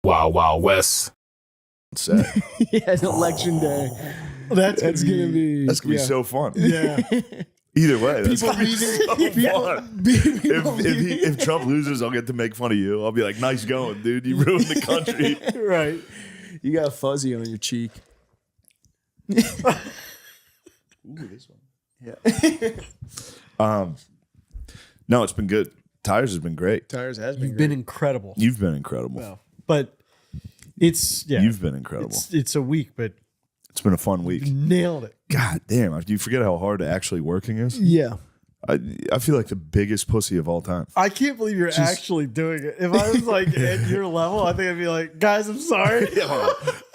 Wild Wild West. Sad. Yeah, election day. That's gonna be so fun. Yeah. Either way, that's People gonna be so fun. If Trump loses, I'll get to make fun of you. I'll be like, "Nice going, dude. You ruined the country." Right. You got a fuzzy on your cheek. Ooh, this one. Yeah. No, it's been good. Tires has been great. Tires has been You've great. been incredible. You've been incredible. Well, but it's You've been incredible. It's a week, but It's been a fun week. nailed it. God damn! Do you forget how hard actually working is? Yeah. I feel like the biggest pussy of all time. I can't believe you're actually doing it. If I was like at your level, I think I'd be like, guys, I'm sorry.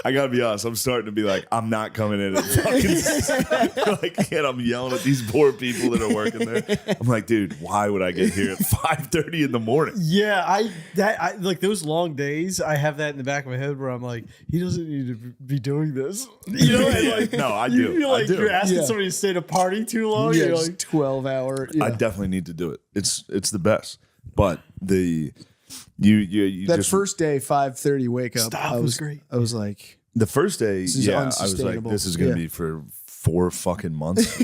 I gotta be honest. I'm starting to be like, I'm not coming in at fucking like, and I'm yelling at these poor people that are working there. I'm like, dude, why would I get here at 5:30 in the morning? Yeah, I like those long days. I have that in the back of my head where I'm like, he doesn't need to be doing this. You know, and like, No, I you do. feel like I do. you're asking Yeah. somebody to stay to party too long. Yeah, You're just like, 12-hour. Yeah. I definitely need to do it. It's the best. But the you that just, first day, 5:30 wake up. Stop, I was great. I was like, the first day, is yeah, I was like, unsustainable. this is gonna Yeah. be for 4 fucking months.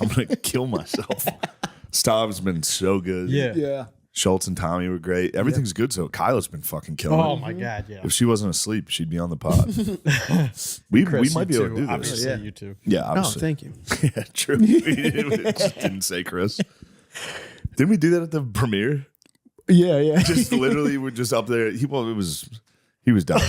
I'm gonna kill myself. Stav's been so good. yeah. yeah. Schultz and Tommy were great. Everything's good. So Kyla's been fucking killing Oh it. my god, yeah. If she wasn't asleep, she'd be on the pod. we Chris, might be you able to too. do this. Obviously, Yeah. you too. Yeah, Oh, obviously. thank you. Yeah, true. We just didn't say Chris. Didn't we do that at the premiere? Yeah, yeah. Just literally, we're just up there. He was dying.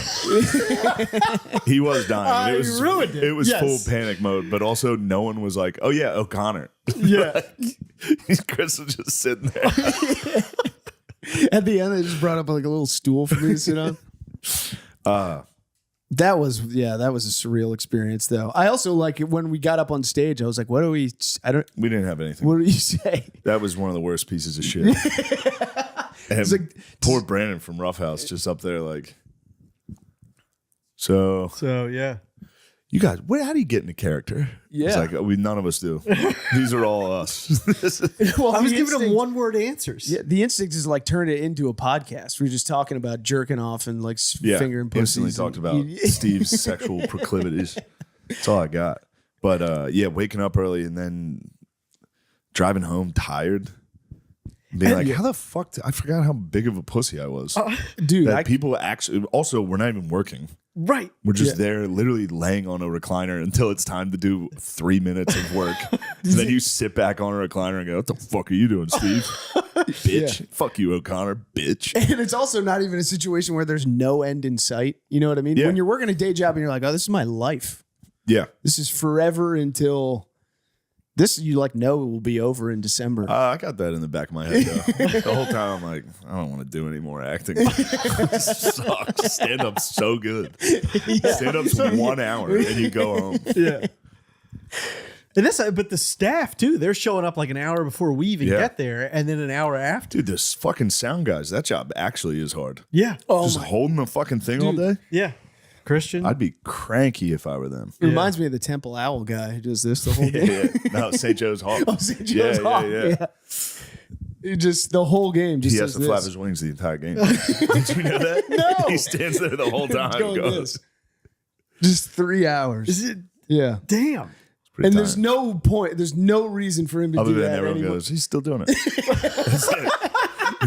He was dying. You It was ruined it. It was Yes. full panic mode, but also no one was like, "Oh yeah, O'Connor." Yeah. Chris was just sitting there. At the end, they just brought up like a little stool for me to sit on. That was a surreal experience, though. I also like it when we got up on stage. I was like, "What do we? We didn't have anything. What do you say?" That was one of the worst pieces of shit. And like- poor Brandon from Rough House just up there like, so So yeah. you guys, how do you get into character? Yeah. It's like, none of us do. These are all us. Well, I was the giving them instinct- one-word answers. Yeah, the instinct is like turn it into a podcast. We're just talking about jerking off and like Yeah, fingering pussies. instantly talked about Steve's sexual proclivities. That's all I got. But yeah, waking up early and then driving home tired. Being like, how the fuck? I forgot how big of a pussy I was. Dude. That people actually, also, we're not even working. Right. We're just there literally laying on a recliner until it's time to do 3 minutes of work. And then you sit back on a recliner and go, what the fuck are you doing, Steve? Bitch. Fuck you, O'Connor, bitch. And it's also not even a situation where there's no end in sight. You know what I mean? Yeah. When you're working a day job and you're like, "Oh, this is my life. Yeah. This is forever until this." You like know it will be over in December. I got that in the back of my head, though. The whole time I'm like, I don't want to do any more acting. This sucks. Stand-up's so good. Stand-up's 1 hour and you go home. Yeah. And that's but the staff too. They're showing up like an hour before we even Yeah. get there, and then an hour after. Dude, this fucking sound guys, that job actually is hard. Yeah. Just holding the fucking thing all day? Yeah. Christian. I'd be cranky if I were them. It reminds me of the Temple Owl guy who does this the whole day. Yeah. No, St. Joe's Hawk. Oh, St. Joe's Hawk. Yeah. It just the whole game. Just He has does to flap this. his wings the entire game. Did you know that? No. He stands there the whole time. Going Goes, this. Just 3 hours. Is it? Yeah. Damn. pretty And there's tired. no point. There's no reason for him to Other do than that everyone anymore. goes, he's still doing it. That's it.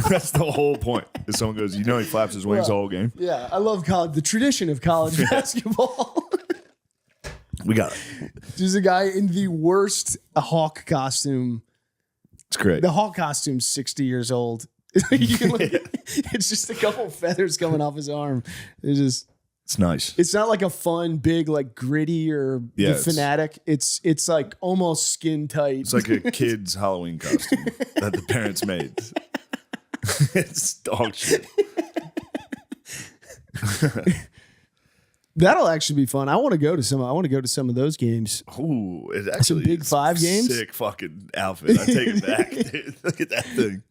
That's the whole point. If someone goes, you know, he flaps his wings the whole game. Yeah, I love college. The tradition of college basketball. We got it. There's a guy in the worst Hawk costume. It's great. The Hawk costume's 60 years old. You can look- It's just a couple feathers coming off his arm. It's nice. It's not like a fun, big, like gritty or Yeah, the fanatic. It's like almost skin tight. It's like a kid's Halloween costume that the parents made. It's dog shit. That'll actually be fun. I want to go to some. I want to go to some of those games. Ooh, it actually Big is Five games? Sick fucking outfit. I take it back. Dude. Look at that thing.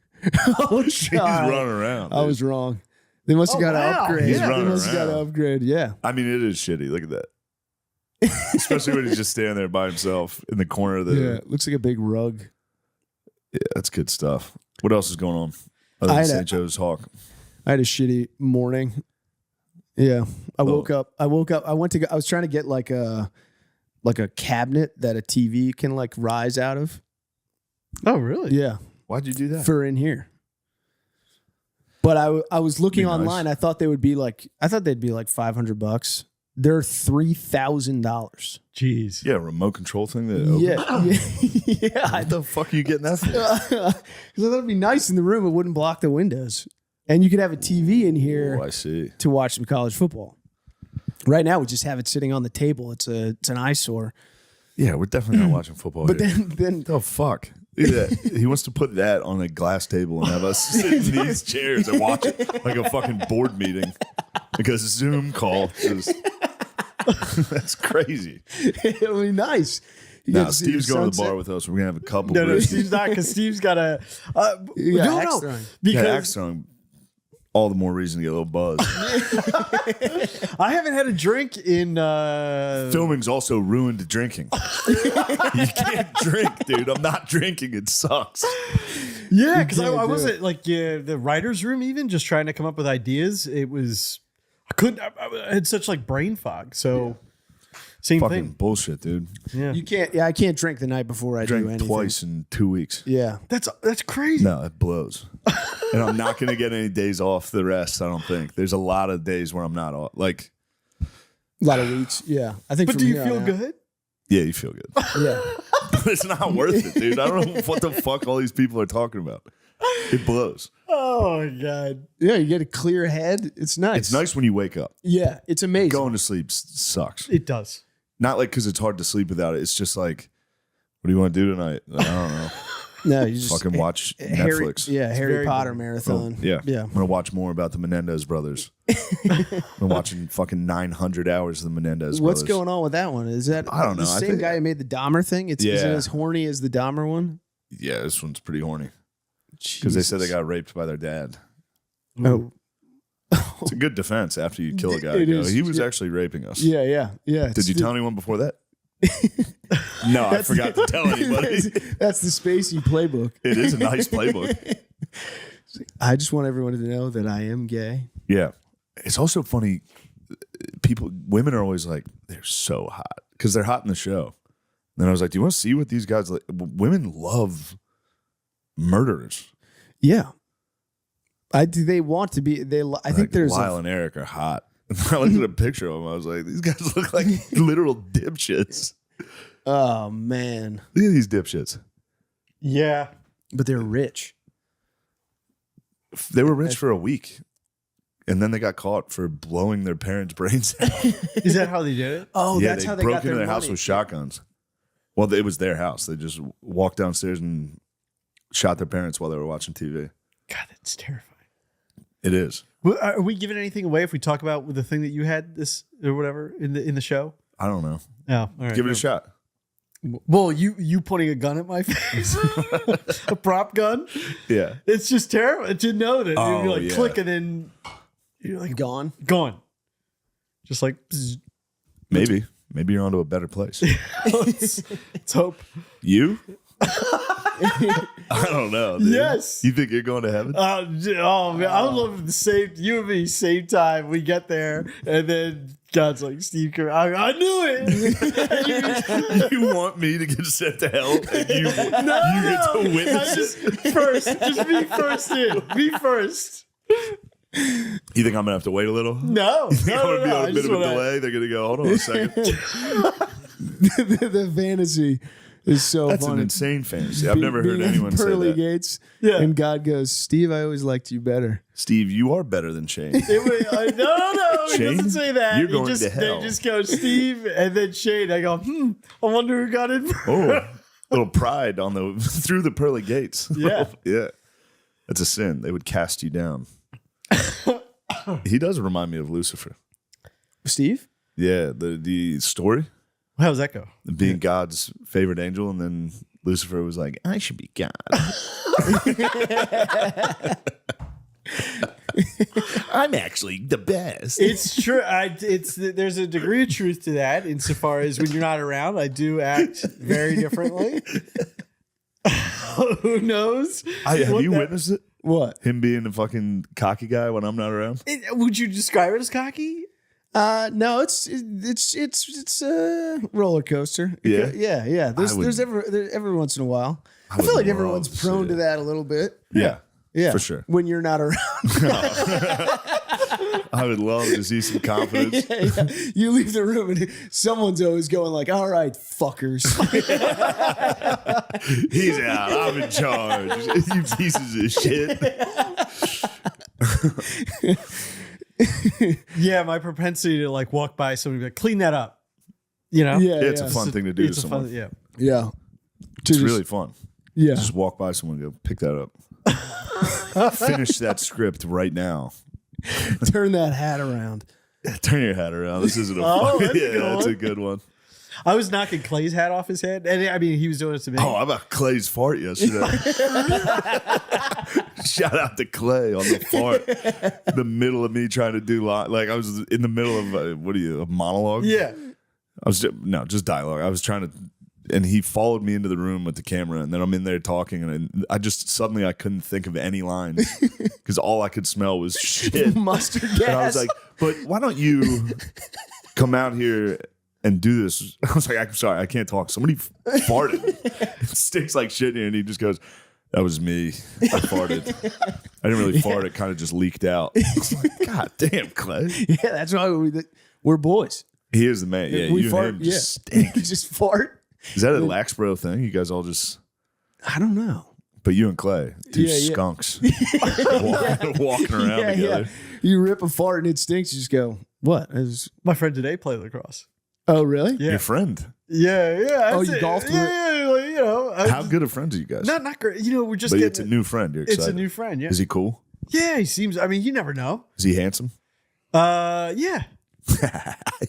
Oh, He's God. running around. I dude. was wrong. They must have got to wow. upgrade. He's They running must have got to around. upgrade. Yeah. I mean, it is shitty. Look at that. Especially when he's just standing there by himself in the corner of the. Yeah. It looks like a big rug. Yeah, that's good stuff. What else is going on? Other I than had St. Joe's Hawk. I had a shitty morning. Yeah. I woke up. I was trying to get like a cabinet that a TV can like rise out of. Oh, really? Yeah. Why'd you do that? For in here. But I was looking Be nice. online. I thought they'd be like $500. They're $3,000. Jeez. Yeah, remote control thing. That opens. Yeah. What the fuck are you getting that for? Because I thought it'd be nice in the room. It wouldn't block the windows. And you could have a TV in here Oh, I see. to watch some college football. Right now, we just have it sitting on the table. It's an eyesore. Yeah, we're definitely not watching football. But here. then the fuck? Look at that. He wants to put that on a glass table and have us sit in these chairs and watch it like a fucking board meeting. Like a Zoom call. That's crazy. it'll be nice. You Now, get to see Steve's the going to the sunset. bar with us. We're going to have a couple No, brews. Steve's not, because Steve's got a. You got No, extra on. because Yeah, Axon, all the more reason to get a little buzz. I haven't had a drink in. Filming's also ruined drinking. You can't drink, dude. I'm not drinking. It sucks. Yeah, because can't I do wasn't like the writer's room, even just trying to come up with ideas. It was. I couldn't. I had such like brain fog. So, same Fucking thing. bullshit, dude. Yeah. You can't. Yeah, I can't drink the night before I do Drank anything. twice in 2 weeks. Yeah. That's crazy. No, it blows. And I'm not going to get any days off the rest, I don't think. There's a lot of days where I'm not off. Like, A lot of weeks. Yeah. I think. But from do you here feel on out- good? yeah, you feel good. Yeah. But it's not worth it, dude. I don't know what the fuck all these people are talking about. It blows. Oh my god. Yeah. You get a clear head. It's nice. It's nice when you wake up. Yeah. It's amazing. Going to sleep sucks. It does. Not like because it's hard to sleep without it. It's just like, what do you want to do tonight? I don't know. No, you just Fucking watch Harry, Netflix. Yeah, Harry very Potter boring. marathon. Yeah. Yeah. I'm going to watch more about the Menendez brothers. I'm watching fucking 900 hours of the Menendez What's brothers. going on with that one? Is that I don't know. the I same think- guy who made the Dahmer thing? Is it Yeah. as horny as the Dahmer one? Yeah, this one's pretty horny. Because they said they got raped by their dad. Oh. It's a good defense after you kill a guy. It Go, is. he was actually raping us. Yeah. Did you tell anyone before that? No, I forgot to tell anybody. That's the Spacey playbook. It is a nice playbook. I just want everyone to know that I am gay. Yeah. It's also funny. Women are always like, they're so hot because they're hot in the show. And then I was like, do you want to see what these guys like? Women love murderers. Yeah. Do they want to be? I think there's Lyle and Eric are hot. I looked at a picture of them. I was like, these guys look like literal dipshits. Oh man, Look at these dipshits. Yeah. but they're rich. They were rich for a week. And then they got caught for blowing their parents' brains out. Is that how they did it? Oh, Yeah, that's how they broke got into their their house money. with shotguns. Well, it was their house. They just walked downstairs and shot their parents while they were watching TV. God, that's terrifying. It is. Well, are we giving anything away if we talk about the thing that you had this or whatever in the show? I don't know. No, all right. Give it a shot. Well, you pointing a gun at my face, a prop gun. Yeah. It's just terrible to know that Oh, you're like yeah. click and then you're like Gone. gone, just like bzz. Maybe. Maybe you're onto a better place. let's hope. You? I don't know. Dude. Yes. You think you're going to heaven? Oh man, I would love the same. You and me, same time. We get there, and then God's like, Steve Kerr. I knew it. You want me to get sent to hell and you get to witness it? Just be first in. Be first. You think I'm going to have to wait a little? No, You think I'm going to be I on a bit just of a wanna- delay? They're going to go, hold on a second. the fantasy is so That's an funny. insane fantasy. I've never heard Being in anyone say pearly that. gates. Yeah. And God goes, Steve, I always liked you better. Steve, you are better than Shane. No. He Shane, doesn't say that. you're He going just, to hell. They just go Steve and then Shane. I go, I wonder who got in first. Oh, little pride on the through the pearly gates. Yeah. Yeah. That's a sin. They would cast you down. He does remind me of Lucifer. Steve? Yeah, the story. How does that go? Being God's favorite angel, and then Lucifer was like, I should be God. I'm actually the best. It's true. There's a degree of truth to that insofar as when you're not around, I do act very differently. Who knows? Have what you that- witnessed it? What? Him being a fucking cocky guy when I'm not around? Would you describe it as cocky? No, it's a roller coaster. Yeah? Yeah. There's every once in a while. I feel would like love everyone's to see prone to it. that a little bit. Yeah. Yeah, For sure. When you're not around, I would love to see some confidence. yeah. You leave the room and someone's always going like, "All right, fuckers." He's out. I'm in charge. You pieces of shit. Yeah, my propensity to like walk by somebody and be like, clean that up. You know? Yeah, It's a fun thing to do to It's a someone. fun, yeah. yeah. It's really fun. Yeah. Just walk by someone and go, pick that up. Finish that script right now. Turn that hat around. Turn your hat around. This isn't a Oh, fun. that's a Yeah, good that's one. a good one. I was knocking Clay's hat off his head. And I mean, he was doing it to me. Oh, how about Clay's fart yesterday? Shout out to Clay on the fart. The middle of me trying to do like I was in the middle of a monologue? Yeah. I was just dialogue. I was trying to, and he followed me into the room with the camera, and then I'm in there talking, and I just suddenly I couldn't think of any lines because all I could smell was shit. Mustard gas. And I was like, but why don't you come out here and do this? I was like, I'm sorry, I can't talk. Somebody farted. It stinks like shit in here. And he just goes, that was me. I farted. I didn't really fart. It kind of just leaked out. I was like, God damn, Clay. yeah, that's why we're boys. He is the man. Yeah, we you fart. and him just stink. Just fart. Is that a Laxboro thing? You guys all just... I don't know. But you and Clay, two Yeah, yeah. skunks walking around together. You rip a fart and it stinks. You just go, what? My friend today played lacrosse. Oh, really? Yeah. Your friend. Yeah. Oh, that's you it. golfed with Yeah, like, you know. How good of friends are you guys? Not great. You know, we're just but getting... it's a new friend. You're excited. It's a new friend, yeah. Is he cool? Yeah, he seems... I mean, you never know. Is he handsome? Yeah.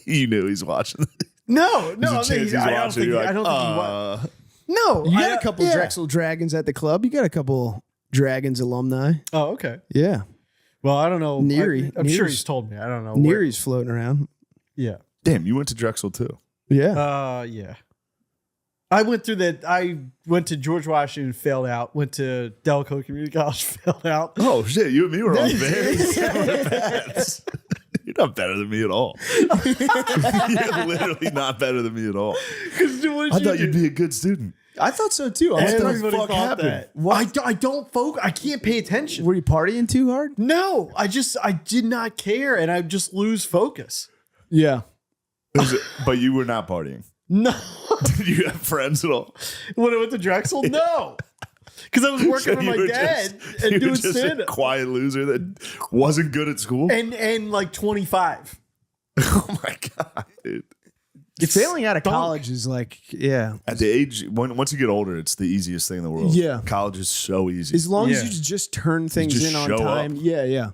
You knew he's watching. No. There's a I chance think, he's I don't watching. think, You're I don't think he like, wa- No. You I- got a couple yeah. Drexel Dragons at the club. You got a couple Dragons alumni. Oh, okay. Yeah. Well, I don't know. Neary. I'm sure Neary's- he's told me. I don't know. where- Neary's floating around. Yeah. damn, you went to Drexel too. Yeah. Yeah. I went through that. I went to George Washington, failed out. Went to Delco Community College, failed out. Oh shit, you and me were on very similar paths. You're not better than me at all. You're literally not better than me at all. I thought you'd be a good student. I thought so too. What the Everybody fuck thought happened? that. I don't focus. I can't pay attention. Were you partying too hard? No, I did not care, and I just lose focus. Yeah. But you were not partying. No, Did you have friends at all? when I went to Drexel, no, because I was working for You my were dad just- and you were doing just stand a up, quiet loser that wasn't good at school. and like 25. Oh my god, dude. Failing out of stunk. college is like, yeah. At the age once you get older, it's the easiest thing in the world. Yeah. College is so easy. As long as Yeah. you just turn things just in on show time. up. Yeah.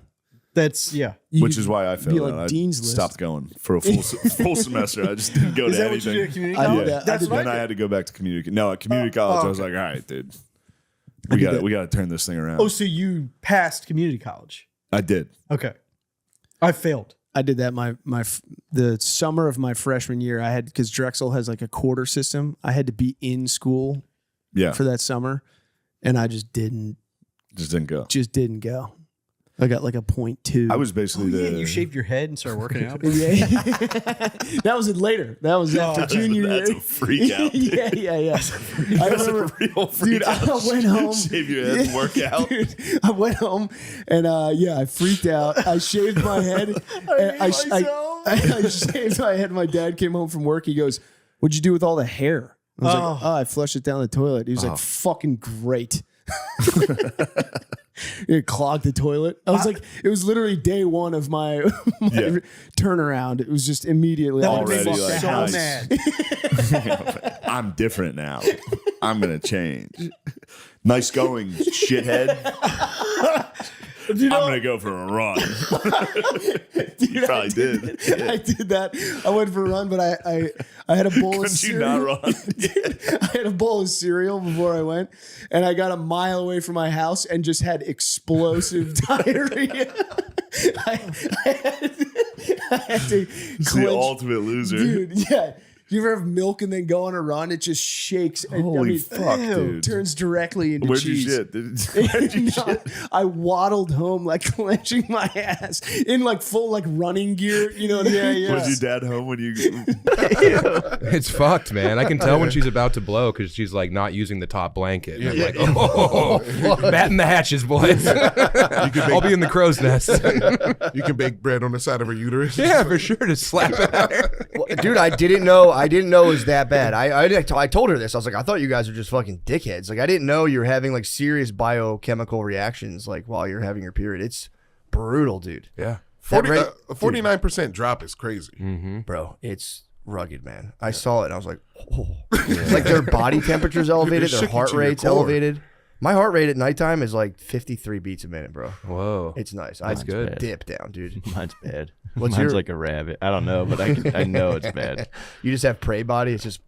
That's yeah. Which is why I failed be like out. I Dean's List. stopped going for a full semester. I just didn't go Is to that what you anything. did at community I did college? that. That's what Then I I had did. to go back to community. No, at community college, I was like, all right, dude, we got to turn this thing around. Oh, so you passed community college? I did. Okay, I failed. I did that the summer of my freshman year. I had, because Drexel has like a quarter system. I had to be in school Yeah, for that summer, and I just didn't go. I got like a 0.2. I was basically Yeah, the. you shaved your head and started working out. Yeah. That was it later. That was after junior That's year. a freak out. Dude. Yeah. I That's remember, a real freak dude, out. I went home. Shave your head and work out. Dude, I went home and I freaked out. I shaved my head. and I shaved my head. My dad came home from work. He goes, "What'd you do with all the hair?" I was like, "Oh, I flushed it down the toilet." He was like, "Fucking great." It clogged the toilet. I was like, it was literally day one of my, turnaround. It was just immediately That like, would Already, make me like, so nice. mad. I'm different now. I'm gonna change. Nice going, shithead. I'm gonna go for a run. Dude, You probably did. Yeah. I did that. I went for a run, but I had a bowl of Couldn't you cereal. not run? I had a bowl of cereal before I went, and I got a mile away from my house and just had explosive diarrhea. I had to It's clench, the ultimate loser. dude. Yeah, You ever have milk and then go on a run? It just shakes. And, Holy fuck, dude. Turns directly into Where'd cheese. you shit? Where'd you shit? I waddled home like clenching my ass in like full like running gear. You know what I mean? Was your dad home when you? It's fucked, man. I can tell when she's about to blow because she's like not using the top blanket. And I'm like, oh, batten the hatches, boys. I'll be in the crow's nest. You can bake bread on the side of her uterus. Yeah, for sure. Just slap it out. Well, dude, I didn't know it was that bad. I told her this. I was like, I thought you guys were just fucking dickheads. Like, I didn't know you were having like serious biochemical reactions like while you're having your period. It's brutal, dude. Yeah. 49% drop is crazy. Bro, it's rugged, man. I saw it and I was like, oh. Like their body temperature's elevated, their heart rate's elevated. My heart rate at nighttime is like 53 beats a minute, bro. Whoa. It's nice. That's good. Dip down, dude. Mine's bad. What's Mine's your- like a rabbit. I don't know, but I know it's bad. You just have prey body. It's just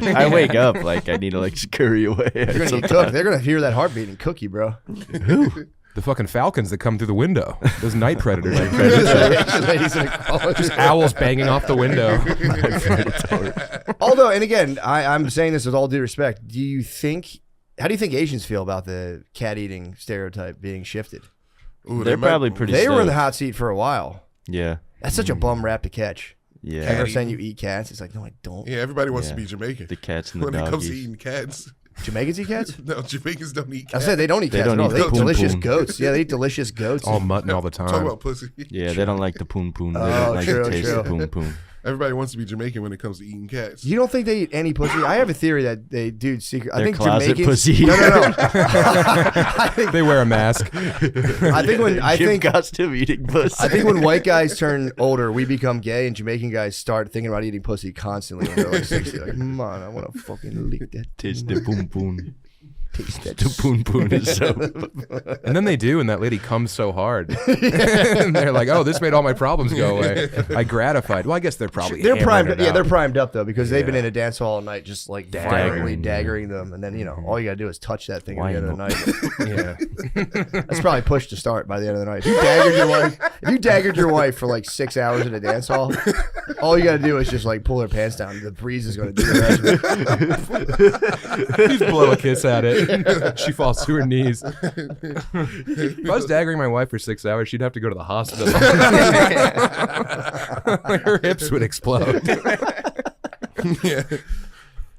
I wake up like I need to like scurry away. you're gonna get cooked. They're gonna hear that heartbeat and cook you, bro. The fucking falcons that come through the window. Those night predators. Just owls banging off the window. Although, and again, I'm saying this with all due respect. How do you think Asians feel about the cat eating stereotype being shifted? Ooh, They're probably pretty. They were in the stoked. hot seat for a while. Yeah. That's such a bum rap to catch. Yeah. Ever saying you eat cats? It's like, no, I don't. Yeah, everybody wants to Yeah. be Jamaican. The cats and the when it comes to doggies. eating cats. Jamaicans eat cats? No, Jamaicans don't eat I cats. said they don't eat They cats don't at all. eat They the eat poon delicious poon. goats. Yeah, they eat delicious goats. All mutton all the Talk time. about pussy. Yeah, they don't like the poon poon. They Oh, don't like true, the taste true. of poon poon. Everybody wants to be Jamaican when it comes to eating cats. You don't think they eat any pussy? I have a theory that they do secret. I They're think closet Jamaicans. pussy. No. They wear a mask. I think Costume eating pussy. I think when white guys turn older, we become gay, and Jamaican guys start thinking about eating pussy constantly when they're like 60. Like, man, I want to fucking lick that. taste the poon poon. Taste that. The poon poon is so. And then they do, and that lady comes so hard. And they're like, oh, this made all my problems go away. I gratified. Well, I guess they're probably They're hammering primed. it Yeah, out. they're primed up though because they've been Yeah. in a dance hall all night, just like Daggering, daggering them, and then all you gotta do is touch that thing at the end of the night. Yeah. That's probably pushed to start by the end of the night. If you daggered your wife for like 6 hours in a dance hall, all you gotta do is just like pull her pants down. The breeze is gonna do the rest. Just blow a kiss at it. She falls to her knees. If I was daggering my wife for 6 hours, she'd have to go to the hospital. Her hips would explode.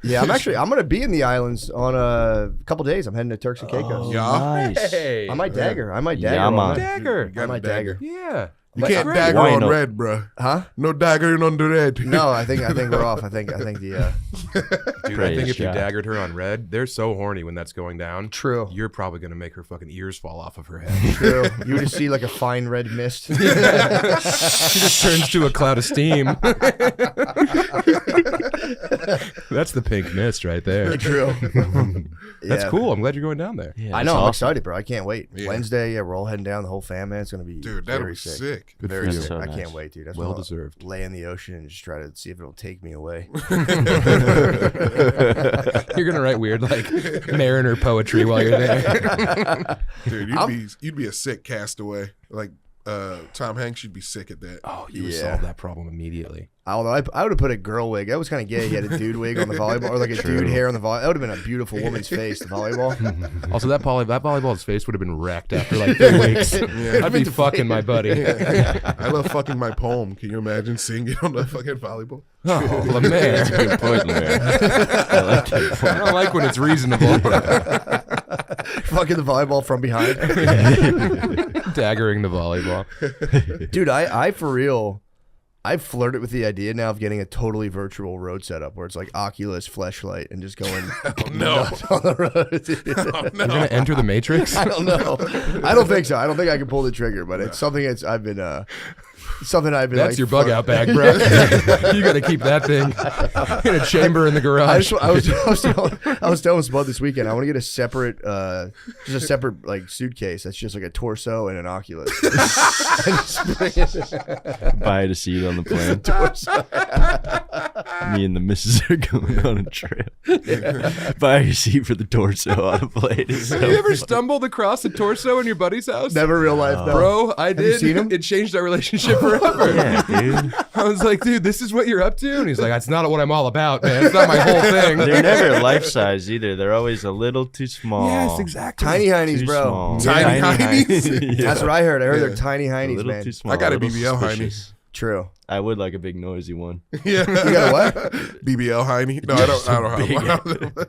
Yeah, I'm gonna be in the islands on a couple days. I'm heading to Turks and Caicos. Nice. Hey. I might dagger. Yeah, all man. night. Dagger. I might dagger. Yeah. You can't great. dagger Why on not? red, bro. Huh? No daggering on the red. No, I think we're off. I think the Dude, I Praise think if you God. daggered her on red, they're so horny when that's going down. True. You're probably going to make her fucking ears fall off of her head. True. You would just see like a fine red mist. She just turns to a cloud of steam. That's the pink mist right there. True. That's Yeah. cool. I'm glad you're going down there. Yeah, I that's know. I'm awesome. excited, bro. I can't wait. Yeah. Wednesday, yeah, we're all heading down. The whole fam, man. It's gonna be Dude, that'll very be sick. sick. Good Very for sick. you. So I nice. can't wait, dude. That's Well what I'll deserved. Lay in the ocean and just try to see if it'll take me away. You're gonna write weird like mariner poetry while you're there. Dude, you'd be a sick castaway. Like Tom Hanks, you'd be sick at that. Oh, you would Yeah. solve that problem immediately. Although I would have put a girl wig. That was kind of gay. He had a dude wig on the volleyball, or like a dude hair on the volleyball. That would have been a beautiful woman's face. The volleyball. Also, that volleyball's face would have been wrecked after like 3 weeks. I'd be fucking my buddy. I love fucking my poem. Can you imagine seeing it on the fucking volleyball? Oh, Lemaire. Good point, Lemaire. I like that I don't like when it's reasonable. Fucking the volleyball from behind. Daggering the volleyball. Dude, I for real, I've flirted with the idea now of getting a totally virtual road setup where it's like Oculus, fleshlight, and just going nuts on the road. dude. You're gonna enter the Matrix? I don't know. I don't think so. I don't think I can pull the trigger, but it's something I've been That's like, your bug out bag, bro. You got to keep that thing in a chamber in the garage. I was telling Spud this weekend. I want to get a separate, just a separate like suitcase that's just like a torso and an Oculus. Buy a seat on the plane. Me and the missus are going on a trip. Buy a seat for the torso on a plate. Have you ever stumbled across a torso in your buddy's house? Never real life, no. Bro, I did. you seen him? It changed our relationship forever. Yeah, dude. I was like, dude, this is what you're up to? And he's like, that's not what I'm all about, man. It's not my whole thing. They're never life size either. They're always a little too small. Yes, exactly. Tiny heinies, Too bro. small. Tiny heinies? Yeah. That's what I heard. I heard Yeah. they're tiny A heinies, little man. too small. I got a little BBL heiny. suspicious. True. I would like a big noisy one. Yeah. You got a what? BBL heiny? No, I don't have one.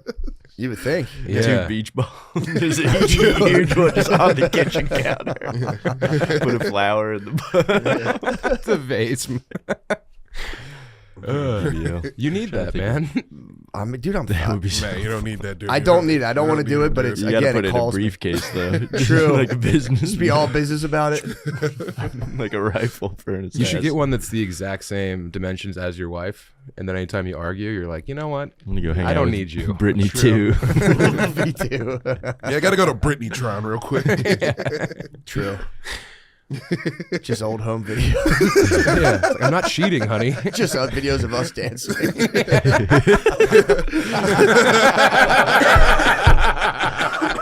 You would think. Yeah. 2 beach balls. There's a huge one just on the kitchen counter. Put a flower in the The vase. BBL. You need that, man. I mean, dude, I'm That would be so. Man, you don't need that, dude. I don't need it. I don't want to do it, but it's You gotta again, put it it in a calls me. briefcase though. True. Like a business. Just be all business about it. like a rifle for an You should get one that's the exact same dimensions as your wife. And then anytime you argue, you're like, you know what? I'm gonna go hang I out don't with need you. Brittany True. too. Me too. Yeah, I got to go to Britney Tron real quick. True. Just old home videos. Yeah, it's like, I'm not cheating, honey. Just videos of us dancing.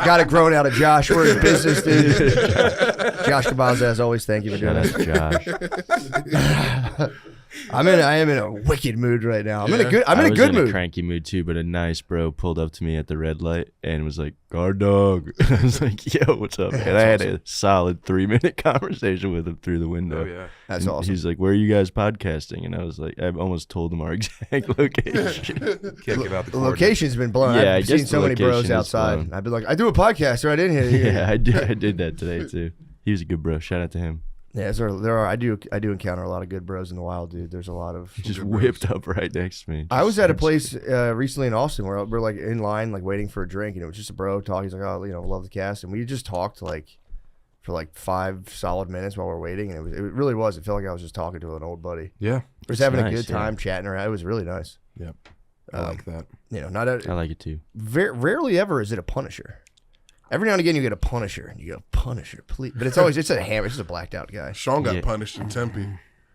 Got it grown out of Josh. We're in business, dude. Josh Cabaza, as always, thank you for doing Shout out that. to Josh. I am in a wicked mood right now. I'm in a good I was in mood. a cranky mood too, but a nice bro pulled up to me at the red light and was like, "Guard dog." I was like, "Yo, what's up?" And I had a solid 3-minute conversation with him through the window. Oh, yeah. That's And awesome. He's like, "Where are you guys podcasting?" And I was like, I almost told him our exact location. Can't give out the The coordinates. location's been blown. Yeah, I I've guess seen so the many bros location is outside. blown. I've been like, I do a podcast right in here. Yeah, I did that today too. He was a good bro. Shout out to him. Yeah, there are. I do encounter a lot of good bros in the wild, dude. There's a lot of. He just whipped up right next to me. I was at a place recently in Austin where we're like in line, like waiting for a drink, and it was just a bro talking. He's like, "Oh, love the cast," and we just talked like for like 5 solid minutes while we're waiting, and it really was. It felt like I was just talking to an old buddy. Yeah. Just having a nice, good time chatting around. It was really nice. Yep. I like that. Not a, I like it too. rarely ever is it a Punisher. Every now and again you get a Punisher, and you go, Punisher, please. But it's always, it's a hammer. It's just a blacked out guy. Sean got Yeah. punished in Tempe.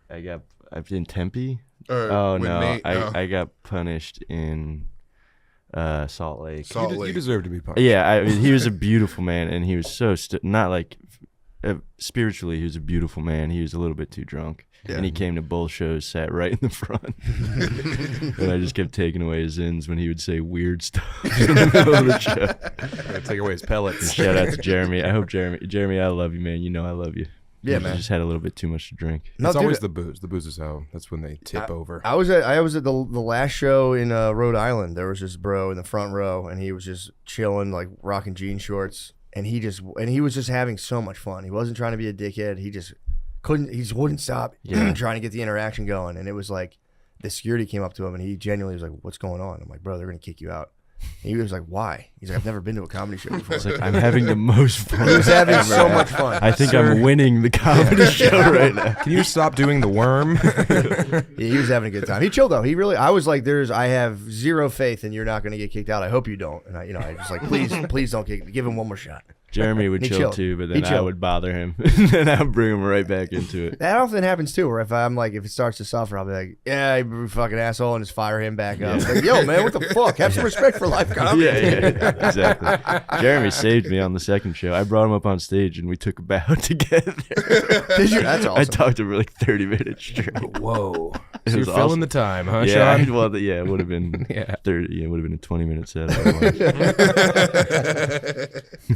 I've in Tempe. Or Oh with no, Nate, I got punished in Salt Lake. Salt You Lake. deserve to be punished. Yeah, I mean, he was a beautiful man, and he was so not like spiritually. He was a beautiful man. He was a little bit too drunk, and he came to both shows, sat right in the front, and I just kept taking away his ends when he would say weird stuff in the middle of the show. Gotta take away his pellets. Shout out to Jeremy. I hope Jeremy, I love you, man. You know I love you. Yeah, You man. just had a little bit too much to drink. No, It's dude, always the booze. The booze is how. That's when they tip over. I was at the last show in Rhode Island. There was this bro in the front row, and he was just chilling, like rocking jean shorts, and he was just having so much fun. He wasn't trying to be a dickhead. He just wouldn't stop trying to get the interaction going. And it was like the security came up to him, and he genuinely was like, "What's going on?" I'm like, "Bro, they're gonna kick you out." And he was like, "Why?" He's like, "I've never been to a comedy show before." It's like I'm having the most fun. He was having ever. so much fun. I think I'm winning the comedy show right now. Can you stop doing the worm? Yeah, he was having a good time. He chilled though. I was like, I have zero faith in you're not going to get kicked out. I hope you don't. And I just like, please don't give him one more shot. Jeremy would He chill chilled. too, but He then I chilled. would bother him, and then I would bring him right back into it. That often happens too, where if it starts to suffer, I'll be like, yeah, you fucking asshole, and just fire him back up. Like, yo, man, what the fuck? Have some respect for life comedy. Yeah, exactly. Jeremy saved me on the second show. I brought him up on stage, and we took a bow together. Did you? That's I awesome. talked to him for like 30 minutes straight. Whoa. It So you're was filling awesome. the time, huh, Yeah, Sean? well, it would have been Yeah. 30. Yeah, it would have been a 20-minute set. Otherwise.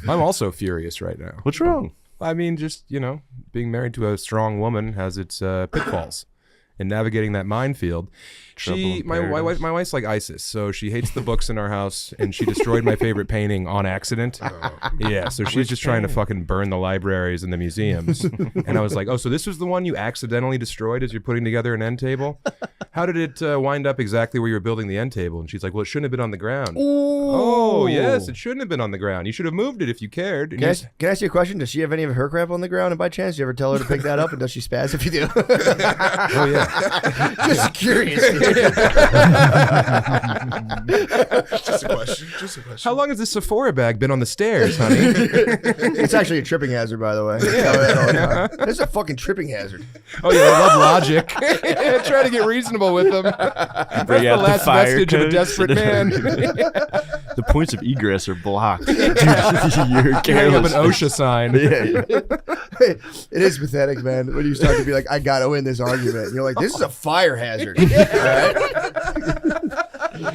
I'm also furious right now. What's wrong? I mean, just, being married to a strong woman has its pitfalls. And navigating that minefield. Trouble in paradise. My wife's like ISIS, so she hates the books in our house, and she destroyed my favorite painting on accident. Yeah, so she's just trying to fucking burn the libraries and the museums. And I was like, oh, so this was the one you accidentally destroyed as you're putting together an end table? How did it wind up exactly where you were building the end table? And she's like, well, it shouldn't have been on the ground. Oh, yes, it shouldn't have been on the ground. You should have moved it if you cared. And Can I you're- ask you a question? Does she have any of her crap on the ground? And by chance, do you ever tell her to pick that up? And does she spaz if you do? oh, yeah. Just curious. Just a question. How long has this Sephora bag been on the stairs, honey? It's actually a tripping hazard, by the way. Yeah. It's a fucking tripping hazard. Oh, yeah, I love logic. Try to get reasonable table with them. That's Bring the out the last fire vestige of a codes. desperate man. The points of egress are blocked. You're Hang up an careless. OSHA sign. It is pathetic, man. When you start to be like, I gotta win this argument. And you're like, this is a fire hazard. All right?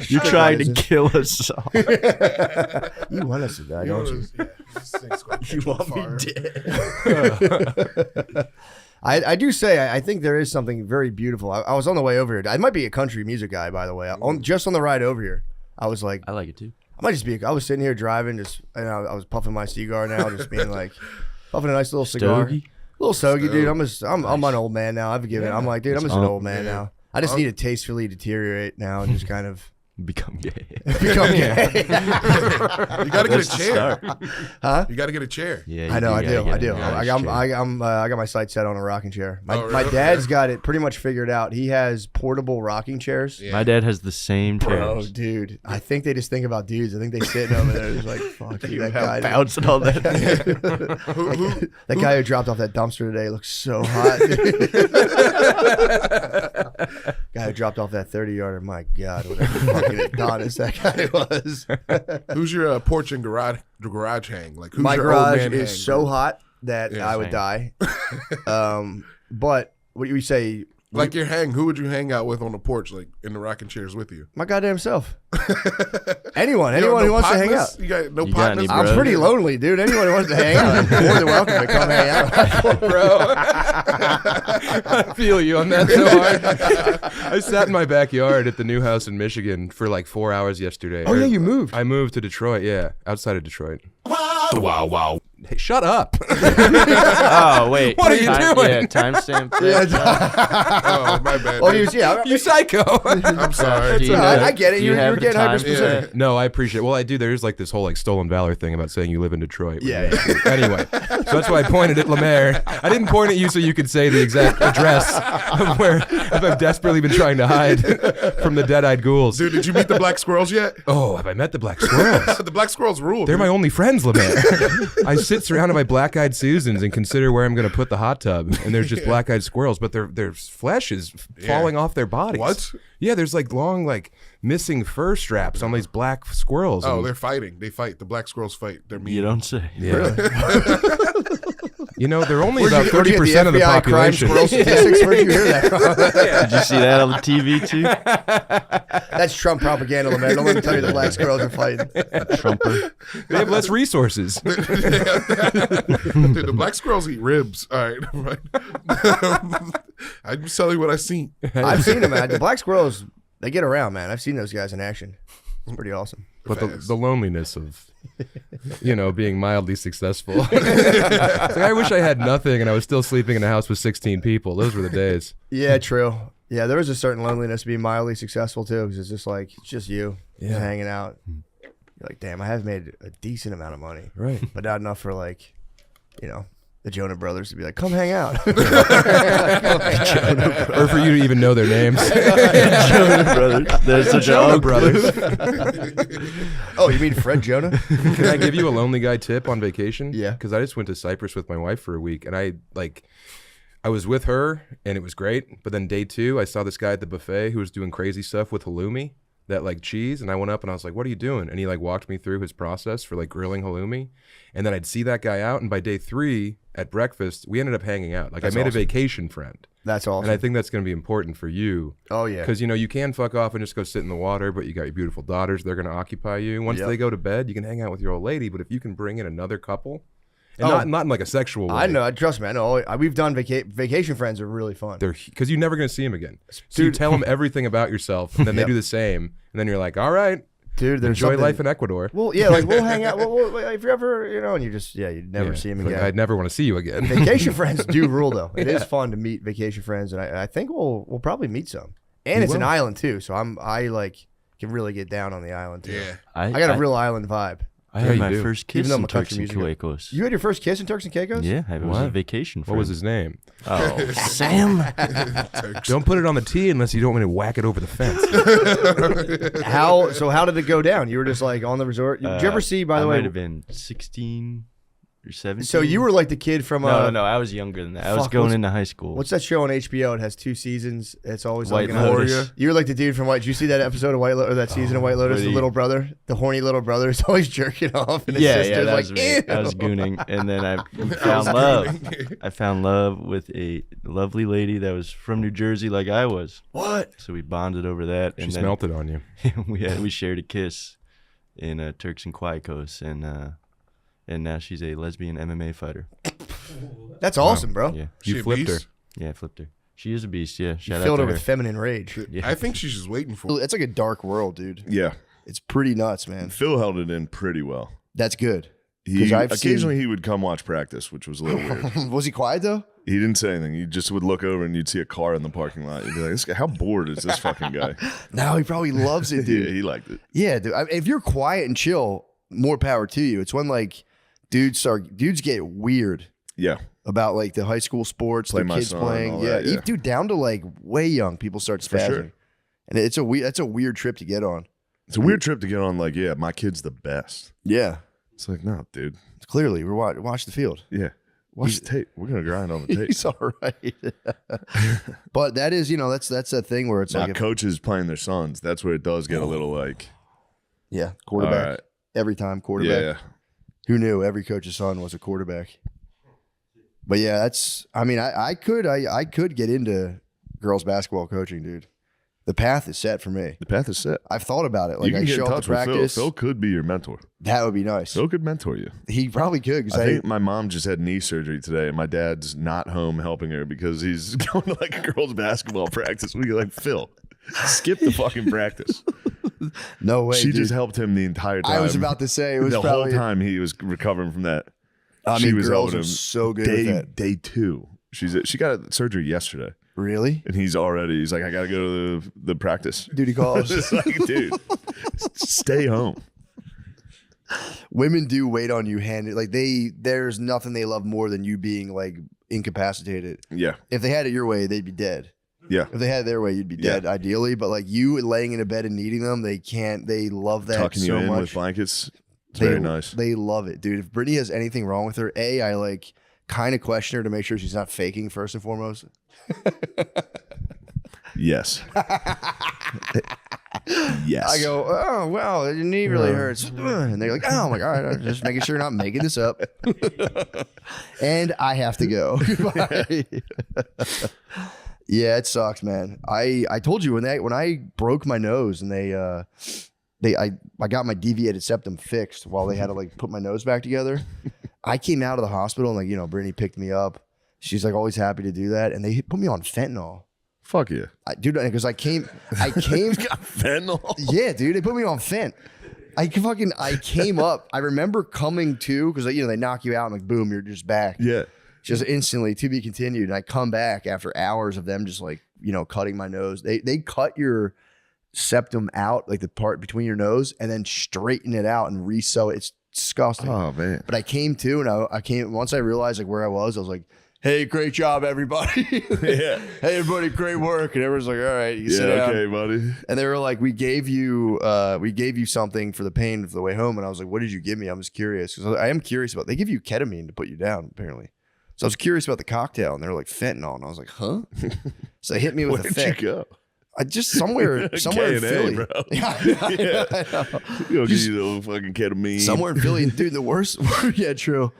You're trying to kill us all. You want us to die, don't you? You want me dead. I do say I think there is something very beautiful. I was on the way over here. I might be a country music guy, by the way. Just on the ride over here, I was like, I like it too. I might just be. I was sitting here driving, and I was puffing my cigar now, just being like, puffing a nice little cigar, Stogie? little stogie, dude. I'm an old man now. I've given. I'm like, dude, I'm just an old man now. I just need to tastefully deteriorate now and just kind of Become gay. become gay. You gotta get a chair. Huh? You gotta get a chair. Yeah, I know, I you do. gotta I get do. a nice I chair. got my sights set on a rocking chair. My really? dad's got it pretty much figured out. He has portable rocking chairs. Yeah. My dad has the same Bro, chairs. dude, I think they just think about dudes. I think they sitting over there just like, fuck you, that guy. Bounce and all that. That guy who dropped off that dumpster today looks so hot. Guy who dropped off that 30-yarder, my God, whatever fucking Adonis that guy was. Who's your porch and garage hang? Like who's My your old garage man is hang? so hot that Yeah, I would die. But what do you say? Like your hang, who would you hang out with on the porch, like in the rocking chairs with you? My goddamn self. Anyone You got who no wants to hang partners? out. You got no You got any partners? I'm bro? pretty lonely, dude. Anyone who wants to hang out, I'm more than welcome to come hang out. Bro, I feel you on that so hard. I sat in my backyard at the new house in Michigan for like 4 hours yesterday. Oh, yeah, you moved. I moved to Detroit, yeah, outside of Detroit. Wow. Hey, shut up. Oh, wait. What are you doing? Yeah, timestamp. Oh, my bad. Oh, dude. You psycho. I'm sorry. Do you I get it. do you You're have the getting hyper time specific. stamp? No, I appreciate it. Well, I do. There's like this whole like stolen valor thing about saying you live in Detroit. Yeah. Anyway, so that's why I pointed at Lemaire. I didn't point at you so you could say the exact address of where I've desperately been trying to hide from the dead-eyed ghouls. Dude, did you meet the black squirrels yet? Oh, have I met the black squirrels? The black squirrels rule. They're dude. my only friends, Lemaire. I sit surrounded by black-eyed Susans and consider where I'm going to put the hot tub, and there's just black-eyed squirrels, but their flesh is falling off their bodies. What? Yeah, there's like long, like missing fur straps on these black squirrels. Oh, and- they're fighting. They fight. The black squirrels fight. They're mean. You don't say. yeah. You know, they're only Where'd about you get 30% of the FBI crime population. squirrel statistics? Where'd you hear that from? Did you see that on the TV too? That's Trump propaganda, man. Don't let me tell you the black squirrels are fighting. Trumper. They have less resources. Dude, the black squirrels eat ribs. All right. I'm just telling you what I seen. I've seen them, man. The black squirrels, they get around, man. I've seen those guys in action. It's pretty awesome. But Fast. the loneliness of, being mildly successful. It's like, I wish I had nothing and I was still sleeping in a house with 16 people. Those were the days. Yeah, true. Yeah, there is a certain loneliness to being mildly successful too, because it's just like it's just you, just hanging out. You're like, damn, I have made a decent amount of money, Right. but not enough for like, the Jonah brothers to be like, come hang out. Or for you to even know their names. Jonah Brothers. There's the Jonah Jonah Brothers. Oh, you mean Fred Jonah? Can I give you a lonely guy tip on vacation? Yeah. Because I just went to Cyprus with my wife for a week, and I was with her, and it was great. But then day 2, I saw this guy at the buffet who was doing crazy stuff with halloumi, that like cheese, and I went up and I was like, "What are you doing?" And he like walked me through his process for like grilling halloumi, and then I'd see that guy out, and by day 3 at breakfast, we ended up hanging out. Like That's I made awesome. a vacation friend. That's awesome. And I think that's going to be important for you. Oh yeah. Because, you can fuck off and just go sit in the water, but you got your beautiful daughters. They're going to occupy you. Once Yep. they go to bed, you can hang out with your old lady. But if you can bring in another couple, and Oh. not in like a sexual way. I know. Trust me. I know. We've done vacation friends are really fun. Because you're never going to see them again. So you Dude. tell them everything about yourself, and then they Yep. do the same. And then you're like, all right, Dude, there's enjoy something- life in Ecuador. Well, yeah, like we'll hang out. Well, if you ever, and you just, you'd never Yeah. see him Like, again. I'd never want to see you again. Vacation friends do rule though. It is fun to meet vacation friends, and I think we'll probably meet some. And We it's an will. island too, so I can really get down on the island too. Yeah. I got a real island vibe. I Yeah, had you my do. first Even kiss though I'm in a country Turks and music guy. Caicos. You had your first kiss in Turks and Caicos? Yeah, it was a What? vacation. What was his name? Oh, Sam. Don't put it on the tee unless you don't want me to whack it over the fence. How did it go down? You were just like on the resort. Did you ever see? By the I way, might have been 16. You're 17. So you were like the kid from No. I was younger than that. I was fuck, going what's- into high school. What's that show on HBO? It has 2 seasons. It's always White like an Lotus. warrior. You were like the dude from White. Did you see that episode of White Lotus, or that season of White Lotus? What The he- little brother, the horny little brother, is always jerking off, and his sister's that like, was me. I was "Ew." gooning, and then I found love. I found love with a lovely lady that was from New Jersey, like I was. What? So we bonded over that, She and then smelt it on you. we shared a kiss in Turks and Caicos, and now she's a lesbian MMA fighter. That's awesome, bro. Yeah, She You a flipped her. beast? yeah, I flipped her. She is a beast. Yeah, You shout out filled to her her. with feminine rage. Yeah. I think she's just waiting for. It's like a dark world, dude. Yeah. It's pretty nuts, man. Phil held it in pretty well. That's good. He 'Cause I've occasionally seen- he would come watch practice, which was a little weird. Was he quiet though? He didn't say anything. He just would look over and you'd see a car in the parking lot. You'd be like, this guy, how bored is this fucking guy? No, he probably loves it, Yeah, dude. he liked it. Yeah, dude. If you're quiet and chill, more power to you. It's when like dudes get weird Yeah. about like the high school sports, Play the my kids son, playing. all Yeah, that, yeah. dude, down to like way young people start For spazzing, sure. and that's a weird trip to get on. It's a weird trip to get on, like, yeah, my kid's the best. Yeah, It's like, no, dude. clearly we're watch the field. Yeah. Watch the tape. We're going to grind on the tape. He's all right, but that is that's that thing where it's Now, like coaches playing their sons, that's where it does get a little like, yeah, quarterback all right. every time quarterback. Yeah. Who knew every coach's son was a quarterback? But yeah, that's. I mean, I could get into girls basketball coaching, dude. The path is set for me. The path is set. I've thought about it. Like You can I get in show up touch to with Phil. practice. Phil could be your mentor. That would be nice. Phil could mentor you. He probably could because I think my mom just had knee surgery today, and my dad's not home helping her because he's going to like a girls' basketball practice. We go like, Phil, skip the fucking practice. no way. She dude. just helped him the entire time. I was about to say it was the probably. whole time he was recovering from that. I she mean, was girls helping are him so good with that. Day 2. She got surgery yesterday, Really? and he's like, I got to go to the practice. Duty calls. It's like, dude, stay home. Women do wait on you handed like there's nothing they love more than you being like incapacitated. Yeah, If they had it your way, they'd be dead. yeah. If they had it their way, you'd be Yeah. dead ideally. But like you laying in a bed and needing them, they can't. They love that Tucking so you in much. with blankets. It's They- very nice. They love it, dude. If Brittany has anything wrong with her, I like kind of question her to make sure she's not faking first and foremost. Yes. Yes. I go, oh wow, your knee really hurts, and they're like, oh my god, I'm just making sure you're not making this up. And I have to go. Yeah, it sucks, man. I told you when I broke my nose and I got my deviated septum fixed while they had to like put my nose back together. I came out of the hospital and like Brittany picked me up. She's like always happy to do that, and they put me on fentanyl. Fuck yeah. Dude, because I came. Fentanyl. Yeah, dude, they put me on fent. I came up. I remember coming to because they knock you out and like boom, you're just back. Yeah. Just instantly to be continued. And I come back after hours of them just like cutting my nose. They cut your septum out, like the part between your nose, and then straighten it out and resew it. It's disgusting. Oh man. But I came to, and I came once I realized like where I was like, hey, great job, everybody. Yeah. Hey, everybody, great work. And everyone's like, all right, you Yeah. sit down. Okay, buddy. And they were like, we gave you something for the pain of the way home. And I was like, what did you give me? I'm just curious. Because I am curious about, they give you ketamine to put you down, apparently. So I was curious about the cocktail, and they were like fentanyl. And I was like, huh? So they hit me with Where'd a fent. you go? I just somewhere in K&A, Philly. bro. Yeah, I know. You'll give you the little fucking ketamine. Somewhere in Philly. Dude, the worst. Yeah, true.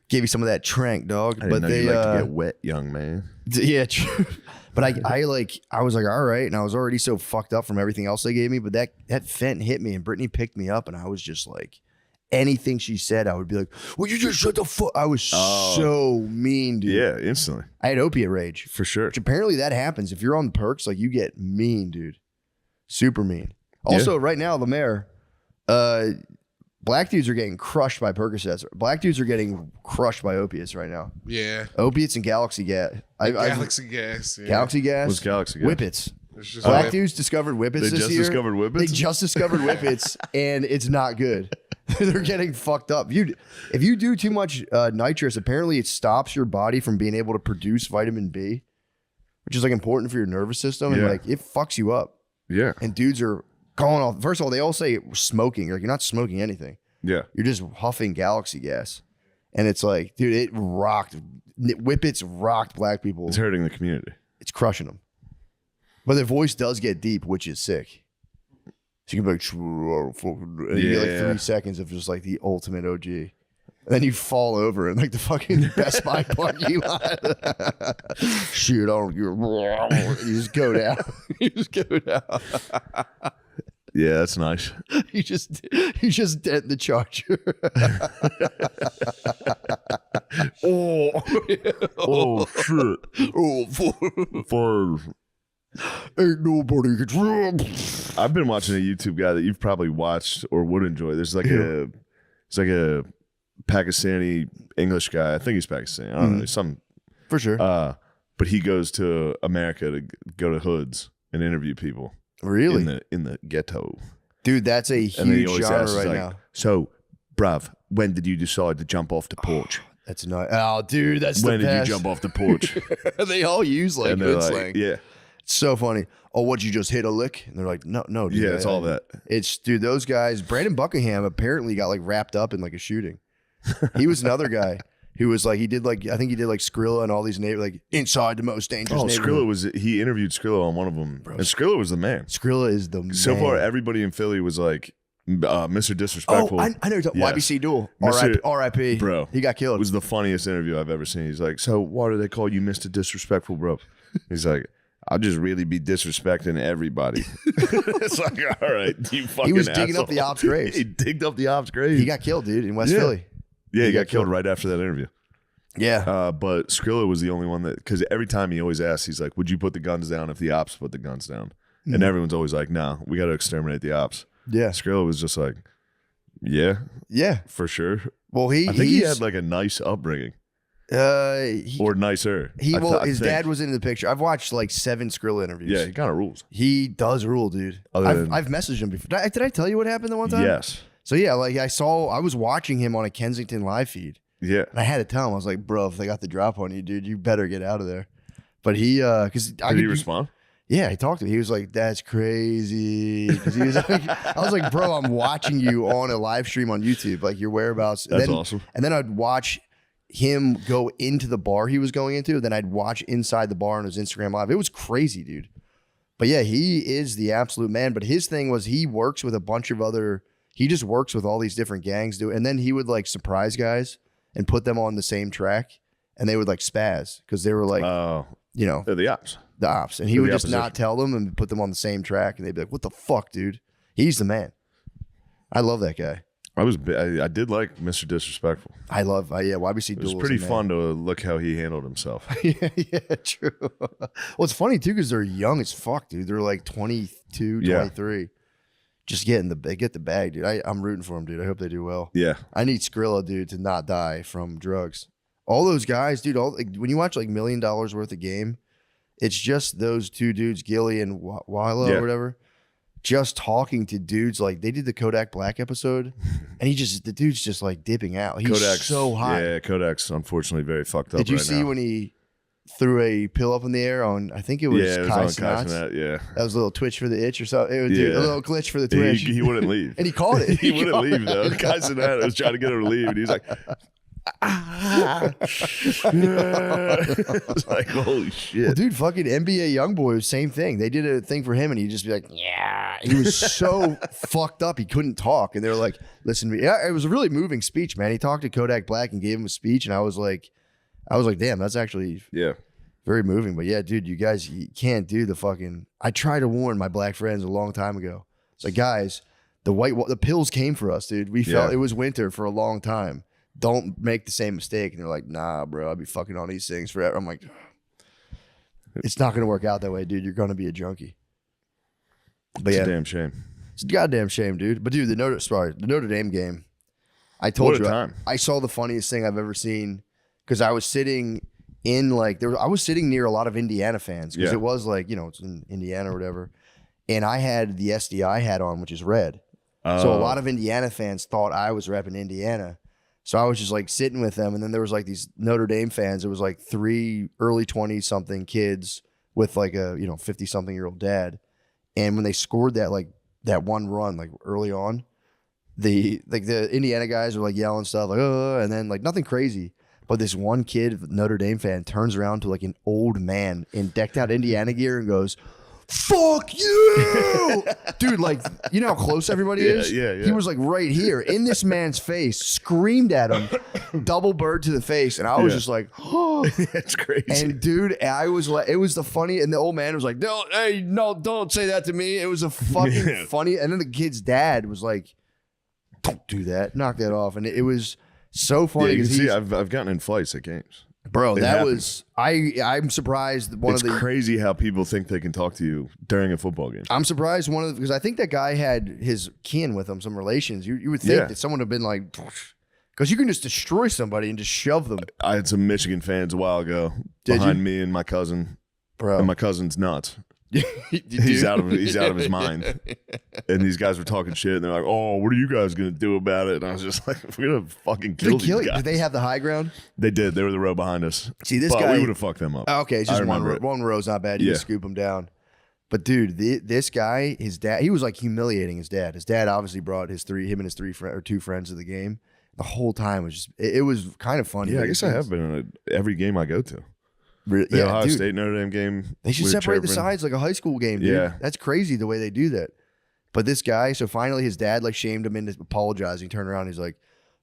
Gave you some of that trank, dog. I didn't But know they you like to get wet, young man. yeah, true. But I was like, all right, and I was already so fucked up from everything else they gave me. But that fent hit me, and Brittany picked me up, and I was just like, anything she said, I would be like, "Well, you just shut the fuck." I was so mean, dude. Yeah, instantly. I had opiate rage, For sure. which apparently that happens if you're on the perks. Like you get mean, dude, super mean. Also, right now, Lemaire, black dudes are getting crushed by Percocets. Black dudes are getting crushed by opiates right now. Yeah. Opiates and Galaxy gas. Galaxy gas. Yeah. Galaxy gas. What's Galaxy gas? Whippets. It's just Black like- dudes discovered whippets They this just year. discovered They whippets? just discovered whippets, and it's not good. They're getting fucked up. If you do too much nitrous, apparently it stops your body from being able to produce vitamin B, which is like important for your nervous system, and Yeah. like it fucks you up. Yeah. And dudes are calling off. First of all, they all say smoking. Like you're not smoking anything. Yeah. You're just huffing Galaxy gas. And it's like, dude, it rocked. Whippets rocked black people. It's hurting the community. It's crushing them. But their voice does get deep, which is sick. So you can be like, and you get like 3 seconds of just like the ultimate OG. And then you fall over in like the fucking Best Buy parking lot. Shit, I don't give a... You just go down. You just go down. Yeah, that's nice. You just dent the charger. Oh shit. Oh, For ain't nobody can. I've been watching a YouTube guy that you've probably watched or would enjoy. There's like a Pakistani English guy. I think he's Pakistani. I don't know. Some For sure. but he goes to America to go to hoods and interview people. Really? In the ghetto. Dude, that's a And then he huge always genre asks, right like, now. so, bruv, when did you decide to jump off the porch? That's not. Oh, dude, that's When the did best. you jump off the porch? They all use like and they're hood like, slang. yeah. It's so funny. Oh, what, you just hit a lick? And they're like, no, dude. Yeah, it's all that. It's, dude, those guys. Brandon Buckingham apparently got like wrapped up in like a shooting. He was another guy who was like, I think he did like Skrilla and all these like inside the most dangerous neighborhood. He interviewed Skrilla on one of them. And Skrilla was the man. Skrilla is the man. So far, everybody in Philly was like, Mr. Disrespectful. Oh, I know you're talking. Yes. YBC Duel. Mr. R.I.P. Bro. He got killed. It was the funniest interview I've ever seen. He's like, so why do they call you Mr. Disrespectful, bro? He's like, I'll just really be disrespecting everybody. It's like, all right, you fucking He was digging asshole. up the ops graves. He digged up the ops graves. He got killed, dude, in West Yeah. Philly. Yeah, he got killed right after that interview. Yeah. But Skrilla was the only one that, because every time he always asks, he's like, would you put the guns down if the ops put the guns down? And everyone's always like, no, we got to exterminate the ops. Yeah. Skrilla was just like, yeah, for sure. Well, I think he had like a nice upbringing. Or nicer. His dad was in the picture. I've watched like 7 Skrilla interviews. Yeah, he kind of rules. He does rule, dude. I've messaged him before. Did I tell you what happened the one time? Yes. So yeah, like I was watching him on a Kensington live feed. Yeah. And I had to tell him, I was like, bro, if they got the drop on you, dude, you better get out of there. But he, because Did he respond? Yeah, he talked to me. He was like, "That's crazy." Because he was like, I was like, "Bro, I'm watching you on a live stream on YouTube, like your whereabouts." That's awesome. And then I'd watch him go into the bar he was going into. Then I'd watch inside the bar on his Instagram live. It was crazy, dude. But yeah, he is the absolute man. But his thing was he works with a bunch of other. He just works with all these different gangs, dude. And then he would like surprise guys and put them on the same track, and they would like spaz because they were like, you know, They're the ops. the ops, and he They're would the just not tell them and put them on the same track, and they'd be like, "What the fuck, dude? He's the man." I love that guy. I did like Mr. Disrespectful. I love, YBC It was Duel. pretty fun to look how he handled himself. yeah, true. Well, it's funny too because they're young as fuck, dude. They're like 22, 23. Just get the bag, dude. I'm rooting for them, dude. I hope they do well. Yeah. I need Skrilla, dude, to not die from drugs. All those guys, dude. When you watch like $1 million worth of game, it's just those 2 dudes, Gilly and Wilo or whatever, just talking to dudes. Like they did the Kodak Black episode, and the dude's just like dipping out. He's Kodak's so hot. Yeah, Kodak's unfortunately very fucked up. Did you right see now. when he threw a pill up in the air on? I think it was it was Kai on Cenat. Cenat, yeah. That was a little twitch for the itch or something. It was dude, a little glitch for the He, twitch. he wouldn't leave. And he caught it. He wouldn't leave though. Kai Cenat was trying to get him to leave, and he's like, it's like, holy shit. Well, dude, fucking NBA YoungBoy, same thing. They did a thing for him, and he'd just be like, "Yeah." He was so fucked up, he couldn't talk. And they were like, "Listen to me." Yeah, it was a really moving speech, man. He talked to Kodak Black and gave him a speech, and I was like, "Damn, that's actually very moving." But yeah, dude, you guys, you can't do the fucking. I tried to warn my black friends a long time ago. It's like, guys, the pills came for us, dude. We felt it was winter for a long time. Don't make the same mistake. And they're like, "Nah, bro, I'll be fucking on these things forever." I'm like, it's not going to work out that way, dude. You're going to be a junkie. But It's a damn shame. it's a goddamn shame, dude. But dude, the Notre Dame game, I told What a you, time. I saw the funniest thing I've ever seen because I was sitting in I was sitting near a lot of Indiana fans because it was like, it's in Indiana or whatever. And I had the SDI hat on, which is red. So a lot of Indiana fans thought I was repping Indiana. So I was just like sitting with them, and then there was like these Notre Dame fans. It was like 3 early 20-something kids with like a 50-something-year-old dad. And when they scored that one run like early on, the Indiana guys are like yelling stuff like, oh, and then like nothing crazy. But this one kid, Notre Dame fan, turns around to like an old man in decked out Indiana gear and goes, "Fuck you!" Dude, like, you know how close everybody is? Yeah. He was like right here in this man's face, screamed at him, double bird to the face. And I was just like, oh. That's crazy. And dude, I was like, it was the funny. And the old man was like, don't say that to me. It was a fucking funny. And then the kid's dad was like, don't do that. Knock that off. And it was so funny. Yeah, you can see I've gotten in fights at games. Bro, It that happens. was I'm surprised It's crazy how people think they can talk to you during a football game. I'm surprised because I think that guy had his kin with him, some relations. You would think that someone would have been like, because you can just destroy somebody and just shove them. I had some Michigan fans a while ago behind me and my cousin. Bro. And my cousin's nuts. He's out of his mind. And these guys were talking shit and they're like, "Oh, what are you guys gonna do about it?" And I was just like, "We're gonna fucking kill these guys." Did they have the high ground? They did. They were the row behind us. See, this but guy, we would have fucked them up. Okay, it's just one row's not bad. You just scoop him down. But dude, this guy, his dad, he was like humiliating his dad. His dad obviously brought him and his two friends to the game. The whole time was just, it was kind of funny. Yeah, I guess I have been in every game I go to. The Ohio State Notre Dame game. They should separate the sides like a high school game, dude. Yeah. That's crazy the way they do that. But this guy, so finally his dad like shamed him into apologizing. He turned around, he's like,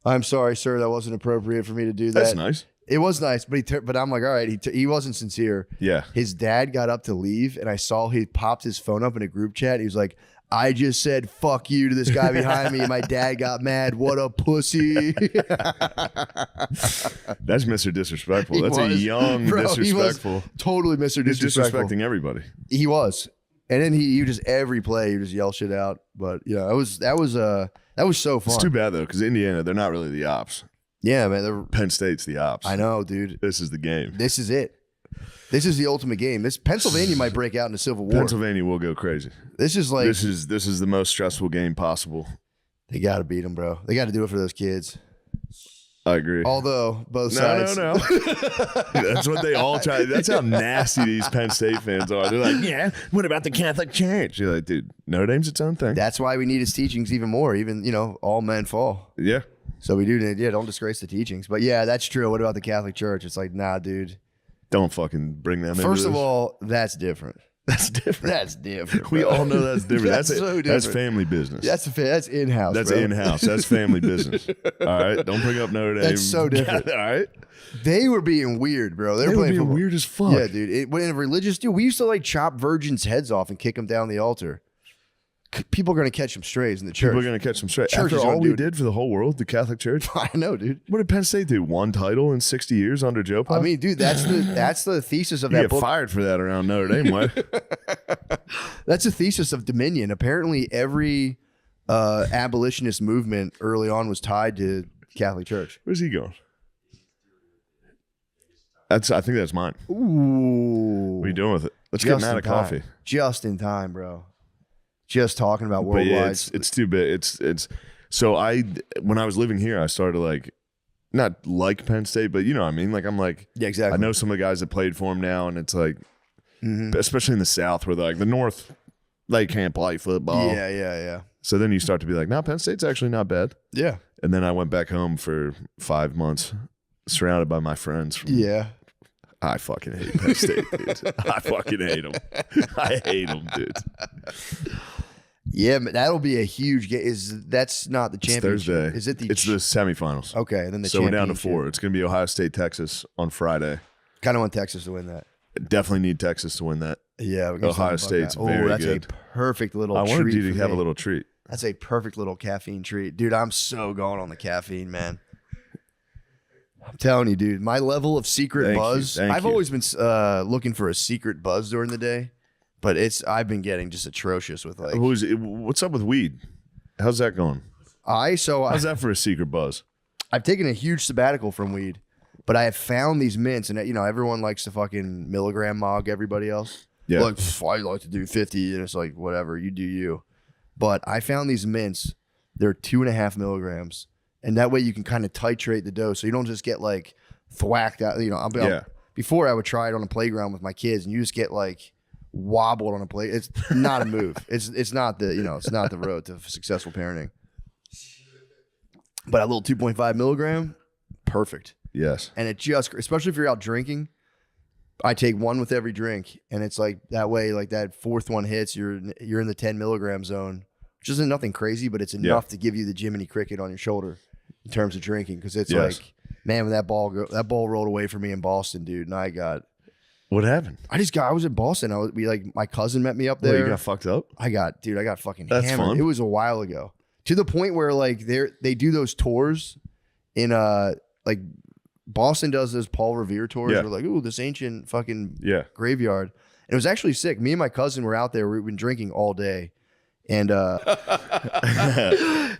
"I'm sorry, sir, that wasn't appropriate for me to do that." That's nice. It was nice, but I'm like, all right, he wasn't sincere. Yeah. His dad got up to leave, and I saw he popped his phone up in a group chat. He was like, "I just said fuck you to this guy behind me, and my dad got mad. What a pussy." That's Mr. Disrespectful. That's a young disrespectful. He was totally Mr. He's Disrespectful. disrespecting everybody. He was. And then he just every play, he just yell shit out. But yeah, that was so fun. It's too bad though, because Indiana, they're not really the ops. Yeah, man. Penn State's the ops. I know, dude. This is the game. This is it. This is the ultimate game. Pennsylvania might break out in a civil war. Pennsylvania will go crazy. This is like this is the most stressful game possible. They got to beat them, bro. They got to do it for those kids. I agree. Although both sides. No. That's what they all try. That's how nasty these Penn State fans are. They're like, "Yeah, what about the Catholic Church?" You're like, dude, Notre Dame's its own thing. That's why we need his teachings even more. Even all men fall. Yeah. So we do need. Yeah, don't disgrace the teachings. But yeah, that's true. What about the Catholic Church? It's like, nah, dude. Don't fucking bring them in. First of all, that's different. That's different. That's different. We all know that's different. That's so different. That's family business. That's in-house. That's bro. in-house. That's family business. All right. Don't bring up Notre Dame. That's so different. All right. They were being weird, bro. They were playing being football. weird as fuck. Yeah, dude. When a religious dude, we used to like chop virgins' heads off and kick them down the altar. People are going to catch some strays in the church. People are going to catch some straight. Church After is all gonna we do it. did for the whole world, the Catholic Church. I know, dude. What did Penn State do? One title in 60 years under Joe Pop? I mean, dude, that's the thesis of you that get book. fired for that around Notre Dame, what? That's the thesis of Dominion. Apparently, every abolitionist movement early on was tied to Catholic Church. Where's he going? I think that's mine. Ooh. What are you doing with it? Let's Just get him out in of coffee. time. Just in time, bro. Just talking about But worldwide. yeah, it's too big. It's so when I was living here, I started like not like Penn State, but you know what I mean. Like I'm like, yeah, exactly. I know some of the guys that played for him now, and it's like, especially in the South, where like the North, they can't play football. Yeah. So then you start to be like, no, Penn State's actually not bad. Yeah. And then I went back home for 5 months, surrounded by my friends. Yeah. I fucking hate Penn State, dude. I fucking hate them. I hate them, dude. Yeah, but that'll be a huge game. That's not the It's championship? Thursday. Is it the? It's the semifinals. Okay, and then the So we're down to championship. 4. It's going to be Ohio State, Texas on Friday. Kind of want Texas to win that. Definitely need Texas to win that. Yeah, we can Ohio talk about State's that. very that's good. a perfect little. I wanted treat you to for have a me. little treat. That's a perfect little caffeine treat, dude. I'm so going on the caffeine, man. I'm telling you, dude. My level of secret Thank you, buzz. thank I've you. always been looking for a secret buzz during the day, but I've been getting just atrocious with like. What's up with weed? How's that going? How's that for a secret buzz? I've taken a huge sabbatical from weed, but I have found these mints, and everyone likes to fucking milligram mog everybody else. Yeah. Like, I like to do 50, and it's like, whatever, you do you. But I found these mints. They're 2.5 milligrams, and that way you can kind of titrate the dose, so you don't just get like thwacked out. Before I would try it on a playground with my kids, and you just get like wobbled on a play. It's not a move. It's not the it's not the road to successful parenting. But a little 2.5 milligram, perfect. Yes. And it just, especially if you're out drinking, I take one with every drink, and it's like that way, like that fourth one hits, you're in the 10 milligram zone, which isn't nothing crazy, but it's enough to give you the Jiminy Cricket on your shoulder in terms of drinking. Because it's like, man, when that ball rolled away for me in Boston, dude, and I What happened? was in Boston. My cousin met me up there. You got fucked up? I got fucking That's hammered. fun. It was a while ago, to the point where like they do those tours in like Boston does those Paul Revere tours. Yeah. We're like, ooh, this ancient fucking Yeah. graveyard. And it was actually sick. Me and my cousin were out there. We've been drinking all day. And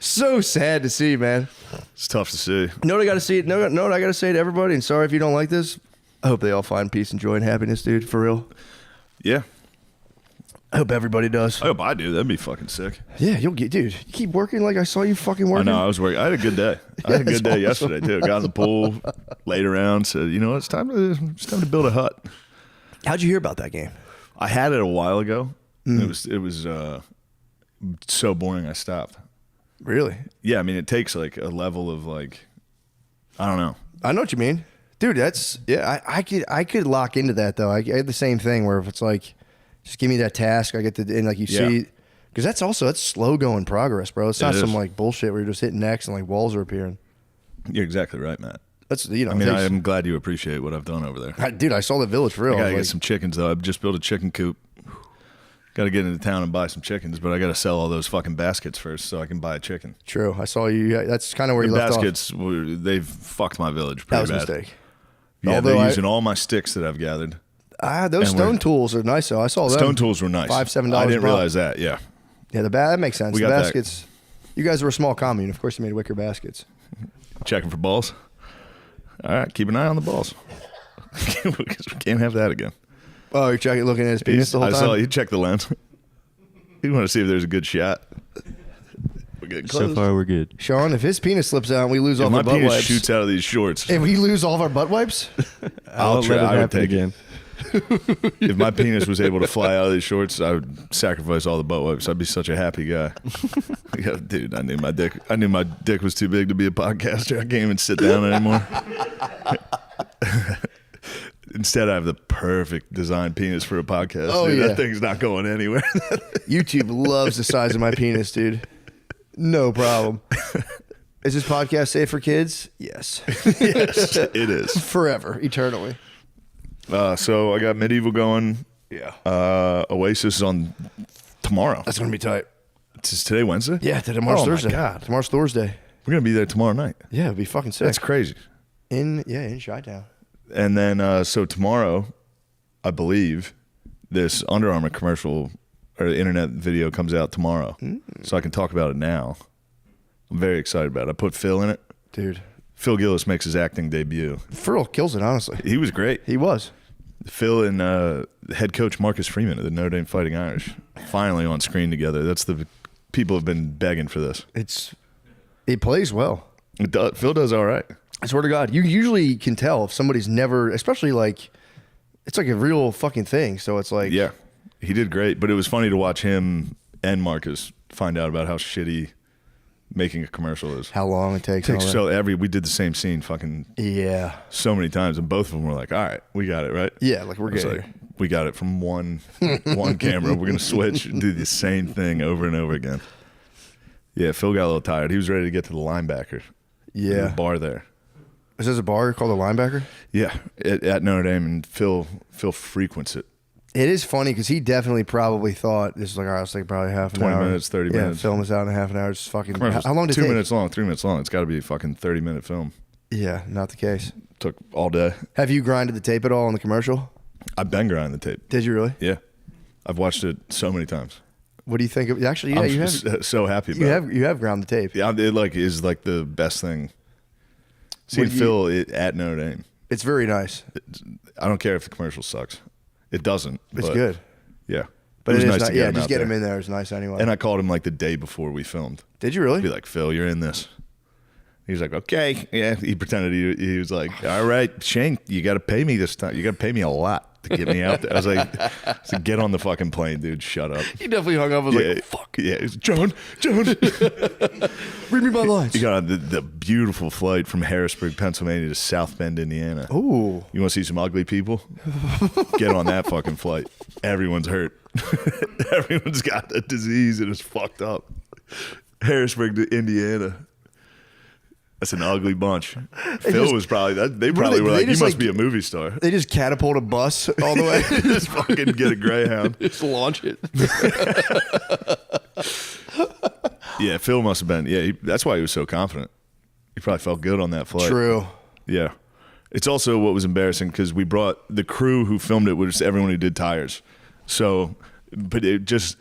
so sad to see, man. It's tough to see. You know what I gotta say? No, what I gotta say to everybody, and sorry if you don't like this. I hope they all find peace and joy and happiness, dude. For real. Yeah. I hope everybody does. I hope I do. That'd be fucking sick. Yeah, you'll get, dude. You keep working like I saw you fucking working. I know. I was working. I had a good day. I had a good day yesterday too. Got in the pool, laid around. Said, you know what? It's time to build a hut. How'd you hear about that game? I had it a while ago. It was so boring. I stopped. Really? Yeah. I mean, it takes like a level of like, I don't know. I know what you mean, dude. That's I could lock into that though. I had the same thing where if it's like, just give me that task, I get to, and like you see, because that's slow going progress, bro. It's not some like bullshit where you're just hitting X and like walls are appearing. You're exactly right, Matt. That's I mean, I'm glad you appreciate what I've done over there. Dude, I saw the village for real. I gotta get some chickens though. I've just built a chicken coop. Got to get into town and buy some chickens, but I got to sell all those fucking baskets first so I can buy a chicken. True. I saw you. That's kind of where you left off. Baskets, they've fucked my village pretty That was bad. a mistake. Yeah, Although they're using all my sticks that I've gathered. Those stone tools are nice though. I saw them. Stone tools were nice. $5-7 I didn't a pop. realize that. Yeah. Yeah, that makes sense. We The got that. baskets. You guys were a small commune. Of course, you made wicker baskets. Checking for balls. All right, keep an eye on the balls. Because we can't have that again. Oh, you're checking, looking at his penis the whole I time. saw you check the lens. You want to see if there's a good shot. We're getting close. So far, we're good. Sean, if his penis slips out and we lose If all my our butt penis wipes, shoots out of these shorts, and we lose all of our butt wipes, I'll try. let it I would happen take again. If my penis was able to fly out of these shorts, I would sacrifice all the butt wipes. I'd be such a happy guy. Yeah, dude, I knew my dick was too big to be a podcaster. I can't even sit down anymore. Instead, I have the perfect design penis for a podcast. Oh, dude. yeah. That thing's not going anywhere. YouTube loves the size of my penis, dude. No problem. Is this podcast safe for kids? Yes. Yes, it is. Forever, eternally. So I got Medieval going. Yeah. Oasis is on tomorrow. That's going to be tight. Is today Wednesday? Yeah, tomorrow's Oh, my Thursday. God. Tomorrow's Thursday. We're going to be there tomorrow night. Yeah, it'd be fucking sick. That's crazy. in Chi-Town. And then, so tomorrow, I believe, this Under Armour commercial or internet video comes out tomorrow. So I can talk about it now. I'm very excited about it. I put Phil in it. Dude. Phil Gillis makes his acting debut. Phil kills it, honestly. He was great. He was. Phil and head coach Marcus Freeman of the Notre Dame Fighting Irish finally on screen together. That's the people have been begging for this. It plays well. It does. Phil does all right. I swear to God, you usually can tell if somebody's never, especially like, it's like a real fucking thing. So it's like, Yeah, he did great. But it was funny to watch him and Marcus find out about how shitty making a commercial is. how long it takes. Takes and all so we did the same scene fucking that. Yeah. so many times, and both of them were like, "All right, we got it right." Yeah, like we're I was good like, here. we got it from one camera. We're gonna switch and do the same thing over and over again. Yeah, Phil got a little tired. He was ready to get to the linebacker. Yeah. The bar there. Is this a bar called a linebacker? Yeah, at Notre Dame, and Phil frequents it. It is funny because he definitely probably thought this is like, all right, let's take probably half an 20 hour. minutes, 30 yeah, minutes. film this out in a half an hour. Just fucking. Commercials, How long did it 2 take? minutes long, 3 minutes long. It's got to be a fucking 30-minute film. Yeah, not the case. Took all day. Have you grinded the tape at all on the commercial? I've been grinding the tape. Did you really? Yeah, I've watched it so many times. What do you think of? Actually, yeah, I'm you have. so happy about it. You have ground the tape. Yeah, it is like the best thing. Seeing What do you- Phil at Notre Dame. It's very nice. I don't care if the commercial sucks. It doesn't. It's but good. Yeah. But was it is nice not, to get yeah, him just out get there. him in there is nice anyway. And I called him like the day before we filmed. Did you really? Be like, Phil, you're in this. He was like, okay. Yeah, he pretended he was like, all right, Shane, you got to pay me this time. You got to pay me a lot to get me out there. I was like, get on the fucking plane, dude. Shut up. He definitely hung up. I was like, fuck. Yeah, it was, John. Read me my lines. You got on the beautiful flight from Harrisburg, Pennsylvania to South Bend, Indiana. Ooh. You want to see some ugly people? Get on that fucking flight. Everyone's hurt. Everyone's got a disease and it's fucked up. Harrisburg to Indiana. That's an ugly bunch. Phil was probably that. They probably were like, "You must be a movie star." They just catapult a bus all the way. Just fucking get a Greyhound. Just launch it. Yeah, Phil must have been. Yeah, that's why he was so confident. He probably felt good on that flight. True. Yeah. It's also what was embarrassing because we brought the crew who filmed it was everyone who did tires. So, but it just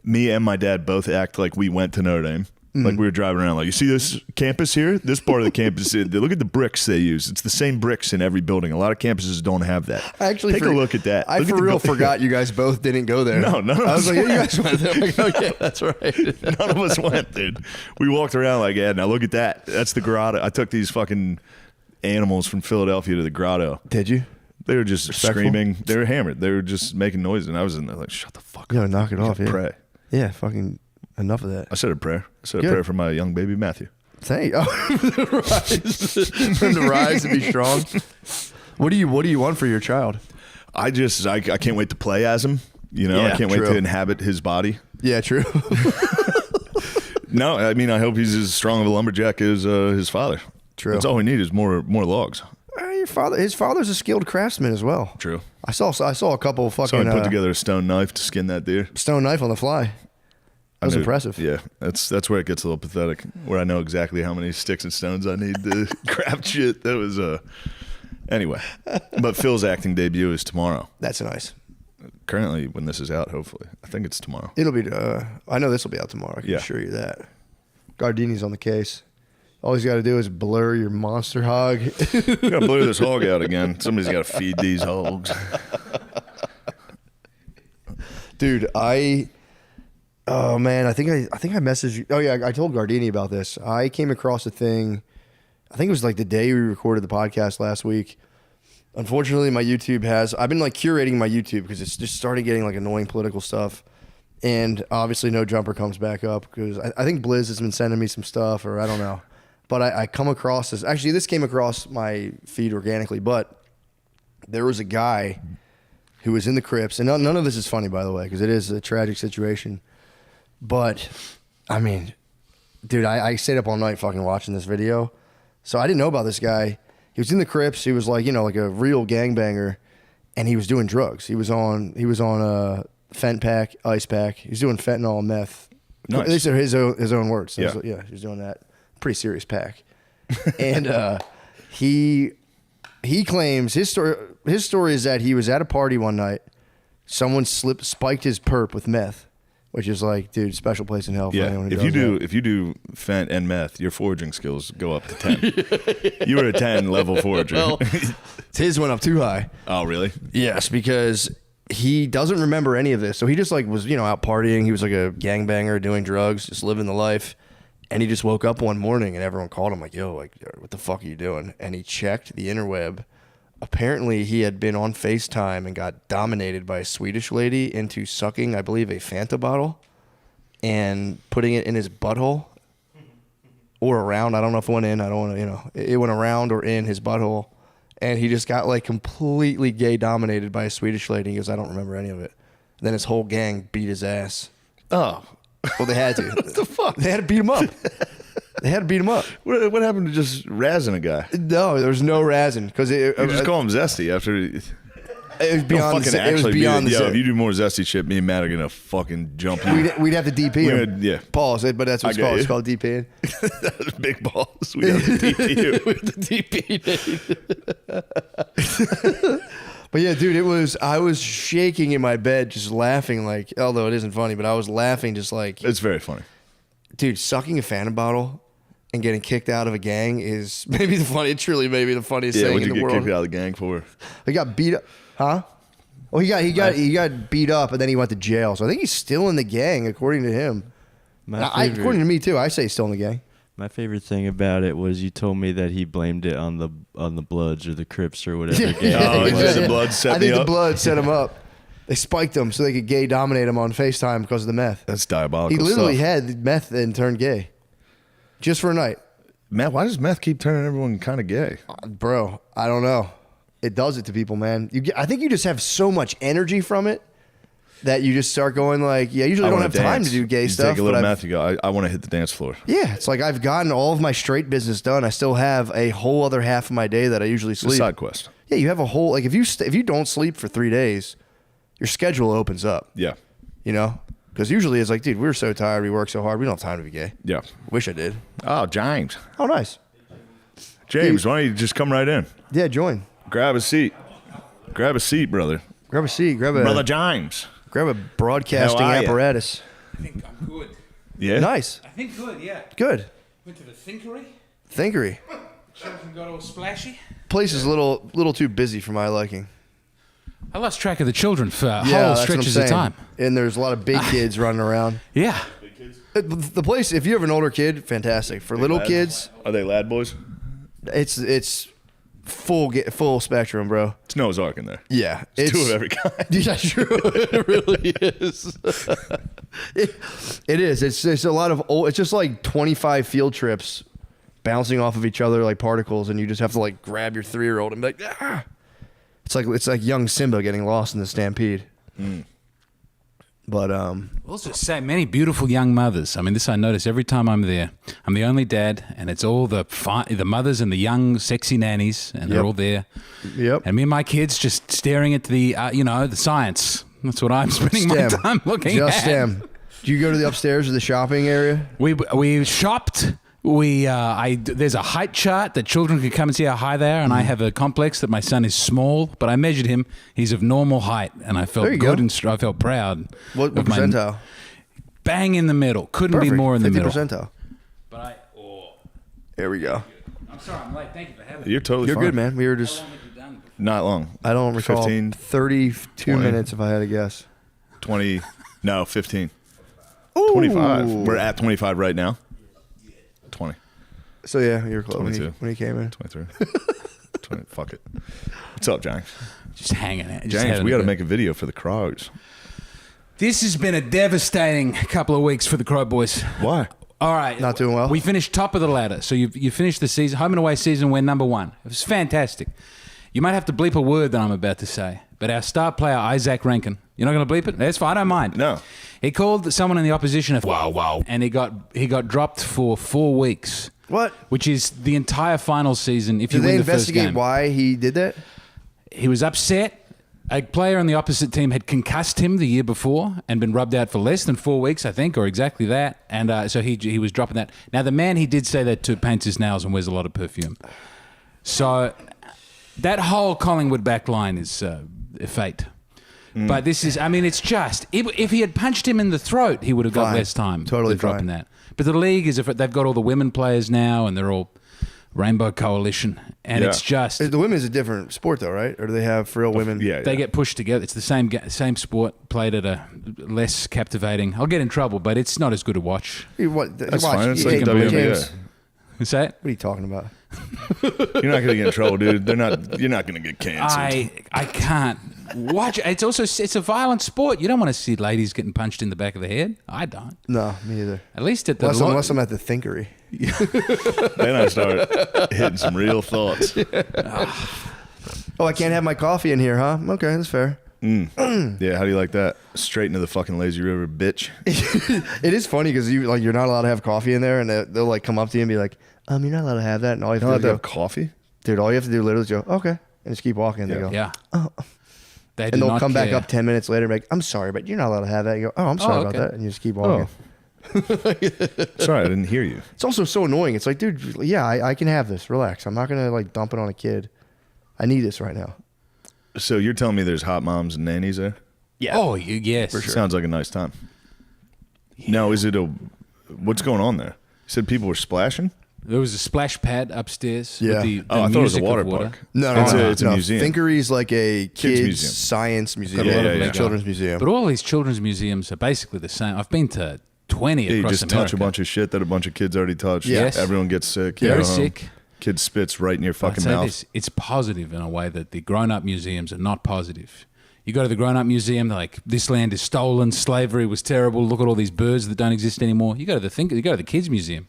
me and my dad both act like we went to Notre Dame. Like we were driving around, like, you see this campus here? This part of the campus, look at the bricks they use. It's the same bricks in every building. A lot of campuses don't have that. I actually take a look at that. I for real forgot you guys both didn't go there. No, none of I was us like, yeah, you guys went there. I'm like, oh yeah, that's right. None of us went, dude. We walked around like, yeah, now look at that. That's the grotto. I took these fucking animals from Philadelphia to the grotto. Did you? They were just screaming. They were hammered. They were just making noise, and I was in there like, shut the fuck up. Yeah, knock it off. Yeah. Pray. Yeah, fucking enough of that. I said a prayer. I said a prayer for my young baby Matthew. Thank you. To rise and be strong. What do you want for your child? I can't wait to play as him. You know, Yeah, I can't wait true. to inhabit his body. Yeah, true. No, I mean, I hope he's as strong of a lumberjack as his father. True. That's all we need is more logs. His father's a skilled craftsman as well. True. I saw a couple of So I fucking put together a stone knife to skin that deer. stone knife on the fly. That was impressive. Yeah, that's where it gets a little pathetic. Where I know exactly how many sticks and stones I need to craft shit. That was anyway. But Phil's acting debut is tomorrow. That's nice. Currently, when this is out, hopefully, I think it's tomorrow. It'll be. I know this will be out tomorrow. I can assure you that. Gardini's on the case. All he's got to do is blur your monster hog. Gotta blur this hog out again. Somebody's got to feed these hogs. Dude, oh man, I think I messaged you. Oh yeah, I told Gardini about this. I came across a thing. I think it was like the day we recorded the podcast last week. Unfortunately, my YouTube I've been like curating my YouTube because it's just started getting like annoying political stuff. And obviously No Jumper comes back up because I think Blizz has been sending me some stuff, or I don't know. But I come across this. Actually, this came across my feed organically, but there was a guy who was in the crypts. And none of this is funny, by the way, because it is a tragic situation. But, I mean, dude, I stayed up all night fucking watching this video. So I didn't know about this guy. He was in the crypts. He was like, like a real gangbanger. And he was doing drugs. He was on Fent Pack, Ice Pack. He was doing fentanyl, meth. Nice. These are his own words. Yeah. Yeah, he was doing that. Pretty serious pack. And he claims his story is that he was at a party one night. Someone spiked his perp with meth, which is like, dude, special place in hell for anyone who if does that. if you do fent and meth, your foraging skills go up to 10. You were a 10 level forager. Well, his went up too high. Oh, really? Yes, because he doesn't remember any of this. So he just like was, out partying. He was like a gangbanger doing drugs, just living the life. And he just woke up one morning and everyone called him like, yo, like, what the fuck are you doing? And he checked the interweb. Apparently he had been on FaceTime and got dominated by a Swedish lady into sucking, I believe, a Fanta bottle and putting it in his butthole or around. I don't know if it went in. I don't want to, it went around or in his butthole. And he just got like completely gay dominated by a Swedish lady. He goes, I don't remember any of it. And then his whole gang beat his ass. Oh. Well, they had to. What the fuck? They had to beat him up. What happened to just razzing a guy? No, there was no razzing because You just call him Zesty after. it was beyond. It was beyond the. If you do more Zesty shit, me and Matt are gonna fucking jump you. We'd have to DP him. Yeah. Pause. But that's what it's I get called. you. It's called DPing. That was big balls. We have to DP you. But yeah, dude, I was shaking in my bed, just laughing like, although it isn't funny, but I was laughing just like, It's very funny. dude, sucking a Fanta bottle and getting kicked out of a gang is maybe truly maybe the funniest Yeah, thing what'd in you the get world. kicked out of the gang for? He got beat up, huh? Well, he got beat up and then he went to jail. So I think he's still in the gang, according to him. According to me too. I say he's still in the gang. My favorite thing about it was you told me that he blamed it on the Bloods or the Crips or whatever. gang Oh, it he was. said the blood set I me think the up. blood set him up. They spiked him so they could gay dominate him on FaceTime because of the meth. That's diabolical. He literally stuff. had meth and turned gay. Just for a night. Meth. Why does meth keep turning everyone kind of gay? Bro, I don't know. It does it to people, man. I think you just have so much energy from it that you just start going like, yeah, I usually don't have time to do gay you stuff. Take a little but meth. You go. I want to hit the dance floor. yeah, it's like I've gotten all of my straight business done. I still have a whole other half of my day that I usually It's a sleep. side quest. Yeah, you have a whole like if you don't sleep for 3 days, your schedule opens up. Yeah. You know, because usually it's like, dude, we're so tired, we work so hard, we don't have time to be gay. Yeah. Wish I did. Oh, James. Oh, nice. James, why don't you just come right in? Yeah, join. Grab a seat. Grab a seat, brother. Grab a seat. Brother James. Grab a broadcasting How are ya? apparatus. I think I'm good. Yeah. Nice. I think good, yeah. Good. Went to the Thinkery. Thinkery. Children got all splashy. Place is a little too busy for my liking. I lost track of the children for Yeah, whole that's what I'm stretches of saying. time. And there's a lot of big kids running around. Yeah. The place, if you have an older kid, fantastic. For little kids, Are they lad boys? it's full spectrum, bro. It's Noah's Ark in there. Yeah, It's two of every kind. Yeah, true. It really is. It is. It's a lot of old. It's just like 25 field trips bouncing off of each other like particles, and you just have to like grab your 3-year-old and be like, ah. It's like young Simba getting lost in the stampede. But Also, say many beautiful young mothers. I mean, this I notice every time I'm there. I'm the only dad, and it's all the mothers and the young, sexy nannies, and they're Yep. all there. Yep. And me and my kids just staring at the, the science. That's what I'm spending my STEM. time looking Just at. STEM. Do you go to the upstairs or the shopping area? We shopped. There's a height chart that children can come and see how high they are, and I have a complex that my son is small, but I measured him. He's of normal height, and I felt There you good go. and I felt proud. What of my- percentile? Bang in the middle. Couldn't be Perfect. more in the 50 middle. percentile. But There we go. I'm sorry, I'm late. Thank you for having me. You're totally You're fine. good, man. We were just, Not long. I don't recall, 15, 32 20. minutes if I had to guess. 20. No, 15. 25. We're at 25 right now. 20. So yeah, you were close 22. when he came in. 23. 20. Fuck it. What's up, James? Just hanging out. just James, having we a got to good- make a video for the Crows. This has been a devastating couple of weeks for the Crow Boys. Why? All right. Not doing well? We finished top of the ladder. So you finished the season, home and away season, we're number 1. It was fantastic. You might have to bleep a word that I'm about to say, but our star player, Isaac Rankin, you're not going to bleep it? That's fine. I don't mind. No. He called someone in the opposition a wow, and he got dropped for 4 weeks. What? Which is the entire final season if you Did win they the first investigate game. why he did that? He was upset. A player on the opposite team had concussed him the year before and been rubbed out for less than 4 weeks, I think, or exactly that. And so he was dropping that. Now, the man he did say that to paints his nails and wears a lot of perfume. So that whole Collingwood back line is a fate. But this is, I mean, it's just, if he had punched him in the throat, he would have got Fine. less time Totally than dropping fine. that. But the league is, they've got all the women players now and they're all Rainbow Coalition. And Yeah. it's just... The women's a different sport though, right? Or do they have for real women? Yeah. They get pushed together. It's the same sport played at a less captivating. I'll get in trouble, but it's not as good to watch. What? That's watch, fine. It's you like hate WNBA. James. Say it. What are you talking about? You're not gonna get in trouble, dude. You're not gonna get canceled. I can't watch. It's a violent sport. You don't want to see ladies getting punched in the back of the head. I don't. No, me either. At least at the Unless I'm at the Thinkery. Then I start hitting some real thoughts. Oh, I can't have my coffee in here, huh? Okay, that's fair. Yeah, how do you like that? Straight into the fucking lazy river, bitch. It is funny because you're not allowed to have coffee in there, and they'll like come up to you and be like, you're not allowed to have that, and all you You have don't to have do to have coffee? dude, all you have to do literally is go, okay, and just keep walking. They go, Yeah. They do and they'll not come back care. up 10 minutes later and be like, I'm sorry, but you're not allowed to have that. You go, oh, I'm sorry about okay. that, and you just keep walking. Sorry, I didn't hear you. It's also so annoying. It's like, dude, yeah, I can have this. Relax. I'm not gonna like dump it on a kid. I need this right now. So you're telling me there's hot moms and nannies there? Yeah. Oh, yes. Sounds like a nice time. Now, is it what's going on there? You said people were splashing? There was a splash pad upstairs. Yeah. With the Oh, I thought it was a music of water water. park. No, It's a museum. Thinkery's like a kids museum. science museum, Got a lot of yeah. children's museum. But all these children's museums are basically the same. I've been to 20 Yeah, you across just America. touch a bunch of shit that a bunch of kids already touched. Yes. Everyone gets sick. you Very go home, sick. Kid spits right in your I'd fucking say mouth. this, it's positive in a way that the grown-up museums are not positive. You go to the grown-up museum, they're like, this land is stolen, slavery was terrible, look at all these birds that don't exist anymore. You go to the kids museum.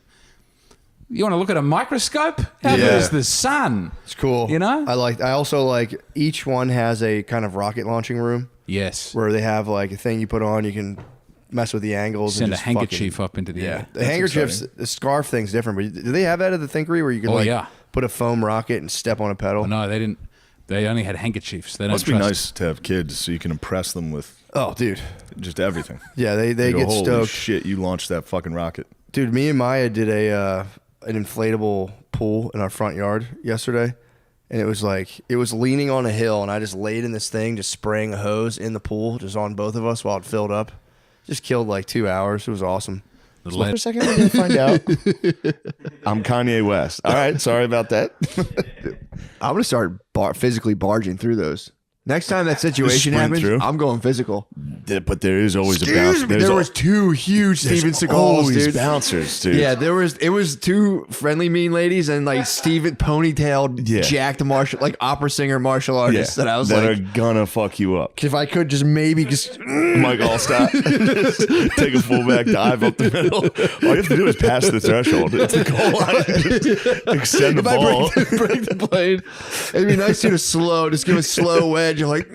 You want to look at a microscope? How good is the sun? It's cool. You know? I also like each one has a kind of rocket launching room Yes. where they have like a thing you put on, you can mess with the angles. Send and a just handkerchief up into the air. The handkerchiefs, the scarf thing's different, but do they have that at the Thinkery where you can put a foam rocket and step on a pedal? Oh, no, they didn't. They only had handkerchiefs. They don't Must be trust. nice to have kids so you can impress them with Oh, dude. just everything. Yeah, they You go, get holy stoked. shit, you launched that fucking rocket. Dude, me and Maya did an inflatable pool in our front yard yesterday. And it was leaning on a hill, and I just laid in this thing, just spraying a hose in the pool, just on both of us while it filled up. Just killed like 2 hours. It was awesome. So for a second, we're going to find out. I'm Kanye West. All right, sorry about that. I'm going to start physically barging through those. Next time that situation sprint happens, through? I'm going physical. But there is always a bounce. There was two huge Steven Seagals, always dude. bouncers, dude. Yeah, it was two friendly mean ladies and like Steven ponytailed, jacked opera singer martial artists that I was that like, are gonna fuck you up. if I could just maybe just Mike Allstott, take a fullback dive up the middle. All you have to do is pass the threshold. It's the goal line. Just extend the ball. break the plane. It'd be nice to do just give a slow wedge. You're like,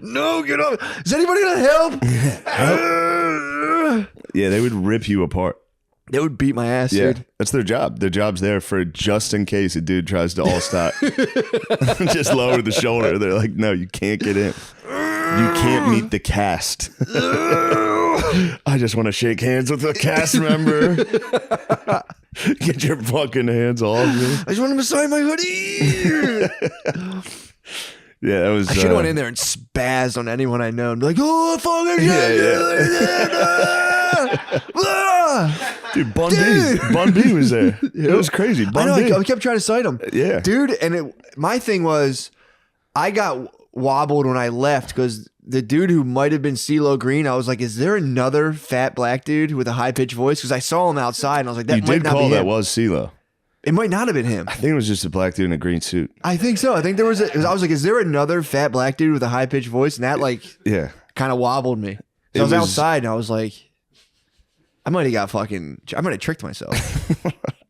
no, get up. Is anybody gonna help? Yeah, they would rip you apart. They would beat my ass, Yeah, dude. that's their job. Their job's there for just in case a dude tries to Allstott. Just lower the shoulder. They're like, no, you can't get in. You can't meet the cast. I just want to shake hands with a cast member. Get your fucking hands off me. I just want him to sign my hoodie. Yeah, that was. I should have went in there and spazzed on anyone I know and be like, oh, fucking Dude, Bun B was there. It was crazy. I Bun know, B. I kept trying to cite him. Yeah. Dude, and my thing was, I got wobbled when I left because the dude who might have been CeeLo Green, I was like, is there another fat black dude with a high-pitched voice? Because I saw him outside and I was like, that You might did not be call him. that was CeeLo. It might not have been him. I think it was just a black dude in a green suit. I think so. I think there was I was like, is there another fat black dude with a high-pitched voice? And that Yeah. kind of wobbled me. So I was outside and I was like, I might have tricked myself.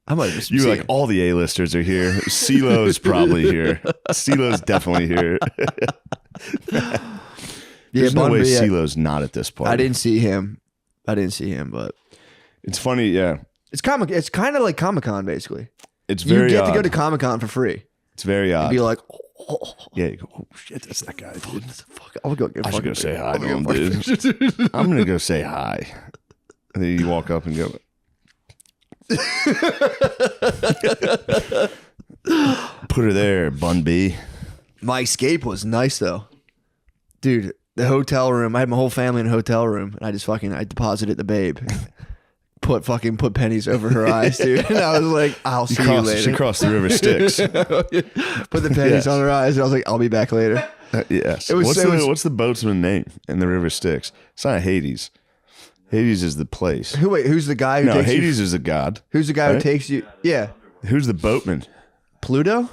I might have just You were seen like, him. all the A-listers are here. CeeLo's probably here. CeeLo's definitely here. There's no Bun way B, CeeLo's not at this party. I didn't see him, but It's funny, yeah. it's kind of like Comic-Con basically. It's You very get odd. to go to Comic-Con for free. It's very odd. And be like, Yeah, you go, oh shit, that's that guy, dude. I'll go get I should fucking go say hi I'll to go him, fucking- dude. I'm gonna go say hi. And then you walk up and go. Put her there, Bun B. My escape was nice though, dude. The hotel room. I had my whole family in a hotel room, and I deposited the babe. Put pennies over her eyes, dude. And I was like, I'll see you later. She crossed the river Styx. Put the pennies Yes. on her eyes, and I was like, I'll be back later. Yes. It was- What's the boatsman name in the river Styx? It's not Hades. Hades is the place. Who's the guy who No, takes Hades you? is a god. Who's the guy who right? takes you? Yeah, Who's the boatman? Pluto.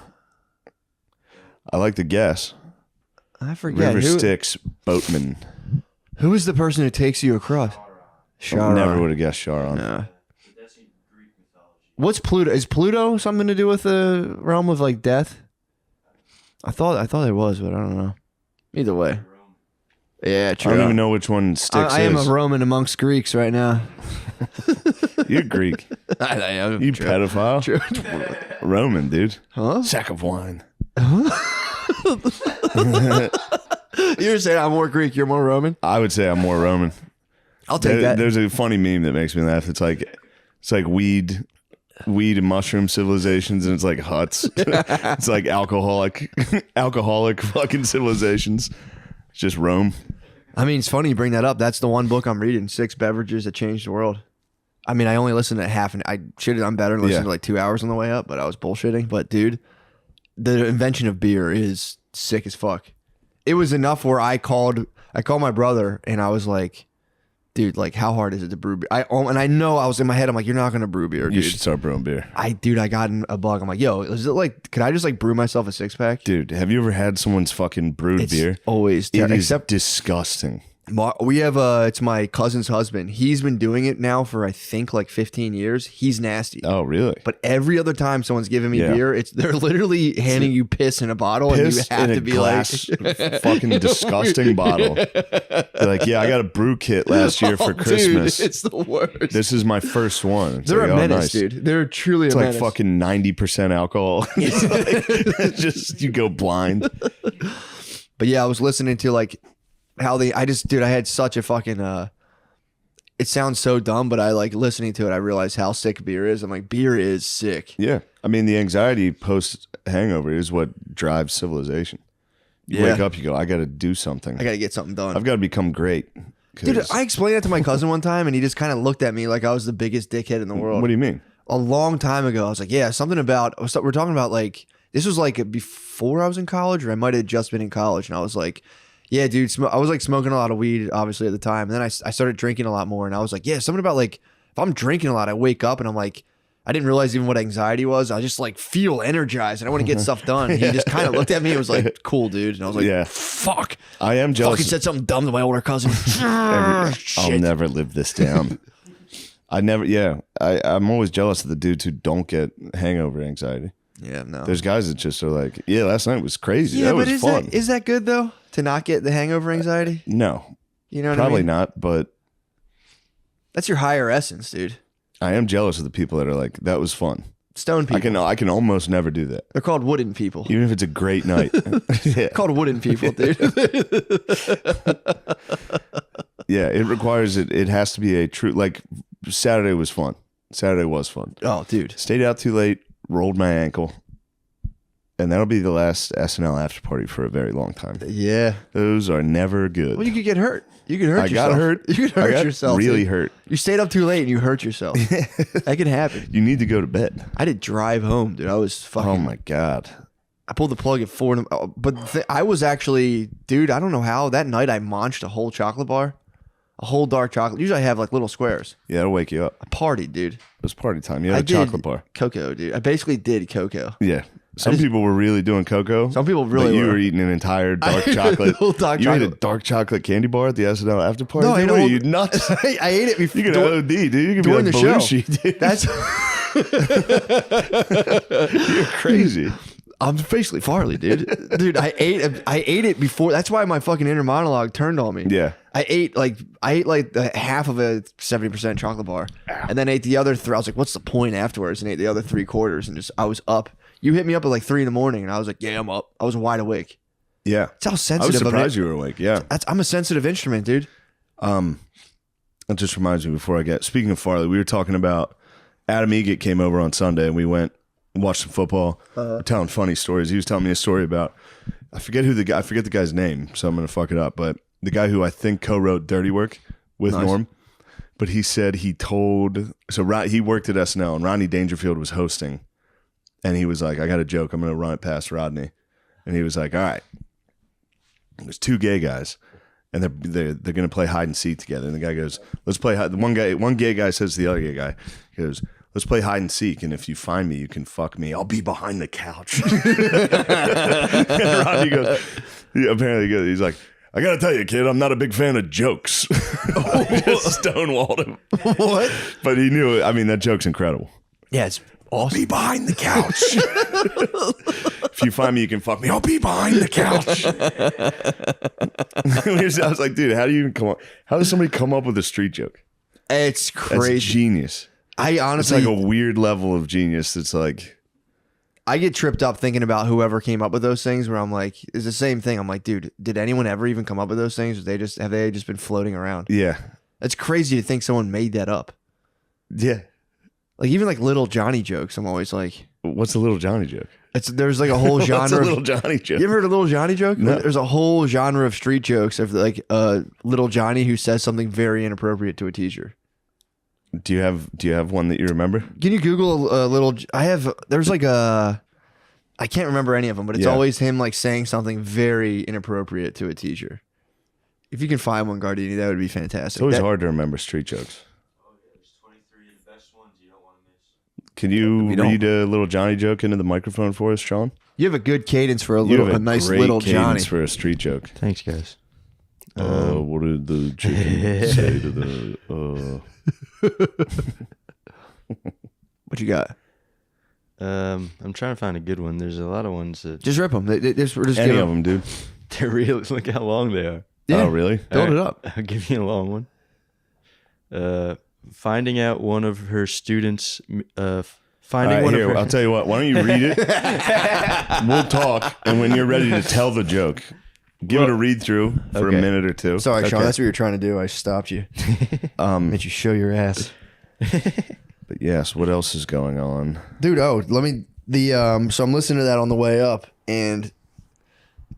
I like to guess. I forget River who. Styx boatman. Who is the person who takes you across? Charon. Never would have guessed Charon. No. What's Pluto? Is Pluto something to do with the realm of like death? I thought it was, but I don't know. Either way. Yeah, true. I don't even know which one Styx I am is. a Roman amongst Greeks right now. You're Greek. I am. You pedophile. True. Roman, dude. Huh? Sack of wine. You're saying I'm more Greek, you're more Roman? I would say I'm more Roman. I'll take that. There's a funny meme that makes me laugh. It's like weed and mushroom civilizations, and it's like huts. It's like alcoholic fucking civilizations. It's just Rome. I mean, it's funny you bring that up. That's the one book I'm reading, 6 Beverages That Changed the World. I mean, I only listened to half, and I should have done better and listened to like 2 hours on the way up, but I was bullshitting. But dude, the invention of beer is sick as fuck. it was enough where I called my brother and I was like, dude, like how hard is it to brew beer? And I know I was in my head, I'm like, you're not gonna brew beer, dude. You should start brewing beer. I got in a bug. I'm like, yo, is it like, could I just like brew myself a 6-pack? Dude, have you ever had someone's fucking brewed beer? Always. It is Except disgusting. we have it's my cousin's husband. He's been doing it now for I think like 15 years. He's nasty. Oh, really? But every other time someone's giving me beer, they're literally handing you piss in a bottle, and you Piss have in to a be glass, like, fucking disgusting bottle. They're like, yeah, I got a brew kit last year for Christmas. Dude, it's the worst. This is my first one. It's They're like, a oh, menace, nice. dude. They're truly It's a like menace. fucking 90% alcohol. It's just you go blind. But yeah, I was listening to like how I had such a fucking it sounds so dumb, but I like listening to it, I realized how sick beer is. I'm like, beer is sick. Yeah. I mean, the anxiety post hangover is what drives civilization. You Yeah. wake up, you go, I got to do something. I got to get something done. I've got to become great. Dude, I explained that to my cousin one time, and he just kind of looked at me like I was the biggest dickhead in the world. What do you mean? A long time ago, I was like, yeah, something about, we're talking about like, this was like before I was in college, or I might have just been in college. And I was like, yeah, dude, I was like smoking a lot of weed, obviously, at the time. And then I started drinking a lot more. And I was like, yeah, something about like, if I'm drinking a lot, I wake up and I'm like, I didn't realize even what anxiety was. I just like feel energized and I want to get stuff done. And he just kind of looked at me and was like, cool, dude. And I was like, Yeah. fuck. I am jealous. Fucking said something dumb to my older cousin. I'll never live this down. I'm always jealous of the dudes who don't get hangover anxiety. Yeah, no. There's guys that just are like, yeah, last night was crazy. Yeah, that but was fun. is that good though? To not get the hangover anxiety? No, You know what probably I mean? not. But That's your higher essence, dude. I am jealous of the people that are like, that was fun. Stone people. I can almost never do that, They're called wooden people. even if it's a great night. Yeah. Called wooden people, dude. Yeah, it requires it. It has to be a true. Like Saturday was fun. Saturday was fun. Oh, dude. Stayed out too late, rolled my ankle, and that'll be the last SNL after party for a very long time. Yeah. Those are never good. Well, you could get hurt. You could hurt I yourself. got hurt. You could I hurt got yourself. really dude. hurt. You stayed up too late and you hurt yourself. That could happen. You need to go to bed. I did drive home, dude. I was fucking. Oh my god. I pulled the plug at 4 in the, but I was actually, dude, I don't know how. That night I munched a whole chocolate bar. A whole dark chocolate. Usually I have like little squares. Yeah, it'll wake you up. I partied, dude. It was party time. You had a chocolate bar. Cocoa, dude. I basically did cocoa. Yeah. Some people were really doing cocoa. Some people really but you were. were eating an entire dark chocolate. Little dark you ate a chocolate. dark chocolate candy bar at the SNL after party? No, I Dude, ate a what are whole- you nuts? I ate it before. You can OD, dude. You can be during like the show. Belushi, dude. That's You're crazy. I'm basically Farley, dude. Dude, I ate it before. That's why my fucking inner monologue turned on me. Yeah. I ate like the half of a 70% chocolate bar, and then ate the other three. I was like, "What's the point?" Afterwards, and ate the other 3/4, and just I was up. You hit me up at like 3 a.m, and I was like, "Yeah, I'm up." I was wide awake. Yeah. That's how I was sensitive. surprised you were awake. Yeah. I'm a sensitive instrument, dude. That just reminds me before I get, speaking of Farley, we were talking about Adam Egget came over on Sunday and we went and watched some football. We're telling funny stories. He was telling me a story about, I forget the guy's name, so I'm going to fuck it up, but the guy who I think co-wrote Dirty Work with Norm, but he said he worked at SNL and Rodney Dangerfield was hosting and he was like, I got a joke. I'm going to run it past Rodney. And he was like, all right, there's 2 gay guys. And they're gonna play hide and seek together. And the guy goes, "Let's play hide." One gay guy says to the other gay guy, he goes, "Let's play hide and seek. And if you find me, you can fuck me. I'll be behind the couch." And Rodney goes, he's like, "I gotta tell you, kid, I'm not a big fan of jokes." Just stonewalled him. What? But he knew it. I mean, that joke's incredible. Yeah, it's I'll be behind the couch. If you find me, you can fuck me. I'll be behind the couch. I was like, dude, how do you even come up? How does somebody come up with a street joke? It's crazy. That's genius. I honestly, It's like a weird level of genius. It's like, I get tripped up thinking about whoever came up with those things. Where I'm like, it's the same thing. I'm like, dude, did anyone ever even come up with those things? Have they just been floating around? yeah, It's crazy to think someone made that up. yeah. Like even like little Johnny jokes. I'm always like, What's a little Johnny joke? there's like a whole genre. What's a of- little Johnny joke? You ever heard of Little Johnny joke? No. There's a whole genre of street jokes of like Little Johnny who says something very inappropriate to a teacher. Do you have one that you remember? Can you Google a little? There's like a I can't remember any of them, but it's always him like saying something very inappropriate to a teacher. If you can find one, Gardini, that would be fantastic. It's always hard to remember street jokes. Can you read a little Johnny joke into the microphone for us, Sean? You have a good cadence for a nice great little cadence Johnny. for a street joke. Thanks, guys. What did the chicken say to the? What you got? I'm trying to find a good one. There's a lot of ones that Just rip them. Just Any of them, dude. they're really look how long they are. Yeah. Oh, really? Build it up. I'll give you a long one. Finding out one of her students. Finding one of her. I'll tell you what. Why don't you read it? We'll talk, and when you're ready to tell the joke, give it a read through for a minute or two. Sorry, Sean. That's what you're trying to do. I stopped you. Made you show your ass. But yes, what else is going on? Dude, so I'm listening to that on the way up, and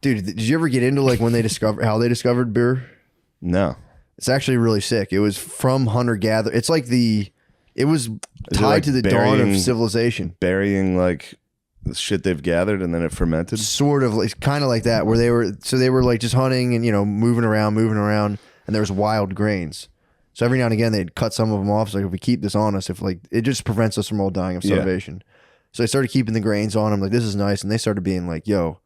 dude, did you ever get into like when how they discovered beer? No. It's actually really sick. It was from hunter-gatherer. It's like it was tied to the dawn of civilization. Burying like the shit they've gathered and then it fermented? Sort of, like, kind of like that, where they were like just hunting and, moving around, and there was wild grains. So every now and again, they'd cut some of them off. It's like, if we keep this on us, it just prevents us from all dying of starvation. So they started keeping the grains on them. Like, this is nice. And they started being like, yo,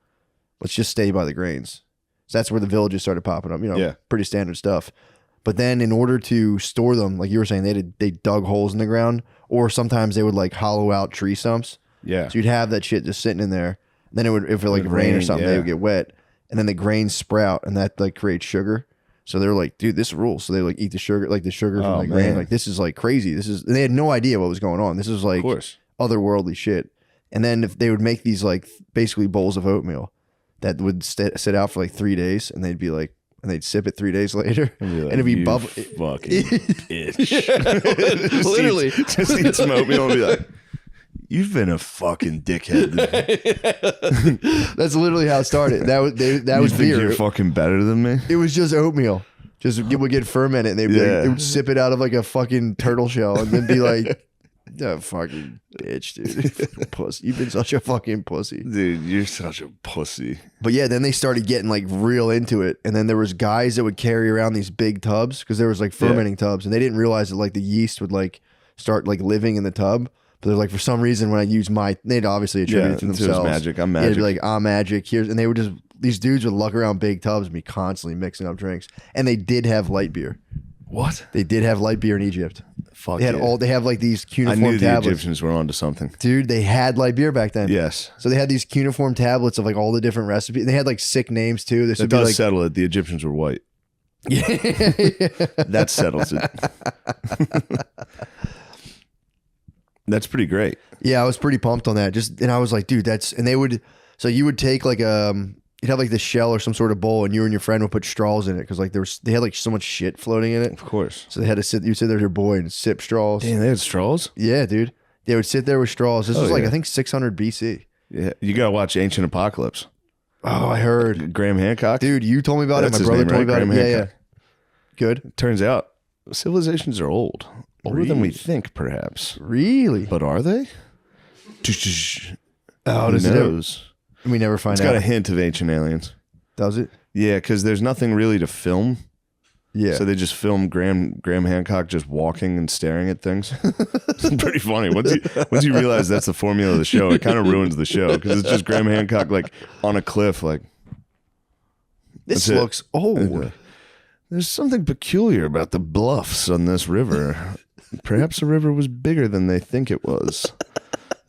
let's just stay by the grains. So that's where the villages started popping up, pretty standard stuff. But then in order to store them, like you were saying, they dug holes in the ground, or sometimes they would like hollow out tree stumps. Yeah. So you'd have that shit just sitting in there. Then if it like rain or something, they would get wet. And then the grains sprout and that like creates sugar. So they're like, dude, this rules. So they like eat the sugar from the grain. Like, this is like crazy. And they had no idea what was going on. This is like otherworldly shit. And then if they would make these like basically bowls of oatmeal that would sit out for like 3 days, and they'd be like, and they'd sip it 3 days later, and it'd be bubble. Fucking bitch. Literally. Just eat some oatmeal and be like, you've been a fucking dickhead. That's literally how it started. That was think beer. You're fucking better than me? It was just oatmeal. It would get fermented, and they would sip it out of like a fucking turtle shell, and then be like, "Oh, fucking bitch, dude, pussy. You've been such a fucking pussy, dude. You're such a pussy." But yeah, then they started getting like real into it, and then there was guys that would carry around these big tubs because there was like fermenting tubs, and they didn't realize that like the yeast would like start like living in the tub. But they're like, for some reason, when I use they'd obviously attribute it to themselves. Magic. I'm magic. They'd be like, I'm magic. And they would just, these dudes would luck around big tubs and be constantly mixing up drinks. And they did have light beer. What? They did have light beer in Egypt. Fuck They have like these cuneiform I knew the tablets. Egyptians were onto something. Dude, they had light beer back then. Yes. So they had these cuneiform tablets of like all the different recipes. They had like sick names too. This That would be does like, settle it. The Egyptians were white. Yeah. That settles it. That's pretty great. Yeah, I was pretty pumped on that. And I was like, dude, so you would take like you'd have like the shell or some sort of bowl, and you and your friend would put straws in it because like they had like so much shit floating in it. Of course. So they had to you'd sit there with your boy and sip straws. Damn, they had straws? Yeah, dude. They would sit there with straws. This was like, I think 600 BC. Yeah, you gotta watch Ancient Apocalypse. Oh, I heard. Graham Hancock. Dude, you told me about That's it. My his brother name, told me right? about Graham it. Yeah, Hancock. yeah. Good. Turns out civilizations are old. Older than we think, perhaps. Really? But are they? Oh, Who knows? We never find It's out. got a hint of ancient aliens. Does it? Yeah, because there's nothing really to film. Yeah. So they just film Graham Hancock just walking and staring at things. It's pretty funny. Once you realize that's the formula of the show, it kind of ruins the show because it's just Graham Hancock like on a cliff like. This looks old. There's something peculiar about the bluffs on this river. Perhaps the river was bigger than they think it was.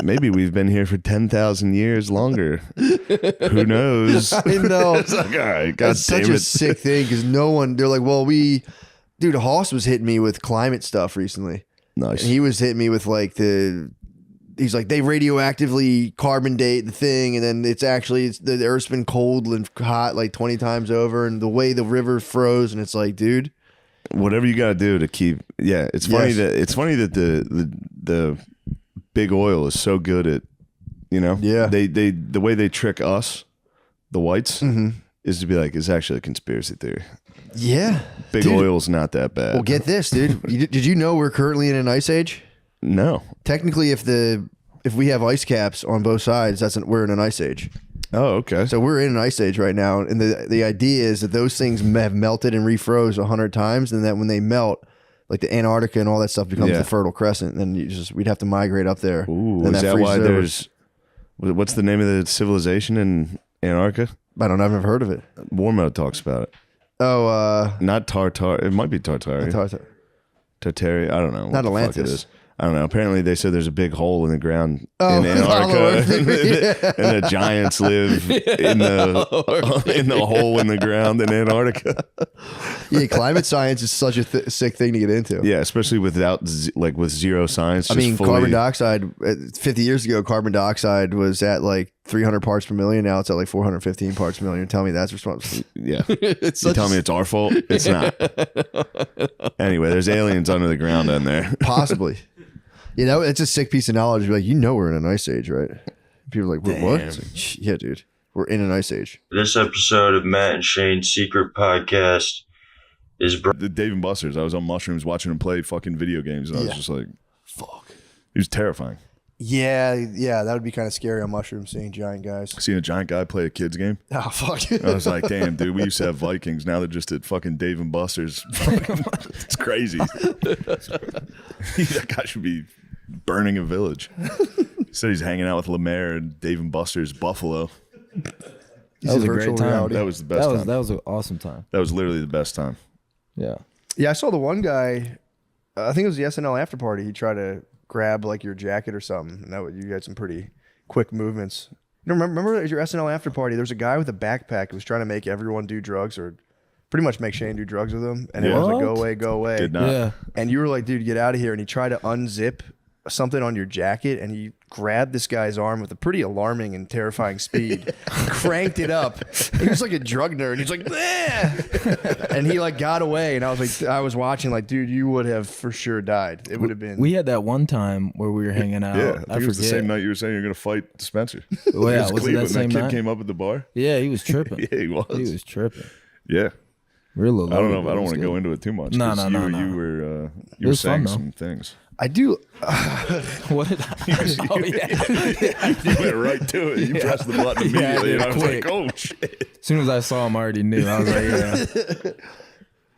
Maybe we've been here for 10,000 years longer. Who knows? I know. It's like, all right, God That's such damn a it. sick thing because they're like, well, dude, Hoss was hitting me with climate stuff recently. Nice. And he was hitting me with like he's like, they radioactively carbon date the thing, and then the Earth's been cold and hot like 20 times over, and the way the river froze, and it's like, dude, Whatever you got to do to keep. Yeah, it's funny that the big oil is so good at, Yeah. They the way they trick us, the whites, is to be like, it's actually a conspiracy theory. yeah, Big Dude. oil's not that bad. Well, get this, dude. Did you know we're currently in an ice age? No. Technically, if the if we have ice caps on both sides, we're in an ice age. Oh, okay. So we're in an ice age right now, and the idea is that those things have melted and refroze 100 times, and that when they melt, like the Antarctica and all that stuff becomes the Fertile Crescent, and we'd have to migrate up there. Ooh, and is that why freezes over. there's? What's the name of the civilization in Antarctica? I don't know. I've never heard of it. War Mode talks about it. Oh, Not Tartar. It might be Tartaria. Tartaria. I don't know. Not what the fuck Atlantis. it is. I don't know. Apparently, they said there's a big hole in the ground in Antarctica, and the giants live in the hole in the ground in Antarctica. yeah, climate science is such a sick thing to get into. Yeah, especially with zero science. I mean, carbon dioxide. 50 years ago, carbon dioxide was at like 300 parts per million. Now it's at like 415 parts per million. Tell me that's responsible. Yeah, you tell me it's our fault. It's not. Anyway, there's aliens under the ground down there. Possibly. You know, it's a sick piece of knowledge. You're like, we're in an ice age, right? People are like, what? It's like, yeah, dude, we're in an ice age. This episode of Matt and Shane's Secret Podcast is The Dave and Buster's. I was on mushrooms watching him play fucking video games, and I was just like, fuck. He was terrifying. Yeah, that would be kind of scary on mushrooms, seeing giant guys. Seeing a giant guy play a kid's game. Oh, fuck. I was like, damn, dude, we used to have Vikings. Now they're just at fucking Dave and Buster's. It's crazy. That guy should be burning a village. He said he's hanging out with Lemaire and Dave and Buster's Buffalo. That was a great time. reality. That was the best time. That was an awesome time. That was literally the best time. Yeah. Yeah, I saw the one guy, I think it was the SNL after party. He tried to grab like your jacket or something, and you had some pretty quick movements. You know, remember at your SNL after party, there was a guy with a backpack who was trying to make everyone do drugs, or pretty much make Shane do drugs with him, and it was like, go away. Did not. Yeah. And you were like, dude, get out of here. And he tried to unzip something on your jacket, and he grabbed this guy's arm with a pretty alarming and terrifying speed, cranked it up. He was like a drug nerd. He's like, "Bleh!" And he like got away. And I was watching like, dude, you would have for sure died. It would have been. We had that one time where we were hanging out. Yeah, I think it was the same night you were saying you're going to fight Spencer. Well, yeah, It was it Cleveland. that same kid night? came up at the bar. Yeah, he was tripping. Yeah, he was. He was tripping. Yeah. We were a little I don't low, know. but I it don't was want to go good. into it too much. No, 'cause no. You were was saying fun, though. some things. I do. What did I? Oh, yeah. You went right to it. You pressed the button Yeah, I immediately, did, and I was quick. like, "Oh shit!" As soon as I saw him, I already knew. I was like, yeah.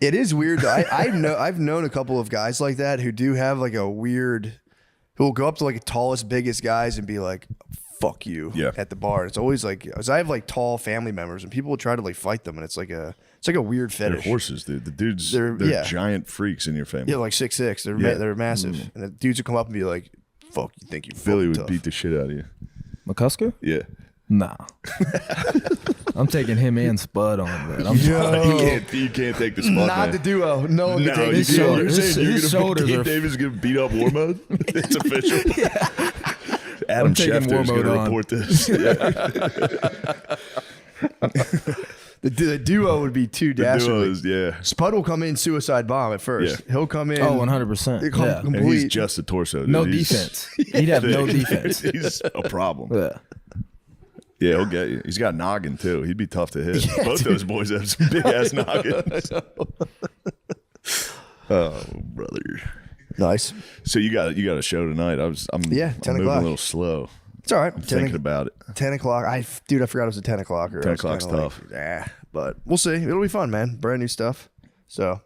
It is weird though. I've known a couple of guys like that who do have like a weird, who will go up to like the tallest, biggest guys and be like, fuck you at the bar. It's always like, because I have like tall family members and people will try to like fight them, and it's like a weird They're fetish. horses, dude. The dudes, They're- they're yeah. giant freaks in your family. Yeah, like 6'6". They're Yeah. they're massive, and the dudes would come up and be like, "Fuck, you think you Philly would tough. beat the shit out of you. McCusker? Yeah. Nah. I'm taking him and Spud on that. I'm You can't take the spot. Not man. the duo. No one can No, take you this can't. show. You're saying his you're shoulders gonna are- David's gonna beat up War Mode? It's official. Adam I'm taking Schefter's War Mode gonna on. report this. Yeah. The duo would be too The dastardly. duo is, yeah. Spud will come in suicide bomb at first. Yeah. He'll come in. Oh, 100%. Yeah. And he's just a torso. Dude. No He's- defense. He'd have no defense. He's a problem. Yeah. Yeah, he'll get you. He's got noggin too. He'd be tough to hit. Both those boys have some big ass noggins. Oh, brother. Nice. So you got a show tonight. I'm 10 I'm moving o'clock. a little slow. It's all right. I'm thinking about it. 10 o'clock. I forgot it was a 10 o'clock. 10 o'clock's tough. But we'll see. It'll be fun, man. Brand new stuff. So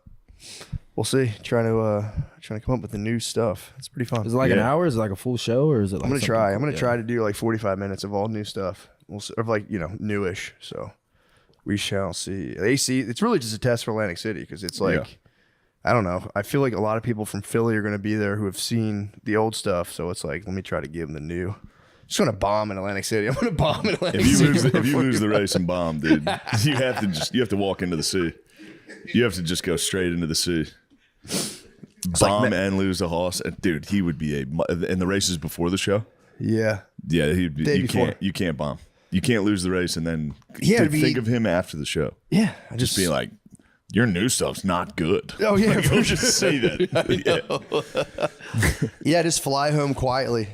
we'll see. Trying to come up with the new stuff. It's pretty fun. Is it like an hour? Is it like a full show, or is it? Like I'm gonna something try. cool? I'm gonna Yeah. try to do like 45 minutes of all new stuff. We'll see, or like newish. So we shall see. AC. It's really just a test for Atlantic City because it's like. Yeah. I don't know. I feel like a lot of people from Philly are going to be there who have seen the old stuff. So it's like, let me try to give them the new. Just going to bomb in Atlantic City. I'm going to bomb in Atlantic If you City. lose the race and bomb, dude, you have to walk into the sea. You have to just go straight into the sea. Bomb and lose the horse, and dude, he would be in the races before the show. Yeah. Yeah, Day you before. can't bomb. You can't lose the race and then Yeah, it'd be- think of him after the show. Yeah. Just be like, your new stuff's not good. Oh, yeah, Like, for he'll just say that. Yeah, just fly home quietly.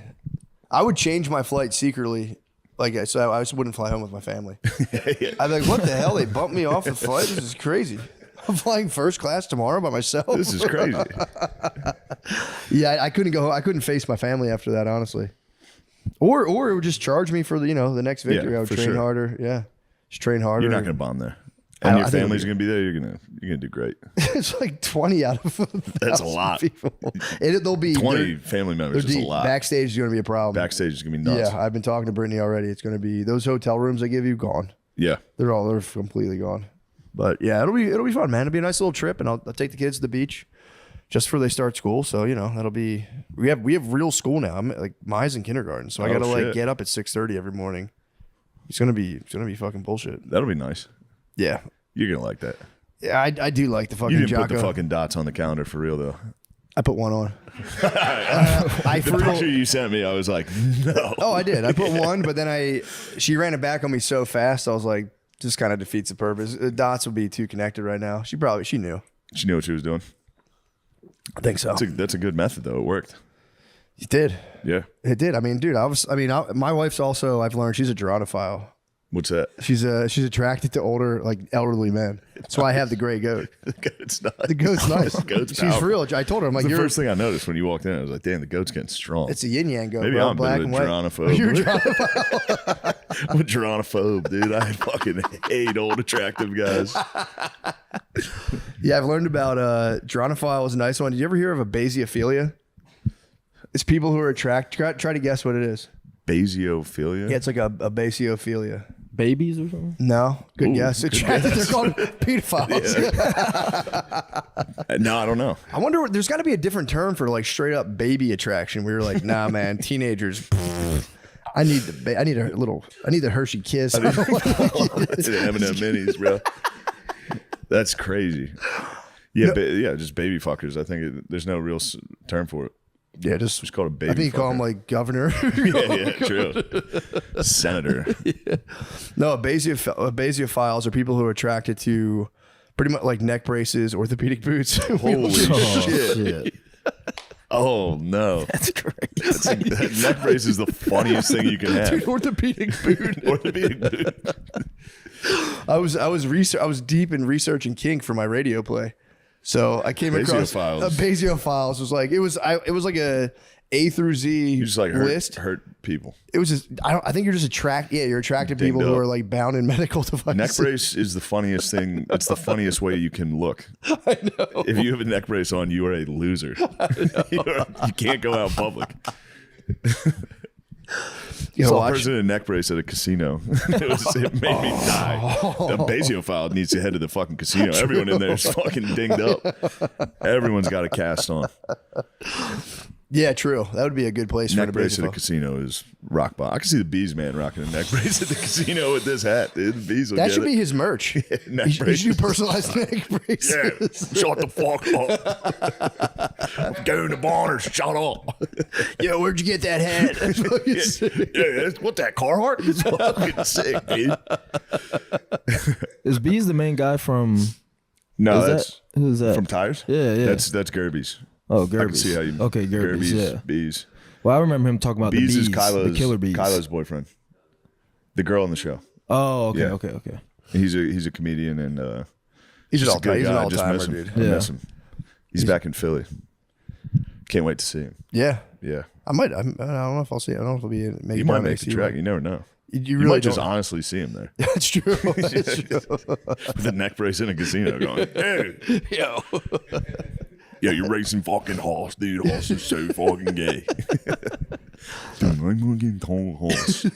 I would change my flight secretly. So I just wouldn't fly home with my family. I'd be like, what the hell? They bumped me off the flight? This is crazy. I'm flying first class tomorrow by myself. This is crazy. Yeah, I couldn't go. I couldn't face my family after that, honestly. Or it would just charge me for the next victory. Yeah, I would for train sure. harder. Yeah, just train harder. You're not gonna bomb there, I and your think family's gonna be there. You're gonna do great. It's like 20 out of 1,000 That's a lot. people. There'll be 20 family members is a lot. Backstage is going to be a problem. Backstage is gonna be nuts. Yeah, I've been talking to Brittany already. It's going to be those hotel rooms they give you gone. Yeah. They're completely gone. But yeah, it'll be fun, man. It'll be a nice little trip, and I'll take the kids to the beach just before they start school. So that'll be we have real school now. I'm like Maya's in kindergarten, so I got to like get up at 6:30 every morning. It's gonna be fucking bullshit. That'll be nice. Yeah, You're gonna like that. yeah, I do like the fucking. You didn't Jocko. put the fucking dots on the calendar for real though. I put one on. The picture you sent me, I was like, no. Oh, I did. I put one, but then she ran it back on me so fast. I was like, just kind of defeats the purpose. The dots would be too connected right now. She knew. She knew what she was doing. I think so. That's a good method though. It worked. It did. Yeah. It did. I mean, dude, my wife's also, I've learned she's a gerontopile. What's that? She's attracted to older, like elderly men. That's why I have the gray goat. The goat's not. The goat's nice. The goat's She's powerful. for real. I told her, I'm like, It's the you're. first thing I noticed when you walked in. I was like, damn, the goat's getting strong. It's a yin yang goat. Maybe bro, I'm black a and white. geronophobe. You're a gerontopile. I'm a geronophobe, dude. I fucking hate old attractive guys. Yeah, I've learned about gerontopile is a nice one. Did you ever hear of a basiophilia? It's people who are attracted. Try to guess what it is. Basiophobia? Yeah, it's like a basiophilia. Babies or something? No, good Ooh, guess. good They're guess. called pedophiles. No, I don't know. I wonder. There's got to be a different term for like straight up baby attraction. We were like, nah, man, teenagers. I need the Hershey Kiss. That's an M&M minis, bro. That's crazy. Yeah, just baby fuckers. I think there's no real term for it. Yeah, just It's called a baby. I think you call fucker. him like governor. yeah, true. Senator. No, basiophiles are people who are attracted to pretty much like neck braces, orthopedic boots. Holy shit. Oh no, That's great. that neck brace is the funniest thing you can have. Dude, orthopedic boot. Orthopedic boot. I was deep in researching kink for my radio play. So I came across Basiophiles was like it was like a A through Z You just like list. hurt people. It was just I think you're just you're attracted to people who up. are like bound in medical devices. Neck brace is the funniest thing. It's the funniest way you can look. I know. If you have a neck brace on, you are a loser. You can't go out in public. You Saw know, a person in a neck brace at a casino. It made me die. The basiophile needs to head to the fucking casino. Everyone in there is fucking dinged up. Everyone's got a cast on. Yeah, true. That would be a good place for Neck a brace at a basiophile. casino is rock bottom. I can see the Bees man rocking a neck brace at the casino with this hat. Dude. The Bees will That get should it. be his merch. Neck He should braces. do personalized neck braces. Yeah, shut the fuck up. I'm going to Barners. Shut up. Yo, where'd you get that hat? Yeah, what's that, Carhartt? It's fucking sick, dude. Is Bees the main guy from? No, Is that's who's that? from Tires. Yeah. That's Gerby's. Oh, I can Gerby's. see how you. Okay, Gerby's. Yeah. Bees. Well, I remember him talking about Bees the is bees, Kylo's, the killer bees. Kylo's boyfriend. The girl on the show. Oh, okay, Yeah. okay. He's a comedian and He's an just a good all-timer, guy. I just miss him. dude. I Yeah. miss him. He's back in Philly. Can't wait to see him. Yeah. Yeah. I don't know if I'll see it. I don't know if it'll be maybe You might down make next the year. track. You never know. You You really might just don't. honestly see him there That's true. That's true. with a neck brace in a casino going, hey, Yo. yeah, you're racing fucking horse, dude. Horse is so fucking gay. Dude, I'm gonna get tall horse.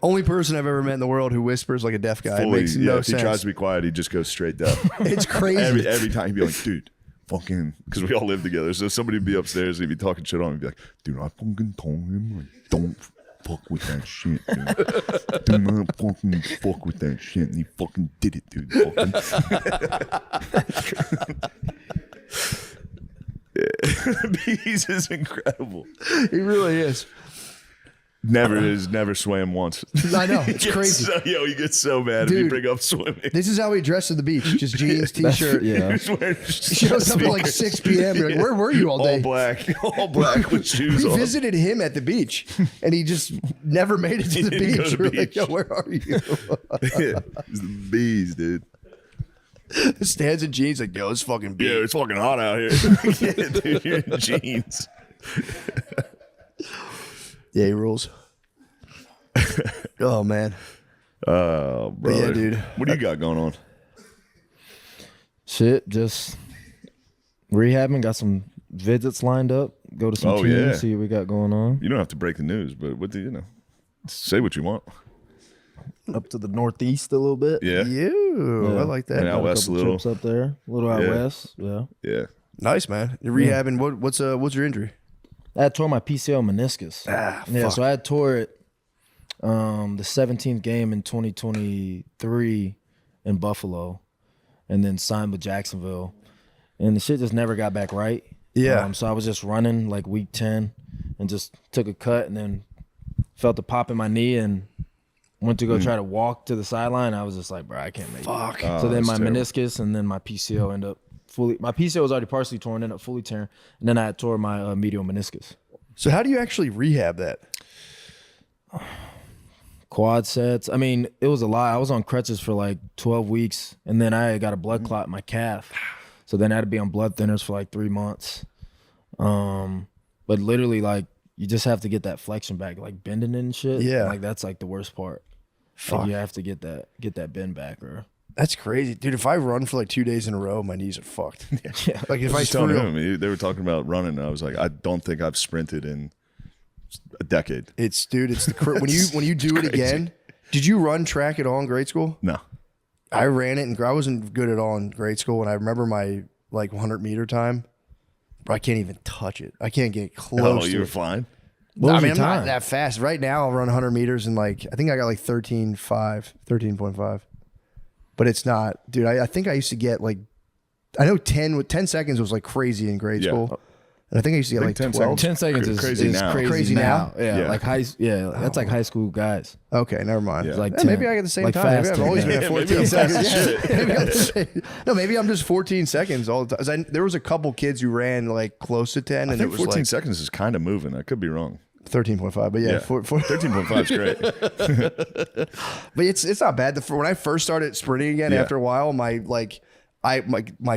Only person I've ever met in the world who whispers like a deaf guy. Fully, It makes no if he sense. tries to be quiet, he just goes straight deaf. It's crazy. every time he'd be like, dude, fucking, because we all live together. So somebody would be upstairs and he'd be talking shit on him. He'd be like, dude, I fucking told him, like, don't fuck with that shit, dude. Do not fucking fuck with that shit. And he fucking did it, dude. Bees is incredible. He really is. Never swam once. I know. It's crazy. He gets so mad if you Dude. bring up swimming. This is how he dressed at the beach. Just jeans, t-shirt. Yeah. He's wearing He shows up at like 6 p.m. You're like, where were you all day? all black with shoes We on. visited him at the beach, and he just never made it to the didn't go beach. to the We're like, beach. yo, where are you? It's the Bees, dude. Stands in jeans like, yo, it's fucking beach. Yeah, it's fucking hot out here. Yeah, dude, you're in jeans. Yeah, he rules. Oh man. Brother. Yeah, dude. What do you got going on? Shit, just rehabbing. Got some visits lined up. Go to some Oh, teams, yeah. see what we got going on. You don't have to break the news, but what do you know? Say what you want. Up to the northeast a little bit. Yeah. I like that. And out Got a west a couple little. trips up there. A little out Yeah. west. Yeah. Yeah. Nice, man. You're rehabbing. What's your injury? I had tore my PCL meniscus. Yeah, so I had tore it the 17th game in 2023 in Buffalo, and then signed with Jacksonville. And the shit just never got back right. Yeah. So I was just running like week 10 and just took a cut and then felt a pop in my knee and went to go try to walk to the sideline. I was just like, bro, I can't make it. So then that's my terrible. meniscus and then my PCL ended up my PCL was already partially torn, ended up fully tearing. And then I had tore my medial meniscus. So how do you actually rehab that? Quad sets. I mean, it was a lot. I was on crutches for like 12 weeks, and then I got a blood clot in my calf. So then I had to be on blood thinners for like 3 months. But literally, like, you just have to get that flexion back, like bending it and shit. Yeah. Like, that's like the worst part. Like, you have to get that bend back, or That's crazy, dude. If I run for like 2 days in a row, my knees are fucked. yeah. Like if I I was telling Surreal, him, they were talking about running, and I was like, I don't think I've sprinted in a decade. it's the when you do it crazy. again. Did you run track at all in grade school? No. I ran it, and I wasn't good at all in grade school. And I remember my like 100-meter time, but I can't even touch it. I can't get close. Oh, to you were it. fine? What was I mean, your I'm time? not that fast. Right now, I'll run 100 meters in like, I think I got like 13.5. But it's not, dude. I think I used to get like, I know 10 seconds was like crazy in grade Yeah. school. And I think I used to get I like think 10 12. 10 seconds is Crazy is now. crazy, Crazy now? Yeah, Yeah. like that's like high school guys. Okay, never mind. Yeah. Like Yeah, maybe 10. I get the same Like time. Maybe fast I've 10, always yeah. been at Yeah, maybe 14 I'm seconds. fast Yeah. Maybe I'm the same. No, maybe I'm just 14 seconds all the time. There was a couple kids who ran like close to 10, I and think it was 14 like seconds is kind of moving. I could be wrong. 13.5. But yeah, Yeah. 13.5 is great. but it's not bad. When I first started sprinting again, Yeah. after a while, my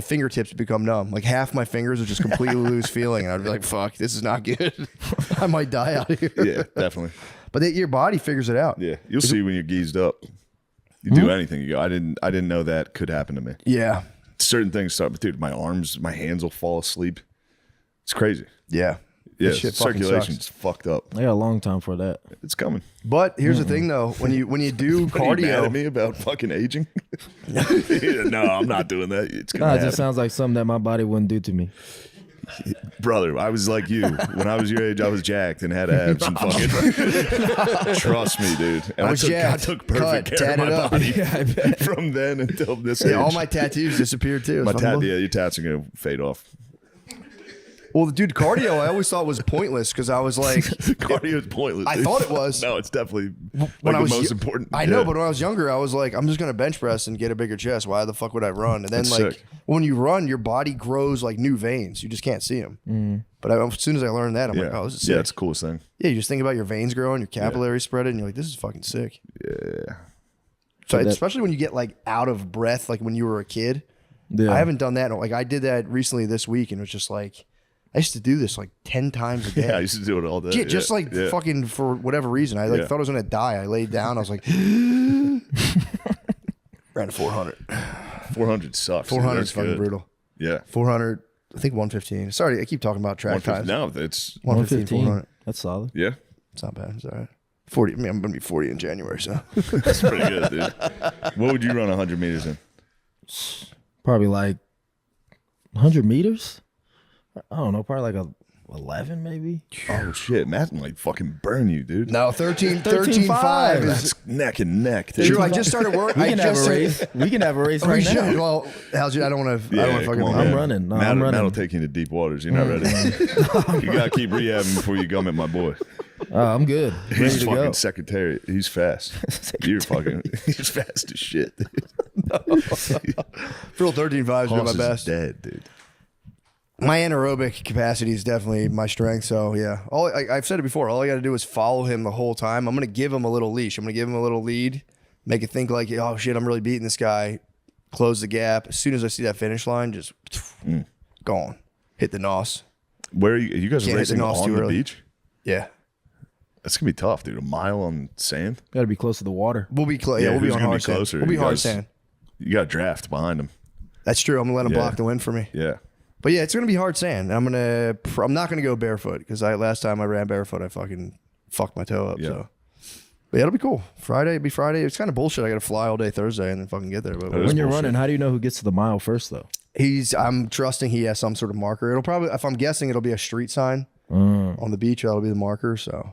fingertips would become numb. Like half my fingers would just completely lose feeling, and I'd be like, "Fuck, this is not good. I might die out here." Yeah, definitely. But your body figures it out. Yeah, you'll see when you're geezed up. You do anything, you go, I didn't know that could happen to me. Yeah. Certain things start, but dude, my hands will fall asleep. It's crazy. Yeah. Yeah, That shit fucking circulation's fucked up. I got a long time for that. It's coming. But here's the thing, though: when you do What, are you mad at cardio, me about fucking aging? No, I'm not doing that. It's Nah, gonna it happen. just sounds like something that my body wouldn't do to me. Brother, I was like you. When I was your age, I was jacked and had abs and fucking. Trust me, dude. And I was jacked, I took perfect cut, care of tatted my up. body from then until this age. yeah, all my tattoos disappeared too. My It's fucking- your tats are gonna fade off. Well, dude, cardio I always thought was pointless because I was like, Cardio is pointless. I dude. thought it was. No, it's definitely when like I the was most yo- important. I know, Yeah. but when I was younger, I was like, I'm just gonna bench press and get a bigger chest. Why the fuck would I run? And then That's like sick. when you run, your body grows like new veins. You just can't see them. But as soon as I learned that, I'm like, oh, this is sick. yeah, it's the coolest thing. Yeah, you just think about your veins growing, your capillaries spreading, and you're like, this is fucking sick. Yeah. So especially when you get like out of breath, like when you were a kid. Yeah. I haven't done that. Like I did that recently this week, and it was just like I used to do this like 10 times a day. Yeah, I used to do it all day. Yeah, just like fucking for whatever reason. I like Yeah. thought I was gonna die. I laid down. I was like, ran to 400. 400 sucks. 400 is That's fucking good. brutal. Yeah. 400. I think 115. Sorry, I keep talking about track 150 times. No, it's 115, 400. That's solid. yeah. It's not bad. It's all right. 40. I mean, I'm gonna be 40 in January, so That's pretty good, dude. What would you run 100 meters in? Probably like 100 meters. I don't know. Probably like 11 maybe. Oh shit, Matt might fucking burn you, dude. no 13.5 is. That's neck and neck. Dude. True, I just started work. We I can have just a race. We can have a race right now. Well, Halsey, I don't want to. I Yeah, don't want to fucking. come on, I'm man. running. No, Matt, I'm running. Matt'll take you into deep waters. You're not ready. You gotta keep rehabbing before you come at my boy. I'm good. Ready He's to fucking go. secretariat. He's fast. You're fucking. He's fast as shit. Dude. Real 13.5 is doing my Hoss is best. dead, dude. My anaerobic capacity is definitely my strength. So yeah, I've said it before. All I got to do is follow him the whole time. I'm gonna give him a little leash. I'm gonna give him a little lead, make it think like, oh shit, I'm really beating this guy. Close the gap. As soon as I see that finish line, just gone. Hit the nos. Where are you? You guys are Can't hit the racing nos on too the early. beach? Yeah. That's gonna be tough, dude. A mile on sand. Got to be close to the water. We'll be close. Yeah, we'll be who's on gonna hard be sand. closer? We'll be You hard guys- sand. You got a draft behind him. That's true. I'm gonna let him Yeah. block the wind for me. Yeah. But yeah, it's gonna be hard sand. I'm not gonna go barefoot because last time I ran barefoot, I fucking fucked my toe up. Yeah. So, but yeah, it'll be cool. It'll be Friday. It's kind of bullshit. I gotta fly all day Thursday and then fucking get there. But That is When you're bullshit. running, how do you know who gets to the mile first, though? I'm trusting he has some sort of marker. It'll probably, if I'm guessing, it'll be a street sign on the beach. That'll be the marker. So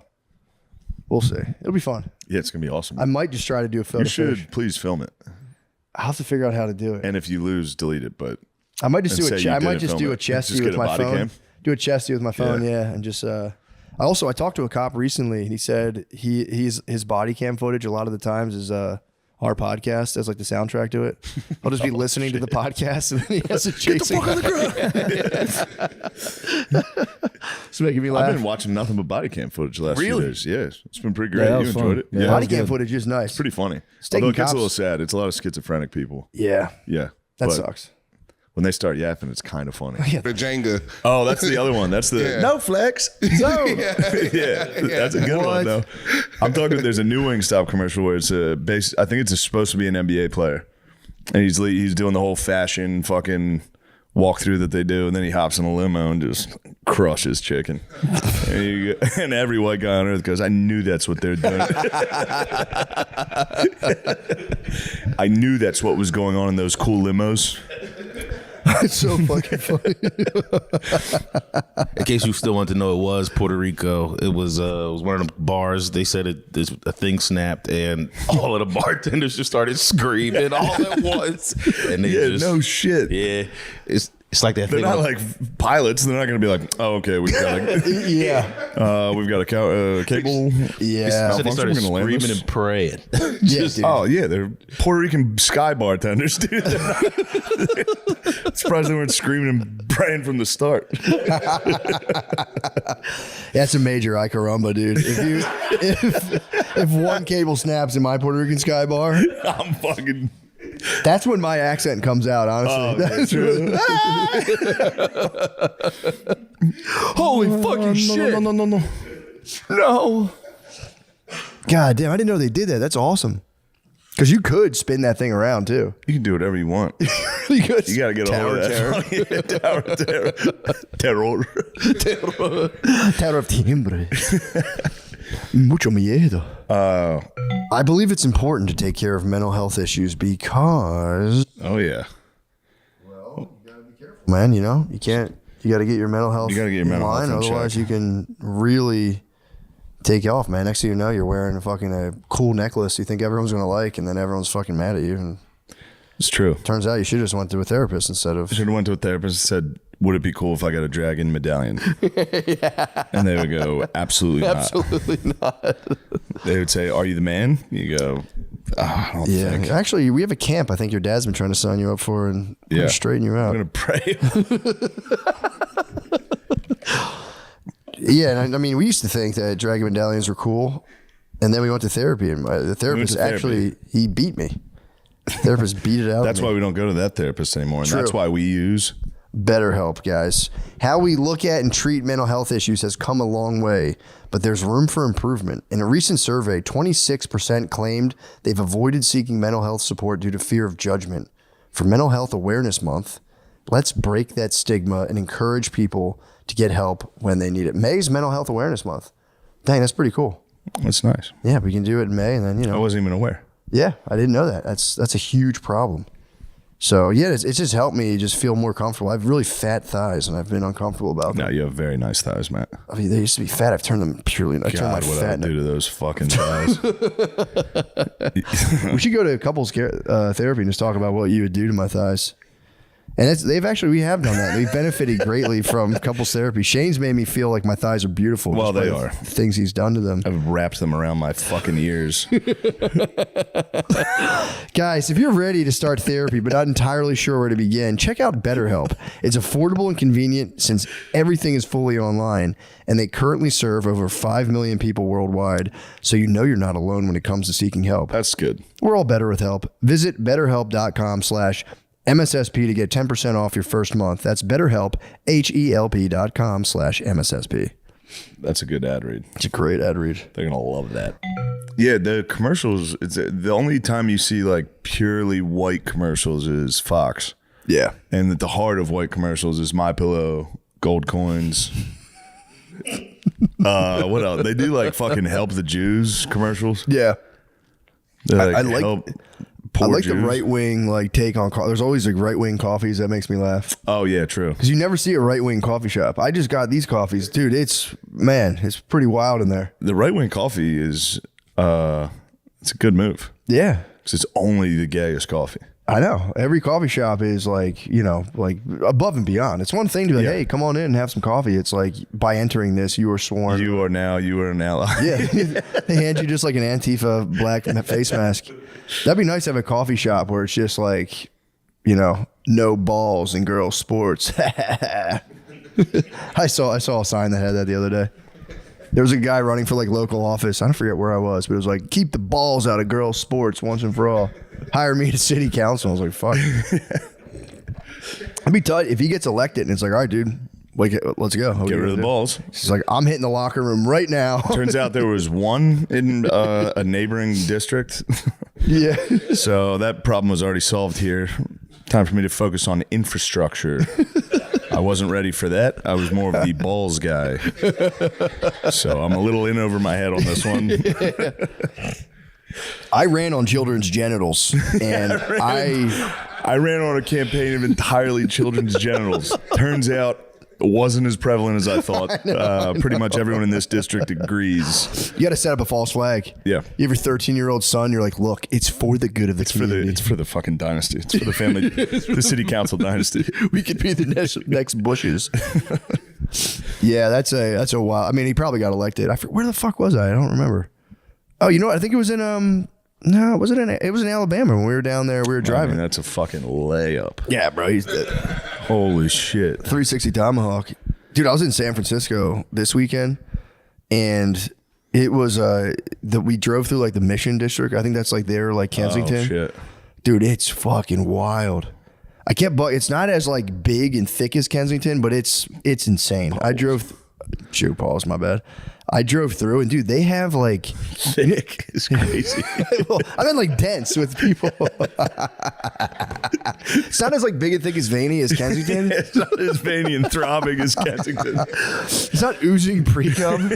we'll see. It'll be fun. Yeah, it's gonna be awesome. I might just try to do a photo You should finish. please film it, I'll have to figure out how to do it. and if you lose, delete it. But I might just and do say you I might didn't just film do a it. chesty Just with get a my body phone. cam? Do a chesty with my phone, Yeah. yeah, and just. I talked to a cop recently, and he said his body cam footage a lot of the times is our podcast as like the soundtrack to it. I'll just be listening to the podcast, and then he has a chasing. It's making me laugh. I've been watching nothing but body cam footage the last few Really? days. Yeah, it's been pretty great. Yeah, that You was enjoyed fun. it? Yeah, Yeah, that Body was cam good. footage is nice. pretty funny. taking Although it gets cops- a little sad. It's a lot of schizophrenic people. Yeah, Yeah, that but sucks. when they start yapping, it's kind of funny. The Jenga. Oh, that's the other one. That's the Yeah. No flex. So yeah, that's a good one though. I'm talking. There's a new Wingstop commercial where it's I think it's supposed to be an NBA player, and he's doing the whole fashion fucking walkthrough that they do, and then he hops in a limo and just crushes chicken. And every white guy on earth goes, "I knew that's what they're doing. I knew that's what was going on in those cool limos." it's so fucking funny. In case you still want to know, it was Puerto Rico. It was one of the bars. They said a thing snapped, and all of the bartenders just started screaming all at once. And they Yeah, just, no shit. Yeah, it's like that They're thing. not like pilots. They're not going to be like, "Oh, okay, we've got we've got a cable." Yeah. so they malfunction. started We're gonna land screaming this. and praying. Yeah, dude. Oh yeah, they're Puerto Rican sky bartenders, dude. Surprised they weren't screaming and praying from the start. That's a major I caramba, dude. If one cable snaps in my Puerto Rican sky bar, I'm fucking. that's when my accent comes out. Honestly, holy fucking shit! No. God damn! I didn't know they did that. That's awesome. Because you could spin that thing around too. You can do whatever you want. You could. You got to get a hold of that. Terror. Terror of timbre. Mucho miedo. I believe it's important to take care of mental health issues because, Oh yeah. man, you know, you got to get your mental health You gotta get your mental in line, health in otherwise check. you can really take you off, man. Next thing you know, you're wearing a cool necklace you think everyone's going to like, and then everyone's fucking mad at you. And It's true. turns out you should just went to a therapist instead of. I should have went to a therapist and said, "Would it be cool if I got a dragon medallion?" And they would go, "Absolutely not." Absolutely not. They would say, "Are you the man?" You go, "I don't Yeah, think." actually, we have a camp I think your dad's been trying to sign you up for, and we're gonna straighten you out. I'm gonna pray. Yeah, and I mean, we used to think that dragon medallions were cool, and then we went to therapy, and the therapist to therapy. actually he beat me. The therapist beat it out. That's of me. why we don't go to that therapist anymore, and True. that's why we use. BetterHelp, guys. How we look at and treat mental health issues has come a long way, but there's room for improvement. In a recent survey, 26% claimed they've avoided seeking mental health support due to fear of judgment. For Mental Health Awareness Month, let's break that stigma and encourage people to get help when they need it. May's Mental Health Awareness Month. Dang, that's pretty cool. That's nice. Yeah, we can do it in May, and then, you I know. wasn't even aware. Yeah, I didn't know that. That's a huge problem. So, yeah, it's just helped me just feel more comfortable. I have really fat thighs, and I've been uncomfortable about them. No, you have very nice thighs, Matt. I mean, they used to be fat. I've turned them purely. I turned my God, what I fat. would do to those fucking thighs. We should go to couples therapy and just talk about what you would do to my thighs. And we have done that. We've benefited greatly from couples therapy. Shane's made me feel like my thighs are beautiful. Well, just they by are. the things he's done to them. I've wrapped them around my fucking ears. Guys, if you're ready to start therapy but not entirely sure where to begin, check out BetterHelp. It's affordable and convenient since everything is fully online, and they currently serve over 5 million people worldwide, so you know you're not alone when it comes to seeking help. That's good. We're all better with help. Visit BetterHelp.com/MSSP to get 10% off your first month. That's BetterHelp, HELP.com/MSSP. That's a good ad read. It's a great ad read. They're gonna love that. Yeah, the commercials. It's the only time you see like purely white commercials is Fox. Yeah, and at the heart of white commercials is MyPillow, gold coins. What else? They do like fucking help the Jews commercials. Yeah, I like the right wing like take on. There's always like right wing coffees that makes me laugh. Oh yeah, true. Because you never see a right wing coffee shop. I just got these coffees, dude. It's pretty wild in there. The right wing coffee is it's a good move. Yeah, because it's only the gayest coffee. I know. Every coffee shop is like, like above and beyond. It's one thing to be like, hey, come on in and have some coffee. It's like, by entering this, you are sworn. You are an ally. Yeah. They hand you just like an Antifa black face mask. That'd be nice to have a coffee shop where it's just like, no balls in girls' sports. I saw a sign that had that the other day. There was a guy running for like local office. I don't forget where I was, but it was like, keep the balls out of girls' sports once and for all. Hire me to city council. I was like, fuck. I'd be tight if he gets elected and it's like, all right, dude, let's go. Get rid of the balls. He's like, I'm hitting the locker room right now. Turns out there was one in a neighboring district. Yeah. So that problem was already solved here. Time for me to focus on infrastructure. I wasn't ready for that. I was more of the balls guy. So I'm a little in over my head on this one. I ran on children's genitals, and I ran on a campaign of entirely children's genitals. Turns out it wasn't as prevalent as I thought. Pretty much everyone in this district agrees. You got to set up a false flag. Yeah. You have your 13-year-old son. You're like, look, it's for the good of the community. It's for the fucking dynasty. It's for the family, the city council dynasty. We could be the next Bushes. Yeah, that's a wild. I mean, he probably got elected. Where the fuck was I? I don't remember. Oh, you know what? I think it was in it was in Alabama when we were down there. We were driving. I mean, that's a fucking layup. Yeah, bro, he's dead. Holy shit. 360 Tomahawk. Dude, I was in San Francisco this weekend, and it was we drove through like the Mission District. I think that's like there, like Kensington. Oh shit. Dude, it's fucking wild. It's not as like big and thick as Kensington, but it's insane. I drove Joe Paul's, my bad. I drove through, and dude, they have like thick is crazy. Well, I mean like dense with people. It's not as like big and thick as veiny as Kensington. It's not as veiny and throbbing as Kensington. It's not oozing pre-cum.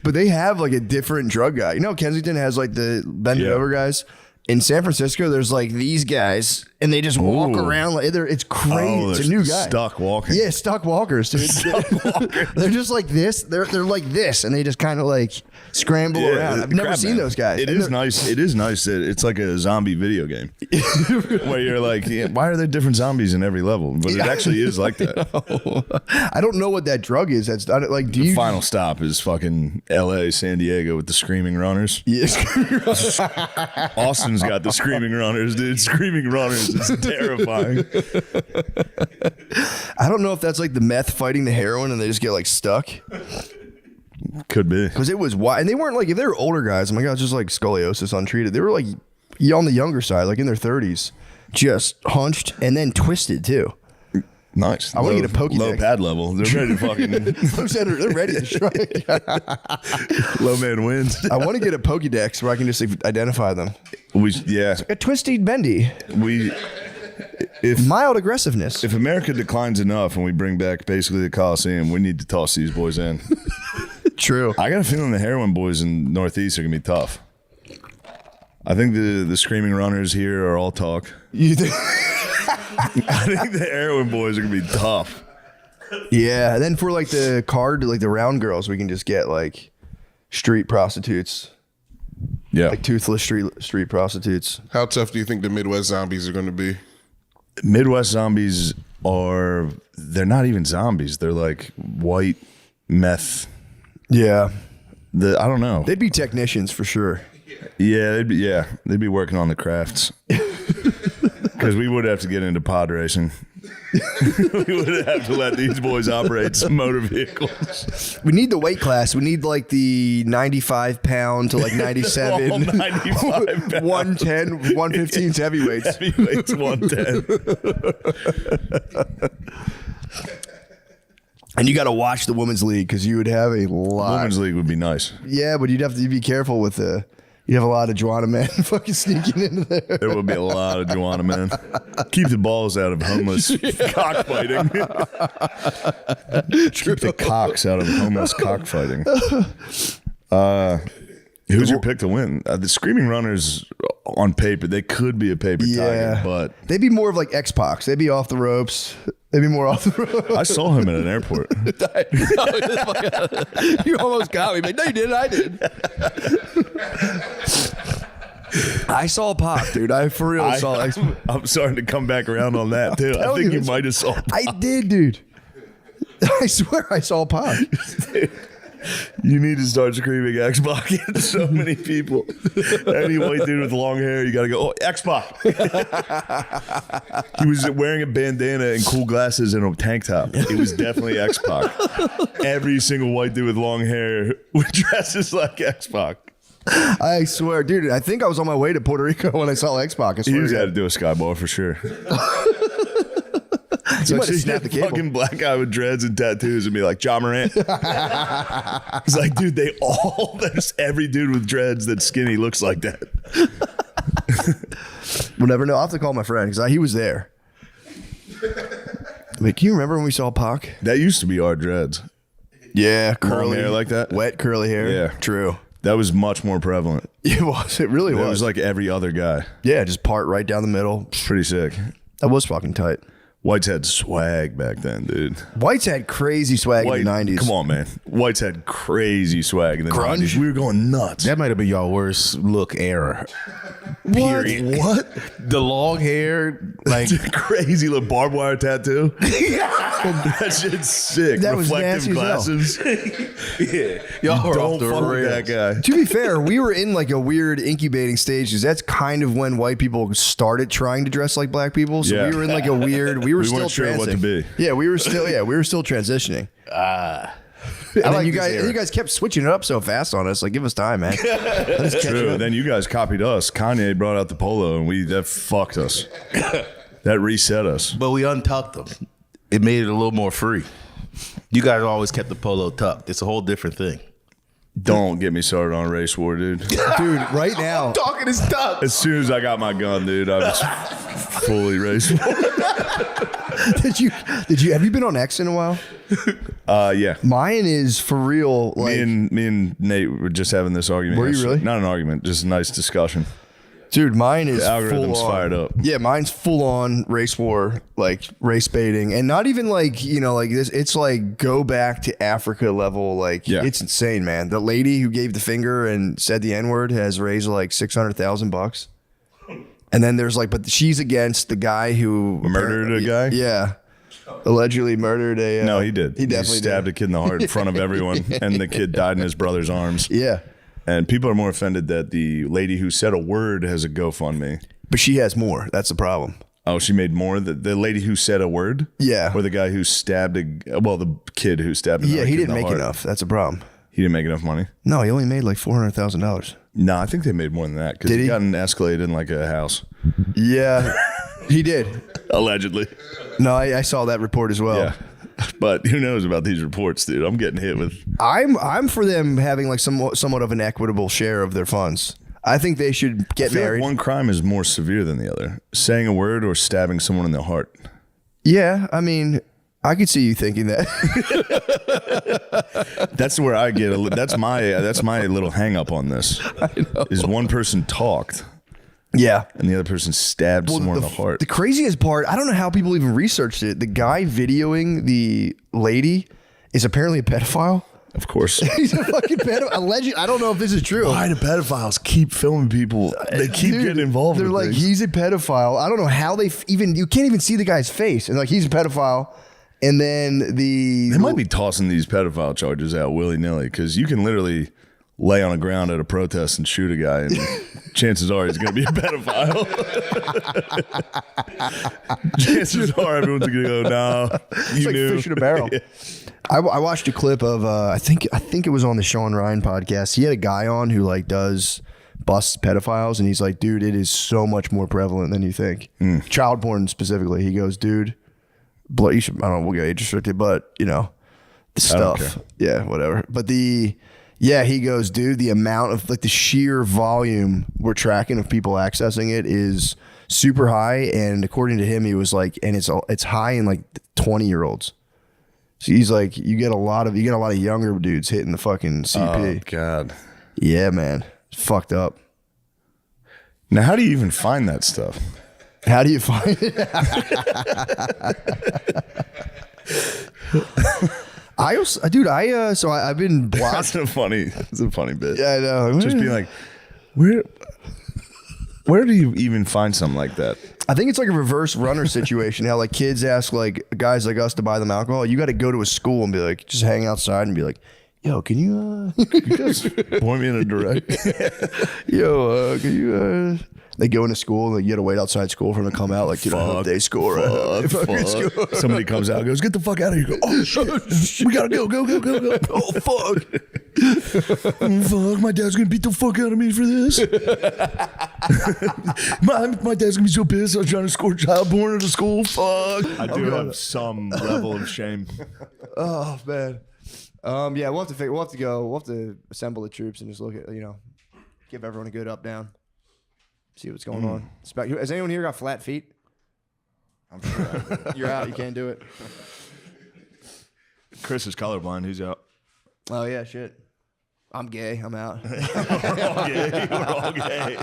But they have like a different drug guy. You know, Kensington has like the bend it over guys. In San Francisco, there's like these guys, and they just walk around like it's crazy. Oh, it's a new guy. Stuck walking. Yeah, stuck walkers, dude. They're just like this. They're like this, and they just kind of like scramble around. I've never seen those guys. It is nice. It is nice that it's like a zombie video game where you're like, why are there different zombies in every level? But it actually is like that. I don't know what that drug is. That's like. The final stop is fucking L.A., San Diego with the Screaming Runners. Yes. Austin's got the Screaming Runners, dude. Screaming Runners is terrifying. I don't know if that's like the meth fighting the heroin and they just get like stuck. Could be. Because it was wild. And they weren't like, if they were older guys, oh my God, it's just like scoliosis untreated. They were like on the younger side, like in their 30s, just hunched and then twisted too. Nice. I want to get a Pokédex. Low pad level. They're ready to fucking. They're ready to strike. Low man wins. I want to get a Pokédex where I can just identify them. A twisty bendy. Mild aggressiveness. If America declines enough and we bring back basically the Coliseum, we need to toss these boys in. True. I got a feeling the heroin boys in Northeast are gonna be tough. I think the Screaming Runners here are all talk. You think? I think the heroin boys are gonna be tough. Yeah, and then for like the like the round girls, we can just get like street prostitutes. Yeah, like toothless street prostitutes. How tough do you think the Midwest zombies are going to be? Midwest zombies they're not even zombies. They're like white meth. Yeah. I don't know. They'd be technicians for sure. Yeah, they'd be working on the crafts. Because we would have to get into pod racing. We would have to let these boys operate some motor vehicles. We need the weight class. We need like the 95 pound to like 97. All 95 pounds. 110, 115's heavyweights. Heavyweights 110. And you got to watch the women's league because you would have a lot. Women's league would be nice. Yeah, but you'd have to be careful with the. You have a lot of Joanna men fucking sneaking into there. There would be a lot of Joanna men. Keep the balls out of homeless cockfighting. Keep the cocks out of homeless cockfighting. Who's your pick to win? The Screaming Runners, on paper, they could be a paper tiger, but they'd be more of like X-Pac. They'd be off the ropes. They'd be more off the ropes. I saw him at an airport. You almost got me, but no, you didn't. I did. I saw Pac, dude. I for real saw. I'm starting to come back around on that too. I think you might have saw Pac. I did, dude. I swear I saw Pac. You need to start screaming X-Pac at so many people. Any white dude with long hair, you got to go, oh, X-Pac. He was wearing a bandana and cool glasses and a tank top. It was definitely X-Pac. Every single white dude with long hair dresses like X-Pac. I swear, dude, I think I was on my way to Puerto Rico when I saw X-Pac. He was had to do a skyball for sure. So she snapped the fucking black guy with dreads and tattoos and be like, John Morant. He's like, dude, there's every dude with dreads that's skinny looks like that. We'll never know. I'll have to call my friend because he was there. Wait, can you remember when we saw Pac? That used to be our dreads. Yeah, curly hair like that. Wet curly hair. Yeah, true. That was much more prevalent. It was. It really was. It was like every other guy. Yeah, just part right down the middle. Pretty sick. That was fucking tight. Whites had swag back then, dude. Whites had crazy swag in the 90s. Come on, man. Whites had crazy swag in the 90s. We were going nuts. That might have been y'all worst look era. Period. What? The long hair, like crazy little barbed wire tattoo. That shit's sick. That was reflective glasses. Yeah, y'all were off the fuck with that guy. To be fair, we were in like a weird incubating stage because that's kind of when white people started trying to dress like black people. So we were in like a weird. We were still weren't sure what to be. Yeah, we were still transitioning. You guys kept switching it up so fast on us. Like, give us time, man. Let us catch True. up. Then you guys copied us. Kanye brought out the polo, and that fucked us. That reset us. But we untucked them. It made it a little more free. You guys always kept the polo tucked. It's a whole different thing. Don't get me started on race war, dude. Dude, right now. Talking is tough. As soon as I got my gun, dude, I was fully race war. Did you have you been on X in a while? Yeah. Mine is for real. Like, me and Nate were just having this argument. Were you really? Not an argument, just a nice discussion. Dude, mine is the algorithm's full on, fired up. Yeah, mine's full on race war, like race baiting, and not even like like this. It's like go back to Africa level. Like it's insane, man. The lady who gave the finger and said the N-word has raised like $600,000. And then there's like, but she's against the guy who murdered a guy. Yeah, allegedly murdered a. No, he did. He definitely stabbed a kid in the heart in front of everyone, and the kid died in his brother's arms. Yeah. And people are more offended that the lady who said a word has a GoFundMe. But she has more. That's the problem. Oh, she made more? The lady who said a word? Yeah. Or the guy who stabbed the kid who stabbed a he didn't make enough. That's a problem. He didn't make enough money? No, he only made like $400,000. No, I think they made more than that because he got an Escalade in like a house. Yeah, he did. Allegedly. No, I saw that report as well. Yeah. But who knows about these reports, dude? I'm getting hit with. I'm for them having like somewhat of an equitable share of their funds. I think they should get married. Like one crime is more severe than the other: saying a word or stabbing someone in the heart. Yeah, I mean, I could see you thinking that. That's where I get. That's my little hang up on this. I know. Is one person talked. Yeah. And the other person stabbed someone in the heart. The craziest part, I don't know how people even researched it. The guy videoing the lady is apparently a pedophile. Of course. He's a fucking pedophile. Alleged. I don't know if this is true. Why do pedophiles keep filming people? They keep getting involved. They're like, he's a pedophile. I don't know how you can't even see the guy's face. And like, he's a pedophile. And then they might be tossing these pedophile charges out willy-nilly because you can literally lay on the ground at a protest and shoot a guy, and chances are he's going to be a pedophile. Chances are everyone's going to go, no, you like knew. Fish in a barrel. Yeah. I watched a clip of I think it was on the Sean Ryan podcast. He had a guy on who like busts pedophiles, and he's like, dude, it is so much more prevalent than you think. Child porn specifically. He goes, dude, I don't know, we'll get age restricted, but stuff. Yeah, whatever. But he goes, dude, the amount of like the sheer volume we're tracking of people accessing it is super high. And according to him, he was like, and it's high in like 20-year-olds. So he's like, you get a lot of younger dudes hitting the fucking CP. Oh God. Yeah, man. It's fucked up. Now, how do you even find that stuff? How do you find it? I've been blocked. That's a funny bit. Yeah, I know. Just being like, where do you even find something like that? I think it's like a reverse runner situation. How like kids ask like guys like us to buy them alcohol. You got to go to a school and be like, just hang outside and be like, yo, can you Just point me in a direction. yo, can you They go into school and like, you got to wait outside school for them to come out. Like, you know, day school, right? Fuck. Somebody comes out and goes, get the fuck out of here. You go, oh, shit. We got to go. Oh, fuck. Fuck, my dad's going to beat the fuck out of me for this. my dad's going to be so pissed. I was trying to score child born into school. Fuck. I do have some level of shame. Oh, man. Yeah, we'll have to go. We'll have to assemble the troops and just look at, give everyone a good up, down. See what's going on. Has anyone here got flat feet? I'm sure. You're out. You can't do it. Chris is colorblind. He's out. Oh, yeah, shit. I'm gay. I'm out. We're all gay. We're all gay.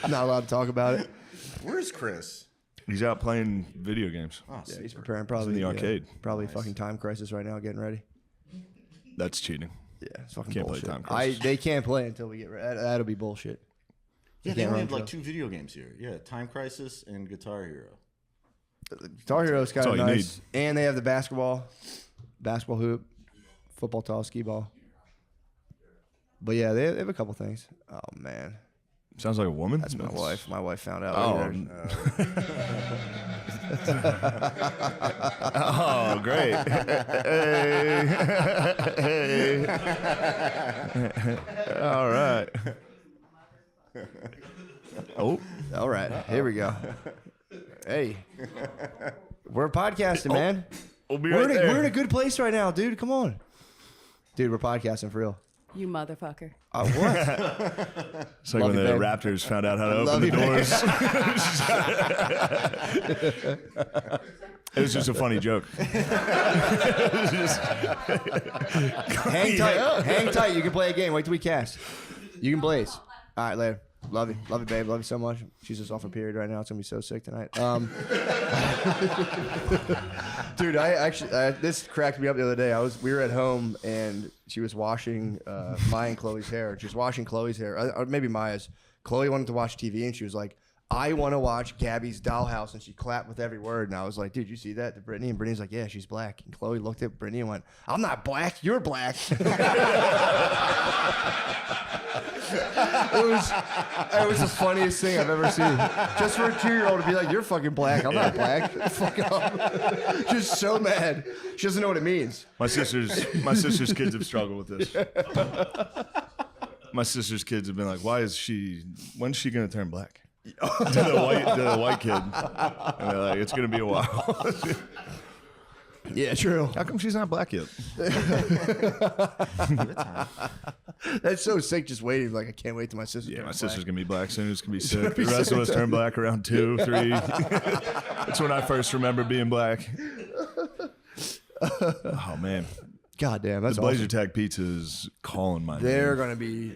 Not allowed to talk about it. Where's Chris? He's out playing video games. Oh, Yeah, he's preparing probably in the arcade. Probably fucking Time Crisis right now, getting ready. That's cheating. Yeah, it's fucking Can't bullshit. play Time Crisis. They can't play until we get ready. That'll be bullshit. Yeah, they only have like 2 video games here. Yeah, Time Crisis and Guitar Hero. Guitar Hero's kind of That's all you nice. And they have the basketball hoop, football tall, skee ball. But yeah, they have a couple things. Oh, man. Sounds like a woman. That's my wife. My wife found out. Oh. Oh, great. Hey. All right. Oh. All right. Here we go. Hey. We're podcasting, man. We'll be right there. We're in a good place right now, dude. Come on. Dude, we're podcasting for real. You motherfucker. What? It's like Love when you, the babe. Raptors found out how to Love open you, the doors. It was just a funny joke. Hang tight. Hang tight. You can play a game. Wait till we cast. You can blaze. All right, later. Love you. Love you, babe. Love you so much. She's just off her period right now. It's going to be so sick tonight. Dude, this cracked me up the other day. We were at home and she was washing Maya and Chloe's hair. Just washing Chloe's hair. Or maybe Maya's. Chloe wanted to watch TV and she was like, I want to watch Gabby's Dollhouse, and she clapped with every word. And I was like, dude, you see that to Brittany? And Brittany's like, yeah, she's black. And Chloe looked at Brittany and went, I'm not black, you're black. It was the funniest thing I've ever seen. Just for a 2-year-old to be like, you're fucking black, I'm not black. Fuck off. Just so mad. She doesn't know what it means. My sister's kids have struggled with this. My sister's kids have been like, when's she going to turn black? to the white kid. And they're like, it's going to be a while. Yeah, true. How come she's not black yet? That's so sick, just waiting. Like, I can't wait till my sister. Yeah, my sister's going to be black soon. It's going to be sick. The rest of us turn black around 2, 3. That's when I first remember being black. Oh, man. God damn, that's the awesome. Blazer Tag Pizza is calling my They're name. going to be,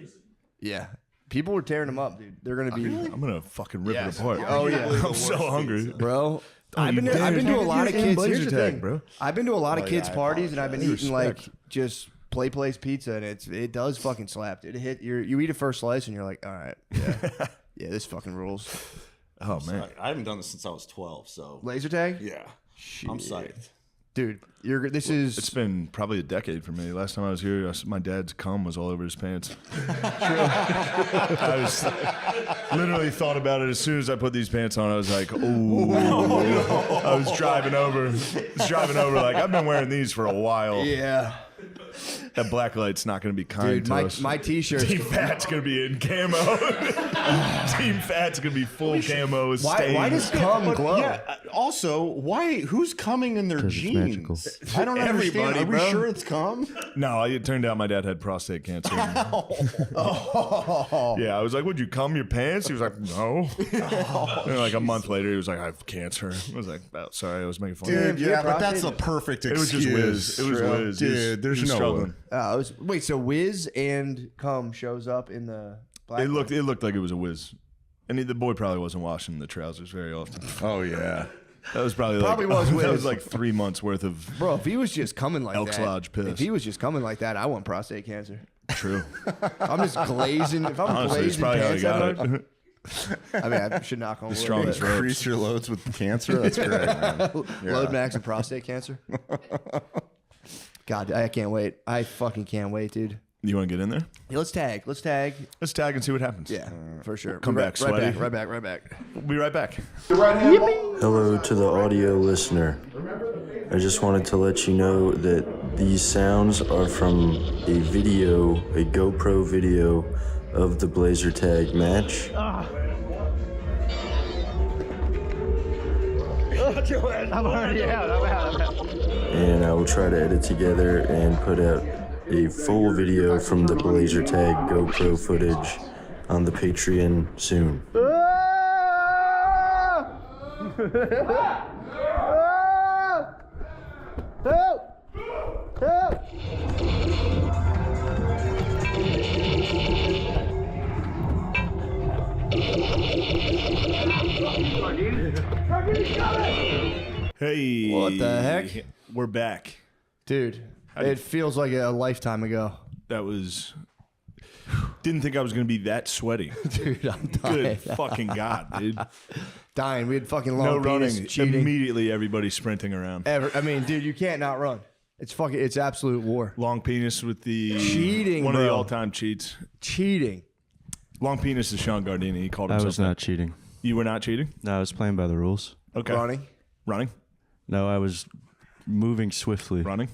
yeah. People were tearing them up, dude. They're going to be. I'm going to fucking rip it apart. Oh, yeah. I'm so hungry. Bro. Don't I've been you to dare. a lot of You're kids. Blazer Here's the Tag, thing, bro. I've been to a lot of kids' yeah, I parties, and I've been eating like Respect. just place pizza, and it does fucking slap, dude. You eat a first slice, and you're like, all right, yeah, yeah, this fucking rules. Oh, man. I haven't done this since I was 12, so. Laser tag, Yeah. I'm psyched. dude. It's been probably a decade for me. Last time I was here, my dad's cum was all over his pants. I literally thought about it as soon as I put these pants on. I was like, oh. I was driving over like, I've been wearing these for a while. yeah. That black light's not going to be kind to us. My t-shirt. Team Fat's going to be in camo. Team Fat's going to be full camo. Why does cum glow? Yeah. Also, why? Who's coming in their jeans? I don't understand. Are we sure it's cum? No, it turned out my dad had prostate cancer. Yeah, I was like, "Would you cum your pants?" He was like, "No." And like a month later, he was like, "I have cancer." I was like, "Oh, sorry, I was making fun." Dude, of yeah, but that's the perfect excuse. It was just whiz. It was whiz. Dude, there's no struggling. Wait, so whiz and cum shows up in the black. It looked like it was a whiz, and the boy probably wasn't washing the trousers very often. Oh yeah. That was probably was whiz. That was like 3 months worth of. Bro, if he was just coming like Elks that, Lodge piss. if he was just coming like that, I want prostate cancer. True. I'm just glazing. If I'm Honestly, it's glazing probably how pants he got that hard, it. I mean, I should knock on wood. strongest ropes. Increase your loads with cancer. That's great, man. Yeah. Load max and prostate cancer. God, I can't wait. I fucking can't wait, dude. You want to get in there? Yeah, let's tag. Let's tag and see what happens. Yeah, for sure. Come back, sweaty. Right back. We'll be right back. Hello to the audio listener. I just wanted to let you know that these sounds are from a video, a GoPro video of the Blazer Tag match. I'm already out. I'm out. And I will try to edit together and put out a full video from the Blazer Tag GoPro footage on the Patreon soon. Help! Hey. What the heck? We're back. Dude, it feels like a lifetime ago. That was... Didn't think I was going to be that sweaty. Dude, I'm dying. Good fucking God, dude. Dying. We had fucking long No running. penis cheating. Immediately everybody sprinting around. I mean, dude, you can't not run. It's absolute war. Long penis with the... Cheating, One bro. of the all-time cheats. Cheating. Long penis is Sean Gardini. He called I himself was not cheating. You were not cheating? No, I was playing by the rules. Okay. Running? No, I was moving swiftly. Running?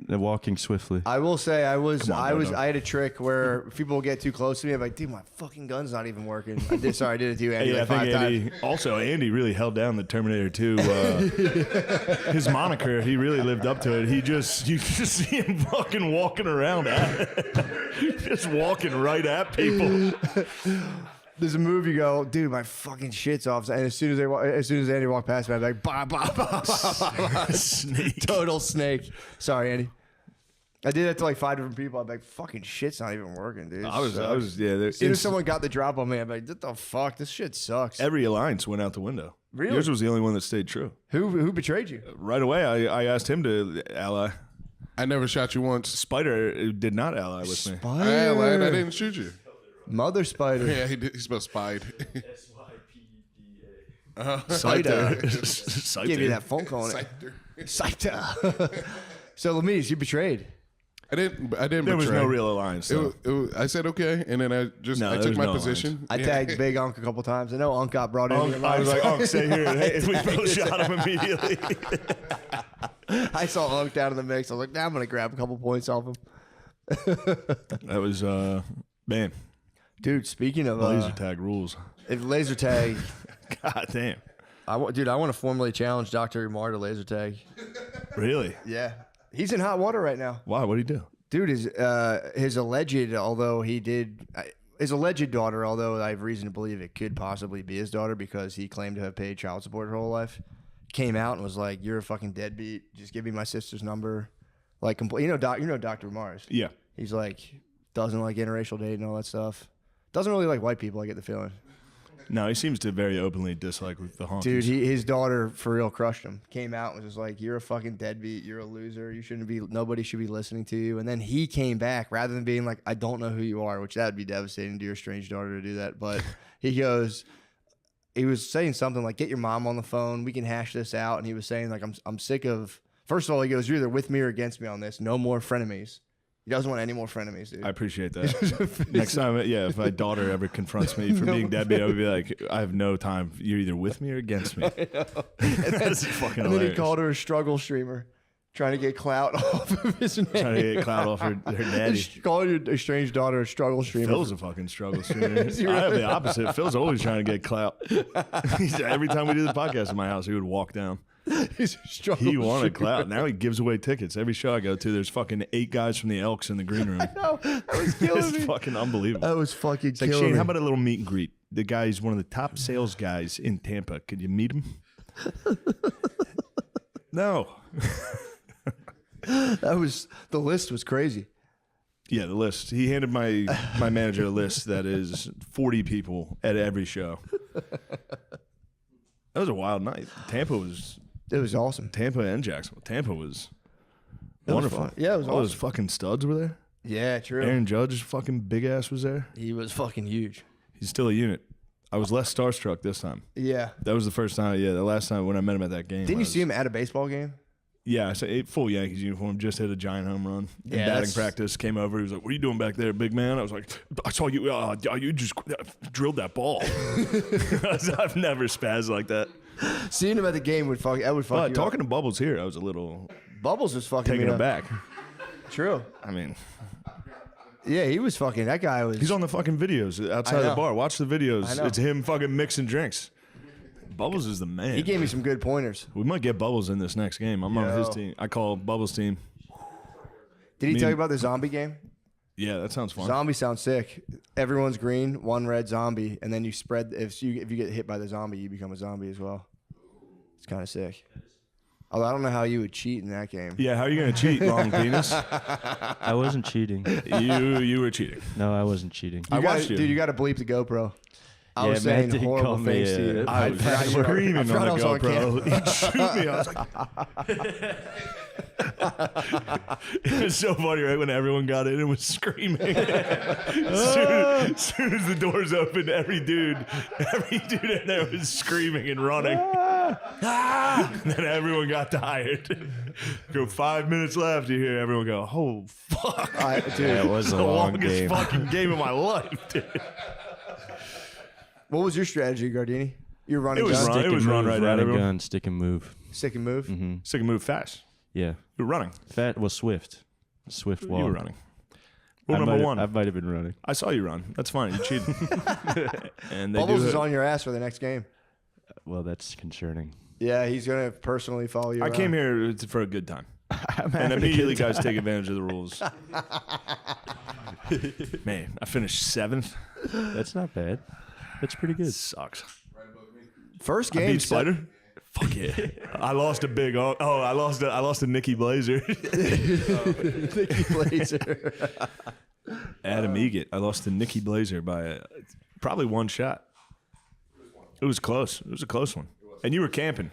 Walking swiftly. I will say I Dodo. had a trick where people get too close to me. I'm like, dude, my fucking gun's not even working. I did it to you, Andy, Hey, like I think 5 Andy, times. also, Andy really held down the Terminator 2. His moniker, he really lived up to it. You just see him fucking walking around just walking right at people. There's a move you go, dude, my fucking shit's off. And as soon as Andy walked past me, I'm like, bah, bah, bah, bah, bah. Snake. Total snake. Sorry, Andy. I did that to like 5 different people. I'm like, fucking shit's not even working, dude. I was, yeah. As soon as someone got the drop on me, I'm like, what the fuck? This shit sucks. Every alliance went out the window. Really? Yours was the only one that stayed true. Who betrayed you? Right away, I asked him to ally. I never shot you once. Spider did not ally with me. I lied. I didn't shoot you. Mother spider. Yeah, he spelled spied. Scyther. Give you that phone call on it. Scyther. So, Lamise, you betrayed. I didn't. There was betray. no real alliance. I said okay, and then I took my position. I tagged Big Unc a couple times. I know Unc got brought in. I was like, Unc, stay here. Hey, we both shot him immediately. I saw Unc down in the mix. I was like, nah, I'm going to grab a couple points off him. That was, man. Dude, speaking of laser tag rules. Laser tag. God damn. I want to formally challenge Dr. Umar to laser tag. Really? Yeah. He's in hot water right now. Why? What'd he do? Dude, his alleged daughter, although I have reason to believe it could possibly be his daughter because he claimed to have paid child support her whole life, came out and was like, "You're a fucking deadbeat. Just give me my sister's number." Like, you know Dr. Mars. Yeah. He's like, doesn't like interracial dating and all that stuff. Doesn't really like white people, I get the feeling. No, he seems to very openly dislike the honkies. Dude, his daughter for real crushed him. Came out and was just like, "You're a fucking deadbeat. You're a loser. Nobody should be listening to you." And then he came back rather than being like, "I don't know who you are," which that would be devastating to your strange daughter to do that. But he was saying something like, "Get your mom on the phone. We can hash this out." And he was saying like, I'm sick of. First of all, he goes, "You're either with me or against me on this. No more frenemies." He doesn't want any more frenemies, dude. I appreciate that. Next time, if my daughter ever confronts me for being deadbeat, I would be like, I have no time. You're either with me or against me. And then he called her a struggle streamer. Trying to get clout off of his name. Trying to get clout off her daddy. Calling your estranged daughter a struggle streamer. Phil's a fucking struggle streamer. I have the opposite. Phil's always trying to get clout. Every time we do the podcast in my house, he would walk down. He's a struggle He wanted streamer. clout. Now he gives away tickets. Every show I go to, there's fucking 8 guys from the Elks in the green room. No, that was killing It's me. fucking unbelievable. That was fucking It's like, killing Shane, me. how about a little meet and greet? The guy's one of the top sales guys in Tampa. Could you meet him? No. The list was crazy. Yeah, the list. He handed my manager a list that is 40 people at every show. That was a wild night. It was awesome. Tampa and Jacksonville. Tampa was It was wonderful. fun. Yeah, it was All those awesome. fucking studs were there. Yeah, true. Aaron Judge's fucking big ass was there. He was fucking huge. He's still a unit. I was less starstruck this time. Yeah. That was the first time. Yeah, the last time when I met him at that game. Didn't you see him at a baseball game? Yeah, I saw full Yankees uniform. Just hit a giant home run. In Yeah, batting that's- practice. Came over. He was like, "What are you doing back there, big man?" I was like, "I saw you. You just drilled that ball." I've never spazzed like that. Seeing him at the game would fuck. That would fuck you talking up. to Bubbles here, I was a little Bubbles was fucking taken me up. aback. True. I mean, Yeah, he was fucking. That guy was. he's on the fucking videos outside I the know. bar. Watch the videos. I know. It's him fucking mixing drinks. Bubbles is the man. He gave me some good pointers. We might get Bubbles in this next game. I'm on his team. I call Bubbles' team. Did he Me tell you and- about the zombie game? Yeah, that sounds fun. Zombie sounds sick. Everyone's green, one red zombie, and then you spread. If you get hit by the zombie, you become a zombie as well. It's kind of sick. Although I don't know how you would cheat in that game. Yeah, how are you going to cheat, long penis? I wasn't cheating. You were cheating. No, I wasn't cheating. I watched you. Dude, you got to bleep the GoPro. I Yeah, was Matt saying did horrible call me things to a- you. I was forgot you were- screaming I on forgot I was the camera. GoPro. He'd shoot me. I was like, it was so funny, right? When everyone got in and was screaming. as soon as the doors opened, every dude in there was screaming and running. And then everyone got tired. Go 5 minutes left, you hear everyone go, "Oh fuck!" Dude, Yeah, it was a the long longest game. fucking game of my life, dude. What was your strategy, Gardini? You were running It was gun? run. Stick It was and run move, right at run and everyone. gun, stick and move. Stick and move? Mm-hmm. Stick and move fast. Yeah. You were running. Fat was swift. Swift walk. You were running. Rule I number might have- one. I might have been running. I saw you run. That's fine. You cheated. And they Bubbles do is it. on your ass for the next game. Well, that's concerning. Yeah, he's going to personally follow you I around. came here for a good time. And immediately guys take advantage of the rules. Man, I finished 7th. That's not bad. That's pretty good. Sucks. First I game. beat Spider. Fuck yeah. I lost a big. I lost to Nikki Blazer. Nikki Blazer. Adam Egett. I lost to Nikki Blazer by probably one shot. It was close. It was a close one. And you were camping.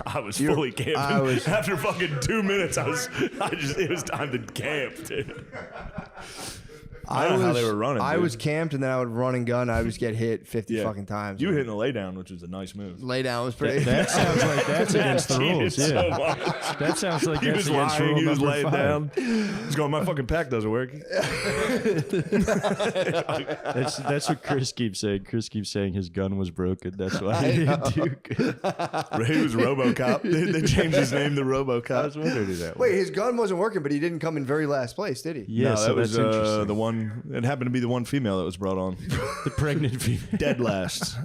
I was fully camping. After fucking 2 minutes, it was time to camp, dude. I don't know how they were running. I dude. was camped and then I would run and gun. I would just get hit 50 fucking times. You were hitting a lay down, which was a nice move. Lay down was pretty. That sounds like that's against the Cheated rules. so Yeah. much. That sounds like He that's was against lying. rule He was number laying 5. down. He's going, my fucking pack doesn't work. That's what Chris keeps saying. Chris keeps saying his gun was broken. That's why he didn't do good. He was RoboCop. They changed his name to RoboCop. I was wondering that. Wait, his gun wasn't working, but he didn't come in very last place, did he? Yeah, no, so that was that's interesting. the one. It happened to be the one female that was brought on. The pregnant female. Dead last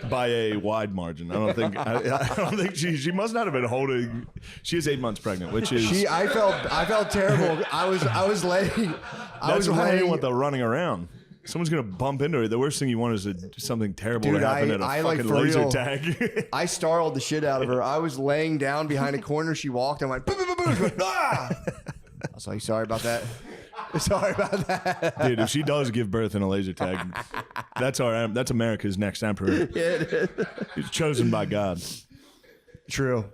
by a wide margin. I don't think. I don't think she must not have been holding. She is 8 months pregnant, which is. I felt terrible. I was laying. That's why I didn't want the running around. Someone's gonna bump into her. The worst thing you want is something terrible Dude, to happen at a I fucking for laser real, tag. I startled the shit out of her. I was laying down behind a corner. She walked. I went, boom, boom, boom, boom, ah! I was like, sorry about that. Sorry about that. Dude, if she does give birth in a laser tag, that's America's next emperor. Yeah, it is. He's chosen by God. True.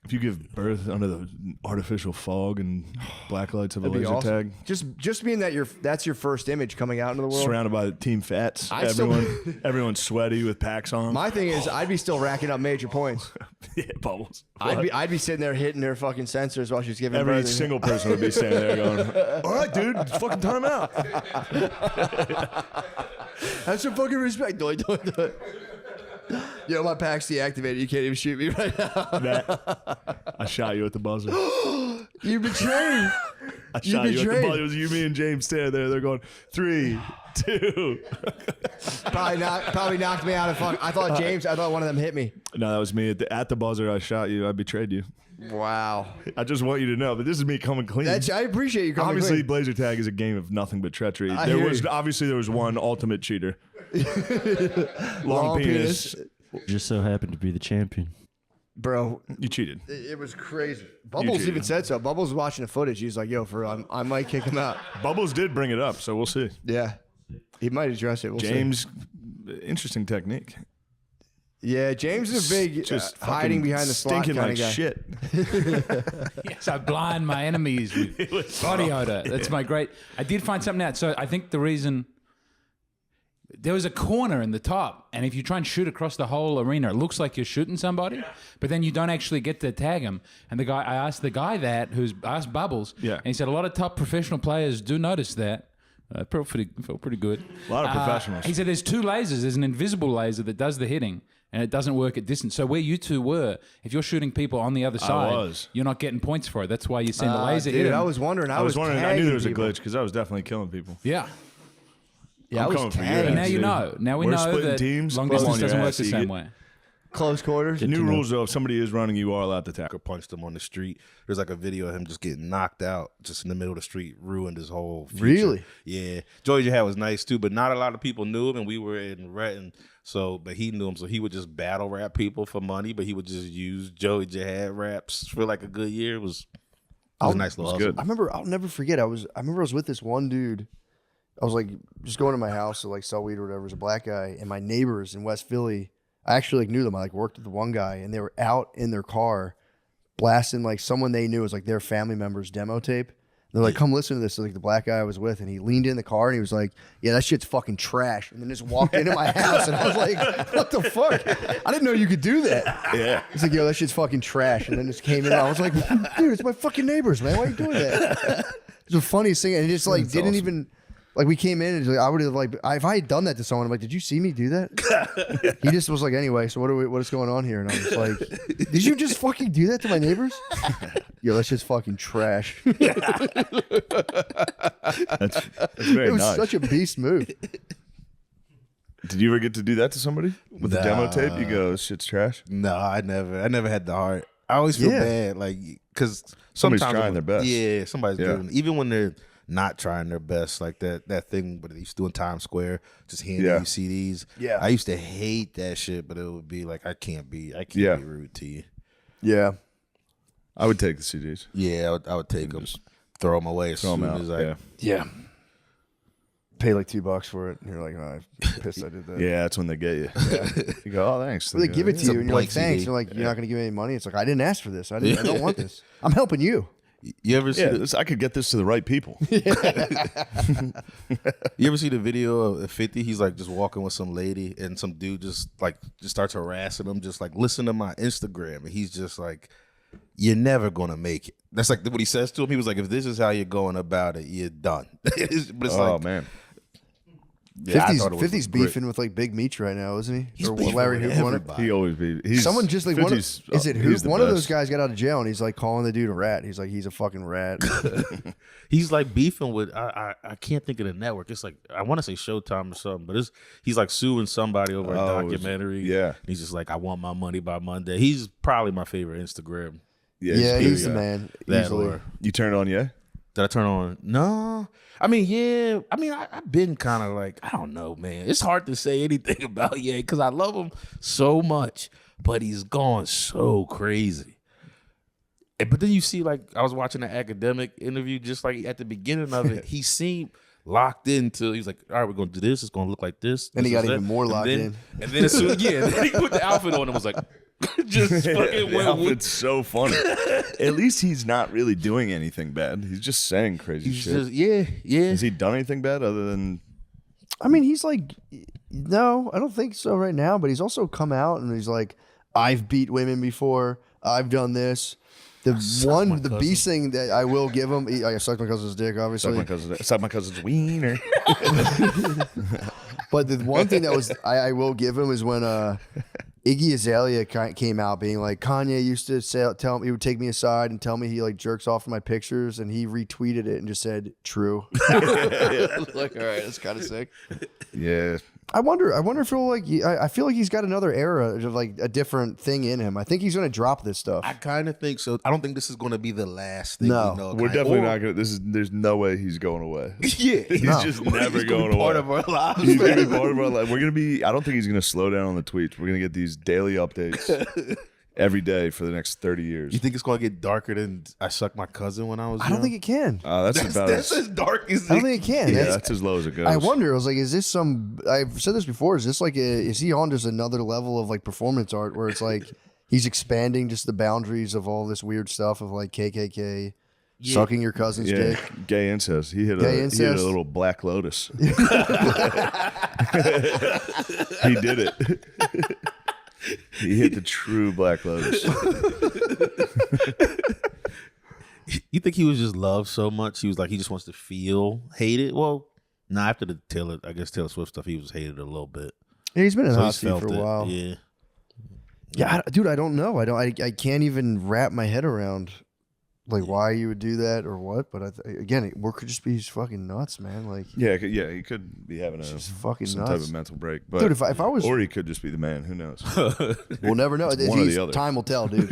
If you give birth under the artificial fog and black lights of a That'd be laser awesome. tag, Just being that that's your first image coming out into the world. surrounded by team fats, everyone's sweaty with packs on. My thing is, I'd be still racking up major points. Yeah, Bubbles. I'd be sitting there hitting her fucking sensors while she's giving Every birth. single person would be standing there going, "All right, dude, it's fucking time out." Have some fucking respect. Yo, my pack's deactivated. You can't even shoot me right now. I shot you at the buzzer. You betrayed. I shot you at the buzzer. It was you, me, and James standing there. They're going 3, 2. Probably knocked me out of fuck. I thought one of them hit me. No, that was me at the buzzer. I shot you. I betrayed you. Wow. I just want you to know, but this is me coming clean. I appreciate you coming Obviously, clean. Blazer Tag is a game of nothing but treachery. There was one ultimate cheater. Long penis. Just so happened to be the champion. Bro, you cheated. It was crazy. Bubbles even said so. Bubbles was watching the footage. He's like, yo, I might kick him out. Bubbles did bring it up, so we'll see. Yeah. He might address it. We'll James, interesting technique. Yeah, James is a big just hiding behind the slot stinking kind like of guy. shit. Yes, I blind my enemies with body odor. That's my great. I did find something out. So I think the reason there was a corner in the top, and if you try and shoot across the whole arena, it looks like you're shooting somebody, but then you don't actually get to tag him. And I asked the guy I asked Bubbles, and he said a lot of top professional players do notice that. Felt pretty good. A lot of professionals. He said there's 2 lasers. There's an invisible laser that does the hitting, and it doesn't work at distance. So where you two were, if you're shooting people on the other side, you're not getting points for it. That's why you send the laser hit 'em. I was wondering. I knew there was a people. glitch because I was definitely killing people. Yeah. Yeah, I'm I was coming for you. tagging. Now you know. Now we We're know splitting that teams. long Well, distance on your doesn't work ass, the you same get- way. Close quarters. The new rules, though, if somebody is running, you are allowed to tackle. Punched him on the street. There's like a video of him just getting knocked out just in the middle of the street, ruined his whole future. Really? Yeah. Joey Jihad was nice too, but not a lot of people knew him, and we were in Renton, but he knew him, so he would just battle rap people for money, but he would just use Joey Jihad raps for like a good year. It was a nice little hustle. I'll never forget. I remember I was with this one dude. I was like just going to my house to like sell weed or whatever. It was a black guy, and my neighbors in West Philly, I actually like knew them. I like worked with the one guy, and they were out in their car blasting like someone they knew was like their family member's demo tape. They're like, come listen to this. So, like the black guy I was with, and he leaned in the car and he was like, yeah, that shit's fucking trash. And then just walked into my house, and I was like, what the fuck? I didn't know you could do that. Yeah. He's like, yo, that shit's fucking trash. And then just came in. I was like, dude, it's my fucking neighbors, man. Why are you doing that? It's the funniest thing. And it just like That's didn't awesome. even. Like we came in and like, I would have like if I had done that to someone, I'm like, did you see me do that? He just was like, anyway, so what is going on here? And I was like, did you just fucking do that to my neighbors? Yo, that's just fucking trash. That's very It was nice. such a beast move. Did you ever get to do that to somebody with the demo tape? You go, this shit's trash. No, I never had the heart. I always feel bad, like because Somebody's sometimes trying their best. Yeah, somebody's doing even when they're not trying their best, like that thing what they used to do in Times Square, just handing you CDs. Yeah. I used to hate that shit, but it would be like I can't be rude to you. Yeah, I would take the CDs. Yeah, I would take them, throw them away as soon as I. Yeah. Pay like $2 for it, and you're like, oh, I'm pissed I did that. Yeah, that's when they get you. You go, oh, thanks. Well, they give it to It's a you, and you're like, blank thanks. CD. You're like, you're not going to give me any money. It's like, I didn't ask for this. I don't want this. I'm helping you. You ever see? I could get this to the right people. You ever see the video of 50? He's like just walking with some lady, and some dude just starts harassing him, just like, listen to my Instagram, and he's just like, you're never gonna make it. That's like what he says to him. He was like, if this is how you're going about it, you're done. But it's like, man. Yeah, I thought it was 50's great. beefing with like Big Meech right now, isn't he? He's Or beefing Larry with Hoover won it. everybody. He always be. Someone just like one of, 50's, is it who? he's the One of those best. guys got out of jail and he's like calling the dude a rat. He's like, he's a fucking rat. He's like beefing with I can't think of the network. It's like I want to say Showtime or something, but he's like suing somebody over a documentary. Yeah. He's just like, I want my money by Monday. He's probably my favorite Instagram. Yeah, he's the man. That Easily. or You turned on, yeah? did I turn on? No. I mean, yeah. I mean, I've been kind of like, I don't know, man. It's hard to say anything about Ye because I love him so much, but he's gone so crazy. But then you see, like, I was watching an academic interview, just like at the beginning of it, he seemed locked into. He was like, "All right, we're gonna do this. It's gonna look like this." And he this, got that." even more And locked then- in. And then as soon, then he put the outfit on and was like, just fucking The went outfit's so funny. At least he's not really doing anything bad. He's just saying crazy He's shit. just, yeah. Has he done anything bad other than? I mean, he's like, no, I don't think so right now. But he's also come out and he's like, I've beat women before. I've done this. The beast thing that I will give him, I sucked my cousin's dick, obviously. Suck my cousin's wiener. But the one thing that was I will give him is when Iggy Azalea came out being like, Kanye used to tell him, he would take me aside and tell me he like jerks off in my pictures, and he retweeted it and just said true. Like, all right, that's kind of sick. Yeah. I wonder if he'll like. I feel like he's got another era of like a different thing in him. I think he's gonna drop this stuff. I kind of think so. I don't think this is going to be the last thing. No. we know. We're definitely not gonna. There's no way he's going away. Yeah, he's just never going away. Part of our lives. He's gonna be part of our life. We're gonna be. I don't think he's gonna slow down on the tweets. We're gonna get these daily updates every day for the next 30 years. You think it's going to get darker than I sucked my cousin when I was? I don't think it can. That's as dark as I don't think it can. Yeah, that's as low as it goes. I wonder. I was like, is this some? I've said this before. Is this like is he on just another level of like performance art where it's like he's expanding just the boundaries of all this weird stuff of like KKK, sucking your cousin's dick, gay incest. He hit a little Black Lotus. He did it. He hit the true Black Lotus. You think he was just loved so much? He was like, he just wants to feel hated? Well, no, after the Taylor Swift stuff, he was hated a little bit. Yeah, he's been in the hot he's seat felt for a it. while. Yeah. Yeah, dude, I don't know. I can't even wrap my head around like why you would do that or what. But again, it could just be fucking nuts, man. Like, he could be having fucking some nuts. type of mental break. But dude, if I was, or he could just be the man. Who knows? We'll never know. It's one or the other. Time will tell, dude.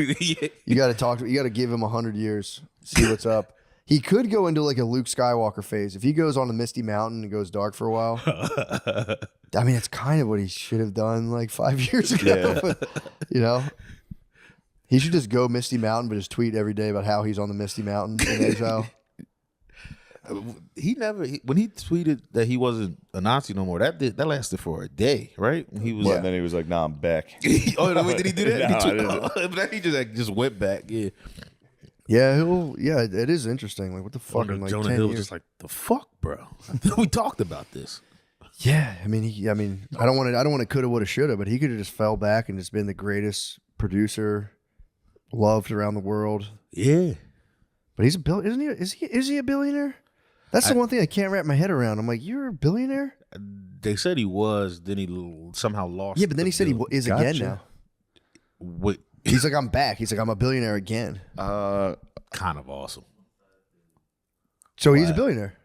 You got to talk. You got to give him 100 years, see what's up. He could go into like a Luke Skywalker phase if he goes on a misty mountain and goes dark for a while. I mean, it's kind of what he should have done like 5 years ago. Yeah. But, you know, he should just go Misty Mountain, but just tweet every day about how he's on the Misty Mountain in exile. He never when he tweeted that he wasn't a Nazi no more. That lasted for a day, right? He was. And then he was like, "Nah, I'm back." Oh, no, wait, did he do that? No, I didn't. But he just went back. Yeah. Yeah, it is interesting. Like, what the fuck? In like Jonah 10 Hill was years? just like, the fuck, bro. We talked about this. Yeah, I mean, I don't want to coulda, woulda, shoulda, but he could have just fell back and just been the greatest producer, loved around the world. Yeah, but he's a isn't he? Is he a billionaire? That's the one thing I can't wrap my head around. I'm like, you're a billionaire? They said he was. Then he somehow lost. Yeah, but then he said he is again now. Wait. He's like, I'm back. He's like, I'm a billionaire again. Kind of awesome. So he's a billionaire.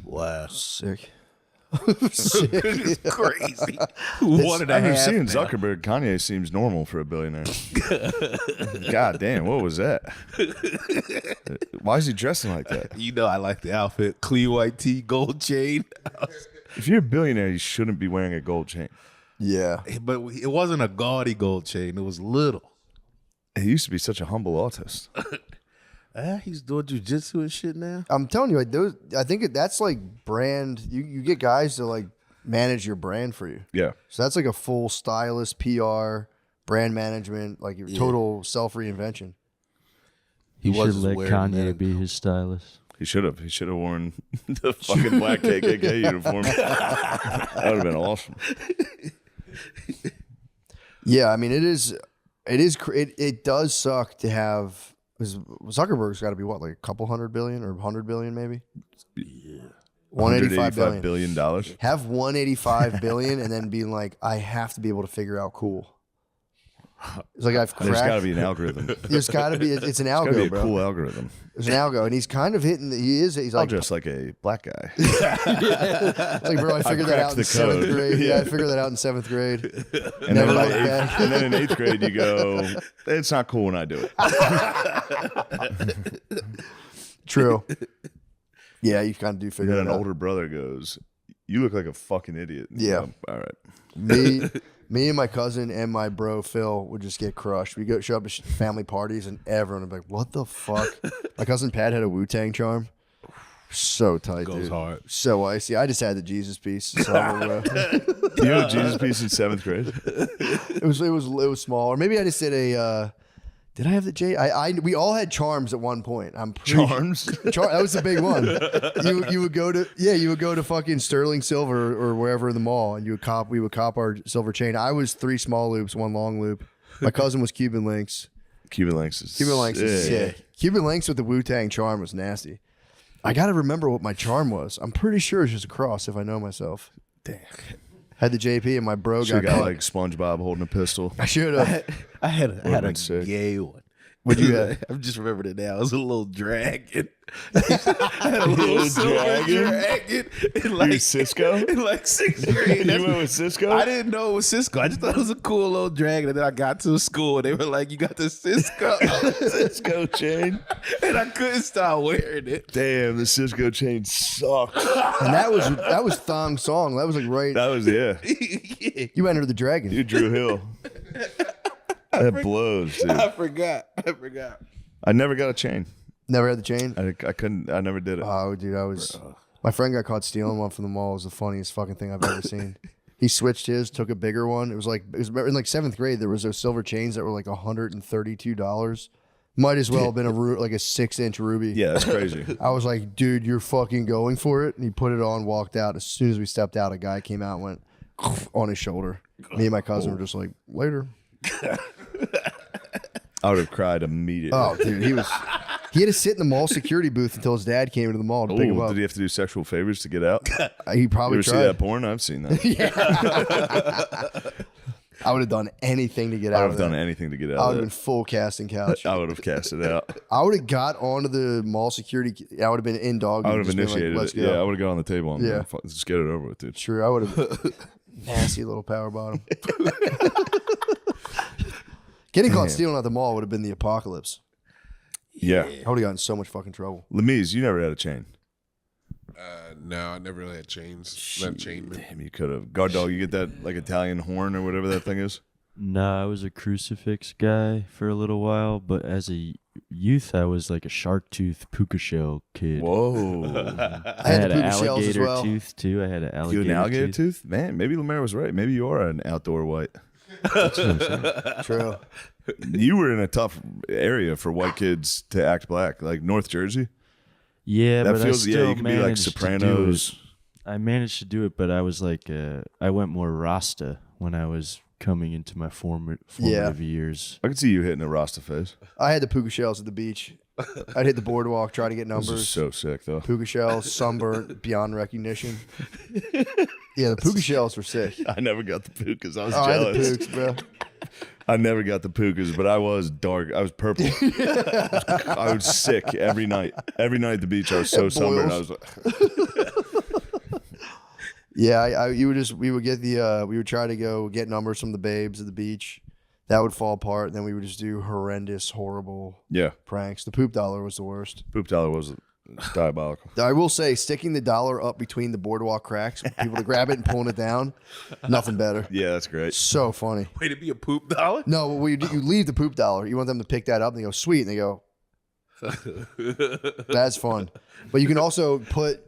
Wow. Sick. It's crazy. I've seen Zuckerberg. Kanye seems normal for a billionaire. God damn, what was that? Why is he dressing like that? You know, I like the outfit. Clean white tee, gold chain. If you're a billionaire, you shouldn't be wearing a gold chain. Yeah. But it wasn't a gaudy gold chain. It was little. He used to be such a humble artist. He's doing jujitsu and shit now. I'm telling you, like I think that's like brand. You get guys to like manage your brand for you. Yeah. So that's like a full stylist, PR, brand management, like your total self reinvention. He should let Kanye be his stylist. He should have. He should have worn the fucking black KKK uniform. That would have been awesome. Yeah, I mean, it does suck to have. Zuckerberg's got to be what, like a couple $100 billion or $100 billion maybe? Yeah. $185 billion. Have $185 billion and then being like, I have to be able to figure out cool. It's like I've cracked. There's got to be an algorithm. There's got to be. It's an algo, gotta be a bro. cool algorithm. There's an algo, and he's kind of hitting. He's I'll like dress like a black guy. It's like, bro, I figured that out in 7th grade. Yeah, I figured that out in 7th grade. And Never then, looked back. and then in 8th grade, you go, it's not cool when I do it. True. Yeah, you kind of do figure And it then out. an older brother goes, you look like a fucking idiot. Yeah. All right. Me and my cousin and my bro Phil would just get crushed. We go show up at family parties and everyone would be like, "What the fuck?" My cousin Pat had a Wu-Tang charm. So tight, Goes dude. hard. So icy. I just had the Jesus piece. So You had a Jesus piece in 7th grade? It was small, or maybe I just did a. Did I have the J? We all had charms at one point. I'm pretty, Charms? that was the big one. You would go to fucking Sterling Silver or wherever in the mall, and we would cop our silver chain. I was 3 small loops, 1 long loop. My cousin was Cuban Links. Cuban Links is sick. Cuban Links with the Wu-Tang charm was nasty. I got to remember what my charm was. I'm pretty sure it's just a cross if I know myself. Damn. Had the JP and my bro Should got got caught. like SpongeBob holding a pistol. I should have. I had a sick. gay one. What'd you have? I just remembered it now. It was a little dragon. I had a little silver dragon. Like Cisco? In like 6th grade. You went with Cisco? I didn't know it was Cisco. I just thought it was a cool little dragon. And then I got to school and they were like, you got the Cisco chain. And I couldn't stop wearing it. Damn, the Cisco chain sucked. And that was Thong Song. That was like right. That was, yeah. You entered the dragon. You Drew Hill. That blows, dude. I forgot. I never got a chain. Never had the chain? I couldn't. I never did it. Oh, dude, my friend got caught stealing one from the mall. It was the funniest fucking thing I've ever seen. He switched his, took a bigger one. It was in like 7th grade. There was those silver chains that were like $132. Might as well have been like a 6-inch ruby. Yeah, that's crazy. I was like, dude, you're fucking going for it. And he put it on, walked out. As soon as we stepped out, a guy came out and went on his shoulder. Me and my cousin were just like, later. I would have cried immediately. Oh, dude, he had to sit in the mall security booth until his dad came into the mall to pick him up. Did he have to do sexual favors to get out? He probably you ever tried. see that porn? I've seen that. Yeah. I would have done anything to get out. I would have done anything to get out. I would have been full casting couch. I would have cast it out. I would have got onto the mall security. I would have been in dog. I would have initiated Let's it. go. Yeah, I would have got on the table and just get it over with, dude. True. I would have. Nasty little power bottom. Getting caught stealing at the mall would have been the apocalypse. Yeah. I would have gotten in so much fucking trouble. Lemise, you never had a chain. No, I never really had chains. Not chain. Damn, you could have. Guard dog, you get that like Italian horn or whatever that thing is? Nah, I was a crucifix guy for a little while, but as a youth, I was like a shark tooth puka shell kid. Whoa. I had an puka shells as alligator well. tooth too. I had an alligator, You an alligator tooth? Man, maybe Lemaire was right. Maybe you are an outdoor white. True. You were in a tough area for white kids to act black, like North Jersey. Yeah, that but feels I still you could be like managed to do Sopranos. it. I managed to do it, but I was like, I went more Rasta when I was coming into my formative years. I could see you hitting a Rasta face. I had the puka shells at the beach. I'd hit the boardwalk, try to get numbers. This is so sick, though. Puka shells, sunburnt, beyond recognition. Yeah, the puka shells were sick. I never got the pukas. I was I had the jealous. pukas, bro. I never got the pukas, but I was dark. I was purple. I was sick every night. Every night at the beach, I was so sunburned. I was like, yeah, we would try to go get numbers from the babes at the beach. That would fall apart. Then we would just do horrendous, horrible pranks. The poop dollar was the worst. Poop dollar was diabolical. I will say, sticking the dollar up between the boardwalk cracks for people to grab it and pulling it down, nothing better. Yeah, that's great. So funny. Wait, it'd be a poop dollar? No, well, you leave the poop dollar. You want them to pick that up, and they go, sweet, and they go, that's fun. But you can also put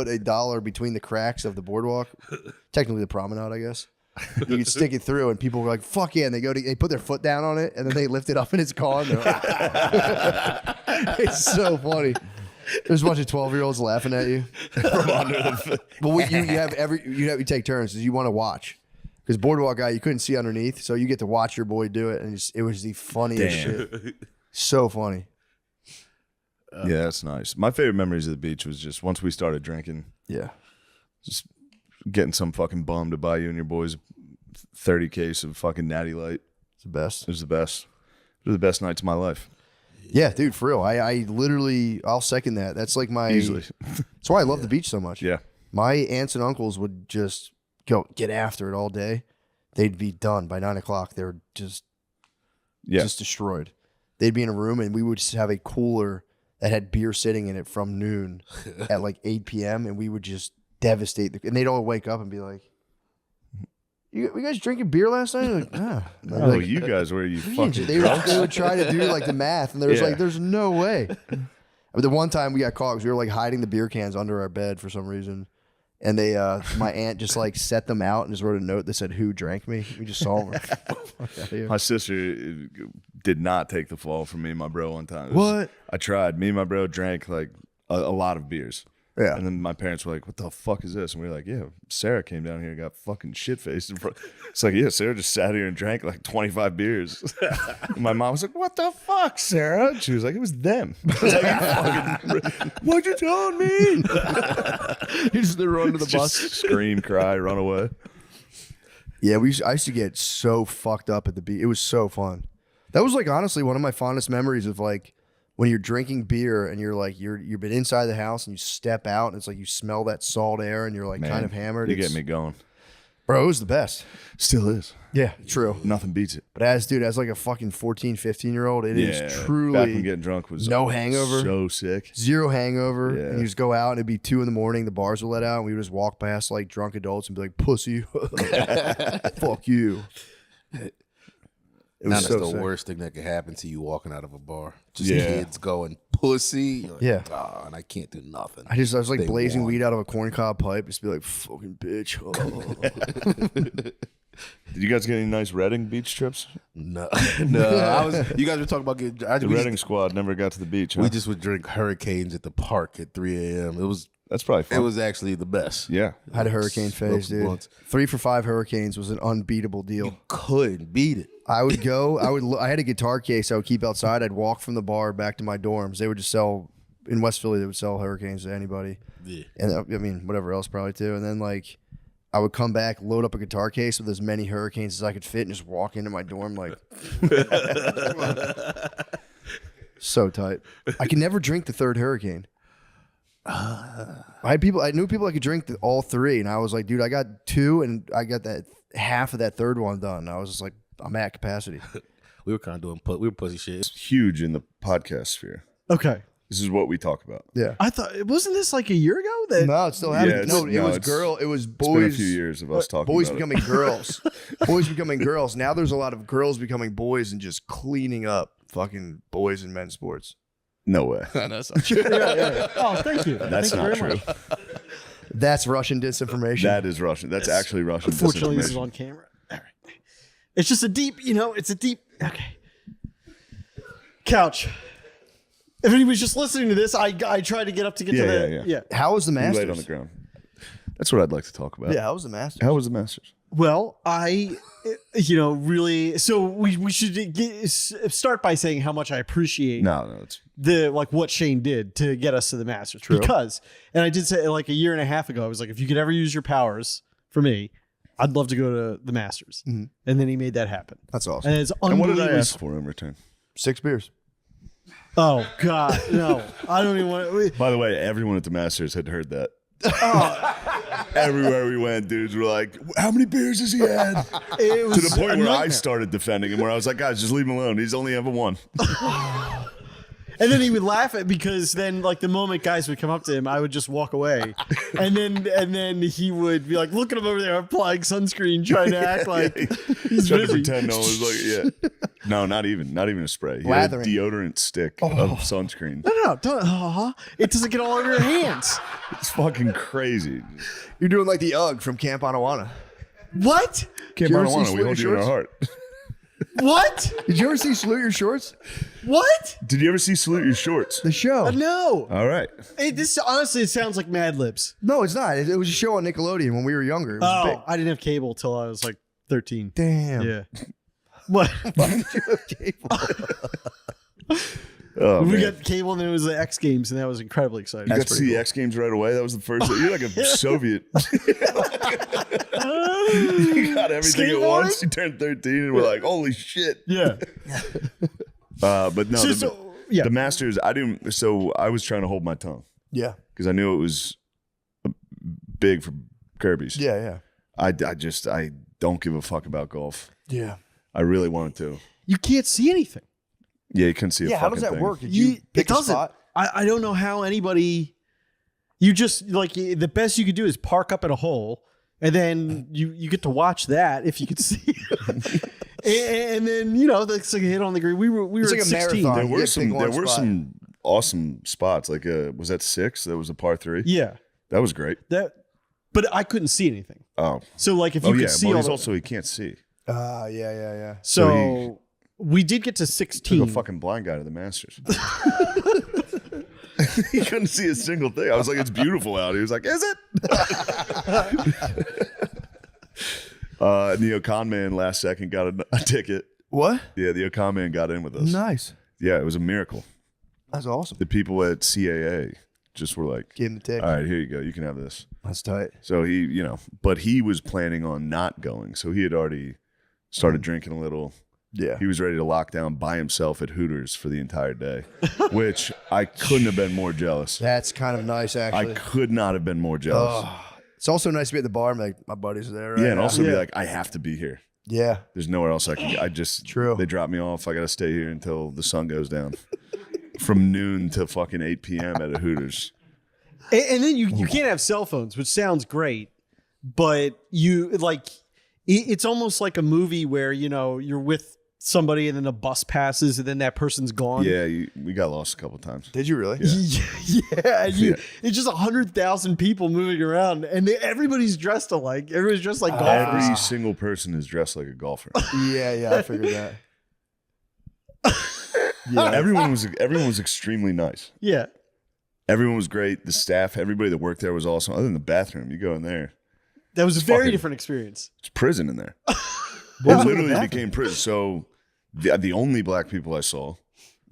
a dollar between the cracks of the boardwalk, technically the promenade, I guess. You can stick it through, and people were like, "Fuck yeah!" And they put their foot down on it, and then they lift it up, and it's gone. It's so funny. There's a bunch of 12-year-olds laughing at you from under the. But you take turns because you want to watch. Because boardwalk guy, you couldn't see underneath, so you get to watch your boy do it, and it was the funniest shit. So funny. Yeah, that's nice. My favorite memories of the beach was just once we started drinking. Yeah. Just getting some fucking bum to buy you and your boys 30 case of fucking Natty Light. It's the best. It was the best. It was the best nights of my life. Yeah, dude, for real. I literally, I'll second that. That's like my. Easily. That's why I love the beach so much. Yeah. My aunts and uncles would just get after it all day. They'd be done by 9 o'clock. They were just destroyed. They'd be in a room, and we would just have a cooler that had beer sitting in it from noon at like 8 p.m. and we would just devastate and they'd all wake up and be like, "You guys drinking beer last night?" Like, ah. Oh, like, you guys were you fucking they would try to do like the math, and there was like, there's no way. But the one time we got caught because we were like hiding the beer cans under our bed for some reason. And they, my aunt just like set them out and just wrote a note that said, "Who drank me?" We just saw them. My sister did not take the fall from me and my bro one time. What? I tried. Me and my bro drank like a lot of beers. Yeah. And then my parents were like, "What the fuck is this?" And we were like, "Yeah, Sarah came down here and got fucking shit faced in front." It's like, yeah, Sarah just sat here and drank like 25 beers. And my mom was like, "What the fuck, Sarah?" And she was like, "It was them." I was like, "Why'd you tell me?" You just threw her under the bus. Scream, cry, run away. Yeah, I used to get so fucked up at the beach. It was so fun. That was like honestly one of my fondest memories of like when you're drinking beer and you're like you've been inside the house and you step out and it's like you smell that salt air and you're like kind of hammered. You get me going. Bro, it was the best. Still is. Yeah, true. Nothing beats it. But as like a fucking 14, 15-year-old, it is truly back when getting drunk was no hangover. So sick. Zero hangover. Yeah. And you just go out and it'd be 2 a.m, the bars would let out, and we would just walk past like drunk adults and be like, pussy. Fuck you. It was That's so the sick. worst thing that could happen to you walking out of a bar. Just Yeah. kids going pussy. You're like, Yeah. "Ah," and I can't do nothing. I was like They blazing won. weed out of a corncob pipe, just be like, fucking bitch. Did you guys get any nice Reading beach trips? No, no. You guys were talking about getting. The Reading squad never got to the beach. Huh? We just would drink Hurricanes at the park at 3 a.m. That's probably fun. It was actually the best. Yeah. I had a hurricane phase, dude. Once. 3 for 5 hurricanes was an unbeatable deal. Couldn't beat it. I would go. I had a guitar case I would keep outside. I'd walk from the bar back to my dorms. They would just sell in West Philly. They would sell hurricanes to anybody. Yeah. And I mean, whatever else probably too. And then like, I would come back, load up a guitar case with as many hurricanes as I could fit, and just walk into my dorm like, so tight. I could never drink the third hurricane. I knew people I could drink all 3, and I was like, dude, I got 2, and I got that half of that third one done. I was just like, I'm at capacity. We were kind of doing we were pussy shit. It's huge in the podcast sphere. Okay. This is what we talk about. Yeah. I thought, wasn't this like a year ago? That No, it still happened. Yeah, It was It's boys. been a few years of us talking Boys about becoming girls. Boys becoming girls. Now there's a lot of girls becoming boys and just cleaning up fucking boys in men's sports. No way. That's not true. yeah. Oh, thank you. That's Thank you not very true. much. That's Russian disinformation. That is Russian. That's actually Russian Unfortunately, this is disinformation. on camera. All right. It's just a deep, it's a deep. Okay. Couch. If anybody's just listening to this, I tried to get up to get to the. Yeah. How was the You Masters? laid on the ground. That's what I'd like to talk about. Yeah, how was the Masters? How was the Masters? Well, I, really. So we should start by saying how much I appreciate No, it's what Shane did to get us to the Masters. Because, and I did say like a year and a half ago, I was like, if you could ever use your powers for me, I'd love to go to the Masters. Mhm. And then he made that happen. That's awesome. And it's And what did I unbelievable. ask for in return? 6 beers. Oh God, no! I don't even want to. By the way, everyone at the Masters had heard that. Everywhere we went, dudes were like, "How many beers has he had?" It was To the point a where I nightmare. started defending him, where I was like, "Guys, just leave him alone. He's only ever one." And then he would laugh at because then like the moment guys would come up to him, I would just walk away, and then he would be like, "Look at him over there applying sunscreen, trying to act like he's Trying to busy." pretend no one was like, yeah. No, not even a spray. He had a Lathering. deodorant stick of sunscreen. No, don't. It doesn't get all over your hands. It's fucking crazy. You're doing like the UGG from Camp Anawana. What? Camp you ever see Anawana, we Salute hold Your you in our Shorts? heart. What? Did you ever see Salute Your Shorts? What? Did you ever see Salute Your Shorts? The show. No. All right. This honestly, it sounds like Mad Libs. No, it's not. It was a show on Nickelodeon when we were younger. It was big. I didn't have cable till I was like 13. Damn. Yeah. What? Why did you have cable? Oh, we man. got cable and then it was the X Games and that was incredibly exciting. You got to see the X Games right away. That was the first. You're like a Soviet. You got everything at Skateboarding? once. You turned 13, and we're like, "Holy shit!" Yeah. But no, yeah. the Masters. I didn't. So I was trying to hold my tongue Yeah. because I knew it was big for Kirby's. Yeah. I don't give a fuck about golf. Yeah. I really wanted to. You can't see anything. Yeah, you couldn't see a Yeah. fucking How does that thing. work? Did you pick it a doesn't. spot? I don't know how anybody. You just like the best you could do is park up in a hole, and then you get to watch that if you could see it. and then that's like a hit on the green. We were It's at like a 16. marathon. There You were get to pick some. one There were spot. some awesome spots. Like was that 6? That was a par 3. Yeah, That was great. but I couldn't see anything. Oh. So like if you could see well, all he's the, also he can't see. Yeah. so we did get to 16. Took a fucking blind guy to the Masters. He couldn't see a single thing. I was like, "It's beautiful out." He was like, "Is it?" And the Ocon man last second got a ticket. What? Yeah, the Ocon man got in with us. Nice. Yeah, it was a miracle. That's awesome. The people at CAA just were like, Give him the tick. all right, here you go. You can have this. That's tight. So he, but he was planning on not going. So he had already started drinking a little. Yeah. He was ready to lock down by himself at Hooters for the entire day, which I couldn't have been more jealous. That's kind of nice, actually. I could not have been more jealous. It's also nice to be at the bar and like, my buddies are there, right? Yeah, and also be like, I have to be here. Yeah. There's nowhere else I can. True. They drop me off. I got to stay here until the sun goes down. From noon to fucking 8 p.m. at a Hooters. And then you can't have cell phones, which sounds great, but it's almost like a movie where, you're with somebody and then a bus passes and then that person's gone. Yeah, we got lost a couple times. Did you really? Yeah. It's just 100,000 people moving around and everybody's dressed alike. Everybody's dressed like golfers. Every single person is dressed like a golfer. Yeah, I figured that. Yeah, everyone was extremely nice. Yeah. Everyone was great. The staff, everybody that worked there was awesome. Other than the bathroom, you go in there. That was a very different experience. It's prison in there. It literally became prison. So the only black people I saw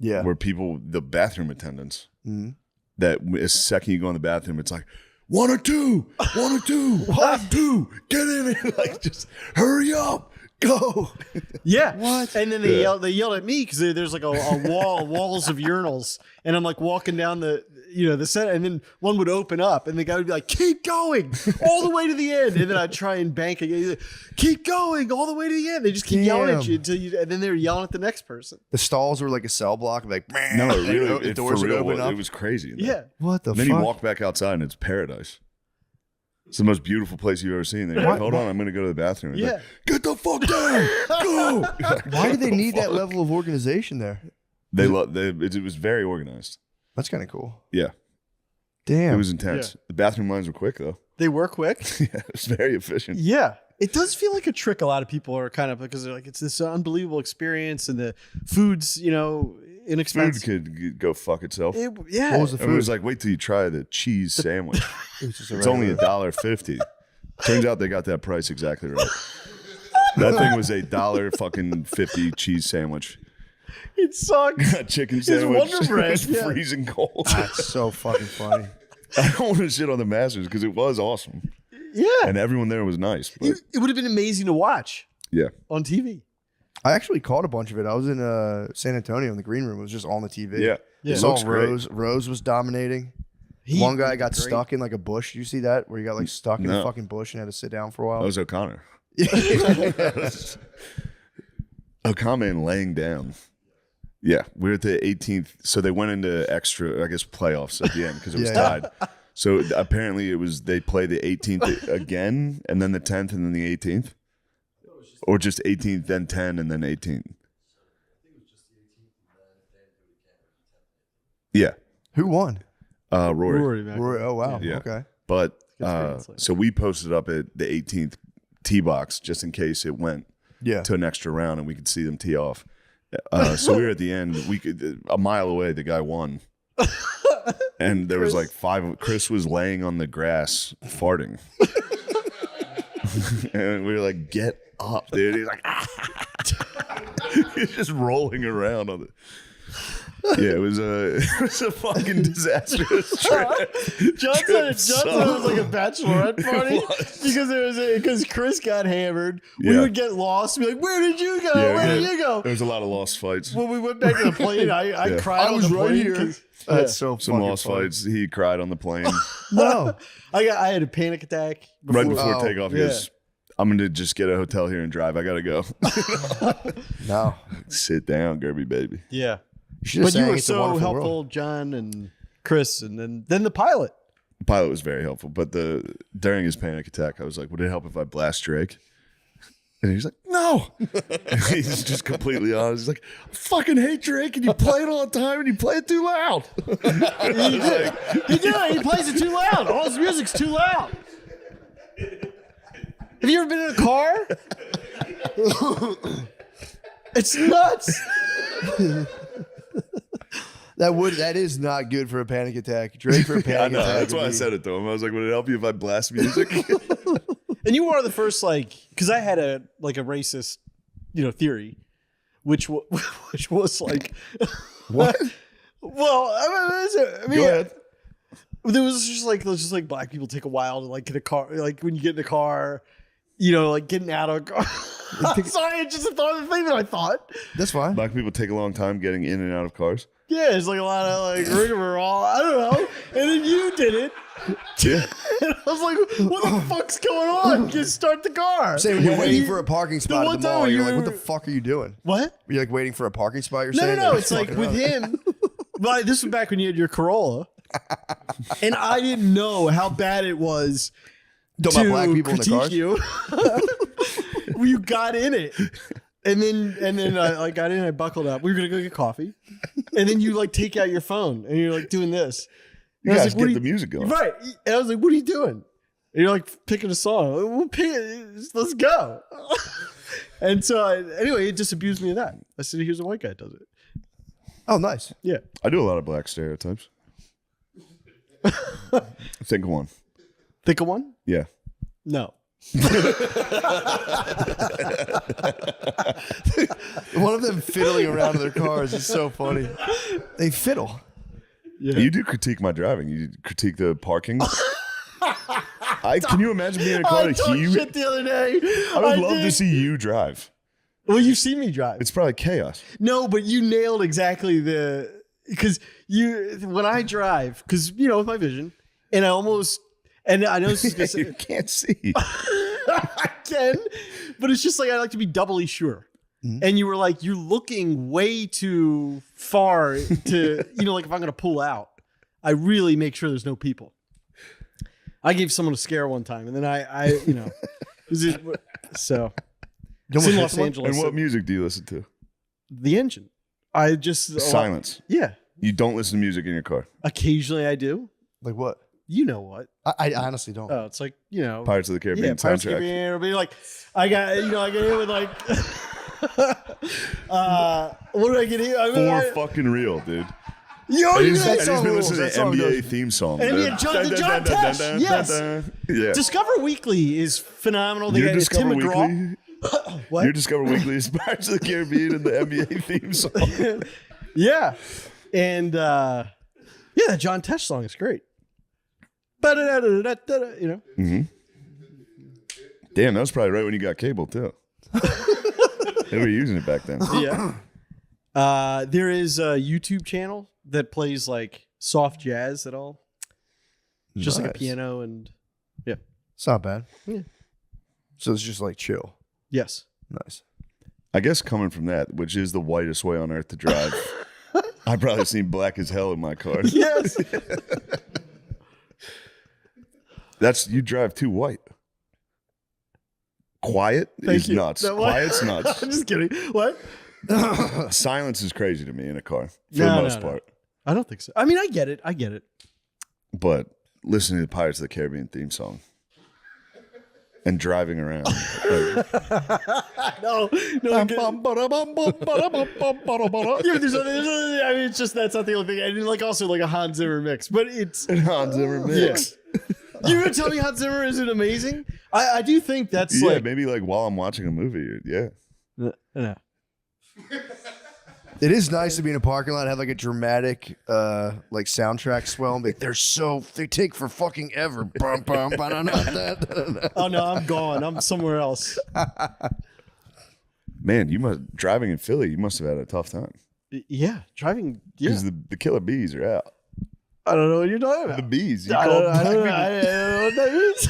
were the bathroom attendants. Mm-hmm. That as second you go in the bathroom, it's like, 1 or 2, 1 or 2, 1 or 2, get in it. Like, just hurry up. Go. Yeah. What? And then they yelled at me because there's like a walls of urinals, and I'm like walking down the set, and then one would open up, and the guy would be like, "Keep going all the way to the end," and then I'd try and bank again. Like, keep going all the way to the end. They just keep yelling at you and then they're yelling at the next person. The stalls were like a cell block, like no, really, the doors would open up. It was crazy. Yeah. What the? Then you walk back outside, and it's paradise. It's the most beautiful place you've ever seen. They're like, hold on, I'm going to go to the bathroom. Like, get the fuck down. Go. Why do they need that level of organization there? It was very organized. That's kind of cool. Yeah. Damn. It was intense. Yeah. The bathroom lines were quick, though. They were quick? Yeah, it was very efficient. Yeah. It does feel like a trick. A lot of people are kind of, because they're like, it's this unbelievable experience, and the food's, inexpensive. Food could go fuck itself. What was the food? It was like, wait till you try the cheese sandwich. It's only $1.50. Turns out they got that price exactly right. That thing was $1.50 cheese sandwich. It sucks. Chicken sandwich. It's Wonder Bread. It was freezing cold. That's so fucking funny. I don't want to shit on the Masters because it was awesome. Yeah. And everyone there was nice. But it would have been amazing to watch. Yeah. On TV. I actually caught a bunch of it. I was in San Antonio in the green room. It was just on the TV. Yeah. It saw Rose. Rose was dominating. One guy got stuck in like a bush. You see that? Where he got like stuck in a fucking bush and had to sit down for a while. That was O'Connor. O'Connor laying down. Yeah. We were at the 18th. So they went into extra, I guess, playoffs at the end because it was tied. So apparently they played the 18th again, and then the 10th, and then the 18th. Or just 18th, then 10, and then 18th. Yeah. Who won? Rory. Rory. Oh, wow. Yeah. Okay. But so we posted up at the 18th tee box just in case it went to an extra round and we could see them tee off. So we were at the end. We could a mile away. The guy won, and there was like 5. Chris was laying on the grass farting, and we were like, "Get up, dude!" He's like, he's just rolling around on it. Yeah, it was a fucking disastrous trip. Johnson was like a bachelorette party because Chris got hammered. We would get lost. Be like, "Where did you go? Where did you go?" There was a lot of lost fights. When we went back to the plane, I cried. I was on the right plane here. That's so some lost funny. fights. He cried on the plane No, I had a panic attack right before takeoff. He goes, "I'm gonna just get a hotel here and drive. I gotta go." No, sit down, Gerby baby. Yeah. But you were so helpful, John and Chris, and then the pilot. The pilot was very helpful, but during his panic attack, I was like, "Would it help if I blast Drake?" And he's like, "No." And he's just completely honest. He's like, "I fucking hate Drake, and you play it all the time, and you play it too loud." He did. He plays it too loud. All his music's too loud. Have you ever been in a car? It's nuts. That is not good for a panic attack. Drake for a panic attack. That's why I said it to him. I was like, "Would it help you if I blast music?" And you were the first, because I had a racist, theory, which was like, what? Well, I mean, Go ahead. There was just like black people take a while to like get a car. Like when you get in a car, like getting out of a car. I'm sorry, I just thought of the thing that I thought. That's fine. Black people take a long time getting in and out of cars. Yeah, it's like a lot of like rigmarole. I don't know. And then you did it. Yeah. And I was like, what the fuck's going on? Just start the car. Say when you're waiting for a parking spot at the mall, you're like, what the fuck are you doing? What? You're like waiting for a parking spot, you're No, saying? it's like with him. Well, this was back when you had your Corolla. And I didn't know how bad it was Talking about black people in the critique cars? you. You got in it. And then I got in, I buckled up. We were going to go get coffee. And then you like take out your phone and you're like doing this. You And I guys was like, get the music going. Right. And I was like, what are you doing? And you're like picking a song. I'm like, well, let's go. And so anyway, it disabused me of that. I said, here's a white guy that does it. Oh, nice. Yeah. I do a lot of black stereotypes. Think of one. Think of one? Yeah. No. One of them fiddling around in their cars is so funny. They fiddle. Yeah. You do critique my driving. You critique the parking. Can you imagine being in a car I with talked you? shit the other day. I would love to see you drive. Well, you've seen me drive. It's probably chaos. No, but you nailed exactly because when I drive, because with my vision, and I know this is gonna say, You can't see. I can, but it's just like I like to be doubly sure. And you were like, you're looking way too far to, like if I'm gonna pull out, I really make sure there's no people. I gave someone a scare one time, and then so. It's in Los Angeles. And what music do you listen to? The engine. I just Silence. Yeah. You don't listen to music in your car. Occasionally I do. Like what? You know what? I honestly don't. Oh, it's like, Pirates of the Caribbean Pirates of the soundtrack. Caribbean. It'll be like, I get in with like, what did I get here? Fucking real, dude. Yo, And you he's guys been listening to the NBA theme song. And dude. the John Tesh, yes. Yeah. Discover Weekly is phenomenal. They Your got Tim Discover McGraw. Weekly. What? Your Discover Weekly is Pirates of the Caribbean and the NBA theme song. Yeah. And that John Tesh song is great. Mm-hmm. Damn, that was probably right when you got cable too. They were using it back then. Yeah. There is a YouTube channel that plays like soft jazz at all. Just like a piano and yeah. It's not bad. Yeah. So it's just like chill. Yes. Nice. I guess coming from that, which is the whitest way on earth to drive, I've probably seen black as hell in my car. Yes. You drive too white. Quiet is nuts. Quiet's nuts. I'm just kidding. What? Silence is crazy to me in a car for the most part. I don't think so. I mean, I get it. But listening to the Pirates of the Caribbean theme song and driving around. No. Yeah, but there's I mean, it's just that's not the only thing. I didn't like also like a Hans Zimmer mix, but it's Hans Zimmer mix. Yeah. You're gonna tell me Hans Zimmer isn't amazing? I do think that's Yeah, like maybe like while I'm watching a movie. Yeah. No. It is nice to be in a parking lot, have like a dramatic like soundtrack swell and be like, they take for fucking ever. Oh no, I'm gone. I'm somewhere else. Man, driving in Philly, you must have had a tough time. Yeah, driving. Yeah, Because the killer bees are out. I don't know what you're talking about. The bees. You I call don't black know what that means.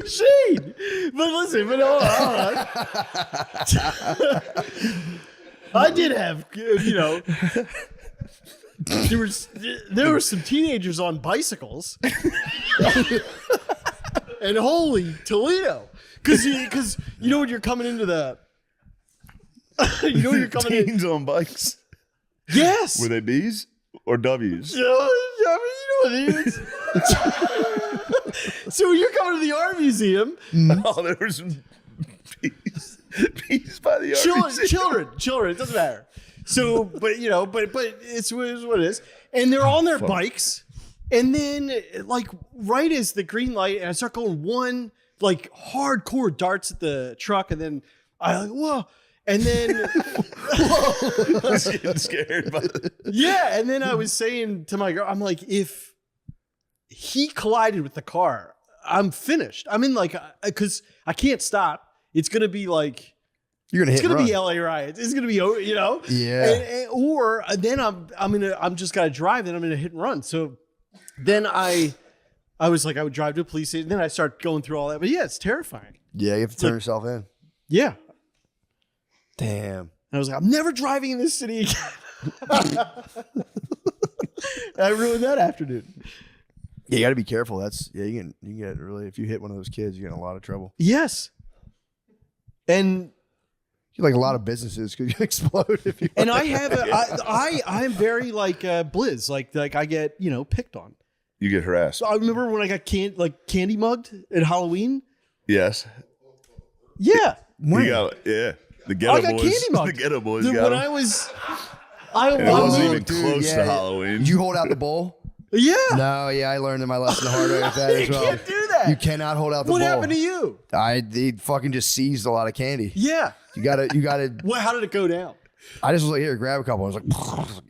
Shane, but listen, hold on. I did have, there were some teenagers on bicycles, and holy Toledo, because when you're coming into the, you're coming in. Teens on bikes. Yes. Were they bees or W's? You know what it is. So you're coming to the art museum. Oh, there were some bees by the art museum. Children. It doesn't matter. So, but it's what it is. And they're on their bikes. And then, like, right as the green light, and I start going one, like, hardcore darts at the truck. And then I like, whoa. And then I was getting scared. yeah, and then I was saying to my girl, I'm like, if he collided with the car, I'm finished. I'm in like, because I can't stop. It's gonna be like, you're gonna hit. It's gonna be LA riots. It's gonna be, you know, yeah. Or then I'm just gotta drive. Then I'm gonna hit and run. So then I was like, I would drive to a police station. Then I start going through all that. But yeah, it's terrifying. Yeah, you have to turn yourself in. Yeah. Damn. And I was like, I'm never driving in this city again. I ruined that afternoon. Yeah, you got to be careful. That's you can get really, if you hit one of those kids, you get in a lot of trouble. Yes. And like a lot of businesses could explode if you. And I have I'm very like Blizz, like I get, you know, picked on. You get harassed. So I remember when I got candy mugged at Halloween. Yes. Yeah. You got, yeah. The Ghetto got Boys. candy mugged. The Ghetto Boys got When him. I was, It wasn't even close to Halloween. Did you hold out the bowl? Yeah. No, yeah, I learned my lesson the hard way with that as well. You can't do that. You cannot hold out the bowl. What happened to you? They fucking just seized a lot of candy. Yeah. You gotta. Well, how did it go down? I just was like, here, grab a couple. I was like,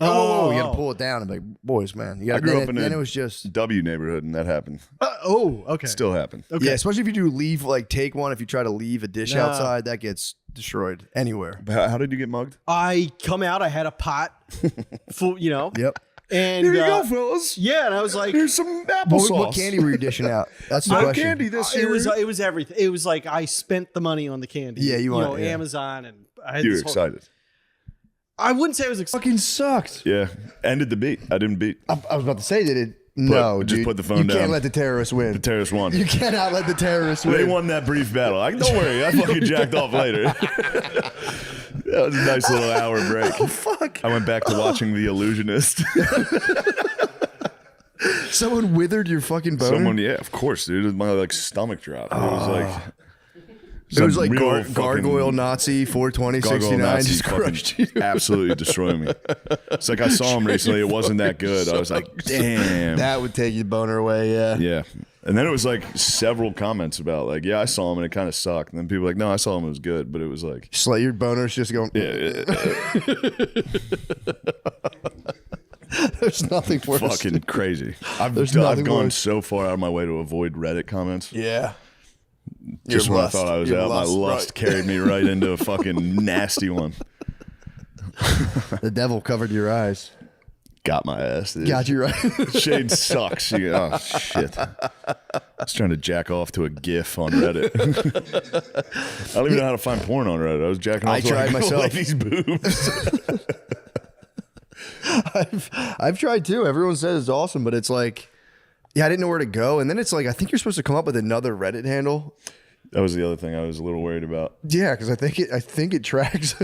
whoa, you gotta pull it down. I'm like, boys, man. You gotta, I grew up in then a it was just W neighborhood, and that happened. Okay. Still happened. Yeah, especially if you do leave, like take one. If you try to leave a dish outside, that gets destroyed anywhere. How did you get mugged? I come out. I had a pot full, you know. Yep. And here you go, fellas. Yeah, and I was like, here's some applesauce. What candy were you dishing out? That's the question. Candy this year. It was everything. It was like I spent the money on the candy. Yeah, you want Amazon, and I had You were this whole- excited. I wouldn't say I was excited. Fucking sucked. Yeah. Ended the beat. I didn't beat. I was about to say that it. No, just dude. put the phone you down. You can't let the terrorists win. The terrorists won. You cannot let the terrorists win. They won that brief battle. Don't worry. I fucking jacked off later. That was a nice little hour break. Oh, fuck. I went back to watching The Illusionist. Someone withered your fucking boner? Yeah, of course, dude. My stomach dropped. It was like... It was like real gargoyle Nazi 420 Gargoyle 69 Nazi just crushed you. absolutely destroying me. It's like I saw him recently. It wasn't that good. I was like, damn. That would take your boner away, yeah. Yeah. And then it was like several comments about like, yeah, I saw him and it kind of sucked. And then people were like, no, I saw him. It was good. But it was like. Just let your boners just go. Yeah. There's nothing worse. Fucking crazy. I've gone so far out of my way to avoid Reddit comments. Yeah. Just when I thought I was out, my lust carried me right into a fucking nasty one. The devil covered your eyes. Got my ass. Dude. Got you right. Shade sucks. Oh, shit. I was trying to jack off to a GIF on Reddit. I don't even know how to find porn on Reddit. I was jacking off I to tried like myself. ladies' boobs. I've tried too. Everyone says it's awesome, but it's like, yeah, I didn't know where to go. And then it's like, I think you're supposed to come up with another Reddit handle. That was the other thing I was a little worried about. Yeah, because I think it tracks.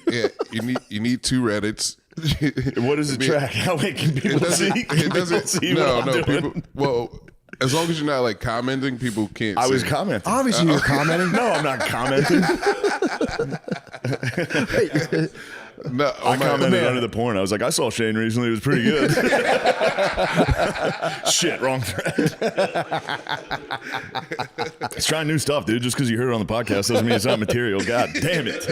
Yeah, you need two Reddits. What does it track? How many can people see? It doesn't. People. Well, as long as you're not like commenting, people can't. I see. was commenting. Obviously, you're commenting. No, I'm not commenting. No, I commented under the porn. I was like, I saw Shane recently. It was pretty good. Shit, wrong thread. Let's try new stuff, dude. Just because you heard it on the podcast doesn't mean it's not material. God damn it.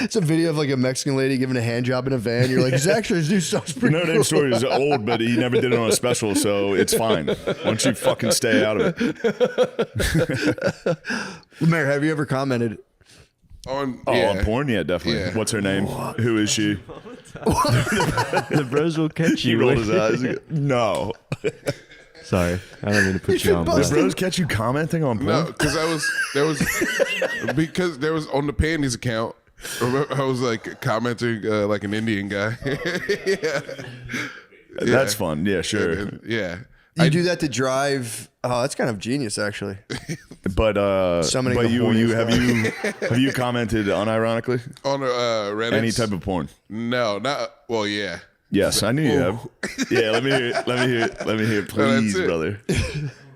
It's a video of like a Mexican lady giving a hand job in a van. You're like, his new stuff's pretty No Name cool. Story is old, but he never did it on a special, so it's fine. Why don't you fucking stay out of it? Mayor, have you ever commented? On porn? Yeah, definitely. Yeah. What's her name? Who is she? The bros will catch He you. rolled his eyes. No. Sorry, I don't mean to put you on. The bros catch you commenting on porn? No, because there was on the Panties account. I was like commenting like an Indian guy. Yeah. That's fun. Yeah, sure. Yeah. You do that to drive. Oh, that's kind of genius, actually. But Summoning but the you horniest have you commented unironically On Reddit. any type of porn? No, not well. Yeah. Yes, I knew you have. Yeah, let me hear it, please, it. brother.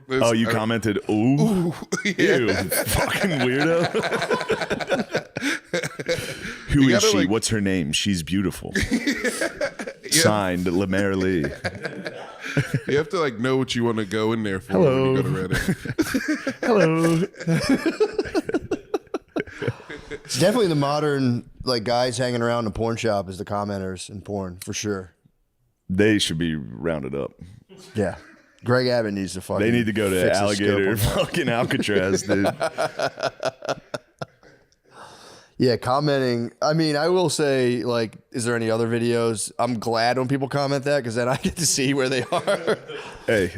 Oh, you commented, ooh? Yeah. Ew, fucking weirdo. Who You is gotta, she? like- What's her name? She's beautiful. Signed, Lemaire Lee. You have to like know what you want to go in there for Hello. when you go to Reddit. Hello. It's definitely the modern like guys hanging around in a porn shop is the commenters in porn for sure. They should be rounded up. Yeah. Greg Abbott needs to fucking. They need to go to fix his alligator scope on that. fucking Alcatraz, dude. Yeah, commenting. I mean, I will say, like, is there any other videos? I'm glad when people comment that because then I get to see where they are. Hey.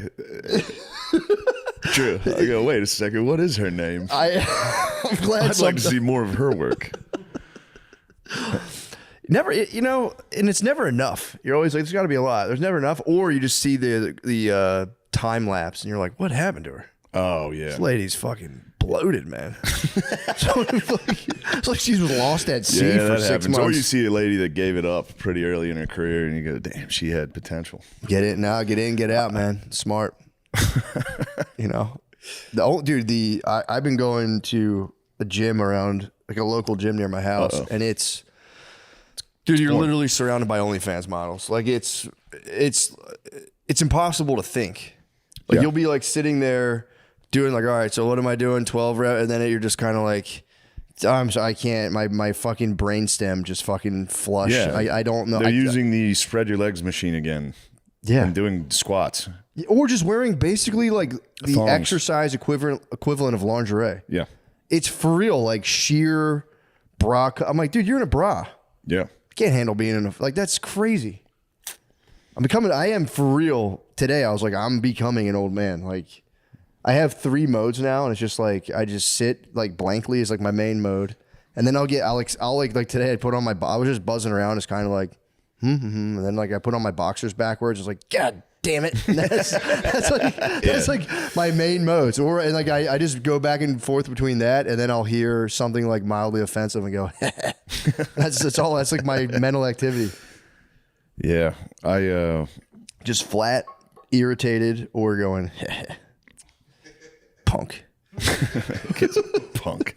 True. I go, wait a second. What is her name? I'm glad. I'd like to see more of her work. Never, you know, and it's never enough. You're always like, there's got to be a lot. There's never enough. Or you just see the time lapse and you're like, what happened to her? Oh, yeah. This lady's fucking bloated, man. It's like she was lost at sea for 6 months. Or you see a lady that gave it up pretty early in her career and you go, damn, she had potential. Get it now, get in, get out, man. Smart. You know, I've been going to a gym around like a local gym near my house, and it's dude, you're literally surrounded by OnlyFans models. Like it's impossible to think. Like you'll be like sitting there doing like, all right, so what am I doing? 12 reps, and then you're just kind of like, I can't. My fucking brainstem just fucking flush. Yeah. I don't know. They're using the spread your legs machine again. Yeah, and doing squats. Or just wearing basically like the Thongs. exercise equivalent of lingerie. Yeah. It's for real, like sheer bra. I'm like, dude, you're in a bra. Yeah. You can't handle being in a, like, that's crazy. I am for real. Today, I was like, I'm becoming an old man. Like, I have 3 modes now, and it's just like, I just sit like blankly is like my main mode. And then I'll like today I put on my, I was just buzzing around. It's kind of like, and then like I put on my boxers backwards. It's like, God damn it. And that's like my main modes. Or and like I just go back and forth between that, and then I'll hear something like mildly offensive and go, that's all. That's like my mental activity. Yeah. I just flat, irritated, or going punk. Punk.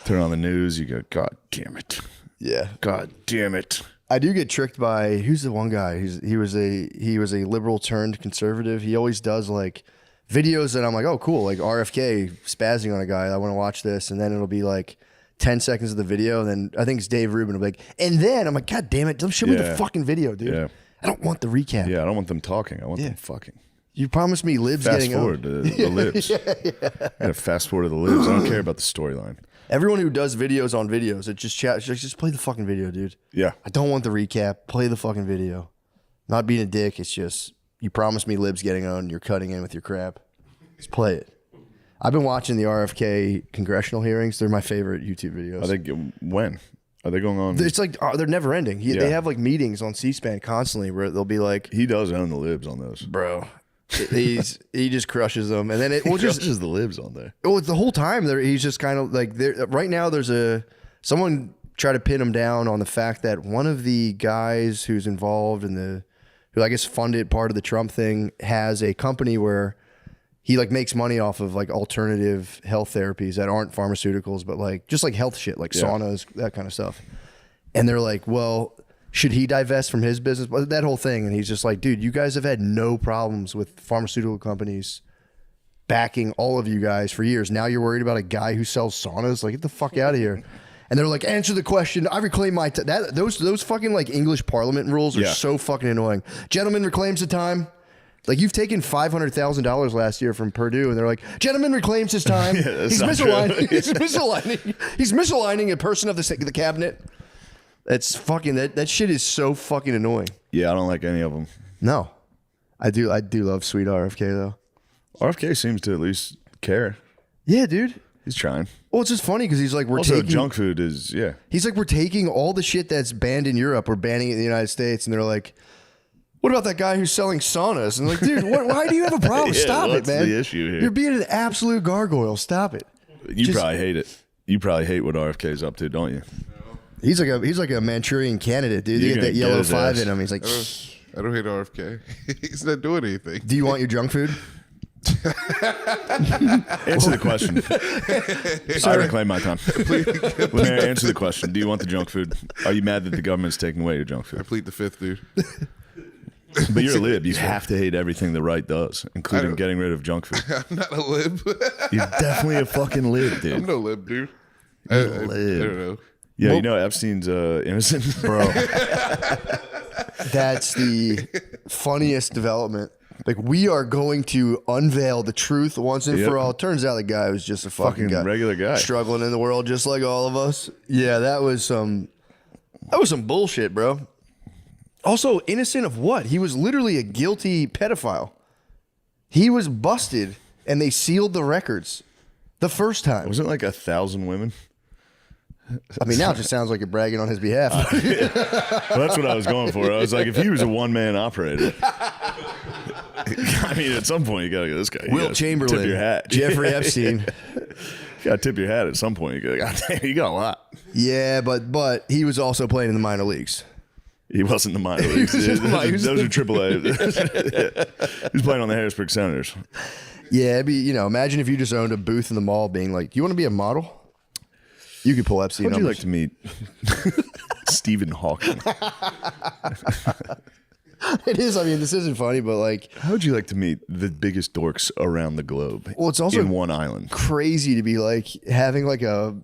Turn on the news, you go, God damn it. Yeah. God damn it. I do get tricked by, who's the one guy? He was a liberal turned conservative. He always does like videos that I'm like, oh cool, like RFK spazzing on a guy. I want to watch this, and then it'll be like 10 seconds of the video, and then I think it's Dave Rubin will be like, and then I'm like, God damn it, don't show me the fucking video, dude. Yeah. I don't want the recap. Yeah, I don't want them talking. I want them fucking. You promised me libs Fast getting forward to the libs. I gotta fast forward to the libs. I don't care about the storyline. Everyone who does videos on videos, it just play the fucking video, dude. Yeah. I don't want the recap. Play the fucking video. Not being a dick. It's just, you promised me libs getting on. You're cutting in with your crap. Just play it. I've been watching the RFK congressional hearings. They're my favorite YouTube videos. I think when? Are they going on? It's like, they're never ending. They have like meetings on C-SPAN constantly where they'll be like, he does own the libs on those. Bro. He just crushes them, and then it will just crushes the libs on there. Well, the whole time he's just kind of like right now. There's someone tried to pin him down on the fact that one of the guys who's involved in who I guess funded part of the Trump thing has a company where he like makes money off of like alternative health therapies that aren't pharmaceuticals, but like just like health shit, like saunas, that kind of stuff. And they're like, well, should he divest from his business? That whole thing. And he's just like, dude, you guys have had no problems with pharmaceutical companies backing all of you guys for years. Now you're worried about a guy who sells saunas? Like, get the fuck out of here. And they're like, answer the question. I reclaim my time. Those fucking like English Parliament rules are so fucking annoying. Gentleman reclaims the time. Like, you've taken $500,000 last year from Purdue, and they're like, gentleman reclaims his time. He's misaligning. He's misaligning a person of the cabinet. That's fucking that shit is so fucking annoying. Yeah, I don't like any of them. No, I do love sweet RFK though. RFK seems to at least care. Yeah, dude, he's trying. Well, it's just funny because he's like, junk food is He's like, we're taking all the shit that's banned in Europe, we're banning it in the United States, and they're like, what about that guy who's selling saunas? And like, dude, why do you have a problem? Stop it, man. What's the issue here? You're being an absolute gargoyle. Stop it. You probably hate it. You probably hate what RFK's up to, don't you? He's like a Manchurian candidate, dude. You get that yellow 5 in him. He's like, I don't hate RFK. He's not doing anything. Do you want your junk food? Answer the question. I reclaim my time. Answer the question. Do you want the junk food? Are you mad that the government's taking away your junk food? I plead the fifth, dude. But you're a lib. You have to hate everything the right does, including getting rid of junk food. I'm not a lib. You're definitely a fucking lib, dude. I'm no lib, dude. I don't know. Yeah, you know Epstein's innocent, bro. That's the funniest development. Like, we are going to unveil the truth once and for all. Turns out the guy was just a fucking guy, regular guy, struggling in the world just like all of us. Yeah, that was some bullshit, bro. Also, innocent of what? He was literally a guilty pedophile. He was busted, and they sealed the records the first time. Wasn't it like 1,000 women? I mean, now it just sounds like you're bragging on his behalf. Well, that's what I was going for. I was like, if he was a one-man operator, I mean, at some point you gotta go. This guy, Wilt Chamberlain, tip your hat. Jeffrey Epstein. You gotta tip your hat at some point. You go, God damn, you got a lot. Yeah, but he was also playing in the minor leagues. He wasn't in the minor leagues. Those are AAA. He was playing on the Harrisburg Senators. Yeah, it'd be, imagine if you just owned a booth in the mall, being like, "You want to be a model?" You could pull Epstein. How'd you like to meet Stephen Hawking? It is. I mean, this isn't funny, but like, how would you like to meet the biggest dorks around the globe? Well, it's also in one island. Crazy to be like having like a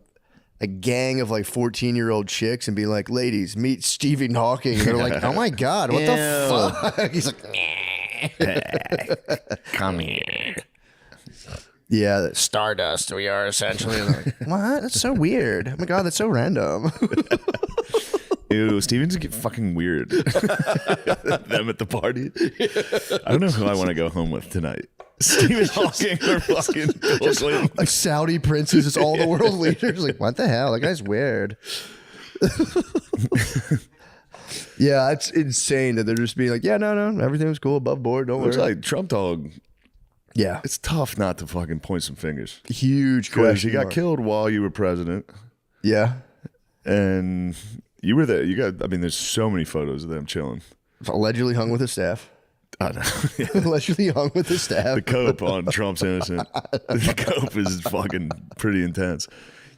gang of like 14-year-old chicks and be like, "Ladies, meet Stephen Hawking." And they're like, "Oh my god, what the fuck?" He's like, "Come here." Yeah, Stardust. We are essentially. Like, what? That's so weird. Oh my god, that's so random. Ew, Steven's fucking weird. Them at the party. I don't know who I want to go home with tonight. Stephen Hawking or fucking Bill Clinton. Like Saudi princes, it's all the world leaders. Like, what the hell? That guy's weird. Yeah, it's insane that they're just being like, yeah, no, everything was cool, above board, don't Looks worry. like Trump dog. Yeah. It's tough not to fucking point some fingers. Huge Because question. you got killed while you were president. Yeah. And you were there. There's so many photos of them chilling. Allegedly hung with his staff. I know. Allegedly hung with his staff. The cope on Trump's innocent. The cope is fucking pretty intense.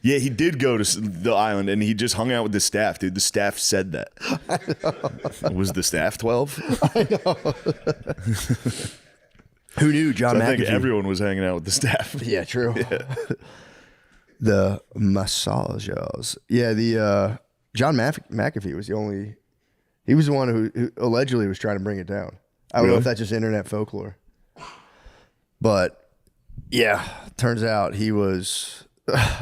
Yeah, he did go to the island and he just hung out with the staff, dude. The staff said that. I know. Was the staff 12? I know. Who knew John So McAfee? I think everyone was hanging out with the staff. Yeah, true. Yeah. The massages. Yeah, the John McAfee was he was the one who allegedly was trying to bring it down. I don't know if that's just internet folklore. But yeah, turns out he was.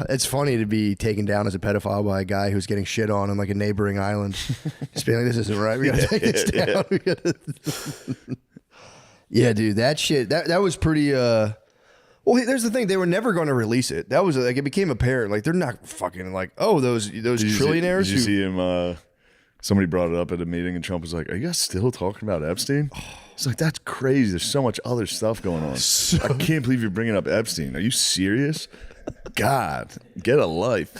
It's funny to be taken down as a pedophile by a guy who's getting shit on in like a neighboring island. Just being like, this isn't right. We gotta take this down. We gotta... Yeah, dude, that shit. That was pretty. Well, there's the thing. They were never going to release it. That was like it became apparent. Like they're not fucking like, oh, those trillionaires. Did you see him? Somebody brought it up at a meeting, and Trump was like, "Are you guys still talking about Epstein?" He's like, "That's crazy. There's so much other stuff going on. I can't believe you're bringing up Epstein. Are you serious? God, get a life.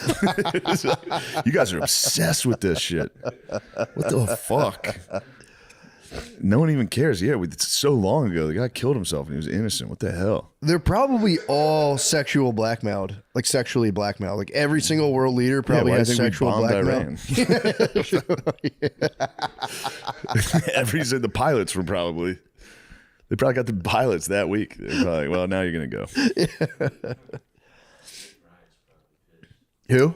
You guys are obsessed with this shit. What the fuck?" No one even cares. Yeah, it's so long ago. The guy killed himself and he was innocent. What the hell? They're probably all sexually blackmailed. Like every single world leader probably has sexual blackmail. The pilots were probably. They probably got the pilots that week. They're probably like, well, now you're gonna go. Who?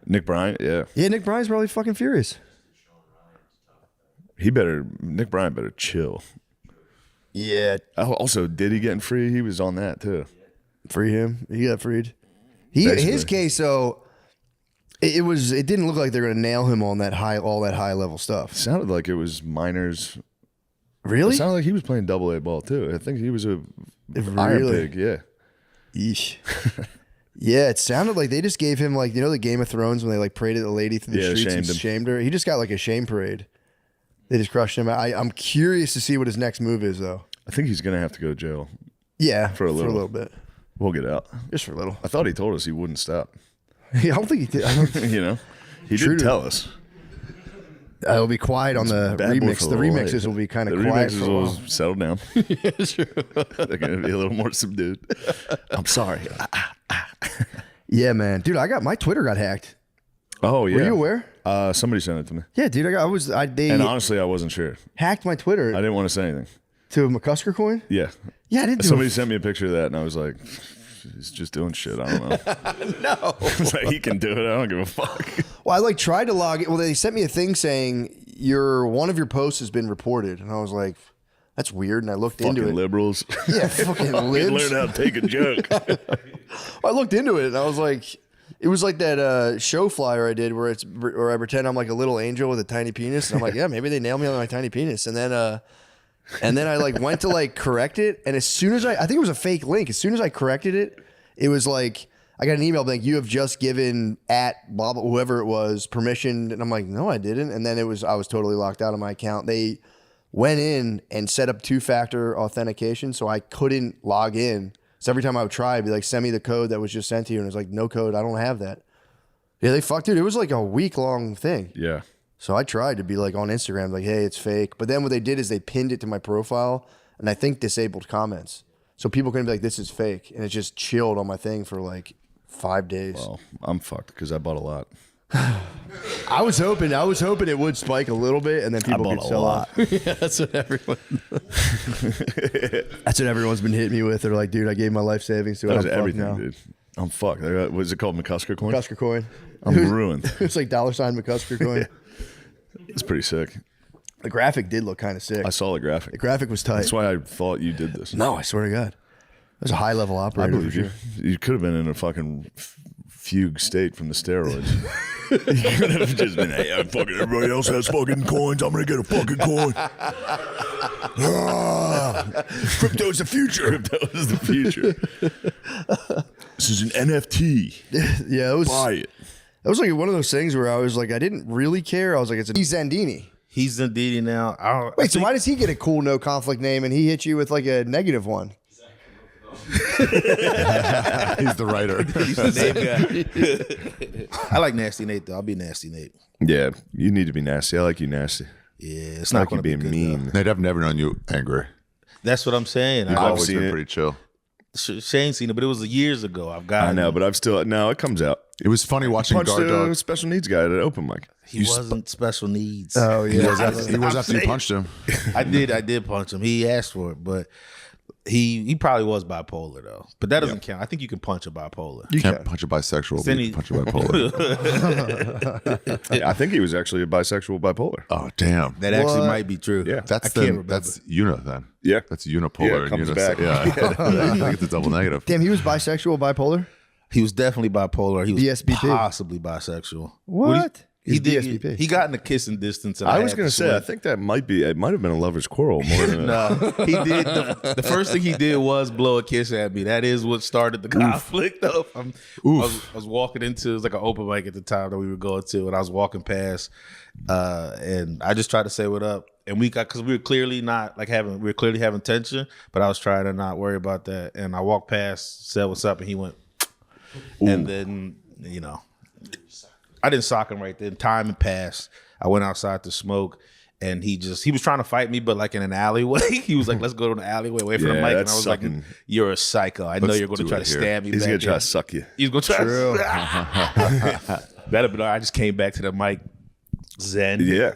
Nick Bryant. Yeah. Yeah, Nick Bryant's probably fucking furious. Nick Bryant better chill. Yeah. Also, did he get free? He was on that too. Free him. He got freed. His case, though, it didn't look like they're gonna nail him on all that high level stuff. It sounded like it was minors. Really? It sounded like he was playing AA ball too. I think he was a iron pig. Yeah. Yeesh. Yeah, it sounded like they just gave him the Game of Thrones when they paraded the lady through the streets and shamed her. He just got a shame parade. They just crushed him. I'm curious to see what his next move is, though. I think he's gonna have to go to jail. Yeah, for a little bit. We'll get out just for a little. I thought he told us he wouldn't stop. I don't think he did. He did tell us. It'll be quiet on the remix. The remixes will be kind of quiet. The remixes will settle down. Yeah, sure. They're gonna be a little more subdued. I'm sorry. Yeah, man, dude, my Twitter got hacked. Oh yeah. Were you aware? Somebody sent it to me. Yeah, dude, and honestly, I wasn't sure. Hacked my Twitter. I didn't want to say anything. To a McCusker coin? Yeah. Yeah, I didn't. Somebody sent me a picture of that, and I was like, He's just doing shit. I don't know. No. It's like, he can do it. I don't give a fuck. Well, I like tried to log it. Well, they sent me a thing saying one of your posts has been reported, and I was like, that's weird. And I looked into it. Liberals. Yeah, fucking libs. Learn how to take a joke. I looked into it, and I was like, it was like that show flyer I did where I pretend I'm like a little angel with a tiny penis, and I'm like, yeah, maybe they nailed me on my tiny penis, and then I like went to like correct it, and as soon as I think it was a fake link. As soon as I corrected it, it was like I got an email like, you have just given at blah blah whoever it was permission, and I'm like, no, I didn't. And then I was totally locked out of my account. They went in and set up 2-factor authentication, so I couldn't log in. So every time I would try, I'd be like, send me the code that was just sent to you, and it was like, no code, I don't have that. Yeah, they fucked it. It was like a week-long thing. Yeah. So I tried to be like on Instagram, like, hey, it's fake. But then what they did is they pinned it to my profile, and I think disabled comments. So people couldn't be like, this is fake. And it just chilled on my thing for like 5 days. Well, I'm fucked because I bought a lot. I was hoping it would spike a little bit, and then people could sell off. Yeah, that's what everyone's been hitting me with. They're like, dude, I gave my life savings to it. That was I'm everything, now. dude. I'm fucked. What is it called? McCusker coin? McCusker coin. I'm ruined. It's like $sign McCusker coin. It's pretty sick. The graphic did look kind of sick. I saw the graphic. The graphic was tight. That's why I thought you did this. No, I swear to God. It was a high-level operator. I believe you. You could have been in a fucking fugue state from the steroids. You could have just been, hey, fucking everybody else has fucking coins. I'm going to get a fucking coin. Crypto's the future. Crypto is the future. This is an NFT. Yeah, it was. Buy it. That was like one of those things where I was like, I didn't really care. I was like, it's Zandini. He's Zandini now. Wait, so why does he get a cool no conflict name and he hit you with like a negative one? He's the writer. He's the name guy. I like Nasty Nate though. I'll be Nasty Nate. Yeah, you need to be nasty. I like you nasty. Yeah, it's I not like you going to be being good, mean. Nate, I've never known you angry. That's what I'm saying. You've I've always been pretty chill. Shane seen it, but it was years ago. I know, but I've still no. It comes out. It was funny watching Punched Guard a Dog. special needs guy at an open mic. He wasn't special needs. Oh He yeah, was after you punched him. I did punch him. He asked for it, but he probably was bipolar though. But that doesn't count. I think you can punch a bipolar. You can't punch a bisexual, but you can punch a bipolar. Yeah, I think he was actually a bisexual bipolar. Oh damn, That actually might be true. Yeah. that's remember. that's uni then. Yeah. That's unipolar Yeah, it comes and back. unisex. Yeah, I think it's a double negative. Damn, he was bisexual, bipolar. He was definitely bipolar. He was BSBP. possibly bisexual. What? He He's did. BSBP. He got in the kissing distance. And I was had going to say, I sweat. think that might be. It might have been a lover's quarrel more than. No, he did. The first thing he did was blow a kiss at me. That is what started the conflict. Though I was walking into, it was like an open mic at the time that we were going to, and I was walking past, and I just tried to say what up. And because we were clearly not like we were clearly having tension, but I was trying to not worry about that. And I walked past, said what's up, and he went, and then I didn't sock him right then. Time had passed. I went outside to smoke, and he was trying to fight me, but like in an alleyway. He was like, "Let's go to an alleyway away from the mic." And I that's was sucking. like, "You're a psycho. I know you're going to try to stab me." He's back going to try in." to suck you. He's going to try. That'd be. I just came back to the mic. Zen. Yeah,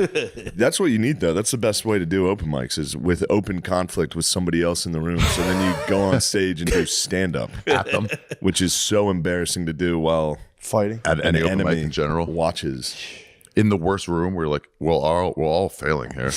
that's what you need though. That's the best way to do open mics is with open conflict with somebody else in the room. So then you go on stage and do stand up at them, which is so embarrassing to do while fighting at an any open enemy mic in general. Watches in the worst room. We're like, we're all failing here.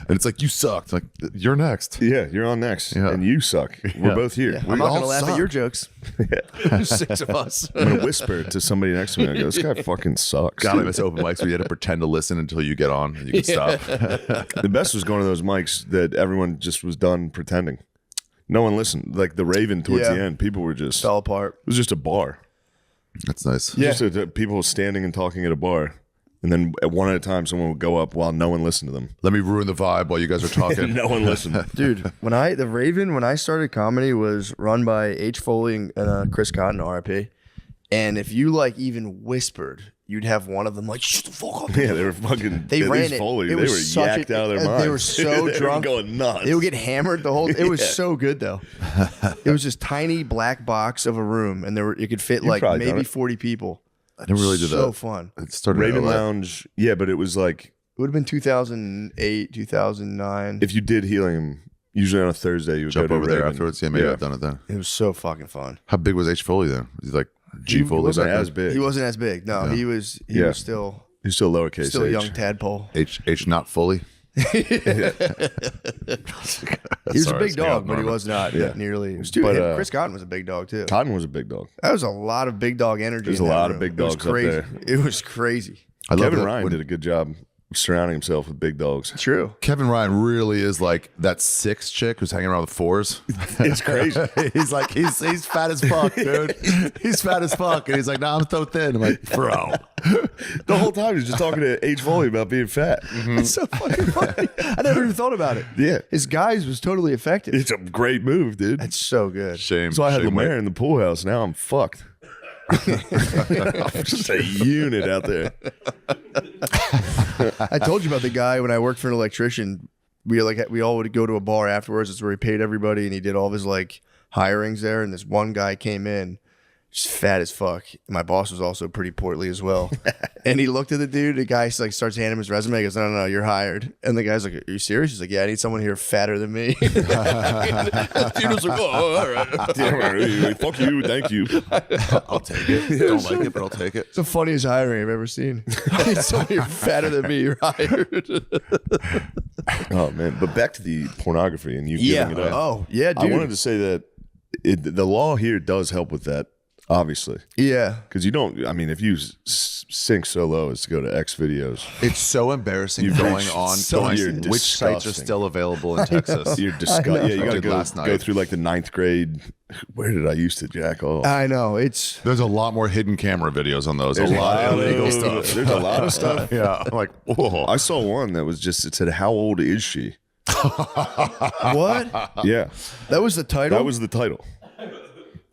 And it's like, you sucked. Like, you're next. Yeah, you're on next, and you suck. We're both here. I'm not going to laugh at your jokes. There's 6 of us. I'm gonna whisper to somebody next to me. I go, "This guy fucking sucks." God, I miss open mics where you had to pretend to listen until you get on and you can stop. The best was going to those mics that everyone just was done pretending. No one listened. Like the Raven towards the end, people were just fell apart. It was just a bar. That's nice. Yeah, just people standing and talking at a bar, and then at one at a time, someone would go up while no one listened to them. Let me ruin the vibe while you guys are talking. No one listened. Dude, when I started comedy was run by H. Foley and Chris Cotton, RIP. And if you like even whispered, you'd have one of them like, shut the fuck up. Yeah, they were fucking. They ran these it. Foley, It they was were such yacked out of their minds. They were so They were drunk, going nuts. They would get hammered the whole. It was Yeah. so good though. It was this tiny black box of a room, and it could fit You've like probably done maybe it. 40 people. I never really did that. So fun. It started Raven in LA. Lounge. Yeah, but it was like It would have been 2008, 2009. if you did helium, Usually on a Thursday, you would Jump go to over there Reagan. afterwards. Yeah, maybe I've done it then. It was so fucking fun. How big was H. Foley then? Was he like G. Foley? wasn't back then? as big. He wasn't as big. No, he was still He's still lowercase. still a H. young tadpole. H. Not Foley. He was a big dog, but he was not nearly. Dude, Chris Cotton was a big dog too. Cotton was a big dog. That was a lot of big dog energy. There's in a that lot room. of big It was dogs up crazy. there. It was crazy. I love Kevin that Ryan when- did a good job surrounding himself with big dogs. True. Kevin Ryan really is like that 6 chick who's hanging around with 4s. It's crazy. He's like, he's fat as fuck, dude. He's fat as fuck. And he's like, nah, I'm so thin. I'm like, bro. The whole time he's just talking to H. Foley about being fat. It's so fucking funny. I never even thought about it. Yeah. His guys was totally effective. It's a great move, dude. That's so good. Shame. So I had shame Lemaire weight. in the pool house. Now I'm fucked. I'm just a unit out there. I told you about the guy when I worked for an electrician. We all would go to a bar afterwards. That's where he paid everybody, and he did all of his like hirings there. And this one guy came in, just fat as fuck. My boss was also pretty portly as well. And he looked at the dude. The guy like starts handing him his resume. He goes, "No, you're hired." And the guy's like, "Are you serious?" He's like, "Yeah, I need someone here fatter than me." And the dude was like, "Oh, all right." Yeah, fuck you, thank you. I'll take it. Don't like it, but I'll take it. It's the funniest hiring I've ever seen. I need someone here fatter than me. You're hired. Oh man, but back to the pornography and you Yeah. giving it up. Oh, yeah, I dude. wanted to say that the law here does help with that, obviously. Yeah. Because you don't, I mean, if you sink so low as to go to X videos, It's so embarrassing You've going reached on, so- going, you're which sites are disgusting. still available in Texas. you're disgusting. Yeah, you got to Did last go night. through like the 9th grade. Where did I used to jack off? I know. It's There's a lot more hidden camera videos on those. There's a lot of illegal of- stuff. There's a lot of stuff. Yeah, I'm like, whoa. I saw one that was just, it said, "How old is she?" what? Yeah, That was the title? that was the title.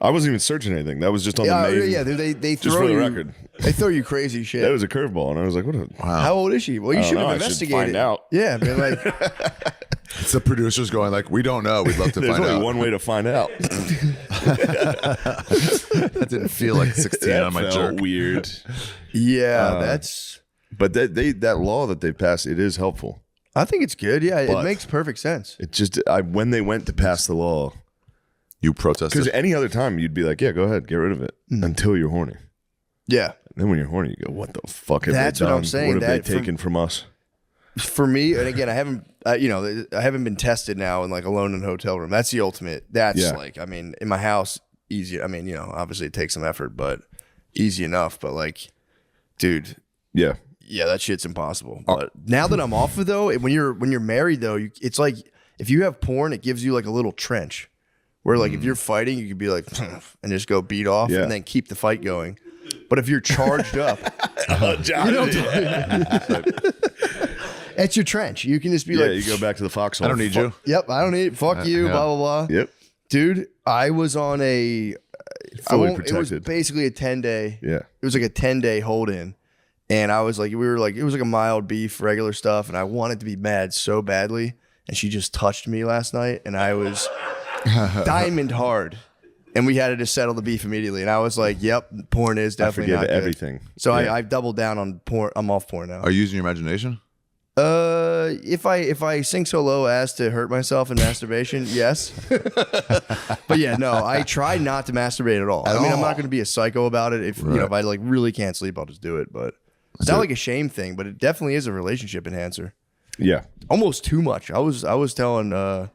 I wasn't even searching anything. That was just on the main. Yeah, they just throw for the you, record. They throw you crazy shit. That was a curveball, and I was like, "What? How old is she? Well, you I don't should know. have I should investigated. find out. Yeah, man. Like, It's the producers going like, we don't know. We'd love to There's find only out. one way to find out." That didn't feel like 16 That on my felt jerk. weird. yeah, that's. But that law that they passed, it is helpful. I think it's good. Yeah, it But- makes perfect sense. It just when they went to pass the law, You because protested. any other time you'd be like, "Yeah, go ahead, get rid of it," until you're horny. Yeah, And then when you're horny, you go, "What the fuck have That's they what done? I'm saying, What have that they taken from us?" for me, and again, I haven't, I haven't been tested now in like alone in a hotel room. That's the ultimate. That's Yeah. like, I mean, in my house, easy. I mean, obviously it takes some effort, but easy enough. But like, dude, Yeah, yeah, that shit's impossible. But now that I'm off of though, when you're married though, it's like if you have porn, it gives you like a little trench where like if you're fighting, you could be like and just go beat off Yeah. and then keep the fight going. But if you're charged up, it's your trench. You can just be yeah, like, you go back to the foxhole. I don't need you. Yep, I don't need. Fuck you. yeah. Blah blah blah. Yep, Dude, I was on a. Fully It was protected. basically a 10-day. Yeah. It was like a 10-day hold in. And I was like, it was like a mild beef, regular stuff. And I wanted to be mad so badly. And she just touched me last night. And I was diamond hard. And we had to just settle the beef immediately. And I was like, yep, porn is definitely I not forgive good. everything. So Yeah. I've doubled down on porn. I'm off porn now. Are you using your imagination? If I sink so low as to hurt myself in masturbation, yes. But yeah, no, I try not to masturbate at all. I mean, I'm not going to be a psycho about it. If if I like really can't sleep, I'll just do it. But it's not like a shame thing, but it definitely is a relationship enhancer. Yeah, Almost too much. I was telling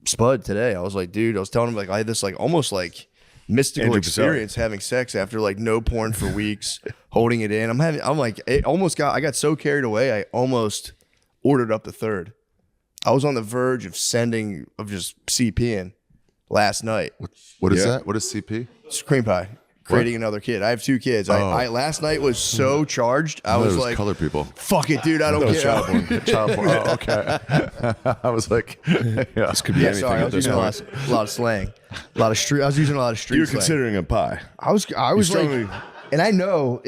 Spud today. I was like, dude, I was telling him like I had this like almost like mystical 100%. experience having sex after like no porn for weeks, holding it in. I got so carried away, I almost ordered up the third. I was on the verge of just CPing last night. What is Yeah. that? What is CP? It's cream pie. Creating another kid. I have 2 kids. I last night was so charged. I was like, color people. fuck it, dude. I don't care. Child porn. Oh, okay. I was like, yeah. this could be Yeah, anything sorry. I at was this using point. a lot of slang. I was using a lot of street You were slang. considering a pie. I was You're like, telling me- and I know,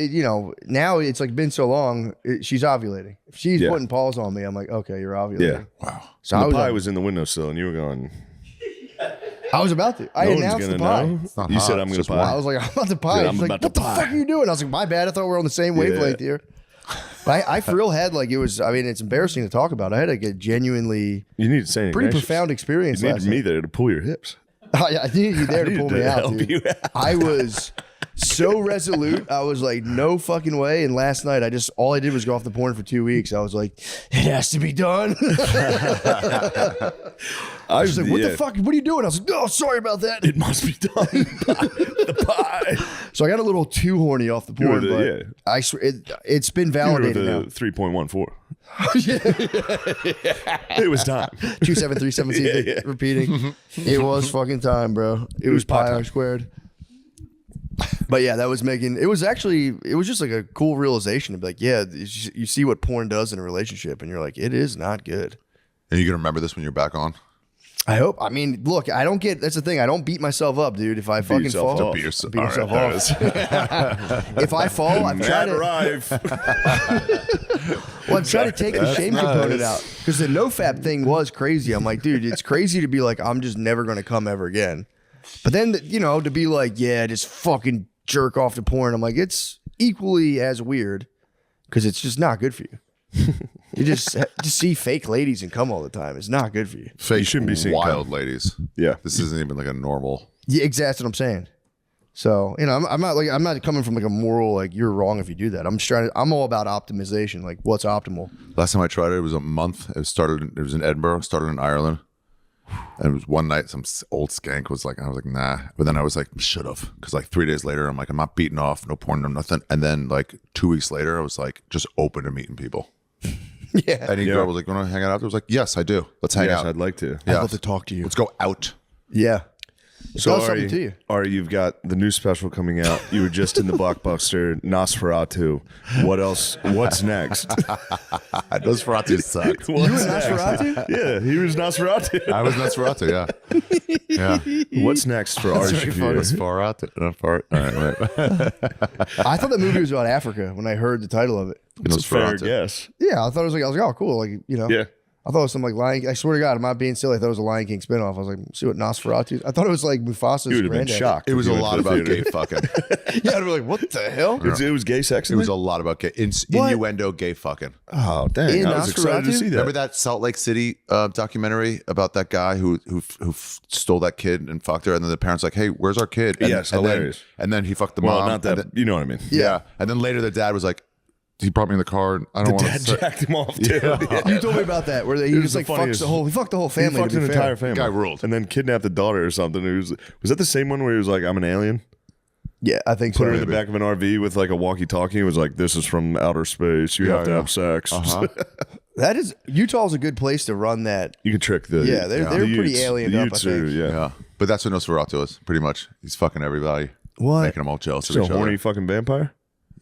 now it's like been so long. She's ovulating. If she's Yeah. putting paws on me, I'm like, okay, you're ovulating. Yeah. Wow. So And I the was, pie was in the windowsill, and you were going. I was about to. I No one's announced the gonna pie. know. You said I'm going to I pie. was like, I'm about to pie. Yeah, I'm She's like, about what to the pie. fuck are you doing? I was like, my bad. I thought we were on the same wavelength here. I for real had like, it was, I mean, it's embarrassing to talk about. I had like a genuinely You need to say pretty profound experience You last needed me night. there to pull your hips. I needed you there to needed pull me to out, help dude. you out. I was so resolute. I was like, no fucking way. And last night, all I did was go off the porn for 2 weeks. I was like, it has to be done. I was like, what the fuck? What are you doing? I was like, oh, sorry about that. It must be done. The pie. So I got a little too horny off the porn, You were but the- I swear it's been You were validated the now. 3.14. It was time. 27317 repeating. It was fucking time, bro. It was pi r squared. But yeah, that was making it was just like a cool realization to be like, yeah, you see what porn does in a relationship, and you're like, it is not good. And you're gonna remember this when you're back on. I hope. I mean, look, I don't get. That's the thing. I don't beat myself up, dude. If I fucking fall, Don't beat yourself, beat myself off. If I fall, I'm trying to arrive. Well, I'm trying to take the shame component out because the nofap thing was crazy. I'm like, dude, it's crazy to be like, I'm just never going to come ever again. But then, to be like, yeah, just fucking jerk off to porn. I'm like, it's equally as weird because it's just not good for you. You just see fake ladies and come all the time. It's not good for you. Fake, You shouldn't be seeing wild ladies. Yeah. This isn't even like a normal. Yeah, exactly. That's what I'm saying. So, I'm not coming from like a moral, like you're wrong if you do that. I'm all about optimization. Like what's optimal. Last time I tried it was a month. It was in Edinburgh, started in Ireland. And it was one night, some old skank was like, I was like, nah. But then I was like, should have. Because like 3 days later, I'm like, I'm not beating off, no porn, no nothing. And then like 2 weeks later, I was like, just open to meeting people. Yeah. Any girl was like, you want to hang out? I was like, yes, I do. Let's hang out. I'd like to. I'd love to talk to you. Let's go out. Yeah. It So does something to you. Ari, you've got the new special coming out. You were just in the blockbuster Nosferatu. What else? What's next? Nosferatu sucked. You were Nosferatu? Yeah, he was Nosferatu. I was Nosferatu, yeah. Yeah. What's next for Ari Shafir? Nosferatu. All right, wait. I thought the movie was about Africa when I heard the title of it. It's a fair Nosferatu. guess. Yeah, I was like, oh, cool. Like, Yeah. I thought it was some like Lion. I swear to God, I'm not being silly. I thought it was a Lion King spinoff. I was like, see what Nosferatu. I thought it was like Mufasa's You would have been granddad. shocked. It was a if you went lot to the about theater. gay fucking. Yeah, I'd be like, what the hell? It was gay sex. It was a lot about gay innuendo, gay fucking. Oh dang! In I was excited to Nosferatu? see that. Remember that Salt Lake City documentary about that guy who stole that kid and fucked her, and then the parents like, "Hey, where's our kid?" And, Yes, and then, hilarious. and then he fucked the Well, mom. not that. and then- You know what I mean? yeah. And then later the dad was like, he brought me in the car. And I don't want Dad to. jacked him off too. You told me about that where he It was was the like funniest. he fucked the whole family. He fucked to be an fair. entire family. Guy ruled. And then kidnapped the daughter or something. Was that the same one where he was like, "I'm an alien"? Yeah, I think Put so. her in the back of an RV with like a walkie-talkie. It was like, "This is from outer space. You have to have sex." That is Utah's a good place to run that. You can trick the They're the pretty Utes. aliened The up. I Utes think. are, yeah. Yeah, but that's what Nosferatu is pretty much. He's fucking everybody, What? making them all jealous So of each horny other. fucking vampire.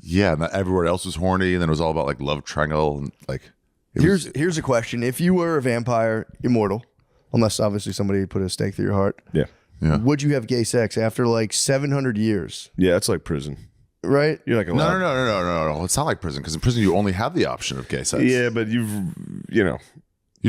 Yeah, and everywhere else was horny, and then it was all about like love triangle and like. Here's a question: if you were a vampire, immortal, unless obviously somebody put a stake through your heart, Yeah. Yeah. would you have gay sex after like 700 years? Yeah, it's like prison. Right? You're like allowed. No. It's not like prison because in prison you only have the option of gay sex. Yeah, but you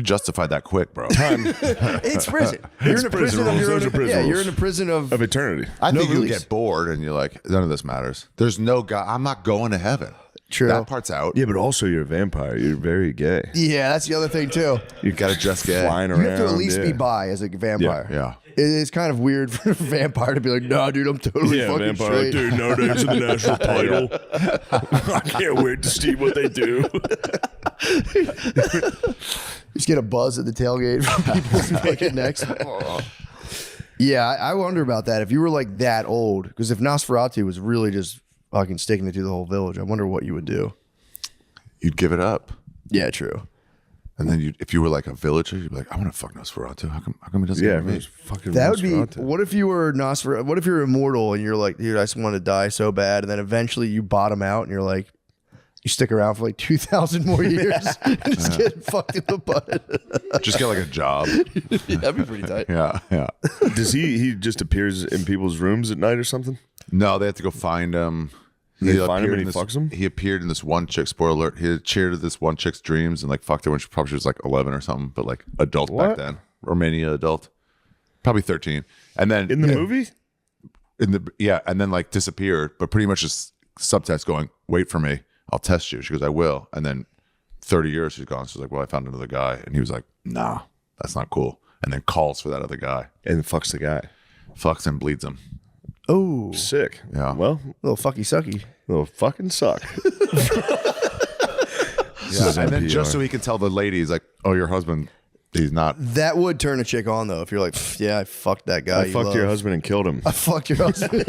justified that quick, bro. It's prison. You're in a prison of your own. Yeah, you're in a prison of eternity. I think you release. get bored and you're like, none of this matters. There's no guy. I'm not going to heaven. True. That part's out. Yeah, but also you're a vampire. You're very gay. Yeah, that's the other thing too. You got to just get Flying You around. have to at least be yeah. bi as a vampire. Yeah. It's kind of weird for a vampire to be like, nah, dude, I'm totally Yeah, fucking vampire. Like, straight. dude, no names in the national title. I can't wait to see what they do. Just get a buzz at the tailgate from people fucking next. Yeah, I wonder about that. If you were like that old, because if Nosferatu was really just fucking sticking it to the whole village, I wonder what you would do. You'd give it up. Yeah, true. And then if you were like a villager, you'd be like, I want to fuck Nosferatu. How come he doesn't Yeah, give me? fucking That would be. Nosferatu. What if you were Nosferatu? What if you're immortal and you're like, dude, I just want to die so bad, and then eventually you bottom out and you're like, you stick around for like 2,000 more years and just get fucked in the butt. Just get like a job. That'd be pretty tight. Yeah. Does he just appears in people's rooms at night or something? No, they have to go find him. They find him appeared and he in fucks him? He appeared in this one chick. Spoiler alert! He cheered to this one chick's dreams and like fucked her when she probably was like 11 or something, but like adult back What? then, Romania adult, probably 13. And then In the movie? and then like disappeared, but pretty much just subtext going, "Wait for me." I'll test you. She goes, I will. And then 30 years she's gone. She's like, well, I found another guy. And he was like, nah, that's not cool. And then calls for that other guy. And fucks the guy. Fucks and bleeds him. Oh, sick. Yeah. Well, little fucky sucky. Little fucking suck. Yeah. And then just so he can tell the ladies, like, oh, your husband, he's not. That would turn a chick on though. If you're like, yeah, I fucked that guy. I fucked your husband and killed him. I fucked your husband.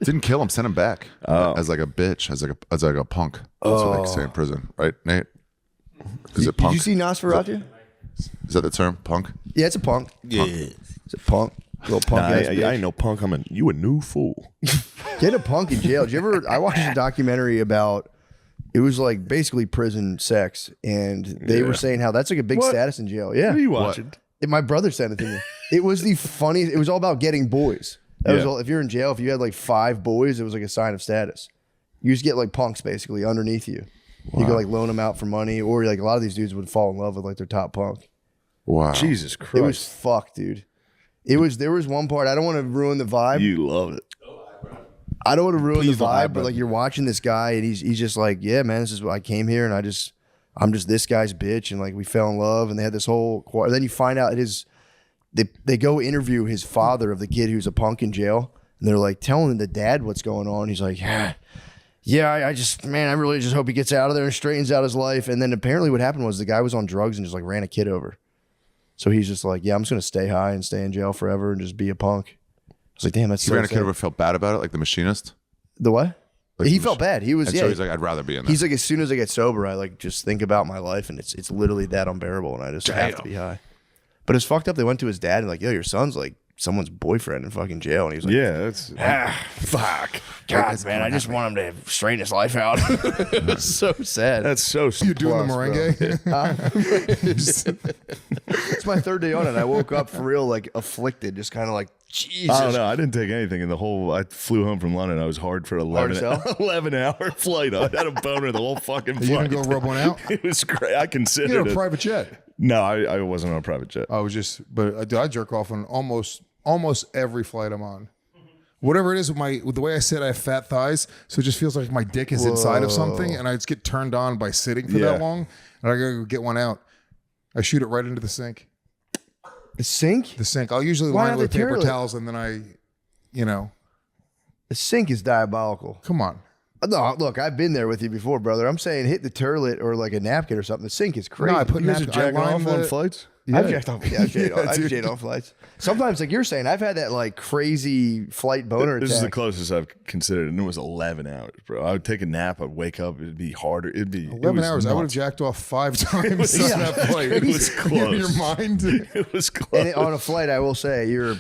Didn't kill him, sent him back as like a bitch, as like a punk. That's what they say in prison, right, Nate? Is it punk? Did you see Nosferatu? Is that the term, punk? Yeah, it's a punk. Yeah. It's a punk. Little punk. Nah, I ain't no punk. You a new fool. Get a punk in jail. Did you ever? I watched a documentary about. It was like basically prison sex, and they were saying how that's like a big status in jail. Yeah, what are you watching? My brother sent it to me. It was the funniest. It was all about getting boys. That was all. If you're in jail, if you had like 5 boys, it was like a sign of status. You just get like punks basically underneath you. Wow. You could like loan them out for money, or like a lot of these dudes would fall in love with like their top punk. Wow, Jesus Christ, it was fucked, dude. It was. There was one part. I don't want to ruin the vibe. You love it. I don't want to ruin the vibe, but like you're watching this guy and he's just like, yeah, man, this is what I came here and I'm just this guy's bitch, and like we fell in love, and they had this whole. Then you find out they go interview his father of the kid who's a punk in jail, and they're like telling the dad what's going on. He's like, yeah, I really just hope he gets out of there and straightens out his life. And then apparently what happened was the guy was on drugs and just like ran a kid over. So he's just like, yeah, I'm just gonna stay high and stay in jail forever and just be a punk. I was like, damn, that's he so ran a kid sad. over, felt bad about it, like the machinist. The what? Like he felt bad. He was. And so he's like, I'd rather be in there. He's like, as soon as I get sober, I like just think about my life, and it's literally that unbearable, and I just have to be high. But it's fucked up. They went to his dad and like, yo, your son's like someone's boyfriend in fucking jail, and he was like, yeah, that's fuck. God, man, I just want him to straighten his life out. It's so sad. That's so. You doing the merengue? It's my 3rd day on it. I woke up for real, like afflicted, just kind of like, Jesus. I don't know. I didn't take anything in the whole. I flew home from London. I was hard for 11-hour flight. I had a boner the whole fucking flight. You gonna go rub one out? It was great. I considered You're a it. private jet. No, I wasn't on a private jet. I was just, but I jerk off on almost every flight I'm on. Whatever it is with the way I sit, I have fat thighs, so it just feels like my dick is inside of something, and I just get turned on by sitting for that long, and I gotta go get one out. I shoot it right into the sink. The sink? The sink. I'll usually line it with paper towels, and then the sink is diabolical. Come on. No, look, I've been there with you before, brother. I'm saying hit the turlet or like a napkin or something. The sink is crazy. No, I put You guys are jacking off on flights? Yeah. I've jacked off. Yeah, I've jacked off flights. Sometimes, like you're saying, I've had that like crazy flight boner This attack. is the closest I've considered, and it was 11 hours, bro. I would take a nap. I'd wake up. It'd be harder. It'd be 11 hours. I would have jacked off 5 times on that flight. It was close. In your mind. It was close. And on a flight, I will say you're.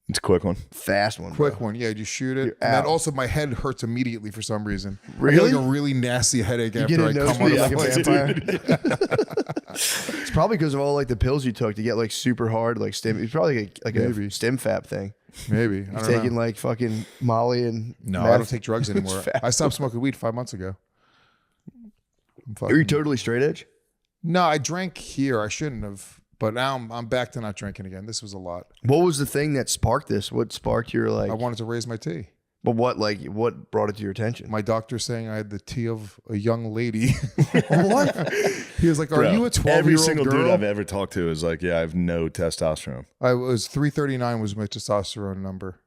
It's a quick one. Fast one. Quick bro. one. Yeah, you shoot it. You're And then out. also my head hurts immediately for some reason. Really? I get like a really nasty headache You after get I a come on nosebleed a like a flight. vampire. It's probably because of all like the pills you took to get like super hard like stim. It's probably like a stim fap thing. Maybe. I You're don't taking know. like fucking Molly and No, meth. I don't take drugs anymore. I stopped smoking weed 5 months ago. Are you totally straight edge? No, I drank here. I shouldn't have. But now I'm back to not drinking again. This was a lot. What was the thing that sparked this? What sparked your like? I wanted to raise my tea. But what brought it to your attention? My doctor saying I had the tea of a young lady. What? He was like, "Are you a 12-year-old Every single girl?" dude I've ever talked to is like, yeah, I have no testosterone. I was 339 was my testosterone number.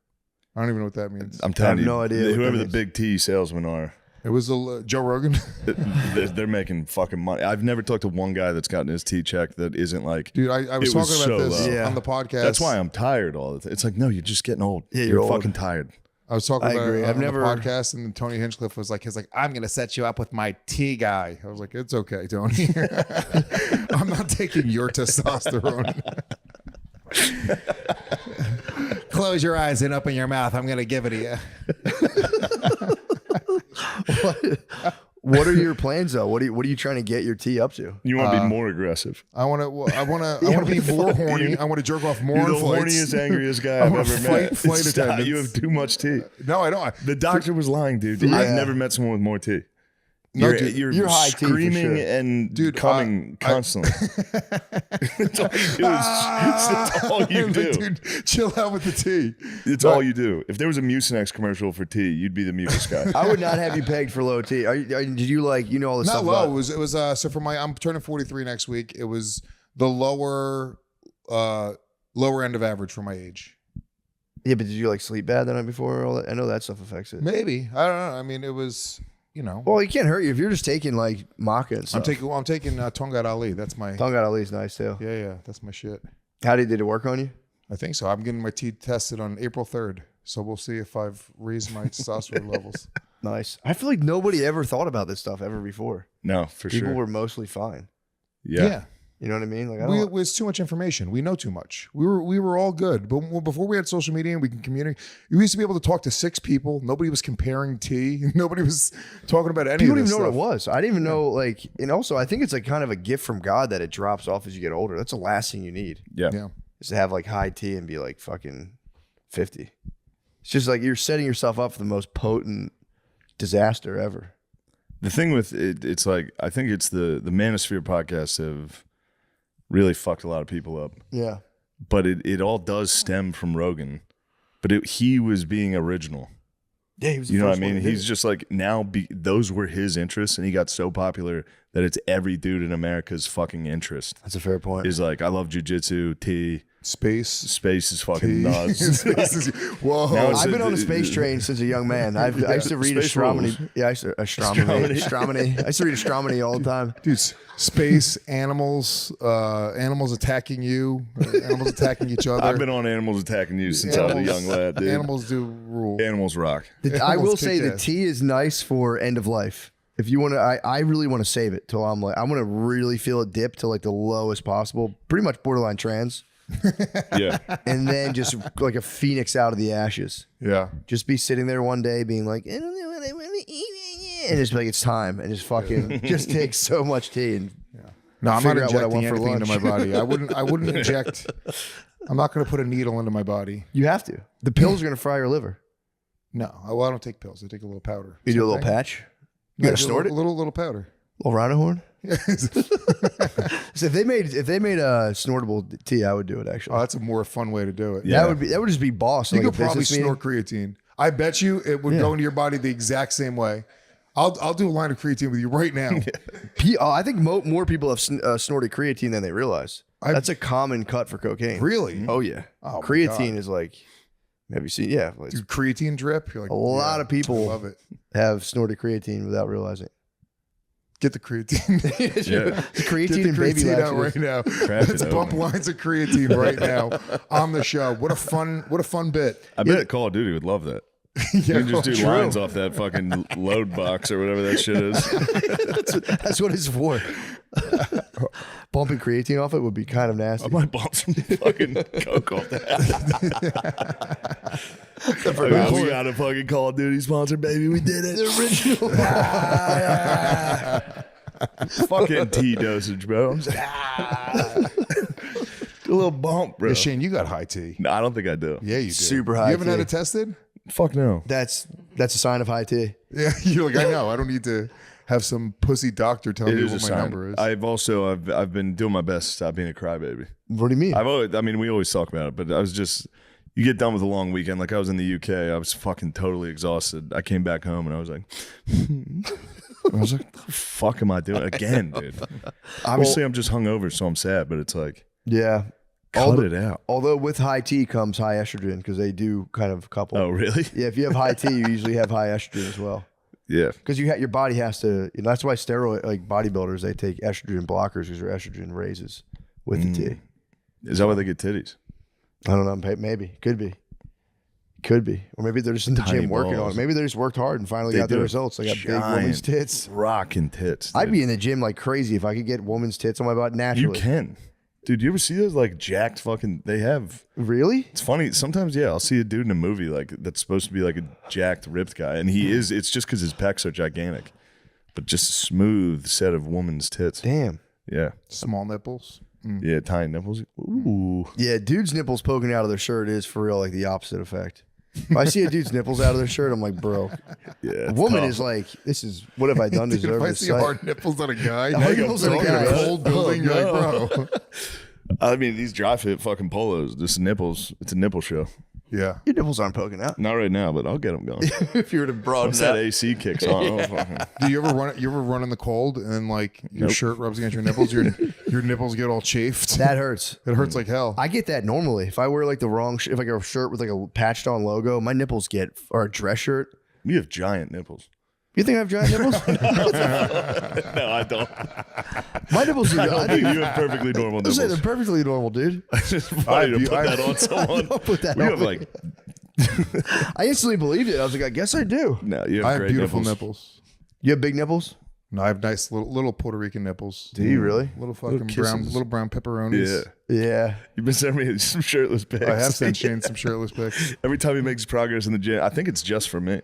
I don't even know what that means. I'm telling you, no idea what whoever that the is. big T salesmen are, It was Joe Rogan. they're making fucking money. I've never talked to one guy that's gotten his T checked that isn't like, Dude, I was it talking about so this low. on the podcast. That's why I'm tired all the time. It's like, no, you're just getting old. Yeah, you're you're old. fucking tired. I was talking I about agree. it I've on never- the podcast, and then Tony Hinchcliffe was like, I'm going to set you up with my tea guy. I was like, it's okay, Tony. I'm not taking your testosterone. Close your eyes and open your mouth. I'm going to give it to you. What are your plans though? What are you trying to get your tea up to? You want to be more aggressive. I want to be more horny. I want to jerk off more You're on the flights. horniest, angriest guy I I've wanna ever fight met. flight Stop. attendants. You have too much tea. No, I don't. The doctor was lying, dude. I've never met someone with more tea. No, You're you're high tea for screaming sure. and coming constantly. That's all you do. That's all you do. Dude, chill out with the tea. It's all you do. If there was a Mucinex commercial for tea, you'd be the mucus guy. I would not have you pegged for low tea. Did you like all this Not stuff? low. About, It was so for I'm turning 43 next week. It was the lower end of average for my age. Yeah, but did you sleep bad the night before? All that? I know that stuff affects it. Maybe, I don't know. I mean, it was Well, it can't hurt you if you're just taking maca and stuff. I'm taking Tongat Ali. That's my Tongat Ali's nice too. Yeah, that's my shit. How did it work on you? I think so. I'm getting my tea tested on April 3rd, so we'll see if I've raised my testosterone levels. Nice. I feel like nobody ever thought about this stuff ever before. No, for sure. People were mostly fine. Yeah. You know what I mean? It's too much information. We know too much. We were all good, but before we had social media and we can communicate, we used to be able to talk to 6 people. Nobody was comparing tea. Nobody was talking about any. People of don't this even know stuff. what it was. I didn't even know. And also, I think it's kind of a gift from God that it drops off as you get older. That's the last thing you need. Yeah. Is to have high tea and be fucking 50. It's just you're setting yourself up for the most potent disaster ever. The thing with it, it's I think it's the Manosphere podcast have really fucked a lot of people up. Yeah. But it all does stem from Rogan. But he was being original. Yeah, he was. You know what I mean? He's just those were his interests, and he got so popular that it's every dude in America's fucking interest. That's a fair point. Is I love jujitsu, tea. Space is fucking nuts. Whoa! I've been on the space train since a young man. I used to read astronomy. Yeah, astronomy. I used to read astronomy all the time. Dude, space, animals attacking you, animals attacking each other. I've been on animals attacking you since I was a young lad, dude. Animals do rule. Animals rock. I will say the tea is nice for end of life. If you want to, I really want to save it till I want to really feel it dip to the lowest possible, pretty much borderline trans. Yeah. And then just a phoenix out of the ashes. Yeah. Just be sitting there one day being I don't know what I want to eat. And just it's time. And just fucking just take so much tea and no, I'm not figure out what I injecting want for anything into my lunch. body. I wouldn't inject. I'm not going to put a needle into my body. You have to. The pills are going to fry your liver. No, I don't take pills. I take a little powder. You do a little patch? You got to snort it? A little powder. A little rhino horn? So if they made a snortable tea, I would do it actually. Oh, that's a more fun way to do it. Yeah. That would just be boss. You could probably snort creatine. I bet you it would go into your body the exact same way. I'll do a line of creatine with you right now. I think more people have snorted creatine than they realize. That's a common cut for cocaine. Really? Oh yeah. Oh, creatine is have you seen? Yeah. Dude, creatine drip. You're a lot of people love it. have snorted creatine without realizing. Get the creatine. Creatine and baby creatine out laxatives. right now. Let's bump lines of creatine right now on the show. What a fun bit. I bet Call of Duty would love that. You can just do lines off that fucking load box or whatever that shit is. That's what it's for. Bumping creatine off it would be kind of nasty. I might bump some fucking coke off that. We got a fucking Call of Duty sponsor, baby. We did it. The original. Fucking tea dosage, bro. I'm just, a little bump, bro. Yeah, Shane, you got high tea. No, I don't think I do. Yeah, you do. Super high You haven't tea. had it tested? Fuck no. That's a sign of high tea. Yeah, you're I know. I don't need to have some pussy doctor tell me what my number is. I've been doing my best to stop being a crybaby. What do you mean? We always talk about it, but you get done with a long weekend. I was in the UK. I was fucking totally exhausted. I came back home and I was like, what the fuck am I doing again, dude? Obviously, I'm just hungover, so I'm sad, but it's yeah. Cut it out. Although with high tea comes high estrogen because they do kind of couple. Oh, really? Yeah, if you have high tea, you usually have high estrogen as well. Yeah. Because your body has to, that's why steroid, bodybuilders, they take estrogen blockers because their estrogen raises with the tea. Is that why they get titties? I don't know. Maybe. Could be. Or maybe they're just in the gym working on it. Maybe they just worked hard and finally got the results. They got big woman's tits. Rocking tits. Dude. I'd be in the gym like crazy if I could get woman's tits on my butt naturally. You can. Dude, you ever see those jacked fucking, they have. Really? It's funny. Sometimes, yeah, I'll see a dude in a movie that's supposed to be a jacked, ripped guy. And he is, it's just because his pecs are gigantic. But just a smooth set of woman's tits. Damn. Yeah. Small nipples. Yeah, tiny nipples. Ooh. Yeah, dudes' nipples poking out of their shirt is for real the opposite effect. If I see a dude's nipples out of their shirt, I'm like, bro. Yeah, a woman tough. is like, this is what have I done to Dude, deserve if I this see sight? hard nipples on a guy, Hard nipples on a guy. whole building, you're like, bro. I mean, these dry fit fucking polos, just nipples. It's a nipple show. Yeah. Your nipples aren't poking out. Not right now, but I'll get them going. If you were to broaden Once that that AC kicks on, oh, fucking. Do you ever run in the cold and then like your Nope. shirt rubs against your nipples? Your nipples get all chafed. That hurts. It hurts like hell. I get that normally. If I wear like the wrong, if I get a shirt with like a patched on logo, my nipples get, or a dress shirt. You have giant nipples. You think I have giant nipples? No, I don't. My nipples are. I think you have perfectly normal I nipples. say they're perfectly normal, dude. It's just funny to put that on someone. Don't put that You on have me. like, I instantly believed it. I was like, I guess I do. no, you have I have great beautiful nipples. nipples. You have big nipples? No, I have nice little Puerto Rican nipples. Do you really? Little fucking kisses. little brown pepperonis. Yeah. Yeah. You've been sending me some shirtless pics. I have sent Shane some shirtless pics. Every time he makes progress in the gym, I think it's just for me.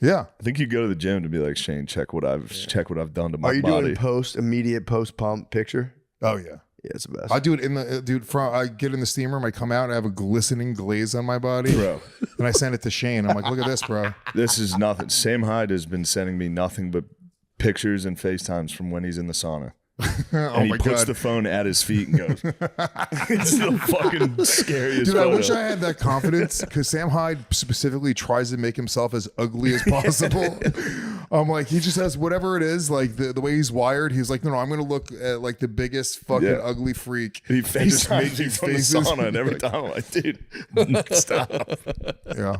Yeah. I think you go to the gym to be like, Shane, check what I've done to my Are you body. doing immediate post pump picture? Oh yeah. Yeah, it's the best. I do it in the I get in the steam room. I come out and I have a glistening glaze on my body, Bro. and I send it to Shane. I'm like, look at this, bro. This is nothing. Sam Hyde has been sending me nothing but pictures and FaceTimes from when he's in the sauna. And he my puts God. the phone at his feet and goes, it's the fucking scariest Dude, photo. I wish I had that confidence because Sam Hyde specifically tries to make himself as ugly as possible. I'm like, he just has whatever it is, like the way he's wired. He's like, no, I'm going to look at like the biggest fucking ugly freak. And he and just make FaceTimes me these from the faces. sauna, and every time I'm like, dude, stop. Yeah.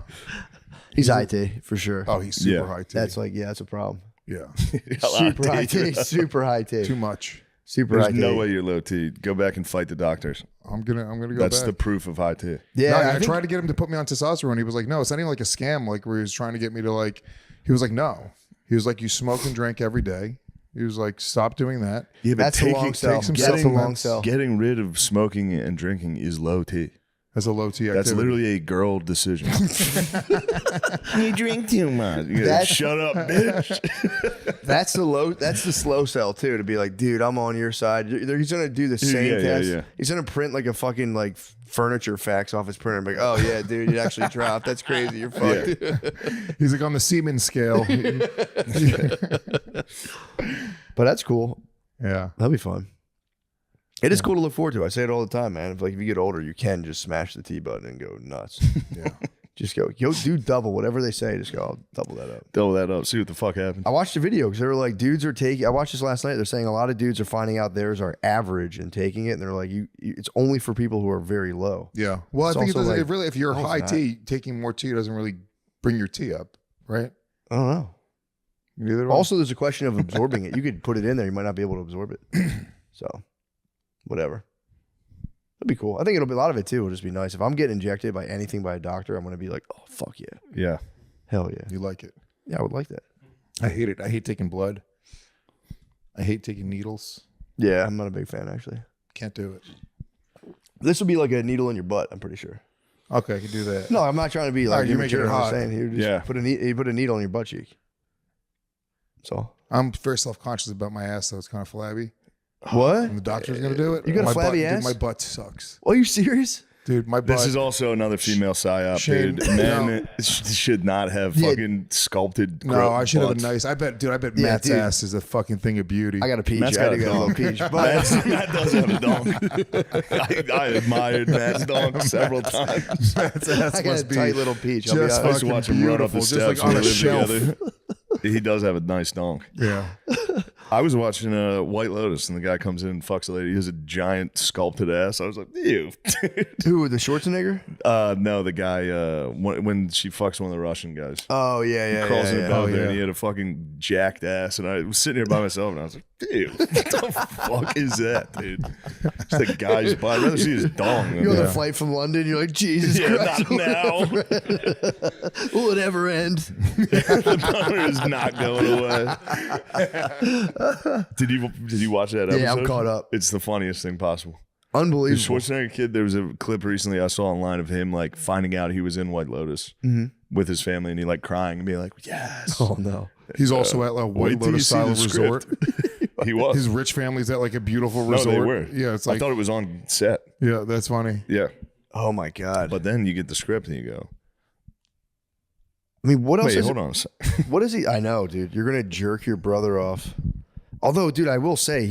He's high T for sure. Oh, he's super Yeah. high T. That's like, yeah, that's a problem. Yeah. Super high T. Super high T. Too much. Super There's high T. no way you're low T. Go back and fight the doctors. I'm gonna go That's back. the proof of high T. Yeah, No, I I think- tried to get him to put me on testosterone. He was like, no, it's not even like a scam. Like where he was trying to get me to like, he was like, no. He was like, you smoke and drink every day. He was like, stop doing that. Yeah, but That's the long sell. take some That's the long supplements. sell. Getting rid of smoking and drinking is low T. That's a low T activity. That's literally a girl decision. You drink too much. You gotta That's- shut up, bitch. That's the slow sell too. To be like, dude, I'm on your side. He's gonna do the same yeah, test. yeah. He's gonna print like a fucking like furniture fax off his printer. And be like, oh yeah, dude, you actually dropped. That's crazy. You're fucked. He's like on the Siemens scale. But that's cool. Yeah. That'll be fun. It is cool to look forward to. I say it all the time, man. If you get older, you can just smash the T button and go nuts. Yeah. Just go, yo, do double whatever they say. Just go, I'll double that up. Double that up. See what the fuck happens. I watched a video because they were like, dudes are taking. I watched this last night. They're saying a lot of dudes are finding out theirs are average and taking it, and they're like, it's only for people who are very low. Yeah. Well, It's I think it also doesn't. like, It really, if you're oh, it's high not. T, taking more T doesn't really bring your T up, right? I don't know. Neither do I. Also, there's a question of absorbing it. You could put it in there, you might not be able to absorb it. So, whatever. That'd be cool. I think it'll be a lot of it too. It'll just be nice. If I'm getting injected by anything by a doctor, I'm gonna be like, oh fuck yeah, Yeah. hell yeah. You like it? Yeah, I would like that. I hate it. I hate taking blood. I hate taking needles. Yeah, I'm not a big fan actually. Can't do it. This would be like a needle in your butt. I'm pretty sure. Okay, I can do that. No, I'm not trying to be like All right, you're making immature. it I'm hot. just saying you just Yeah. put a needle in your butt cheek. So I'm very self-conscious about my ass, though. It's kind of flabby. what? And the doctor's gonna do it. You got a My flabby butt, ass? Dude, my butt sucks, Are you serious? dude. My butt. This is also another female psyop, Shane, dude. Men should not have Yeah. fucking sculpted. no, I should have a butts. nice. I bet Yeah, Matt's dude. ass is a fucking thing of beauty. I got a peach. Matt's I got do a got a little dong. peach. But Matt does have a dong. I admired Matt's dong several times. Matt's ass I got a must be tight little peach. I'll be just I used to honest. watch him run up the beautiful, just steps like on when a we lived shelf. together. He does have a nice dong. Yeah. I was watching White Lotus, and the guy comes in and fucks a lady. He has a giant sculpted ass. I was like, ew. Who, the Schwarzenegger? No, the guy when she fucks one of the Russian guys. Oh yeah, He crawls in above there, yeah. and he had a fucking jacked ass. And I was sitting here by myself, and I was like, dude, what the fuck is that, dude? It's the guy's butt. I'd rather see his dong. Than You're on that. the flight from London. You're like, Jesus Yeah, Christ. not now. Will it ever end? The boner is not going away. Did you watch that episode? Yeah, I'm caught up. It's the funniest thing possible. The Unbelievable. Schwarzenegger kid, there was a clip recently I saw online of him like finding out he was in White Lotus Mhm. with his family, and he like crying and being like, yes. Oh no. He's also at like wait White till you Lotus see style the resort. script. He was. His rich family's at like a beautiful No, resort. they were. Yeah, it's I like thought it was on set. yeah, that's funny. Yeah. Oh my God. But then you get the script and you go, mean, what else? Wait, hold on a second. What is he? I know, dude. You're gonna jerk your brother off. Although, dude, I will say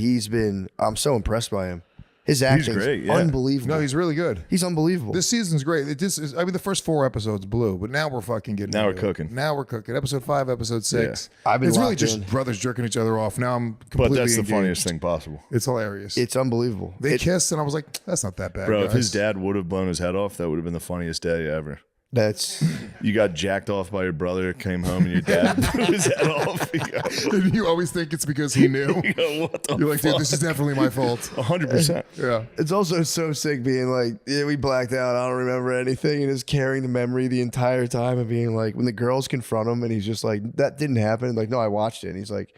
I'm so impressed by him. His acting is unbelievable. No, he's really good. He's unbelievable. This season's great. The first 4 episodes blew, but now we're fucking getting. Now we're cooking. Now we're cooking. Episode 5, episode 6. Yeah. I've been It's really locked just in. brothers jerking each other off. Now I'm completely. But that's the engaged. funniest thing possible. It's hilarious. It's unbelievable. They kissed, and I was like, "That's not that bad, Bro, guys." if his dad would have blown his head off, that would have been the funniest day ever. That's you got jacked off by your brother, came home, and your dad blew his head off. And you always think it's because he knew. You go, what the You're like, dude, fuck? this is definitely my fault. 100%. Yeah. It's also so sick being like, yeah, we blacked out. I don't remember anything. And just carrying the memory the entire time of being like, when the girls confront him and he's just like, that didn't happen. Like, no, I watched it. And he's like,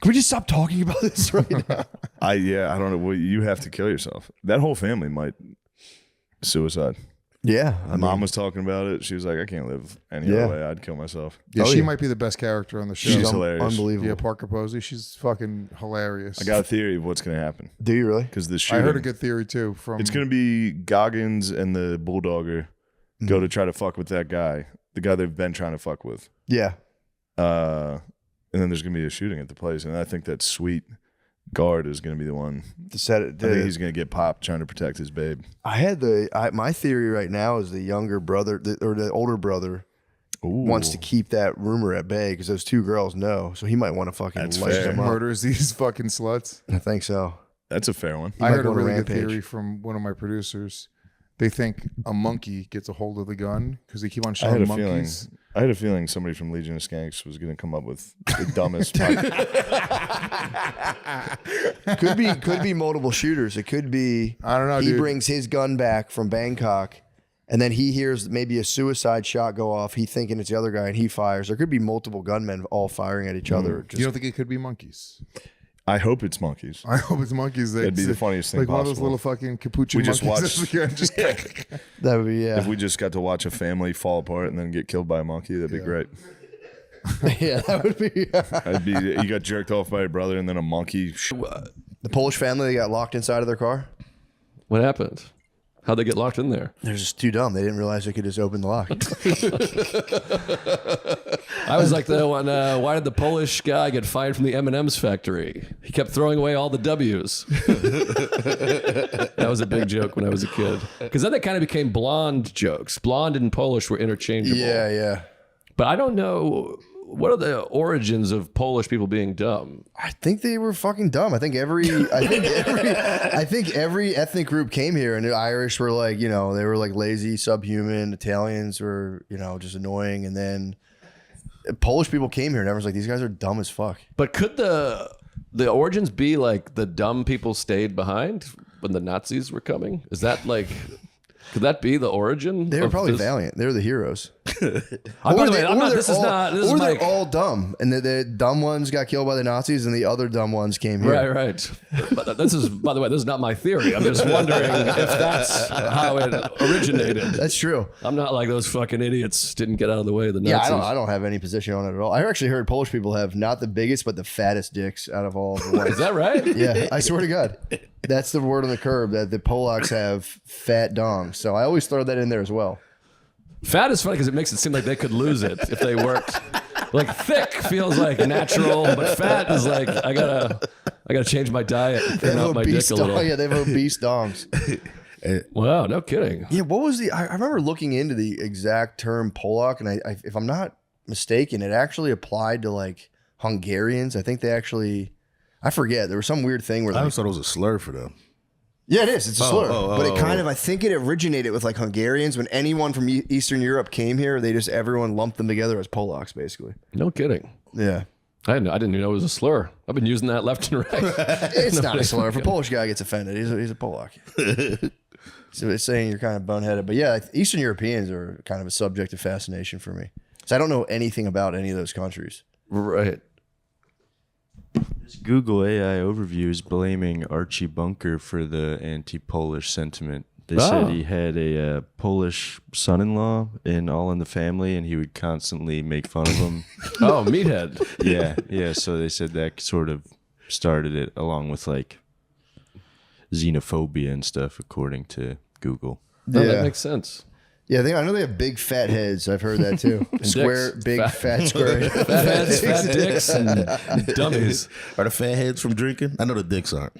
can we just stop talking about this right now? I don't know. Well, you have to kill yourself. That whole family might suicide. Yeah. Mom was talking about it. She was like, I can't live any other way. I'd kill myself. Yeah, she might be the best character on the show. She's hilarious. Unbelievable. Yeah, Parker Posey. She's fucking hilarious. I got a theory of what's going to happen. Do you really? Because I heard a good theory too. It's going to be Goggins and the Bulldogger go to try to fuck with that guy, the guy they've been trying to fuck with. Yeah. And then there's going to be a shooting at the place. And I think that sweet guard is going to be the one to set it. I think he's going to get popped trying to protect his babe. I had my theory right now is the younger brother or the older brother wants to keep that rumor at bay because those 2 girls know. So he might want to fucking light them up. Murders these fucking sluts. I think so. That's a fair one. I heard a really good theory from one of my producers. They think a monkey gets a hold of the gun because they keep on showing monkeys. I had a feeling somebody from Legion of Skanks was going to come up with the dumbest. Could be multiple shooters. It could be. I don't know. He dude. brings his gun back from Bangkok, and then he hears maybe a suicide shot go off. He thinking it's the other guy, and he fires. There could be multiple gunmen all firing at each other. You don't think it could be monkeys? I hope it's monkeys. I hope it's monkeys. That'd be the funniest thing like possible. one of those little fucking capuchin We just monkeys. watched. That would be If we just got to watch a family fall apart and then get killed by a monkey, that'd be great. Yeah, that would be. I'd be. You got jerked off by a brother and then a monkey. The Polish family they got locked inside of their car. What happened? How'd they get locked in there? They're just too dumb. They didn't realize they could just open the lock. I was like the one. Why did the Polish guy get fired from the M&M's factory? He kept throwing away all the W's. That was a big joke when I was a kid. Because then they kind of became blonde jokes. Blonde and Polish were interchangeable. Yeah, yeah. But I don't know. What are the origins of Polish people being dumb? I think they were fucking dumb. I think every ethnic group came here, and the Irish were like, they were like lazy, subhuman. Italians were, just annoying, and then Polish people came here, and everyone's like, these guys are dumb as fuck. But could the origins be like the dumb people stayed behind when the Nazis were coming? Is that like? Could that be the origin? They were probably valiant. They were the heroes. By the way, I'm not. This is not. This is they're all dumb, and the dumb ones got killed by the Nazis, and the other dumb ones came here. Right. But this is, by the way, this is not my theory. I'm just wondering if that's how it originated. That's true. I'm not like those fucking idiots didn't get out of the way of the Nazis. Yeah, I don't have any position on it at all. I actually heard Polish people have not the biggest, but the fattest dicks out of all the ones. Is that right? Yeah, I swear to God. That's the word on the curb, that the Polacks have fat dongs. So I always throw that in there as well. Fat is funny because it makes it seem like they could lose it if they worked. Like thick feels like natural, but fat is like I gotta change my diet and thin out my dick a little. Yeah, they have obese dongs. Wow, no kidding. Yeah, what was I remember looking into the exact term Polak, and I if I'm not mistaken, it actually applied to like Hungarians. I think they actually, I forget. There was some weird thing where I always thought it was a slur for them. Yeah, it is. It's a slur. But it kind of, I think it originated with like Hungarians. When anyone from Eastern Europe came here, everyone lumped them together as Polacks, basically. No kidding. Yeah. I didn't even know it was a slur. I've been using that left and right. It's not a slur. If a Polish guy gets offended, he's a Polak. So it's saying you're kind of boneheaded. But yeah, Eastern Europeans are kind of a subject of fascination for me. So I don't know anything about any of those countries. Right. This Google AI overview is blaming Archie Bunker for the anti-Polish sentiment. They said he had a Polish son-in-law in All in the Family, and he would constantly make fun of him. Oh, meathead. Yeah. So they said that sort of started it, along with like xenophobia and stuff, according to Google. Oh, that makes sense. Yeah, I know they have big fat heads. I've heard that too. Square, big, fat square. Fat heads, fat dicks, and dummies. Are the fat heads from drinking? I know the dicks aren't.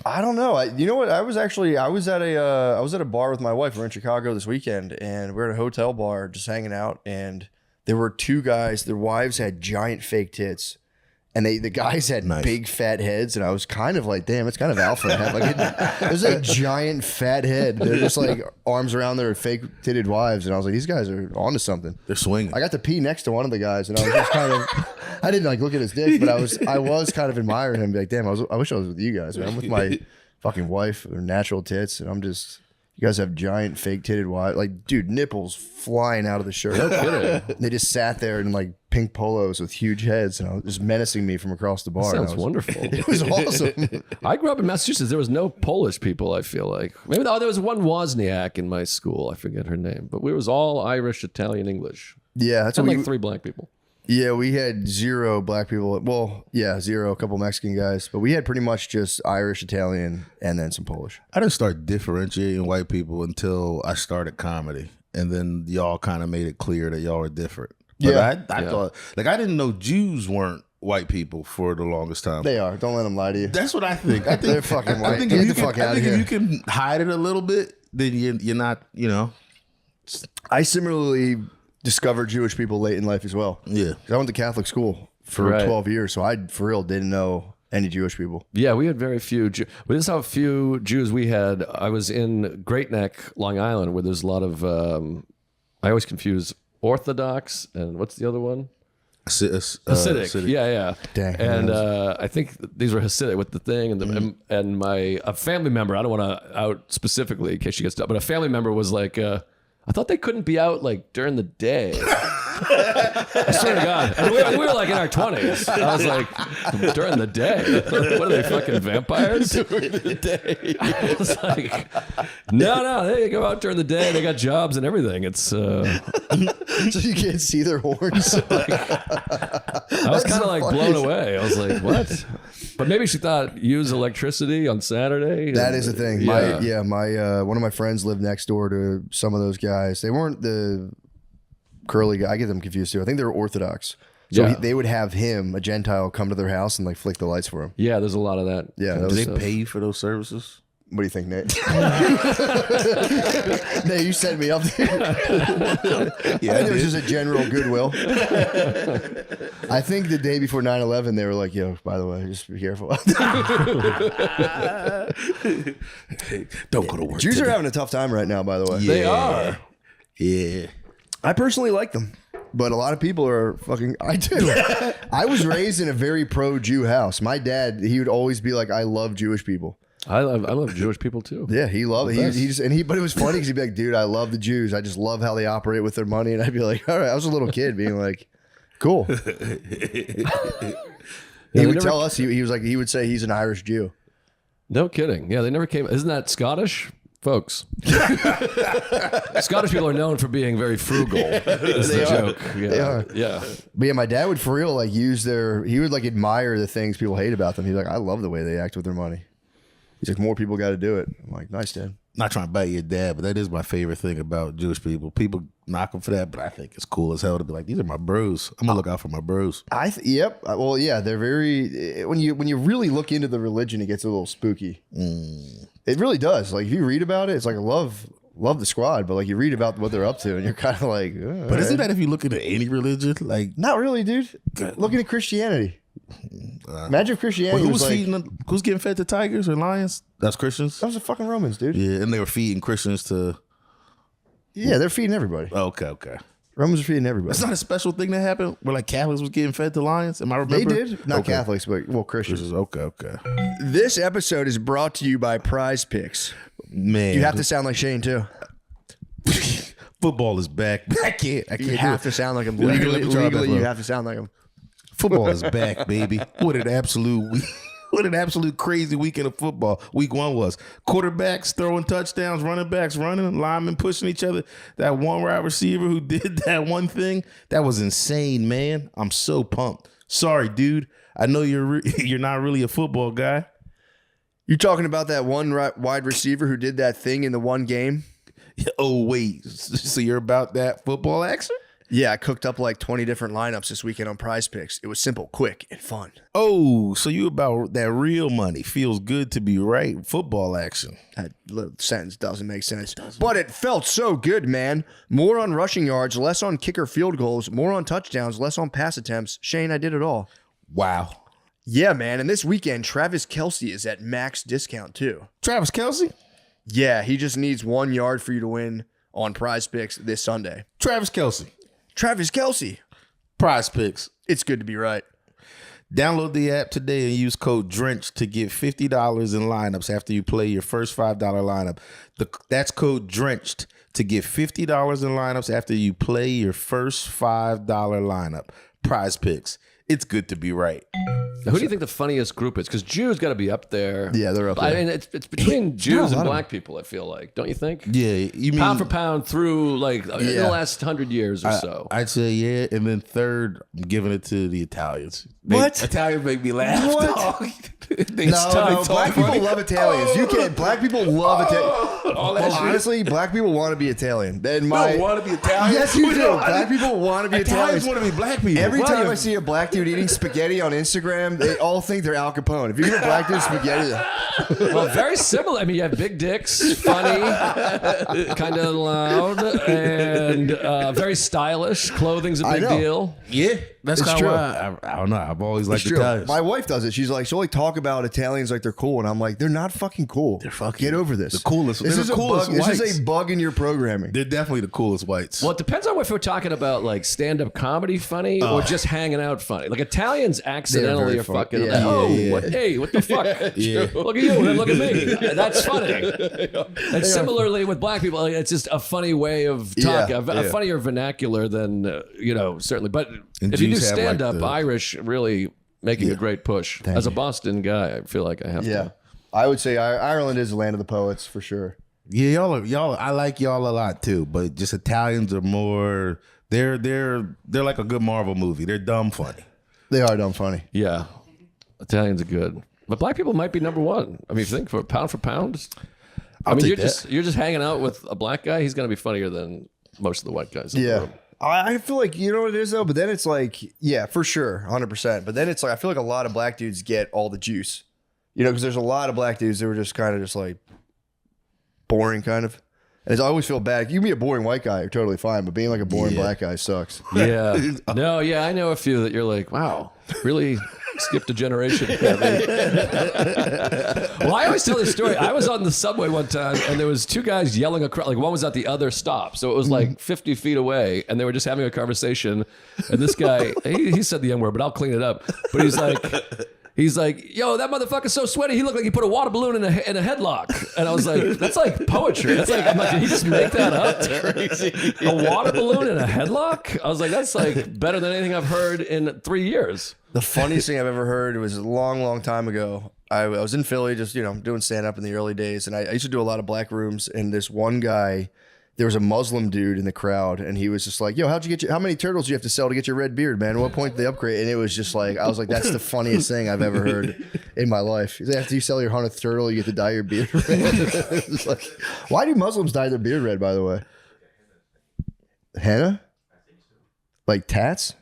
I don't know. You know what? I was at a bar with my wife. We're in Chicago this weekend, and we're at a hotel bar just hanging out. And there were two guys. Their wives had giant fake tits, and the guys had big fat heads. And I was kind of like, damn, it's kind of alpha to have like there's a giant fat head. They're just like arms around their fake titted wives, and I was like, these guys are onto something. They're swinging. I got to pee next to one of the guys, and I was just kind of. I didn't like look at his dick, but I was kind of admiring him. Be like, damn, I wish I was with you guys. Man. I'm with my fucking wife, their natural tits, and you guys have giant fake titted wives, like dude, nipples flying out of the shirt. No kidding. They just sat there in like pink polos with huge heads, and just menacing me from across the bar. Sounds wonderful. It was awesome. I grew up in Massachusetts. There was no Polish people. I feel like maybe there was one Wozniak in my school. I forget her name, but we was all Irish, Italian, English. Yeah, that's and what like 3 black people. Yeah, we had 0 black people. Well, yeah, 0, a couple Mexican guys. But we had pretty much just Irish, Italian, and then some Polish. I didn't start differentiating white people until I started comedy. And then y'all kind of made it clear that y'all were different. But Yeah. I thought, like, I didn't know Jews weren't white people for the longest time. They are. Don't let them lie to you. That's what I think. They're fucking white. I think Get if the fuck out of if here. you can hide it a little bit, then you're not, I similarly discovered Jewish people late in life as well. Yeah. 'Cause I went to Catholic school for 12 years, so I, for real, didn't know any Jewish people. Yeah, we had very few. This is how few Jews we had. I was in Great Neck, Long Island, where there's a lot of. I always confuse Orthodox and what's the other one? Hasidic. Yeah. Dang. And I think these were Hasidic with the thing, and and a family member. I don't want to out specifically in case she gets stuck, but a family member was like. I thought they couldn't be out like during the day. I swear to God. And we were like in our 20s. I was like, during the day? What are they, fucking vampires? During the day. I was like, no, they go out during the day. They got jobs and everything. It's so you can't see their horns. I was kind of like blown away. I was like, what? But maybe she thought use electricity on Saturday. That is the thing. My one of my friends lived next door to some of those guys. They weren't the curly guy. I get them confused too. I think they were Orthodox. So they would have him, a Gentile, come to their house and like flick the lights for him. Yeah, there's a lot of that. Yeah. Do they pay for those services? What do you think, Nate? Nate, you set me up there. Yeah, I think it was just a general goodwill. I think the day before 9/11, they were like, yo, by the way, just be careful. Don't go to work. Jews are having a tough time right now, by the way. Yeah. They are. Yeah. I personally like them, but a lot of people are fucking. I do. I was raised in a very pro-Jew house. My dad, he would always be like, I love Jewish people. I love Jewish people too. Yeah, he loved it. But it was funny because he'd be like, dude, I love the Jews. I just love how they operate with their money. And I'd be like, all right, I was a little kid being like, cool. He would tell us, he was like, he would say he's an Irish Jew. No kidding. Yeah, they never came. Isn't that Scottish? Folks. Scottish people are known for being very frugal. Is the joke. Yeah. They are. Yeah. But yeah, my dad would for real like he would like admire the things people hate about them. He's like, I love the way they act with their money. He's like, more people got to do it. I'm like, nice, Dad. Not trying to bite your dad, but that is my favorite thing about Jewish people. People knock them for that, but I think it's cool as hell to be like, these are my bros. I'm gonna look out for my bros. Yep. Well, yeah, they're very. When you really look into the religion, it gets a little spooky. It really does. Like if you read about it, it's like I love the squad, but like you read about what they're up to, and you're kind of like. But isn't that if you look into any religion, like not really, dude? Looking at Christianity. Imagine if Christianity who's was like, feeding them, who's getting fed to tigers or lions? That's Christians. That was the fucking Romans, dude. Yeah, and they were feeding Christians to. Yeah, they're feeding everybody. Okay. Romans are feeding everybody. It's not a special thing that happened where like Catholics was getting fed to lions. Am I remember? They did. Not Catholics, but Christians. Okay. This episode is brought to you by Prize Picks. Man, you have to sound like Shane too. Football is back. I can't. You have to sound like him. Legally, you have to sound like him. Football is back, baby. What an absolute crazy weekend of football. Week 1 was quarterbacks throwing touchdowns, running backs running, linemen pushing each other. That one wide receiver who did that one thing, that was insane, man. I'm so pumped. Sorry, dude. I know you're not really a football guy. You talking about that one wide receiver who did that thing in the one game? Oh wait, so you're about that football action? Yeah, I cooked up like 20 different lineups this weekend on Prize Picks. It was simple, quick, and fun. Oh, so you about that real money? Feels good to be right. Football action. That little sentence doesn't make sense. But it felt so good, man. More on rushing yards, less on kicker field goals, more on touchdowns, less on pass attempts. Shane, I did it all. Wow. Yeah, man. And this weekend, Travis Kelce is at max discount, too. Travis Kelce? Yeah, he just needs 1 yard for you to win on Prize Picks this Sunday. Travis Kelce. Travis Kelce. Prize Picks. It's good to be right. Download the app today and use code DRENCH to get $50 in lineups after you play your first $5 lineup. That's code DRENCHED to get $50 in lineups after you play your first $5 lineup. Prize Picks. It's good to be right. Now, who do you think the funniest group is? Because Jews got to be up there. Yeah, they're up there. I mean, it's between Jews and black people, I feel like. Don't you think? Yeah. You mean pound for pound through in the last 100 years or so. I'd say yeah. And then third, I'm giving it to the Italians. What? Italians make me laugh. What? Dog. No, black people love Italians. You can't. Black people love Italian. Honestly, black people want to be Italian. Then don't want to be Italian. Yes, you do. Black people want to be Italians Italian. want to be black people. Every time I see a black dude eating spaghetti on Instagram, they all think they're Al Capone. If you get a black dude spaghetti, well, very similar. I mean, you have big dicks, funny, kind of loud, and very stylish. Clothing's a big deal. Yeah, that's It's kind true. of why I don't know. I've always liked it's true. Italians. My wife does it. She's like, she'll talk about Italians like they're cool, and I'm like, they're not fucking cool. They're fucking. Get over this. The coolest. This They're is the coolest a bug. whites. This is a bug in your programming. They're definitely the coolest whites. Well, it depends on if we're talking about like stand-up comedy funny or just hanging out funny. Like Italians accidentally very are funny. fucking. Yeah. Oh, Yeah. What, hey, what the fuck? Yeah. Look at you and look at me. That's funny. And similarly with black people, it's just a funny way of talking, a funnier vernacular than certainly. But And if you do Jews have, like, stand-up, the- Irish really making a great push. As a Boston guy, I feel like I have to. I would say Ireland is the land of the poets for sure. Yeah, y'all. I like y'all a lot too, but just Italians are more. They're like a good Marvel movie. They're dumb funny. They are dumb funny. Yeah, Italians are good, but black people might be number one. I mean, if you think for pound, I mean, take you're just hanging out with a black guy. He's gonna be funnier than most of the white guys. In the room. I feel like, you know what it is though, but then it's like, yeah, for sure, 100%. But then it's like, I feel like a lot of black dudes get all the juice, because there's a lot of black dudes that were just kind of just like boring kind of. And I always feel bad. You can be a boring white guy, you're totally fine, but being like a boring black guy sucks. Yeah. No, yeah, I know a few that you're like, wow, really skipped a generation. Well, I always tell this story. I was on the subway one time and there was two guys yelling across, like one was at the other stop. So it was like 50 feet away and they were just having a conversation. And this guy, he said the N-word, but I'll clean it up. But he's like, yo, that motherfucker's so sweaty. He looked like he put a water balloon in a headlock. And I was like, that's like poetry. That's like, I'm like, did he just make that up? Crazy. A water balloon in a headlock? I was like, that's like better than anything I've heard in 3 years. The funniest thing I've ever heard was a long, long time ago. I was in Philly just, doing stand-up in the early days. And I used to do a lot of black rooms. And this one guy, there was a Muslim dude in the crowd. And he was just like, yo, how many turtles do you have to sell to get your red beard, man? At what point did they upgrade? And it was just like, I was like, that's the funniest thing I've ever heard in my life. He's like, after you sell your 100th turtle, you get to dye your beard red. It's like, why do Muslims dye their beard red, by the way? Henna? Like tats?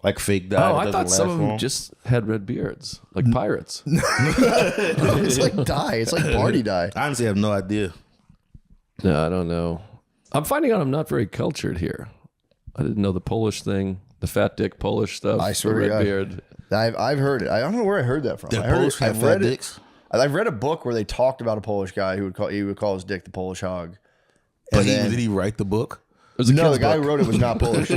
Like fake dye. Oh, I thought some of them just had red beards, like pirates. It's like dye. It's like party dye. I honestly have no idea. No, I don't know. I'm finding out I'm not very cultured here. I didn't know the Polish thing, the fat dick Polish stuff. I swear the to red God. beard. I've heard it. I don't know where I heard that from. The I heard Polish have I've read fat it. dicks? I've read a book where they talked about a Polish guy who would call his dick the Polish hog. But did he write the book? It was a No, kid's the guy book. who wrote it was not Polish.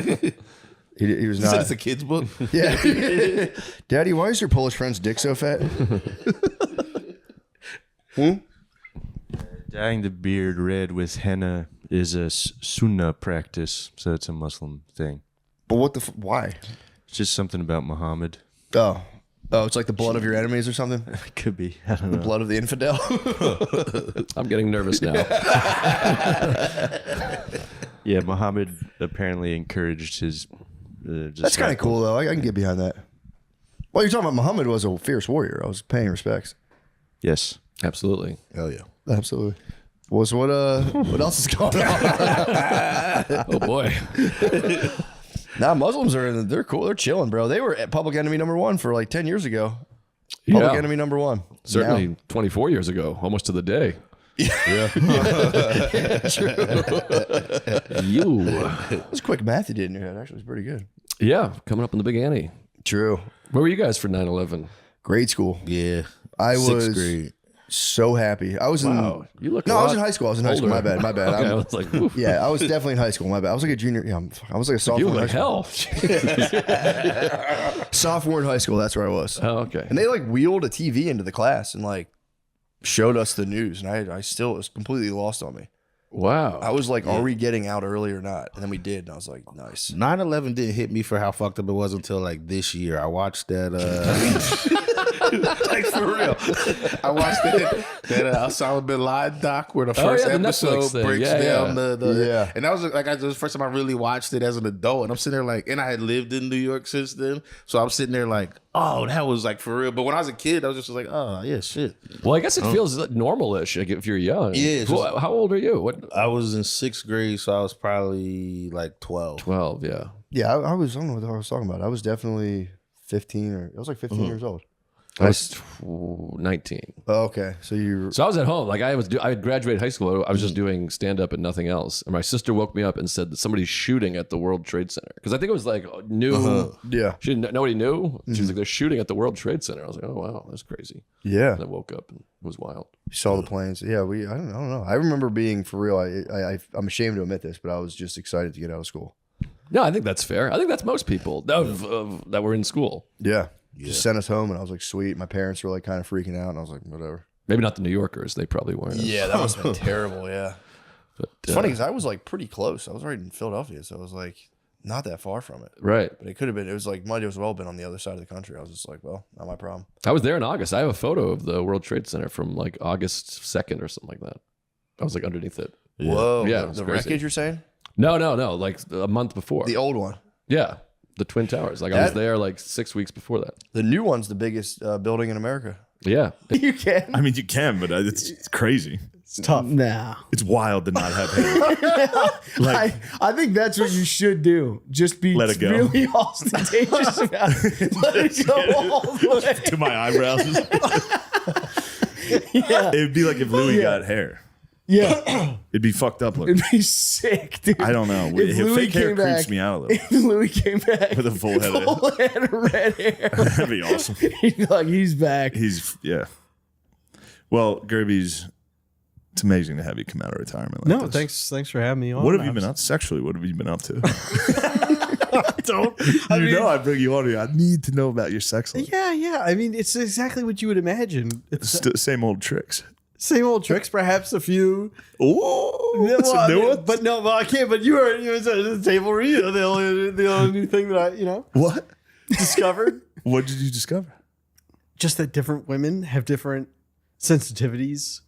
He was You not. said it's a kid's book? Yeah. Daddy, why is your Polish friend's dick so fat? Dyeing the beard red with henna is a sunnah practice, so it's a Muslim thing. But what why? It's just something about Muhammad. Oh, it's like the blood of your enemies or something? Could be. I don't know. The blood of the infidel? I'm getting nervous now. Yeah, Muhammad apparently encouraged his. That's kind of cool, though. I can get behind that. Well, you're talking about Muhammad was a fierce warrior. I was paying respects. Yes, absolutely. Hell yeah. Absolutely. Well, so what else is going on? Oh boy. Nah, Muslims they're cool. They're chilling, bro. They were at public enemy number 1 for like 10 years ago. Public enemy number 1. Certainly Now, 24 years ago, almost to the day. Yeah. True. That's quick math you did in your head. Actually, it's pretty good. Yeah, coming up on the Big Annie. True. Where were you guys for 9/11? Grade school. Yeah. I was 6th grade. so happy. I was Wow, you look. I was in high school. I was in high school. My older. bad. Okay, I was like, oof. yeah, I was definitely in high school. My bad. I was like a junior. Yeah, I was like a sophomore. You in look high school. hell. Sophomore in high school. That's where I was. Oh, okay. And they like wheeled a TV into the class and like showed us the news, and I still was completely lost on me. Wow. I was like, are we getting out early or not? And then we did, and I was like, nice. 9/11 didn't hit me for how fucked up it was until like this year. I watched that. Like for real, I watched that Osama bin Laden doc where the first the episode Netflix thing. breaks Yeah, down yeah. the and that was like it was the first time I really watched it as an adult, and I'm sitting there like, and I had lived in New York since then, so I'm sitting there like, oh, that was like for real. But when I was a kid, I was just like, oh yeah, shit. Well, I guess it feels like normal-ish like if you're young. Yeah, it's Well, how old are you? What? I was in 6th grade, so I was probably like 12. 12, yeah. Yeah, I was. I don't know what I was talking about. I was definitely 15 or I was like 15 years old. I was 19. Oh, okay, so you. So I was at home. Like I had graduated high school. I was just doing stand up and nothing else. And my sister woke me up and said that somebody's shooting at the World Trade Center because I think it was like new. Yeah. Nobody knew. She was like, they're shooting at the World Trade Center. I was like, oh wow, that's crazy. Yeah. And I woke up and it was wild. You saw the planes. Yeah, I don't know. I remember being for real. I'm ashamed to admit this, but I was just excited to get out of school. No, I think that's fair. I think that's most people that were in school. Yeah. Just sent us home, and I was like, sweet. My parents were like kind of freaking out, and I was like, whatever. Maybe not the New Yorkers. They probably weren't. Yeah, that must have been terrible. Yeah. But, it's funny because I was like pretty close. I was right in Philadelphia, so I was like not that far from it. Right. But it could have been. It was like might as well have been on the other side of the country. I was just like, well, not my problem. I was there in August. I have a photo of the World Trade Center from like August 2nd or something like that. I was like underneath it. Whoa. Yeah. The wreckage you're saying? No. Like a month before. The old one. Yeah. The Twin Towers. Like I was there like 6 weeks before that. The new one's the biggest building in America. Yeah. You can. I mean, you can, but it's crazy. It's tough. Nah. It's wild to not have hair. Like, I think that's what you should do. Just be Let it go. really ostentatious about it. Let it go all the way. to my eyebrows. Yeah. It'd be like if Louis got hair. Yeah. It'd be fucked up looking. It'd be sick, dude. I don't know. If Louis Fake hair came creeps back- me out a little. If Louis came back With a full head of red hair, That'd be awesome. he'd be like, he's back. Yeah. Well, Gerby's, it's amazing to have you come out of retirement like this. thanks for having me on. What have you been up sexually? What have you been up to? I mean- I bring you on here. I need to know about your sex life. Yeah. I mean, it's exactly what you would imagine. It's Same old tricks. same old tricks, perhaps a few. Oh, some new ones? But no, I can't. But you were at the table read. The only new thing that I What? discovered. What did you discover? Just that different women have different sensitivities.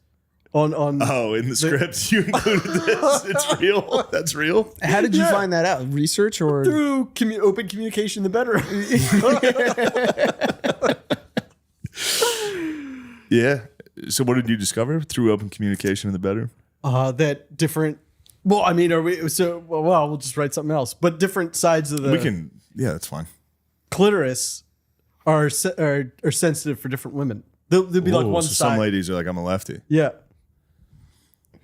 On in the script you included this. It's real. That's real. How did you find that out? Research or through open communication in the bedroom? Yeah. So what did you discover through open communication in the bedroom? That different. Well, I mean, are we? So well, we'll just write something else. But different sides of the. We can. Yeah, that's fine. Clitoris are sensitive for different women. They'll be like one so side. Some ladies are like, I'm a lefty. Yeah.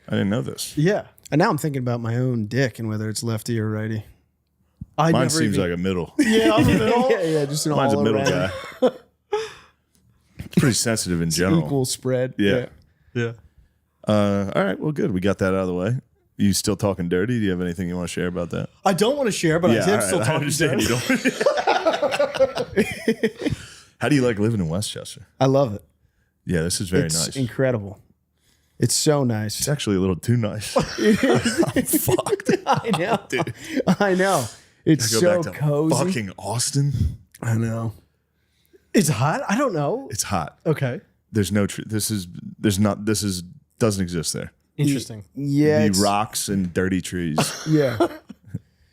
I didn't know this. Yeah. And now I'm thinking about my own dick and whether it's lefty or righty. Mine seems like a middle. Yeah, I'm a middle. yeah, just an Mine's a all middle around. guy. It's pretty sensitive in general. Equal spread. Yeah. Yeah. All right. Well, good. We got that out of the way. You still talking dirty? Do you have anything you want to share about that? I don't want to share, but I am still I talking understand dirty. you don't. How do you like living in Westchester? I love it. Yeah, this is very It's nice. incredible. It's so nice. It's actually a little too nice. It's fucked. I know. Dude. I know. It's I go so back to cozy. fucking Austin. I know. It's hot. I don't know. It's hot. Okay. There's no doesn't exist there. Interesting. Yeah. The it's- rocks and dirty trees. Yeah.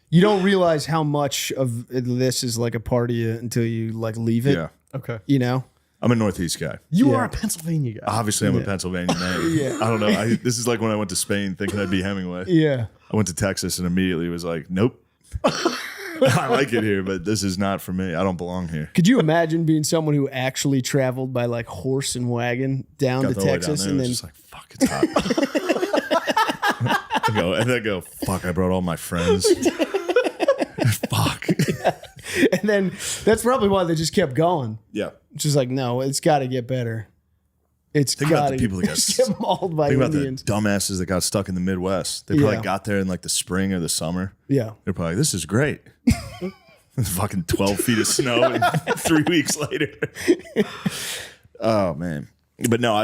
You don't realize how much of this is like a part of you until you like leave it. Yeah. Okay. You know? I'm a Northeast guy. You are a Pennsylvania guy. Obviously, I'm a Pennsylvania man. Yeah. I don't know. This is like when I went to Spain thinking I'd be Hemingway. Yeah. I went to Texas and immediately was like, nope. I like it here, but this is not for me. I don't belong here. Could you imagine being someone who actually traveled by like horse and wagon down to Got the way down Texas there, and it was then just like, fuck, it's hot. And then go, fuck, I brought all my friends. Fuck. and then that's probably why they just kept going. Yeah. Just like, no, it's got to get better. It's Think about got the to people that get mauled by think about Indians. the dumbasses that got stuck in the Midwest. They probably Yeah. got there in like the spring or the summer. Yeah. They're probably like, this is great. Fucking 12 feet of snow and 3 weeks later. Oh man. But no,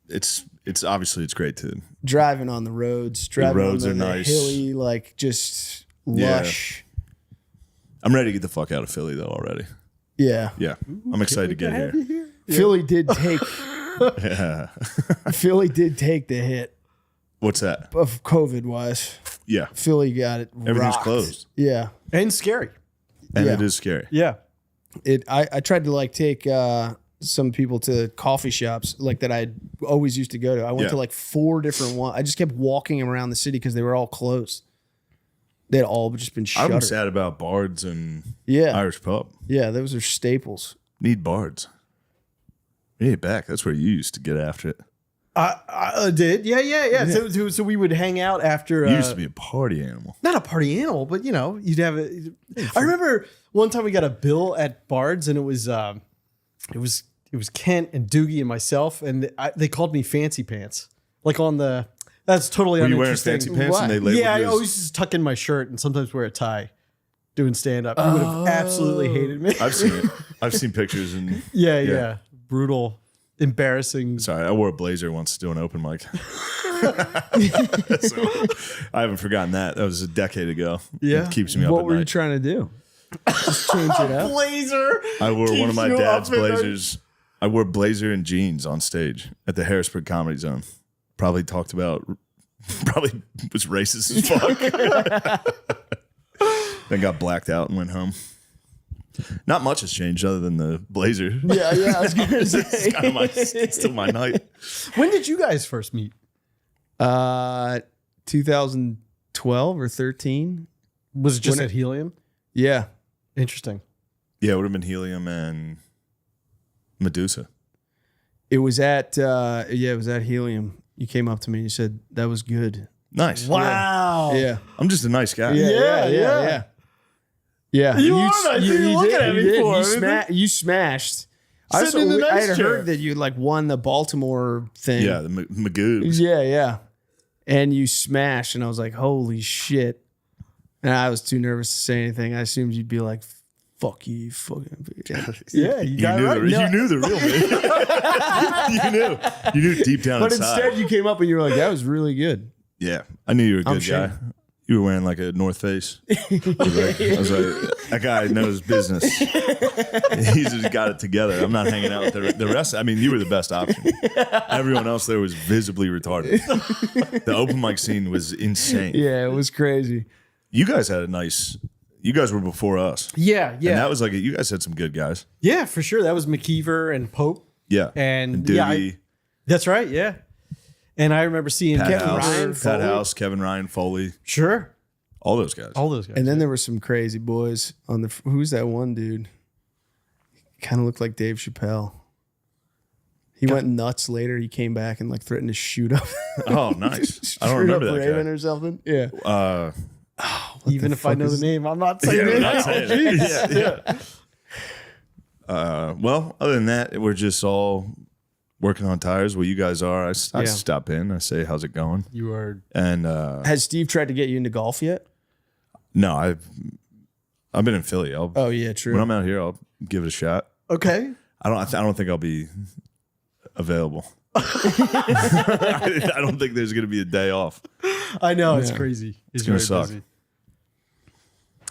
it's obviously it's great to Driving on the roads, driving roads on are the nice. hilly, like just Yeah. lush. I'm ready to get the fuck out of Philly though already. Yeah. Yeah. I'm excited to get here. Philly did take Yeah. Philly did take the hit What's that? of COVID wise. Yeah. Philly got it. Everything's rocked. closed. Yeah. And scary. And Yeah. it is scary. Yeah. I tried to like take some people to coffee shops like that I always used to go to. I went Yeah. to like 4 different ones. I just kept walking around the city because they were all closed. They had all just been shuttered. I'm sad about Bards and Yeah. Irish Pub. Yeah, those are staples. Need Bards. We need it back. That's where you used to get after it. I did. Yeah. So we would hang out after. You used to be a party animal. Not a party animal, but you know, you'd have a. I remember one time we got a bill at Bard's, and it was Kent and Doogie and myself, and they called me Fancy Pants. Like on the, that's totally Were you wearing uninteresting. fancy pants and they labeled Yeah, I you as- always just tuck in my shirt and sometimes wear a tie, doing stand up. You would have absolutely hated me. I've seen it. I've seen pictures and Yeah. Brutal, embarrassing. Sorry, I wore a blazer once to do an open mic. So, I haven't forgotten that. That was a decade ago. Yeah. It keeps me up What at were you night. trying to do? Just change it up. Blazer. I wore one of my keeps you dad's up at night. blazers. I wore blazer and jeans on stage at the Harrisburg Comedy Zone. Probably was racist as fuck. Then got blacked out and went home. Not much has changed other than the blazer. Yeah, I was gonna say. It's kind of it's still my night. When did you guys first meet? 2012 or 13. Was it just When at Helium? Yeah. Interesting. Yeah, it would have been Helium and Medusa. It was at Helium. You came up to me and you said that was good. Nice. Wow. Yeah. I'm just a nice guy. Yeah. You are nice. You're looking at me for it. You smashed. Sitting in the I nice had chair. heard that you like won the Baltimore thing. Yeah, the Magoobs. Yeah. And you smashed, and I was like, holy shit. And I was too nervous to say anything. I assumed you'd be like, fuck you, fucking bitch. Yeah, you got it right. You knew the real me. You knew deep down But inside. instead, you came up and you were like, that was really good. Yeah, I knew you were a I'm good guy. sure. You were wearing like a North Face. I was like, that guy knows business. He's just got it together. I'm not hanging out with the rest. I mean, you were the best option. Everyone else there was visibly retarded. The open mic scene was insane. Yeah, it was crazy. You guys had a nice. You guys were before us. Yeah. And that was like you guys had some good guys. Yeah, for sure. That was McKeever and Pope. Yeah. And Doogie, that's right. Yeah. And I remember seeing Pat Kevin House, Kevin Ryan, Foley. Sure. All those guys. And then there were some crazy boys on the. Who's that one dude? Kind of looked like Dave Chappelle. He went nuts later. He came back and like threatened to shoot up. Oh, nice. I don't shoot remember up that Raven guy. or something. Yeah. Even if I know the name, I'm not saying it. Not saying it. Yeah. Well, other than that, we're just all working on tires. Well, you guys are. I stop in. I say, how's it going? You are. And Has Steve tried to get you into golf yet? no, I've been in Philly. Oh yeah, true. When I'm out here, I'll give it a shot. Okay. I don't think I'll be available. I don't think there's going to be a day off. I know. It's crazy. It's going to suck. busy.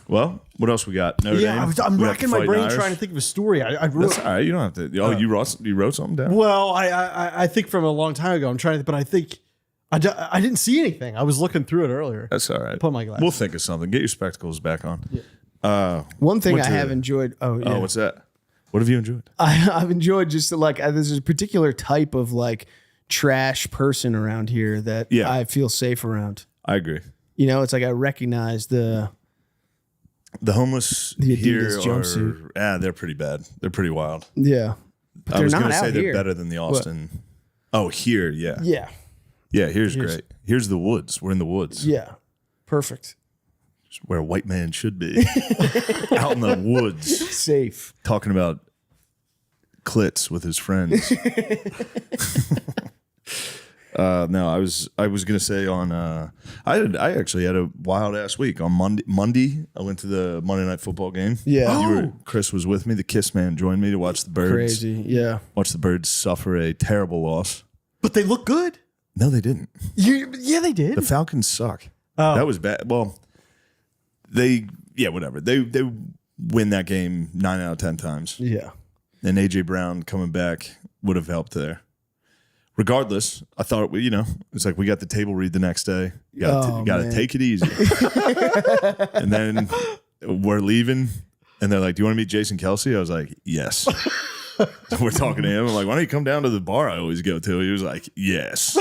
Well, what else we got? Notre Yeah, Dame? I'm We got racking the my Fighting brain Irish? trying to think of a story. I wrote. That's all right. You don't have to. Oh, you wrote something down? Well, I think from a long time ago. I'm trying to, but I think I didn't see anything. I was looking through it earlier. That's all right. Put my glasses. We'll think of something. Get your spectacles back on. One thing Went I to- have enjoyed. Oh yeah. Oh, what's that? What have you enjoyed? I've enjoyed just like there's a particular type of like trash person around here that I feel safe around. I agree. You know, it's like I recognize the homeless the here Adidas jumpsuit. they're pretty bad. They're pretty wild. Yeah. But I was not going to say out they're here. better than the Austin. Oh, here, yeah. Yeah. Yeah, here's great. Here's the woods. We're in the woods. Yeah. Perfect. Where a white man should be. Out in the woods. Safe. Talking about clits with his friends. No, I was gonna say on I actually had a wild ass week. On Monday I went to the Monday Night Football game. Yeah. Chris was with me. The Kiss Man joined me to watch the Birds. Crazy. Yeah. Watch the Birds suffer a terrible loss. But they look good. No, they didn't. Yeah, they did. The Falcons suck. Oh. That was bad. Well, whatever. They win that game 9 out of 10 times. Yeah. And AJ Brown coming back would have helped there. Regardless, I thought it's like we got the table read the next day. You got to take it easy. And then we're leaving, and they're like, "Do you want to meet Jason Kelsey?" I was like, "Yes." We're talking to him. I'm like, "Why don't you come down to the bar I always go to?" He was like, "Yes."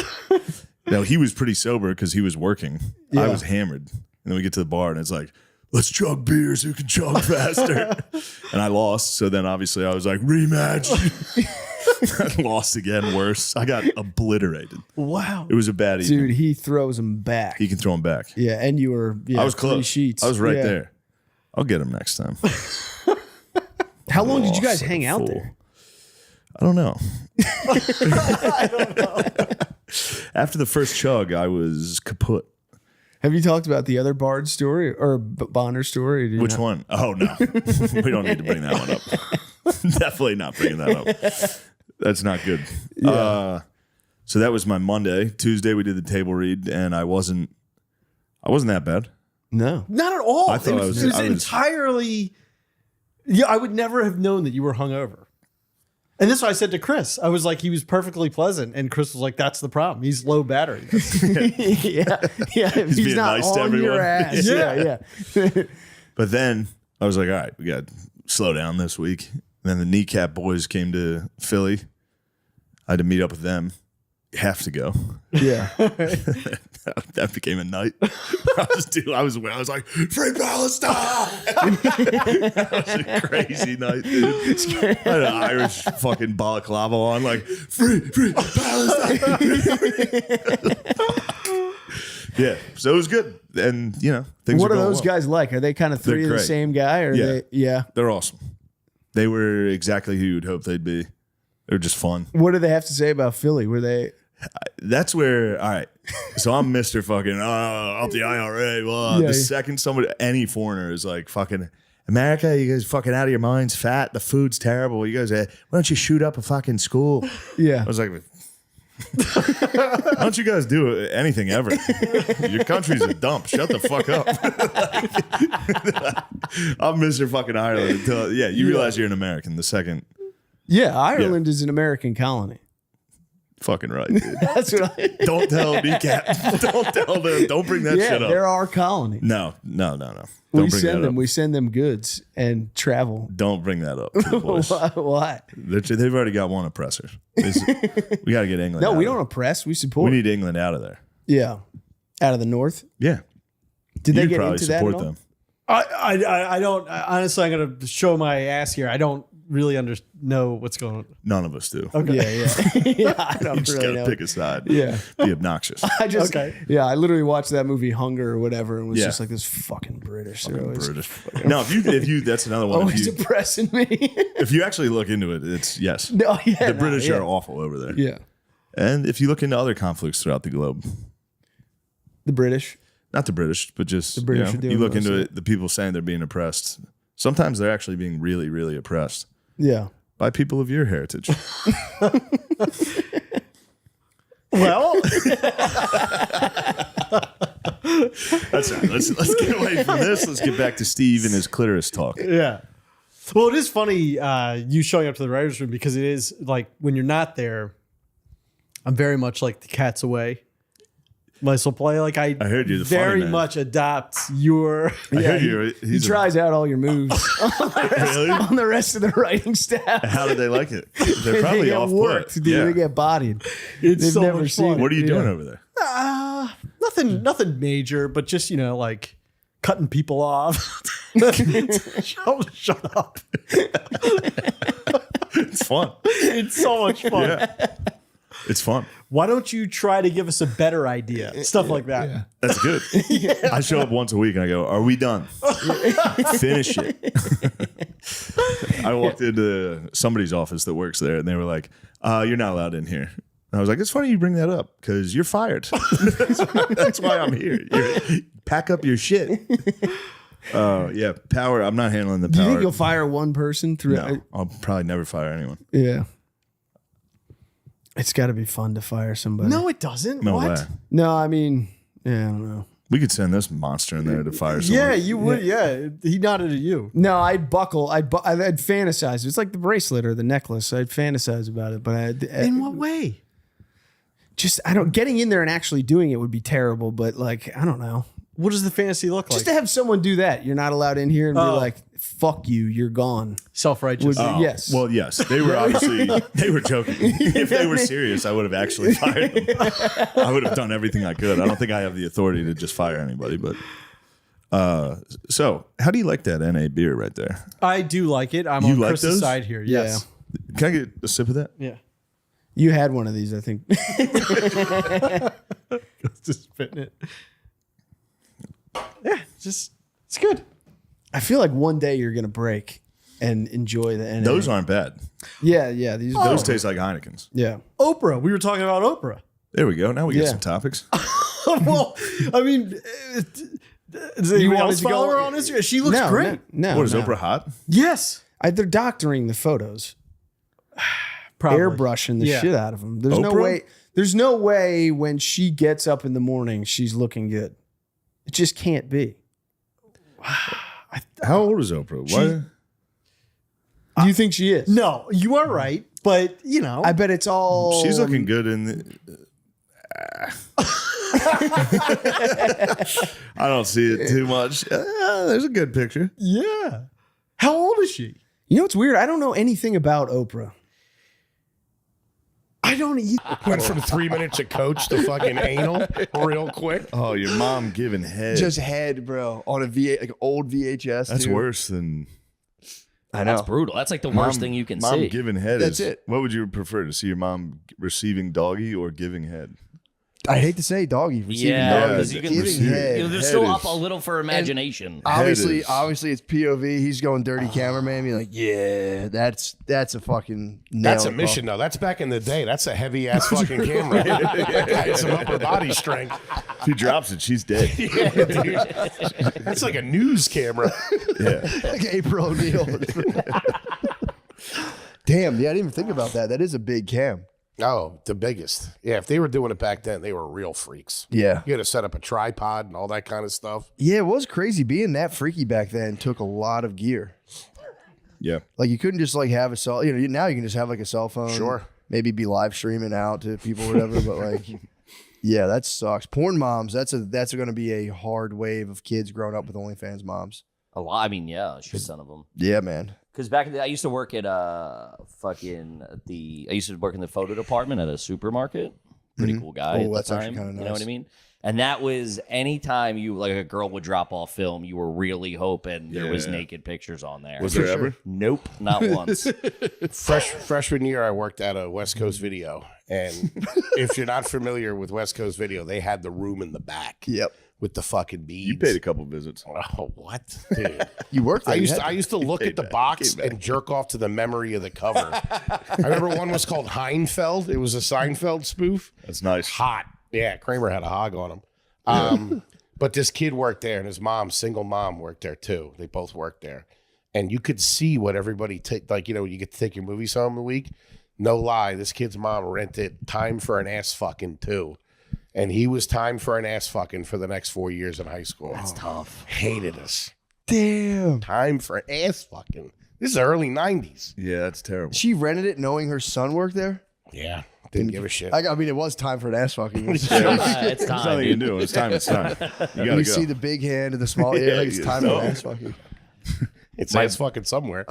Now he was pretty sober because he was working. Yeah. I was hammered, and then we get to the bar, and it's like, "Let's chug beers. Who can chug faster?" And I lost. So then obviously I was like, "Rematch." I lost again. Worse. I got obliterated. Wow. It was a bad evening. Dude, he throws them back. He can throw them back. Yeah, and you were I was 3 close. sheets. I was right Yeah. there. I'll get him next time. How long did you guys Lost like hang a out fool. there? I don't know. I don't know. After the first chug, I was kaput. Have you talked about the other Bard story or Bonner story? Or did you Which not? one? Oh, no. We don't need to bring that one up. Definitely not bringing that up. That's not good. Yeah. So that was my Monday. Tuesday, we did the table read, and I wasn't that bad. No. Not at all. I thought it was entirely. Yeah, I would never have known that you were hungover. And this is what I said to Chris. I was like, he was perfectly pleasant, and Chris was like, "That's the problem. He's low battery." yeah. He's being not nice to on everyone. your ass. Yeah. Yeah. But then I was like, all right, we got to slow down this week. And then the Kneecap boys came to Philly. I had to meet up with them. Have to go. Yeah. That became a night. I was like, free Palestine. That was a crazy night, dude. I had an Irish fucking balaclava on, like, free Palestine. Yeah, so it was good. And, things What are going those well. guys like? Are they kind of three of the great. same guy? Or Yeah. they? Yeah. They're awesome. They were exactly who you'd hope they'd be. They're just fun. What do they have to say about Philly? Were they? That's where, all right. So I'm Mr. fucking, up the IRA. Well, Yeah. the second any foreigner is like, fucking, America, you guys fucking out of your minds, fat, the food's terrible. You guys, why don't you shoot up a fucking school? Yeah. I was like, why don't you guys do anything ever? Your country's a dump. Shut the fuck up. I'm Mr. fucking Ireland until, you realize you're an American the second. Yeah, Ireland is an American colony. Fucking right, dude. That's what I. Don't tell Kneecap. Don't tell them. Don't bring that shit up. they're our colony. No. Don't We bring send that them. up. We send them goods and travel. Don't bring that up to the boys. Why? They've already got one oppressor. We got to get England. No, out we of don't there. oppress. We support. We need England out of there. Yeah, out of the north. Yeah. Did they You'd get probably into that support at all? them. I don't. Honestly, I'm going to show my ass here. I don't really know what's going on. None of us do. Okay. Yeah. I don't You just really gotta know. pick a side. Yeah. Be obnoxious. I just, Okay. yeah, I literally watched that movie Hunger or whatever, and was Yeah. just like this fucking British. They're Fucking always, British. No, if you, that's another one. always If oppressing me. you actually look into it, it's yes. No, yeah, The no, British yeah. are awful over there. Yeah, And if you look into other conflicts throughout the globe, the British. not the British, but just The British are doing you look most into of it, the people saying they're being oppressed. Sometimes they're actually being really, really oppressed Yeah. by people of your heritage. Well, That's right. Let's get away from this. Let's get back to Steve and his clitoris talk. yeah. Well, it is funny you showing up to the writer's room because it is like when you're not there, I'm very much like the cat's away. muscle play. Like I heard you're the very funny man. much adopt your. I heard he he's tries out all your moves Really? on the rest of the writing staff. How did they like it? They're probably they get off worked, put. dude. Yeah. They get bodied. It's They've so never much seen fun. it. What are you doing over there? Nothing major, but just like cutting people off. Shut up. It's fun. It's so much fun. Yeah. It's fun. Why don't you try to give us a better idea? Stuff like that. Yeah. That's good. I show up once a week and I go, "Are we done? Finish it." I walked into somebody's office that works there, and they were like, "You're not allowed in here." And I was like, "It's funny you bring that up because you're fired. That's why I'm here. Pack up your shit." Yeah, power. I'm not handling the power. Do you think you'll fire one person through? No, I'll probably never fire anyone. Yeah. It's got to be fun to fire somebody. No, it doesn't. No what? way. No, I mean, yeah, I don't know. We could send this monster in there to fire someone. Yeah, you would. Yeah, he nodded at you. No, I'd buckle. I'd fantasize. It's like the bracelet or the necklace. I'd fantasize about it, but In what way? just getting in there and actually doing it would be terrible. But like, I don't know. What does the fantasy look like? Just to have someone do that. You're not allowed in here and be Oh. like, "Fuck you, you're gone." Self-righteous. Yes. Well, yes. They were obviously they were joking. If they were serious, I would have actually fired them. I would have done everything I could. I don't think I have the authority to just fire anybody, but so how do you like that NA beer right there? I do like it. I'm You on like Chris's those? side here. Yes. Can I get a sip of that? Yeah. You had one of these, I think. Just spitting it. Yeah, it's good. I feel like one day you're gonna break and enjoy the NA. Those aren't bad. Yeah. These Those taste like Heineken's. Yeah. Oprah. We were talking about Oprah. There we go. Now we get Yeah. some topics. Well, I mean, does anyone else follow her on Instagram? She looks great. No. What is Oprah hot? Yes. They're doctoring the photos. Probably. Airbrushing the Yeah. shit out of them. There's no Oprah? way. There's no way when she gets up in the morning, she's looking good. It just can't be. How old is Oprah? What? Do you think she is? No, you are right, but I bet it's all. She's looking good in the. I don't see it too much. There's a good picture. Yeah. How old is she? You know what's weird? I don't know anything about Oprah. I don't either. Went from 3 minutes of coach to fucking anal real quick. Oh, your mom giving head. Just head, bro, on a old VHS. That's too. worse than. I know. That's brutal. That's like the worst thing you can mom see. giving head. That's is, it. What would you prefer to see your mom receiving doggy or giving head? I hate to say doggy. Receiving Yeah, doggy. because you can. Giving head. They're Head still is- up a little for imagination. Obviously, is- obviously, it's POV. He's going dirty cameraman. Be like, yeah, that's a fucking. That's a nail mission, though. That's back in the day. That's a heavy ass fucking camera. That guy has some upper body strength. If he drops it, she's dead. Yeah, dude. That's like a news camera. Yeah. like April O'Neil. Damn, yeah, I didn't even think about that. That is a big cam. Oh, the biggest. Yeah, if they were doing it back then, they were real freaks. Yeah. You had to set up a tripod and all that kind of stuff. Yeah, it was crazy. Being that freaky back then took a lot of gear. Yeah. Like you couldn't just like have a cell. Now you can just have like a cell phone. Sure. Maybe be live streaming out to people or whatever. But like, yeah, that sucks. Porn moms. That's going to be a hard wave of kids growing up with OnlyFans moms. A lot. I mean, yeah, a shit ton of them. Yeah, man. Because back in the, I used to work at I used to work in the photo department at a supermarket. Pretty cool guy at that's the actually time. kinda You know what I nice. mean? And that was anytime a girl would drop off film, you were really hoping there was Yeah. naked pictures on there. Was there ever? Nope, not once. Freshman year, I worked at a West Coast Video. And if you're not familiar with West Coast Video, they had the room in the back. Yep. With the fucking beads. You paid a couple visits. Oh, what? Dude. You worked there. I used to look at the box and jerk off to the memory of the cover. I remember one was called Heinfeld. It was a Seinfeld spoof. That's nice. Hot. Yeah, Kramer had a hog on him. But this kid worked there, and his mom, single mom, worked there too. They both worked there. And you could see what everybody you get to take your movies home a week. No lie, this kid's mom rented Time for an Ass Fucking too. And he was time for an ass fucking for the next 4 years in high school. That's tough. Hated us. Damn. Time for an ass fucking. This is early 90s. Yeah, that's terrible. She rented it knowing her son worked there? Yeah. Didn't give a shit. I mean, it was time for an ass fucking. It's There's time. nothing you can do. It's time. It's time. You gotta You go. see the big hand and the small. Yeah, Like it's time for an ass fucking. It's ass fucking somewhere.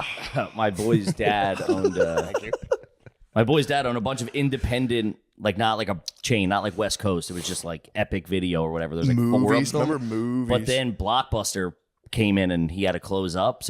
My boy's dad owned. My boy's dad owned a bunch of independent, like not like a chain, not like West Coast. It was just like Epic Video or whatever. There's like 4 of them. Remember movies? But then Blockbuster came in and he had to close up.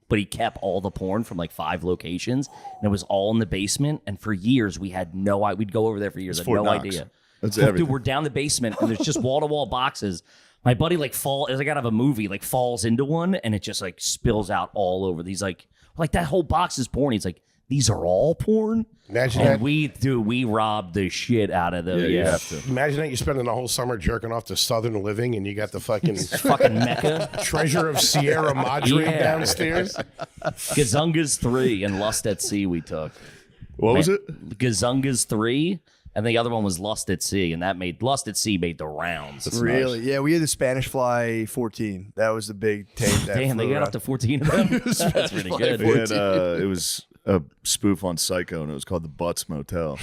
But he kept all the porn from like 5 locations, and it was all in the basement. And for years, we had no idea. We'd go over there for years, It's had Fort no Knox. idea. That's Dude, everything. we're down the basement, and there's just wall to wall boxes. My buddy like as I got out of a movie, like falls into one, and it just like spills out all over. He's like that whole box is porn. He's like, these are all porn. Imagine and that. we robbed the shit out of them. Yeah, you have to. Imagine that you're spending the whole summer jerking off to Southern Living, and you got the fucking fucking Mecca treasure of Sierra Madre downstairs. Gazungas 3 and Lust at Sea we took. What was it? Gazungas 3, and the other one was Lust at Sea, and Lust at Sea made the rounds. Really? Yeah, we had the Spanish Fly 14. That was the big tape. That Damn, they flew got around. up to 14 of them. That's pretty good. We had, it was a spoof on Psycho, and it was called the Butts Motel.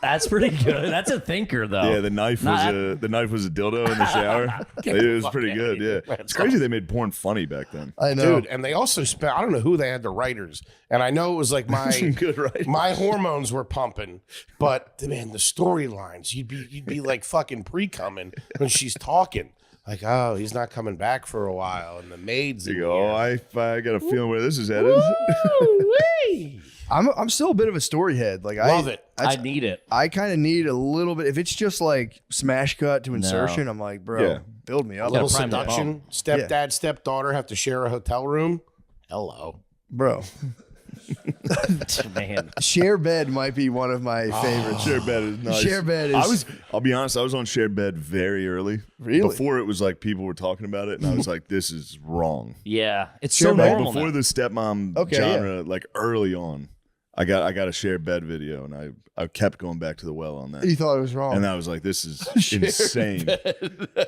That's pretty good. That's a thinker, though. Yeah, the knife was a dildo in the shower. It was pretty good. Yeah, it's crazy they made porn funny back then. I know, dude. And they also spent. I don't know who they had the writers, and I know it was like Good writers. my hormones were pumping, but man, the storylines you'd be like fucking pre-coming when she's talking. Like, oh, he's not coming back for a while, and the maids. You go, oh, I got a feeling where this is headed. I'm still a bit of a story head. Like Love it. I need it. I kind of need a little bit. If it's just like smash cut to insertion, I'm like, bro, Yeah. build me up, Little prime that seduction. Stepdad, stepdaughter have to share a hotel room. Hello, bro. Man, Share bed might be one of my favorites. Shared bed is nice. Share bed is. I'll be honest, I was on shared bed very early. Really? Before it was like people were talking about it, and I was like, this is wrong. yeah, it's Share so bed normal. Before now. the stepmom Okay, genre, like early on, I got a shared bed video, and I kept going back to the well on that. You thought it was wrong. And I was like, this is insane.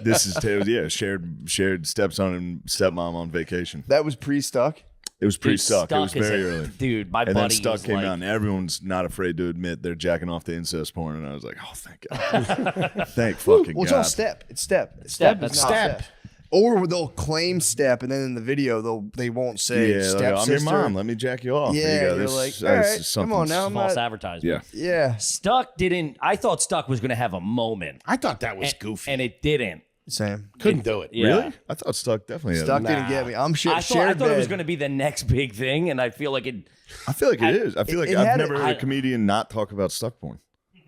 This is shared stepson and stepmom on vacation. That was pre-stuck. It was Dude, pre-stuck. It was Stuck is very a- early. Dude, my And then buddy Stuck was came like, out, and everyone's not afraid to admit they're jacking off the incest porn. And I was like, oh, thank God. Thank fucking Well, it's God. all step. It's step. Step, is that's not step. Or they'll claim step, and then in the video they won't say Yeah, step. like, I'm your mom. Let me jack you off. Yeah, There you go. you're This- like, this all right, is come on now. I'm false not, advertisement. Yeah. yeah, Stuck didn't. I thought Stuck was going to have a moment, I thought that was and, goofy. and it didn't. Sam. Couldn't do it. Yeah. Really? I thought Stuck definitely had Stuck it. didn't get me. I'm I shared thought it was bed. going to be the next big thing, and I feel like it. I feel like it is. I feel like it I've had never it- heard a comedian not talk about Stuck porn.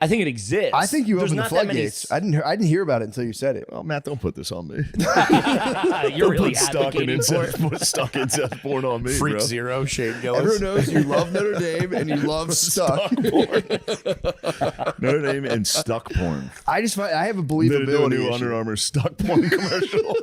I think it exists. I think you There's opened the not that many floodgates. I didn't hear about it until you said it. Well, Matt, don't put this on me. You're really put Stuck and advocating for it. incest, put Stuck incest porn on me, Freak bro. Zero, Shane Gillis. Everyone knows you love Notre Dame and you love Stuck. Notre Dame and Stuck porn. I just find I have a They do a believability new issue. Under Armour Stuck porn commercial.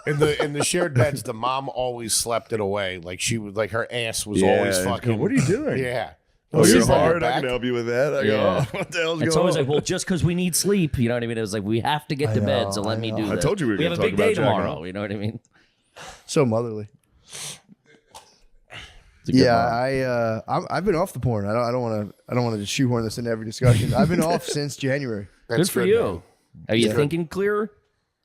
In the shared beds, the mom always slept it away. Like she was like her ass was always Yeah, fucking. what are you doing? Yeah. Oh, She's you're on her hard. I back. can help you with that. I go, Yeah. oh, what the hell's It's going always on? like, well, just because we need sleep, you know what I mean? It was like we have to get to bed, so let me do I that. told you we were have gonna a big talk day about jacking tomorrow. off. You know what I mean? So motherly. Yeah, I've been off the porn. I don't want to shoehorn this into every discussion. I've been off since January. Good for you. Are you Yeah. thinking clearer?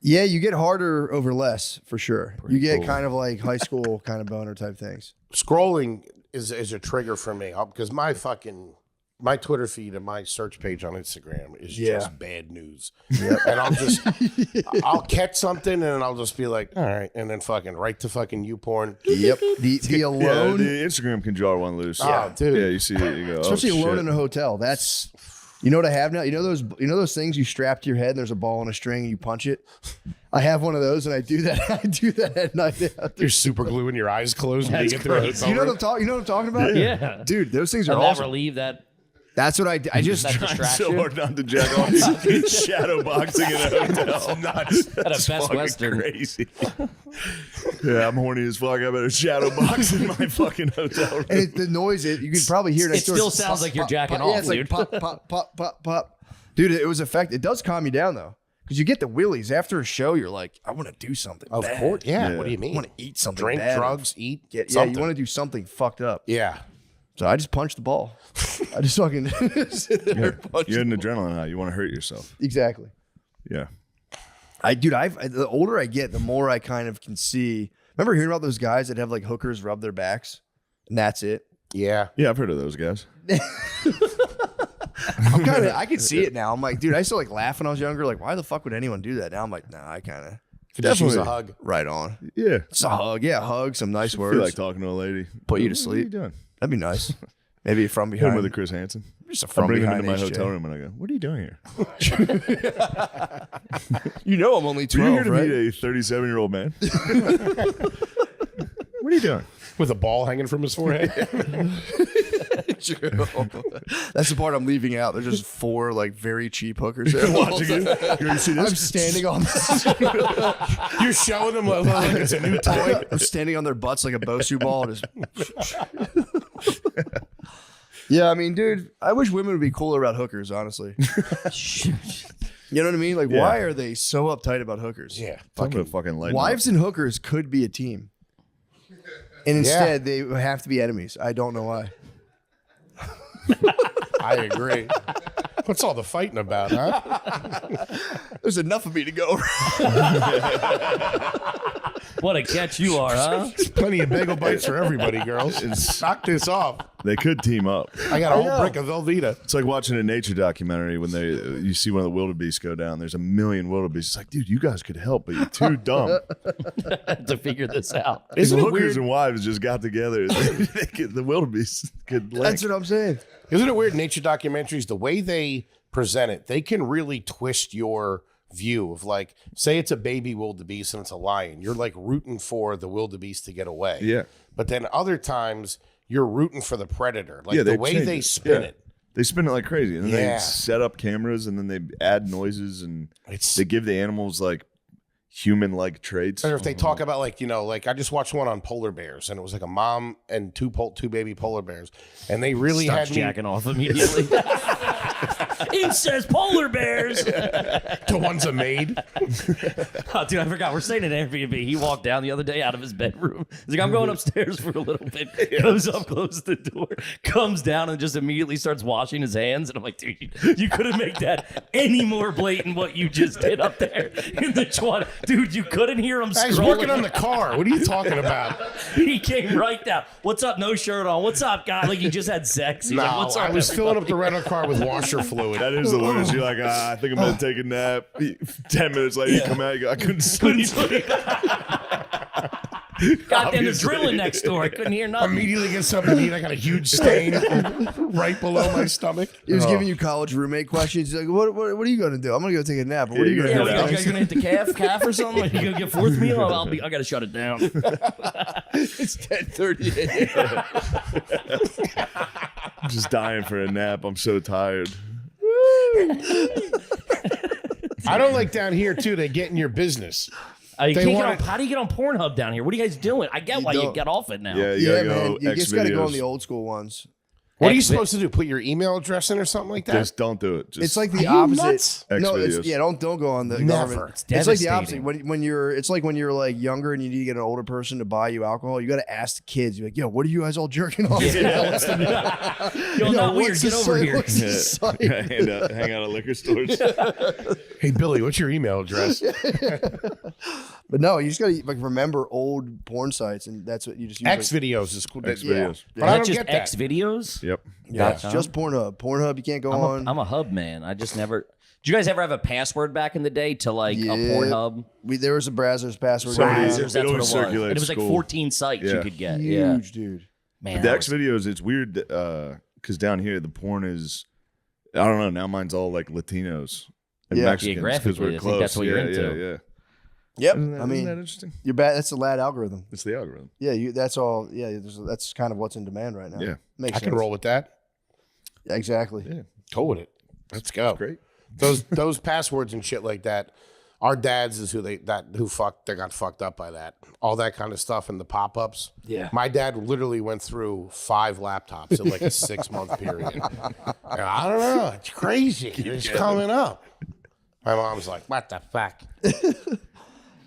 Yeah, you get harder over less for sure. You get kind of like high school kind of boner type things. Scrolling is a trigger for me because my Twitter feed and my search page on Instagram is just bad news. And I'll catch something and I'll just be like, all right, and then fucking right to fucking YouPorn. Yep. The Yeah, alone, the Instagram can draw one loose. Oh, dude. Yeah, you see it, you go, especially oh, alone shit. in a hotel. That's you know what I have now. You know those things you strap to your head. And there's a ball and a string, and you punch it. I have one of those, and I do that. I do that at night. You're super gluing your eyes closed when you get to the hotel You know room. what I'm talking about? Yeah. Dude, those things are I'll awesome. never leave that. That's what I just That Trying distract so you. hard not to jack off. Shadow boxing in a hotel. Nuts. At a That's Best fucking Western. crazy. Yeah, I'm horny as fuck. I better shadow box in my fucking hotel room. and the noise. You can probably hear it. It next door. still It's sounds pop, like you're pop, jacking pop. off, Yeah, it's dude. like pop, pop, pop, pop, pop. Dude, it was effective. It does calm you down though, because you get the willies after a show. You're like, I want to do something. Of bad. course, yeah. Yeah. What do you I mean? want to eat something. Drink, bad. drugs, eat. Yeah, something. you want to do something fucked up. Yeah. So I just punched the ball. I just fucking sit there and punch You're the an ball. adrenaline high. You want to hurt yourself. Exactly. Yeah. The older I get, the more I kind of can see. Remember hearing about those guys that have like hookers rub their backs, and that's it. Yeah. Yeah, I've heard of those guys. I can see it now. I'm like, dude, I used to like laugh when I was younger. Like, why the fuck would anyone do that? Now I'm like, nah, I kind of just use a hug. Right on. Yeah. It's a hug. Yeah, hug, some nice I words. feel like talking to a lady. Put you to What are sleep. you doing? That'd be nice. Maybe from Hit behind. him with a Chris Hansen. Just a I from bring him behind into my HJ. hotel room and I go, what are you doing here? You know I'm only 12, You're here to right? meet a 37-year-old man. What are you doing? With a ball hanging from his forehead. True. That's the part I'm leaving out. There's just 4 like very cheap hookers there Watching you. You see this? I'm standing on. You're showing them like it's a new toy. I'm standing on their butts like a Bosu ball. Just yeah, I mean, dude, I wish women would be cooler about hookers. Honestly, you know what I mean? Like, why are they so uptight about hookers? Yeah, fucking lighten wives and hookers could be a team, and instead they have to be enemies. I don't know why. I agree. What's all the fighting about, huh? There's enough of me to go. What a catch you are, huh? There's plenty of bagel bites for everybody, girls. Knock this off. They could team up. I got a whole brick of Velveeta. It's like watching a nature documentary when you see one of the wildebeest go down. There's a million wildebeest. It's like, dude, you guys could help, but you're too dumb. To figure this out. Isn't the it hookers weird? and wives just got together. The wildebeest could link. That's what I'm saying. Isn't it weird? Nature documentaries, the way they present it, they can really twist your view of like, say it's a baby wildebeest and it's a lion. You're like rooting for the wildebeest to get away. Yeah. But then other times you're rooting for the predator. Like Yeah, the they way change they it. spin Yeah. it. They spin it like crazy. And then Yeah. they set up cameras and then they add noises and It's- they give the animals like human-like traits. Or if they talk about like, you know, like I just watched one on polar bears and it was like a mom and two baby polar bears. And they really Starts had me jacking off immediately. It says polar bears. The one's a maid. Oh, dude, I forgot. We're staying in Airbnb. He walked down the other day out of his bedroom. He's like, I'm going upstairs for a little bit. Goes up, closes the door, comes down, and just immediately starts washing his hands. And I'm like, dude, you couldn't make that any more blatant what you just did up there in the twat. Dude, you couldn't hear him I was scrolling. working on the car. What are you talking about? He came right down. What's up? No shirt on. What's up, guy? Like he just had sex. He's No, like, what's up? I was filling up the rental car with washer fluid. That is the worst. You're like, I think I'm gonna take a nap. 10 minutes later, you come out. You go, I couldn't sleep. Goddamn, there's drilling next door. I couldn't hear nothing. Immediately get something to eat. I got a huge stain right below my stomach. He was giving you college roommate questions. He's like, what are you going to do? I'm going to go take a nap. What are you going to do? Yeah, you guys gonna hit the calf or something? Like, you gonna get fourth meal? I gotta shut it down. It's 10:30. I'm just dying for a nap. I'm so tired. I don't like down here too. They get in your business. You They can't get wanna- on, how do you get on Pornhub down here? What are you guys doing? I get why you get off it now. Yeah, you Yeah, gotta man. go You just got to go on Xvideos. the old school ones. What are you supposed to do? Put your email address in or something like that? Just don't do it. Just It's like Are the you opposite. nuts? No, Xvideos. don't go on the Never. government. It's It's like the opposite. devastating. When you're, it's like when you're like younger and you need to get an older person to buy you alcohol. You got to ask the kids. You're like, yo, what are you guys all jerking off? Yo, not weird. what's Get the over site? here. What's the site? hang out at liquor stores. Hey Billy, what's your email address? But no, you just got to like remember old porn sites, and that's what you just use. X videos is cool. X Yeah. videos. But I don't That's just get that. X videos. Yep. Yeah. It's just Pornhub. Pornhub, you can't go on. I'm a hub man. I just never. Did you guys ever have a password back in the day to like a Pornhub? There was a Brazzers password. Brazzers, that's it what it always was. circulates And it was like school. 14 sites you Yeah. could get. Huge, dude. Man, The that X was- videos, it's weird because down here the porn is, I don't know. Now mine's all like Latinos and Yeah. Mexicans because Geographically, we're I think close. that's what you're yeah, into. Yeah, yeah. Yep. Isn't that, I mean, isn't that interesting? you're bad. That's the lad algorithm. It's the algorithm. Yeah, that's all. Yeah, that's kind of what's in demand right now. Yeah. Makes I sense. can roll with that. Yeah, exactly. Yeah. Go with it. Let's go. Great. Those passwords and shit like that. Our dads is they got fucked up by that. All that kind of stuff and the pop-ups. Yeah. My dad literally went through 5 laptops in like a 6-month period. I don't know. It's crazy. It's coming up. My mom's like, what the fuck?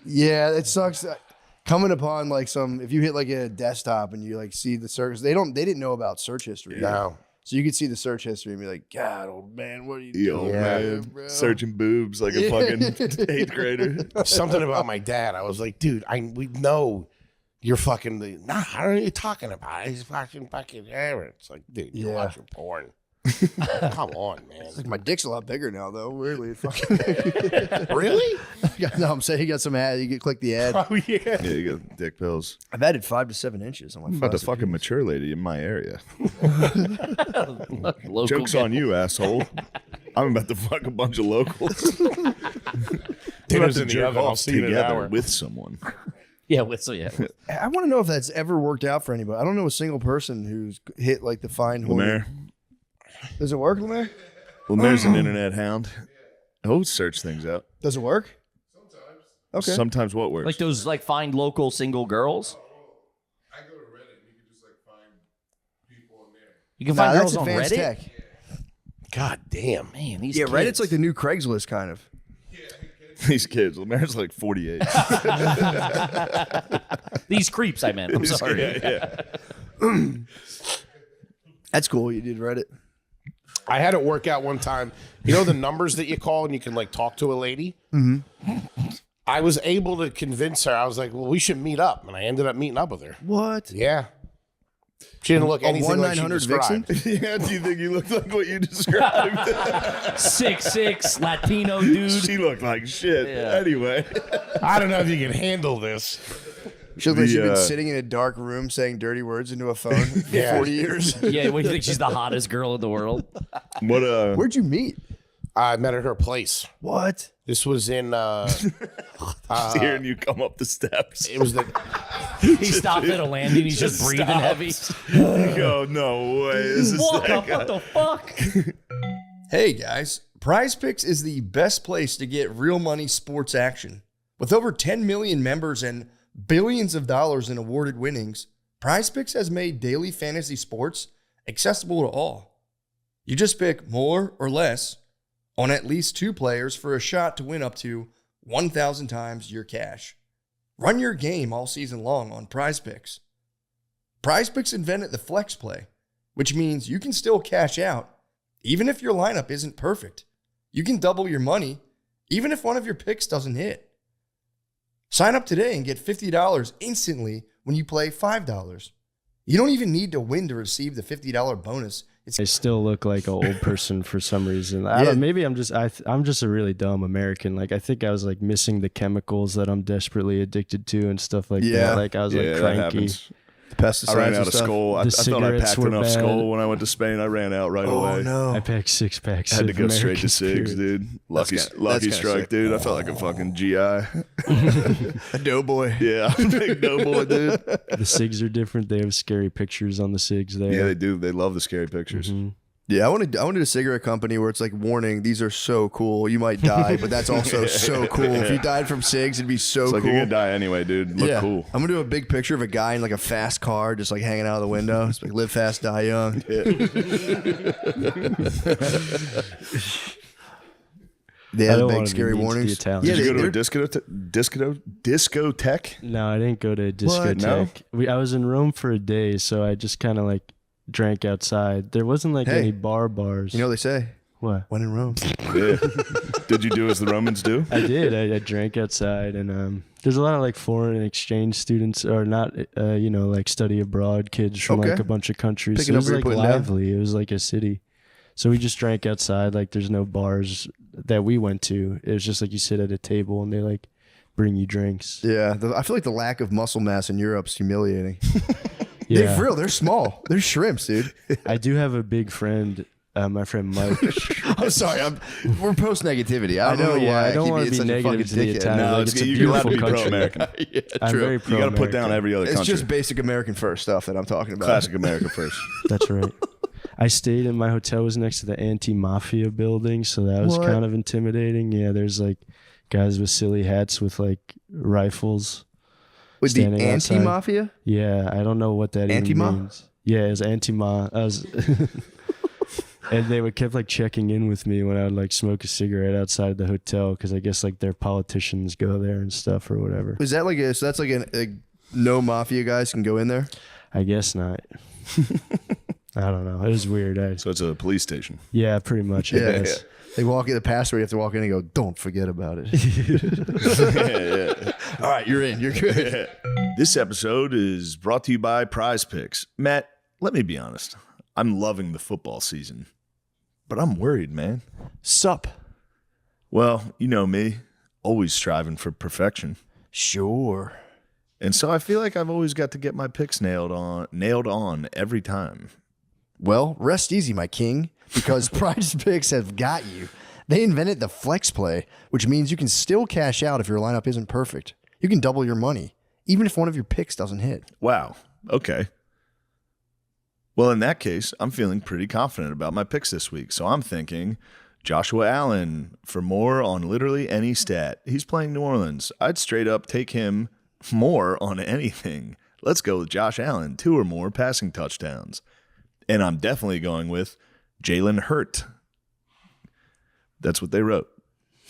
Yeah, it sucks. coming upon like if you hit like a desktop and you like see the search, they didn't know about search history. No. So you could see the search history and be like, God, old man, what are you Yo, doing, man, bro? searching boobs like a fucking 8th grader. Something about my dad. I was like, dude, we know you're fucking nah, what are you talking about? He's fucking Aaron. It's like, dude, you're watching porn. Come on, man. It's like, my dick's a lot bigger now, though. Weirdly, fucking really? No, I'm saying he got some ad. You can click the ad. Oh yeah. Yeah, you got dick pills. I've added 5 to 7 inches on my. I'm about to fuck a mature lady in my area. Local Joke's on you, asshole. I'm about to fuck a bunch of locals. Dinner's to in the jerk oven. I'll off see you in an together hour. with someone. Yeah, I want to know if that's ever worked out for anybody. I don't know a single person who's hit like the fine horn. Lemaire. Does it work, Lemaire? Lemaire's an internet hound. He'll search things out. Does it work? Okay. Sometimes what works? Like those find local single girls. You can find girls on advanced Reddit. tech. God damn, man, these Yeah, kids. Reddit's like the new Craigslist kind of. These kids. Lemaire's like 48. These creeps, I meant. I'm sorry. Yeah. That's cool. You did Reddit. I had it work out one time. You know the numbers that you call and you can like talk to a lady? Mm-hmm. I was able to convince her. I was like, well, we should meet up. And I ended up meeting up with her. What? Yeah. She didn't look anything like she 1-900 described. Vixen? Yeah, do you think you look like what you described? 6'6" Latino dude. She looked like shit. Yeah. Anyway. I don't know if you can handle this. She looked like she'd been sitting in a dark room saying dirty words into a phone for Yeah. 40 years. Yeah, what do you think? She's the hottest girl in the world. What Where'd you meet? I met at her place. What? This was in Just hearing you come up the steps. it was the He stopped at a landing. He's just breathing heavy. You go, no way. This is Walk that up. guy. What the fuck? Hey guys, PrizePicks is the best place to get real money sports action. With over 10 million members and billions of dollars in awarded winnings, PrizePicks has made daily fantasy sports accessible to all. You just pick more or less on at least 2 players for a shot to win up to 1,000 times your cash. Run your game all season long on PrizePicks. PrizePicks invented the flex play, which means you can still cash out even if your lineup isn't perfect. You can double your money even if one of your picks doesn't hit. Sign up today and get $50 instantly when you play $5. You don't even need to win to receive the $50 bonus. I still look like an old person for some reason. I don't, maybe I'm just I'm just a really dumb American. Like I think I was like missing the chemicals that I'm desperately addicted to and stuff like that. Like I was like cranky. Pesticides I ran and out of stuff. Skull. I The thought I cigarettes packed were enough bad. Skull when I went to Spain. I ran out right away. no. I packed 6 packs. I had to of go straight American to Cigs, Spirit. dude. Lucky kinda strike, sick. dude. I felt like a fucking GI. A doughboy. Yeah, I'm a big doughboy, dude. The SIGs are different. They have scary pictures on the SIGs there. Yeah, they do. They love the scary pictures. Yeah, I wanted a cigarette company where it's like, warning, these are so cool. You might die, but that's also so cool. If you died from cigs, it'd be so It's cool. like you're gonna die anyway, dude. Look cool. I'm gonna do a big picture of a guy in like a fast car just like hanging out of the window. It's like live fast, die young. They I have don't big wanna be scary mean to the warnings. Italians. Did you they- go to a discotheque? No, I didn't go to a discotheque. I was in Rome for a day, so I just kind of like drank outside. There wasn't like Hey. any bars. You know what they say? What? When in Rome. Yeah. Did you do as the Romans do? I did. I drank outside, and there's a lot of like foreign exchange students, or not, like study abroad kids from Okay. like a bunch of countries. Picking So it up was what like you're putting down. lively. It was like a city. So we just drank outside. Like there's no bars that we went to. It was just like you sit at a table and they like bring you drinks. Yeah, I feel like the lack of muscle mass in Europe's humiliating. Yeah. They're for real. They're small. They're shrimps, dude. I do have a big friend, my friend Mike. I'm sorry. We're post negativity. I don't know yeah, why I don't keep want being to be such a negative to fucking the dickhead. Italians. No, Like, it's a you're allowed to beautiful be country. pro-American. Yeah, I'm true. very You got to pro-American. put down every other It's country. just basic American first stuff that I'm talking about. Classic America first. That's right. I stayed in my hotel was next to the anti-mafia building, so that was What? kind of intimidating. Yeah, there's like guys with silly hats with like rifles. With the standing outside. anti-mafia? Yeah, I don't know what that Anti-ma? even means. Yeah, it's anti-ma. I was And they would kept like checking in with me when I would like smoke a cigarette outside the hotel because I guess like their politicians go there and stuff or whatever. Is that like so that's like no mafia guys can go in there? I guess not. I don't know. It was weird. So it's a police station. Yeah, pretty much. I guess. They walk in the password. You have to walk in and go, don't forget about it. All right, you're in. You're good. This episode is brought to you by Prize Picks. Matt, let me be honest. I'm loving the football season, but I'm worried, man. Sup? Well, you know me, always striving for perfection. Sure. And so I feel like I've always got to get my picks nailed on every time. Well, rest easy, my king, because Prize Picks have got you. They invented the flex play, which means you can still cash out if your lineup isn't perfect. You can double your money, even if one of your picks doesn't hit. Wow. Okay. Well, in that case, I'm feeling pretty confident about my picks this week. So I'm thinking Joshua Allen for more on literally any stat. He's playing New Orleans. I'd straight up take him more on anything. Let's go with Josh Allen, 2 or more passing touchdowns. And I'm definitely going with Jalen Hurt. That's what they wrote.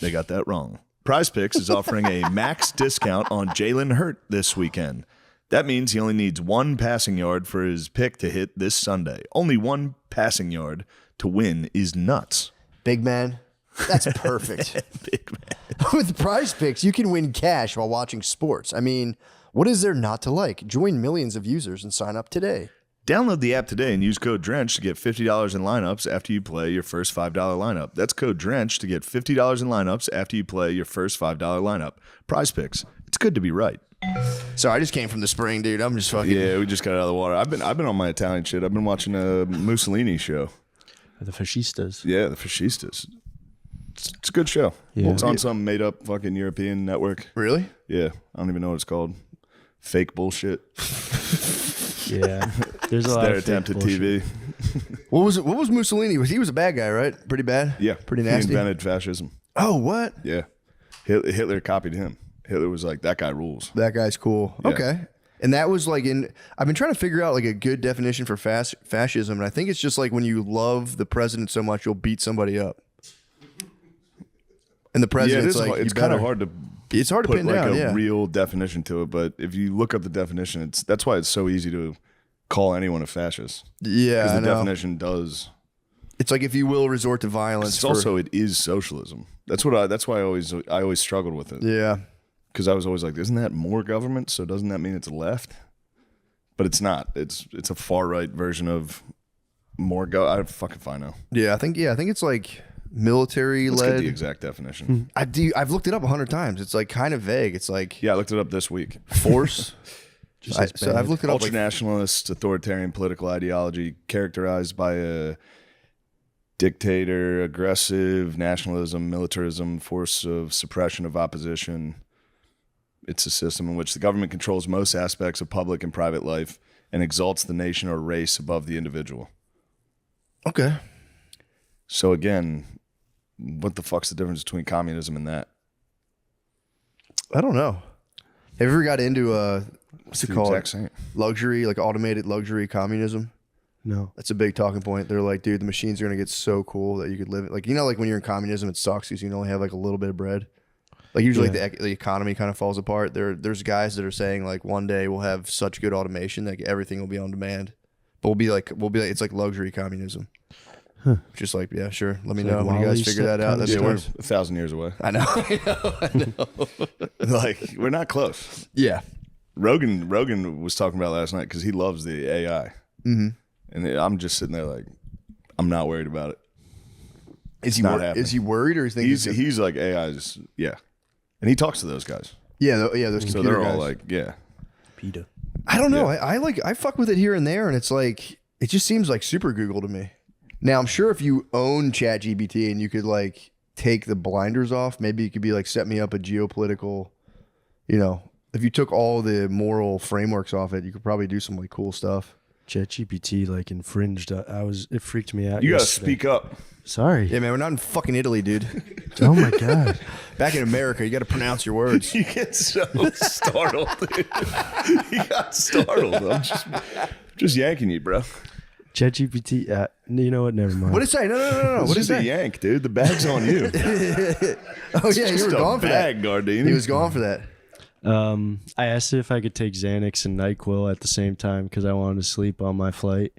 They got that wrong. Prize Picks is offering a max discount on Jalen Hurt this weekend. That means he only needs 1 passing yard for his pick to hit this Sunday. Only 1 passing yard to win is nuts. Big man, that's perfect. Big man. With Prize Picks, you can win cash while watching sports. I mean, what is there not to like? Join millions of users and sign up today. Download the app today and use code DRENCH to get $50 in lineups after you play your first $5 lineup. That's code DRENCH to get $50 in lineups after you play your first $5 lineup. Prize Picks. It's good to be right. Sorry, I just came from the spring, dude. I'm just fucking. Yeah, we just got out of the water. I've been on my Italian shit. I've been watching a Mussolini show. The Fascistas. Yeah, the Fascistas. It's a good show. Yeah. It's on some made up fucking European network. Really? Yeah, I don't even know what it's called. Fake bullshit. Yeah, there's a It's lot their of attempt at TV. What was Mussolini? He was a bad guy, right? Pretty bad? Yeah, Pretty nasty? He invented fascism. Oh, what? Yeah, Hitler copied him. Hitler was like, that guy rules. That guy's cool. Yeah. Okay. And that was like I've been trying to figure out like a good definition for fascism. And I think it's just like when you love the president so much, you'll beat somebody up. And the president's like, it's kind of hard to. It's hard to put pin like down. a real definition to it, but if you look up the definition, that's why it's so easy to call anyone a fascist. Yeah, because I the know. definition does. It's like if you will resort to violence. It's also it is socialism. That's why I always struggled with it. Yeah, because I was always like, isn't that more government? So doesn't that mean it's left? But it's not. It's a far right version of more I fucking fine now. Yeah, I think it's like military Let's get led. the exact definition. I've looked it up 100 times. It's like kind of vague. It's like I looked it up this week. Force. So I've looked it up. Ultranationalist, authoritarian political ideology characterized by a dictator, aggressive nationalism, militarism, force of suppression of opposition. It's a system in which the government controls most aspects of public and private life and exalts the nation or race above the individual. Okay. So again, what the fuck's the difference between communism and that? I don't know. Have you ever got into what's it the called? exact same. Luxury, like automated luxury communism? No. That's a big talking point. They're like, dude, the machines are gonna get so cool that you could live it. Like, like when you're in communism, it sucks because you can only have like a little bit of bread. Like usually the economy kind of falls apart. There's guys that are saying like one day we'll have such good automation that everything will be on demand. But we'll be like it's like luxury communism. Huh. Just like, yeah, sure. Let me It's know like when you guys Wall-E figure stuff that out. kind of That'd be We're nice. 1,000 years away. I know. I know. Like we're not close. Yeah. Rogan was talking about last night because he loves the AI, and I'm just sitting there like, I'm not worried about it. Is It's he worried or is he he's like AI's and he talks to those guys. Yeah, those So computer they're all guys. like, yeah. PETA. I don't know. I fuck with it here and there, and it's like it just seems like super Google to me. Now I'm sure if you own ChatGPT and you could like take the blinders off, maybe you could be like set me up a geopolitical, if you took all the moral frameworks off it, you could probably do some like cool stuff. ChatGPT like infringed. It freaked me out. You gotta yesterday. speak up. Sorry. Yeah, man, we're not in fucking Italy, dude. Oh my god. Back in America, you got to pronounce your words. You get so startled. You got startled. I'm just yanking you, bro. ChatGPT. You know what? Never mind. What did it say? No. What is that? Yank, dude. The bag's on you. Oh yeah, you were gone for that. Gardini. He was gone for that. I asked if I could take Xanax and NyQuil at the same time because I wanted to sleep on my flight.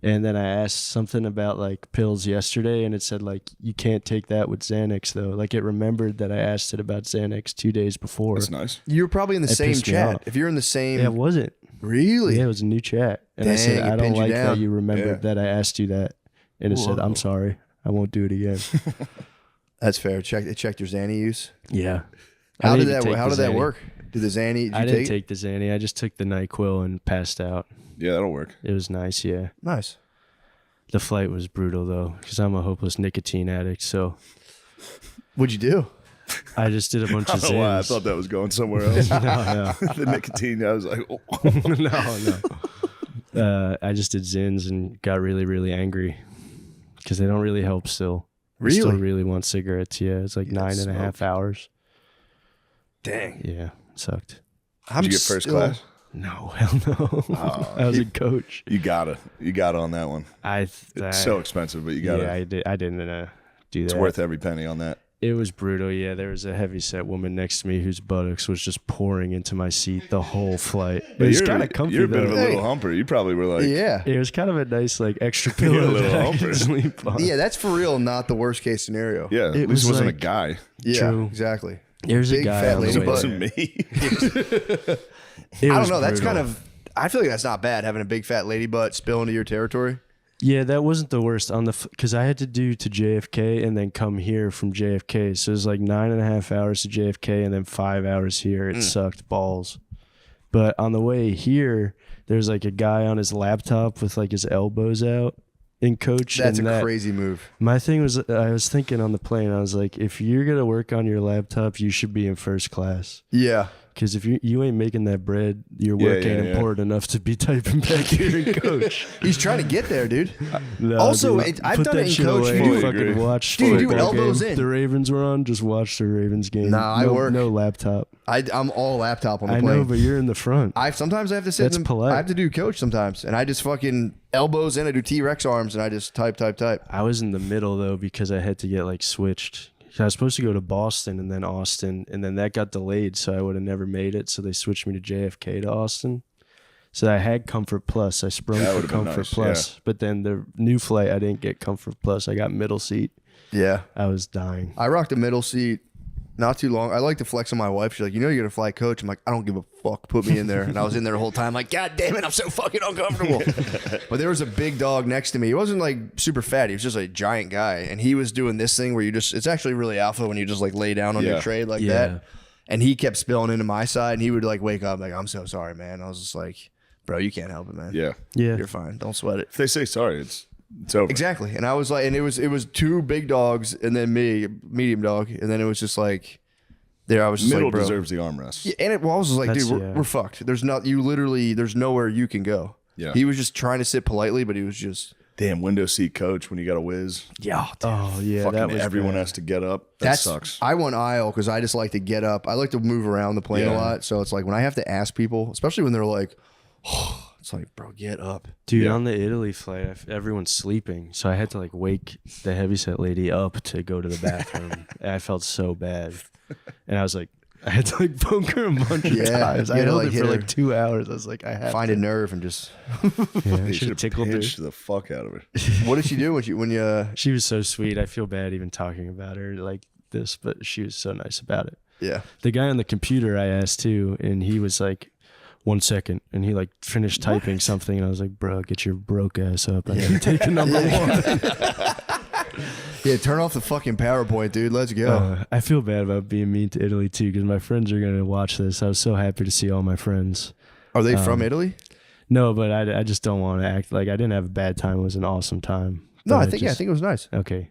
And then I asked something about like pills yesterday, and it said like you can't take that with Xanax though. Like it remembered that I asked it about Xanax 2 days before. That's nice. You were probably in the same chat. If you're in the same, Yeah, it wasn't. Really? Yeah, it was a new chat. And I Dang, said, it I don't pinned you like that down. you remembered that I asked you that. And it said, I'm sorry. I won't do it again. That's fair. It checked your Xanny use. Yeah. How I did didn't that? even How take did the that Xanny. work? Did the Xanny? I didn't take the Xanny. I just took the NyQuil and passed out. Yeah, that'll work. It was nice, yeah. Nice. The flight was brutal, though, because I'm a hopeless nicotine addict, so... What'd you do? I just did a bunch I of don't know why I Zans. thought that was going somewhere else. No. The nicotine, I was like, oh. No. I just did Zins and got really, really angry because they don't really help still. I still Really? really want cigarettes, yeah. It's like 9.5 hours. Dang. Yeah, it sucked. Did you get first class? No, hell no. Oh, I was a coach. You got on that one. It's so expensive, but you got Yeah, I didn't do that. It's worth every penny on that. It was brutal, yeah. There was a heavyset woman next to me whose buttocks was just pouring into my seat the whole flight. It was kind of comfy, You're a bit of a though. little humper. You probably were like, Yeah. It was kind of a nice, like, extra You're a pillow little that I humper. could sleep on. Yeah, that's for real. Not the worst case scenario. Yeah, at It least it was wasn't like- a guy. Yeah, True. exactly. There's Big a guy fat on the lady way butt. there. me. It I was don't know. That's brutal. kind of. I feel like that's not bad having a big fat lady butt spill into your territory. Yeah, that wasn't the worst on the because I had to do to JFK and then come here from JFK, so it was like 9.5 hours to JFK and then 5 hours here. It sucked balls. But on the way here, there's like a guy on his laptop with like his elbows out in coach. That's and a that- crazy move. My thing was, I was thinking on the plane, I was like, if you're gonna work on your laptop, you should be in first class. Yeah. Because if you ain't making that bread, your work ain't important enough to be typing back here in coach. He's trying to get there, dude. No, Also, dude, I've put done that it in shit coach. away. You do- Fucking watch Dude, you do football elbows game. in. The Ravens were on. Just watch the Ravens game. Nah, I no, work. No laptop. I'm all laptop on the I plane. know, but you're in the front. Sometimes I have to sit. That's in the, polite. I have to do coach sometimes, and I just fucking elbows in. I do T-Rex arms, and I just type. I was in the middle though because I had to get like switched. I was supposed to go to Boston and then Austin, and then that got delayed, so I would have never made it. So they switched me to JFK to Austin. So I had Comfort Plus. I sprung That for would've been Comfort nice, Plus, but then the new flight I didn't get Comfort Plus. I got middle seat. Yeah, I was dying. I rocked a middle seat not too long. I like to flex on my wife. She's like, you know, you're gonna fly coach. I'm like, I don't give a fuck. Put me in there. And I was in there the whole time, like, God damn it, I'm so fucking uncomfortable. But there was a big dog next to me. He wasn't like super fat. He was just a giant guy, and he was doing this thing where it's actually really alpha when you just like lay down on your tray like that. And he kept spilling into my side, and he would like wake up like, I'm so sorry, man. I was just like, bro, you can't help it, man. Yeah. You're fine. Don't sweat it. If they say sorry, it's over. Exactly. And I was like, and it was two big dogs and then me, medium dog, and then it was just like, there I was just Middle like, bro. deserves the armrest. Yeah, and I was just like, That's- dude, yeah. we're fucked. There's nowhere you can go. Yeah. He was just trying to sit politely, but he was just. Damn, window seat coach when you got a whiz. Yeah. Oh yeah, Fucking that was everyone bad. has to get up. That sucks. I want aisle because I just like to get up. I like to move around the plane a Yeah. lot. So it's like when I have to ask people, especially when they're like, oh, it's like, bro, get up. Dude, Yeah. on the Italy flight, everyone's sleeping, so I had to like wake the heavyset lady up to go to the bathroom. And I felt so bad, and I was like, I had to like poke her a bunch of Yeah, times. you I had to, held like, it hit for her. like 2 hours. I was like, I have Find to. a nerve and just. Yeah, I You should should have have tickled her. pinched the fuck out of her. What did she do when you? She was so sweet. I feel bad even talking about her like this, but she was so nice about it. Yeah. The guy on the computer I asked too, and he was like, 1 second, and he like finished typing something, and I was like, bro, get your broke ass up. I need to take a number one. Yeah, turn off the fucking PowerPoint, dude. Let's go. I feel bad about being mean to Italy too, because my friends are gonna watch this. I was so happy to see all my friends. Are they from Italy? No, but I just don't want to act like I didn't have a bad time. It was an awesome time. No, But I think it was nice. Okay.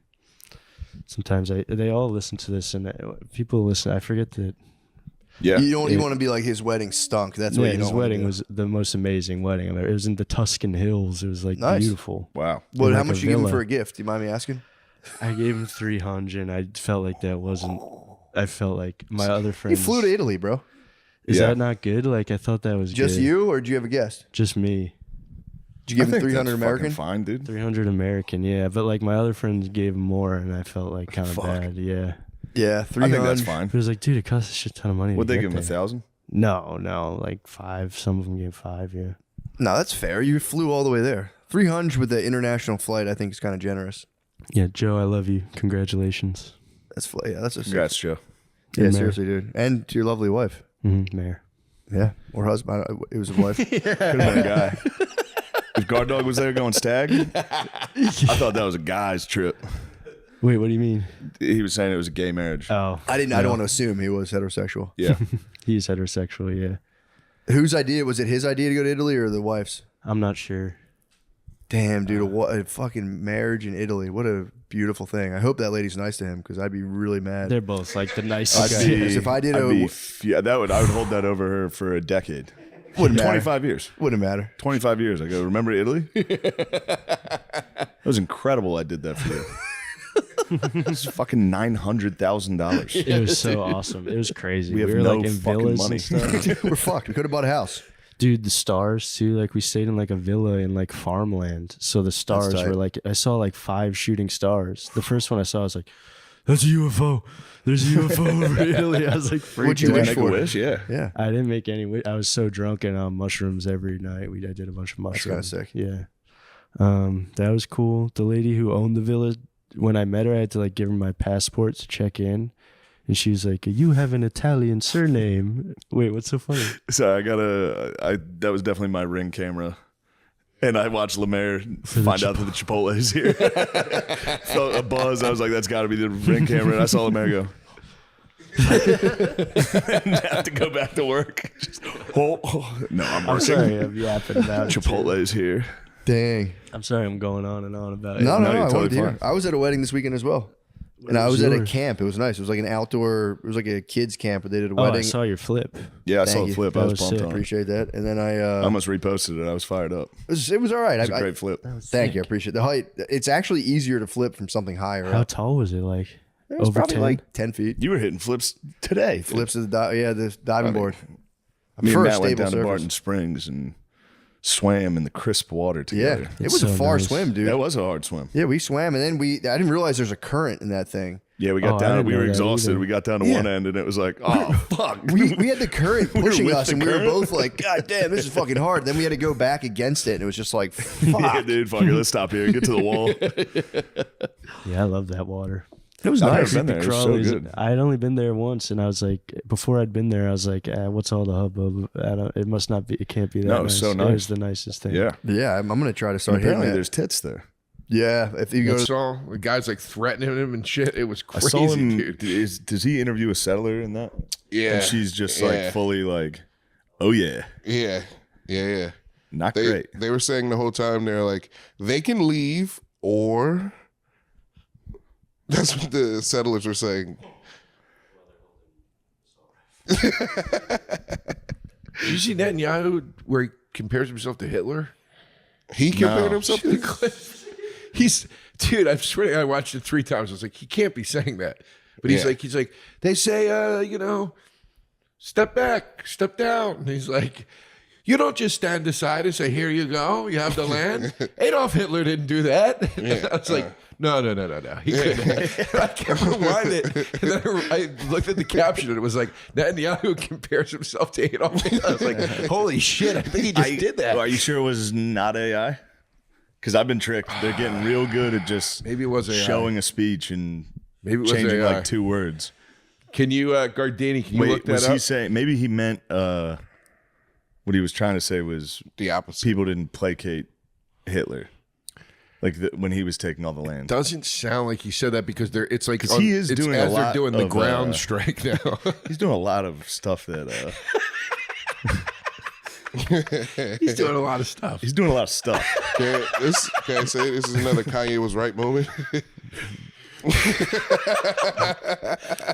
Sometimes they all listen to this, and people listen. I forget that. Yeah. You want to be like his wedding stunk. That's what Yeah, you his don't wanna wedding do. was the most amazing wedding. It was in the Tuscan Hills. It was like Nice. beautiful. Wow. Well, In, how like, much a you give him villa. for a gift? Do you mind me asking? I gave him 300. I felt like that wasn't. I felt like my other You friends. flew to Italy, bro. Is Yeah. that not good? Like I thought that was Just good. you, or did you have a guest? Just me. Did you give I him think 300 that's American? fucking fine, dude. 300 American, yeah. But like my other friends gave more, and I felt like kind of bad. Yeah. Yeah, 300. I think that's fine. But it was like, dude, it costs a shit ton of money. Would to they get give him there. 1,000? No, like 5. Some of them gave 5. Yeah. No, that's fair. You flew all the way there. 300 with the international flight, I think, is kind of generous. Yeah, Joe, I love you. Congratulations. That's a Congrats, Joe. Yeah, Mayor. seriously, dude. And to your lovely wife. Mayor. Yeah, or husband. It was a wife. Could have been a guy. If Guard Dog was there going stag, I thought that was a guy's trip. Wait, what do you mean? He was saying it was a gay marriage. Oh, I don't want to assume he was heterosexual. Yeah. He's heterosexual, yeah. Whose idea was it? His idea to go to Italy or the wife's? I'm not sure. Damn, dude, what a fucking marriage in Italy. What a beautiful thing. I hope that lady's nice to him because I'd be really mad. They're both like the nicest. Okay. 'Cause if I did I would hold that over her for a decade. Wouldn't matter. 25 years. Wouldn't matter. 25 years. I go, remember Italy? That was incredible. I did that for you. It's fucking $900,000. It was so awesome. It was crazy. We have were no like in fucking villas money. and stuff. We're fucked. We could have bought a house. Dude, the stars too. Like we stayed in like a villa in like farmland. So the stars tight. were like, I saw like 5 shooting stars. The first one I saw, I was like, that's a UFO. There's a UFO over Italy. I was like, What'd you freaking wish out. for? Wish, yeah. Yeah. I didn't make any. I was so drunk and on mushrooms every night. I did a bunch of That's kinda mushrooms. sick. Yeah. That was cool. The lady who owned the villa, when I met her, I had to like give her my passport to check in. And she was like, you have an Italian surname. Wait, what's so funny? So that was definitely my Ring camera. And I watched Lemaire find out that the Chipotle is here. Felt a buzz. I was like, that's got to be the Ring camera. And I saw Lemaire go. And have to go back to work. No, I'm working. I'm sorry, I'm yapping about it. Chipotle is here. Dang. I'm sorry, I'm going on and on about it. No, you're I totally wanted to hear. fine. I was at a wedding this weekend as well. And I was at a camp. It was nice. It was like an outdoor, it was like a kids camp, but they did a Oh, wedding. I saw your flip. Yeah, I Thank saw you. the flip. That I was was pumped sick. on it. Appreciate that. And then I I almost reposted it. I was fired up. it was all right. It was a great flip. Thank you. I appreciate the height. It's actually easier to flip from something higher. How up. tall was it? Like It was over probably 10? like 10 feet. You were hitting flips today. Flips of the diving board. Me and For a Matt went stable down to surface. Barton Springs and swam in the crisp water Yeah, together. it was a far swim, dude. That was a hard swim. Yeah, we swam, and then I didn't realize there's a current in that thing. Yeah, we Oh, got I down. didn't We know were that exhausted. either. We got down to Yeah. one end, and it was like, oh fuck. We had the current We were pushing with us, the and we were current? both like, God damn, this is fucking hard. Then we had to go back against it, and it was just like, fuck. Yeah, dude, fuck it. Let's stop here. Get to the wall. Yeah, I love that water. It was I've nice. never It was so Crawlies. good. I had only been there once, and I was like, before I'd been there, I was like, what's all the hubbub? It must not be. It can't be that. No, it was nice. so nice. It was the nicest thing. Yeah. Yeah, I'm gonna try to And start hitting apparently, that. there's tits there. Yeah, if you go I to saw the guys like threatening him and shit. It was I crazy, saw him. dude. Does he interview a settler in that? Yeah. And she's just Yeah. like fully like, oh yeah, Yeah. not They great. they were saying the whole time they're like they can leave or that's what the settlers were saying. Did you see Netanyahu where he compares himself to Hitler? He compared himself to dude, I swear I watched it 3 times. I was like, he can't be saying that. But he's like, they say, step back, step down. And he's like, you don't just stand aside and say, here you go, you have the land. Adolf Hitler didn't do that. I was like, no. He couldn't. I kept rewind it. And then I looked at the caption and it was like, Netanyahu compares himself to Adolf Hitler. I was like, holy shit, I think he just did that. Are you sure it was not AI? Because I've been tricked. They're getting real good at just maybe it was AI. showing a speech and Maybe it was changing AI. like 2 words. Can you, Gardini, can you Wait, look that was up? he saying? Maybe he meant what he was trying to say was the opposite. People didn't placate Hitler, like when he was taking all the land. Doesn't sound like he said that because it's like he is it's doing as a they're lot doing the of, ground strike now. He's doing a lot of stuff that. He's doing a lot of stuff. He's doing a lot of stuff. Can I say this is another Kanye was right moment?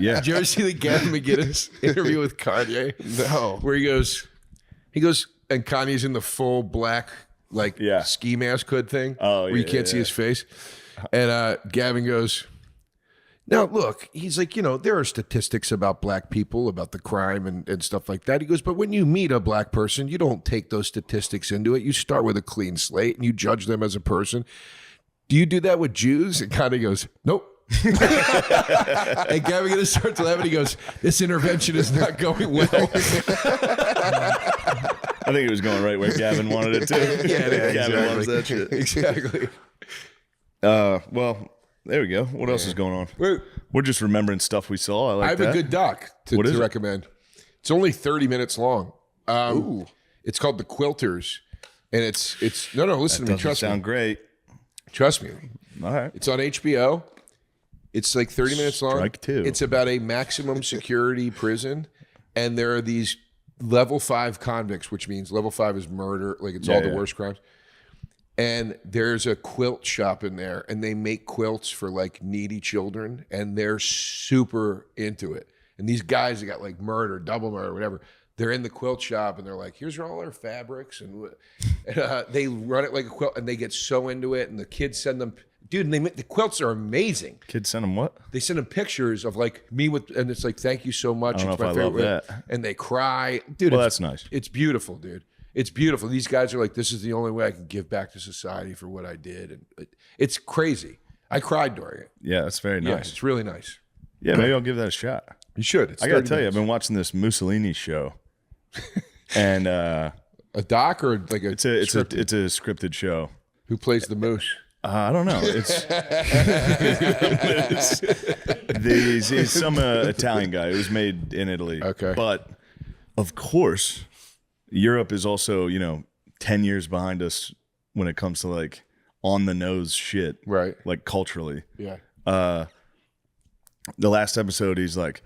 Yeah. Did you ever see the Gavin McGinnis interview with Kanye? No. Where he goes, and Kanye's in the full black ski mask hood thing. Oh, where you can't see his face. And Gavin goes, Now, look, he's like, there are statistics about black people, about the crime and stuff like that. He goes, but when you meet a black person, you don't take those statistics into it. You start with a clean slate and you judge them as a person. Do you do that with Jews? And kind of goes, nope. And Gavin gonna start to laugh and he goes, this intervention is not going well. I think it was going right where Gavin wanted it to. Yeah, Gavin loves that shit. Exactly. Well, there we go. What else is going on? We're just remembering stuff we saw. I like I have that. a good doc to recommend. It's only 30 minutes long. It's called The Quilters, and it's listen to me. Trust me. Sound great. Trust me. All right. It's on HBO. It's like 30 minutes long. Strike two. It's about a maximum security prison, and there are these level 5 convicts, which means level 5 is murder. Like it's all the worst crimes. And there's a quilt shop in there, and they make quilts for like needy children, and they're super into it. And these guys that got like murder, double murder, whatever, they're in the quilt shop, and they're like, "Here's all our fabrics," and they run it like a quilt, and they get so into it. And the kids send them, dude, and the quilts are amazing. Kids send them what? They send them pictures of like me with, and it's like, "Thank you so much." I don't It's know my if I love favorite. that. And they cry, dude. Well, that's nice. It's beautiful, dude. It's beautiful. These guys are like, this is the only way I can give back to society for what I did. And it's crazy. I cried during it. Yeah, that's very nice. Yeah, it's really nice. Yeah, maybe I'll give that a shot. You should. It's I got to 30 tell you, I've minutes. been watching this Mussolini show. And a doc or like a it's a scripted show. Who plays the moose? I don't know. He's some Italian guy. It was made in Italy. Okay. But of course, Europe is also, 10 years behind us when it comes to like on the nose shit. Right. Like culturally. Yeah. The last episode, he's like,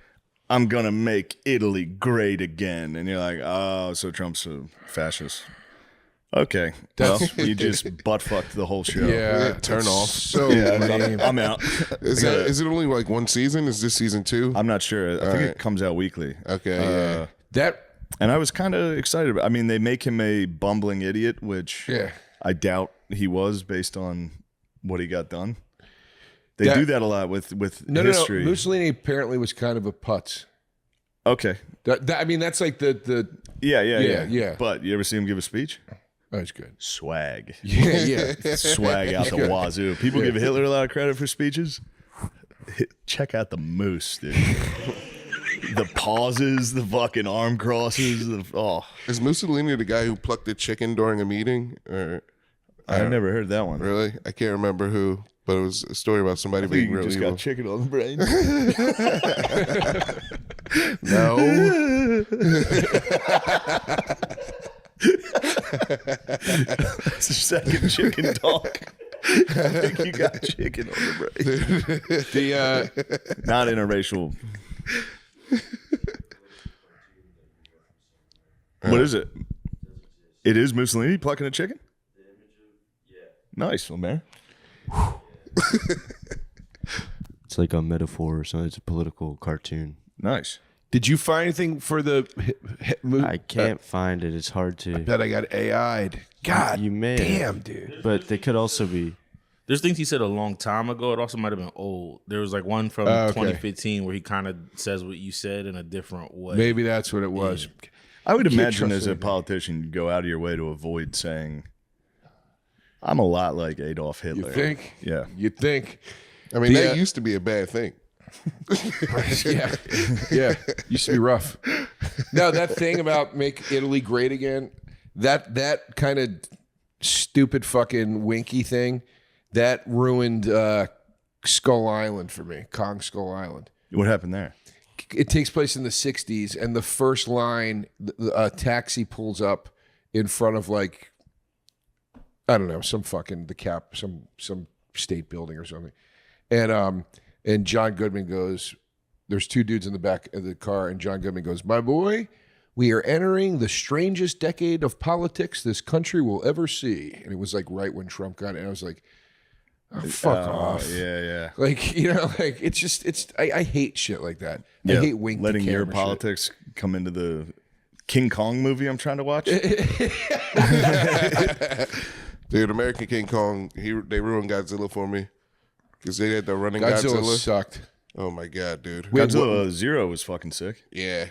I'm going to make Italy great again. And you're like, oh, so Trump's a fascist. Okay. Well, you just butt fucked the whole show. Yeah. Turn off. So lame. I'm out. Is it only like one season? Is this season 2? I'm not sure. I think it comes out weekly. Okay. And I was kind of excited about. I mean, they make him a bumbling idiot, which I doubt he was based on what he got done. They do that a lot with history. No. Mussolini apparently was kind of a putz. Okay. I mean, that's like the yeah. But you ever see him give a speech? That's good. Swag. Yeah. Swag out the wazoo. People give Hitler a lot of credit for speeches. Check out the moose, dude. The pauses, the fucking arm crosses. Is Mussolini the guy who plucked a chicken during a meeting? Or I never heard that one. Really? I can't remember who, but it was a story about somebody being really just evil. got chicken on the brain. No. It's your second chicken talk. I think you got chicken on the brain. Not interracial. What is it? It is Mussolini plucking a chicken? Nice, man. It's like a metaphor or something. It's a political cartoon. Nice. Did you find anything for the? I can't find it. It's hard to. I bet I got AI'd. God, you may. Damn, dude. But they could also be. There's things he said a long time ago. It also might have been old. There was like one from 2015 where he kind of says what you said in a different way. Maybe that's what it was. Yeah. I would Can't imagine trust as a anybody. politician, you go out of your way to avoid saying, I'm a lot like Adolf Hitler. You think? Yeah. You think? I mean, that used to be a bad thing. yeah. Used to be rough. No, that thing about make Italy great again, that kind of stupid fucking winky thing, that ruined Skull Island for me, Kong Skull Island. What happened there? It takes place in the 60s, and the first line, a taxi pulls up in front of like, I don't know, some state building or something. And John Goodman goes, there's two dudes in the back of the car, and John Goodman goes, my boy, we are entering the strangest decade of politics this country will ever see. And it was like right when Trump got it. And I was like, oh, fuck off. Yeah. Like, like I hate shit like that. I Yeah, hate wink letting the your camera politics come into the King Kong movie I'm trying to watch. Dude, American King Kong, they ruined Godzilla for me. Because they had the running Godzilla Godzilla. sucked. Oh my god, dude. Godzilla Zero was fucking sick. Yeah.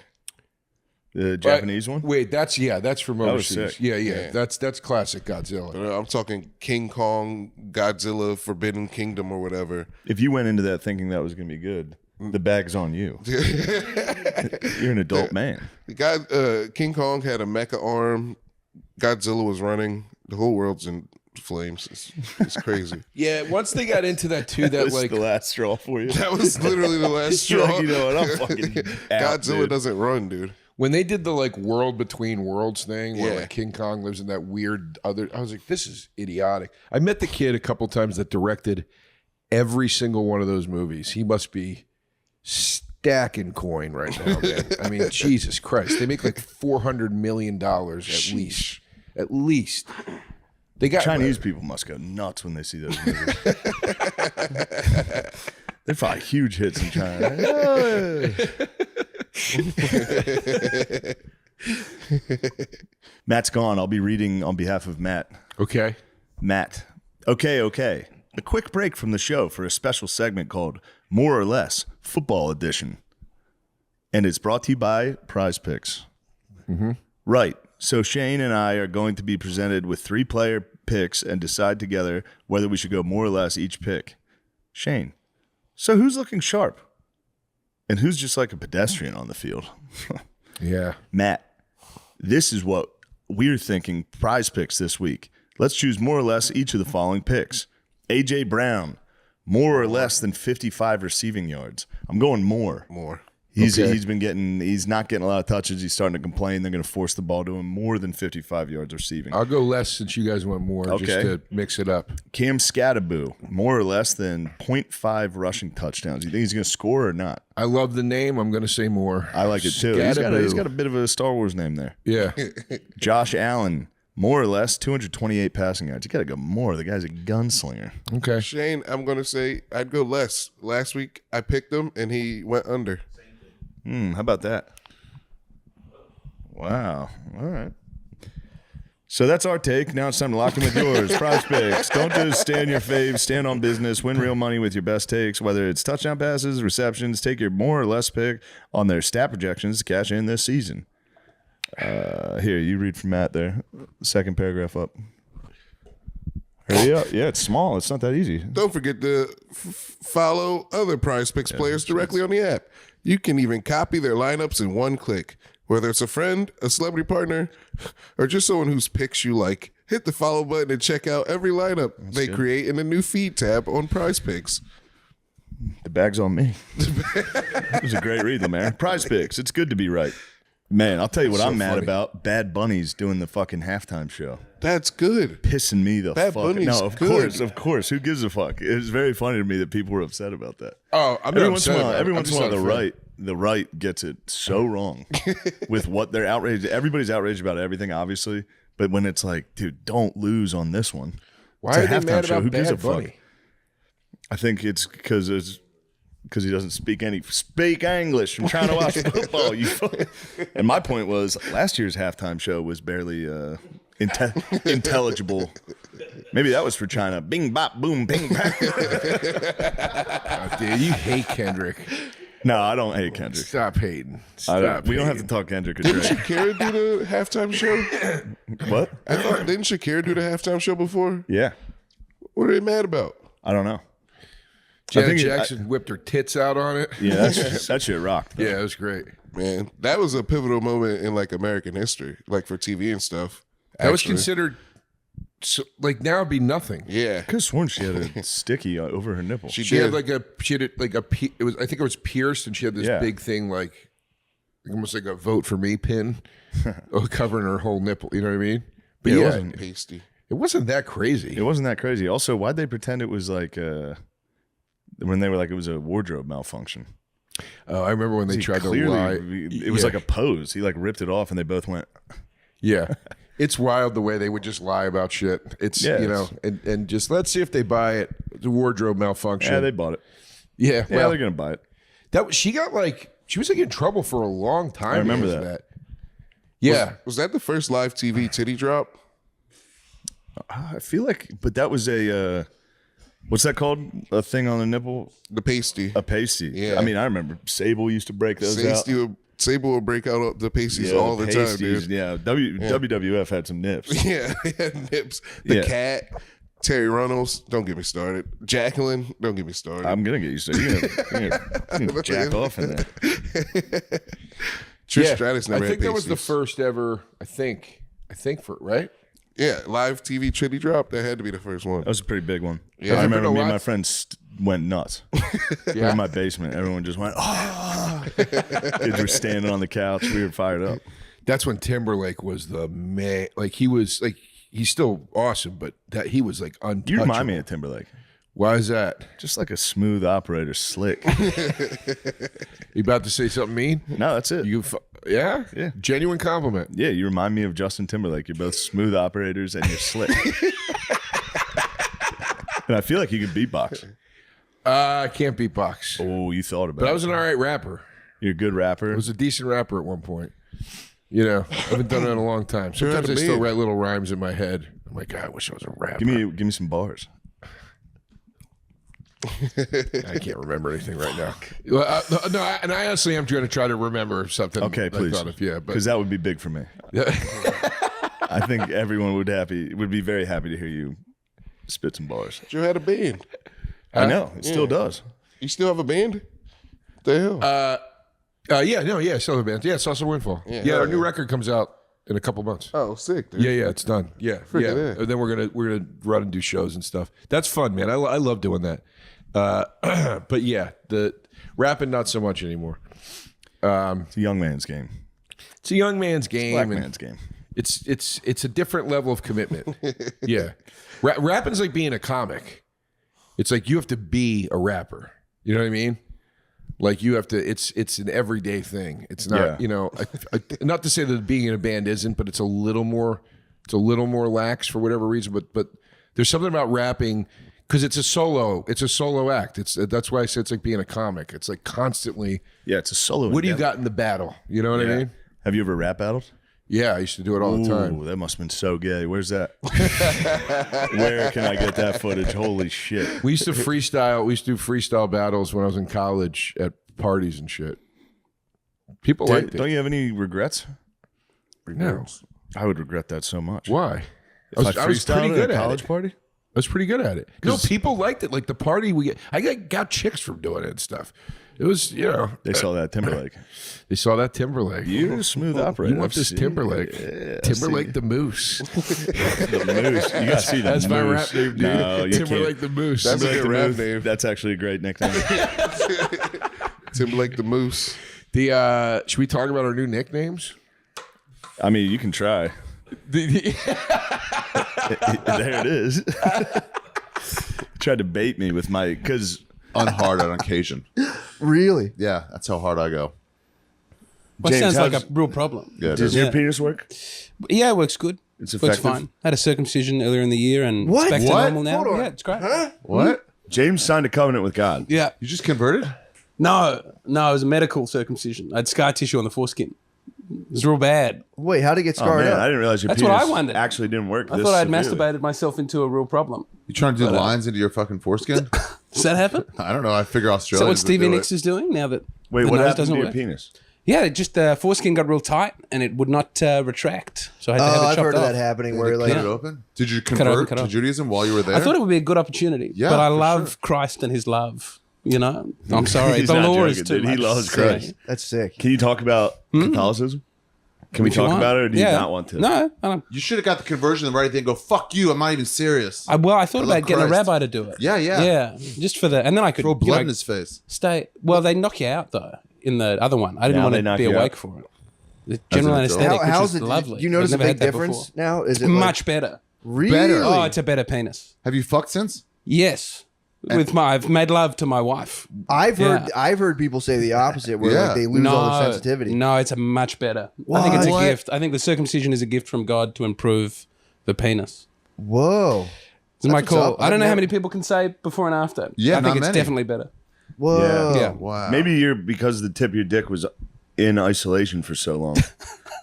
The Japanese one. Wait, that's from That was overseas. sick. Yeah. That's classic Godzilla. I'm talking King Kong, Godzilla, Forbidden Kingdom, or whatever. If you went into that thinking that was going to be good, the bag's on you. You're an adult man. King Kong had a mecha arm. Godzilla was running. The whole world's in flames. It's crazy. Yeah, once they got into that too, that was like the last straw for you. That was literally the last You're straw. like, you know what? I'm fucking out, Godzilla dude. doesn't run, dude. when they did the like world between worlds thing, where Yeah. like King Kong lives in that weird other, I was like, this is idiotic. I met the kid a couple times that directed every single one of those movies. He must be stacking coin right now, man. I mean, Jesus Christ, they make like $400 million at least. At least. They got Chinese people must go nuts when they see those movies. They're probably huge hits in China. Matt's gone. I'll be reading on behalf of Matt. Okay. Matt. Okay. A quick break from the show for a special segment called More or Less Football Edition. And it's brought to you by Prize Picks. Mm-hmm. Right. So Shane and I are going to be presented with 3 player picks and decide together whether we should go more or less each pick. Shane, so who's looking sharp? And who's just like a pedestrian on the field? Yeah. Matt, this is what we're thinking Prize Picks this week. Let's choose more or less each of the following picks. A.J. Brown, more or less than 55 receiving yards. I'm going more. He's not getting a lot of touches. He's starting to complain. They're going to force the ball to him more than 55 yards receiving. I'll go less since you guys want more, just to mix it up. Cam Scattaboo, more or less than 0.5 rushing touchdowns. You think he's going to score or not? I love the name. I'm going to say more. I like it too. He's got a bit of a Star Wars name there. Yeah. Josh Allen, more or less 228 passing yards. You got to go more. The guy's a gunslinger. Okay. Shane, I'm going to say I'd go less. Last week I picked him and he went under. How about that? Wow. All right. So that's our take. Now it's time to lock in with yours. Prize Picks. Don't just stand your faves. Stand on business. Win real money with your best takes. Whether it's touchdown passes, receptions, take your more or less pick on their stat projections to cash in this season. Here, you read from Matt there. Second paragraph up. Hurry up. Yeah, it's small. It's not that easy. Don't forget to follow other Prize Picks players directly on the app. You can even copy their lineups in one click. Whether it's a friend, a celebrity partner, or just someone whose picks you like, hit the follow button and check out every lineup they create in the new feed tab on Prize Picks. The bag's on me. It was a great read, man. Prize Picks. It's good to be right. Man, I'll tell you what I'm mad about. Bad Bunny's doing the fucking halftime show. That's good. Pissing me the Bad fuck. Bunny's No, of good. course. Who gives a fuck? It was very funny to me that people were upset about that. Oh, I'm not upset about it. Every I'm once in just a while, not a fan. the right gets it so wrong with what they're outraged. Everybody's outraged about everything, obviously. But when it's like, dude, don't lose on this one. Why It's a are they mad halftime show. about Who gives a Bad fuck? Bunny? I think it's because he doesn't speak English. I'm trying to watch football. And my point was, last year's halftime show was barely intelligible. Maybe that was for China. Bing, bop, boom, bing, bang. Oh, dude, you hate Kendrick. No, I don't hate Kendrick. Stop hating. We don't have to talk Kendrick. Didn't Shakira do the halftime show? What? Didn't Shakira do the halftime show before? Yeah. What are they mad about? I don't know. Janet Jackson whipped her tits out on it. Yeah, that shit rocked. Yeah, it was great. Man, that was a pivotal moment in like American history, like for TV and stuff. That was actually. considered, like now it'd be nothing. Yeah. I could have sworn she had a sticky over her nipple. She had like a it was, I think it was pierced, and she had this big thing like almost like a vote for me pin covering her whole nipple. You know what I mean? But Yeah, it yeah, wasn't pasty. It wasn't that crazy. It wasn't that crazy. Also, why'd they pretend it was like when they were like it was a wardrobe malfunction? Oh, I remember when they tried to lie. It was like a pose. He like ripped it off, and they both went. Yeah. It's wild the way they would just lie about shit. It's, you know, and just let's see if they buy it. It's a wardrobe malfunction. Yeah, they bought it. Yeah. Well, they're going to buy it. She was like in trouble for a long time. I remember because of that. Yeah. Was that the first live TV titty drop? I feel like, but that was What's that called? A thing on the nipple? The pasty. A pasty. Yeah. I mean, I remember Sable used to break those out. Sable would break out the pasties all the time, dude. Yeah. WWF had some nips. Yeah, they had nips. The Cat, Terry Runnels, don't get me started. Jacqueline, don't get me started. I'm gonna get you started. You're gonna jack off in there. Trish Stratus never I think had that was the pasties. first ever. I think for right. Yeah, live TV Chitty Drop. That had to be the first one. That was a pretty big one. Yeah. I remember Have you been me to and my watch- friends went nuts. We were in my basement. Everyone just went, oh. Kids were standing on the couch. We were fired up. That's when Timberlake was the man. Like he was like he's still awesome, but that he was like untouchable. You remind me of Timberlake. Why is that? Just like a smooth operator, slick. You about to say something mean? No, that's it. Yeah? Genuine compliment. Yeah, you remind me of Justin Timberlake. You're both smooth operators and you're slick. And I feel like you could beatbox. I can't beatbox. Oh, you thought about it. But I was an all right rapper. You're a good rapper. I was a decent rapper at one point. You know, I haven't done it in a long time. Sure Sometimes I had to still be. write little rhymes in my head. I'm like, God, I wish I was a rapper. Give me some bars. I can't remember anything right now. Well, and I honestly am going to try to remember something. Okay, please. I thought of, yeah, because that would be big for me. I think everyone would be very happy to hear you spit some bars. You had a band. I know it still does. You still have a band? The hell? Yeah, still have a band. Yeah, Saucer Windfall. Yeah, our new record comes out in a couple months. Oh, sick, dude. Yeah, it's done. Yeah, Freaking And then we're gonna run and do shows and stuff. That's fun, man. I love doing that. But yeah, the rapping not so much anymore. It's a young man's game. It's a young man's game. Black and man's game. It's a different level of commitment. Yeah, rapping's like being a comic. It's like you have to be a rapper. You know what I mean? Like you have to. It's an everyday thing. It's not. You know, not to say that being in a band isn't, but it's a little more. It's a little more lax for whatever reason. But there's something about rapping. Because it's a solo act. That's why I say it's like being a comic. It's like constantly. Yeah, it's a solo. What do you got in the battle? You know what I mean? Have you ever rap battled? Yeah, I used to do it all the time. That must have been so gay. Where's that? Where can I get that footage? Holy shit! We used to freestyle. We used to do freestyle battles when I was in college at parties and shit. People liked it. Don't you have any regrets? No. I would regret that so much. Why? If I was pretty good at a at college it. party. I was pretty good at it. No, people liked it. Like the party I got chicks from doing it and stuff. It was, you know. They saw that Timberlake. They saw that Timberlake. You're a smooth operator. You want this Timberlake. Yeah, Timberlake the Moose. The Moose. You got to see the That's Moose. my rap name, dude. No, you Timberlake can't. the Moose. That's a Timberlake good the rap Moose. name. That's actually a great nickname. Timberlake the Moose. Should we talk about our new nicknames? I mean, you can try. There it is. Tried to bait me with my unhard on occasion. Really? Yeah, that's how hard I go. Well, James, sounds like a how's- real problem. Yeah, Does your penis work? Yeah, it works good. It's works effective? fine. Had a circumcision earlier in the year and What? it's back to What? normal now. Hold on. Yeah, it's great. What? James signed a covenant with God. Yeah. You just converted? No, it was a medical circumcision. I had scar tissue on the foreskin. It was real bad. Wait, how'd it get Oh scarred man, up? I didn't realize your That's penis what I wondered. actually didn't work. I this thought I'd severely. masturbated myself into a real problem. You trying to do lines into your fucking foreskin? Does that happen? I don't know. I figure Is that Australia. what Stevie Nicks is doing now that Wait, the what nose happened to doesn't your work? penis? Yeah, just the foreskin got real tight and it would not retract. So I had to have it I've chopped heard of off. that happening where Cut like it open? Did you Cut it open, convert cut it to off. Judaism while you were there? I thought it would be a good opportunity. Yeah, but I for love Christ and his love. You know, I'm sorry. He's the not law joking, is too dude. He much. loves for me. Christ. that's sick. Can you talk about Catholicism? Can we If you talk want. about it, or do you Yeah. not want to? No, I don't. You should have got the conversion right then. Go fuck you. I'm not even serious. I thought I love about getting a Christ. rabbi to do it. Yeah. Just for the, and then I could Throw blood you know, in his face. Stay. Well, they knock you out though in the other one. I didn't Now want they to knock be you awake out. for it. The general an adult. anesthetic, How's which it? is lovely. Do you notice a I've never big had that difference before. now? Is it Much better. really? Oh, it's a better penis. Have you fucked since? Yes. I've made love to my wife. I've heard people say the opposite, where like they lose all their sensitivity. No, it's a much better. I think it's a gift. I think the circumcision is a gift from God to improve the penis. Whoa. It's my what's call. up. I don't know I've how many people can say before and after. Yeah, I think not it's many. definitely better. Whoa. Yeah. Wow. Maybe you're because the tip of your dick was in isolation for so long.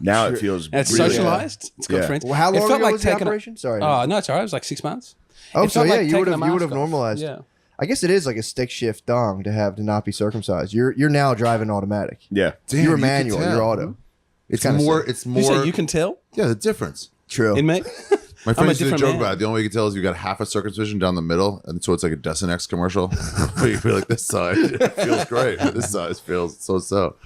Now it feels And it's really socialized. It's got Yeah. friends. Well, how It long felt ago like was the taking a- operation? Sorry. Oh no, it's alright. It was like 6 months. Oh, It's so not yeah, like you would taking a have mask off. normalized. Yeah. I guess it is like a stick shift dong to not be circumcised. You're now driving automatic. Yeah. You were can manual. tell. You're auto. It's kinda more. sick. It's You more. say you can tell Yeah, the difference. True. in me? My I'm friend a used to different joke man. about it. The only way you can tell is you got half a circumcision down the middle, and so it's like a Desinex commercial. You feel like this side it feels great, this side feels so.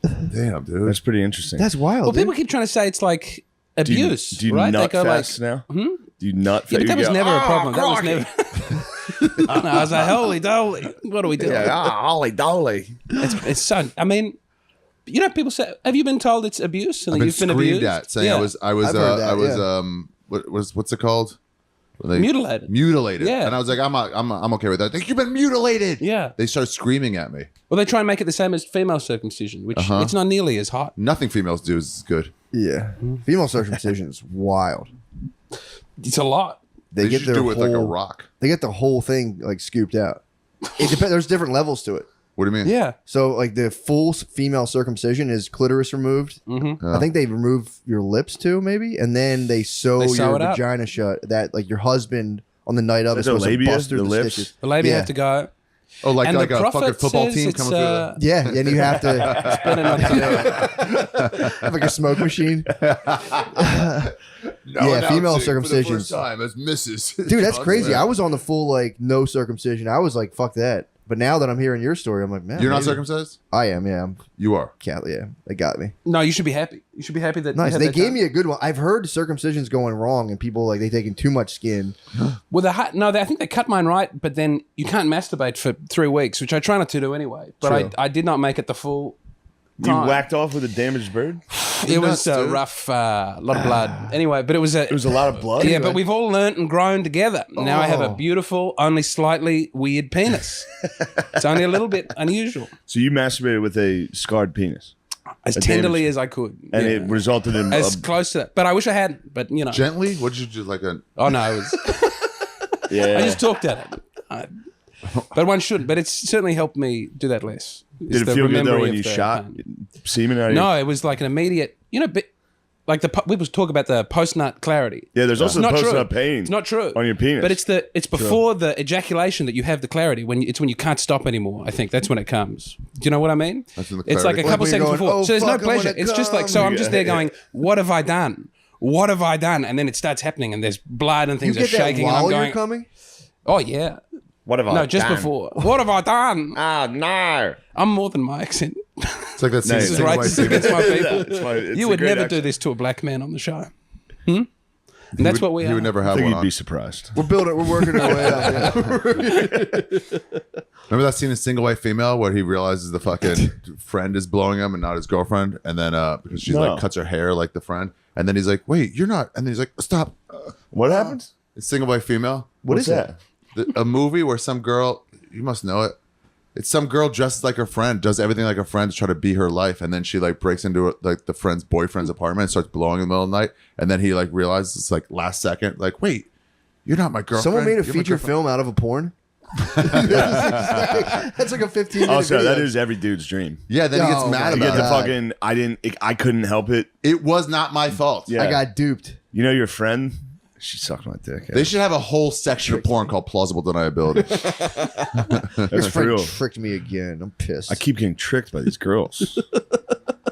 Damn, dude, That's pretty interesting. That's wild. Well, dude. people keep trying to say it's like Do you- abuse, do you right? nut They go fast like, now? Hmm? Do you nut fast? Yeah, but that was never a problem. That was crikey." never. No, I was like, holy dolly, what are we doing? holy dolly. It's so. I mean, you know, people say, "Have you been told it's abuse?" And I've that been you've been screamed abused. at, saying Yeah. I was I've heard that, what's it called? When they- Mutilated. Mutilated. Yeah. And I was like, I'm okay with that. Like, you've been mutilated. Yeah. They start screaming at me. Well, they try and make it the same as female circumcision, which Uh-huh. it's not nearly as hot. Nothing females do is good. Yeah. Female circumcision is wild. It's a lot. They get should their do it whole, like a rock. They get the whole thing like scooped out. It depends. There's different levels to it. What do you mean? Yeah. So like the full female circumcision is clitoris removed. Mm-hmm. I think they remove your lips too, maybe, and then they sew They sew your it up. vagina shut. That like your husband on the night of is Is it supposed to labia? bust through The the lips? stitches. The lady Yeah. have to go. Oh, like And a the fucking prophet football says team it's, coming through. Yeah, and you have to Spinning on the have like a smoke machine. Now Yeah, female announcing for the circumcisions. first time as Mrs. Dude, that's Johnson. crazy. I was on the full like no circumcision. I was like, fuck that. But now that I'm hearing your story, I'm like, man, You're not maybe- circumcised? I am. Yeah, I'm You are. Catholic. Yeah, they got me. No, you should be happy. You should be happy that. you Nice. had They that gave done. me a good one. I've heard circumcisions going wrong and people like they taking too much skin. Well, I think they cut mine right, but then you can't masturbate for 3 weeks, which I try not to do anyway. But True. I did not make it the full. You time. whacked off with a damaged bird? It was Nuts, a dude. rough, lot of blood. Anyway, but it was It was a lot of blood? Yeah, but we've all learnt and grown together. Now I have a Oh. beautiful, only slightly weird penis. It's only a little bit unusual. So you masturbated with a scarred penis? As A tenderly damaged- as I could. And yeah. it resulted in... as close to that. But I wish I hadn't. But, you know. Gently? What did you do? Like a. Oh, no. It was. yeah. I just talked at it. But one shouldn't. But it's certainly helped me do that less. Did It's it the feel good though remembering when of you the shot pain. semen out of No, it was like an immediate, like we was talk about the post nut clarity. Yeah, there's also It's not post true. nut pain. It's not true on your penis. But it's before the ejaculation that you have the clarity. When you can't stop anymore. I think that's when it comes. Do you know what I mean? That's when the It's like a clarity- couple Like when seconds you're before. going, So there's "Oh, no fuck, I wanna pleasure. It's just like so. I'm just there going, what have I done? What have I done? And then it starts happening, and there's blood and You things are get that shaking. And I'm while you're going, coming? oh yeah. What have I No, just done? before. What have I done? Oh, no. I'm more than my accent. It's like that scene. This is in Single racist White against my Female. people. It's fine. It's You a would great never accent. do this to a black man on the show. And that's what we He are. would never I have think one you'd on. be surprised. We're working our way up. Remember that scene in Single White Female where he realizes the fucking friend is blowing him and not his girlfriend, and then because she's No. like cuts her hair like the friend, and then he's like, "Wait, you're not," and then he's like, "Stop." What happens? It's Single White Female. What is that? A movie where some girl, you must know it. It's some girl dressed like her friend, does everything like her friend to try to be her life, and then she like breaks into like the friend's boyfriend's apartment and starts blowing in the middle of the night, and then he like realizes it's like last second, like, "Wait, you're not my girlfriend." Someone made a You're my feature girlfriend." film out of a porn. That's like a 15-minute Also, video. that is every dude's dream. Yeah, then he gets Oh, mad my You get about the it. fucking, I couldn't help it. It was not my fault. Yeah. I got duped. You know your friend? She sucked my dick. They should have a whole section of porn called plausible deniability. That's This for friend real. tricked me again. I'm pissed. I keep getting tricked by these girls.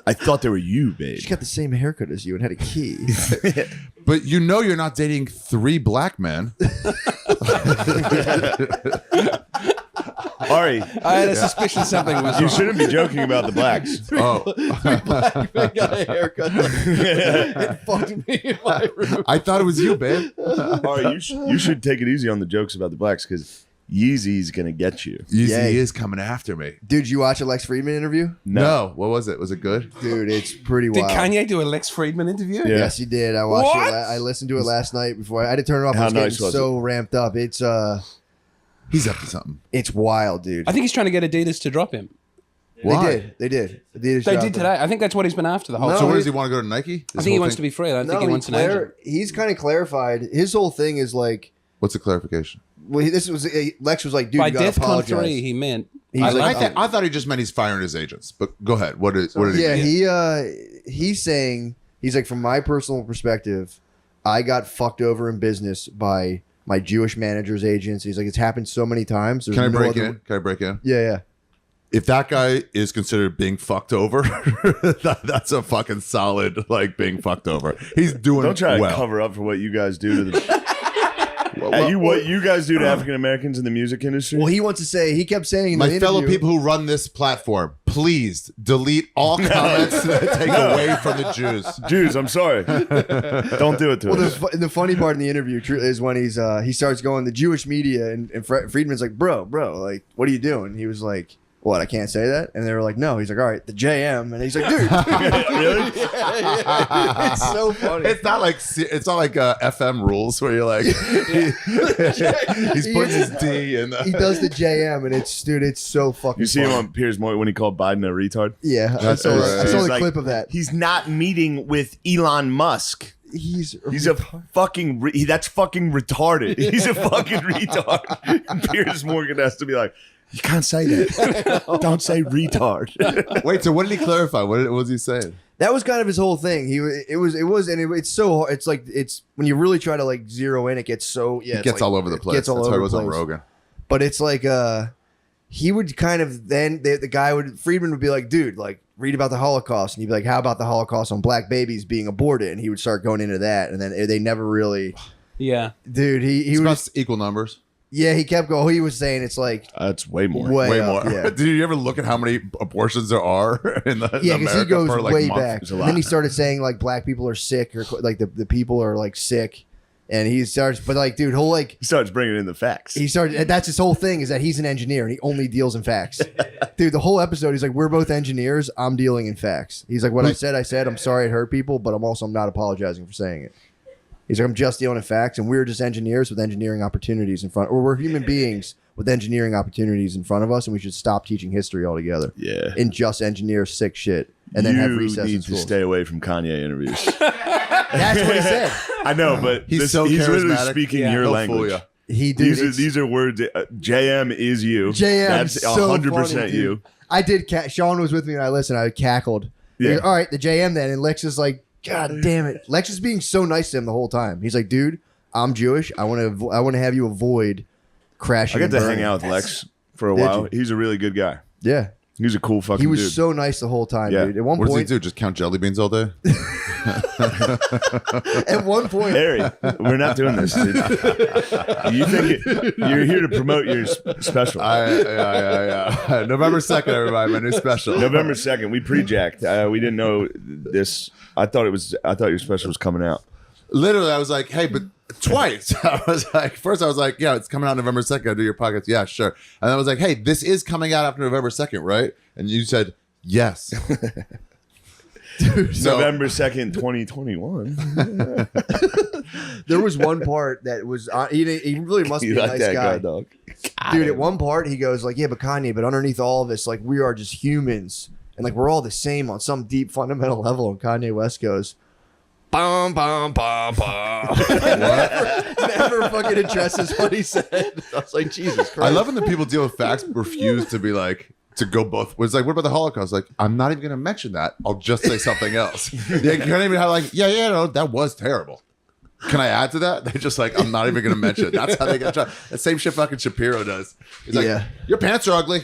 I thought they were you, babe. She got the same haircut as you and had a key. But you know you're not dating 3 black men. Ari, I had a suspicion something was you wrong. shouldn't be joking about the blacks. Oh, I got a haircut. It fucked me in my room. I thought it was you, babe. Ari, you should take it easy on the jokes about the blacks because Yeezy's gonna get you. Yeezy Yay. is coming after me. Dude, you watch a Lex Friedman interview? No. What was it? Was it good? Dude, it's pretty Did wild. Kanye do a Lex Friedman interview? Yeah. Yes, he did. I watched What? it. I listened to it last night before I had to turn it off. I How was nice getting was so ramped up. He's up to something. It's wild, dude. I think he's trying to get Adidas to drop him. Why? They did. Adidas They dropped did him. today. I think that's what he's been after the whole No, So time. where does he want to go to Nike? I think he wants to be free. I don't think he wants an agent. He's kind of clarified. His whole thing is like, What's the clarification? well, Lex was like, dude, By you gotta DEFCON apologize. 3, he meant. He's I like, like I thought he just meant he's firing his agents. But go ahead. What did he yeah, mean? he's saying, he's like, from my personal perspective, I got fucked over in business by my Jewish manager's agents. He's like, it's happened so many times. There's Can I no break other- in? Can I break in? Yeah. If that guy is considered being fucked over, that's a fucking solid like being fucked over. He's doing Don't try well. to cover up for what you guys do to the. What you guys do to African Americans in the music industry? Well, he wants to say, he kept saying in My the fellow interview- people who run this platform, please delete all comments that take away from the Jews. Jews, I'm sorry. Don't do it to us. The funny part in the interview is when he starts going the Jewish media and Friedman's like, bro, like, what are you doing? He was like, what? I can't say that. And they were like, no. He's like, all right, the JM. And he's like, dude, really? Yeah. It's so funny. It's not like FM rules where you're like he's putting his D in. He does the JM, and it's so fucking. You see him funny. on Piers Morgan when he called Biden a retard? Yeah, I saw He's the clip of that. He's not meeting with Elon Musk. He's a fucking that's fucking retarded. He's a fucking retard. And Piers Morgan has to be like, you can't say that. Don't say retard. Wait, so what did he clarify? What was he saying? That was kind of his whole thing. It's so hard. It's like when you really try to like zero in, it gets so It gets all over the place. Gets all That's over how it was the on place. Rogan. But it's like he would kind of then the guy Friedman would be like, dude, like read about the Holocaust, and he'd be like, how about the Holocaust on black babies being aborted? And he would start going into that, and then they never really. Yeah, dude, he was equal numbers. Yeah, he kept going. He was saying it's like that's way more. Way more. up, yeah. Did you ever look at how many abortions there are in the Yeah, because he America goes per, like, way month? back. It's a And lot. then he started saying like black people are sick, or like the people are like sick, and he starts. But like, dude, he'll like he starts bringing in the facts. He started. That's his whole thing is that he's an engineer and he only deals in facts. Dude, the whole episode, he's like, we're both engineers. I'm dealing in facts. He's like, what I said. I'm sorry it hurt people, but I'm not apologizing for saying it. He's like, I'm just dealing in facts, and we're just engineers with engineering opportunities in front, or we're human beings with engineering opportunities in front of us, and we should stop teaching history altogether. Yeah, and just engineer sick shit, and then have recess in need to school. stay away from Kanye interviews. That's what he said. I know, but He's so he's literally charismatic. speaking Yeah. your He'll language. fool These are words. JM is you. JM, That's so 100% funny, dude. you. I did. Sean was with me and I listened. I cackled. Yeah. He's like, all right, the JM then, and Lex is like, God damn it. Lex is being so nice to him the whole time. He's like, dude, I'm Jewish. I want to have you avoid crashing. I got to and hang burning." out with Lex for a Did while. you? He's a really good guy. Yeah. He's a cool fucking He was dude. so nice the whole time, Yeah. dude. At one What does he point, do? Just count jelly beans all day? at one point, Harry, we're not doing this, dude. You think you're here to promote your special? Yeah. November 2nd, everybody, my new special. November 2nd, we pre-jacked. We didn't know this. I thought your special was coming out. Literally, I was like, hey, but twice. I was like, first I was like, yeah, it's coming out November 2nd. I'll do your podcast. Yeah, sure. And I was like, hey, this is coming out after November 2nd, right? And you said, yes. November 2nd, 2021. there was one part that was he really must be You a like nice that guy. guy, dog. Dude, at one part he goes like, yeah, but Kanye, but underneath all of this, like we are just humans, and like we're all the same on some deep fundamental level. And Kanye West goes, bum bum bum bum. never fucking addresses what he said. I was like, Jesus Christ. I love when the people deal with facts but refuse to be like, to go both. It's like, what about the Holocaust? Like, I'm not even going to mention that. I'll just say something else. They can't even have like, no, that was terrible. Can I add to that? They're just like, I'm not even going to mention it. That's how they get tried. The same shit fucking Shapiro does. He's like, your pants are ugly.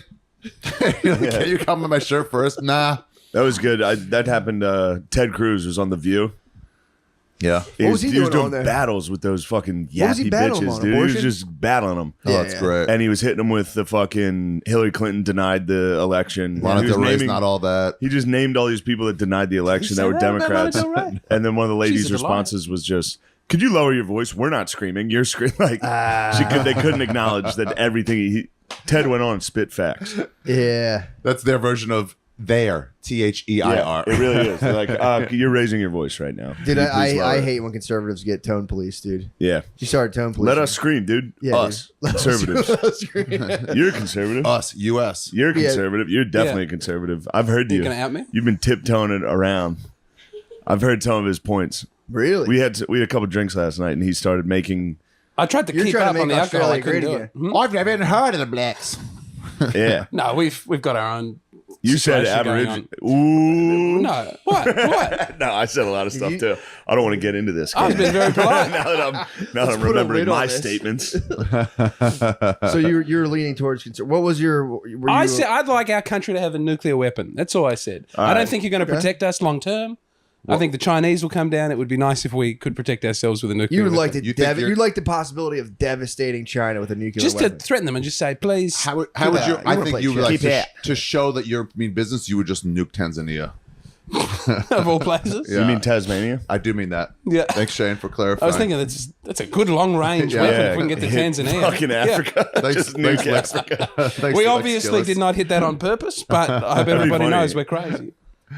You're like, can you come on my shirt first? Nah. That was good. That happened. Ted Cruz was on The View. Yeah. What was he was doing doing on there? battles with those fucking What was he yappy battling bitches, on? dude. He was Abortion? just battling them. Oh, that's great. And he was hitting them with the fucking Hillary Clinton denied the election. Lana He was Del Rey's naming- not all that. He just named all these people that denied the election that were Democrats. And then one of the ladies' She's a responses was just, could you lower your voice? We're not screaming. You're screaming. Like, they couldn't acknowledge that everything Ted went on and spit facts. Yeah. That's their version of there. THEIR. Yeah, it really is. They're like, you're raising your voice right now. Dude, Can you please lower I it?" hate when conservatives get tone police, dude. Yeah. You started tone police. Let us scream, dude. Yeah, us. dude. Conservatives. Let us scream. You're a conservative. Us. U.S. You're a Yeah. conservative. You're definitely Yeah. a conservative. I've heard You you. gonna out me? You've been tiptoeing it around. I've heard some of his points. Really? We had a couple drinks last night, and he started making. I tried to You're keep trying to up on make the alcohol. I Australia couldn't great do it. again. Hmm? I've never even heard of the blacks. Yeah. No, we've got our own You said situation going Aboriginal. on. Ooh. No, what? No, I said a lot of stuff too. I don't want to get into this. I was being very polite. now that I'm put a remembering lid on my this. statements. So you're leaning towards concern. What was your? I said I'd like our country to have a nuclear weapon. That's all I said. All I right. don't think you're going to protect us long term. I think the Chinese will come down. It would be nice if we could protect ourselves with a nuclear You would weapon. like to you'd like the possibility of devastating China with a nuclear just weapon. to threaten them and just say, please. How would you? I think you would like Keep it. to show that you're mean business. You would just nuke Tanzania. Of all places. You mean Tasmania? I do mean that. Yeah. Thanks, Shane, for I clarifying. was thinking that's a good long range weapon if we can get to hit Tanzania. fucking Africa. Thanks, Just nuke Lex. Africa. Thanks, We Lex obviously Gillis. did not hit that on purpose, but I hope That'd be everybody funny. knows we're crazy.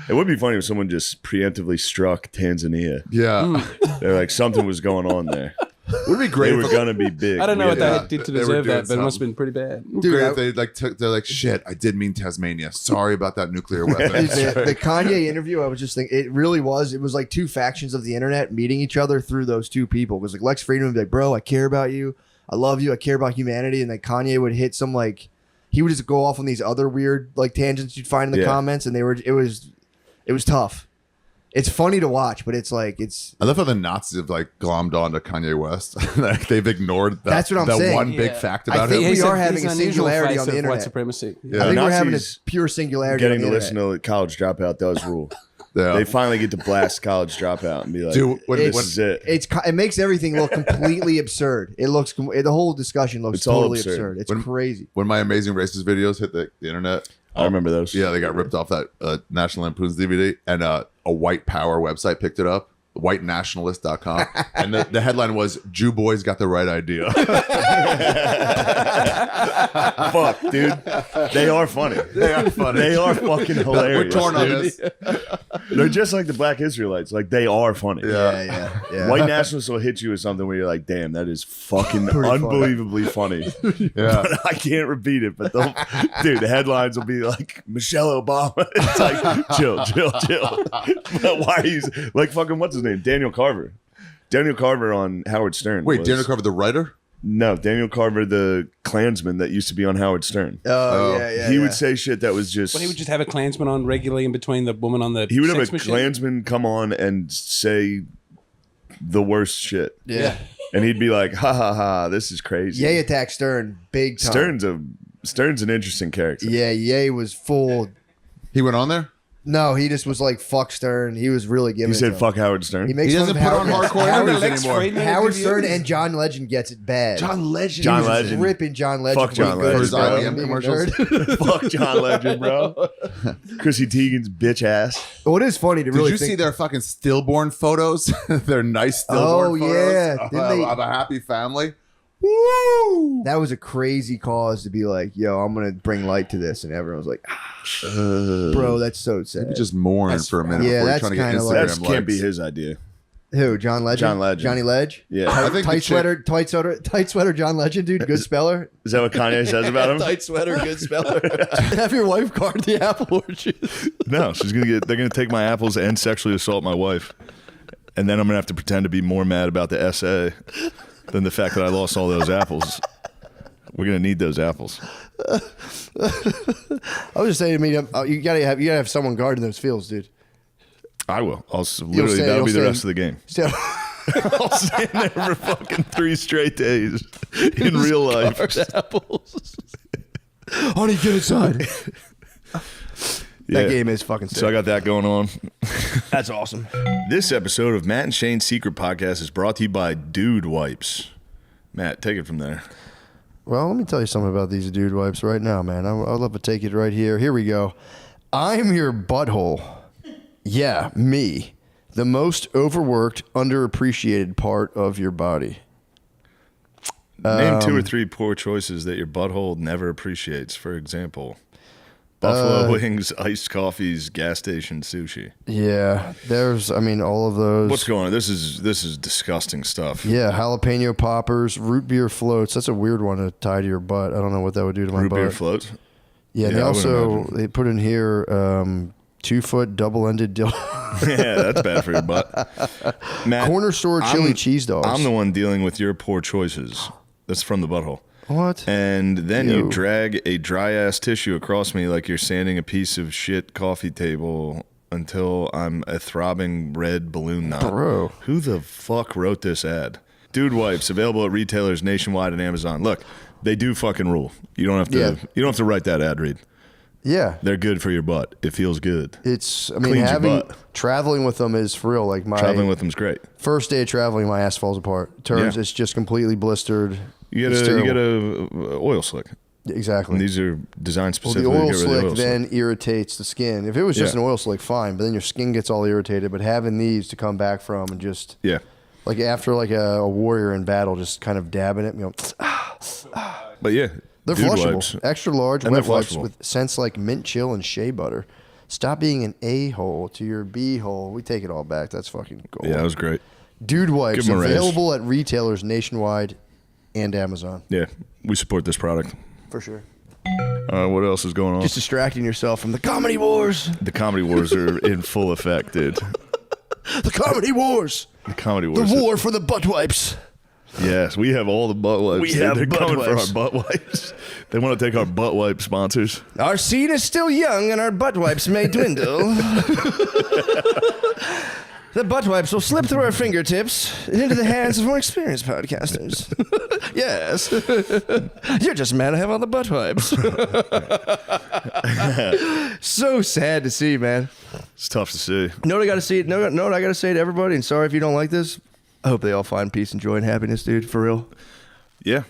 It would be funny if someone just preemptively struck Tanzania. Yeah. They're like, something was going on there. Would it be great They were if going to be big. I don't know what Yeah. they did to They were deserve doing that, but it must have been pretty bad. Dude, great if they they're like, shit, I did mean Tasmania. Sorry about that nuclear weapon. the Kanye interview, I was just thinking, it really was. It was like two factions of the internet meeting each other through those two people. It was like Lex Friedman would be like, bro, I care about you. I love you. I care about humanity. And then Kanye would hit some like, he would just go off on these other weird like tangents you'd find in the comments. And it was tough. It's funny to watch, but it's like, I love how the Nazis have like glommed on to Kanye West. Like, they've ignored That's what I'm saying. one big Yeah. fact I about think him. we are having He's a an unusual singularity face on the of internet. white supremacy. Yeah. I think we're having a Nazis pure singularity Getting on to the listen internet. to College Dropout does rule. Yeah. They finally get to blast College Dropout and be like, Dude, this is it. It makes everything look completely absurd. It looks the whole discussion looks It's all totally absurd. absurd. It's crazy. When my Amazing Racist videos hit the internet, I remember those. Yeah, they got ripped off that National Lampoon's DVD, and a white power website picked it up, whitenationalist.com, and the headline was, Jew boys got the right idea. Fuck, dude. They are funny. They are funny. They are fucking hilarious. We're torn on dude. this. They're just like the Black Israelites. Like, they are funny. Yeah. White nationalists will hit you with something where you're like, damn, that is fucking unbelievably funny. Yeah. But I can't repeat it. But dude, the headlines will be like, Michelle Obama. It's like, chill. But why are you like fucking what's his name? Daniel Carver. Daniel Carver on Howard Stern. Wait, Daniel Carver, the writer? No, Daniel Carver, the Klansman that used to be on Howard Stern. He would say shit that was just. But he would just have a Klansman on regularly in between the woman on the. He would have sex a machine. Klansman come on and say the worst shit. Yeah. And he'd be like, ha ha ha, this is crazy. Ye attacked Stern big time. Stern's an interesting character. Yeah, Ye was full. He went on there? No, he just was like, fuck Stern. He was really giving He it said, to him. fuck Howard Stern. He makes He fun doesn't of put on Howard, hardcore Howard, interviews anymore. Howard Stern and John Legend gets it bad. John Legend. John He was Legend. ripping John Legend. Fuck John for Legend. For his bro. IBM Being a commercials. nerd. Fuck John Legend, bro. Chrissy Teigen's bitch ass. Well, it is funny to really Did you think. see their fucking stillborn photos? Their nice stillborn photos yeah. Didn't they- of a happy family? Woo! That was a crazy cause to be like, yo, I'm going to bring light to this. And everyone was like, bro, that's so sad. Maybe just mourn for a minute yeah, before you're that's trying to get kinda Instagram like- That likes. can't be his idea. Who? John Legend? John Legend. Johnny Ledge? Yeah. I think tight the chick- sweater, tight sweater, John Legend, dude. Good speller. Is that what Kanye says about him? Tight sweater, good speller. Have your wife guard the apple orchard. No, they're gonna take my apples and sexually assault my wife. And then I'm gonna have to pretend to be more mad about the essay than the fact that I lost all those apples. We're gonna need those apples. I was just saying to me, you gotta have someone guarding those fields, dude. I will. Literally, that'll be the rest of the game. So, I'll stand there for fucking 3 straight days in real life. apples. Honey, get inside. That game is fucking sick. So I got that going on. That's awesome. This episode of Matt and Shane's Secret Podcast is brought to you by Dude Wipes. Matt, take it from there. Well, let me tell you something about these dude wipes right now, man. I'd love to take it right here. Here we go. I'm your butthole. Yeah, me. The most overworked, underappreciated part of your body. Name 2 or 3 poor choices that your butthole never appreciates. For example, buffalo wings, iced coffees, gas station sushi. Yeah, all of those. What's going on? This is disgusting stuff. Yeah, jalapeno poppers, root beer floats. That's a weird one to tie to your butt. I don't know what that would do to my Root butt. beer floats. Yeah, and I would imagine. they put in here 2-foot double-ended dildo. Yeah, that's bad for your butt. Matt, Corner store chili cheese dogs. I'm the one dealing with your poor choices. That's from the butthole. What? And then Yo. you drag a dry ass tissue across me like you're sanding a piece of shit coffee table until I'm a throbbing red balloon knot. Bro. Who the fuck wrote this ad? Dude wipes available at retailers nationwide and Amazon. Look, they do fucking rule. You don't have to. Yeah. You don't have to write that ad read. Yeah. They're good for your butt. It feels good. It's, I mean, Cleans your having butt. traveling with them is for real. Like Traveling with them's great. first day of traveling, my ass falls apart. Turns, Yeah. it's just completely blistered. You It's get terrible. a oil slick. Exactly. And these are designed Well, specifically the oil to get rid of slick the oil then irritates the skin. If it was just Yeah. an oil slick, fine, but then your skin gets all irritated. But having these to come back from and just Yeah. like after like a warrior in battle, just kind of dabbing it, you know. But yeah, They're dude flushable. wipes. Extra large And wet they're wipes flushable. with scents like mint chill and shea butter. Stop being an a-hole to your b-hole. We take it all back. That's fucking gold. Yeah, that was great. Dude wipes Give 'em a raise. available at retailers nationwide and Amazon. Yeah, we support this product. For sure. What else is going on? Just distracting yourself from the comedy wars. The comedy wars are in full effect, dude. The comedy wars. The comedy The wars. war for the butt wipes. Yes, we have all the butt wipes. We dude. have They're butt coming for wipes. our butt wipes. They want to take our butt wipe sponsors. Our seed is still young and our butt wipes may dwindle. The butt wipes will slip through our fingertips and into the hands of more experienced podcasters. Yes. You're just mad I have all the butt wipes. So sad to see, man. It's tough to see. Know what I gotta say? Know what I gotta say to everybody? And sorry if you don't like this. I hope they all find peace and joy and happiness, dude. For real. Yeah.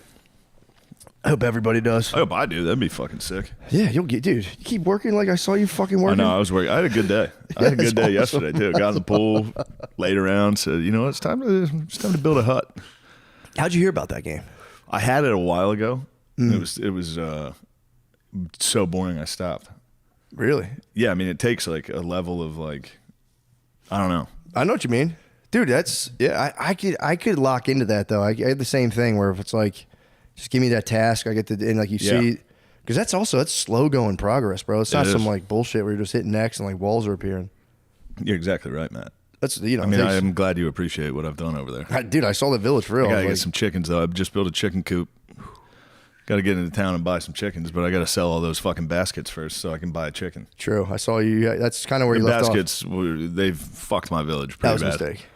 I hope everybody does. I hope I do. That'd be fucking sick. Yeah, you'll get, dude. You keep working like I saw you fucking I working. know. I was working. I had a good day. I had a good day yesterday too. Got in the pool, laid around. Said, you know what? It's time to build a hut. How'd you hear about that game? I had it a while ago. It was so boring. I stopped. Really? Yeah. I mean, it takes like a level of like, I don't know. I know what you mean, dude. That's I could lock into that though. I had the same thing where if it's like, just give me that task, I get to and like you see, because that's slow going progress, bro. It's not It some is. like bullshit where you're just hitting X and like walls are appearing. You're exactly right, Matt. That's I mean, I am glad you appreciate what I've done over there. Dude, I saw the village for real. I gotta I was get like, some chickens though. I've just built a chicken coop. Got to get into town and buy some chickens, but I got to sell all those fucking baskets first so I can buy a chicken. True. I saw you. That's kind of where The you left baskets, they've fucked my village pretty That was a bad. mistake.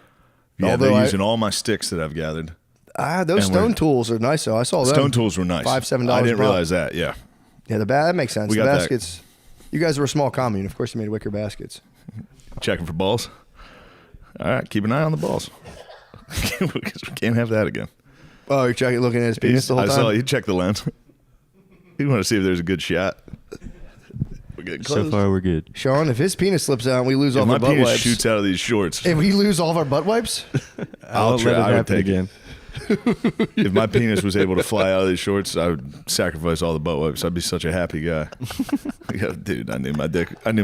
Yeah, Although they're using all my sticks that I've gathered. Those And stone we're- tools are nice though. I saw them. Stone tools were nice. $5-7. I didn't a pop. realize that. Yeah. Yeah, that makes sense. We The got that. baskets. You guys were a small commune. Of course, you made wicker baskets. Checking for balls. All right, keep an eye on the balls. Because we can't have that again. Oh, you're checking, looking at his penis the whole I time. saw you check the lens. You want to see if there's a good shot. We're getting close. So far, we're good. Sean, if his penis slips out and we lose If all my the butt penis wipes, shoots out of these shorts, if we lose all of our butt wipes, I'll try. I would take again. If my penis was able to fly out of these shorts, I would sacrifice all the butt wipes. I'd be such a happy guy. Yeah, dude, I knew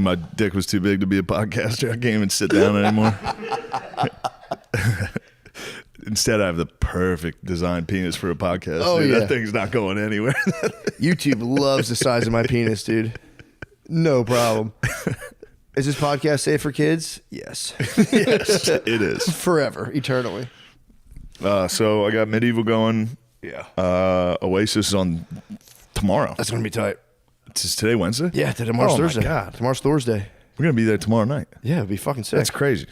my dick was too big to be a podcaster. I can't even sit down anymore. Instead, I have the perfect design penis for a podcast. Oh, dude. yeah. That thing's not going anywhere. YouTube loves the size of my penis, dude. No problem. Is this podcast safe for kids? Yes. Yes, it is. Forever, eternally. So I got Medieval going. Yeah. Oasis on tomorrow. That's going to be tight. Is today Wednesday? Yeah, tomorrow's Oh, my Thursday. God. Tomorrow's Thursday. We're going to be there tomorrow night. Yeah, it'd be fucking sick. That's crazy.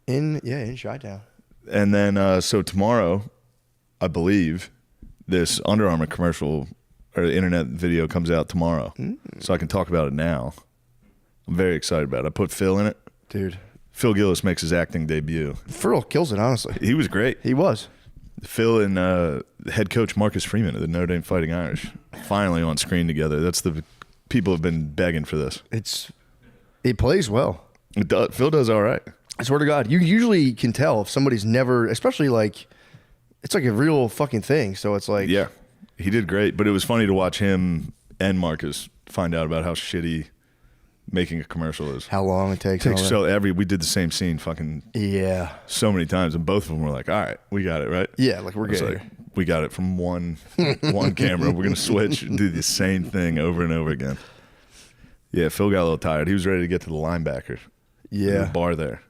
In Chi-Town. And then, so tomorrow, I believe, this Under Armour commercial or internet video comes out tomorrow. So I can talk about it now. I'm very excited about it. I put Phil in it. Dude. Phil Gillis makes his acting debut. Phil kills it, honestly. He was great. He was. Phil and head coach Marcus Freeman of the Notre Dame Fighting Irish finally on screen together. People have been begging for this. He plays well. Phil does all right. I swear to God, you usually can tell if somebody's never, especially like, it's like a real fucking thing. So it's like, Yeah, he did great. But it was funny to watch him and Marcus find out about how shitty making a commercial is. how long it takes. and all that. We did the same scene fucking Yeah. so many times, and both of them were like, all right, we got it, right? Yeah, like we're I was good. like, we got it from one camera. We're going to switch and do the same thing over and over again. Yeah, Phil got a little tired. He was ready to get to the linebacker. Yeah. The bar there.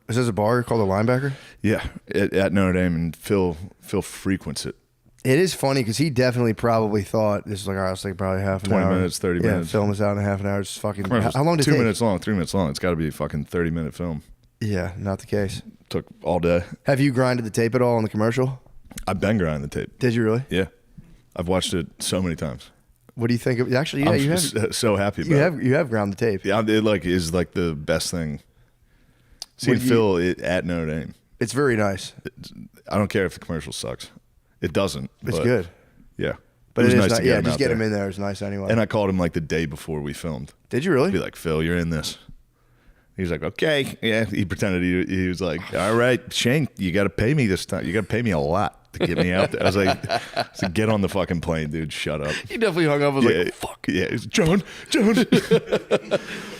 Is this a bar called a linebacker? Yeah, at Notre Dame, and Phil frequents it. It is funny because he definitely probably thought this is like, all right, it's like probably half an 20 hour. minutes, 30 yeah, minutes. film is out in a half an hour. It's fucking. Commercials, How long did it 2 take? minutes long, 3 minutes long. It's got to be a fucking 30-minute film. Yeah, not the case. Took all day. Have you grinded the tape at all on the commercial? I've been grinding the tape. Did you really? Yeah. I've watched it so many times. What do you think of? Actually, yeah, I'm you have. so happy about it. You have ground the tape. Yeah, it like is like the best thing. Seeing Phil at Notre Dame. It's very nice. I don't care if the commercial sucks. It doesn't. It's but good. Yeah. But it was it is nice not, to get yeah, him just out get there. him in there is nice anyway. And I called him like the day before we filmed. Did you really? Be like, Phil, you're in this. He was like, okay. Yeah. He pretended he was like, all right, Shank, you got to pay me this time. You got to pay me a lot to get me out there. I was like, get on the fucking plane, dude. Shut up. He definitely hung up. Was like, fuck. Yeah. He was, John.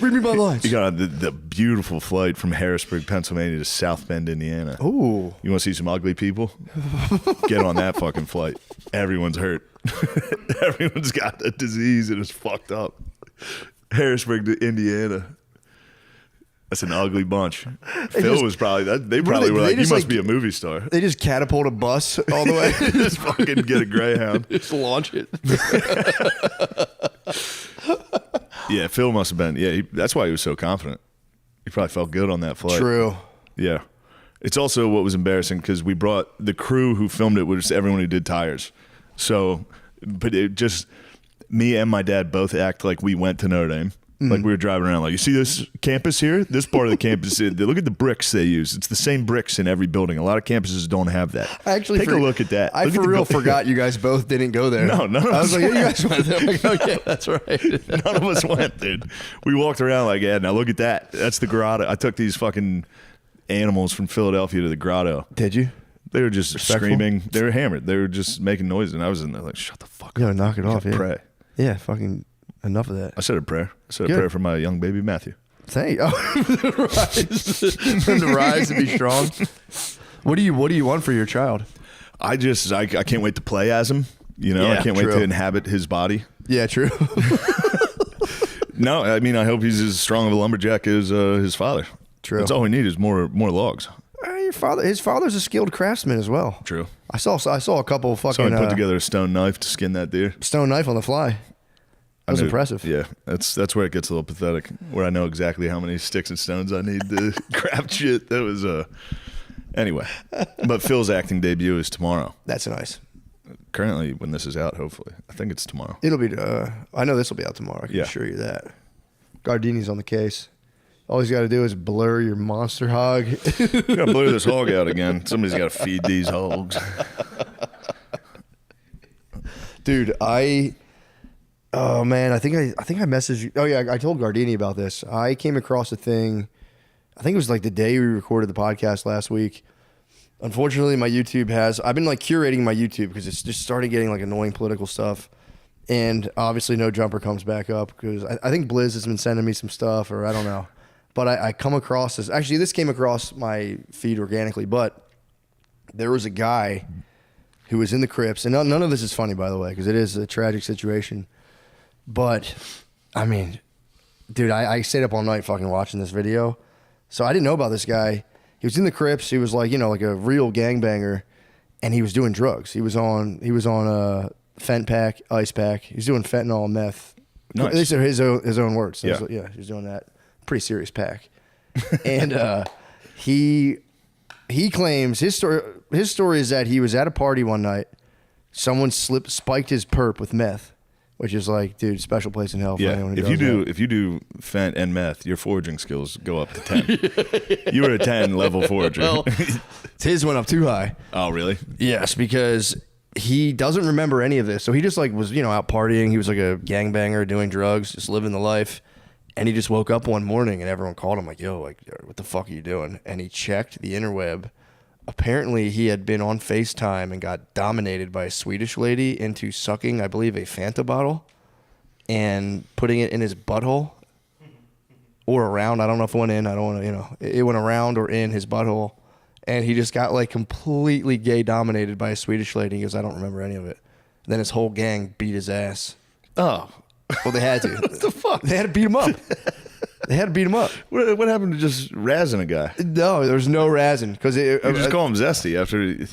Read me my lines. He got on the beautiful flight from Harrisburg, Pennsylvania to South Bend, Indiana. Ooh. You want to see some ugly people? Get on that fucking flight. Everyone's hurt. Everyone's got a disease and is fucked up. Harrisburg to Indiana. That's an ugly bunch. Phil was probably, they probably were like, you must be a movie star. They just catapult a bus all the way. Just fucking get a Greyhound. Just launch it. Yeah, Phil must have been. Yeah, that's why he was so confident. He probably felt good on that flight. True. Yeah. It's also what was embarrassing because we brought the crew who filmed it was everyone who did tires. So, but it just, me and my dad both act like we went to Notre Dame. Like we were driving around, like, you see this campus here? This part of the campus, look at the bricks they use. It's the same bricks in every building. A lot of campuses don't have that. I actually take a look at that. I Look at for the real forgot you guys both didn't go there. No, none of I us was like, yeah, you went. guys went there. I'm like, oh yeah, That's right. None of us went, dude. We walked around like, yeah, now look at that. That's the grotto. I took these fucking animals from Philadelphia to the grotto. Did you? They were just Respectful? screaming. They were hammered. They were just making noise, and I was in there like, shut the fuck You up. gotta knock it You off. gotta Yeah. Pray. Yeah, fucking enough of that. I said a prayer. I said Good. a prayer for my young baby Matthew. Thank you. To rise and be strong. What do you want for your child? I can't wait to play as him. You know, Yeah, I can't wait true. to inhabit his body. Yeah, true. No, I mean, I hope he's as strong of a lumberjack as his father. True. That's all we need is more logs. His father's a skilled craftsman as well. True. I saw a couple of fucking So I put together a stone knife to skin that deer. stone knife on the fly. That was impressive. Yeah, that's where it gets a little pathetic. Where I know exactly how many sticks and stones I need to craft shit. That was anyway. But Phil's acting debut is tomorrow. That's nice. Currently, when this is out, hopefully, I think it's tomorrow. It'll be. I know this will be out tomorrow. I can assure you that. Gardini's on the case. All he's got to do is blur your monster hog. You gotta blur this hog out again. Somebody's got to feed these hogs. Dude, oh man, I think I messaged you. Oh yeah, I told Gardini about this. I came across a thing. I think it was like the day we recorded the podcast last week. Unfortunately, my YouTube I've been like curating my YouTube because it's just started getting like annoying political stuff. And obviously No Jumper comes back up because I think Blizz has been sending me some stuff, or I don't know. But I come across this. Actually, this came across my feed organically, but there was a guy who was in the crypts. And none of this is funny, by the way, because it is a tragic situation. But, I mean, dude, I stayed up all night fucking watching this video. So I didn't know about this guy. He was in the crypts. He was like, like a real gangbanger. And he was doing drugs. He was on Fent pack, ice pack. He was doing fentanyl, meth. Nice. These are his own words. So Yeah. he was doing that. Pretty serious pack. And he claims his story is that he was at a party one night. Someone spiked his perp with meth, which is like, dude, special place in hell for anyone who does that. If you do fent and meth, your foraging skills go up to 10. You were a 10 level forager. Well, his went up too high. Oh, really? Yes, because he doesn't remember any of this. So he just like was, out partying. He was like a gangbanger doing drugs, just living the life. And he just woke up one morning and everyone called him like, yo, like, what the fuck are you doing? And he checked the interweb. Apparently he had been on FaceTime and got dominated by a Swedish lady into sucking, I believe, a Fanta bottle and putting it in his butthole or around. I don't know if it went in. I don't want to, it went around or in his butthole. And he just got like completely gay dominated by a Swedish lady. He goes, I don't remember any of it. And then his whole gang beat his ass. Oh. Well, they had to. What the fuck? They had to beat him up. They had to beat him up. What happened to just razzing a guy? No, there was no razzing because You just call him Zesty after.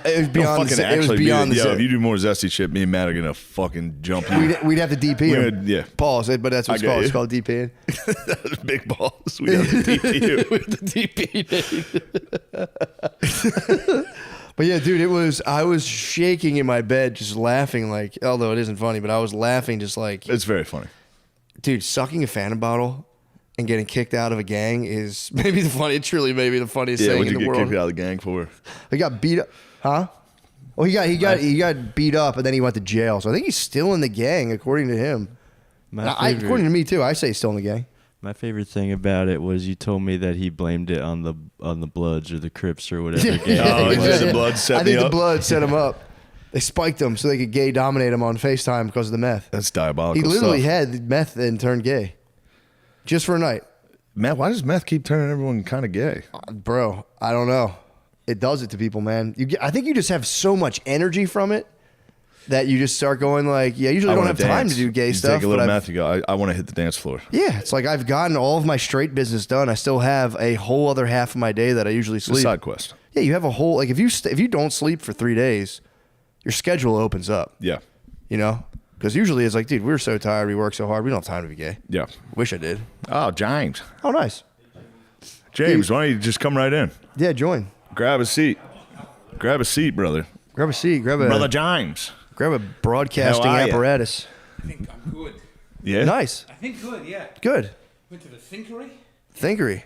It was beyond. It was beyond the. If you do more zesty shit, me and Matt are gonna fucking jump you. We'd have to DP him. Yeah. Pause. But that's what it's called. It's called DPing. That was big balls. We have to DP you. With the DP. But yeah, dude, I was shaking in my bed, just laughing, like, although it isn't funny, but I was laughing just like. It's very funny. Dude, sucking a Phantom bottle and getting kicked out of a gang is maybe the funniest thing in the world. Yeah, what'd you get kicked out of the gang for? He got beat up, huh? Well, he got beat up, and then he went to jail. So I think he's still in the gang, according to him. According to me too, I say he's still in the gang. My favorite thing about it was you told me that he blamed it on the Bloods or the Crips or whatever. The Bloods set I think the Bloods set him up. They spiked him so they could gay dominate him on FaceTime because of the meth. That's diabolical. He literally stuff. had meth and turned gay, just for a night. Matt, why does meth keep turning everyone kind of gay? Bro, I don't know. It does it to people, man. I think you just have so much energy from it that you just start going like, yeah, I usually don't have time to do gay you stuff. Take a little meth, you go, I want to hit the dance floor. Yeah, it's like I've gotten all of my straight business done. I still have a whole other half of my day that I usually sleep. It's a side quest. Yeah, you have a whole, like if you don't sleep for 3 days, your schedule opens up. Yeah. You know? Because usually it's like, dude, we're so tired, we work so hard, we don't have time to be gay. Yeah. Wish I did. Oh, James. Oh, nice. James, why don't you just come right in? Yeah, join. Grab a seat. Grab a seat, brother. Grab a seat. Brother James. Grab a broadcasting apparatus. I think I'm good. Yeah? Nice. I think good, yeah. Good. Went to the Thinkery. Thinkery.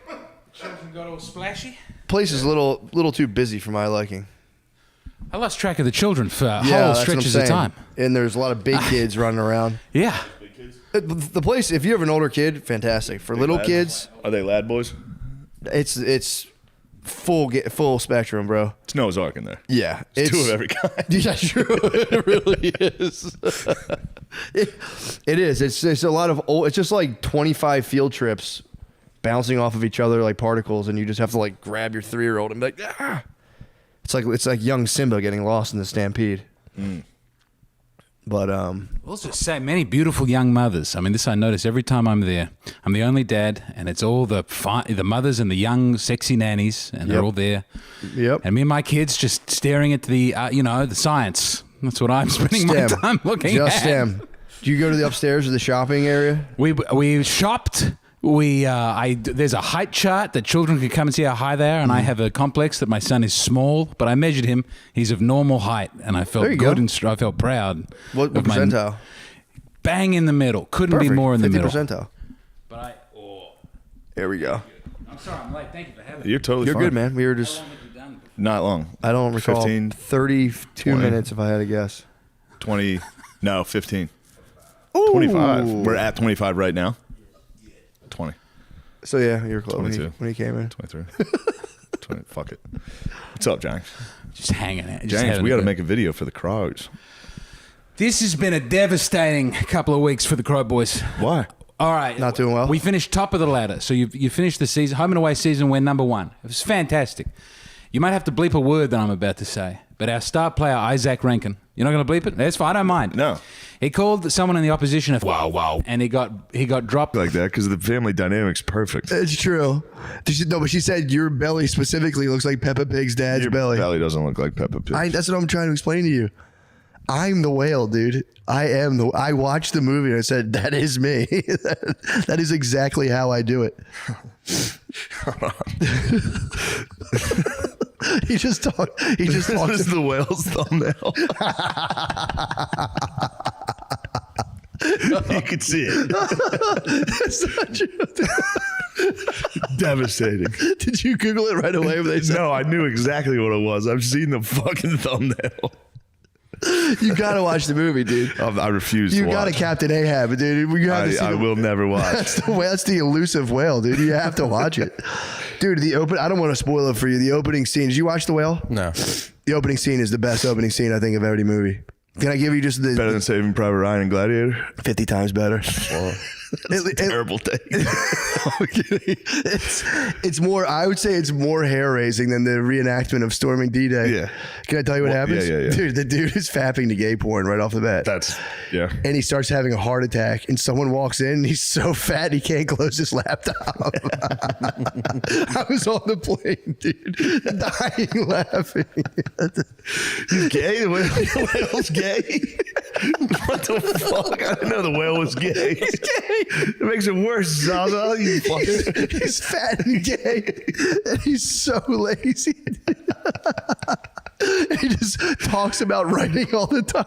Children got all splashy. Place is a little too busy for my liking. I lost track of the children for whole that's what I'm stretches of saying. time. And there's a lot of big kids running around. Yeah. The place, if you have an older kid, fantastic. For little kids, are they lad boys? It's full spectrum, bro. It's Noah's Ark in there. Yeah, it's 2 of every kind. Yeah, true. It really is. It is. It's a lot of old. It's just like 25 field trips bouncing off of each other like particles, and you just have to like grab your 3-year-old and be like, ah. It's like young Simba getting lost in the stampede. But also so many beautiful young mothers. I mean, this I notice every time I'm there. I'm the only dad, and it's all the mothers and the young, sexy nannies, and they're all there. Yep. And me and my kids just staring at the the science. That's what I'm spending my time looking at. Just STEM. Do you go to the upstairs or the shopping area? We shopped. There's a height chart that children can come and see how high they are, and I have a complex that my son is small, but I measured him. He's of normal height, and I felt good and I felt proud. What percentile? Bang in the middle. Couldn't be more in the middle. 50 percentile. But there we go. I'm sorry, I'm late. Thank you for having me. You're totally You're fine. good, man. We were just not long. I don't recall. 15, 32 20. minutes if I had to guess. 20. No, 15. Ooh. 25. We're at 25 right now. 20. So yeah, you're close 22. when he came in. 23. 20. Fuck it. What's up, James? Just hanging out. James, we got to make a video for the Crows. This has been a devastating couple of weeks for the Crow Boys. Why? All right. Not doing well. We finished top of the ladder. So you finished the season, home and away season, we're number 1. It was fantastic. You might have to bleep a word that I'm about to say, but our star player, Isaac Rankin, you're not going to bleep it? That's fine. I don't mind. No. He called someone in the opposition a wow, and he got dropped like that because the family dynamic's perfect. It's true. But she said your belly specifically looks like Peppa Pig's dad's belly. Belly doesn't look like Peppa Pig. That's what I'm trying to explain to you. I'm the whale, dude. I watched the movie and I said, that is me. That is exactly how I do it. He just talked. This is the whale's thumbnail. You can see it. That's not true. Devastating. Did you Google it right away when they said? No, I knew exactly what it was. I've seen the fucking thumbnail. You gotta watch the movie, dude. I refuse to watch. You gotta Captain Ahab, dude. I will never watch. That's the elusive whale, dude. You have to watch it. Dude, I don't want to spoil it for you. The opening scene. Did you watch The Whale? No. The opening scene is the best opening scene, I think, of any movie. Can I give you just better than Saving Private Ryan and Gladiator? 50 times better. Terrible take. It's more. I would say it's more hair raising than the reenactment of storming D-Day. Yeah. Can I tell you what happens? Yeah. Dude, the dude is fapping to gay porn right off the bat. Yeah. And he starts having a heart attack, and someone walks in, and he's so fat he can't close his laptop. I was on the plane, dude, dying laughing. He's gay? The whale's gay? What the fuck? I didn't know the whale was gay. He's gay. It makes it worse, Zaza. You fucker. He's fat and gay, and he's so lazy. He just talks about writing all the time.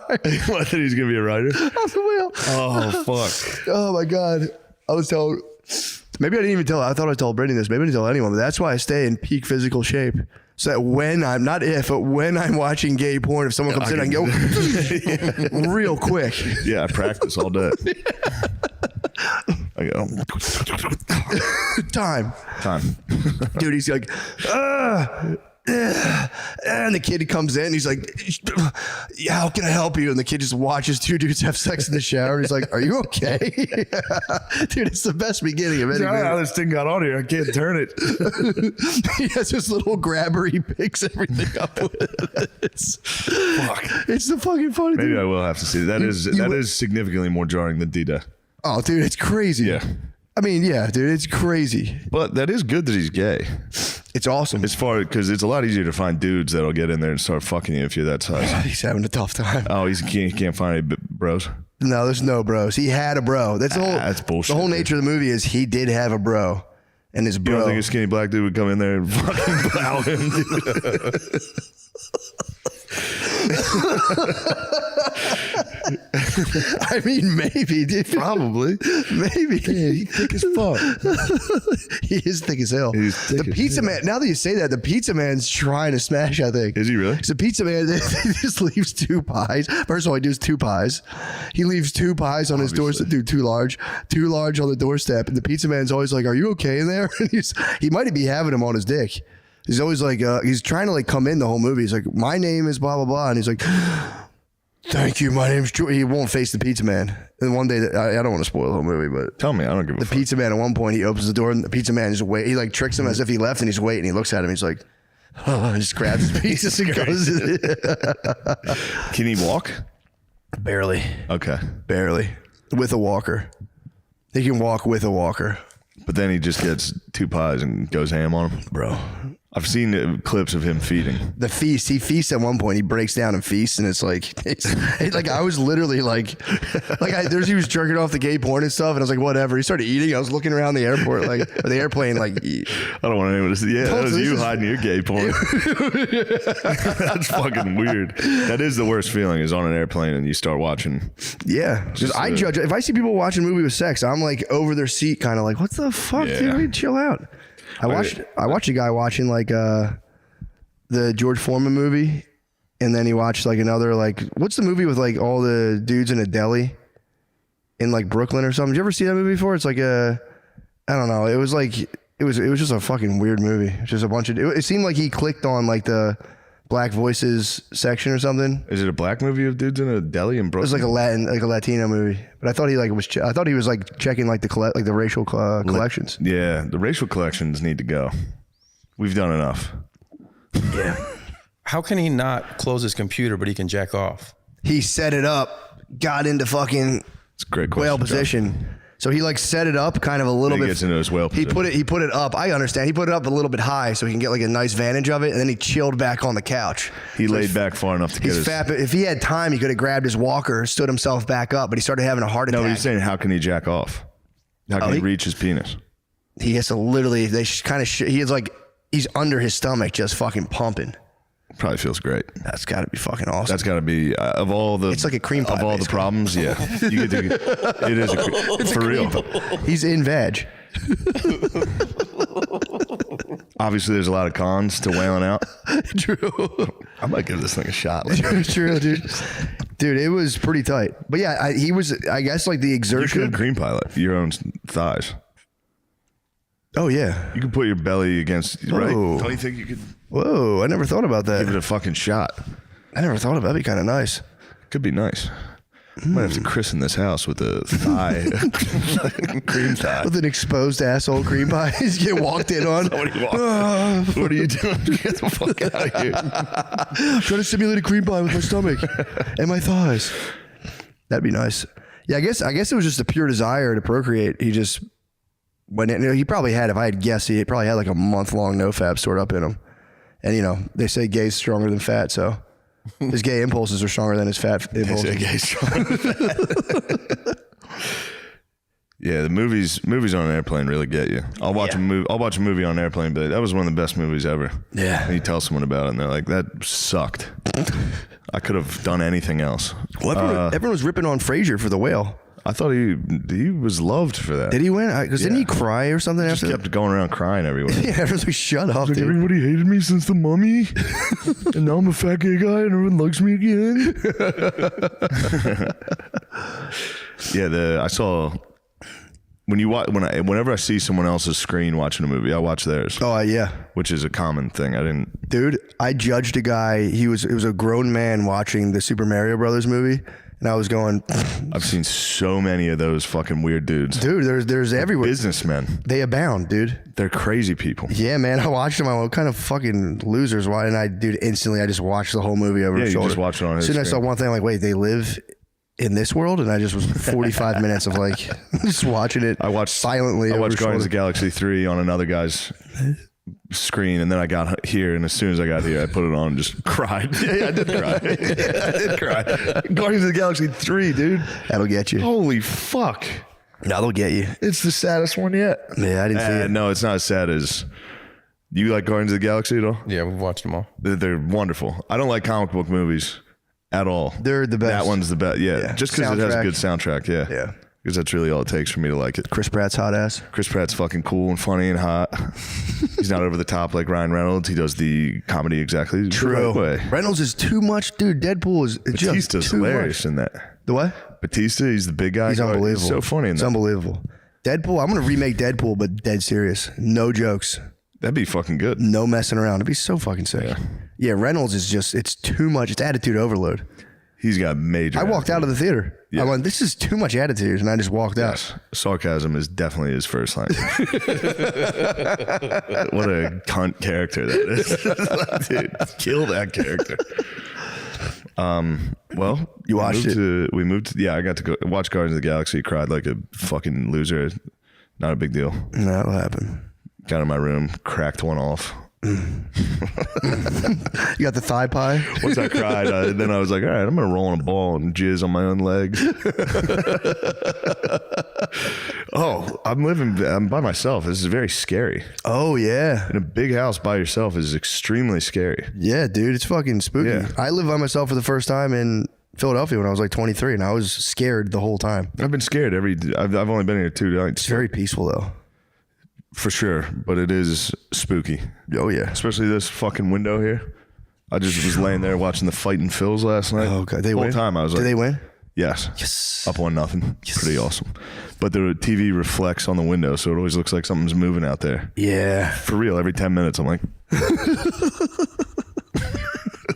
What, that he's going to be a writer? On the whale. Oh, fuck. Oh, my God. I was told. Maybe I didn't even tell. I thought I told Brittany this. Maybe I didn't tell anyone, but that's why I stay in peak physical shape. So that when I'm, not if, but when I'm watching gay porn, if someone comes in, I can go real quick. Yeah, I practice all day. I go. Time. Dude, he's like, and the kid comes in, he's like, yeah, how can I help you? And the kid just watches two dudes have sex in the shower. And he's like, are you okay? Dude, it's the best beginning of any I don't know how this thing got on here. I can't turn it. He has this little grabber he picks everything up with. It's the fucking funny thing. Maybe I will have to see that. That is significantly more jarring than D-Day. Oh, dude, it's crazy. Yeah. I mean, yeah, dude, it's crazy. But that is good that he's gay. It's awesome. As far because it's a lot easier to find dudes that'll get in there and start fucking you if you're that size. He's having a tough time. Oh, he can't find any bros. No, there's no bros. He had a bro. That's the whole. That's bullshit. The whole nature of the movie is he did have a bro, and his bro. You don't think a skinny black dude would come in there and fucking plow him? I mean, maybe, dude. Probably. Maybe. Yeah, he's thick as fuck. He is thick as hell. Thick The pizza man, now that you say that, the pizza man's trying to smash, I think. Is he really? So pizza man he just leaves two pies. First of all, he does two pies. He leaves two pies on his doorstep. Dude, too large on the doorstep. And the pizza man's always like, are you okay in there? And he might be having him on his dick. He's always like, he's trying to like come in the whole movie. He's like, my name is blah, blah, blah. And he's like, thank you, my name's Drew. He won't face the pizza man. And one day, I don't want to spoil the whole movie, but tell me, I don't give a fuck. The pizza man at one point, he opens the door and the pizza man just wait. He like tricks him as if he left and he's waiting. He looks at him. He's like, oh, and just grabs his pizza and goes. Can he walk? Barely. Okay. Barely. With a walker. He can walk with a walker. But then he just gets two pies and goes ham on them. Bro. I've seen clips of him feeding. The feast. He feasts at one point. He breaks down and feasts, and it's like I was literally like he was jerking off the gay porn and stuff, and I was like, whatever. He started eating. I was looking around the airport, or the airplane, like. I don't want anyone to see. Yeah, that was you hiding your gay porn. That's fucking weird. That is the worst feeling. Is on an airplane and you start watching. Yeah, because I judge. If I see people watching a movie with sex, I'm like over their seat, kind of like, what the fuck, dude? We chill out. I watched a guy watching like the George Foreman movie, and then he watched like another like what's the movie with like all the dudes in a deli in like Brooklyn or something? Did you ever see that movie before? It's like I don't know. It was like it was just a fucking weird movie. Just a bunch of it seemed like he clicked on like the Black Voices section or something. Is it a black movie of dudes in a deli in Brooklyn? It was like a Latino movie, but I thought he like was. I thought he was like checking like the racial collections. Yeah, the racial collections need to go. We've done enough. Yeah. How can he not close his computer, but he can jack off? He set it up, got into fucking it's a great question, whale position. So he like set it up kind of a little bit. He gets into his whale position. He put it up. I understand. He put it up a little bit high so he can get like a nice vantage of it, and then he chilled back on the couch. He laid back far enough to get his. If he had time, he could have grabbed his walker, stood himself back up, but he started having a heart attack. No, he's saying how can he jack off? How can he reach his penis? He has to literally. He is like he's under his stomach, just fucking pumping. Probably feels great. That's got to be fucking awesome. That's got to be of all the. It's like a cream pie. Of all the problems, yeah, you get to, it is for real. He's in veg. Obviously, there's a lot of cons to whaling out. True. I might give this thing a shot. True, dude. Dude, it was pretty tight. But yeah, he was. I guess like the exertion. You could cream pilot your own thighs. Oh yeah, you can put your belly against. Right? Don't you think you could? Whoa, I never thought about that. Give it a fucking shot. I never thought about it. That'd be kind of nice. Could be nice. I might have to christen this house with a thigh, cream thigh. With an exposed asshole cream pie. He's getting walked in on. What are you doing? Get the fuck out of here. I'm trying to simulate a cream pie with my stomach and my thighs. That'd be nice. Yeah, I guess it was just a pure desire to procreate. He just went in. He probably had, if I had guessed, he probably had like a month-long nofap stored up in him. And, you know, they say gay's stronger than fat, so his gay impulses are stronger than his fat impulses. They say gay's stronger than fat. Yeah, the movies on an airplane really get you. I'll watch a movie on an airplane, but that was one of the best movies ever. Yeah. And you tell someone about it, and they're like, "That sucked. I could have done anything else." Well, everyone was ripping on Frasier for The Whale. I thought he was loved for that. Did he win? Because didn't he cry or something Just after? kept going around crying everywhere. Yeah, everyone's like, shut up, Like, dude. everybody hated me since The Mummy, and now I'm a fat gay guy, and everyone likes me again. Yeah, I saw. Whenever I see someone else's screen watching a movie, I watch theirs. Oh yeah, which is a common thing. Dude, I judged a guy. It was a grown man watching the Super Mario Brothers movie, and I was going. I've seen so many of those fucking weird dudes. Dude, there's everywhere. Businessmen. They abound, dude. They're crazy people. Yeah, man. I watched them. I went, what kind of fucking losers? Why? And instantly I just watched the whole movie over his shoulder. You just watch it on his Soon I saw screen. one thing, I'm like, wait, they live in this world? And I just was 45 minutes of like just watching it. I watched silently. I over watched his Guardians shoulder. of the Galaxy 3 on another guy's screen, and then I got here, and as soon as I got here, I put it on and just cried. Yeah, I did cry. I did cry. Guardians of the Galaxy 3, dude. That'll get you. Holy fuck. That'll get you. It's the saddest one yet. Yeah, I didn't see it. No, it's not as sad as... You like Guardians of the Galaxy at all? Yeah, we've watched them all. They're wonderful. I don't like comic book movies at all. They're the best. That one's the best. Yeah. Just because it has a Soundtrack. good soundtrack. Yeah. Yeah. Because that's really all it takes for me to like it. Chris Pratt's hot ass. Chris Pratt's fucking cool and funny and hot. He's not over the top like Ryan Reynolds. He does the comedy exactly the right way. Reynolds is too much, dude. Deadpool is just Batista's too hilarious much. in that. The what? Batista, he's the big guy. He's unbelievable. He's so funny in It's that. unbelievable. Deadpool. I'm gonna remake Deadpool, but dead serious. No jokes. That'd be fucking good. No messing around. It'd be so fucking sick. Yeah, Reynolds is just, it's too much. It's attitude overload. He's got major. I walked out of the theater. Yeah. I went, this is too much attitude. And I just walked out. Sarcasm is definitely his first language. What a cunt character that is. Dude, kill that character. Well, you watched it. We moved to, yeah, I got to go watch Guardians of the Galaxy, cried like a fucking loser. Not a big deal. That'll happen. Got in my room, cracked one off. You got the thigh pie? Once I cried, then I was like, all right, I'm going to roll in a ball and jizz on my own legs. I'm by myself. This is very scary. Oh, yeah. In a big house by yourself is extremely scary. Yeah, dude. It's fucking spooky. Yeah. I lived by myself for the first time in Philadelphia when I was like 23, and I was scared the whole time. I've been scared I've only been here 2 nights. It's very peaceful, though. For sure, but it is spooky. Oh, yeah. Especially this fucking window here. I just was laying there watching the Fighting Phils last night. Oh, God. They the whole win? time I was like, Did they win? Yes. Yes. Up 1-0. Yes. Pretty awesome. But the TV reflects on the window, so it always looks like something's moving out there. Yeah. For real, every 10 minutes, I'm like...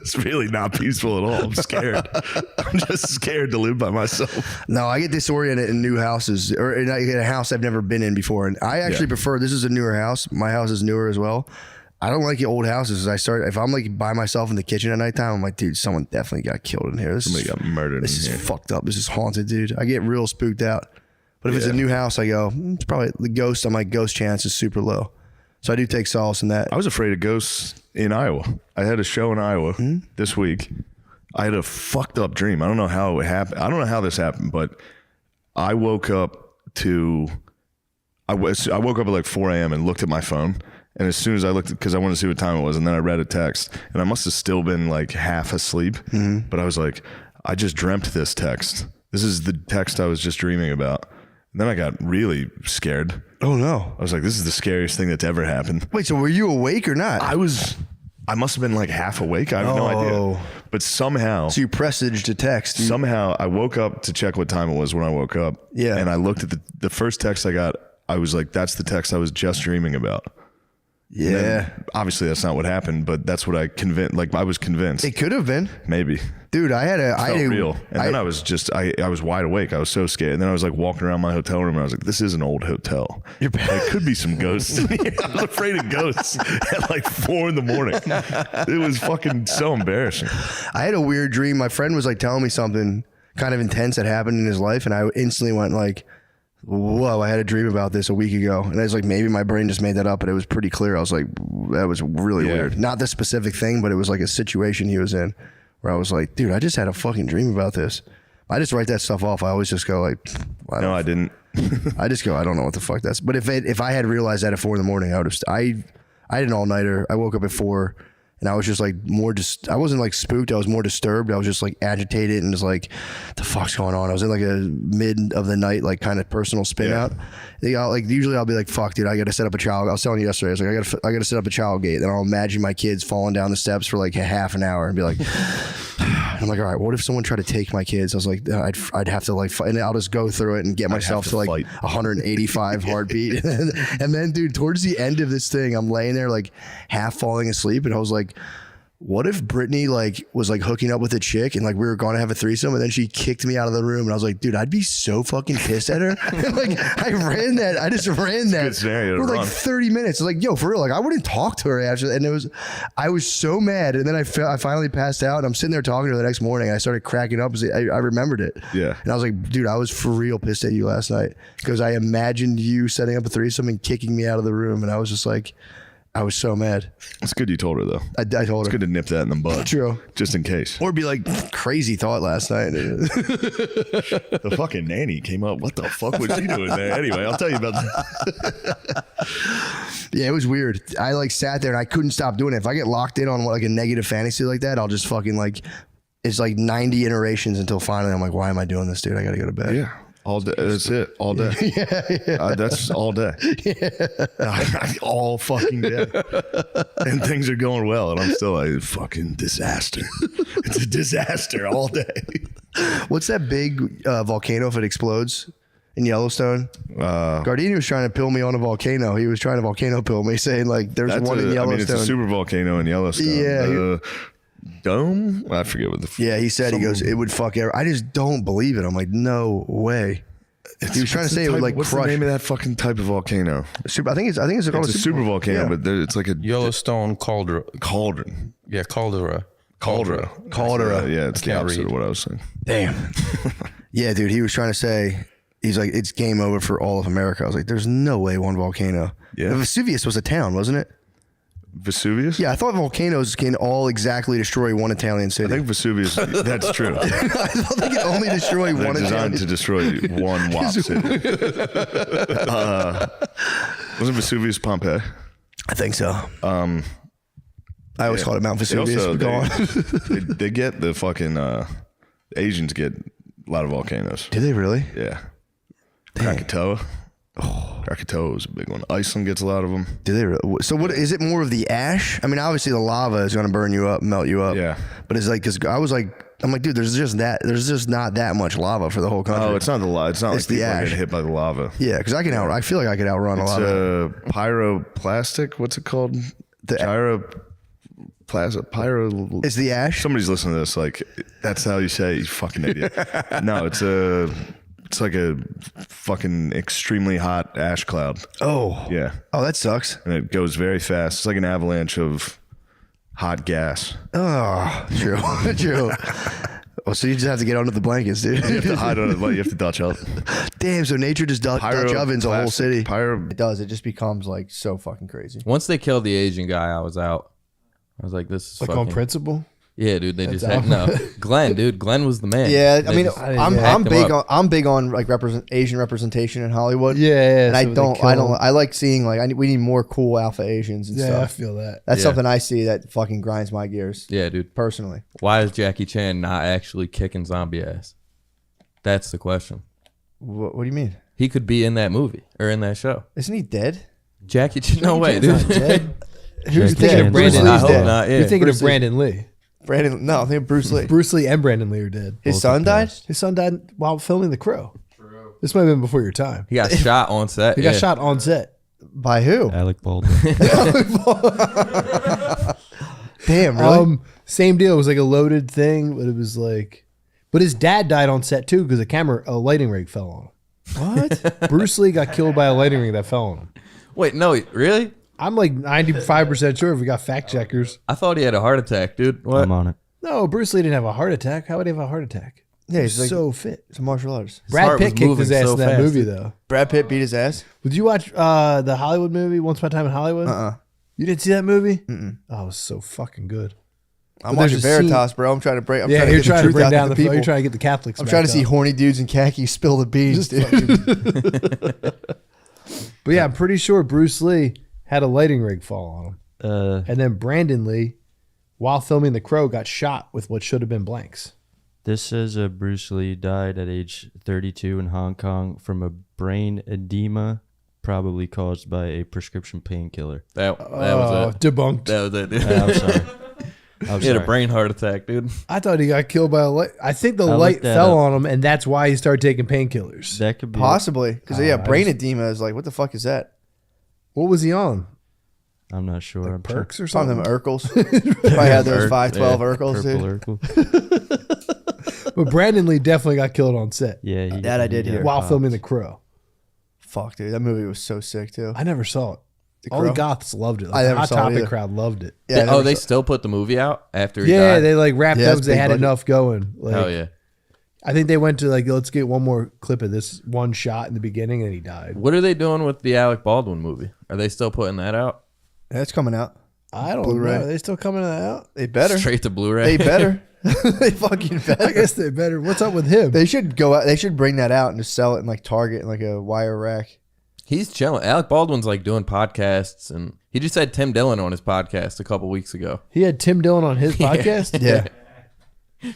It's really not peaceful at all. I'm scared. I'm just scared to live by myself. No, I get disoriented in new houses or in a house I've never been in before. And I actually prefer, this is a newer house. My house is newer as well. I don't like the old houses. If I'm like by myself in the kitchen at nighttime, I'm like, dude, someone definitely got killed in here. Somebody got murdered This is in here. fucked up. This is haunted, dude. I get real spooked out. But if it's a new house, I go, it's probably the ghost. I'm like, ghost chance is super low. So I do take solace in that. I was afraid of ghosts in Iowa. I had a show in Iowa this week. I had a fucked up dream. I don't know how it happened. I don't know how this happened, but I woke up I woke up at like 4 a.m. and looked at my phone. And as soon as I looked, because I wanted to see what time it was, and then I read a text, and I must have still been like half asleep. But I was like, I just dreamt this text. This is the text I was just dreaming about. And then I got really scared. Oh no. I was like, this is the scariest thing that's ever happened. Wait, so were you awake or not? I must have been like half awake. I have no idea. But somehow. So you presaged a text. Somehow I woke up to check what time it was when I woke up. Yeah. And I looked at the first text I got. I was like, that's the text I was just dreaming about. Yeah. Obviously, that's not what happened, but that's what I was convinced. It could have been. Maybe. Dude, it felt real. And then I was just, I was wide awake. I was so scared. And then I was like walking around my hotel room and I was like, this is an old hotel. There could be some ghosts in here. I was afraid of ghosts at like 4 a.m. It was fucking so embarrassing. I had a weird dream. My friend was like telling me something kind of intense that happened in his life. And I instantly went like, whoa, I had a dream about this a week ago. And I was like, maybe my brain just made that up, but it was pretty clear. I was like, that was really weird. Not the specific thing, but it was like a situation he was in where I was like, dude, I just had a fucking dream about this. I just write that stuff off. I always just go like, I didn't. I just go, I don't know what the fuck that's. But if I had realized that at 4 a.m, I would have. I had an all-nighter. I woke up at 4. And I was just like I wasn't like spooked. I was more disturbed. I was just like agitated and was like, the fuck's going on? I was in like a mid of the night, like kind of personal spin out. Like usually I'll be like, fuck dude, I got to set up a child. I was telling you yesterday, I was like, I got to set up a child gate. Then I'll imagine my kids falling down the steps for like a half an hour and be like, I'm like, all right, what if someone tried to take my kids? I was like, I'd have to like fight, and I'll just go through it and get myself to like 185 heartbeat. And then dude, towards the end of this thing, I'm laying there like half falling asleep. And I was like, what if Brittany like was like hooking up with a chick and like we were going to have a threesome and then she kicked me out of the room and I was like, dude, I'd be so fucking pissed at her. Like I just ran that good scenario for like 30 minutes. Like, yo, for real, like I wouldn't talk to her after. And I was so mad. And then I finally passed out and I'm sitting there talking to her the next morning and I started cracking up because I remembered it. Yeah. And I was like, dude, I was for real pissed at you last night because I imagined you setting up a threesome and kicking me out of the room. And I was just like, I was so mad. It's good you told her though. I told her. It's good to nip that in the bud. True. Just in case. Or be like, crazy thought last night. The fucking nanny came up. What the fuck was she doing there? Anyway, I'll tell you about that. Yeah, it was weird. I like sat there and I couldn't stop doing it. If I get locked in on like a negative fantasy like that, I'll just fucking like, it's like 90 iterations until finally I'm like, why am I doing this, dude? I got to go to bed. Yeah. All day. That's it. All day. That's all day. All fucking day. And things are going well. And I'm still like, fucking disaster. It's a disaster all day. What's that big volcano if it explodes in Yellowstone? Gardini was trying to pill me on a volcano. He was trying to volcano pill me, saying like, there's one in Yellowstone. I mean, it's a super volcano in Yellowstone. Yeah. Dome? I forget what the yeah, he said, he goes, it would fuck everything. I just don't believe it. I'm like, no way. He was trying to say it would like what's crush. The name of that fucking type of volcano? I think it's called a super volcano, but it's like a Yellowstone cauldron. Yeah, caldera. Caldera. Yeah, it's the opposite of what I was saying. Damn. Yeah, dude, he was trying to say, he's like, it's game over for all of America. I was like, there's no way one volcano. Yeah. Vesuvius was a town, wasn't it? Vesuvius? Yeah, I thought volcanoes can all exactly destroy one Italian city. I think Vesuvius, that's true. I thought they can only destroy one Italian designed to destroy one WAP city. Wasn't Vesuvius Pompeii? I think so. I always called it Mount Vesuvius. They get the fucking, Asians get a lot of volcanoes. Do they really? Yeah. Krakatoa. Krakatoa was a big one. Iceland gets a lot of them. Do they really? So what is it more of the ash? I mean, obviously the lava is going to burn you up, melt you up. Yeah. But it's like, because I'm like, dude, there's just not that much lava for the whole country. Oh, it's not the lava. It's not it's like the people ash. get hit by the lava. Yeah, because I feel like I could outrun a lot of it. Pyroplastic. What's it called? It's the ash. Somebody's listening to this. Like, that's how you say it, you fucking idiot. No, it's like a fucking extremely hot ash cloud. Oh. Yeah. Oh, that sucks. And it goes very fast. It's like an avalanche of hot gas. Oh, true. Well, so you just have to get under the blankets, dude. You have to hide under the blankets. You have to Dutch up. Damn, so nature just Dutch ovens a whole city. It does. It just becomes like so fucking crazy. Once they killed the Asian guy, I was out. I was like, this is like fucking... on principle? Yeah, dude. They just had no. Glenn was the man. Yeah, They I mean, just I'm big on like Asian representation in Hollywood. Yeah, and I like seeing like we need more cool alpha Asians and stuff. Yeah, I feel that. That's something I see that fucking grinds my gears. Yeah, dude. Personally, why is Jackie Chan not actually kicking zombie ass? That's the question. What do you mean? He could be in that movie or in that show. Isn't he dead? Jackie Chan? No way, dude. Who's thinking of Brandon Lee? I hope not. Yeah. You're thinking of Brandon Lee. No, I think Bruce Lee. Bruce Lee and Brandon Lee are dead. His son died? His son died while filming The Crow. True. This might have been before your time. He got shot on set. He got shot on set. By who? Alec Baldwin. Damn, really? Same deal. It was like a loaded thing, but it was like, but his dad died on set too because a lighting rig fell on him. What? Bruce Lee got killed by a lighting rig that fell on him. Wait, no, really? I'm like 95% sure if we got fact checkers. I thought he had a heart attack, dude. What? I'm on it. No, Bruce Lee didn't have a heart attack. How would he have a heart attack? Yeah, he's like, so fit. It's a martial artist. Brad Pitt kicked his ass in that movie, though. Brad Pitt beat his ass? Did you watch the Hollywood movie, Once Upon a Time in Hollywood? You didn't see that movie? Mm-mm. Oh, it was so fucking good. I'm watching Veritas, bro. I'm trying to break. You're trying to bring down the people. You're trying to get the Catholics. I'm trying to see horny dudes in khakis spill the beans, dude. But yeah, I'm pretty sure Bruce Lee had a lighting rig fall on him, and then Brandon Lee, while filming The Crow, got shot with what should have been blanks. This says Bruce Lee died at age 32 in Hong Kong from a brain edema, probably caused by a prescription painkiller. That was it. Debunked. That was it, dude. I'm sorry. He had a brain heart attack, dude. I thought he got killed by a light. I think the light fell on him, and that's why he started taking painkillers. That could be possibly because brain edema is like, what the fuck is that? What was he on? I'm not sure. Like perks or Some something? of them Urkels. Probably had those 512 Urkels, purple dude. Urkel. But Brandon Lee definitely got killed on set. Yeah, that I did hear. While filming The Crow. Fuck, dude, that movie was so sick too. I never saw it. The All the Crow? goths loved it. I Like, the never Hot saw it Topic either. crowd loved it. Yeah, They still put the movie out after he Yeah, died? they like wrapped Yeah, up that's because they big had budget. enough going. Like, Hell yeah. I think they went to like, let's get one more clip of this one shot in the beginning, and he died. What are they doing with the Alec Baldwin movie? Are they still putting that out? That's coming out. I don't Blu-ray. know. Are they still coming out? They better. Straight to Blu-ray? They better. They fucking better. I guess they better. What's up with him? They should go out. They should bring that out and just sell it in like Target in like a wire rack. He's chilling. Alec Baldwin's like doing podcasts, and he just had Tim Dillon on his podcast a couple weeks ago. He had Tim Dillon on his podcast? Yeah.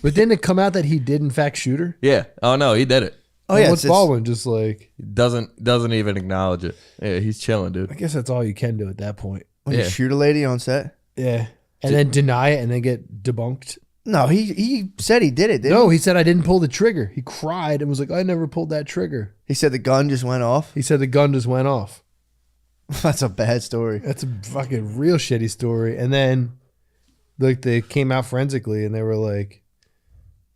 But didn't it come out that he did in fact shoot her? Yeah. Oh no, he did it. Oh And yeah. what's Baldwin just like? Doesn't even acknowledge it. Yeah, he's chilling, dude. I guess that's all you can do at that point. When you shoot a lady on set. Yeah. And then deny it and then get debunked. No, he said he did it. Didn't No, he said I didn't pull the trigger. He cried and was like, I never pulled that trigger. he said the gun just went off. He said the gun just went off. That's a bad story. That's a fucking real shitty story. And then like they came out forensically and they were like,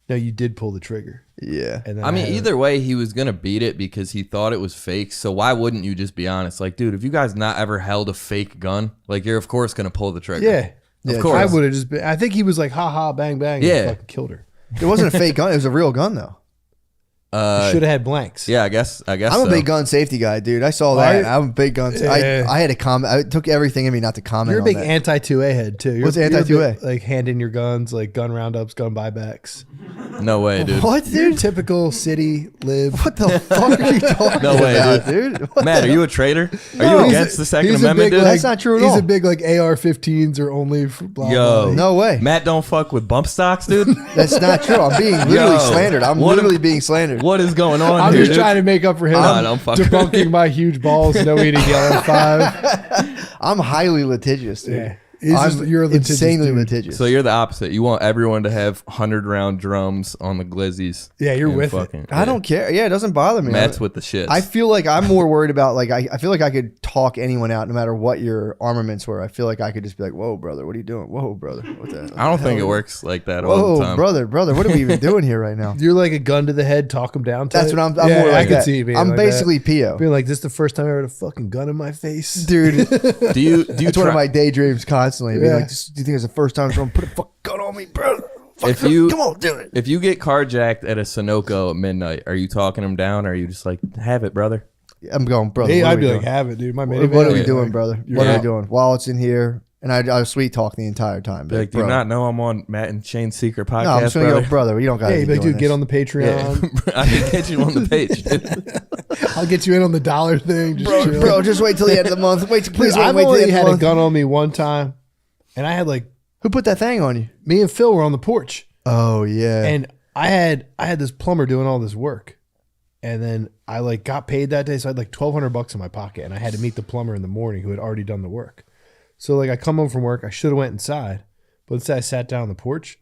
no, you did pull the trigger. Yeah. And then I mean, had either way, he was gonna beat it because he thought it was fake. So why wouldn't you just be honest? Like, dude, if you guys not ever held a fake gun, like you're of course gonna pull the trigger. Yeah. Of course. I would have just been, I think he was like, ha ha, bang, bang. Yeah. And fucking killed her. It wasn't a fake gun. It was a real gun though. Should have had blanks. Yeah, I guess. I'm so. a big gun safety guy, dude. I saw that. I'm a big gun. Yeah. I had to comment. I took everything in me not to comment. You're a on big that. anti-2A head too. You're, What's you're a anti-2A? big, like hand in your guns, like gun roundups, gun buybacks. No way, dude. What, You're dude? typical city lib. What the fuck are you talking No way, about, dude. dude? What Matt, the- are you a traitor? Are No, you he's against a- the Second he's a Amendment, big, dude? like- That's not true at He's all. a big like AR-15s are only for blah Yo. blah. No way. Matt don't fuck with bump stocks, dude. That's not true. I'm being literally slandered. I'm What literally am- being slandered. What is going on I'm here, just dude? trying to make up for him. Nah, don't fuck with debunking my huge balls, no eating yellow 5. I'm highly litigious, dude. Yeah. He's I'm just- you're a litigious insanely dude. litigious. So you're the opposite. You want everyone to have 100-round drums on the glizzies. Yeah, you're and with it. fucking- I don't care. Yeah, it doesn't bother me. Matt's with the shits. I feel like I'm more worried about like I feel like I could talk anyone out no matter what your armaments were. I feel like I could just be like, "Whoa, brother, what are you doing? Whoa, brother, what the? I don't think it hell? works like that all the Whoa, time. brother, what are we even doing here right now? You're like a gun to the head, talk him down. That's type. what I'm Yeah, more like I could that. see you being I'm like basically that. P.O. Being like, this is the first time I heard a fucking gun in my face, dude. Do you It's one of my daydreams constantly. Being Yeah. like, do you think it's the first time someone put a fucking gun on me, bro? If you Come on, do it. If you get carjacked at a Sunoco at midnight, are you talking them down, or are you just like, have it, brother? I'm going, brother. Hey, what are I'd we be doing? like, have it, dude. My What, minivan. what are we Yeah. doing, brother? You're What are out. we doing? Wallets in here, and I was sweet talk the entire time. Be like, do you bro. not know I'm on Matt and Shane's secret podcast, No, I'm just gonna brother? go, brother. You don't got. Yeah, you'd be like, dude, get on the Yeah. Patreon. I can get you on the page, dude. I'll get you in on the dollar thing. Just chill. bro. Just wait till the end of the month. Wait, please Dude, I've wait till the only end of had the a month. gun on me one time, and I had like Who put that thing on you? me and Phil were on the porch, Oh yeah. and I had this plumber doing all this work, and then I like got paid that day, so I had like $1,200 in my pocket, and I had to meet the plumber in the morning who had already done the work. So like I come home from work, I should have went inside, but instead I sat down on the porch.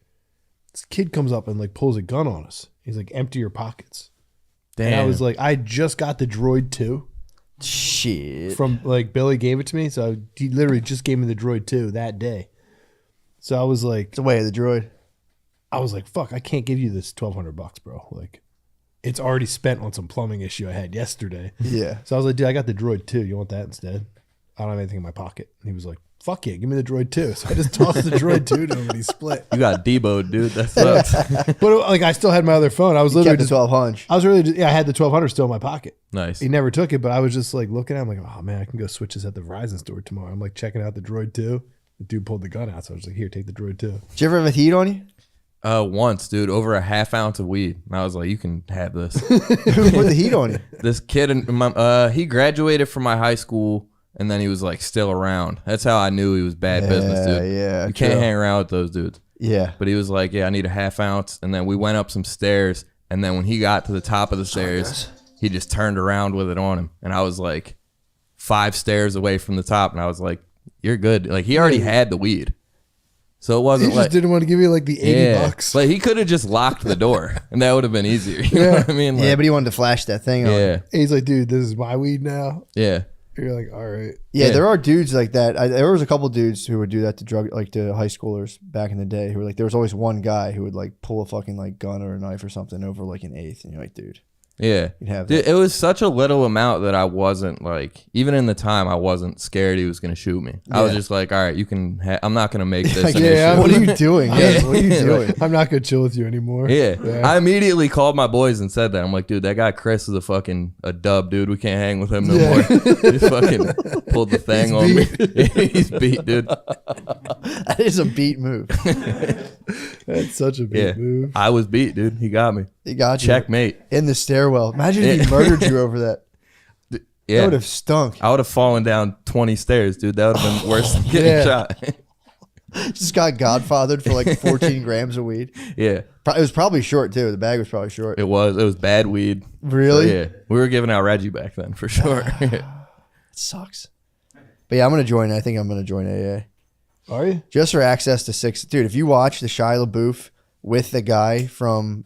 This kid comes up and like pulls a gun on us. He's like, empty your pockets. Damn. And I was like, I just got the Droid 2. Shit. From like Billy gave it to me, so he literally just gave me the Droid 2 that day. So I was like, the way of the Droid. I was like, fuck, I can't give you this $1,200, bro. Like, it's already spent on some plumbing issue I had yesterday. Yeah. So I was like, dude, I got the Droid 2. You want that instead? I don't have anything in my pocket. And he was like, fuck yeah, give me the Droid 2. So I just tossed the Droid 2 to him and he split. You got Debo'd, dude. That sucks. But like, I still had my other phone. I was literally kept the 1200. I was really just, I had the 1200 still in my pocket. Nice. He never took it, but I was just like looking at him like, oh man, I can go switch this at the Verizon store tomorrow. I'm like checking out the Droid 2. The dude pulled the gun out, so I was like, here, take the Droid 2. Did you ever have a heat on you? Once, dude, over a half ounce of weed. And I was like, you can have this. Who put the heat on you? This kid, he graduated from my high school, and then he was like still around. That's how I knew he was bad business, dude. Yeah, you can't hang around with those dudes. Yeah. But he was like, yeah, I need a half ounce. And then we went up some stairs, and then when he got to the top of the stairs, he just turned around with it on him. And I was like 5 stairs away from the top, and I was like, you're good. Like, he already had the weed. So it wasn't He like, just didn't want to give you like the $80. Like, he could have just locked the door, and that would have been easier. You know what I mean? Like, Yeah, but he wanted to flash that thing on. yeah, He's like, dude, this is my weed now. yeah. You're like, all right. Yeah, there are dudes like that. There was a couple dudes who would do that to to high schoolers back in the day. Who were like, there was always one guy who would like pull a fucking like gun or a knife or something over like an eighth, and you're like, dude. Yeah. You'd have Dude, it was such a little amount that I wasn't like, even in the time, I wasn't scared he was going to shoot me. I was Yeah. just like, all right, you can, I'm not going to make this Like, an yeah, issue. what are you doing? Yeah. What are you doing? I'm not going to chill with you anymore. Yeah. I immediately called my boys and said that. I'm like, dude, that guy Chris is a dub, dude. We can't hang with him no more. He fucking pulled the thing on me. He's beat, dude. That is a beat move. That's such a big move. I was beat, dude. He got me. He got you. Checkmate. In the stairwell. Imagine if he murdered you over that. Yeah. That would have stunk. I would have fallen down 20 stairs, dude. That would have been worse than getting Yeah. shot. Just got godfathered for like 14 grams of weed. Yeah. It was probably short too. The bag was probably short. It was bad weed. Really? So, yeah. We were giving out Reggie back then for sure. It sucks. But yeah, I think I'm gonna join AA. Are you? Just for access to 6. Dude, if you watch the Shia LaBeouf with the guy from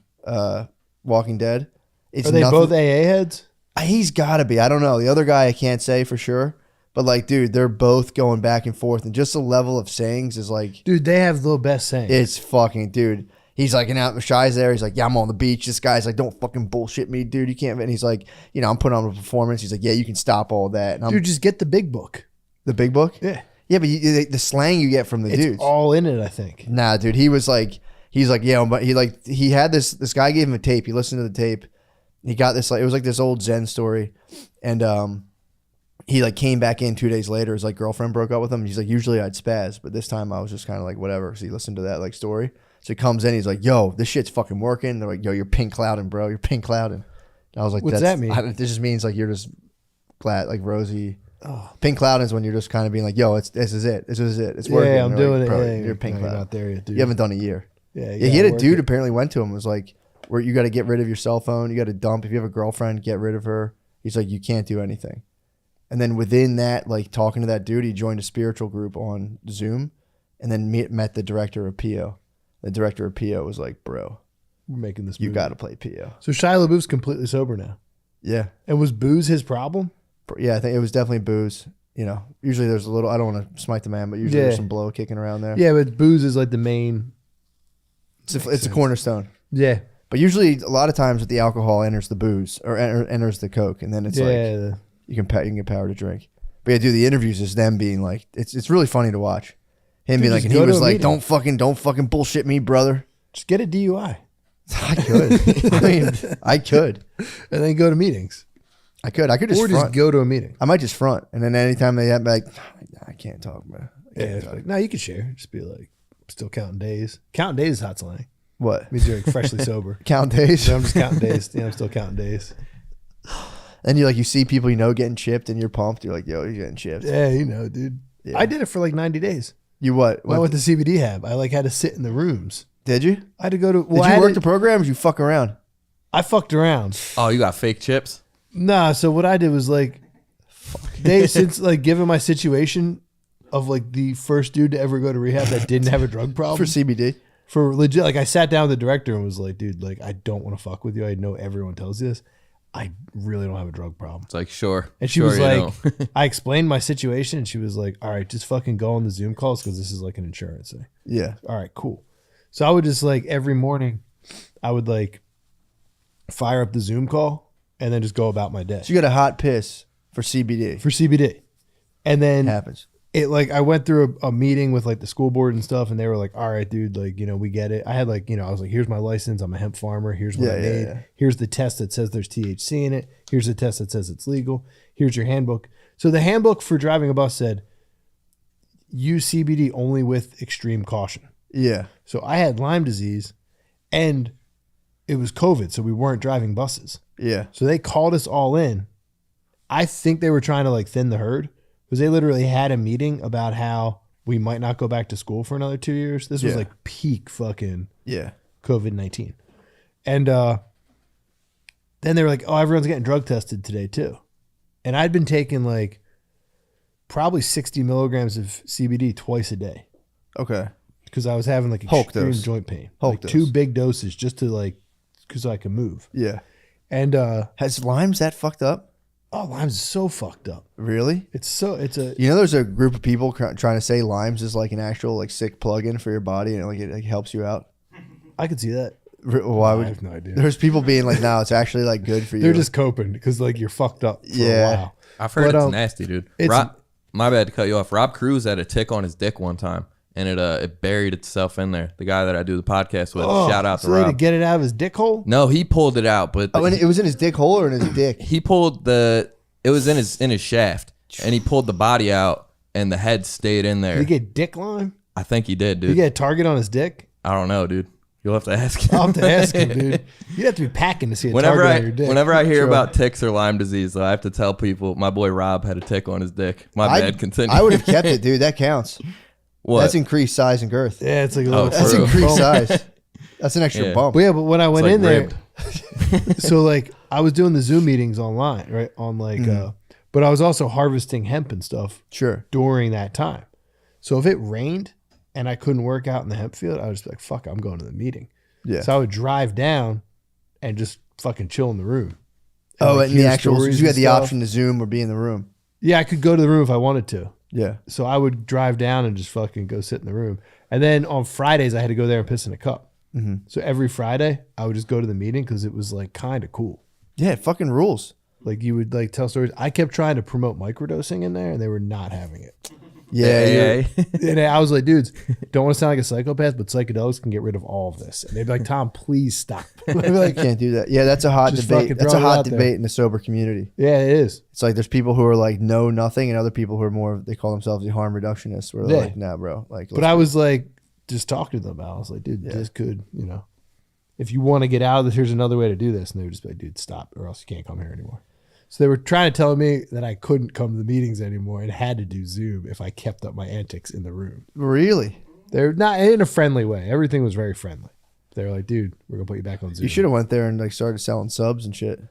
Walking Dead, it's Are they nothing- both AA heads? He's got to be. I don't know. The other guy I can't say for sure. But like, dude, they're both going back and forth, and just the level of sayings is like, Dude, they have the best sayings. it's fucking, dude. He's like, and out Shy's there. He's like, yeah, I'm on the beach. This guy's like, don't fucking bullshit me, dude. You can't. And he's like, you know, I'm putting on a performance. He's like, yeah, you can stop all that. And I'm, Dude, just get the big book. the big book. Yeah. Yeah, but the slang you get from the It's dudes. all in it, I think. Nah, dude. He's like, yeah, but he had this guy gave him a tape. He listened to the tape. He got this, like, it was like this old Zen story. And he like came back in 2 days later. His like girlfriend broke up with him. He's like, usually I'd spaz, but this time I was just kind of like, whatever. So he listened to that like story. So he comes in, he's like, yo, this shit's fucking working. They're like, yo, you're pink clouding, bro. You're pink clouding. And I was like, What's that mean? This just means like you're just glad, like rosy. Pink clouding is when you're just kind of being like, yo, this is it. This is it. It's working. Yeah, I'm They're doing like, it. bro, Yeah, you're pink no, cloud. you're not there yet, dude. You haven't done a year. Yeah, Yeah, he had a dude apparently went to him, was like, where you got to get rid of your cell phone. You got to dump. If you have a girlfriend, get rid of her. He's like, you can't do anything. And then within that, like talking to that dude, he joined a spiritual group on Zoom and then met the director of PO. The director of PO was like, bro, We're making this you movie. got to play PO. So Shia LaBeouf's completely sober now. Yeah. And was booze his problem? Yeah, I think it was definitely booze. You know, usually there's a little, I don't want to smite the man, but usually there's Yeah. some blow kicking around there. Yeah, but booze is like the main. It's a cornerstone. Yeah. But usually, a lot of times, with the alcohol enters the booze or enters the coke, and then it's like you can get power to drink. But yeah, dude, the interviews is them being like, it's really funny to watch. Him Dude, being like, just and he go to was a like, meeting. don't fucking bullshit me, brother. Just get a DUI. I could. I mean, I could. And then go to meetings. I could just Or front. just go to a meeting. I might just front, and then anytime they have like, I can't talk, bro. Yeah, it's like, no, you can share. Just be like, I'm still counting days. Counting days is hot slang. What? It means you're like freshly sober. Count days? No, I'm just counting days. Yeah, I'm still counting days. And you see people getting chipped, and you're pumped. You're like, yo, you're getting chipped. Yeah, dude. Yeah. I did it for like 90 days. You what? When I went to CBD Hab, I like had to sit in the rooms. Did you? I had to go to. Did you work the program or did you fuck around? I fucked around. Oh, you got fake chips? Nah, so what I did was like, since like given my situation of like the first dude to ever go to rehab that didn't have a drug problem For CBD? For legit, like I sat down with the director and was like, dude, like I don't want to fuck with you. I know everyone tells you this. I really don't have a drug problem. It's like, sure. And she sure was you like, don't. I explained my situation, and she was like, all right, just fucking go on the Zoom calls because this is like an insurance thing. Yeah. All right, cool. So I would just like every morning, I would like fire up the Zoom call and then just go about my day. So you got a hot piss for CBD. For CBD. And then happens. It like I went through a meeting with like the school board and stuff, and they were like, all right, dude, like, you know, we get it. I had like, you know, I was like, here's my license. I'm a hemp farmer. Here's what I made. Yeah. Here's the test that says there's THC in it. Here's the test that says it's legal. Here's your handbook. So the handbook for driving a bus said, use CBD only with extreme caution. Yeah. So I had Lyme disease and it was COVID, so we weren't driving buses. Yeah. So they called us all in. I think they were trying to like thin the herd because they literally had a meeting about how we might not go back to school for another 2 years. This was Yeah. like peak fucking Yeah. COVID-19. And then they were like, oh, everyone's getting drug tested today too. And I'd been taking like probably 60 milligrams of CBD twice a day. Okay. Because I was having like Hulk extreme dose. joint pain. Hulk like dose. 2 big doses just to like, because I could move. Yeah. And has Lyme's that fucked up? Oh, Lyme's is so fucked up. Really? It's a You know, there's a group of people trying to say Lyme's is like an actual like sick plug-in for your body, and like it like, helps you out. I could see that. Why would I have no idea. There's people being like, no, it's actually like good for you. They're just coping because like you're fucked up for a while. I've heard But, it's nasty, dude. it's- My bad to cut you off. Rob Cruz had a tick on his dick one time, and it buried itself in there. The guy that I do the podcast with. Oh, Shout out to so they had Rob. to get it out of his dick hole? No, he pulled it out, but Oh, and it was in his dick hole or in his dick? he pulled it was in his shaft, and he pulled the body out, and the head stayed in there. Did he get dick Lyme? I think he did, Did dude. he get a target on his dick? I don't know, dude. You'll have to ask him. I'll have to ask him, dude. You'd have to be packing to see a Whenever target on your dick. whenever I hear Sure. about ticks or Lyme disease, though, I have to tell people my boy Rob had a tick on his dick. My bad. Continue. I would have kept it, dude. That counts. What? That's increased size and girth. Yeah, it's like a Oh, little. That's true. increased size. That's an extra Yeah. bump. But yeah, but when I went like in there, ribbed. so like I was doing the Zoom meetings online, right? On like, but I was also harvesting hemp and stuff Sure. during that time. So if it rained and I couldn't work out in the hemp field, I would just be like, fuck, I'm going to the meeting. Yeah. So I would drive down and just fucking chill in the room. Oh, like, and the hear actual, stories you had and the stuff. option to Zoom or be in the room. Yeah, I could go to the room if I wanted to. Yeah. So I would drive down and just fucking go sit in the room. And then on Fridays, I had to go there and piss in a cup. Mm-hmm. So every Friday, I would just go to the meeting because it was like kind of cool. Yeah, it fucking rules. Like you would like tell stories. I kept trying to promote microdosing in there, and they were not having it. Yeah. And I was like, dudes, don't want to sound like a psychopath, but psychedelics can get rid of all of this. And they'd be like, Tom, please stop. I'd be like, Can't do that. Yeah, that's a hot Just debate. fucking That's a throw it hot out there. debate in the sober community. yeah, it is. It's like there's people who are like know nothing, and other people who are more. They call themselves the harm reductionists. Where they're Yeah. like, nah, bro. Like, But I was like, just talking to them about it. I was like, dude, this could, you know, if you want to get out of this, here's another way to do this. And they would just be like, dude, stop, or else you can't come here anymore. So they were trying to tell me that I couldn't come to the meetings anymore and had to do Zoom if I kept up my antics in the room. really. They're not in a friendly way. Everything was very friendly. They were like, dude, we're gonna put you back on Zoom. You should have went there and like started selling subs and shit.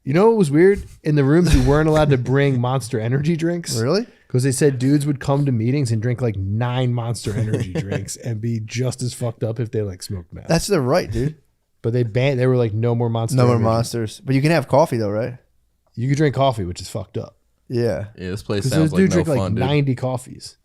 You know what was weird? In the rooms, you weren't allowed to bring Monster Energy drinks. Really? Because they said dudes would come to meetings and drink like 9 Monster Energy drinks and be just as fucked up if they like smoked meth. That's their right, dude. But they banned. They were like, no more Monster. No more Energy. monsters. But you can have coffee though, right? You could drink coffee, which is fucked up. Yeah. Yeah, this place Because sounds those like dudes no drink like fun, dude. 90 coffees.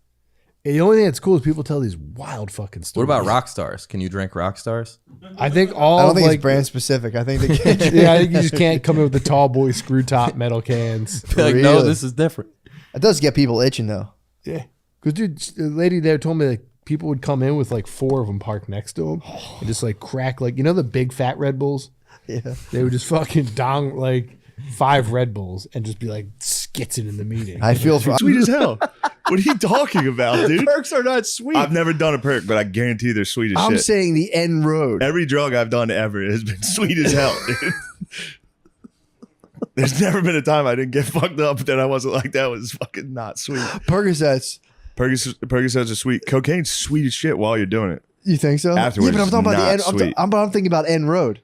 And the only thing that's cool is people tell these wild fucking What stories. about rock stars? Can you drink rock stars? I think all. I don't think like, it's brand specific. I think they can. Yeah, I think you just can't come in with the tall boy screw top metal cans. Be like, no, this is different. It does get people itching though. Yeah, because dude, the lady there told me like people would come in with like 4 of them parked next to them and just like crack like, you know, the big fat Red Bulls. Yeah. They would just fucking dong like 5 Red Bulls and just be like skitzing in the meeting. I feel Sweet as hell. What are you talking about, dude? Perks are not sweet. I've never done a perk, but I guarantee they're sweet as I'm shit. saying the end road. Every drug I've done ever has been sweet as hell, dude. There's never been a time I didn't get fucked up that I wasn't like, that was fucking not sweet. Percocets. Percocets are sweet. Cocaine's sweet as shit while you're doing it. You think so? Afterwards, yeah, but I'm talking about the end. not sweet. I'm thinking about end road.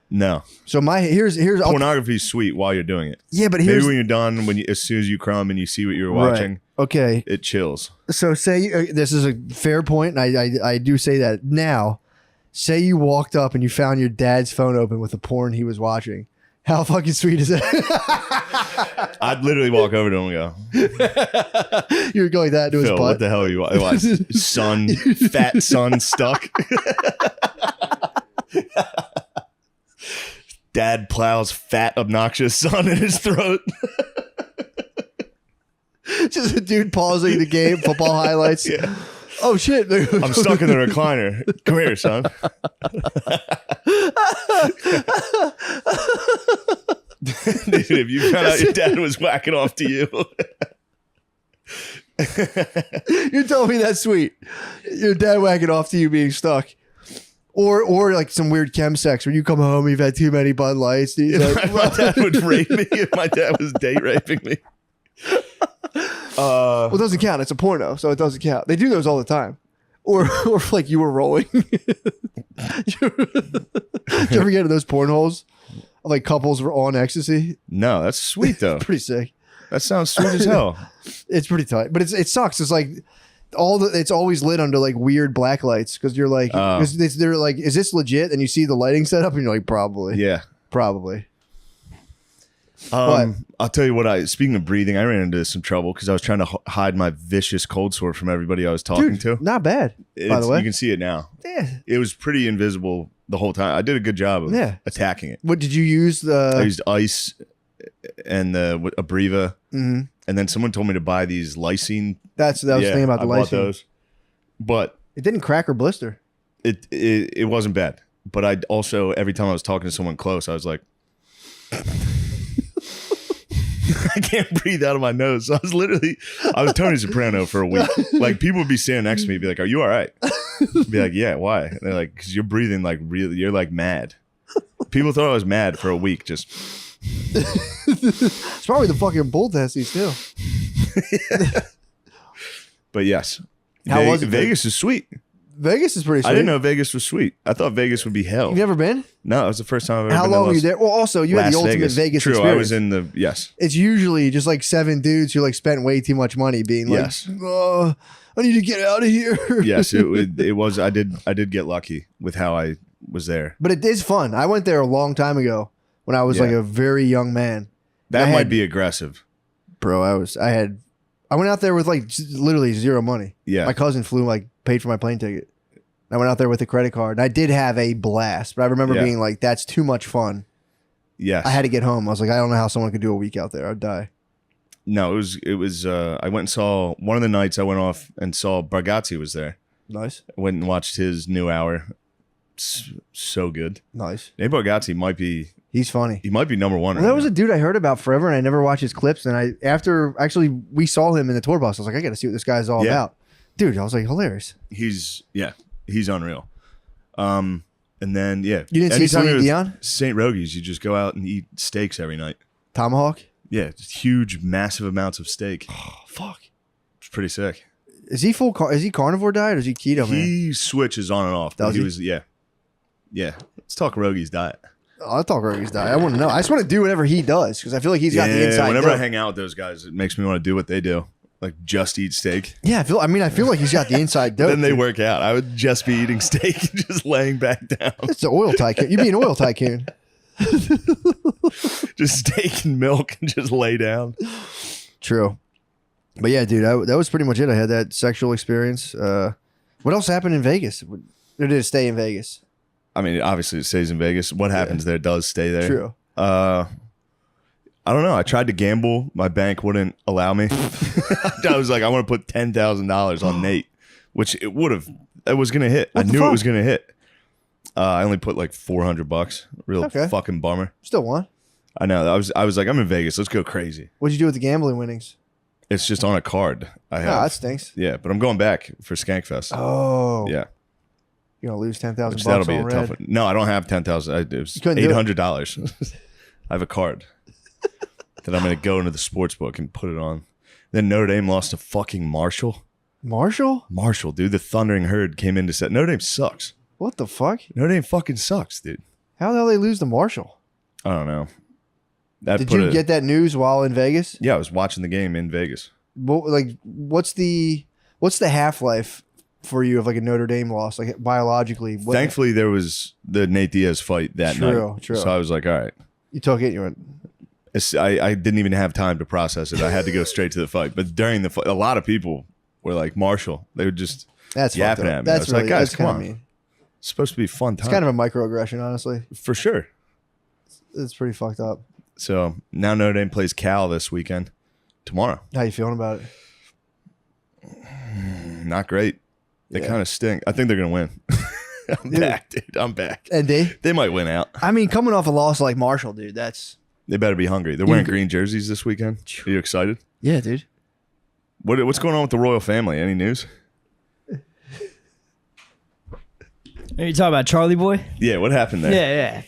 No. So here's Pornography's sweet while you're doing it. Yeah, but maybe here's when you're done, as soon as you crumb and you see what you're watching, Right. Okay. it chills. So say this is a fair point, and I do say that now. Say you walked up and you found your dad's phone open with the porn he was watching, How fucking sweet is that? I'd literally walk over to him and go, You were going that into his Phil, butt. what the hell are you? What, son, fat son stuck. Dad plows fat, obnoxious son in his throat. Just a dude pausing the game, football highlights. Yeah. Oh shit! I'm stuck in the recliner. Come here, son. Dude, if you found out your dad was whacking off to you. You're telling me that's sweet. Your dad whacking off to you being stuck. Or like some weird chem sex where you come home, you've had too many Bud Lights. Like, My dad would rape me if my dad was date raping me. Well, it doesn't count. It's a porno, so it doesn't count. They do those all the time. Or like you were rolling. Did you ever get into those porn holes? Like couples were on ecstasy? No, that's sweet though. Pretty sick. That sounds sweet as hell. It's pretty tight, but it sucks. It's like it's always lit under like weird black lights because you're like, they're like, is this legit? And you see the lighting setup, and you're like, probably, Yeah. probably. I'll tell you what. Speaking of breathing, I ran into some trouble because I was trying to hide my vicious cold sore from everybody I was talking to. Not bad, by the way. You can see it now. Yeah. It was pretty invisible the whole time. I did a good job of attacking it. What did you use? I used ice and Abreva, and then someone told me to buy these lysine. That's what I was thinking about the I bought lysine. those, but it didn't crack or blister. It wasn't bad. But I also, every time I was talking to someone close, I was like, I can't breathe out of my nose. So I was Tony Soprano for a week. Like people would be standing next to me, be like, "Are you all right?" I'd be like, "Yeah, why?" And they're like, "Because you're breathing like really, you're like mad." People thought I was mad for a week. Just It's probably the fucking bull testes too. But yes, How was it? Vegas is sweet. Vegas is pretty sweet. I didn't know Vegas was sweet. I thought Vegas would be hell. You've never been? No, it was the first time I've ever How been. long were you there? Well, also you had the ultimate Vegas True, experience. I was in the It's usually just like 7 dudes who like spent way too much money being like, Yes. "Oh, I need to get out of here." Yes, it was. I did get lucky with how I was there. But it is fun. I went there a long time ago when I was like a very young man. That might be aggressive, bro. I went out there with like literally zero money. Yeah. My cousin paid for my plane ticket. I went out there with a credit card and I did have a blast, but I remember being like, that's too much fun. Yes. I had to get home. I was like, I don't know how someone could do a week out there. I'd die. No, it was I went and saw one of the nights I went off and saw Bargatze was there. Nice. I went and watched his new hour. So good. Nice. Nate Bargatze might be. He's funny. He might be number one. Well, that was a dude I heard about forever, and I never watched his clips. And after we saw him in the tour bus, I was like, I got to see what this guy's all about. Dude, I was like, hilarious. He's unreal. And then you didn't see Celine Dion? St. Rogies, you just go out and eat steaks every night. Tomahawk? Yeah, just huge, massive amounts of steak. Oh, fuck. It's pretty sick. Is he is he carnivore diet or is he keto, man? He switches on and off. Does he? Yeah. Let's talk Rogies diet. I'll talk Rogies diet. I want to know. I just want to do whatever he does because I feel like he's got the inside. Whenever I dope. hang out with those guys, it makes me want to do what they do. Like just eat steak. Yeah, I feel like he's got the inside dope. Then they work out. I would just be eating steak and just laying back down. It's an oil tycoon. You'd be an oil tycoon. Just steak and milk and just lay down. True. But yeah, dude, that was pretty much it. I had that sexual experience. What else happened in Vegas? Or did it stay in Vegas? I mean, obviously it stays in Vegas. What happens there does stay there. True. I don't know. I tried to gamble. My bank wouldn't allow me. I was like, I want to put $10,000 on Nate, which it was going to hit. I knew it was going to hit. I only put like $400. Real fucking bummer. Still won. I know. I was like, I'm in Vegas. Let's go crazy. What'd you do with the gambling winnings? It's just on a card I have. Oh, that stinks. Yeah, but I'm going back for Skankfest. Oh. Yeah. You're going to lose $10,000 Which that'll be on a red. tough one. No, I don't have 10,000. It was $800. I have a card that I'm going to go into the sports book and put it on. Then Notre Dame lost to fucking Marshall. Marshall? Marshall, dude. The Thundering Herd came in to set. Notre Dame sucks. What the fuck? Notre Dame fucking sucks, dude. How the hell they lose to Marshall? I don't know. Did you get that news while in Vegas? Yeah, I was watching the game in Vegas. Well, like, what's the half-life for you of like a Notre Dame loss, like biologically? Thankfully, there was the Nate Diaz fight that night. True. So I was like, all right. You took it. You went. I didn't even have time to process it. I had to go straight to the fight. But during the fight, a lot of people were like, Marshall. They were just yapping at me. That's I was really, like, guys, that's come kinda on. mean. It's supposed to be a fun time. It's kind of a microaggression, honestly. For sure. It's pretty fucked up. So now Notre Dame plays Cal this weekend. Tomorrow. How you feeling about it? Not great. They kind of stink. I think they're going to win. I'm back, dude. I'm back. And they might win out. I mean, coming off a loss like Marshall, dude, that's... They better be hungry. They're wearing green jerseys this weekend. Are you excited? Yeah, dude. What's going on with the royal family? Any news? Are you talking about Charlie Boy? Yeah, what happened there? Yeah.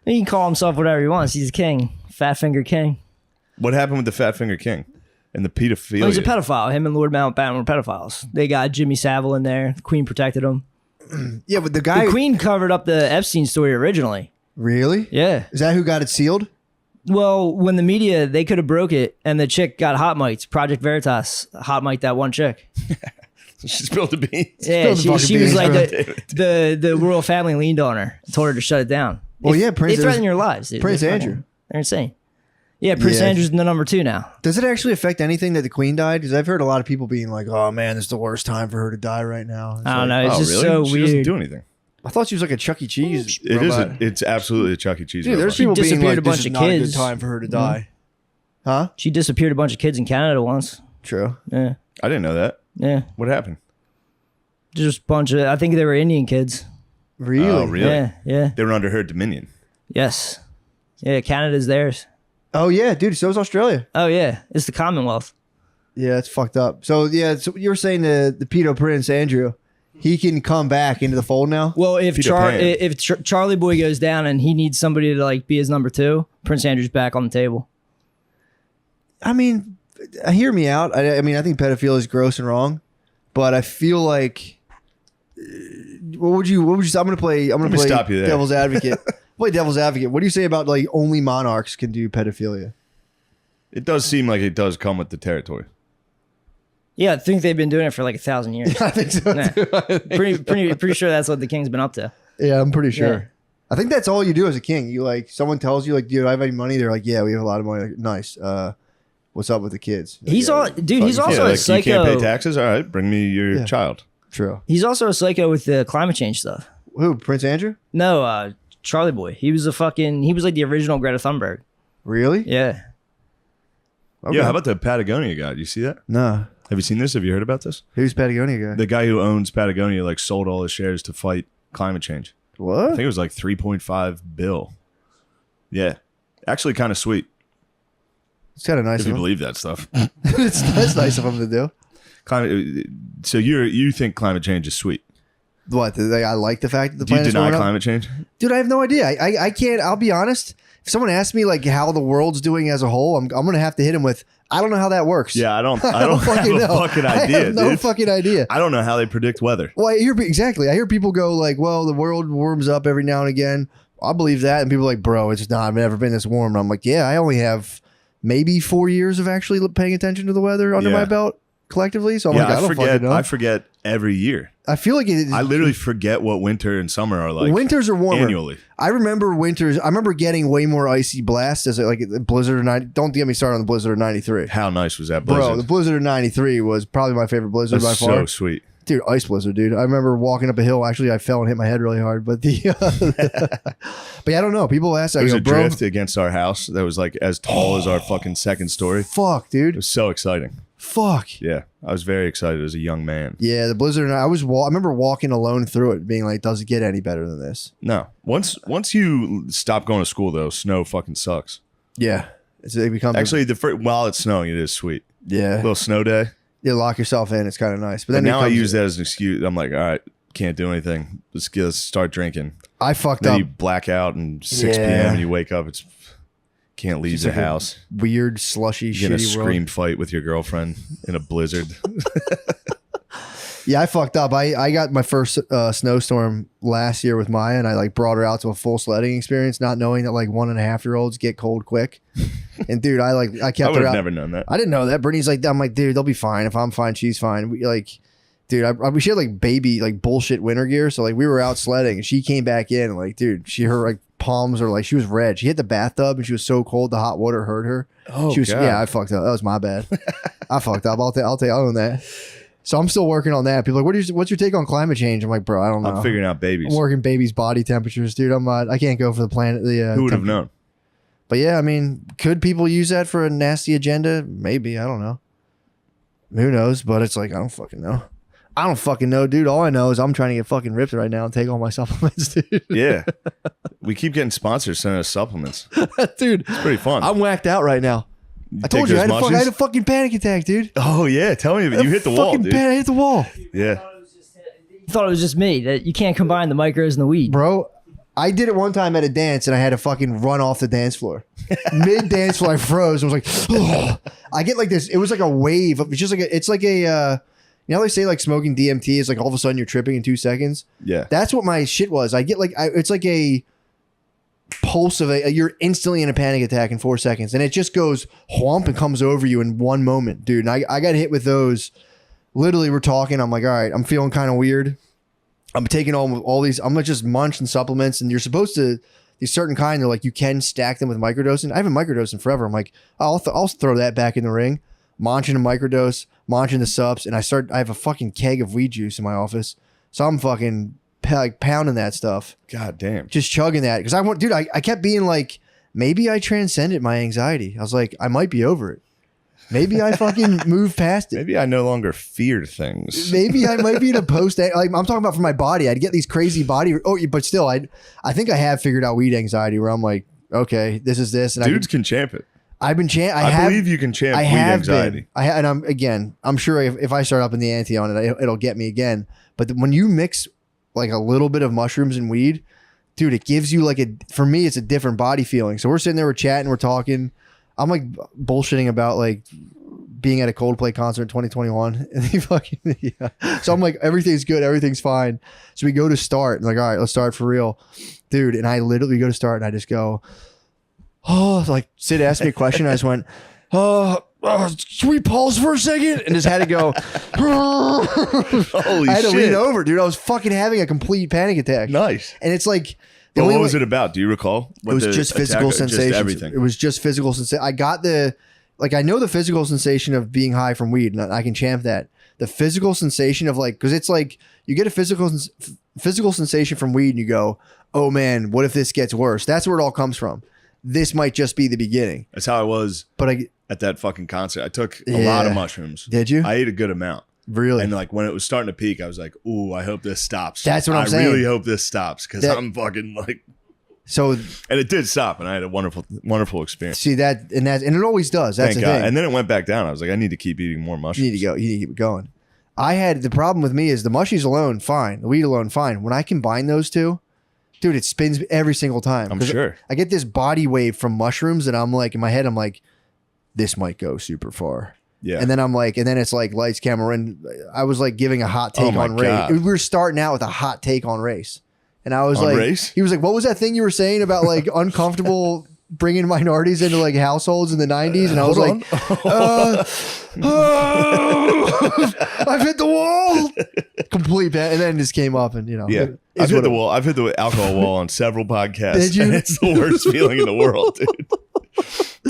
He can call himself whatever he wants. He's a king. Fat Finger King. What happened with the Fat Finger King and the pedophilia? Oh, he's a pedophile. Him and Lord Mountbatten were pedophiles. They got Jimmy Savile in there. The Queen protected him. Yeah, but the Queen covered up the Epstein story originally. Really? Yeah. Is that who got it sealed? Well, when the media, they could have broke it, and the chick got hot mics. Project Veritas hot mic'd that one chick. She spilled the beans. Yeah, she was like the royal family leaned on her, told her to shut it down. Well, yeah, they threaten your lives. Dude. Prince They're Andrew. They're insane. Yeah, Prince Andrew's the number 2 now. Does it actually affect anything that the Queen died? Because I've heard a lot of people being like, "Oh man, this is the worst time for her to die right now." I don't know. It's just so she weird. doesn't do anything. I thought she was like a Chuck E. Cheese. It robot. is. It's absolutely a Chuck E. Cheese. Dude, there's robot. people being like, a bunch "This is of not a good kids. time for her to die." Huh? She disappeared a bunch of kids in Canada once. True. Yeah. I didn't know that. Yeah. What happened? Just a bunch of, I think they were Indian kids. Really? Oh, really? Yeah. They were under her dominion. Yes. Yeah, Canada's theirs. Oh yeah, dude. So is Australia. Oh yeah, it's the Commonwealth. Yeah, it's fucked up. So yeah, so you were saying the pedo Prince Andrew, he can come back into the fold now. Well, if Charlie Boy goes down and he needs somebody to like be his number 2, Prince Andrew's back on the table. I mean, hear me out. I mean, I think pedophilia is gross and wrong, but I feel like what would you? I'm gonna play stop you there. devil's advocate. Play devil's advocate. What do you say about like only monarchs can do pedophilia? It does seem like it does come with the territory. Yeah, I think they've been doing it for like 1,000 years. I think so. Nah. Pretty sure that's what the king's been up to. Yeah, I'm pretty sure. Yeah. I think that's all you do as a king. You like someone tells you like, "Do I have any money?" They're like, "Yeah, we have a lot of money." Like, nice. What's up with the kids? Like, He's he's also a like, psycho. You can't pay taxes. All right, bring me your child. True. He's also a psycho with the climate change stuff. Who? Prince Andrew? No, Charlie Boy. He was like the original Greta Thunberg. Really? Yeah. Okay. Yeah. How about the Patagonia guy? Do you see that? No. Have you seen this? Have you heard about this? Who's Patagonia guy? The guy who owns Patagonia like sold all his shares to fight climate change. What? I think it was like 3.5 bill. Yeah, actually, kind of sweet. It's kind of nice if of you him. believe that stuff. That's nice of him to do. So you think climate change is sweet? What? I like the fact that the Do you planet's deny warming up? climate change? Dude, I have no idea. I can't. I'll be honest. If someone asks me like how the world's doing as a whole, I'm gonna have to hit him with, I don't know how that works. Yeah, I don't have fucking a know. fucking I idea. have no dude. fucking idea. I don't know how they predict weather. Well, I hear people go like, well, the world warms up every now and again. I believe that, and people are like, bro, it's not. I've never been this warm. And I'm like, yeah, I only have maybe 4 years of actually paying attention to the weather under my belt collectively. So I'm like, I don't fucking know. I forget every year. I feel like I literally forget what winter and summer are like. Winters are warmer annually. I remember winters. I remember getting way more icy blasts as like the blizzard of 90. Don't get me started on the blizzard of 93. How nice was that blizzard? Bro, the blizzard of 93 was probably my favorite blizzard That's by far. so sweet. Dude, ice blizzard, dude. I remember walking up a hill. Actually, I fell and hit my head really hard. But but yeah, I don't know. People ask, There was a bro, drift against our house that was like as tall as our fucking second story. Fuck, dude. It was so exciting. Fuck. Yeah, I was very excited as a young man. Yeah, the blizzard. I remember walking alone through it, being like, does it get any better than this? No. Once you stop going to school, though, snow fucking sucks. Yeah. It becomes Actually, while it's snowing, it is sweet. Yeah. Little snow day. You lock yourself in. It's kind of nice. But then now I use that as an excuse. I'm like, all right, can't do anything. Let's start drinking. I fucked then up. You black out and 6 p.m. and you wake up. It's can't leave It's the like a house. Weird, slushy, You get a shitty scream world. fight with your girlfriend in a blizzard. Yeah, I fucked up. I got my first snowstorm last year with Maya, and I like brought her out to a full sledding experience, not knowing that like 1.5-year-olds get cold quick. And dude, I kept I her would have out. never known that. I didn't know that. Brittany's like, I'm like, dude, they'll be fine. If I'm fine, she's fine. We like, dude, she had like baby like bullshit winter gear, so like we were out sledding, and she came back in, and like, dude, her like palms are like, she was red. She hit the bathtub and she was so cold the hot water hurt her. Oh, she was, God. yeah, I fucked up. That was my bad. I fucked up. I'll own that. So I'm still working on that. People are like, what's your take on climate change? I'm like, bro, I don't know. I'm figuring out babies. I'm working babies' body temperatures, dude. I can't go for the planet. Who would have known? But yeah, I mean, could people use that for a nasty agenda? Maybe. I don't know. Who knows? But it's like, I don't fucking know. I don't fucking know, dude. All I know is I'm trying to get fucking ripped right now and take all my supplements, dude. Yeah. We keep getting sponsors sending us supplements. Dude. It's pretty fun. I'm whacked out right now. I told you I had a fucking panic attack, dude. Oh, yeah. Tell me. You hit the wall, dude. I hit the wall. Yeah. You thought it was just me, that you can't combine the micros and the weed. Bro, I did it one time at a dance and I had to fucking run off the dance floor. Mid dance floor, I froze. I was like, oh. I get like this. It was like a wave. It's just like it's like a, you know, they say like smoking DMT is like all of a sudden you're tripping in 2 seconds. Yeah. That's what my shit was. I get like, it's like a pulse of you're instantly in a panic attack in 4 seconds. And it just goes whomp and comes over you in one moment, dude. And I got hit with those. Literally, we're talking. I'm like, all right, I'm feeling kind of weird. I'm taking all these. I'm gonna just munch and supplements, and you're supposed to these certain kind. They're like you can stack them with microdosing. I haven't microdosing forever. I'm like, I'll throw that back in the ring. Munching a microdose, munching the subs, and I have a fucking keg of weed juice in my office, so I'm fucking like pounding that stuff. God damn, just chugging that because I kept being like, maybe I transcended my anxiety. I was like, I might be over it. Maybe I fucking moved past it. Maybe I no longer fear things. Maybe I might be in a post. Like I'm talking about for my body. I'd get these crazy body. Oh, but still, I think I have figured out weed anxiety where I'm like, okay, this is this. And Dudes can champ it. I've been I believe you can champ weed anxiety. And I'm sure if I start up in the ante on it, it'll get me again. But when you mix like a little bit of mushrooms and weed, dude, it gives you like for me, it's a different body feeling. So we're sitting there, we're chatting, we're talking. I'm like bullshitting about like being at a Coldplay concert in 2021. And he fucking, yeah. So I'm like, everything's good. Everything's fine. So we go to start and like, all right, let's start for real, dude. And I literally go to start and I just go, oh, like Sid asked me a question. I just went, can we pause for a second? And just had to go, holy I had to shit. lean over, dude. I was fucking having a complete panic attack. Nice. And it's like, what was it about? Do you recall? It was just physical sensations. Everything. It was just physical sensation. I got I know the physical sensation of being high from weed, and I can champ that. The physical sensation of like, because it's like you get a physical sensation from weed, and you go, "Oh man, what if this gets worse?" That's where it all comes from. This might just be the beginning. That's how I was. But at that fucking concert, I took a lot of mushrooms. Did you? I ate a good amount. Really? And like when it was starting to peak, I was like, "Ooh, I hope this stops." That's what I'm saying. I really hope this stops because I'm fucking like. So. And it did stop, and I had a wonderful experience. See that, and it always does. That's Thank the God. thing. And then it went back down. I was like, I need to keep eating more mushrooms. You need to go. You need to keep it going. I had the problem with me is the mushies alone, fine. The weed alone, fine. When I combine those two, dude, it spins every single time. I'm sure. I get this body wave from mushrooms, and I'm like, in my head, I'm like, this might go super far. Yeah. And then I'm like, and then it's like lights, camera, and I was like giving a hot take on God. race. We were starting out with a hot take on race. And I was On like, race? he was like, what was that thing you were saying about like uncomfortable bringing minorities into like households in the 90s? And I was like, I've hit the wall. Complete bad. And then it just came up and, you know. Yeah. I've hit the wall. I've hit the alcohol wall on several podcasts. Did you? And it's the worst feeling in the world, dude.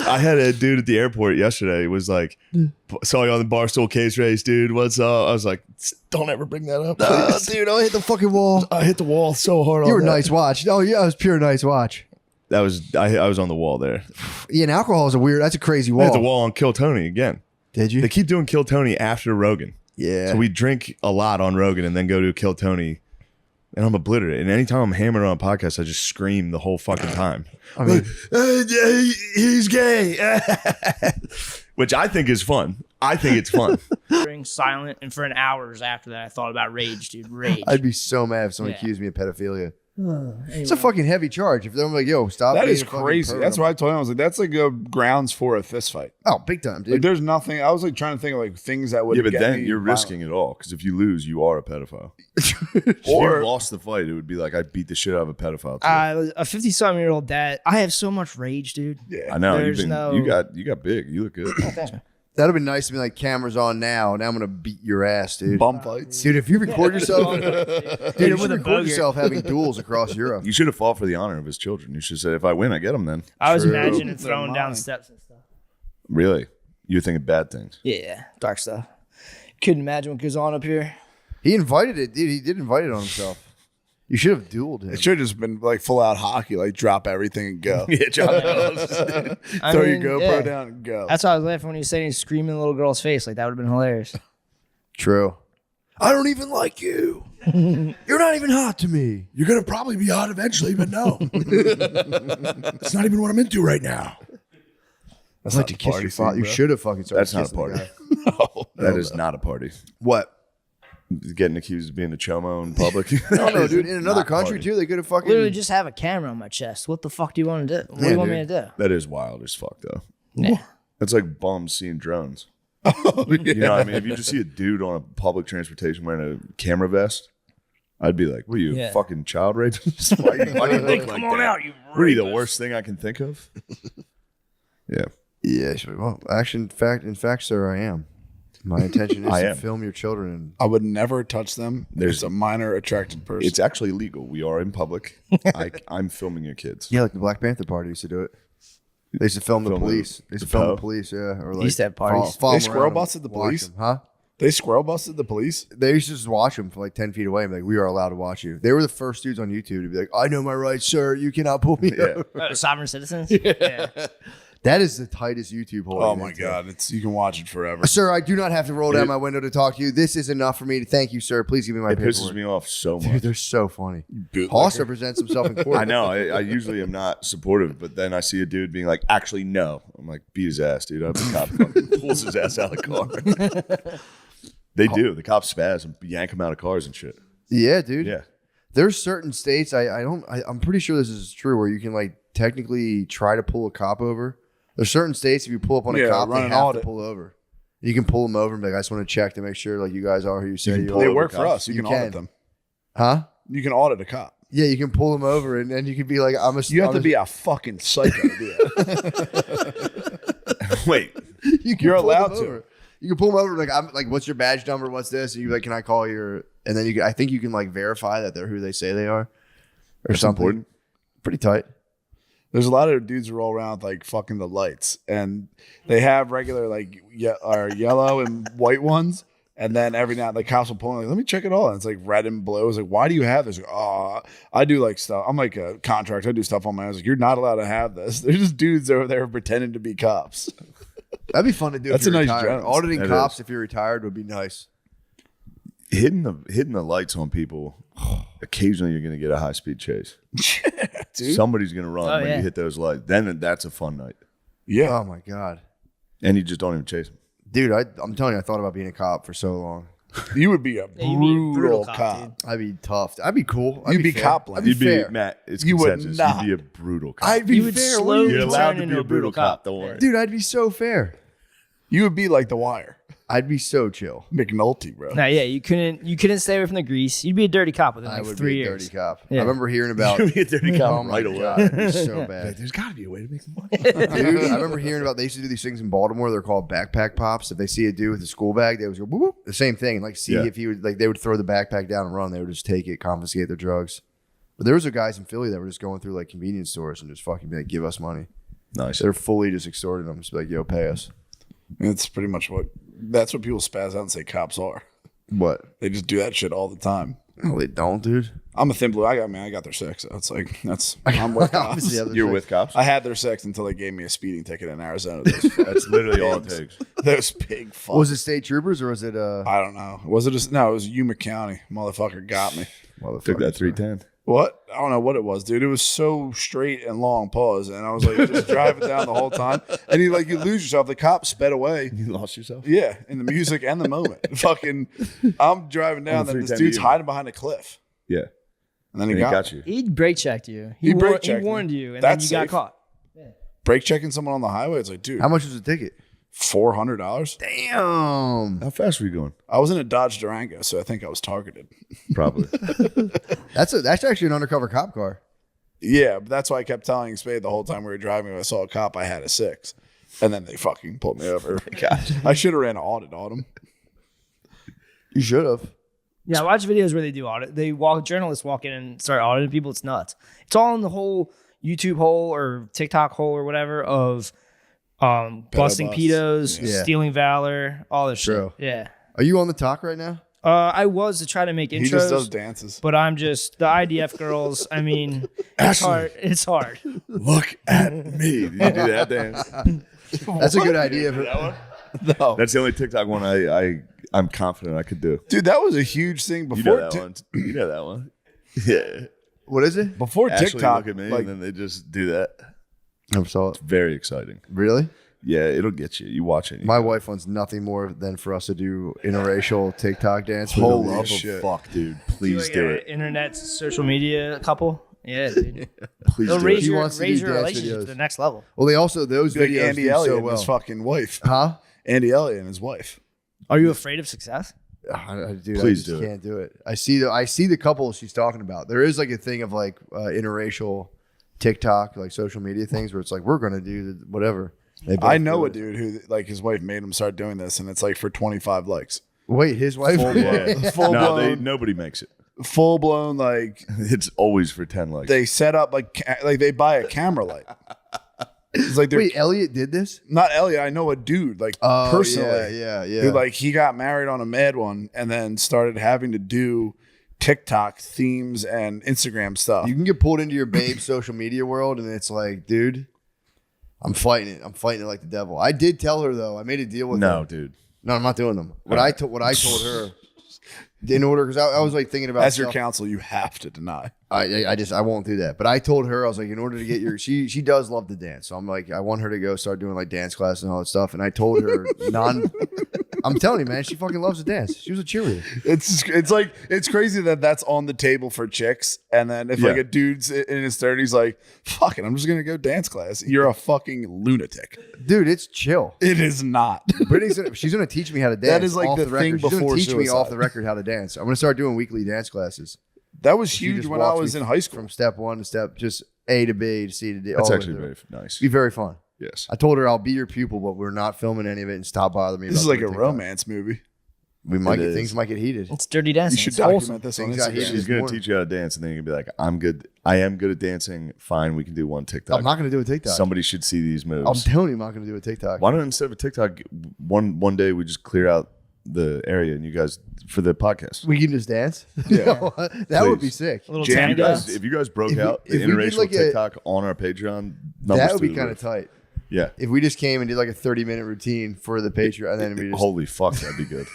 I had a dude at the airport yesterday. It was like, saw you on the Barstool case race, dude. What's up? I was like, don't ever bring that up, please. Dude, I hit the fucking wall. I hit the wall so hard. You were nice watch. Oh, yeah, it was pure nice watch. That was I was on the wall there. Yeah, and alcohol is that's a crazy I wall. hit the wall on Kill Tony again. Did you? They keep doing Kill Tony after Rogan. Yeah. So we drink a lot on Rogan and then go to Kill Tony. And I'm obliterated. And anytime I'm hammering on a podcast, I just scream the whole fucking time. I mean, he's gay. Which I think is fun. I think it's fun. Being silent, and for an hours after that, I thought about rage, dude. Rage. I'd be so mad if someone Yeah. accused me of pedophilia. Anyway. It's a fucking heavy charge. If they're like, yo, stop. That being is a fucking crazy. pervert. That's what I told him. I was like, that's like a grounds for a fist fight. Oh, big time, dude. Like, there's nothing. I was like trying to think of like things that would. Yeah, but get then me you're violent. risking it all because if you lose, you are a pedophile. If Or- you lost the fight, it would be like I beat the shit out of a pedophile. Too. A 50-something-year-old dad. I have so much rage, dude. Yeah, I know. There's You got big. You look good. Thanks, man. That'd be nice to be like, cameras on now, and I'm gonna beat your ass, dude. Bum fights, dude. If you record yourself, dude, you should with a record booger. yourself having duels across Europe. You should have fought for the honor of his children. You should say, if I win, I get them. Then I was True. imagining throwing down steps and stuff. really, you're thinking bad things. Yeah, dark stuff. Couldn't imagine what goes on up here. He invited it, dude. He did invite it on himself. You should have dueled him. It should have just been like full out hockey, like drop everything and go. Yeah, drop Throw your GoPro down and go. That's why I was laughing when he was saying he's screaming in the little girl's face. Like, that would have been hilarious. True. I don't even like you. You're not even hot to me. You're gonna probably be hot eventually, but no, it's not even what I'm into right now. That's like to kiss your father. You should have fucking started That's not a kissing the party. guy. That is not a party. What? Getting accused of being a chomo in public. No, dude. In another Not country, party. too, they could have fucking... Literally just have a camera on my chest. What the fuck do you want to do? What do you want me to do? That is wild as fuck, though. Yeah. That's like bums seeing drones. You know what I mean? If you just see a dude on a public transportation wearing a camera vest, I'd be like, "What are you, Yeah. fucking child rapist? Why you look like Come on that? out, you What are you, the rapist." worst thing I can think of?" Yeah. Yeah, sure. Well, actually, in fact, sir, I am. My intention is to film your children. And I would never touch them. There's a minor attracted person. It's actually legal. We are in public. I'm filming your kids. yeah, like the Black Panther Party used to do it. They used to film the police. They used to film the police, yeah. Or like used to have parties. follow They them squirrel around and busted the watch police? them, huh? They squirrel busted the police. They used to just watch them for like 10 feet away and be like, we are allowed to watch you. They were the first dudes on YouTube to be like, I know my rights, sir. You cannot pull me over. Sovereign citizens? Yeah. That is the tightest YouTube hole. Oh you my can god, you can watch it forever. Sir, I do not have to roll down my window to talk to you. This is enough for me. Thank you, sir. Please give me my It paperwork. pisses me off so much. Dude, they're so funny. Bootlegger. Hoss represents himself in court. I know. I usually am not supportive, but then I see a dude being like, "Actually, no." I'm like, "Beat his ass, dude." I have the cop fucking pulls his ass out of the car. They do. The cops spaz and yank him out of cars and shit. Yeah, dude. Yeah. There's certain states I'm pretty sure this is true where you can like technically try to pull a cop over. There's certain states if you pull up on a cop, they run an have to audit. pull over. You can pull them over and be like, I just want to check to make sure like you guys are who you say you are. They work for us. You can audit them. Huh? You can audit a cop. Yeah, you can pull them over and then you can be like, You have to be a fucking psycho. Wait, You're pull allowed them to. over. You can pull them over like I'm like, what's your badge number? What's this? And you like, can I call your? And then I think you can like verify that they're who they say they are, or That's something. important. Pretty tight. There's a lot of dudes who roll around with like fucking the lights, and they have regular like yellow and white ones, and then every now the cops will pull in, like, let me check it all, and it's like red and blue. It's like, why do you have this? Like, oh, I do like stuff. I'm like a contractor. I do stuff on my own. I was like, you're not allowed to have this. There's just dudes over there pretending to be cops. That'd be fun to do. That's if you're a nice retired. job. Auditing That cops is. if you're retired would be nice. Hitting the lights on people. Occasionally, you're going to get a high speed chase. Dude. Somebody's going to run Oh, when yeah. you hit those lights. Then that's a fun night, Yeah. Oh my god, and you just don't even chase them. dude! I'm telling you, I thought about being a cop for so long. You would be a Yeah, you'd be a brutal cop, cop. dude. I'd be tough. I'd be cool. I'd You'd be fair. cop I'd be You'd fair. be Matt. It's You would consensus. not. You'd be a brutal cop. I'd be You would fair. slowly You're allowed turn to into be a brutal cop. Don't worry. Dude, I'd be so fair. You would be like The Wire. I'd be so chill. McNulty, bro. No, yeah, you couldn't stay away from the grease. You'd be a dirty cop within I like would 3 be a years. dirty cop. Yeah. I remember hearing about. You'd be a dirty cop Oh my right away. God, it'd be so bad. There's got to be a way to make some money. Dude, I remember hearing about they used to do these things in Baltimore. They're called backpack pops. If they see a dude with a school bag, they would go whoop, whoop, the same thing. Like see Yeah. if he would like they would throw the backpack down and run. They would just take it, confiscate their drugs. But there was guys in Philly that were just going through like convenience stores and just fucking be like, give us money. Nice. They're fully just extorting them. Just be like, yo, pay us. That's pretty much that's what people spaz out and say cops are. What? They just do that shit all the time. No, they don't, dude. I'm a thin blue. I got their sex. So it's like I'm with cops. Obviously, other You're things. with cops? I had their sex until they gave me a speeding ticket in Arizona. That's literally all it takes. Those big fucks. Was it state troopers or was it I don't know. Was it just no? It was Yuma County. Motherfucker got me. Took that 310. What? I don't know what it was, dude. It was so straight and long pause, and I was like just driving down the whole time, and you lose yourself. The cop sped away. You lost yourself? Yeah, in the music and the moment. Fucking, I'm driving down, the and this 310 dude's you. hiding behind a cliff, Yeah. and then he And got you. He brake checked you. He brake checked me. warned you, and That's then you safe. got caught. brake checking someone on the highway. It's like, dude, How much was the ticket? $400. Damn. How fast were you going? I was in a Dodge Durango, so I think I was targeted. Probably. That's actually an undercover cop car. Yeah, but that's why I kept telling Spade the whole time we were driving. If I saw a cop, I had a 6. And then they fucking pulled me over. God, I should have ran an audit on them. You should have. Yeah, I watch videos where they do audit. Journalists walk in and start auditing people. It's nuts. It's all in the whole YouTube hole or TikTok hole or whatever of busting pedos, stealing valor, all this True. shit. Yeah. Are you on the talk right now? I was to try to make intros. He just does dances. But I'm just the IDF girls. I mean, it's hard. It's hard. Look at me. Did you do that dance? That's a good idea. That one? No. That's the only TikTok one I'm confident I could do. Dude, that was a huge thing before. You know that one. You know that one. Yeah. What is it? Before Ashley TikTok, look at me like, and then they just do that. Never saw it. It's very exciting. Really? Yeah, it'll get you. You watch it. My wife wants nothing more than for us to do interracial TikTok dance. Holy shit. Fuck, dude. Please do it. Internet, social media couple. Yeah, dude. Please They'll do raise it. She your, wants to raise do your dance relationship videos. to the next level. Well, they also, those like videos Andy do Elliott so and well. his fucking wife. Huh? Andy Elliott and his wife. Are you afraid of success? Dude, Please I just do it. can't do it. I see the couple she's talking about. There is like a thing of like interracial TikTok, like social media things where it's like, we're going to do whatever. I know a dude who, like, his wife made him start doing this, and it's like for 25 likes. Wait, his wife? Full blown, full No, blown, nobody makes it. full blown, like, It's always for 10 likes. they set up, like they buy a camera light. It's like they're Wait, Elliot did this? not Elliot. I know a dude, like, Oh, personally. yeah. Who, like, he got married on a mad one and then started having to do TikTok themes and Instagram stuff. You can get pulled into your babe social media world, and it's like, dude, I'm fighting it. I'm fighting it like the devil. I did tell her though. I made a deal with her. No, dude. No, I'm not doing them. What I told her, in order, because I was like thinking about As your stuff. counsel, you have to deny. I won't do that. But I told her, I was like, in order to get your, she does love to dance. So I'm like, I want her to go start doing like dance class and all that stuff. And I told her I'm telling you, man, she fucking loves to dance. She was a cheerleader. It's like, it's crazy that that's on the table for chicks. And then if like a dude's in his 30s, like, fuck it, I'm just going to go dance class. You're a fucking lunatic. Dude, it's chill. It is not. She's going to teach me how to dance. That is like off the record. thing She's gonna before teach me suicide. off the record how to dance. I'm going to start doing weekly dance classes. That was She huge just when I walks was me in high school. From step one to step, just A to B to C to D. That's all the way actually through. very nice. It'd be very fun. Yes. I told her I'll be your pupil, but we're not filming any of it and stop bothering me. This is about like a doing TikTok. romance movie. We might It get is. things might get heated. It's dirty dancing. You should It's document awesome. this on Things got Instagram. heated. She's going to teach you how to dance, and then you're going to be like, I'm good. I am good at dancing. Fine, we can do one TikTok. I'm not going to do a TikTok. Somebody should see these moves. I'm telling you, I'm not going to do a TikTok. Why don't instead of a TikTok, one day we just clear out the area and you guys for the podcast? We can just dance. Yeah. That would be Please. sick. A little If you tiny guys, dance. if you guys broke If we- out the if we did interracial like a- TikTok on our Patreon, That numbers would be through the kind of roof. tight. Yeah. If we just came and did like a 30-minute routine for the Patreon, and then we just Holy fuck, that'd be good.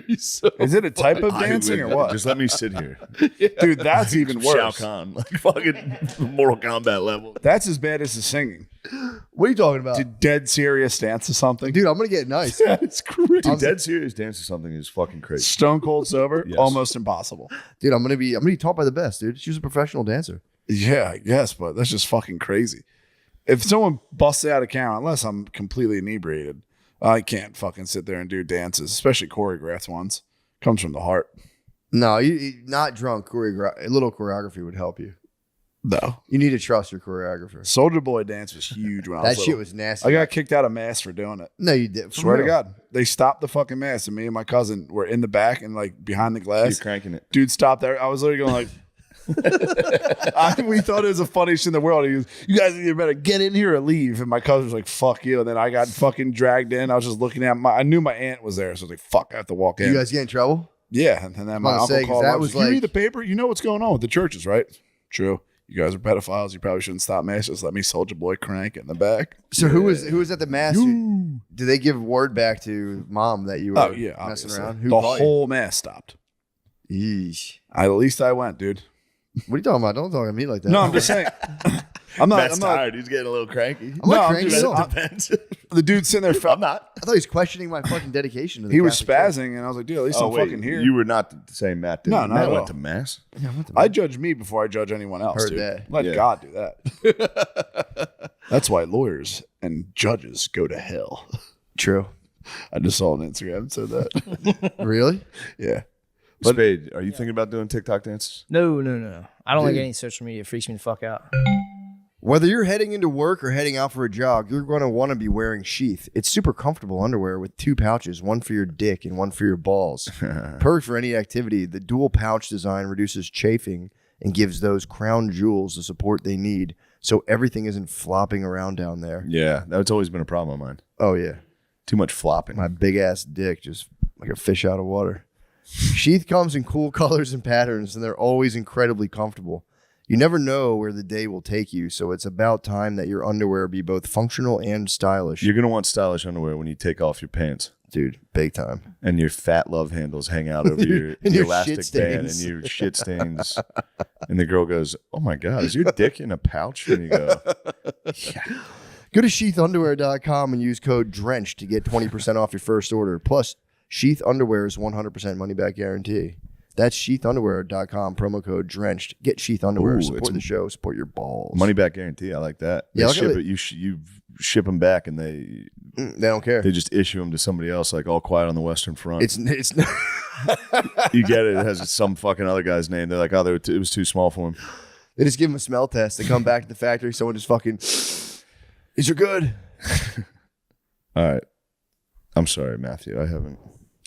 Is it a type of I dancing would- or what? Just let me sit here. Dude, that's even Shao worse. Kahn, like fucking Mortal Kombat level. That's as bad as the singing. What are you talking about? Dude, dead serious dance or something. Dude, I'm gonna get nice. That's crazy. Dude, dead serious dance or something is fucking crazy. Stone cold sober, Yes. almost impossible. Dude, I'm gonna be taught by the best, dude. She was a professional dancer. Yeah, I guess, but that's just fucking crazy. If someone busts out a camera, unless I'm completely inebriated, I can't fucking sit there and do dances, especially choreographed ones. Comes from the heart. No, you not drunk. A little choreography would help you. No. You need to trust your choreographer. Soldier Boy dance was huge when I was That shit little. was nasty. I got kicked out of mass for doing it. No, you did. For Swear to real. God. They stopped the fucking mass, and me and my cousin were in the back and like behind the glass. You're cranking it. Dude stopped there. I was literally going like, we thought it was the funniest shit in the world. He goes, "You guys either better get in here or leave." And my cousin was like, "Fuck you." And then I got fucking dragged in. I was just looking at I knew my aunt was there, so I was like, "Fuck, I have to walk in." You guys get in trouble? Yeah, and then my I'm gonna uncle say, 'cause called. that I was was like, "You like- read the paper? You know what's going on with the churches, right?" True. You guys are pedophiles. You probably shouldn't stop mass. Just let me Soldier Boy crank in the back. So who was at the mass? Did they give word back to mom that you were Oh yeah, messing obviously. around? The caught you? whole mass stopped. Yeesh. At least I went, dude. What are you talking about? Don't talk to me like that. No, I'm just saying. I'm not. Matt's I'm not. tired. He's getting a little cranky. I'm not I'm cranky just- at all. Depends. The dude sitting there. I'm not. I thought he was questioning my fucking dedication to the He was Catholic Church. spazzing, and I was like, "Dude, at least Oh, I'm wait, fucking here." You were not the same Matt. Did No, you? not Matt at all. went to mass. Yeah, I went to I judge me before I judge anyone else. Heard Dude. that. Let Yeah. God do that. That's why lawyers and judges go to hell. True. I just saw on Instagram and said that. Really? Yeah. But Spade, are you thinking about doing TikTok dances? No. I don't like Dude. any social media. It freaks me the fuck out. Whether you're heading into work or heading out for a jog, you're going to want to be wearing Sheath. It's super comfortable underwear with 2 pouches, one for your dick and one for your balls. Perfect for any activity. The dual pouch design reduces chafing and gives those crown jewels the support they need, so everything isn't flopping around down there. Yeah, that's always been a problem of mine. Oh, yeah. Too much flopping. My big-ass dick just like a fish out of water. Sheath comes in cool colors and patterns, and they're always incredibly comfortable. You never know where the day will take you, so it's about time that your underwear be both functional and stylish. You're going to want stylish underwear when you take off your pants. Dude, big time. And your fat love handles hang out over your elastic band and your shit stains. And the girl goes, oh my God, is your dick in a pouch? And you go, yeah. Go to sheathunderwear.com and use code DRENCH to get 20% off your first order. Plus, Sheath Underwear's 100% money-back guarantee. That's sheathunderwear.com, promo code DRENCHED. Get Sheath Underwear. Ooh, support the show. Support your balls. Money back guarantee. I like that. Yeah, They ship it. You ship them back, and they don't care. They just issue them to somebody else, like All Quiet on the Western Front. It's You get it. It has some fucking other guy's name. They're like, oh, it was too small for him. They just give them a smell test. They come back to the factory. Someone just fucking, these are good. All right. I'm sorry, Matthew. I haven't.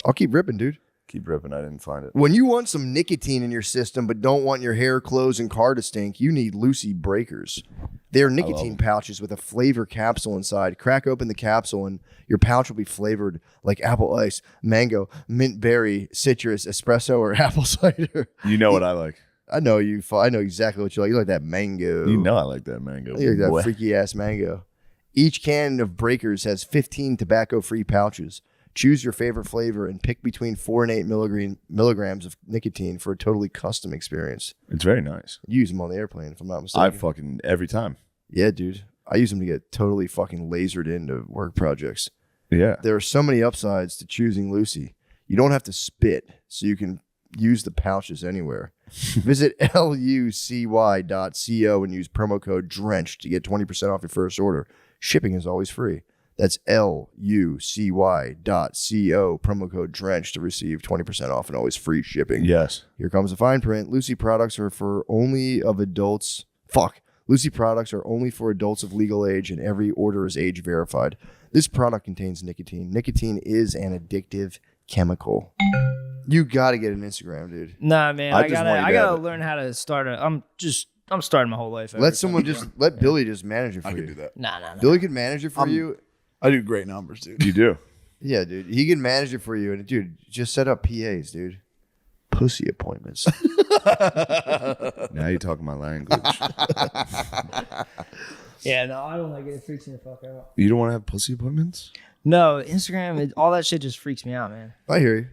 I'll keep ripping, dude. Keep ripping. I didn't find it. When you want some nicotine in your system but don't want your hair, clothes, and car to stink, you need Lucy Breakers. They are nicotine pouches with a flavor capsule inside. Crack open the capsule and your pouch will be flavored like apple ice, mango, mint berry, citrus, espresso, or apple cider. You know what I like. I know you. I know exactly what you like. You like that mango. You know I like that mango. You like that boy. freaky ass mango. Each can of Breakers has 15 tobacco-free pouches. Choose your favorite flavor and pick between 4 and 8 milligrams of nicotine for a totally custom experience. It's very nice. You use them on the airplane, if I'm not mistaken. I fucking every time. Yeah, dude. I use them to get totally fucking lasered into work projects. Yeah. There are so many upsides to choosing Lucy. You don't have to spit, so you can use the pouches anywhere. Visit lucy.co and use promo code DRENCH to get 20% off your first order. Shipping is always free. That's lucy.co, promo code DRENCH to receive 20% off and always free shipping. Yes. Here comes the fine print. Lucy products are for only of adults. Lucy products are only for adults of legal age, and every order is age verified. This product contains nicotine. Nicotine is an addictive chemical. You got to get an Instagram, dude. Nah, man. I gotta learn how to start I'm starting my whole life. Let Billy just manage it for you. I can do that. Nah. Billy can manage it for you. I do great numbers, dude. You do? Yeah, dude. He can manage it for you. And, dude, just set up PAs, dude. Pussy appointments. Now you're talking my language. Yeah, no, I don't like it. It freaks me the fuck out. You don't want to have pussy appointments? No, Instagram, all that shit just freaks me out, man. I hear you.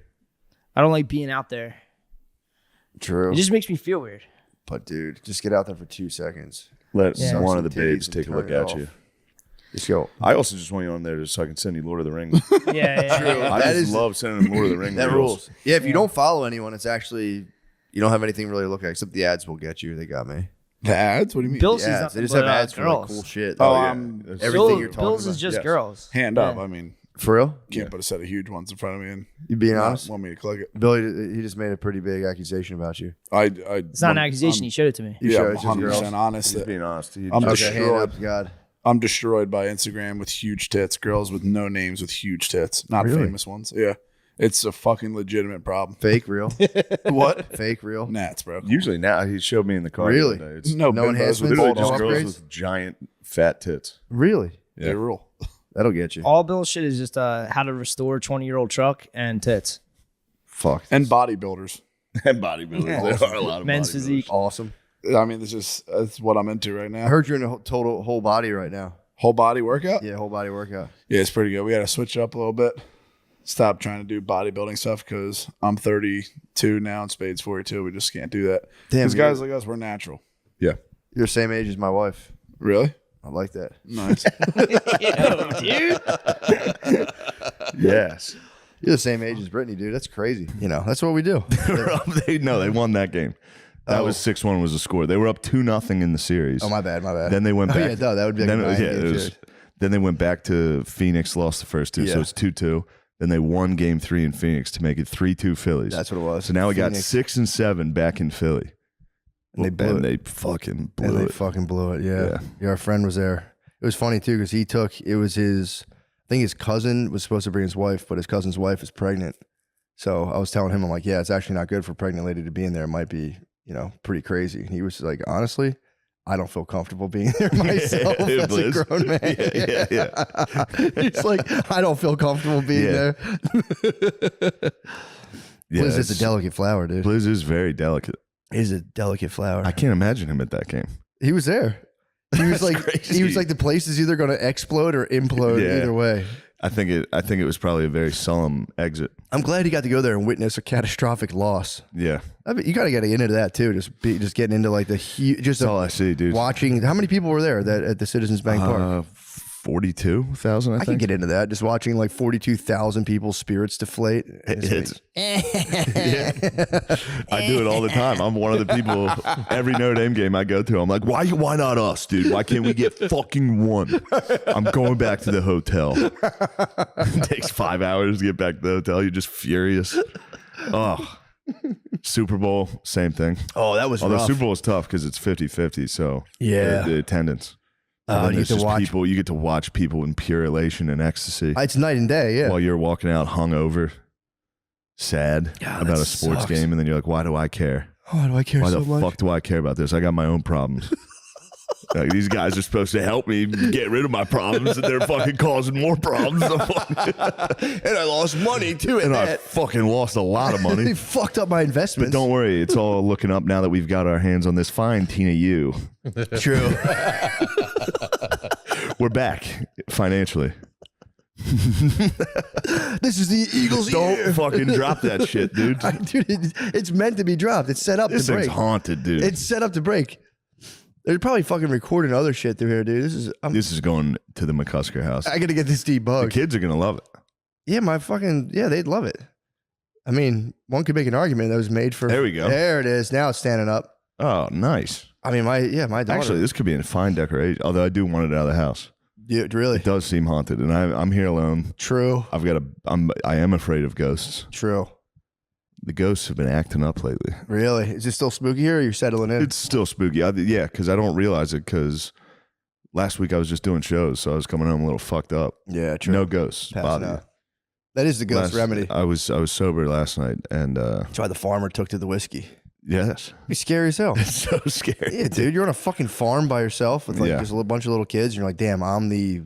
I don't like being out there. True. It just makes me feel weird. But, dude, just get out there for 2 seconds. Let one of the babes take a look at you. Just go. I also just want you on there just so I can send you Lord of the Rings. Yeah. True. I love sending them Lord of the Rings. That rules. Yeah, if you don't follow anyone, it's actually, you don't have anything really to look at, except the ads will get you. They got me. The ads? What do you mean? Bill's Yeah, they just have ads for like cool shit. Everything you're talking Bill's about. is just girls. Hand up. I mean, For real? can't put a set of huge ones in front of me and You being not honest? want me to click it. Billy, he just made a pretty big accusation about you. It's not an accusation. He showed it to me. You Yeah, showed I'm it to the girls? 100% honest. He's being honest. I'm Okay, hand destroyed. up, God. I'm destroyed by Instagram with huge tits. Girls with no names with huge tits. Not Really? famous ones. Yeah. It's a fucking legitimate problem. Fake, real? What? Fake, real? Gnats, bro. Usually now, he showed me in the car. Really? The other day. It's No bimbos enhancements? with literally bald just no girls upgrades? with giant fat tits. Really? Yeah. They rule. That'll get you. All Bill's shit is just how to restore a 20-year-old truck and tits. Fuck. And bodybuilders. And bodybuilders. There are a lot of Men's bodybuilders. physique. Awesome. I mean, that's what I'm into right now. I heard you're in a total whole body right now. Whole body workout? Yeah, whole body workout. Yeah, it's pretty good. We got to switch it up a little bit. Stop trying to do bodybuilding stuff because I'm 32 now and Spade's 42. We just can't do that. Damn, These guys like us, we're natural. Yeah. You're the same age as my wife. Really? I like that. Nice. Yes. You're the same age as Brittany, dude. That's crazy. You know, that's what we do. They won that game. That was 6-1 was the score. They were up 2-0 in the series. Oh, my bad. Then they went back. Yeah, duh, that would be like then they went back to Phoenix, lost the first two, so it's 2-2. Then they won game 3 in Phoenix to make it 3-2 Phillies. That's what it was. So now we got Phoenix. 6 and 7 back in Philly. And they blew and it. they fucking blew And they it. fucking blew it. Yeah. Our friend was there. It was funny too because it was his. I think his cousin was supposed to bring his wife, but his cousin's wife is pregnant. So I was telling him, I'm like, yeah, it's actually not good for a pregnant lady to be in there. It might be, pretty crazy. And he was like, honestly, I don't feel comfortable being there myself as Bliss. a grown man. Yeah. He's like, I don't feel comfortable being there. Blizz is a delicate flower, dude. Blizz is very delicate. He's a delicate flower. I can't imagine him at that game. He was there. He was like, the place is either going to explode or implode. Either way. I think it was probably a very solemn exit. I'm glad he got to go there and witness a catastrophic loss. Yeah. I mean, you got to get into that too. Just getting into like the huge. Just That's all I see, dude. Watching. How many people were there at the Citizens Bank Park? 42,000. I can think. get into that. Just watching like 42,000 people's spirits deflate. I do it all the time. I'm one of the people. Every Notre Dame game I go to, I'm like, why not us, dude? Why can't we get fucking one? I'm going back to the hotel. It takes 5 hours to get back to the hotel. You're just furious. Oh, Super Bowl, same thing. Oh, that was Although rough. Super Bowl is tough because it's 50-50. So the attendance. You get to watch people. You get to watch people in pure elation and ecstasy. It's night and day. Yeah. While you're walking out hungover, sad about a sports sucks. game, and then you're like, "Why do I care? Why do I care Why so the much? fuck do I care about this? I got my own problems." Like, these guys are supposed to help me get rid of my problems, and they're fucking causing more problems. And I lost money too. And I fucking lost a lot of money. They fucked up my investments. But don't worry, it's all looking up now that we've got our hands on this fine Tina U. True. We're back financially. This is the Eagles' Don't year. fucking drop that shit, dude. Dude, it's meant to be dropped. It's set up This to break. thing's haunted, dude. It's set up to break. They're probably fucking recording other shit through here, dude. This is going to the McCusker house. I gotta get this debugged. The kids are gonna love it. Yeah, they'd love it. I mean, one could make an argument that was made for. There we go. There it is. Now it's standing up. Oh, nice. I mean, my daughter. Actually, this could be a fine decoration. Although I do want it out of the house. Yeah, really? It does seem haunted, and I'm here alone. True. I am afraid of ghosts. True. The ghosts have been acting up lately. Really? Is it still spooky here, or are you settling in? It's still spooky. Yeah, because I don't realize it. Because last week I was just doing shows, so I was coming home a little fucked up. Yeah, true. No ghosts. Passing Bobby. out. That is the ghost remedy. I was sober last night, and That's why the farmer took to the whiskey. yes, It'd be scary as hell. it's so scary. Yeah, dude, you're on a fucking farm by yourself with just a little bunch of little kids, and you're like, damn, I'm the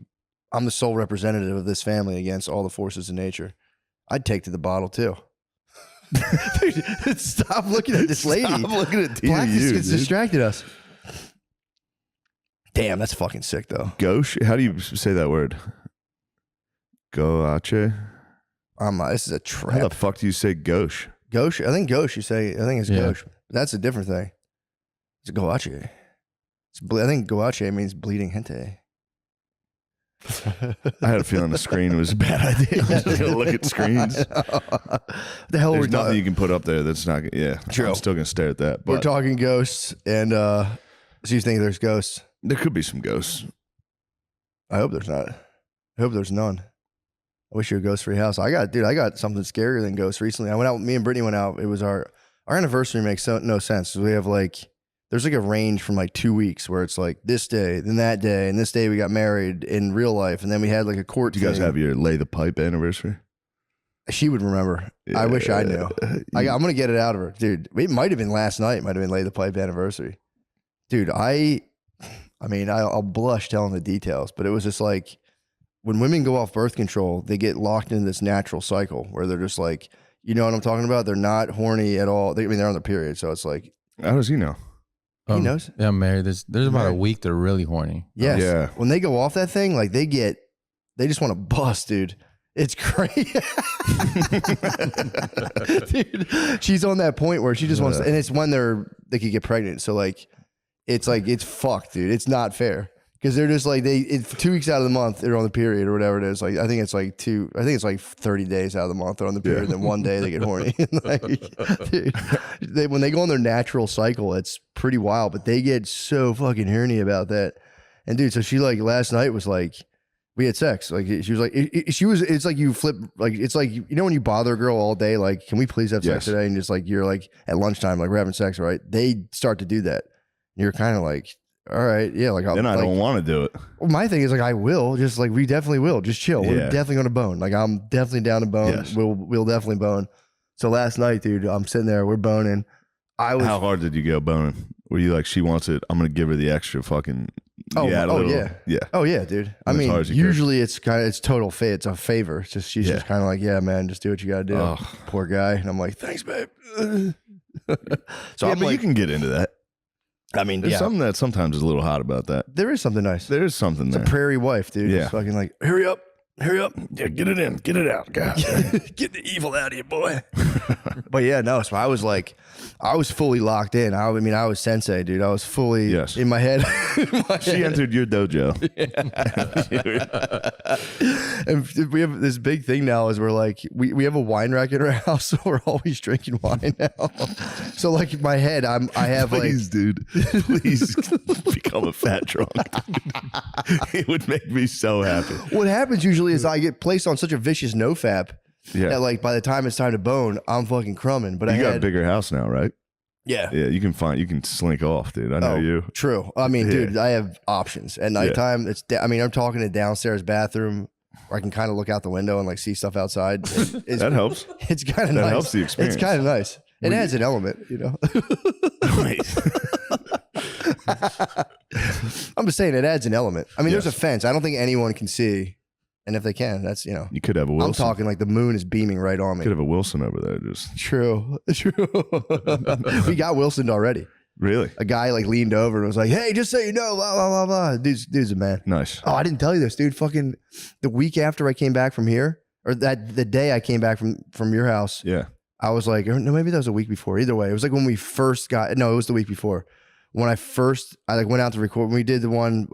sole representative of this family against all the forces of nature. I'd take to the bottle too. Dude, stop looking at this lady. Stop looking at Tina Blackness U, gets dude. distracted us. Damn, that's fucking sick though. Gauche? How do you say that word? Goache? This is a How trap. the fuck do you say gauche? Gauche. I think gauche. You say. I think it's Yeah. gauche. That's a different thing. It's goache. I think goache means bleeding gente. I had a feeling the screen was a bad idea. I'm just gonna look at screens. The hell There's we're nothing you can put up there that's not. Yeah, True. I'm still gonna stare at that. We're But talking ghosts, and so you think there's ghosts? there could be some ghosts. I hope there's not. I hope there's none. I wish you a ghost-free house. I got something scarier than ghosts recently. I went out. Me and Brittany went out. It was our anniversary. Makes no sense. We have there's a range from 2 weeks where it's this day, then that day, and this day we got married in real life, and then we had a court. Do you guys thing. have your lay the pipe anniversary? She would remember. I wish I knew. I'm gonna get it out of her, dude. It might have been last night. Might have been lay the pipe anniversary, dude. I mean, I'll blush telling the details, but it was just when women go off birth control, they get locked into this natural cycle where they're just you know what I'm talking about? They're not horny at all. They're on their period, so it's how does he know? He knows. Yeah, I'm married. There's about a week they're really horny. Yes. Yeah. When they go off that thing, they just want to bust, dude. It's crazy. Dude, she's on that point where she just wants to, and it's when they could get pregnant. So it's fucked, dude. It's not fair. Because they're just 2 weeks out of the month, they're on the period or whatever it is. I think it's 30 days out of the month they're on the period. And then one day they get horny. Dude, when they go on their natural cycle, it's pretty wild. But they get so fucking horny about that. And dude, so she last night was We had sex. Like she was like, it's like you flip, like, it's like, you know, when you bother a girl all day, like, can we please have sex today? And just like, you're like at lunchtime, like we're having sex, right? They start to do that. You're kind of like, all right, yeah. Like, then I don't want to do it. Well, my thing is like, I will just like, we definitely will just chill. We're Yeah. definitely going to bone. Like I'm definitely down to bone. Yes. We'll definitely bone. So last night, dude, I'm sitting there, we're boning. How hard did you go boning? Were you like, she wants it, I'm going to give her the extra fucking... Yeah. Yeah. Oh yeah, dude. I As mean, hard as you usually it's total fate. It's a favor. It's just she's just kind of like, yeah, man, just do what you got to do. Oh. Poor guy. And I'm like, thanks, babe. So Yeah, I'm but like, you can get into that. I mean, There's yeah, something that sometimes is a little hot about that. there is something nice. There is something It's there. a prairie wife, dude. Yeah. Just fucking like, hurry up. Yeah, get it in, get it out, God. Get the evil out of you, boy. But yeah, no. So I was like, I was fully locked in. I mean, I was sensei, dude. I was fully in my head. She entered your dojo. And we have this big thing now is we're like, we have a wine rack in our house, so we're always drinking wine now. So like in my head, I have Please, dude, please become a fat drunk. It would make me so happy. What happens usually is I get placed on such a vicious nofap that like by the time it's time to bone, I'm fucking crumbing. But You got a bigger house now, right? Yeah. Yeah, you can slink off, dude. I know you. True. I mean, Yeah. dude, I have options at nighttime. I mean, I'm talking a downstairs bathroom where I can kind of look out the window and like see stuff outside. That helps. It's kind of That nice. helps the experience. It's kind of nice. It adds an element, you know. I'm just saying it adds an element. I mean, there's a fence. I don't think anyone can see. And if they can, that's, you know. You could have a Wilson. I'm talking like the moon is beaming right on me. Could have a Wilson over there. Just True. We got Wilsoned already. Really? A guy like leaned over and was like, hey, just so you know, blah, blah, blah, blah. Dude's a man. Nice. Oh, I didn't tell you this, dude. Fucking the week after I came back from here, or the day I came back from your house. Yeah. I was like, no, maybe that was a week before. Either way, it was like when we first got, no, it was the week before. When I like went out to record, when we did the one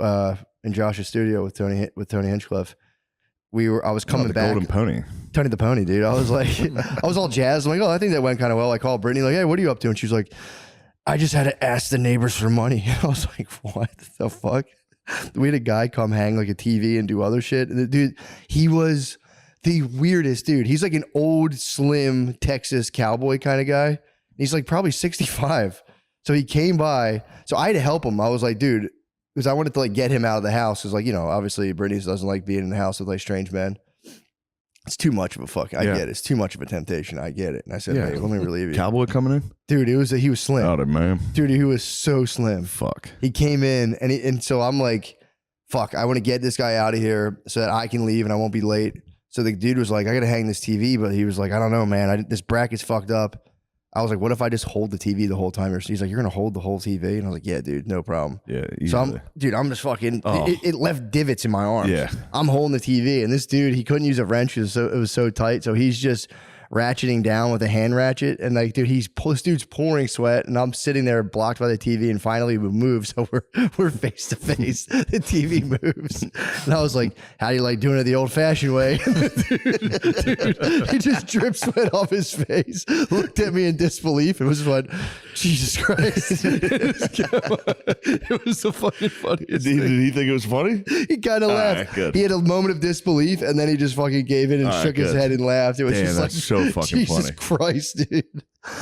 in Josh's studio with Tony Hinchcliffe. I was coming the back. Golden Pony. Tony the Pony, dude. I was like, I was all jazzed. I'm like, oh, I think that went kind of well. I called Brittany, like, hey, what are you up to? And she was like, I just had to ask the neighbors for money. I was like, what the fuck? We had a guy come hang like a TV and do other shit. And the dude, he was the weirdest dude. He's like an old, slim Texas cowboy kind of guy. He's like probably 65. So he came by. So I had to help him. I was like, dude, because I wanted to like get him out of the house. Because like, you know, obviously Brittany doesn't like being in the house with like strange men. It's too much of a fuck. I get it. It's too much of a temptation. I get it. And I said, hey, let me relieve you. Cowboy coming in? Dude, he was slim. Oh, man. Dude, he was so slim. Fuck. He came in and so I'm like, fuck, I want to get this guy out of here so that I can leave and I won't be late. So the dude was like, I got to hang this TV. But he was like, I don't know, man. This bracket's fucked up. I was like, what if I just hold the TV the whole time? He's like, you're going to hold the whole TV? And I was like, yeah, dude, no problem. Yeah. So I'm just fucking, Oh. it left divots in my arms. Yeah. I'm holding the TV and this dude, he couldn't use a wrench. It was so tight. So he's just ratcheting down with a hand ratchet. And like, dude, this dude's pouring sweat and I'm sitting there blocked by the TV and finally we move. So we're face to face. The TV moves. And I was like, how do you like doing it the old fashioned way? dude, he just dripped sweat off his face, looked at me in disbelief and was like, Jesus Christ. It was the fucking funniest Did thing. he think it was funny? He kind of All laughed. right, good. He had a moment of disbelief and then he just fucking gave in and All right, shook his good. head and laughed. It was Damn, just that's like, so fucking Jesus funny. Christ, dude.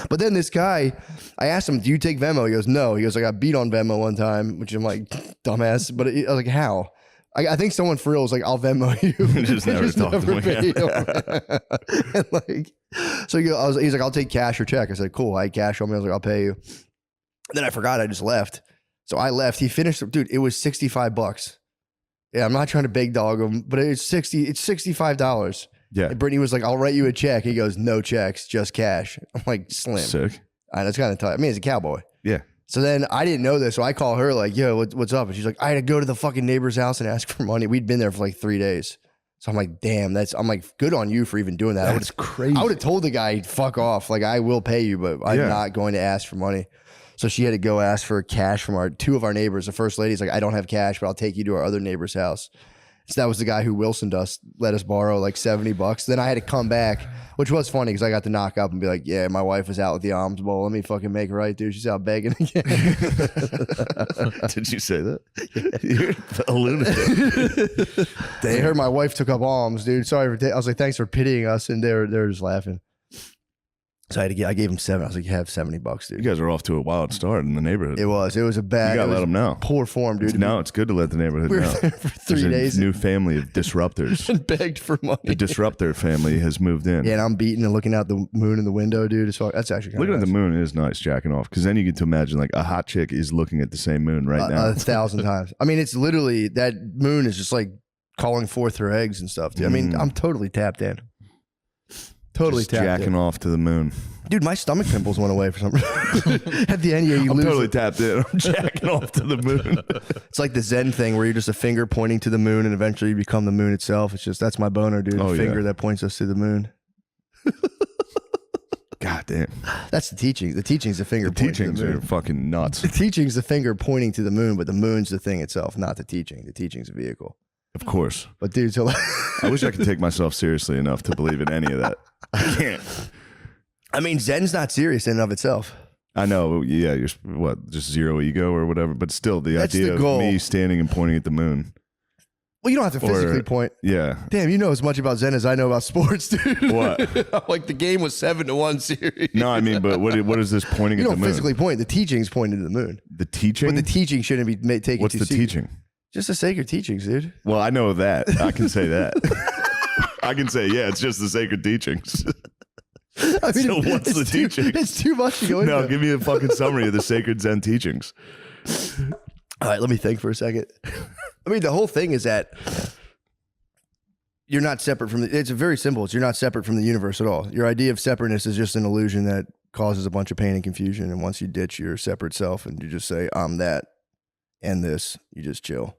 But then this guy, I asked him, do you take Venmo? He goes, no. He goes, I got beat on Venmo one time, which I'm like, dumbass. But I was like, how? I think someone for real was like, I'll Venmo you. Just never talked to him paid again. him. And like, so he's like, I'll take cash or check. I said, cool. I had cash on me. I was like, I'll pay you. And then I forgot. I just left. So I left. He finished. Dude, it was $65. Yeah, I'm not trying to big dog him, but it's $65. Yeah. And Brittany was like, I'll write you a check. He goes, no checks, just cash. I'm like, slim. Sick. And it's kind of tight. I mean, he's a cowboy. Yeah. So then I didn't know this. So I call her like, yo, what's up? And she's like, I had to go to the fucking neighbor's house and ask for money. We'd been there for like 3 days. So I'm like, damn, I'm like, good on you for even doing that. That's crazy. I would have told the guy, fuck off. Like, I will pay you, but I'm not going to ask for money. So she had to go ask for cash from two of our neighbors. The first lady's like, I don't have cash, but I'll take you to our other neighbor's house. So that was the guy who Wilsoned us, let us borrow like $70. Then I had to come back, which was funny because I got to knock up and be like, yeah, my wife was out with the alms bowl. Let me fucking make it right, dude. She's out begging again. Did you say that? You're a lunatic. They heard my wife took up alms, dude. Sorry for I was like, thanks for pitying us. And they were just laughing. So I gave him 7. I was like, you have $70, dude. You guys are off to a wild start in the neighborhood. It was a bad. You gotta let them know. Poor form, dude. No, it's good to let the neighborhood We were know. there for 3 There's days. a new family of disruptors. And begged for money. The disruptor family has moved in. Yeah, and I'm beating and looking out the moon in the window, dude. That's actually kind Looking of at the moon is nice, jacking off, because then you get to imagine like a hot chick is looking at the same moon right now. 1,000 times. I mean, it's literally that moon is just like calling forth her eggs and stuff, dude. I mean, I'm totally tapped in. Totally Just tapped jacking in. off to the moon. Dude, my stomach pimples went away for some reason. At the end, yeah, you I'm lose totally it. tapped in. I'm jacking off to the moon. It's like the Zen thing where you're just a finger pointing to the moon and eventually you become the moon itself. It's just, that's my boner, dude. Oh, The finger yeah. that points us to the moon. God damn. That's the teaching. The teaching's the finger The pointing to teachings the moon. are fucking nuts. The teaching's the finger pointing to the moon, but the moon's the thing itself, not the teaching. The teaching's a vehicle. Of course. But dude, so I wish I could take myself seriously enough to believe in any of that. I can't. I mean, Zen's not serious in and of itself. I know. Yeah, you're just zero ego or whatever. But still, the That's idea the of goal. me standing and pointing at the moon. Well, you don't have to physically point. Yeah. Damn, you know as much about Zen as I know about sports, dude. What? Like the game was 7-1 series. No, I mean, but what is this pointing You at the don't moon? physically point. The teaching's pointing to the moon. The teaching? But the teaching shouldn't be taken What's too the serious. teaching? Just the sacred teachings, dude. Well, I know that. I can say that. I can say, yeah, it's just the sacred teachings. I mean, So what's the teaching? It's too much to go into. No, give me a fucking summary of the sacred Zen teachings. All right, let me think for a second. I mean, the whole thing is that you're not separate from it's very simple. You're not separate from the universe at all. Your idea of separateness is just an illusion that causes a bunch of pain and confusion. And once you ditch your separate self and you just say, I'm that and this, you just chill.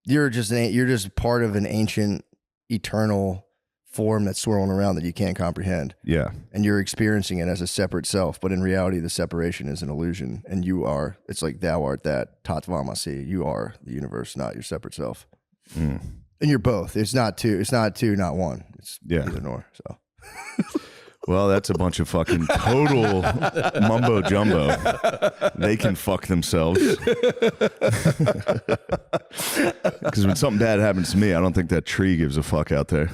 You're just part of an ancient, eternal form that's swirling around that you can't comprehend. Yeah. And you're experiencing it as a separate self, but in reality, the separation is an illusion. And it's like thou art that, tatvamasi. You are the universe, not your separate self. And you're both. It's not two, not one. It's either nor. So Well, that's a bunch of fucking total mumbo jumbo. They can fuck themselves. Because when something bad happens to me, I don't think that tree gives a fuck out there.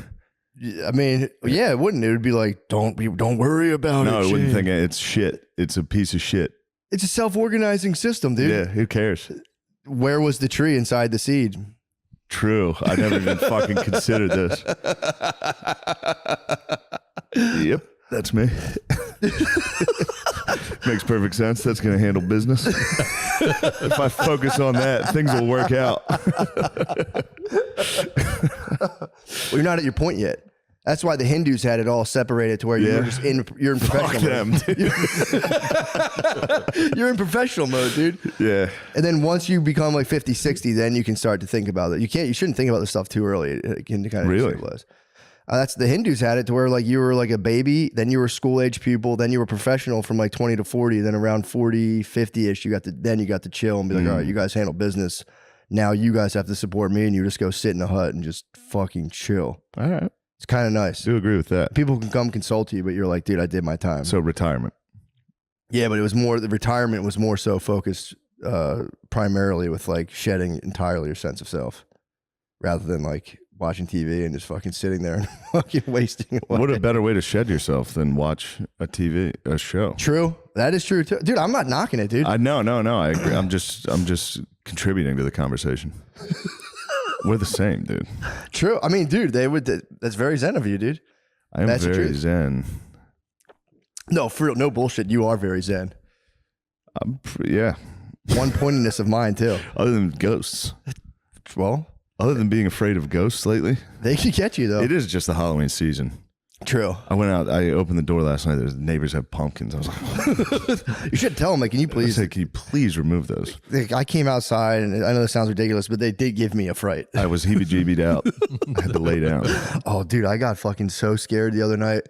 I mean, yeah, it wouldn't. It would be like, don't worry about it. No, I wouldn't Shane. think it's shit. It's a piece of shit. It's a self-organizing system, dude. Yeah, who cares? Where was the tree inside the seed? True. I never even fucking considered this. Yep, that's me. Makes perfect sense. That's going to handle business. If I focus on that, things will work out. Well, you're not at your point yet. That's why the Hindus had it all separated to where you're just you're in professional Fuck mode. You're in professional mode, dude. Yeah. And then once you become like 50, 60, then you can start to think about it. You shouldn't think about this stuff too early. It can kind of Really? stabilize. That's the Hindus had it to where like you were like a baby, then you were school age pupil, then you were professional from like 20 to 40, then around 40, 50-ish, you got to chill and be like, all right, you guys handle business. Now you guys have to support me, and you just go sit in a hut and just fucking chill. All right. It's kind of nice. Do agree with that. People can come consult you, but you're like, dude, I did my time. So retirement. Yeah, but the retirement was more so focused primarily with like shedding entirely your sense of self rather than like watching TV and just fucking sitting there and fucking wasting away. What a better way to shed yourself than watch a show. True. That is true too. Dude, I'm not knocking it, dude. No, I agree. I'm just contributing to the conversation. We're the same, dude. True. I mean, dude, that's very zen of you, dude. I am That's the very truth. zen. No, for real, no bullshit. You are very zen. Yeah. One pointedness of mine too. Other than ghosts. Well, other than being afraid of ghosts lately. They can get you though. It is just the Halloween season. True. I went out. I opened the door last night. The neighbors have pumpkins. I was like, you should tell them, like, can you please? Can you please remove those? Like, I came outside, and I know this sounds ridiculous, but they did give me a fright. I was heebie-jeebied out. I had to lay down. Oh, dude, I got fucking so scared the other night.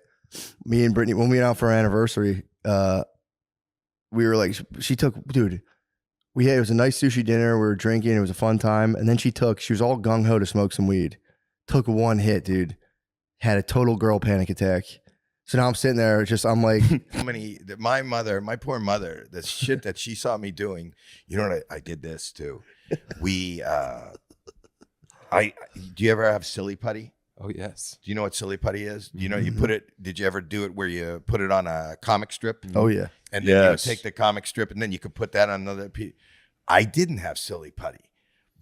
Me and Brittany, when we went out for our anniversary, we were like, it was a nice sushi dinner. We were drinking. It was a fun time. And then she was all gung ho to smoke some weed. Took one hit, dude. Had a total girl panic attack. So now I'm sitting there, I'm like, my poor mother, the shit that she saw me doing. You know what? I did this too. Do you ever have silly putty? Oh yes. Do you know what silly putty is? Do you know you put it? Did you ever do it where you put it on a comic strip? Oh yeah. And then you would take the comic strip and then you could put that on another piece. I didn't have silly putty,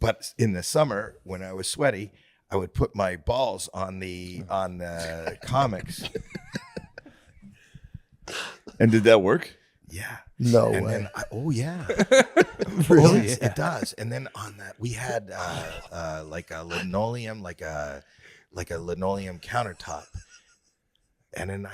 but in the summer when I was sweaty, I would put my balls on the comics. And did that work? Yeah. No and way. Then yeah. Really? Yes, it does. And then on that we had like a linoleum countertop. And then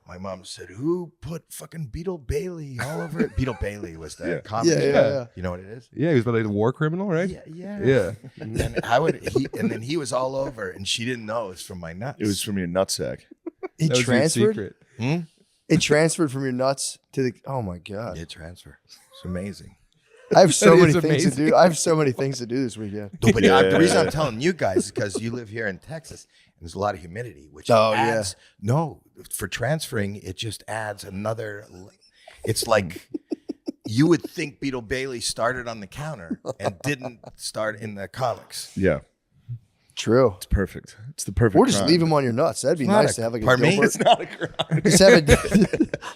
my mom said, "Who put fucking Beetle Bailey all over it?" Beetle Bailey was the comic. Yeah. You know what it is? Yeah, he was like a war criminal, right? Yeah. And then he was all over, and she didn't know it was from my nuts. It was from your nutsack. It That was your transferred? secret. It transferred from your nuts to the, oh my God. It transferred. It's amazing. I have so That many is things to amazing. do. I have so many things to do this weekend. No, but the reason I'm telling you guys is because you live here in Texas, and there's a lot of humidity, which adds. No, for transferring, it just adds another. It's like you would think Beetle Bailey started on the counter and didn't start in the comics. Yeah. True. It's perfect. It's the perfect Or just crime. leave them on your nuts. That'd be It's not nice a- to have like a pardon me? Dilbert. It's not a crime.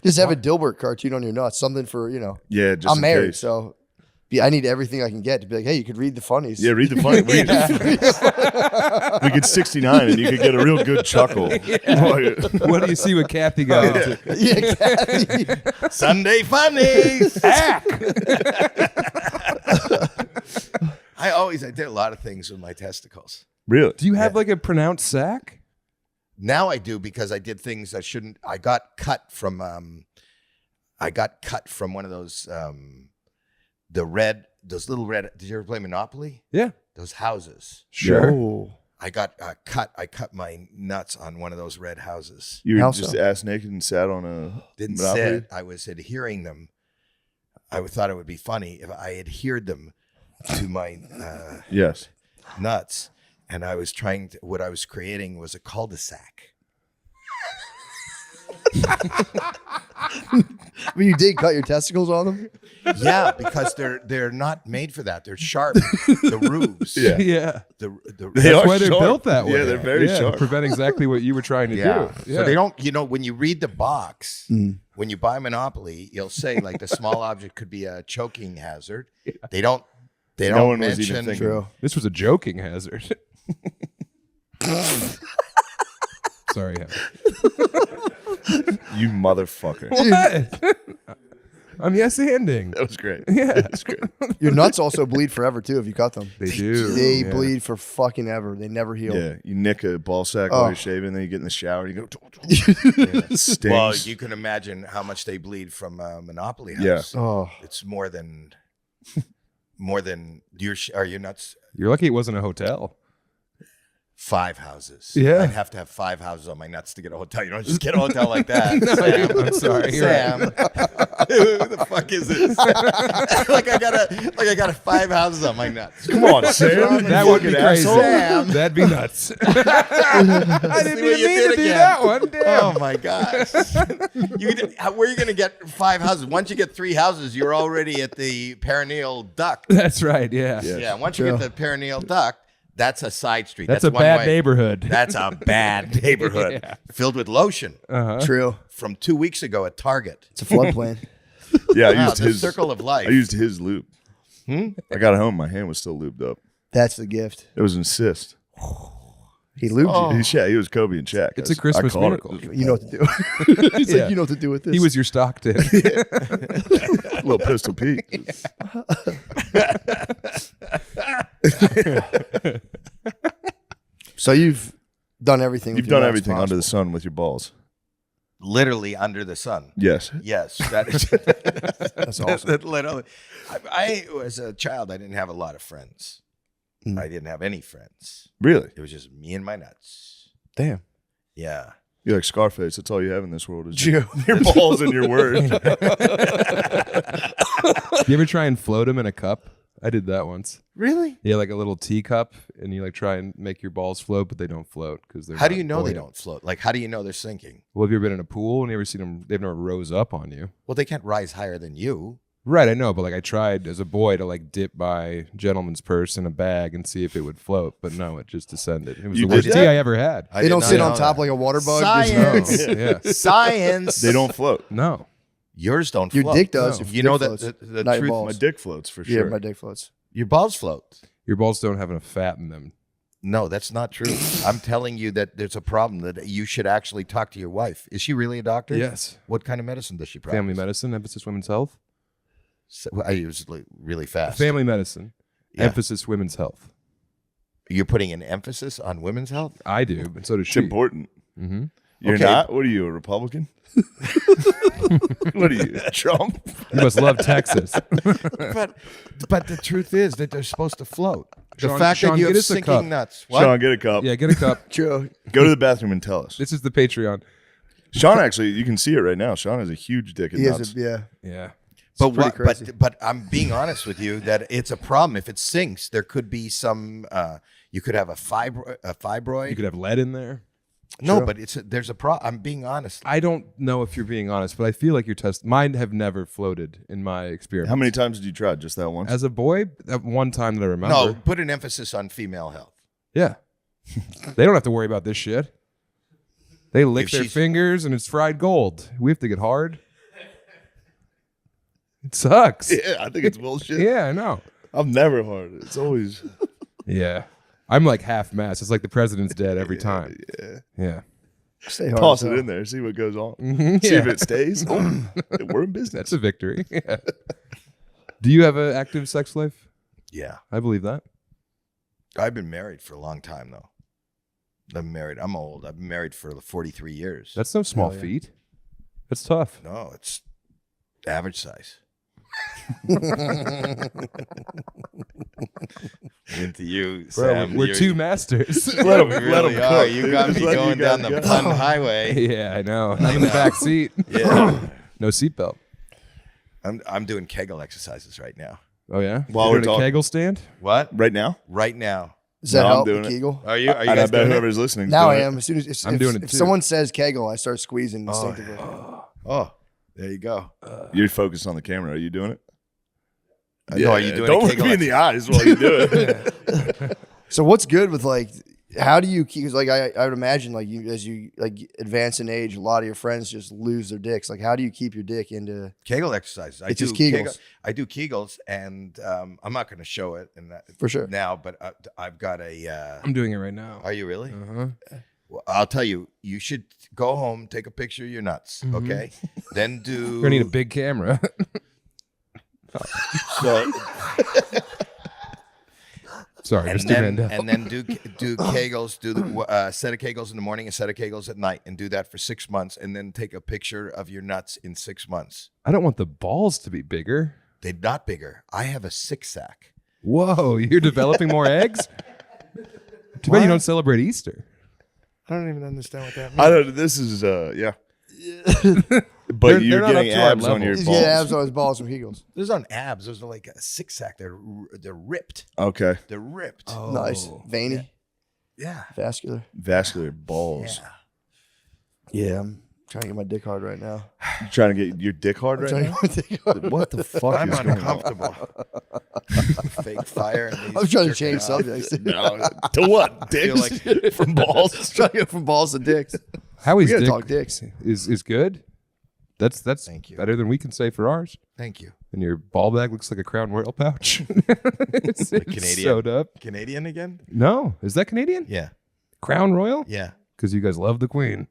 Just have a Dilbert cartoon on your nuts. Something for, Yeah, just I'm in married, case. so I need everything I can get to be like, hey, you could read the funnies. Yeah, read the funny. We could 69 and you could get a real good chuckle. What do you see what Kathy got into? Yeah, Kathy. Sunday funnies. I did a lot of things with my testicles. Really? Do you have like a pronounced sack? Now I do because I did things I shouldn't. I got cut from one of those those little red. Did you ever play Monopoly? Yeah. Those houses. Sure. Oh. I got cut. I cut my nuts on one of those red houses. You were How just so? ass naked and sat on a Didn't Monopoly? sit. I was adhering them. I thought it would be funny if I adhered them to my Yes. nuts, and I was trying to. What I was creating was a cul-de-sac. I mean, you did cut your testicles on them? Yeah, because they're not made for that. They're sharp. The roofs. Yeah. Yeah. That's why they're built that way. Yeah, they're very sharp. Prevent exactly what you were trying to do. So they don't, when you read the box, when you buy Monopoly, you'll say like the small object could be a choking hazard. They don't No one was even mention. thinking. True. This was a joking hazard. Sorry, Howard. You motherfucker. What? I'm yes-anding. That was great. Yeah. That's great. Your nuts also bleed forever, too, if you cut them. They do. They Yeah. bleed for fucking ever. They never heal. Yeah, you nick a ball sack Oh. while you're shaving, then you get in the shower, you go, it stings. Well, you can imagine how much they bleed from Monopoly House. Yeah. Oh. It's more than are your nuts? You're lucky it wasn't a hotel. 5 houses. Yeah. I'd have to have 5 houses on my nuts to get a hotel. You don't just get a hotel like that. No, Sam. I'm sorry. You're Sam. Who the fuck is this? like I got 5 houses on my nuts. Come on, Sam. That would be crazy. Sam. That'd be nuts. I didn't See what you even mean did to do again. that one. Damn. Oh my gosh. Where are you going to get 5 houses? Once you get 3 houses, you're already at the perineal duct. That's right. Yeah. Yeah. Once you get the perineal duct, that's a side street. That's a one bad way. neighborhood. That's a bad neighborhood. Yeah. Filled with lotion. Uh-huh. True. From 2 weeks ago at Target. It's a floodplain. Yeah, I Wow, used the his circle of life. I used his lube. I got home, my hand was still lubed up. That's the gift. It was an assist. He lubed you. Yeah, he was Kobe and Shaq. It's a Christmas I caught miracle. it. You know what to do. He's Yeah. like, you know what to do with this. He was your Stockton. Little Pistol Pete. So you've done everything. You've with your done nuts everything under the possible. sun with your balls. Literally under the sun. Yes. Yes. That is, That's awesome. that literally. I as a child, I didn't have a lot of friends. I didn't have any friends. Really? It was just me and my nuts. Damn. Yeah. You're like Scarface. That's all you have in this world is True. your balls and your word. You ever try and float them in a cup? I did that once. Really? Yeah, like a little teacup, and you like try and make your balls float, but they don't float because they're. How do not you know they buoyant. don't float? Like, how do you know they're sinking? Well, have you ever been in a pool and you ever seen them? They've never rose up on you. Well, they can't rise higher than you. Right, I know, but like I tried as a boy to like dip my gentleman's purse in a bag and see if it would float, but no, it just descended. It was You the worst did tea that? I ever had. They don't sit on top like a water bug. Science. No, yeah. Science. They don't float. No. Yours don't Your float. dick does. No. If You your know dick that floats. the Not your truth. balls. My dick floats for Yeah, sure. my dick floats. Your balls float. Your balls don't have enough fat in them. No, that's not true. I'm telling you that there's a problem that you should actually talk to your wife. Is she really a doctor? Yes. What kind of medicine does she practice? Family medicine, emphasis women's health. So, I use it really fast. Family medicine, Yeah. emphasis women's health. You're putting an emphasis on women's health? I do, but so does It's she. important. Mm-hmm. You're Okay. not? What are you, a Republican? What are you, Trump? You must love Texas. but the truth is that they're supposed to float. The Sean- fact Sean, that you get have us a cup. sinking nuts. What? Sean, get a cup. Yeah, get a cup. True. Go to the bathroom and tell us. This is the Patreon. Sean, actually, you can see it right now. Sean has a huge dick and He nuts. has a, yeah. Yeah. But pretty what? crazy. But I'm being honest with you that it's a problem. If it sinks, there could be some. You could have a fibroid. You could have lead in there. No, Sure. but there's a problem. I'm being honest. I don't know if you're being honest, but I feel like your test. Mine have never floated in my experience. How many times did you try? Just that once? As a boy, that one time that I remember. No, put an emphasis on female health. Yeah. They don't have to worry about this shit. They lick If their she's- fingers and it's fried gold. We have to get hard. It sucks. Yeah, I think it's bullshit. Yeah, I know. I'm never hard. It's always. Yeah. I'm like half mass. It's like the president's dead every time. Yeah. Yeah. Stay hard. Toss as it hell. in there. See what goes on. Mhm, See if yeah. it stays. Oh, we're in business. That's a victory. Yeah. Do you have an active sex life? Yeah, I believe that. I've been married for a long time though. I'm married. I'm old. I've been married for 43 years. That's no small feat. That's tough. No, it's average size. Into you, Bro, Sam. we're You're- two masters. Let 'em- We let 'em really cook. are. You got me Just let going you down guys the go. fun highway. Yeah, I know. I'm in the back seat. Yeah. No seatbelt. I'm doing Kegel exercises right now. Oh yeah. While You're we're doing a talking- Kegel stand. What? Right now? Right now. Does that No, I'm help doing the it. Kegel? Are you? Are you And I guys bet doing whoever's it? listening. Now I doing it. am. As soon as I'm doing it if too. someone says Kegel, I start squeezing instinctively. Oh, there you go. You're focused on the camera. Are you doing it? No, are you doing Don't a look Kegel me in the eyes while you do it. So what's good with like? How do you keep? Because like I would imagine like you as you like advance in age, a lot of your friends just lose their dicks. Like how do you keep your dick into Kegel exercises. It's just Kegels. I do Kegels, and I'm not going to show it in that For sure. now. But I've got a. I'm doing it right now. Are you really? Uh-huh. Well, I'll tell you. You should go home, take a picture of your nuts. Mhm. Okay, then do. We're gonna need a big camera. So, Sorry, and Mr. then, Mandel. and then do Kegels, do the set of Kegels in the morning, a set of Kegels at night, and do that for 6 months, and then take a picture of your nuts in 6 months. I don't want the balls to be bigger. They're not bigger. I have a 6-sack. Whoa, you're developing more eggs? Too bad you don't celebrate Easter. I don't even understand what that means. I don't. This is yeah. But They're you're not up getting to our abs on your He's balls. getting abs on his balls from Kegels. Those aren't abs. Those are like a 6-sack. They're ripped. Okay. They're ripped. Nice, veiny, Yeah. vascular. Vascular balls. Yeah, I'm trying to get my dick hard right now. You trying to get your dick hard I'm right trying now? to get my dick hard. What the fuck I'm is going on? uncomfortable. Fake fire. And I'm trying to change subjects. No, to what? feel Dicks from balls. Trying to go from balls to dicks. How is We gotta dick talk dicks. is good? That's Thank you. better than we can say for ours. Thank you. And your ball bag looks like a Crown Royal pouch. it's Canadian. sewed up. Canadian again? No, is that Canadian? Yeah. Crown Royal? Yeah. Because you guys love the Queen.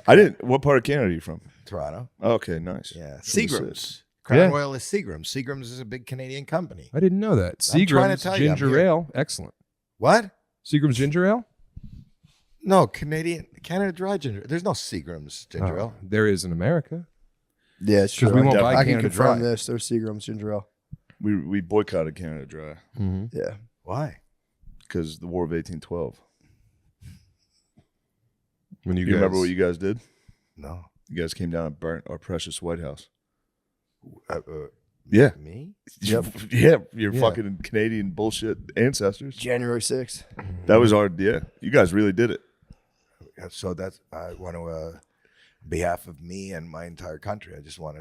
I didn't. What part of Canada are you from? Toronto. Okay, nice. Yeah. From the Seagram's. Crown Yeah. Royal is Seagram's. Seagram's is a big Canadian company. I didn't know that. I'm trying to Seagram's tell you, I'm ginger here. ale, excellent. What? Seagram's ginger ale? No, Canada Dry ginger. There's no Seagram's ginger ale. There is in America. Yeah, it's 'Cause true. we won't buy I can Canada confirm Dry. this. There's Seagram's ginger ale. We boycotted Canada Dry Yeah. Why? because the War of 1812. When you remember what you guys did? No. You guys came down and burnt our precious White House. Me? Yep. Yeah, your fucking Canadian bullshit ancestors. January 6th. That was our, you guys really did it. So I want to, on behalf of me and my entire country, that's why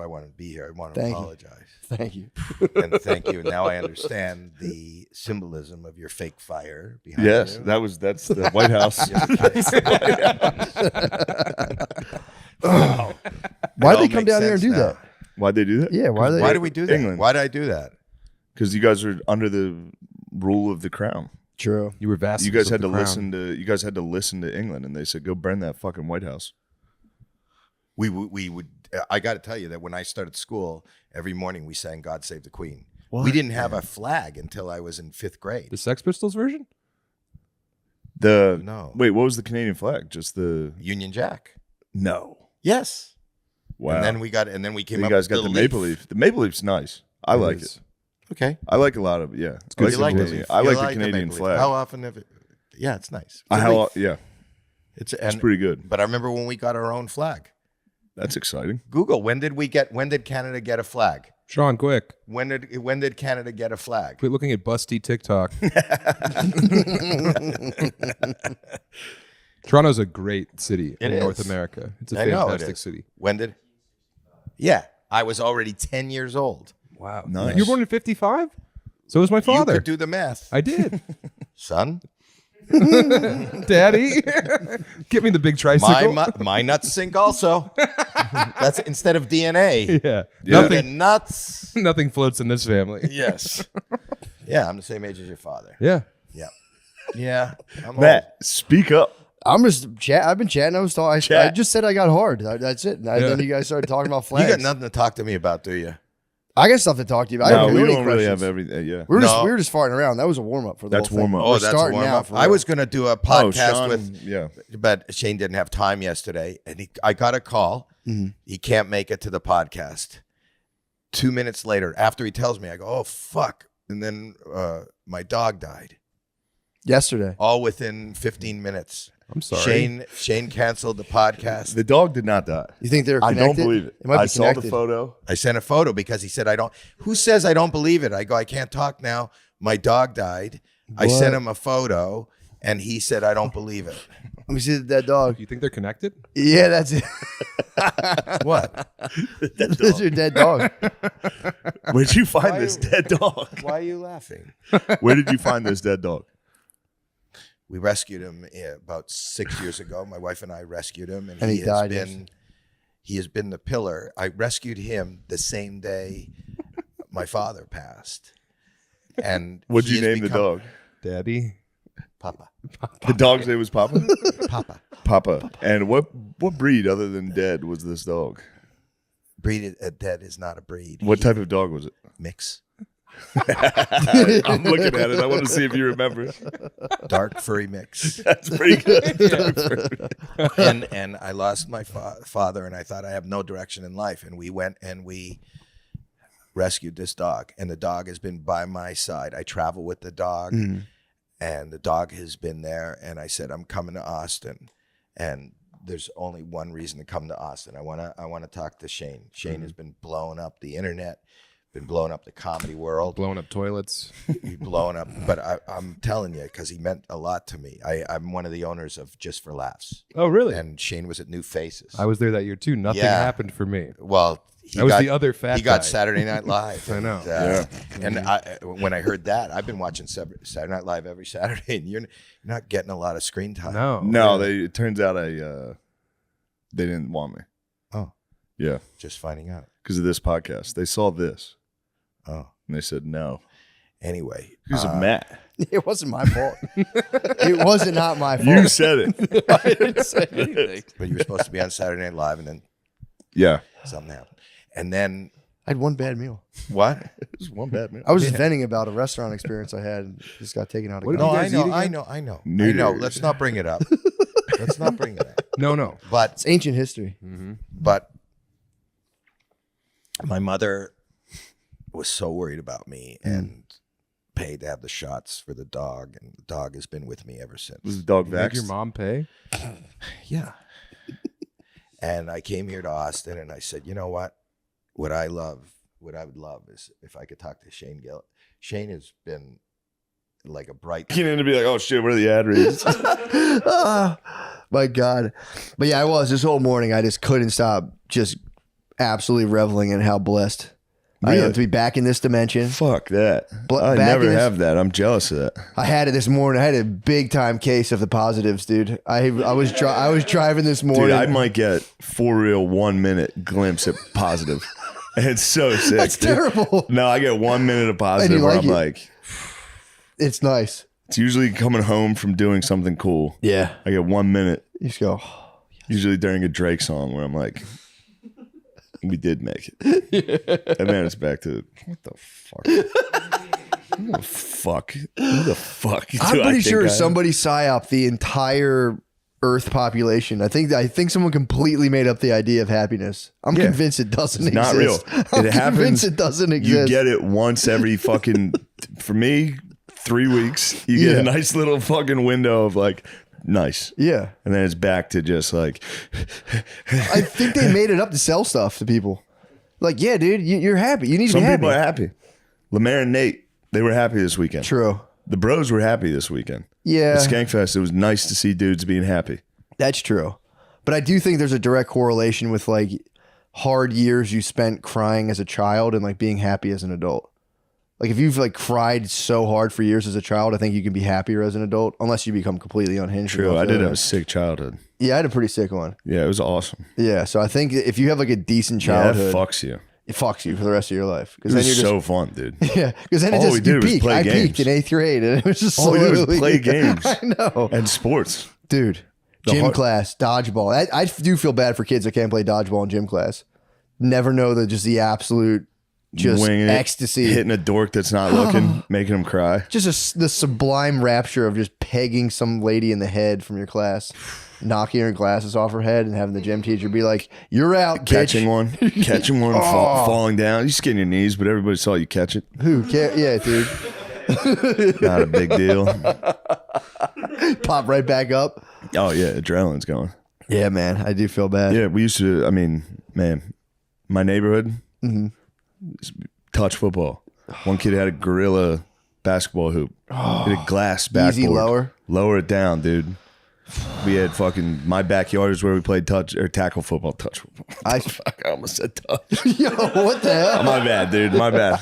I wanted to be here. I want to apologize. Thank you. And thank you. Now I understand the symbolism of your fake fire behind Yes, you. that's the White House. Why'd they come down here and do that? Why'd they do that? Yeah, why did we do that? England. Why did I do that? Because you guys are under the rule of the crown. True. You were vassals. You guys had of to the listen to. You guys had to listen to England, and they said, "Go burn that fucking White House." We would. I got to tell you that when I started school, every morning we sang "God Save the Queen." What? We didn't have a flag until I was in 5th grade. The Sex Pistols version? No. Wait, what was the Canadian flag? Just the Union Jack. No. Yes. Wow. And then we came you up guys with got the leaf. maple leaf. The maple leaf's nice. I like it. Okay. I like a lot of yeah. It's You good. like symbolism. it? I You like like the the Canadian maple leaf. flag. How often have it? Yeah, it's nice. Yeah. It's pretty good. But I remember when we got our own flag. That's exciting. Google, when did Canada get a flag? Sean, quick. When did Canada get a flag? Quit looking at busty TikTok. Toronto's a great city in North America. It's a fantastic city. When did? Yeah, I was already 10 years old. Wow. Nice. You were born in 55? So was my father. You could do the math. I did. Son? Daddy? Get me the big tricycle. My nuts sink also. That's instead of DNA. Yeah. Nothing nuts. Nothing floats in this family. Yes. Yeah, I'm the same age as your father. Yeah. Yeah. Yeah. I'm Matt, speak up. I'm just I've been chatting. I just said I got hard. That's it. And then you guys started talking about flags. You got nothing to talk to me about, do you? I got stuff to talk to you about. No, I we don't don't really have everything. Yeah. We were just farting around. That was a warm up for the That's whole thing. warm up. Oh, We're that's a starting warm now up. for I real. was going to do a podcast Sean, with, but Shane didn't have time yesterday, and I got a call. Mm-hmm. He can't make it to the podcast. 2 minutes later, after he tells me, I go, "Oh fuck!" And then my dog died yesterday. all within 15 minutes. I'm sorry. Shane canceled the podcast. The dog did not die. You think they're I connected? don't believe it. It might be I saw the connected. photo. I sent a photo because he said, who says I don't believe it? I go, I can't talk now. My dog died. I What? sent him a photo and he said, I don't believe it. Let me see the dead dog. You think they're connected? Yeah, that's it. What? That's your dead dog. Where'd you find this dead dog? Why are you laughing? Where did you find this dead dog? We rescued him about 6 years ago. My wife and I rescued him, and, And he died, he has been the pillar. I rescued him the same day my father passed. And What'd he you has name the become- dog? Daddy? Papa. The dog's name was Papa? Papa. Papa. And what breed other than dead was this dog? Breed dead is not a breed. What type of dog was it? Mix. I'm looking at it. I want to see if you remember. Dark furry mix. That's pretty good. Dark furry. And I lost my father, and I thought I have no direction in life. And we went and we rescued this dog, and the dog has been by my side. I travel with the dog, and the dog has been there. And I said, I'm coming to Austin, and there's only one reason to come to Austin. I want to talk to Shane. Shane has been blowing up the internet, been blowing up the comedy world, Blowing up toilets. He's blowing up. But I'm telling you, because he meant a lot to me. I'm one of the owners of Just for Laughs. Oh, really? And Shane was at New Faces. I was there that year too. Nothing happened for me. Well, I was the other fat He got guy. Saturday Night Live. I know. And when I heard that, I've been watching Saturday Night Live every Saturday, and you're not getting a lot of screen time. No, it turns out they didn't want me. Oh. Yeah. Just finding out. Because of this podcast. They saw this. Oh. And they said no. Anyway. Because of Matt. It wasn't my fault. It wasn't not my fault. You said it. I didn't say anything. But you were supposed to be on Saturday Night Live, and then something happened. And then I had one bad meal. What? Just one bad meal. I was just venting about a restaurant experience I had. And just got taken out of. No, I context. know. I know. Let's not bring it up. Let's not bring it up. No. But it's ancient history. But my mother was so worried about me, and pay to have the shots for the dog, and the dog has been with me ever since. Was the dog Make vaxxed? your mom pay? Yeah. And I came here to Austin, and I said, you know what? What I would love is if I could talk to Shane Gill. Shane has been like a bright. Getting in to be like, oh shit, what are the ad reads? Oh, my God. But yeah, I was this whole morning. I just couldn't stop just absolutely reveling in how blessed I am to be back in this dimension. Fuck that. I back never in this- have that. I'm jealous of that. I had it this morning. I had a big time case of the positives, dude. I was driving this morning. Dude, I might get for real 1 minute glimpse at positive. It's so sick. That's terrible. No, I get 1 minute of positive And you where like I'm it. like, it's nice. it's usually coming home from doing something cool. Yeah. I get 1 minute. You just go. Usually during a Drake song where I'm like, we did make it. And then it's back to, what the fuck? Who the fuck? Who the fuck? I'm pretty sure somebody. somebody psyoped the entire Earth population. I think someone completely made up the idea of happiness. I'm convinced it doesn't It's exist. not real. I'm It happens. convinced it doesn't You exist. get it once every fucking, for me, 3 weeks. You get Yeah. a nice little fucking window of like, nice. Yeah. And then it's back to just like, I think they made it up to sell stuff to people. Like, yeah, dude, you're happy. You need to some be happy. people are happy. Lemaire and Nate, they were happy this weekend. True. The bros were happy this weekend. Yeah. At Skankfest, it was nice to see dudes being happy. That's true. But I do think there's a direct correlation with like hard years you spent crying as a child and like being happy as an adult. Like if you've like cried so hard for years as a child, I think you can be happier as an adult unless you become completely unhinged. True. about I did have a feelings. sick childhood. Yeah, I had a pretty sick one. Yeah, it was awesome. Yeah, so I think if you have like a decent Yeah, that childhood, fucks you. It fucks you for the rest of your life. It was so fun, dude. Yeah, because then it All we just did you was peak. play I games. peaked in 8th grade, and it was just All we did was slowly- play games. I know. And sports. Dude, The gym hard- class, dodgeball. I do feel bad for kids that can't play dodgeball in gym class. Never know the absolute just Winging it, ecstasy. hitting a dork that's not looking, making him cry. Just the sublime rapture of just pegging some lady in the head from your class, knocking her glasses off her head, and having the gym teacher be like, "You're out, Catching bitch." catching one, Oh. falling down. You just get on your knees, but everybody saw you catch it. Who can't? Yeah, dude. Not a big deal. Pop right back up. Oh yeah, adrenaline's going. Yeah, man, I do feel bad. Yeah, we used to. I mean, man, my neighborhood, Mhm. touch football. One kid had a gorilla basketball hoop. He had a glass backboard. Easy lower? Lower it down, dude. We had fucking my backyard is where we played touch or tackle football. Touch football. I almost said touch. Yo, what the hell? My bad, dude. My bad.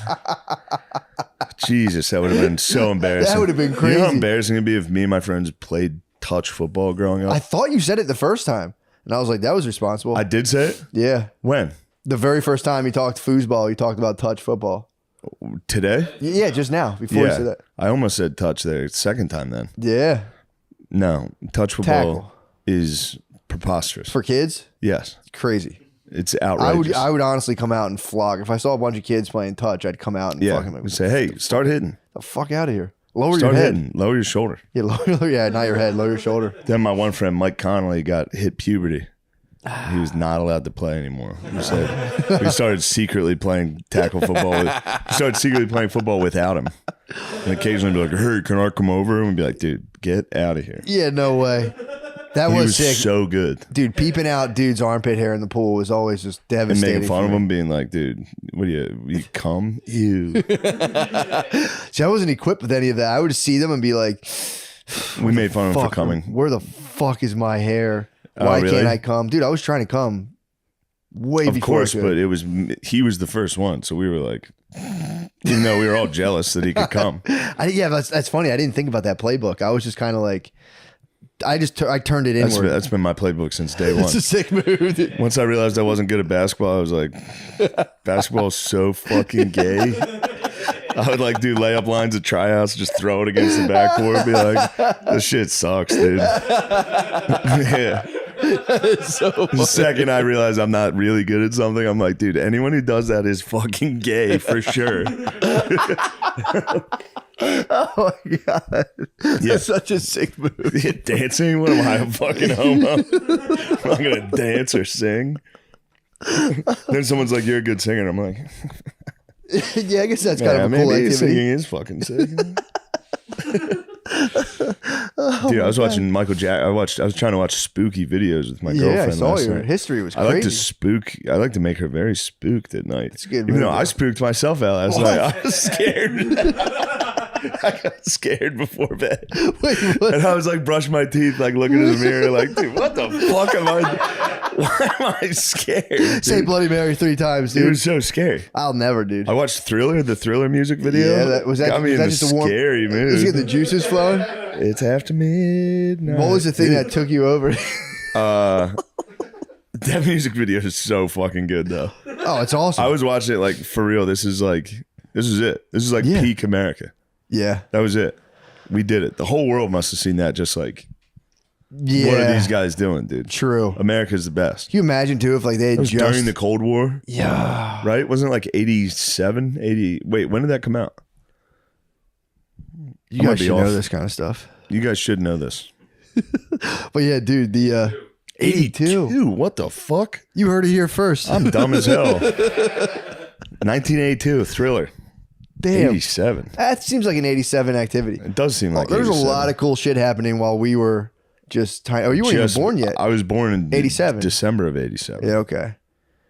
Jesus, that would have been so embarrassing. That would have been You know crazy. how embarrassing it'd be if me and my friends played touch football growing up? I thought you said it the first time, and I was like, that was responsible. I did say it? Yeah. When? The very first time you talked foosball, you talked about touch football. Today? Yeah, just now, before you said that. I almost said touch there. Second time then. Yeah. No, touch football Tackle. is preposterous. For kids? Yes. Crazy. It's outrageous. I would honestly come out and flog. If I saw a bunch of kids playing touch, I'd come out and Yeah. fucking Say, hey, start hitting. the fuck out of here. Lower Start your head. hitting. Lower your shoulder. Yeah, yeah, not your head, lower your shoulder. Then my one friend, Mike Connolly, got hit puberty. He was not allowed to play anymore. He said we started secretly playing tackle football. We started secretly playing football without him. And occasionally be like, hey, can I come over? And we'd be like, dude, get out of here. Yeah, no way. That He was sick. so good. Dude, peeping out dude's armpit hair in the pool was always just And devastating. making fun for of me. him, being like, dude, what do you come? Ew. See, I wasn't equipped with any of that. I would see them and be like, We made fun of him for fuck, coming. Where the fuck is my hair? Oh, Why really? can't I come? Dude, I was trying to come way Of before. course, I could. but he was the first one. So we were like, even though we were all jealous that he could come. Yeah, that's funny. I didn't think about that playbook. I was just kind of like, I turned it inward. That's been my playbook since day one. It's a sick move. Dude. Once I realized I wasn't good at basketball, I was like, basketball's so fucking gay. I would like do layup lines at tryouts, just throw it against the backboard, be like, this shit sucks, dude. Yeah. It's so funny. The second I realize I'm not really good at something, I'm like, dude, anyone who does that is fucking gay for sure. Oh my god, that's such a sick move. Yeah, dancing? What am I, a fucking homo? I'm not gonna dance or sing. Then someone's like, you're a good singer. I'm like, Yeah, I guess that's kind of a cool activity. Singing is fucking sick. Dude, I was watching Michael Jackson. I was trying to watch spooky videos with my girlfriend. Yeah, I saw last your night. history was I like to crazy. spook. I like to make her very spooked at night. It's a good Even though movie. I spooked myself out last night. I was scared. I got scared before bed. Wait, what? And I was like brushing my teeth, like looking in the mirror, like, dude, what the fuck am I? Why am I scared? Dude? Say Bloody Mary 3 times, dude. It was so scary. I'll never, dude. I watched Thriller, the Thriller music video. Yeah, got me in a scary mood. Did you get the juices flowing? It's after midnight. What was the thing that took you over? That music video is so fucking good, though. Oh, it's awesome. I was watching it like for real. This is it. This is like peak America. Yeah, that was it. We did it. The whole world must have seen that. Just like, what are Yeah. these guys doing, dude? True. America's the best. Can you imagine too if like they It had was just during the Cold War. Yeah. Right? Wasn't it like 87, 80? Wait, when did that come out? You guys should know this kind of stuff. You guys should know this. But yeah, dude, the 82. What the fuck? You heard it here first. I'm dumb as hell. 1982, Thriller. Damn. 87. That seems like an 87 activity. It does seem like there's 87. a lot of cool shit happening while we were just tiny. Oh, you weren't even born yet. I was born in 87. December of 87. Yeah, okay.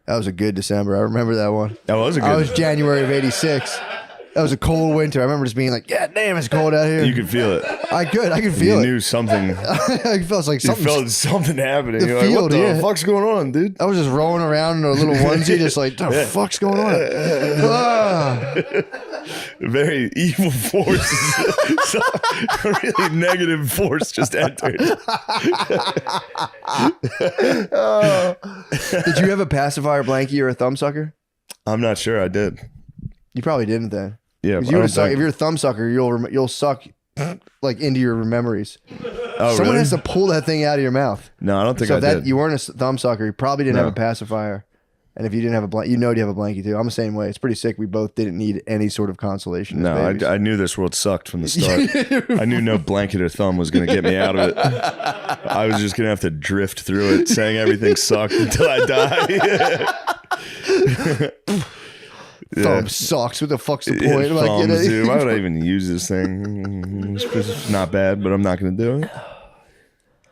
That was a good December. I remember that one. That was a good I was January of 86. That was a cold winter. I remember just being like, "Yeah, damn, it's cold out here." You could feel it. I could You feel it. knew something. I felt like something. You felt something happening. The You're like, field, what the yeah. fuck's going on, dude? I was just rolling around in a little onesie, just like, "The Yeah. fuck's going on?" Ah. Very evil force. A really negative force just entered. Oh. Did you have a pacifier blankie or a thumb sucker? I'm not sure I did. You probably didn't then. Yeah, 'Cause I you don't would suck. think- If you're a thumb sucker, you'll suck like into your memories. Oh, Someone really? has to pull that thing out of your mouth. No, I don't think so I if that did. you weren't a thumb sucker, you probably didn't have No. a pacifier. And if you didn't have a blanket, you have a blankie too. I'm the same way. It's pretty sick. We both didn't need any sort of consolation. as No, babies. I knew this world sucked from the start. I knew no blanket or thumb was going to get me out of it. I was just going to have to drift through it, saying everything sucked until I die. Thumb sucks. What the fuck's the point? Yeah, Like, thumbs, dude. Why would I even use this thing? It's not bad, but I'm not going to do it.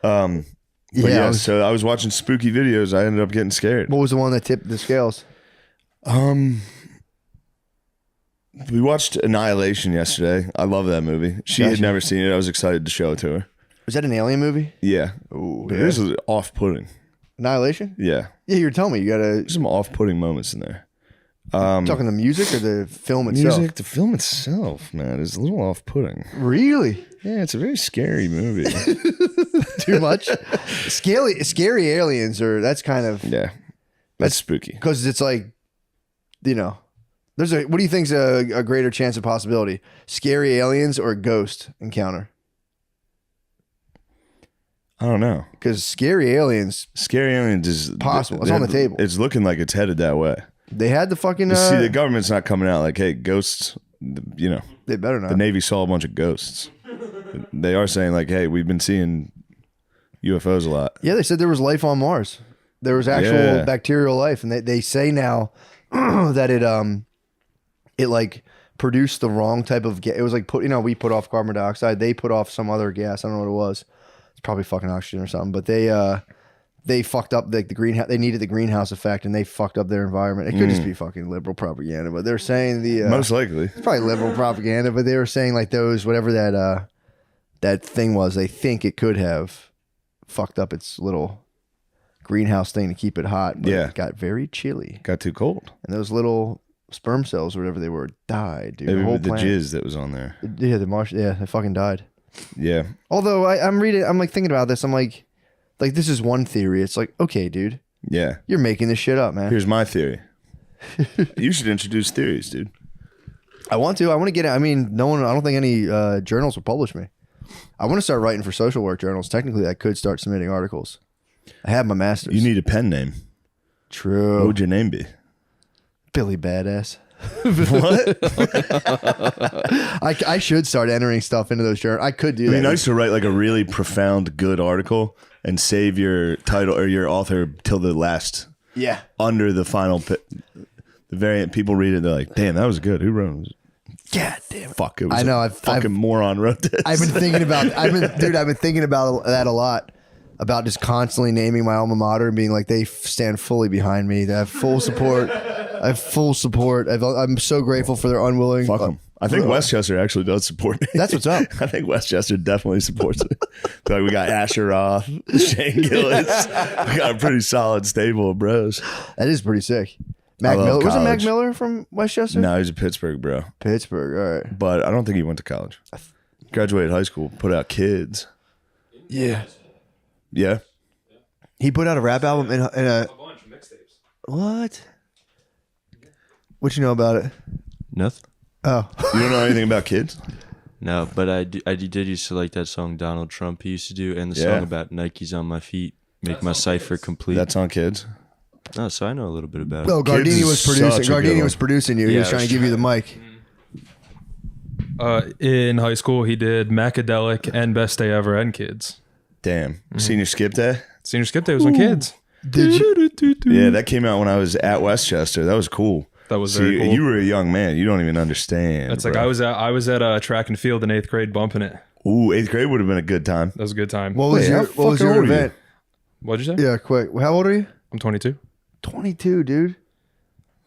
But Yeah, so I was watching spooky videos. I ended up getting scared. What was the one that tipped the scales? We watched Annihilation yesterday. I love that movie. She had Gotcha. never seen it. I was excited to show it to her. Was that an alien movie? Yeah. Ooh, But yeah. this was off-putting. Annihilation? Yeah. Yeah, you were telling me you got There's some off-putting moments in there. talking the music or the film itself? Music, the film itself, man, is a little off-putting. Really? Yeah, it's a very scary movie. Too much? Scary aliens that's kind of that's spooky. because it's like, what do you think's a greater chance of possibility? Scary aliens or a ghost encounter? I don't know. Because scary aliens is possible. It's on the table. It's looking like it's headed that way. They had the fucking See, the government's not coming out like, hey, ghosts, they better not. The Navy saw a bunch of ghosts. They are saying like, hey, we've been seeing UFOs a lot. Yeah, they said there was life on Mars. There was actual bacterial life, and they say now that it like produced the wrong type of gas. It was like we put off carbon dioxide. They put off some other gas. I don't know what it was. It's probably fucking oxygen or something. But they fucked up the greenhouse. They needed the greenhouse effect, and they fucked up their environment. It could just be fucking liberal propaganda, but they're saying most likely it's probably liberal propaganda. But they were saying like those whatever that thing was. They think it could have fucked up its little greenhouse thing to keep it hot. But it got very chilly. Got too cold, and those little sperm cells, or whatever they were, died. Dude, maybe the whole the planet. jizz that was on there. Yeah, the Martian. Yeah, they fucking died. Yeah. Although I'm reading, I'm like thinking about this. I'm like this is one theory. It's like, okay, dude. Yeah. You're making this shit up, man. Here's my theory. You should introduce theories, dude. I want to. I want to get it. I mean, I don't think any journals will publish me. I want to start writing for social work journals. Technically, I could start submitting articles. I have my master's. You need a pen name. True. What would your name be? Billy Badass. What? I should start entering stuff into those journals. I could do It'd that. be nice to write like a really profound, good article and save your title or your author till the last. Yeah. Under the final The variant, people read it, they're like, damn, that was good. Who wrote it? God damn it. Fuck, it was I know. a fucking moron wrote this. I've been thinking about that a lot. About just constantly naming my alma mater and being like, they stand fully behind me. They have full support. I'm so grateful for their unwilling. Fuck them. I think Westchester actually does support me. That's what's up. I think Westchester definitely supports it. Like, we got Asher Roth, Shane Gillis. We got a pretty solid stable of bros. That is pretty sick. Mac Miller. Wasn't Mac Miller from Westchester? No, he's a Pittsburgh bro. Pittsburgh, all right. But I don't think he went to college. Graduated high school, put out Kids. Yeah. Yeah. He put out a rap album in a bunch of mixtapes. What? What you know about it? Nothing. Oh. You don't know anything about Kids? No, but I did used to like that song Donald Trump he used to do, and the song about Nikes on my feet, make my cipher complete. That's on Kids? Oh, so I know a little bit about it. Oh, Gardini was producing. Gardini was producing you. He was trying to give you the mic. In high school, he did Macadelic and Best Day Ever and Kids. Damn. Senior Skip Day? Senior Skip Day was on Kids. Did you? Yeah, that came out when I was at Westchester. That was cool. That was very cool. You were a young man. You don't even understand. That's like I was at track and field in 8th grade bumping it. Ooh, 8th grade would have been a good time. That was a good time. What was your event? What'd you say? Yeah, quick. How old are you? I'm 22. 22, dude.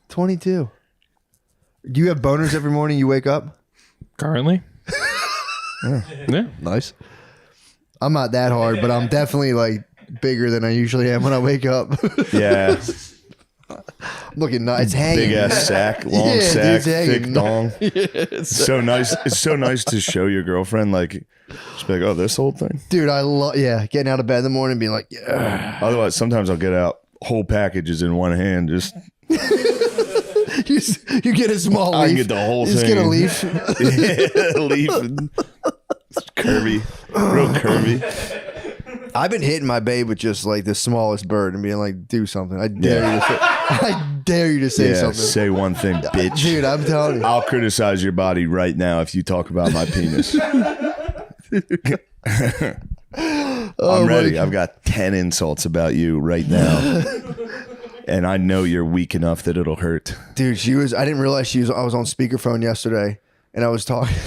22. Do you have boners every morning you wake up? Currently. Yeah. Nice. I'm not that hard, but I'm definitely like bigger than I usually am when I wake up. Yeah. I'm looking nice. It's hanging. Big ass sack, long sack, thick dong. Yeah, it's so nice. It's so nice to show your girlfriend, like, just be like, oh, this whole thing. Dude, I love, getting out of bed in the morning and being like, yeah. Otherwise, sometimes I'll get out whole packages in one hand, just. You get a small leaf. I can get the whole thing. Just get a leaf. Yeah, leaf. It's curvy. Real curvy. I've been hitting my babe with just like the smallest bird and being like, do something. I dare you to say something. Say one thing, bitch. Dude, I'm telling you. I'll criticize your body right now if you talk about my penis. I'm ready. I've got 10 insults about you right now. And I know you're weak enough that it'll hurt. Dude, I didn't realize I was on speakerphone yesterday and I was talking.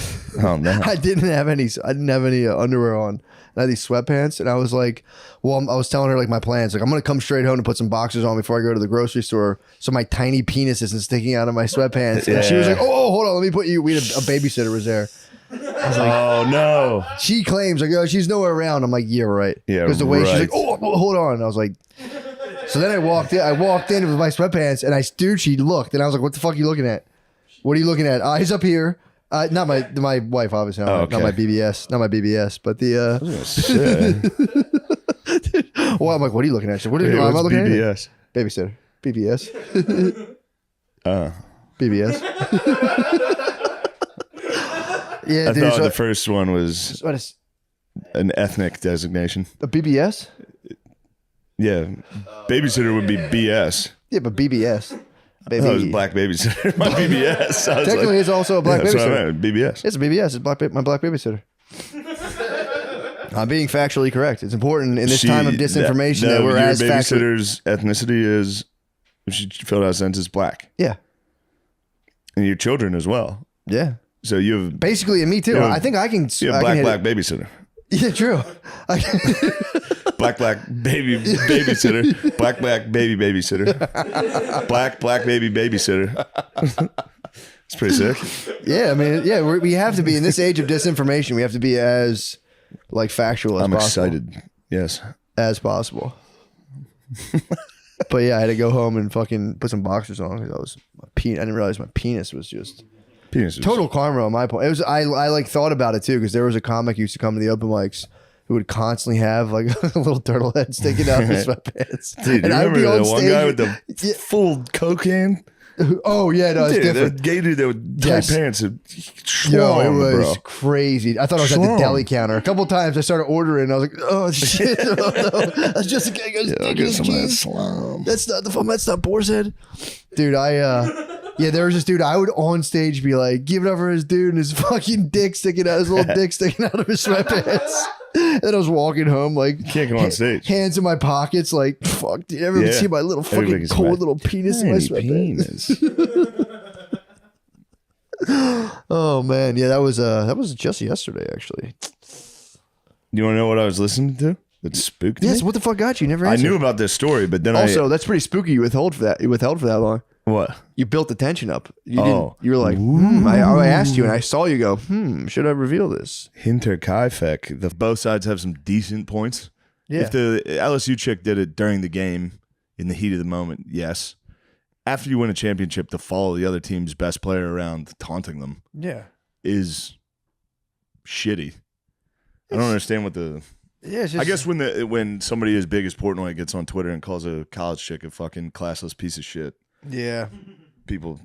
Oh no. I didn't have any underwear on. I had these sweatpants and I was like, I was telling her like my plans. Like, I'm going to come straight home and put some boxers on before I go to the grocery store. So my tiny penis isn't sticking out of my sweatpants. And she was like, oh, hold on. Let me put you. We had a babysitter was there. I was like, oh no. She claims like, oh, she's nowhere around. I'm like, yeah, right. Yeah, because the way she's like, oh, hold on. And I was like, so then I walked in with my sweatpants and she looked and I was like, what the fuck are you looking at? What are you looking at? Eyes up here. Not my wife, obviously. Not my BBS, but the. Well, I'm like, what are you looking at? What are you? Am I looking BBS? At? Babysitter. BBS. BBS. Yeah, I dude. thought the first one was an ethnic designation. A BBS? Yeah, babysitter would be BS. Yeah, but BBS. Baby. Oh, it was black babysitter. My BBS. Technically, it's also a black babysitter. That's what I meant. BBS. It's a BBS. It's my black babysitter. I'm being factually correct. It's important in this time of disinformation that we're as your babysitter's ethnicity is, if she filled out a sentence, black. Yeah. And your children as well. Yeah. So you have basically, and me too. I think I can. You have black babysitter. Yeah, true. Black baby babysitter. Black baby babysitter. Black baby babysitter. It's pretty sick. Yeah, I mean, we have to be in this age of disinformation. We have to be as like factual as possible. I'm excited. Yes, as possible. But yeah, I had to go home and fucking put some boxers on because I didn't realize my penis was just. Total karma on my point. It was I like thought about it too because there was a comic who used to come to the open mics who would constantly have like a little turtle head sticking out of his sweatpants. Dude, and I would be on stage, one guy with the full cocaine? Oh yeah, no, it's different. The gay dude that would tight pants. Yo, it was crazy. I thought I was at the deli counter. A couple times I started ordering. And I was like, oh shit, no. That's just a guy goes taking his keys. That's not Boar's Head, dude. Yeah, there was this dude. I would on stage be like, give it up for his dude and his fucking dick sticking out, his little dick sticking out of his sweatpants. And then I was walking home, like, can't go on stage. Hands in my pockets, like, fuck, dude. Everyone see my little fucking cold little penis in my sweatpants. Oh man, yeah, that was just yesterday, actually. You want to know what I was listening to? That spooked me? Yes. What the fuck got you? Never. I Answered. knew about this story, but then also that's pretty spooky. You withheld for that. You withheld for that long. What? You built the tension up. You didn't. You were like, I asked you, and I saw you go. Should I reveal this? Hinterkaifeck. Both sides have some decent points. Yeah. If the LSU chick did it during the game, in the heat of the moment, yes. After you win a championship, to follow the other team's best player around, taunting them, is shitty. I don't understand what the. Yeah, it's just, I guess when somebody as big as Portnoy gets on Twitter and calls a college chick a fucking classless piece of shit. Yeah. People,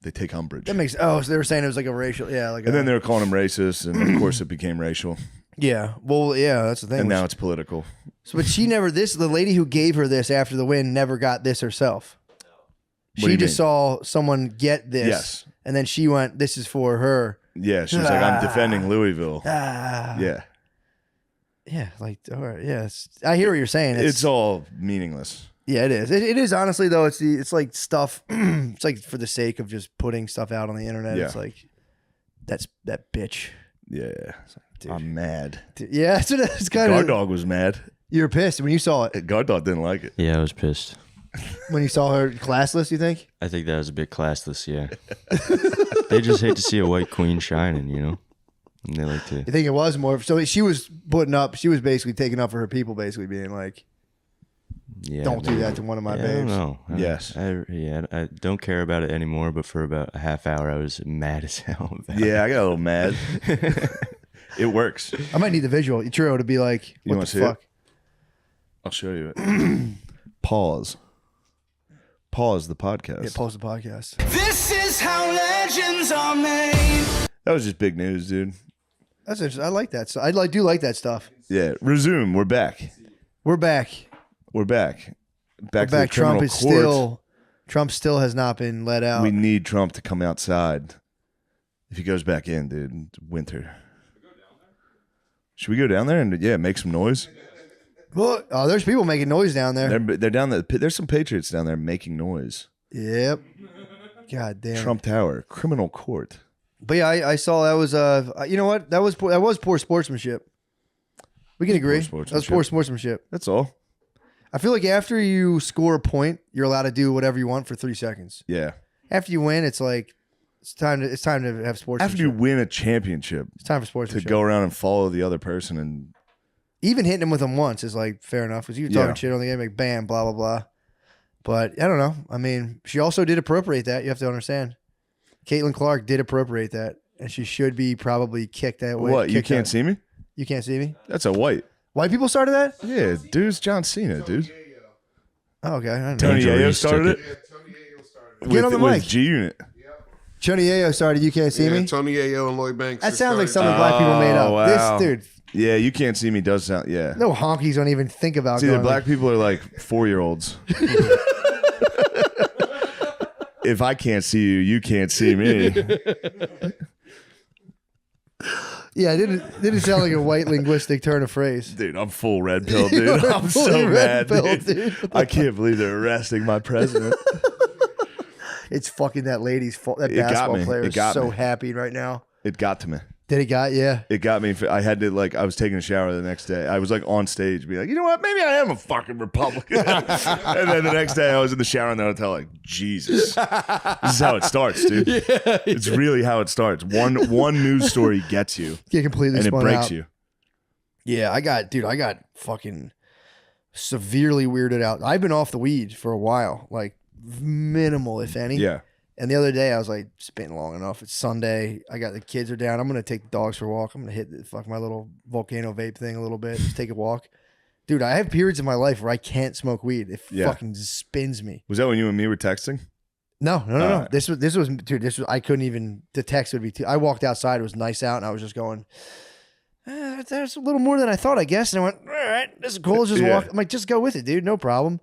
they take umbrage. That makes. Oh, so they were saying it was like a racial. And then they were calling him racist, and of course it became racial. Yeah. Well, yeah, that's the thing. And now it's political. So, but she never. The lady who gave her this after the win never got this herself. She just saw someone get this. Yes. And then she went, "This is for her." Yeah, she was like, "I'm defending Louisville." Yeah. Yeah, like, all right, yes. I hear what you're saying. It's all meaningless. Yeah, it is. It is, honestly, though. It's like stuff. It's like for the sake of just putting stuff out on the internet. Yeah. It's like, that's that bitch. Yeah. Like, I'm mad. Yeah, it's kind of. Guard Dog was mad. You were pissed when you saw it. Guard Dog didn't like it. Yeah, I was pissed. When you saw her classless, you think? I think that was a bit classless, yeah. They just hate to see a white queen shining, And they like to. You think it was more? So she was putting up. She was basically taking up for her people, basically being like, don't do that to one of my babes. I don't know. Yes. I don't care about it anymore, but for about a half hour, I was mad as hell about it. I got a little mad. It works. I might need the visual. True, to be like, You what want the to see fuck? it? I'll show you it. Pause the podcast. Yeah, pause the podcast. This is how legends are made. That was just big news, dude. That's interesting. I like that. So I do like that stuff. Yeah. Resume. We're back. We're back. We're back. Back to Back. the criminal court. Trump still has not been let out. We need Trump to come outside. If he goes back in, dude, it's winter. Should we go down there and make some noise? Well, there's people making noise down there. They're down there. There's some patriots down there making noise. Yep. God damn. Trump Tower, criminal court. But yeah, I saw that was you know what? That was poor sportsmanship. We can agree. That was poor sportsmanship. That's all. I feel like after you score a point, you're allowed to do whatever you want for 3 seconds. Yeah. After you win, it's like it's time to have sportsmanship. After you win a championship, it's time for sportsmanship. To go around and follow the other person and even hitting him with them once is like fair enough because you were talking shit on the game, like bam, blah blah blah. But I don't know. I mean, she also did appropriate that. You have to understand. Caitlin Clark did appropriate that, and she should be probably kicked that way. What? You can't see me? You can't see me? That's a white. White people started that? Yeah, dude, it's John Cena, dude. Oh, okay. I don't know. Tony Yayo started it. Get on the mic. With G Unit. Tony Yayo started. You can't see me. Tony Yayo and Lloyd Banks. That sounds like something black people made up. Wow. This dude. Yeah, you can't see me. Does sound. Yeah. No honkies don't even think about. See, the going black people are like 4-year-olds. If I can't see you, you can't see me. Yeah, it didn't sound like a white linguistic turn of phrase. Dude, I'm full red pill, dude. I'm so mad, dude. I can't believe they're arresting my president. It's fucking that lady's fault. That It got basketball me. player It is got so me. happy right now. It got to me. Did it got? Yeah. It got me. I had to I was taking a shower the next day. I was like on stage, be like, you know what? Maybe I am a fucking Republican. And then the next day, I was in the shower in the hotel, like, Jesus, this is how it starts, dude. Yeah, it's really how it starts. One news story gets you, Get completely and it spun breaks out. you. Yeah, I got fucking severely weirded out. I've been off the weed for a while, like minimal, if any. Yeah. And the other day, I was like, it's been long enough. It's Sunday. I got the kids are down. I'm gonna take the dogs for a walk. I'm gonna hit my little volcano vape thing a little bit. Just take a walk, dude. I have periods in my life where I can't smoke weed. It fucking spins me. Was that when you and me were texting? No. This was dude. This was I couldn't even. The text would be. I walked outside. It was nice out, and I was just going. There's a little more than I thought, I guess. And I went, all right, this is cool. Let's just walk. I'm like, just go with it, dude. No problem,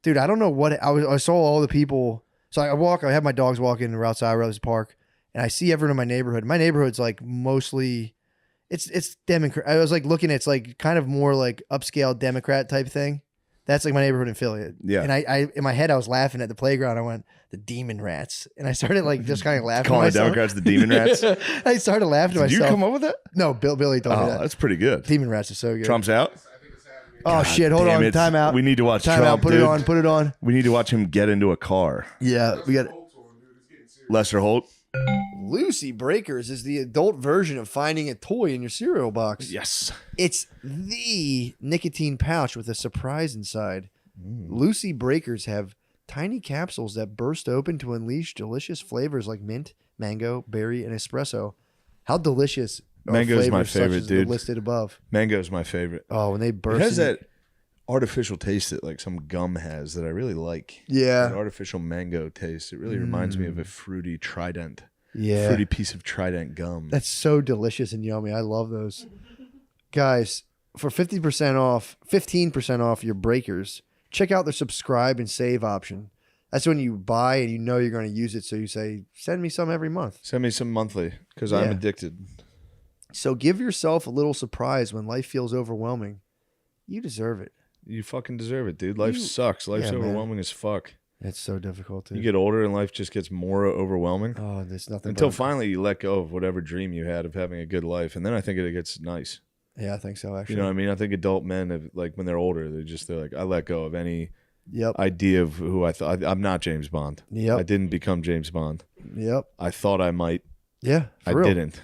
dude. I don't know what I saw all the people. So I had my dogs walking. We're outside Rose Park, and I see everyone in my neighborhood. My neighborhood's like mostly, It's Democrat. I was like looking. It's like kind of more like upscale Democrat type thing. That's like my neighborhood in Philly. Yeah. And I in my head I was laughing at the playground. I went, the demon rats, and I started like just kind of laughing. Calling to the myself. Democrats the demon rats. I started laughing to Did myself. you come up with that? No, Billy told me that. That's pretty good. Demon rats are so good. Trump's out. Oh shit! Hold Damn on. it. Time out. We need to watch Time Trump. out. Put dude. it on. Put it on. We need to watch him get into a car. Yeah, we got. Lester Holt. Lucy Breakers is the adult version of finding a toy in your cereal box. Yes. It's the nicotine pouch with a surprise inside. Lucy Breakers have tiny capsules that burst open to unleash delicious flavors like mint, mango, berry, and espresso. How delicious are Mango's my flavors such favorite, as the dude. listed above? Mango's my favorite. Oh, when they burst. It has in- that artificial taste that like some gum has that I really like. Yeah. An artificial mango taste. It really reminds me of a fruity Trident. Yeah. Fruity piece of Trident gum. That's so delicious and yummy. I love those. Guys, for 15% off your breakers, check out their subscribe and save option. That's when you buy and you know you're going to use it. So you say, send me some every month. Send me some monthly because I'm Yeah. addicted. So give yourself a little surprise when life feels overwhelming. You deserve it. You fucking deserve it, dude. Life sucks. Life's Yeah, man. overwhelming as fuck. It's so difficult, dude. You get older and life just gets more overwhelming. Oh, there's nothing Until but- finally you let go of whatever dream you had of having a good life. And then I think it gets nice. Yeah, I think so, actually. You know what I mean? I think adult men, have, like when they're older, they're like, I let go of any idea of who I thought. I'm not James Bond. Yep. I didn't become James Bond. Yep. I thought I might. Yeah, I for real. didn't.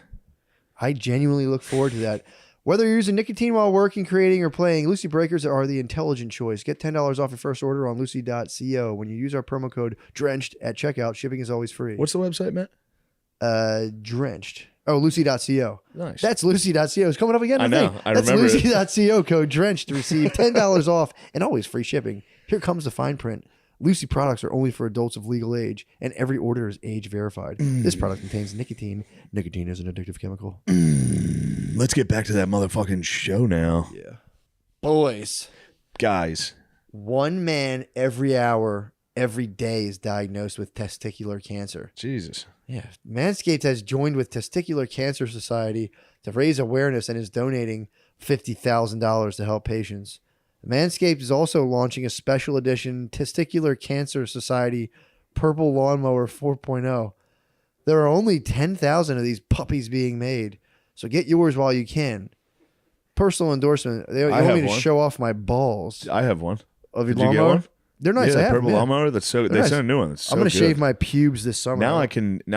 I genuinely look forward to that. Whether you're using nicotine while working, creating, or playing, Lucy Breakers are the intelligent choice. Get $10 off your first order on lucy.co. When you use our promo code DRENCHED at checkout, shipping is always free. What's the website, Matt? Drenched. Oh, lucy.co. Nice. That's lucy.co. It's coming up again. I know. Thing. I That's remember it. lucy.co code DRENCHED to receive $10 off and always free shipping. Here comes the fine print. Lucy products are only for adults of legal age, and every order is age verified. This product contains nicotine. Nicotine is an addictive chemical. Let's get back to that motherfucking show now. Yeah. Boys. Guys. One man every hour, every day is diagnosed with testicular cancer. Jesus. Yeah. Manscaped has joined with Testicular Cancer Society to raise awareness and is donating $50,000 to help patients. Manscaped is also launching a special edition Testicular Cancer Society Purple Lawnmower 4.0. There are only 10,000 of these puppies being made, so get yours while you can. Personal endorsement. You I want have me to one. show off my balls I have one. of your Did you get lawnmower? one? They're nice. Yeah, I the have purple them, yeah. lawnmower. That's so. They're They nice. sent a new one. It's I'm gonna so shave good. my pubes this summer. Now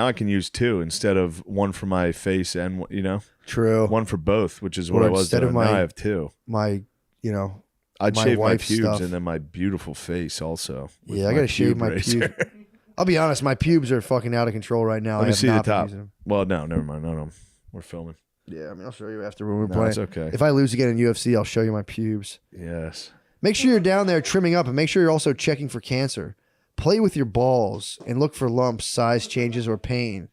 I can use two instead of one for my face and True. one for both, which is what Or I was instead doing. of my- Now I have two. my I'd my shave my wife's pubes stuff. and then my beautiful face also. with Yeah, I my gotta shave pube my razor. pubes. I'll be honest, my pubes are fucking out of control right now. Let I me have see the not been top. using them. Well, no, never mind. No, we're filming. Yeah, I mean, I'll show you after when we're No, playing. it's okay. If I lose again in UFC, I'll show you my pubes. Yes. Make sure you're down there trimming up, and make sure you're also checking for cancer. Play with your balls and look for lumps, size changes, or pain.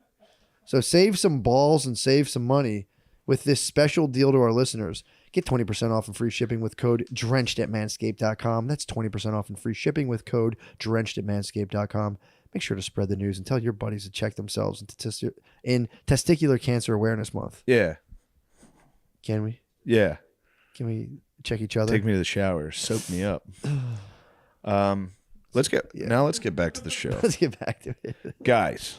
So save some balls and save some money with this special deal to our listeners. Get 20% off and free shipping with code DRENCHED at manscaped.com. That's 20% off and free shipping with code DRENCHED at manscaped.com. Make sure to spread the news and tell your buddies to check themselves in Testicular Cancer Awareness Month. Yeah. Can we? Yeah. Can we check each other? Take me to the shower. Soak me up. Let's get back to the show. Let's get back to it. Guys,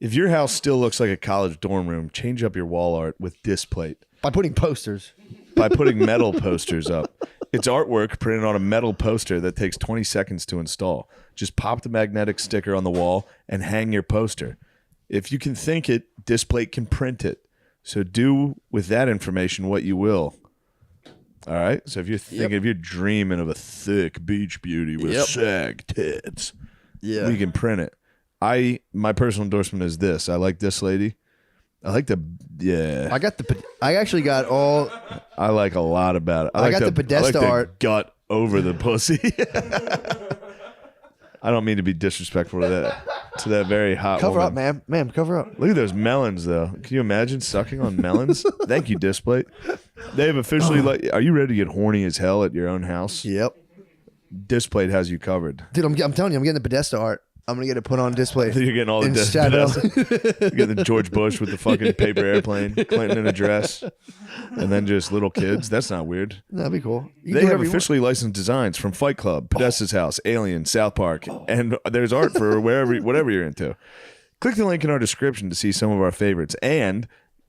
if your house still looks like a college dorm room, change up your wall art with Displate. By putting posters. By putting metal posters up. It's artwork printed on a metal poster that takes 20 seconds to install. Just pop the magnetic sticker on the wall and hang your poster. If you can think it, Displate can print it. So do with that information what you will. All right? So if you're thinking, if you're dreaming of a thick beach beauty with sag tits, we can print it. My personal endorsement is this. I like this lady. I like I actually got all. I like a lot about it. I got the Podesta art. Gut over the pussy. I don't mean to be disrespectful to that very hot Cover woman. up, ma'am. Ma'am, cover up. Look at those melons, though. Can you imagine sucking on melons? Thank you, Displate. They have officially are you ready to get horny as hell at your own house? Yep. Displate has you covered. Dude, I'm telling you, I'm getting the Podesta art. I'm gonna get it put on display. You're getting all the Instead you get the George Bush with the fucking paper airplane, Clinton in a dress, and then just little kids. That's not weird. That'd be cool. You can They do have whatever you officially licensed designs from Fight Club, Podesta's House, Alien, South Park, and there's art for whatever you're into. Click the link in our description to see some of our favorites and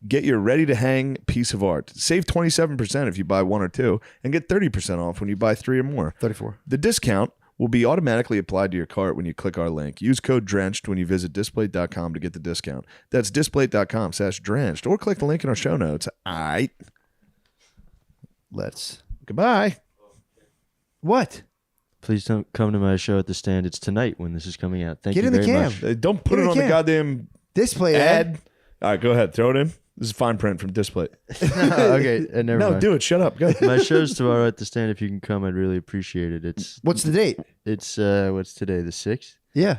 get your ready-to-hang piece of art. Save 27% if you buy 1 or 2, and get 30% off when you buy 3 or more. 34. The discount will be automatically applied to your cart when you click our link. Use code DRENCHED when you visit displate.com to get the discount. That's displate.com/drenched, or click the link in our show notes. All right. Let's. Goodbye. What? Please don't come to my show at the stand. It's tonight when this is coming out. Thank Get you in the very cam. much. Don't put it on the goddamn display ad. All right, go ahead. Throw it in. This is fine print from Display. Okay, never No, mind. do it. Shut up. Go. My show's tomorrow at the stand. If you can come, I'd really appreciate it. It's What's the date? It's what's today? The 6th? Yeah.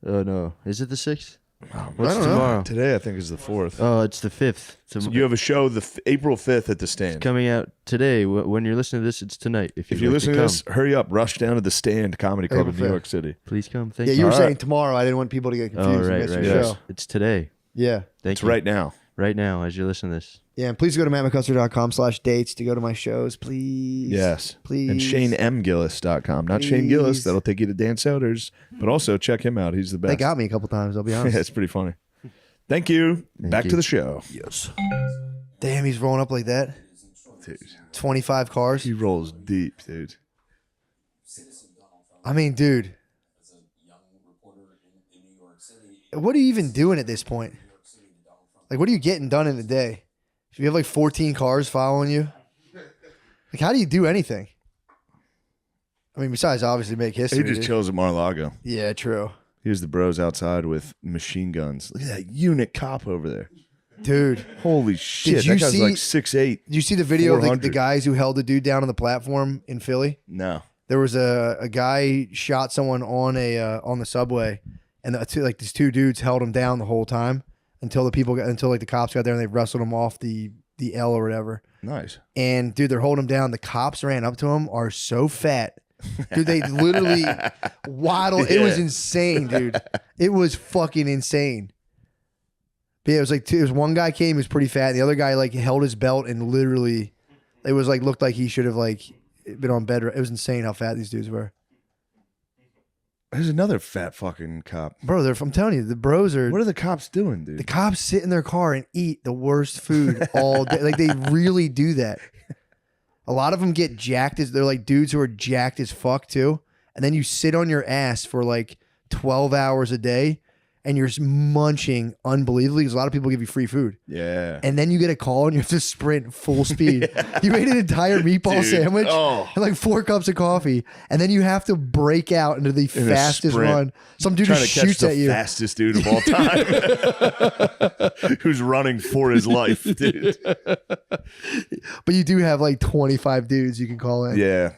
Oh no, is it the 6th? What's What's tomorrow? Today, I think, is the 4th. Oh, it's the 5th. You have a show April 5th at the stand. Coming out today. When you're listening to this, it's tonight. If If you're listening to this, hurry up. Rush down to the Stand Comedy Club in New York City. please come. Thank Yeah, you. you were All saying right. tomorrow. I didn't want people to get confused. Oh, and right, miss right. your Yes. show. It's today. Yeah. Thank It's you. right now. Right now, as you listen to this. Yeah, and please go to mattmccuster.com/dates to go to my shows, please. Yes. Please. And ShaneMGillis.com. Not Shane Gillis. That'll take you to Dan Soder's. But also check him out. He's the best. They got me a couple times, I'll be honest. Yeah, it's pretty funny. Thank you. Back to the show. Yes. Damn, he's rolling up like that. Dude. 25 cars. He rolls deep, dude. I mean, dude. What are you even doing at this point? Like, what are you getting done in a day? If you have like 14 cars following you, like, how do you do anything? I mean, besides obviously make history. He just dude. chills at Mar-a-Lago. Yeah, true. Here's the bros outside with machine guns. Look at that unit cop over there. Dude. Holy shit. Did you That guy's see, like 6'8". Did you see the video of the 400. guys who held the dude down on the platform in Philly? No. There was a guy shot someone on on the subway, and these two dudes held him down the whole time until the cops got there and they wrestled him off the L or whatever. Nice. And dude, they're holding him down. The cops ran up to him, are so fat. Dude, they literally waddled. It was insane, dude. It was fucking insane. But yeah, it was one guy came, he was pretty fat. And the other guy like held his belt and literally, it was like looked like he should have like been on bed. It was insane how fat these dudes were. There's another fat fucking cop. Bro, I'm telling you, the bros are. What are the cops doing, dude? The cops sit in their car and eat the worst food all day. Like, they really do that. A lot of them get jacked they're like dudes who are jacked as fuck too. And then you sit on your ass for like 12 hours a day and you're just munching unbelievably because a lot of people give you free food. Yeah. And then you get a call and you have to sprint full speed. You ate an entire meatball Dude. sandwich Oh. and like 4 cups of coffee. And then you have to break out into the In a fastest sprint. run. Some dude Trying just to catch shoots the at you. fastest dude of all time. Who's running for his life, dude. But you do have like 25 dudes you can call in. Yeah.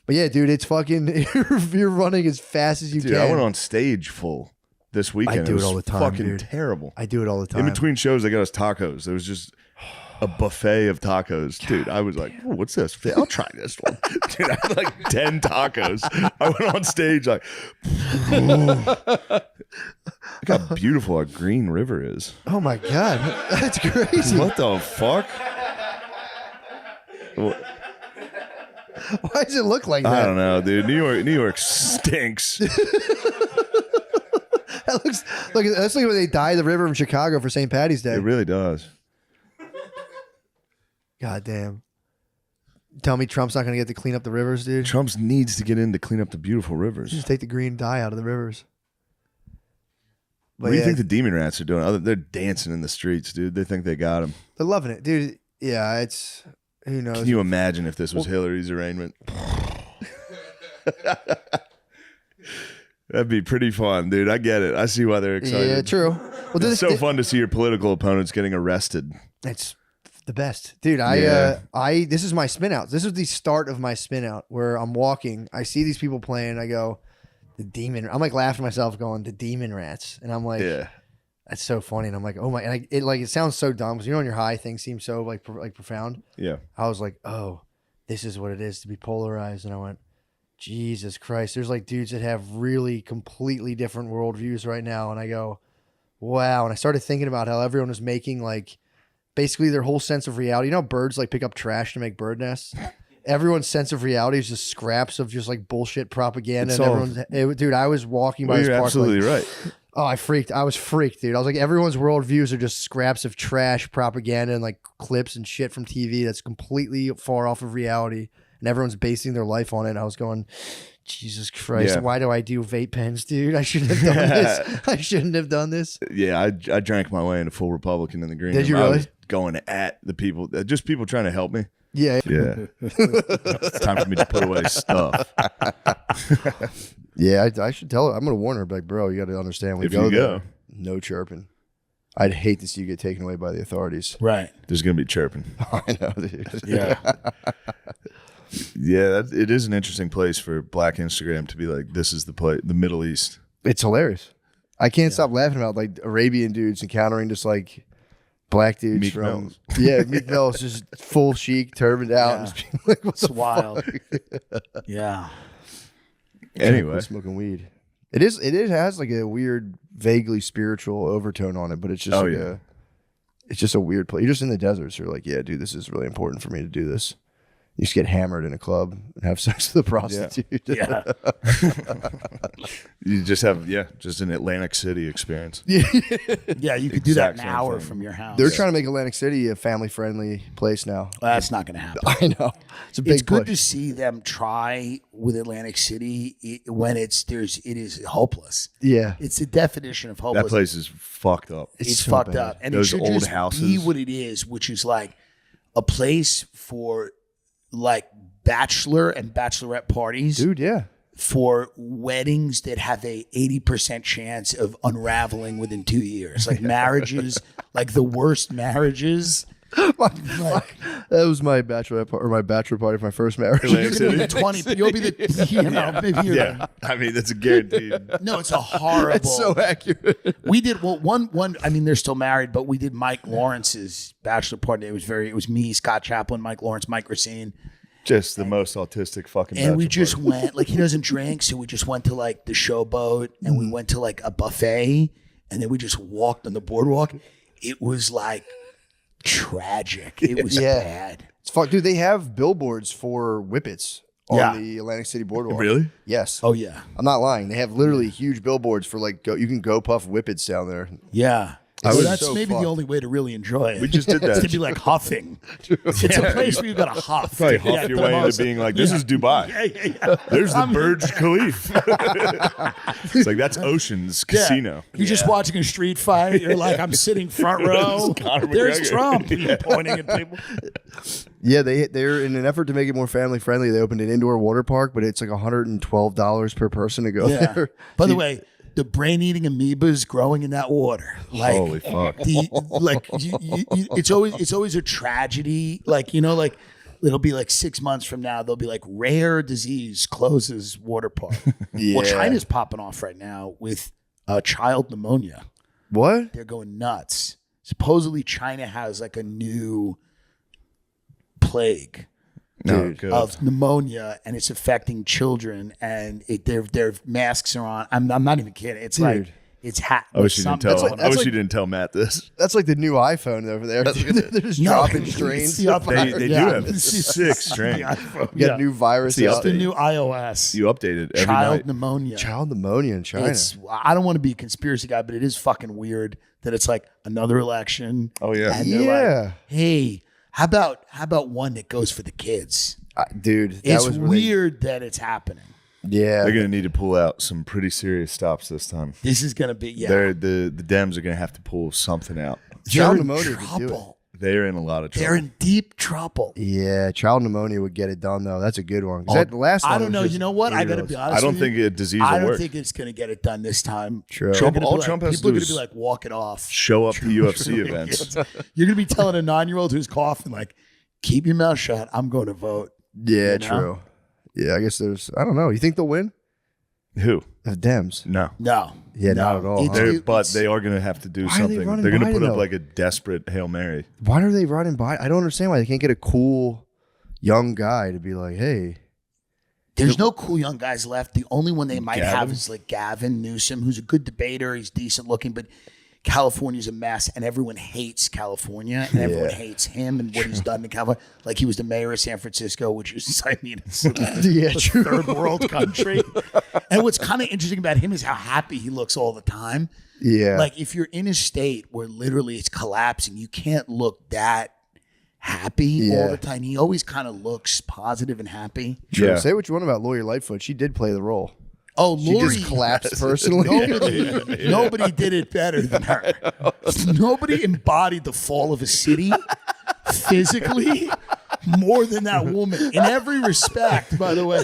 But yeah, dude, it's fucking, you're running as fast as you Dude, can. I went on stage full this weekend. I do it was all the time, fucking dude. terrible. I do it all the time. In between shows, they got us tacos. There was just a buffet of tacos. Dude, I was like, oh, what's this? I'll try this one. Dude, I had like 10 tacos. I went on stage like, look how beautiful our Green River is. Oh my God. That's crazy. What the fuck? Why does it look like that? I don't know, dude. New York stinks. That looks like that's like when they dye the river in Chicago for St. Patty's Day. It really does. God damn. Tell me Trump's not going to get to clean up the rivers, dude. Trump needs to get in to clean up the beautiful rivers. Just take the green dye out of the rivers. What do you think the demon rats are doing? They're dancing in the streets, dude. They think they got him. They're loving it, dude. Yeah, it's who knows. Can you imagine if this was Hillary's arraignment? That'd be pretty fun, dude. I get it. I see why they're excited. Yeah, true. Well, It's so fun to see your political opponents getting arrested. It's the best, dude. This is my spin out. This is the start of my spin out where I'm walking. I see these people playing. I go, the demon. I'm like laughing to myself, going, the demon rats, and I'm like, yeah, that's so funny. And I'm like, oh my, and it sounds so dumb because when you're high, things seem so like profound. Yeah, I was like, oh, this is what it is to be polarized, and I went, Jesus Christ. There's like dudes that have really completely different worldviews right now. And I go, wow. And I started thinking about how everyone was making like basically their whole sense of reality. You know, birds like pick up trash to make bird nests. Everyone's sense of reality is just scraps of just like bullshit propaganda. Dude, I was walking by this You're park. absolutely right. Oh, I was freaked, dude. I was like, everyone's worldviews are just scraps of trash propaganda and like clips and shit from TV that's completely far off of reality. And everyone's basing their life on it. And I was going, Jesus Christ, why do I do vape pens, dude? I shouldn't have done this. I shouldn't have done this. Yeah, I drank my way into full Republican in the green Did room. you really? I was going at the people, just people trying to help me. Yeah. Yeah. It's time for me to put away stuff. Yeah, I should tell her. I'm going to warn her, like, bro, you got to understand. When If you go you there, go. no chirping. I'd hate to see you get taken away by the authorities. Right. There's going to be chirping. I know, dude. Yeah. Yeah, it is an interesting place for Black Instagram to be like, this is the place, the Middle East. It's hilarious. I can't stop laughing about like Arabian dudes encountering just like black dudes Meek from Mills. Meek Mills, just full chic, turbaned out. And just being like, what's It's wild. Yeah. Anyway. Smoking weed. It has like a weird, vaguely spiritual overtone on it, but it's just it's just a weird place. You're just in the desert, so you're like, yeah, dude, this is really important for me to do this. You just get hammered in a club and have sex with a prostitute. Yeah. You just have, just an Atlantic City experience. Yeah, you could do that Exact in an same hour thing. from your house. They're trying to make Atlantic City a family-friendly place now. Well, that's not going to happen. I know. It's a big It's good push. to see them try with Atlantic City when it is hopeless. Yeah. It's the definition of hopeless. That place is fucked up. It's so fucked bad. up, and Those it should old just houses. be what it is, which is like a place for like bachelor and bachelorette parties, Dude, yeah. for weddings that have a 80% chance of unraveling within 2 years, like marriages, like the worst marriages. That was my bachelor party for my first marriage. You're gonna be the 20. You'll be the maybe you're Yeah. I mean, that's a guaranteed. No, it's a horrible. It's so accurate. We did one. I mean, they're still married, but we did Mike Lawrence's bachelor party. It was me, Scott Chaplin, Mike Lawrence, Mike Racine, Just the most autistic fucking and we bachelor just party. went. Like, he doesn't drink, so we just went to like the Showboat, and we went to like a buffet, and then we just walked on the boardwalk. It was like tragic. It was bad. It's fuck, dude. They have billboards for whippets on Yeah. the Atlantic City boardwalk. Really? Yes. Oh yeah. I'm not lying. They have literally huge billboards for like you can go puff whippets down there. Yeah. I So was that's so maybe fucked. the only way to really enjoy it. We just did that. It's to be like huffing. It's a place where you got to huff. Probably to huff get your the way into most- being like, this is Dubai. Yeah. There's the Burj Khalifa. It's like, that's Ocean's Casino. You're just watching a street fight. You're like, I'm sitting front row. Conor There's McGregor. Trump. You're pointing at people. Yeah, they're in an effort to make it more family friendly. They opened an indoor water park, but it's like $112 per person to go Yeah. there. By the way, the brain-eating amoebas growing in that water. Like, Holy fuck. It's always a tragedy. Like, like it'll be like 6 months from now, they'll be like, rare disease closes water park. Yeah. Well, China's popping off right now with child pneumonia. What? They're going nuts. Supposedly China has like a new plague of pneumonia, and it's affecting children, and their masks are on. I'm not even kidding. It's like it's hat. I wish you didn't tell. I wish you didn't tell Matt this. That's like the new iPhone over there. They're just dropping strains. They do have 6 strains. You got a new virus. It's the new iOS. You updated every Child night. pneumonia. Child pneumonia in China. I don't want to be a conspiracy guy, but it is fucking weird that it's like another election. Oh yeah. And they're like, hey, how about one that goes for the kids? Dude, that It's was really weird that it's happening. Yeah, They're gonna need to pull out some pretty serious stops this time. This is gonna be The Dems are gonna have to pull something out. Child They're in pneumonia would do it. trouble. They're in a lot of trouble. They're in deep trouble. Yeah, child pneumonia would get it done though. That's a good one. 'Cause the last I one don't was know. just You know what? I got to weirdos. be honest. I don't with you. think a disease I will don't work. think it's going to get it done this time. True. They're Trump- gonna be all like- Trump has to people are do going to is be like, walk it off. Show up to UFC events. You're going to be telling a 9-year-old who's coughing, like, keep your mouth shut. I'm going to vote. Yeah, You know? true. Yeah, I guess I don't know. You think they'll win? Who? The Dems. No. No. Yeah, No. not at all. It's- huh? But they are going to have to do Why are they something. running They're going to Biden, put up though? like a desperate Hail Mary. Why are they running by? I don't understand why they can't get a cool young guy to be like, hey, There's no cool young guys left. The only one they might have Gavin? is like Gavin Newsom, who's a good debater. He's decent looking, but California's a mess, and everyone hates California, and everyone hates him and what he's done to California. Like he was the mayor of San Francisco, which is, I mean, it's a third world country. And what's kind of interesting about him is how happy he looks all the time. Yeah. Like if you're in a state where literally it's collapsing, you can't look that happy all the time. He always kind of looks positive and happy. True. Say what you want about Lori Lightfoot. She did play the role. Oh, Lori She just collapsed personally. Nobody did it better than her. Nobody embodied the fall of a city physically more than that woman in every respect, by the way.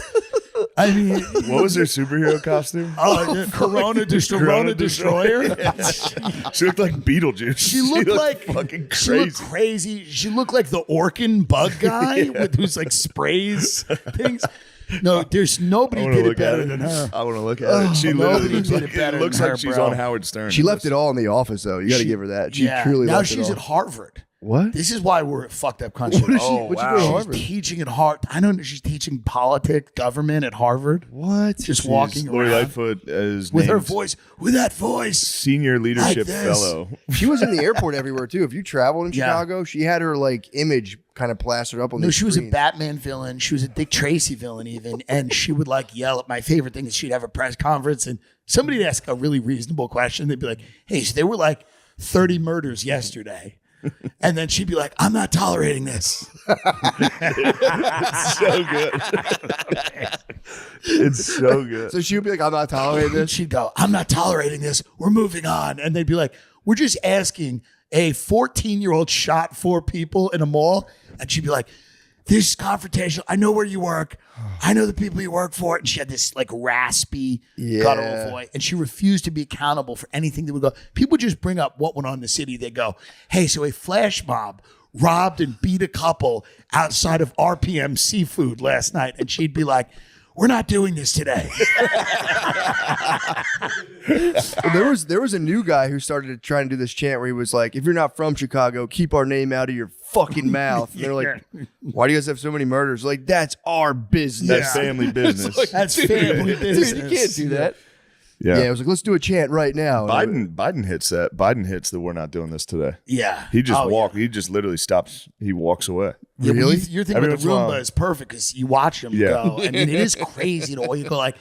I mean, what was her superhero costume? Corona Destroyer. She looked like Beetlejuice. She looked like fucking crazy. She looked crazy. She looked like the Orkin bug guy with who's like sprays things. No, there's nobody did it better than her. I want to look at it. She literally looks like, better it looks than like her, she's bro. on Howard Stern. She left it all in the office, though. You got to give her that. She truly now left it she's all. at Harvard. What? This is why we're a fucked up country. What is she? What'd you go to Harvard? She's teaching at Harvard. I don't know. She's teaching politics, government at Harvard. What? Just walking Lori around Lightfoot is with her named voice. With that voice, Senior Leadership Like this. Fellow. She was in the airport everywhere, too. If you traveled in Yeah. Chicago, she had her, like, image kind of plastered up on No, the she was a screen. Batman villain. She was a Dick Tracy villain, even, and she would like yell at. My favorite thing is she'd have a press conference, and somebody would ask a really reasonable question. They'd be like, "Hey, so there were like 30 murders yesterday," and then she'd be like, "I'm not tolerating this." It's so good. It's so good. So she would be like, I'm not tolerating this. She'd go, "I'm not tolerating this. We're moving on," and they'd be like, "We're just asking." A 14-year-old shot 4 people in a mall, and she'd be like, "This is confrontational. I know where you work. I know the people you work for." And she had this like raspy, guttural voice, and she refused to be accountable for anything that would go. People just bring up what went on in the city. They go, "Hey, so a flash mob robbed and beat a couple outside of RPM Seafood last night," and she'd be like, "We're not doing this today." Well, there was a new guy who started trying to do this chant where he was like, if you're not from Chicago, keep our name out of your fucking mouth. And they're like, why do you guys have so many murders? Like, that's our business. That's family business. That's family business. Dude, you can't do that. Yeah. I was like, let's do a chant right now. Biden hits that. Biden hits the "we're not doing this today." Yeah. He just He just literally stops. He walks away. Yeah, Really? You're thinking Every about the once in a while. Roomba is perfect because you watch them Yeah. go. I mean, it is crazy to you go like,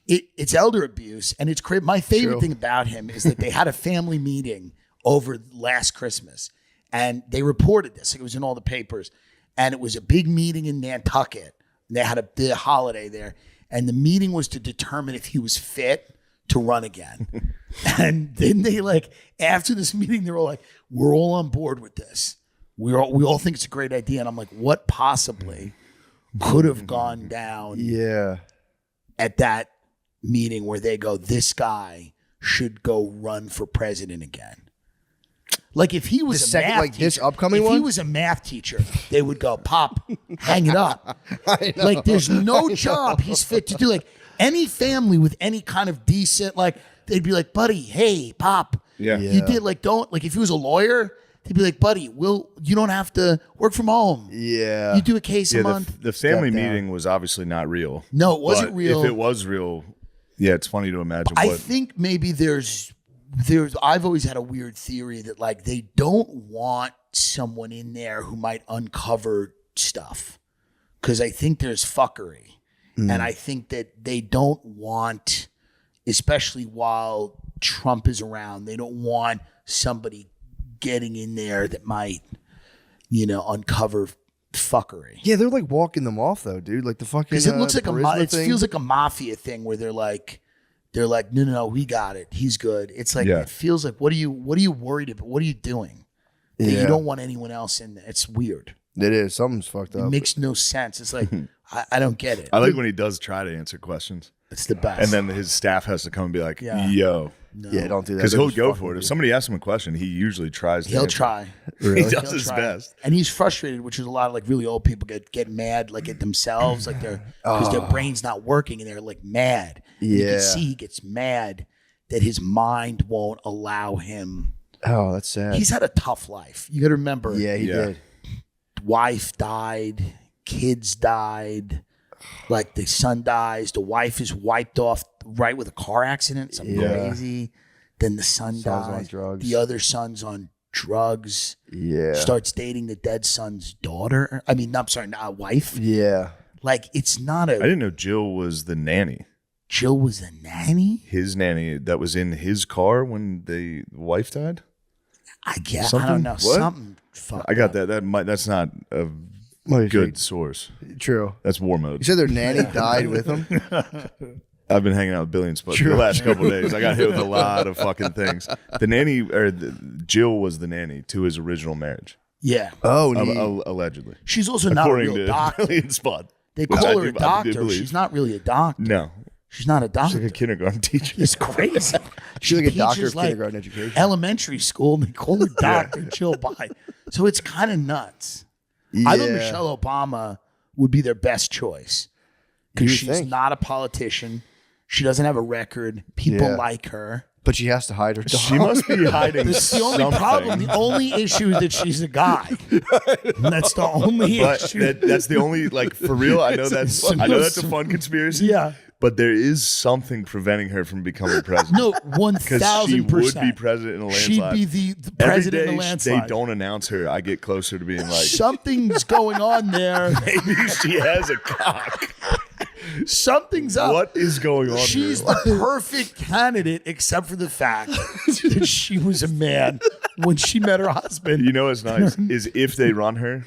it's elder abuse, and it's crazy. My favorite thing about him is that they had a family meeting over last Christmas, and they reported this. It was in all the papers, and it was a big meeting in Nantucket. And they had the holiday there, and the meeting was to determine if he was fit to run again. And then they after this meeting, they're all like, "We're all on board with this. We all think it's a great idea." And I'm like, what possibly could have gone down at that meeting where they go, this guy should go run for president again? Like if he was this upcoming if one? he was a math teacher, they would go, "Pop, hang it up." Like there's no job he's fit to do. Like any family with any kind of decent, they'd be like, "Buddy, hey, Pop, you did if he was a lawyer, they'd be like, "Buddy, you don't have to work from home. Yeah. You do a case a month." The family meeting was obviously not real. No, it wasn't But real. If it was real, it's funny to imagine. I what think maybe there's I've always had a weird theory that they don't want someone in there who might uncover stuff, because I think there's fuckery. And I think that they don't want, especially while Trump is around, they don't want somebody getting in there that might, uncover fuckery. Yeah, they're like walking them off though, dude. Like the fucking Because it looks like charisma thing. feels like a mafia thing where they're like, no, we got it. He's good. It's like it feels like what are you worried about? What are you doing? That you don't want anyone else in there. It's weird. It is. Something's fucked up. It makes no sense. It's like I don't get it. I like when he does try to answer questions. It's the best. And then his staff has to come and be like, Yeah. "Yo." No. Yeah, don't do that. Because They're he'll just go fucking for it. with If you. somebody asks him a question, he usually tries to He'll answer. try. He does He'll his try. best. And he's frustrated, which is a lot of really old people get mad at themselves, because their brain's not working and they're mad. And you Yeah. can see he gets mad that his mind won't allow him. Oh, that's sad. He's had a tough life. You got to remember. Yeah, he did. Wife died, kids died. Like the son dies, the wife is wiped off right with a car accident, something crazy. Then the son dies. On drugs. The other son's on drugs. Yeah. Starts dating the dead son's daughter. I mean, I'm sorry, not wife. Yeah. Like it's not a. I didn't know Jill was the nanny. Jill was the nanny? His nanny that was in his car when the wife died? I guess. Something? I don't know. What? Something fucked I got up. that. That's not a good source. True. That's war mode. You said their nanny died with them? I've been hanging out with Billions, but the last couple of days, I got hit with a lot of fucking things. The nanny, Jill was the nanny to his original marriage. Yeah. Oh, allegedly. She's also not a According real to doctor. Billion Spot. They which call I her a do- I do doctor. believe. She's not really a doctor. No. She's not a doctor. She's like a kindergarten teacher. It's crazy. She's like a doctor teaches, of kindergarten education. Elementary school, and they call her Dr. Jill Biden. So it's kind of nuts. I thought Yeah. Michelle Obama would be their best choice because You she's think? not a politician. She doesn't have a record. People Yeah. like her. But she has to hide her dog. She must be hiding That's the only something. problem. The only issue is that she's a guy. That's the only But issue. that's the only, like, for real, I know that's a fun conspiracy. Yeah. But there is something preventing her from becoming president. No, Because she would 1,000%. be president in a She'd landslide. be the Every president in day a landslide. they don't announce her, I get closer to being like, Something's going on there. maybe she has a cock. Something's up. What is going on She's here? the perfect candidate, except for the fact that she was a man when she met her husband. You know what's nice is if they run her,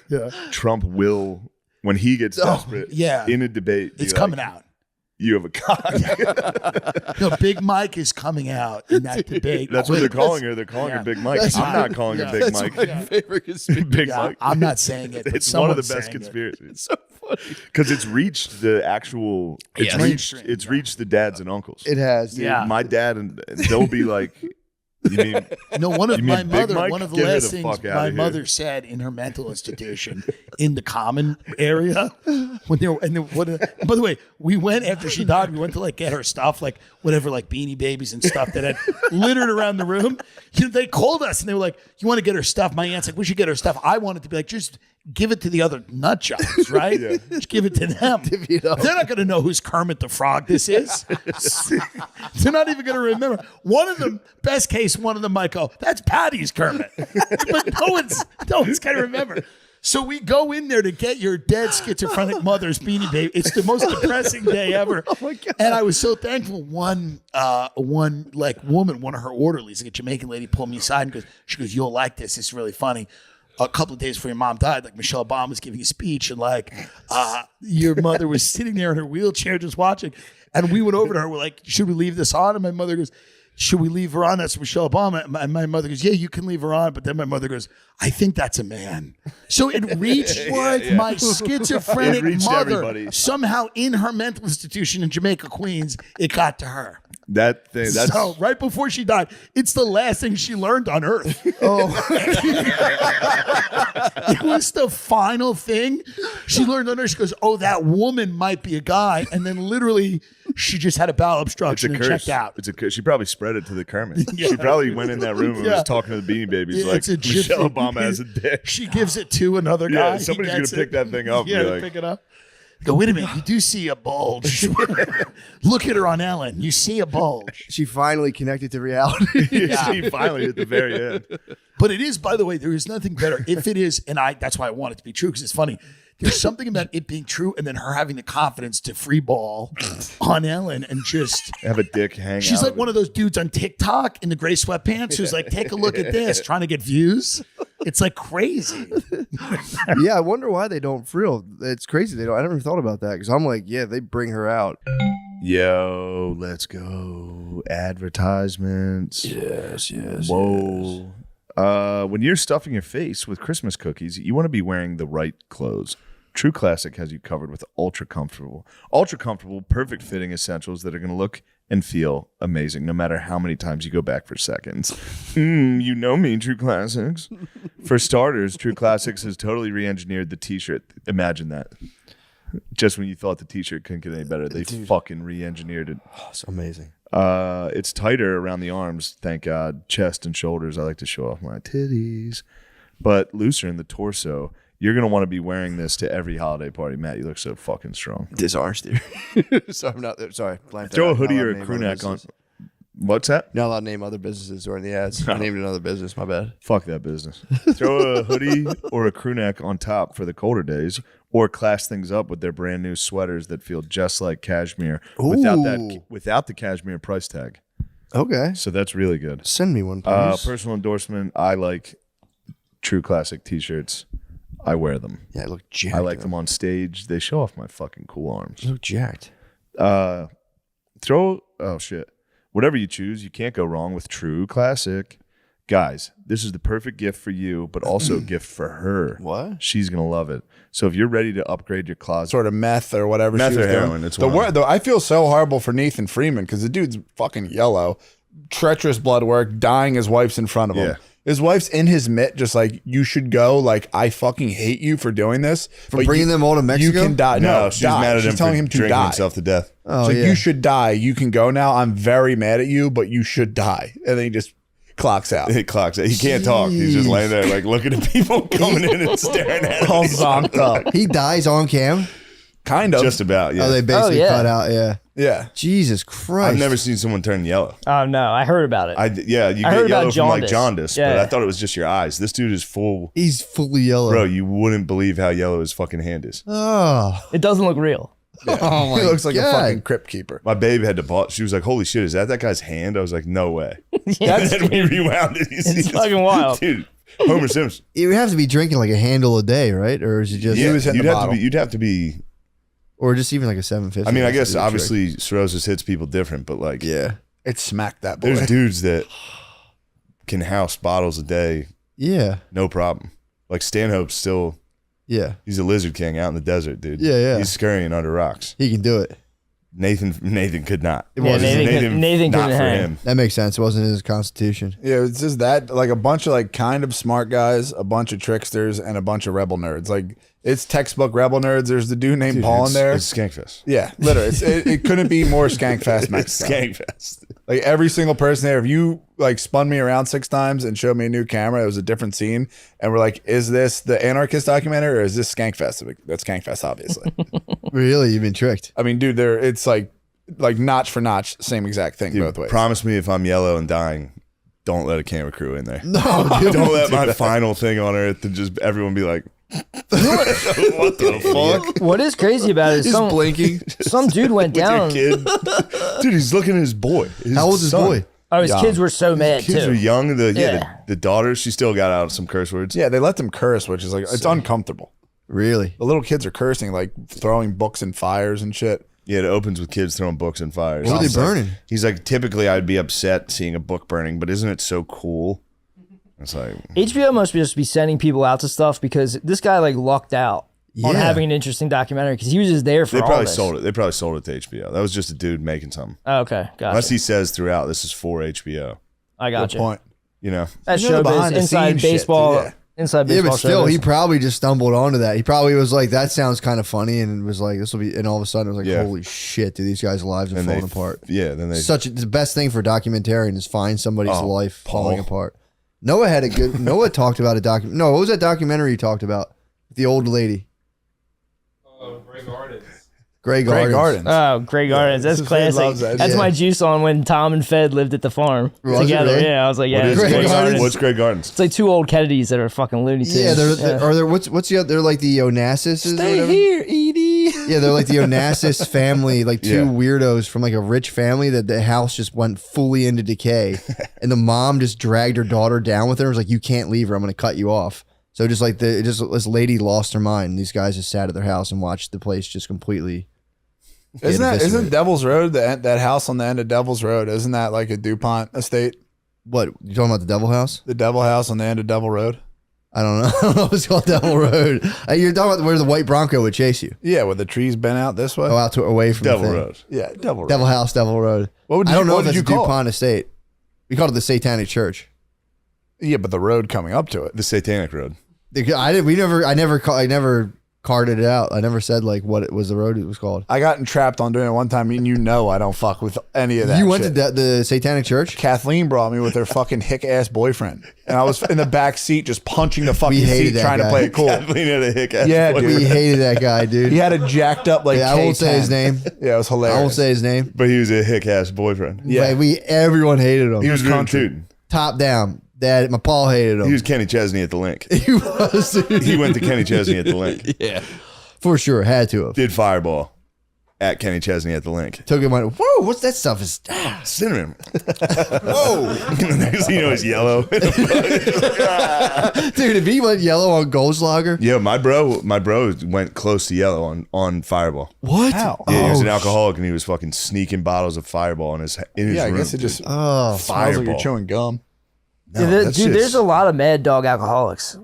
Trump will, when he gets desperate, in a debate, be It's like, coming out. You have a cock. No, Big Mike is coming out in that debate. That's what they're calling her. They're calling her Big Mike. I'm not calling her Big Mike. favorite conspiracy. Big Yeah, Mike. I'm not saying it. But It's one of the someone's best saying it. conspiracies. It's so funny. Because it's reached the actual. It's Mainstream, reached the dads and uncles. It has. Dude, Yeah. my dad and they'll be like, you mean? No, one of you my mean Big mother, Mike? one of the Get her last the things fuck outta my here. mother said in her mental institution in the common area when they were, by the way, we went after she died, we went to like get her stuff, like whatever, like Beanie Babies and stuff that had littered around the room. You know, they called us and they were like, "You want to get her stuff?" My aunt's like, "We should get her stuff." I wanted to be like, just give it to the other nut jobs, right? Just give it to them. They're not going to know who's Kermit the Frog this is. They're not even going to remember. One of them, best case, one of them might go, "That's Patty's Kermit." But no one's going to remember. So we go in there to get your dead schizophrenic mother's Beanie Baby. It's the most depressing day ever. Oh my God. And I was so thankful. One like woman, one of her orderlies, like a Jamaican lady, pulled me aside and she goes, "You'll like this. It's really funny." A couple of days before your mom died, like Michelle Obama was giving a speech, and like your mother was sitting there in her wheelchair just watching. And we went over to her. We're like, "Should we leave this on?" And my mother goes, "Should we leave her on? That's Michelle Obama." And my mother goes, "Yeah, you can leave her on." But then my mother goes, "I think that's a man." So it reached my schizophrenic It reached mother. everybody. Somehow in her mental institution in Jamaica, Queens, it got to her. That thing. That's So right before she died, it's the last thing she learned on Earth. It was the final thing she learned on Earth. She goes, "Oh, that woman might be a guy," and then literally she just had a bowel it's a obstruction and curse. checked out. It's a curse. She probably spread it to the Kermit. Yeah. She probably went in that room and Yeah. was talking to the Beanie Babies Yeah, like, it's a Michelle gypsy. Obama has a dick. She gives it to another guy. Yeah, He somebody's gonna gets pick it. that thing up and Yeah, be like- pick it up. Go, "Wait a minute, you do see a bulge." Look at her on Ellen. You see a bulge. She finally connected to reality. She finally at the very end. But it is, by the way, there is nothing better. If it is, and that's why I want it to be true, because it's funny. There's something about it being true and then her having the confidence to free ball on Ellen and just Have a dick hang she's out. like one of those dudes on TikTok in the gray sweatpants who's like, "Take a look at this," trying to get views. It's like crazy. Yeah, I wonder why they don't frill. It's crazy. They don't. I never thought about that because I'm like, yeah, they bring her out. Yo, let's go. Advertisements. Yes. Whoa. When you're stuffing your face with Christmas cookies, you want to be wearing the right clothes. True Classic has you covered with ultra comfortable, perfect fitting essentials that are going to look and feel amazing no matter how many times you go back for seconds. You know me, True Classics. For starters, True Classics has totally re-engineered the t-shirt. Imagine that. Just when you thought the t-shirt couldn't get any better, they fucking re-engineered it. Oh, it's amazing. It's tighter around the arms, thank God. Chest and shoulders, I like to show off my titties. But looser in the torso. You're going to want to be wearing this to every holiday party. Matt, you look so fucking strong. This orange theory. So I'm not sorry. Throw a hoodie or a crew neck on. What's that? Not allowed to name other businesses or in the ads. I named another business. My bad. Fuck that business. Throw a hoodie or a crew neck on top for the colder days, or class things up with their brand new sweaters that feel just like cashmere without the cashmere price tag. Okay. So that's really good. Send me one, please. Personal endorsement. I like True Classic t-shirts. I wear them. Yeah, I look jacked. I like them on stage. They show off my fucking cool arms. You look jacked. Whatever you choose, you can't go wrong with True Classic. Guys, this is the perfect gift for you, but also a gift for her. What? She's going to love it. So if you're ready to upgrade your closet. Sort of meth or whatever. Meth she was or heroin. doing. It's I feel so horrible for Nathan Freeman because the dude's fucking yellow. Treacherous blood work, dying his wife's in front of him. Yeah. His wife's in his mitt, just like, you should go. Like, I fucking hate you for doing this. For bringing them all to Mexico? You can die. No, she's mad at him She's telling for him to drinking die. himself to death. Oh, She's like, yeah. you should die. You can go now. I'm very mad at you, but you should die. And then he just clocks out. He clocks out. He can't talk. He's just laying there, like, looking at people coming in and staring at him. All zonked up. He dies on cam? Kind of. Just about, yeah. Oh, they basically cut out, yeah. Yeah. Jesus Christ. I've never seen someone turn yellow. Oh no, I heard about it. You get heard yellow about from like jaundice. jaundice, Yeah. but I thought it was just your eyes. This dude is full. He's fully yellow. Bro, you wouldn't believe how yellow his fucking hand is. Oh. It doesn't look real. Oh my He looks like God. a fucking crypt keeper. My babe had to pause. She was like, holy shit, is that guy's hand? I was like, no way. Yeah, And then we rewound it. You see it's this- fucking wild. Dude, Homer Simpson. You would have to be drinking like a handle a day, right? Or is it just Yeah, was hitting you'd the have to bottle. be. You'd have to be. or just even like a 750? I mean, I just guess to do the trick? obviously cirrhosis hits people different, but like, Yeah. It smacked that boy. there's dudes that can house bottles a day, Yeah. no problem. Like Stanhope's still. Yeah. He's a lizard king out in the desert, dude. Yeah, yeah. He's scurrying under rocks. He can do it. Nathan could not. It wasn't- Nathan not couldn't for hang. him. That makes sense. It wasn't in his constitution. Yeah, it's just that, like a bunch of like kind of smart guys, a bunch of tricksters, and a bunch of rebel nerds. Like, it's textbook rebel nerds. There's the dude named Paul in there. It's Skankfest. Yeah, literally. It couldn't be more Skankfest Mexico. Skankfest. Like every single person there, if you like spun me around 6 times and showed me a new camera, it was a different scene. And we're like, is this the Anarchist documentary or is this Skankfest? I'm like, that's Skankfest, obviously. Really? You've been tricked. I mean, dude, it's like notch for notch, same exact thing Dude, both ways. promise me if I'm yellow and dying, don't let a camera crew in there. No, dude. Don't let my final thing on earth to just everyone be like, what the fuck? What is crazy about it is He's blinking. some dude went With your down. kid. Dude, he's looking at his boy. How old's his son. boy? Oh, his Young. kids were so mad Kids too. are young. Yeah. The daughter, she still got out some curse words. Yeah, they let them curse, which is like, it's uncomfortable. Really? The little kids are cursing, like throwing books in fires and shit. Yeah, it opens with kids throwing books in fires. What are they He's like- burning? He's like, typically I'd be upset seeing a book burning, but isn't it so cool? It's like, HBO must just be sending people out to stuff because this guy like lucked out on Yeah. having an interesting documentary because he was just there for they all probably this. sold it. They probably sold it to HBO. That was just a dude making something. Oh, okay, gotcha. Unless he says throughout, this is for HBO. I got Good you. point. You know, That's You know the showbiz, behind the inside scenes shit, baseball, dude, yeah. inside Yeah, baseball. but still, showbiz. he probably just stumbled onto that. He probably was like, that sounds kind of funny, and was like, this will be, and all of a sudden it was like, Yeah. holy shit, dude, these guys' lives are And falling they- apart. Yeah, then they The best thing for documentarian is find somebody's Oh, life Paul. falling apart. Noah had a good. Noah talked about a document. No, what was that documentary he talked about? The old lady. Grey Gardens. Oh, Grey Gardens. That's His face classic. loves that That's shit. my juice on when Tom and Fed lived at the farm Was it together. really? Yeah, I was like, yeah, What is it's Grey Grey Gardens? Gardens. What's Greg Gardens? It's like two old Kennedys that are fucking Looney Tunes. Yeah, are there what's the other? They're like the Onassis. Stay here, Edie. Yeah, they're like the Onassis family, like two Yeah. weirdos from like a rich family that the house just went fully into decay, and the mom just dragged her daughter down with her. And was like, "You can't leave her. I'm going to cut you off." So just like this lady lost her mind. And these guys just sat at their house and watched the place just completely. Isn't Devil's Road that house on the end of Devil's Road? Isn't that like a DuPont estate? What you talking about? The Devil House? The Devil House on the end of Devil Road. I don't know. I don't know if it's called Devil Road. You're talking about where the white Bronco would chase you. Yeah, where the trees bent out this way. Oh, out to away from Devil the thing. Road. Yeah, Devil Road. Devil House, Devil Road. What I don't know what if that's did a you call DuPont estate. We called it the Satanic Church. it? Yeah, but the road coming up to it. The Satanic Road. I never carted it out. I never said like what it was the road it was called. I got entrapped on doing it one time. And I don't fuck with any of that. You went shit. to the Satanic Church? Kathleen brought me with her fucking hick ass boyfriend, and I was in the back seat just punching the fucking seat trying to play it cool. Kathleen had a hick ass. Yeah, boyfriend. dude. We hated that guy, dude. He had a jacked up like. Yeah, I won't say his name. Yeah, it was hilarious. I won't say his name. But he was a hick ass boyfriend. Yeah, everyone hated him. He was tootin'. Top down. Dad, my Paul hated him. He was Kenny Chesney at the link. He was. Dude. He went to Kenny Chesney at the link. Yeah, for sure, had to have. Did Fireball at Kenny Chesney at the link. Took him on. Whoa, what's that stuff? Is cinnamon. Whoa. Next thing you know, it's yellow. Dude, if he went yellow on Goldschlager. Yeah, my bro went close to yellow on Fireball. What? How? Yeah, he was an alcoholic and he was fucking sneaking bottles of Fireball in his room. I guess it just smells like you're chewing gum. No, Yeah, dude, there's a lot of Mad Dog alcoholics.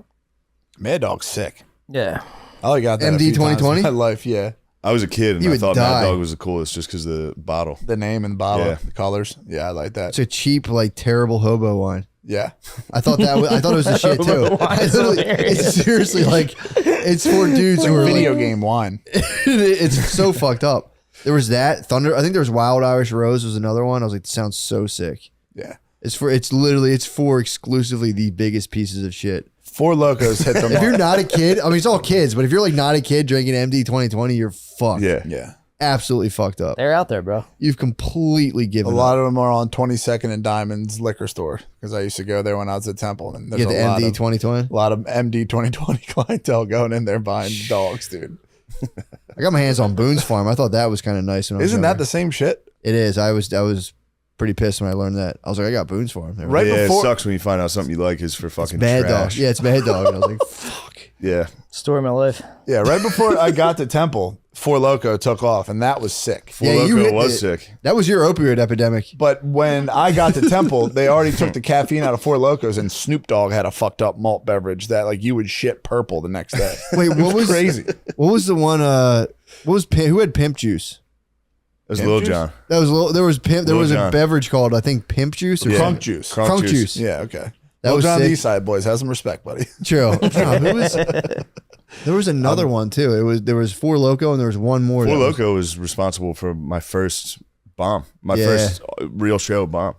Mad Dog's sick. Yeah. I only got that MD a few times 2020? in my life. Yeah, I was a kid and You I would thought die. Mad Dog was the coolest just because of the bottle. the name and the bottle, Yeah. the colors. Yeah, I like that. It's a cheap, like terrible hobo wine. Yeah, I thought that. I thought it was the shit too. It's seriously like it's for dudes who are video like, game wine. It's so fucked up. There was that Thunder. I think there was Wild Irish Rose was another one. I was like, this sounds so sick. Yeah, It's for exclusively the biggest pieces of shit. Four Locos hit them. If you're not a kid, I mean, it's all kids, but if you're like not a kid drinking MD 2020, you're fucked. Yeah. Absolutely fucked up. They're out there, bro. You've completely A given lot up. of them are on 22nd and Diamonds liquor store because I used to go there when I was at Temple. And You there's get the a lot MD of 2020. a lot of MD 2020 clientele going in there buying dogs, dude. I got my hands on Boone's Farm. I thought that was kind of nice. When I was Isn't that younger. the same shit? It is. I was pretty pissed when I learned that. I was like, I got Boone's Farm. They were Right like, Yeah, before- it sucks when you find out something you like is for fucking Bad trash. Dog. Yeah, it's Mad Dog. And I was like, fuck. Yeah. Story of my life. Yeah, right before I got to Temple, Four Loco took off, and that was sick. Four Yeah, you Loko hit was it. sick. That was your opioid epidemic. But when I got to Temple, they already took the caffeine out of Four Locos, and Snoop Dogg had a fucked up malt beverage that like you would shit purple the next day. Wait, what was crazy? What was the one? Who had Pimp Juice? It was Pimp Lil juice? John. That was there was Pimp. There Lil was a Jon. beverage called I think Pimp Juice or Yeah. Crunk juice. Crunk juice. Yeah, okay. That Lil was John sick. Eastside boys, have some respect, buddy. True. There was another one too. There was Four Loko and there was one more. Four that was- Loko was responsible for my first bomb. My Yeah. first real show bomb.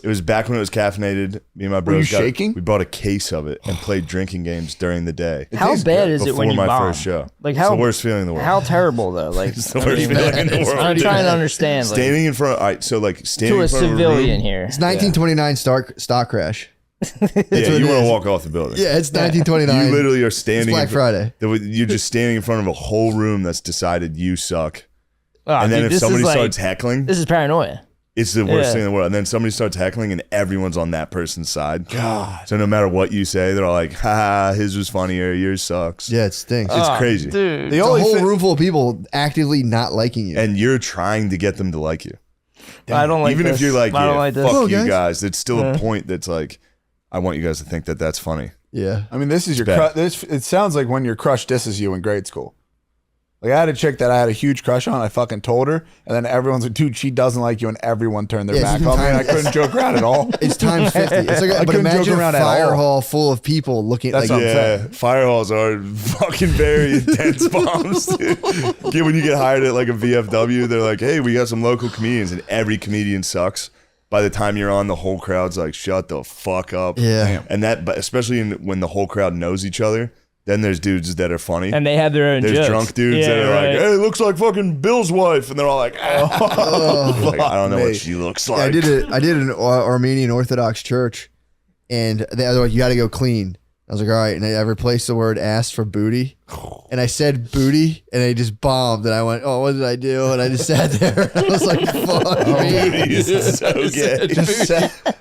It was back when it was caffeinated. Me and my bros you shaking? We bought a case of it and played drinking games during the day. How bad is it when you Before my bomb? first show. Like It's how the worst feeling in the world. How terrible though. Like It's the worst feeling in the world. I'm trying to understand. Like, Standing in front. All right, so like standing to a in front civilian of a room, here. It's 1929 stock crash. Yeah, what you it want to is. walk off the building. Yeah, it's 1929. You literally are standing. It's Black in fr- Friday. You're just standing in front of a whole room that's decided you suck. Ah, And then dude, if this somebody is like- starts heckling, This is paranoia. it's the worst Yeah. thing in the world. And then somebody starts heckling and everyone's on that person's side. God. So no matter what you say, they're all like, ha, his was funnier, yours sucks. Yeah, it stinks. It's Oh, crazy. dude. It's a whole room full of people actively not liking you. And you're trying to get them to like you. I don't like Even this. if you're like, I don't yeah, like this. fuck Hello, you guys. guys, it's still Yeah. a point that's like, I want you guys to think that that's funny. Yeah. I mean, this is your bad. it sounds like when your crush disses you in grade school. Like I had a chick that I had a huge crush on. I fucking told her, and then everyone's like, "Dude, she doesn't like you," and everyone turned their Yeah, back it's on me. And I time- couldn't joke around at all. It's times 50. It's like, I but couldn't joke imagine a around at fire all. hall full of people looking That's like what I'm Yeah, saying. fire halls are fucking very intense bombs. Dude. Yeah, when you get hired at like a VFW, they're like, "Hey, we got some local comedians," and every comedian sucks. By the time you're on, the whole crowd's like, "Shut the fuck up." Yeah. Damn. And that, but especially when the whole crowd knows each other, then there's dudes that are funny. And they have their own There's jokes. drunk dudes that Yeah, are right. like, "Hey, looks like fucking Bill's wife," and they're all like, "Oh, like, I don't know me. what she looks Yeah, like." I did an Armenian Orthodox church, and they were like, "You got to go clean." I was like, "All right," and I replaced the word "ass" for "booty," and I said "booty," and they just bombed, and I went, "Oh, what did I do?" And I just sat there. I was like, "Fuck me." Booty is so gay. Just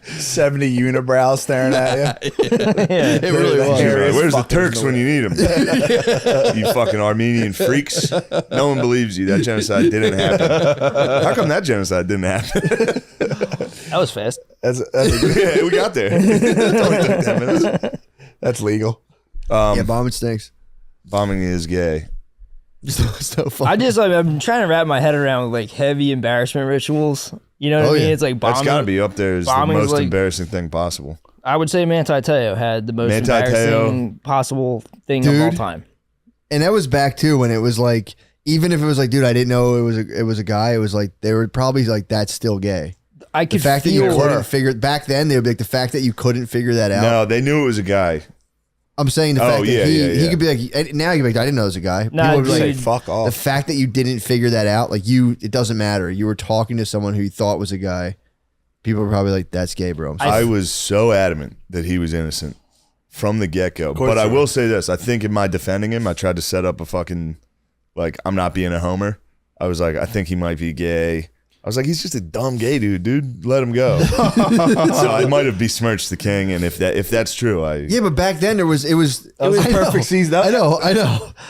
70 unibrows staring at you. Yeah. It really was. Where's the Turks when you need them? You fucking Armenian freaks. No one believes you. That genocide didn't happen. How come that genocide didn't happen? That was fast. Yeah, we got there. It only took 10 minutes. That's legal. Yeah, bombing stinks. Bombing is gay. So fun. I just I'm trying to wrap my head around like heavy embarrassment rituals. You know what I mean? It's like bombing. That's got to be up there as the bombing is most like- embarrassing thing possible. I would say Manti Te'o had the most Manti embarrassing possible thing of all Dude. time. And that was back too when it was like, even if it was like, dude, I didn't know it was a guy. It was like they were probably like, that's still gay. I could the fact feel that you couldn't figure back then. They would be like the fact that you couldn't figure that out. No, they knew it was a guy. I'm saying the fact that he could be like, now you'd be like, I didn't know it was a guy. Nah, People would be say like, fuck off. the fact that you didn't figure that out, like it doesn't matter. You were talking to someone who you thought was a guy. People were probably like, that's gay, bro. I was so adamant that he was innocent from the get-go. But I will say this. I think in my defending him, I tried to set up a fucking, like, I'm not being a homer. I was like, I think he might be gay. I was like, he's just a dumb gay dude. Let him go. So I might have besmirched the king, and if that's true, yeah. But back then it was perfect season. I know.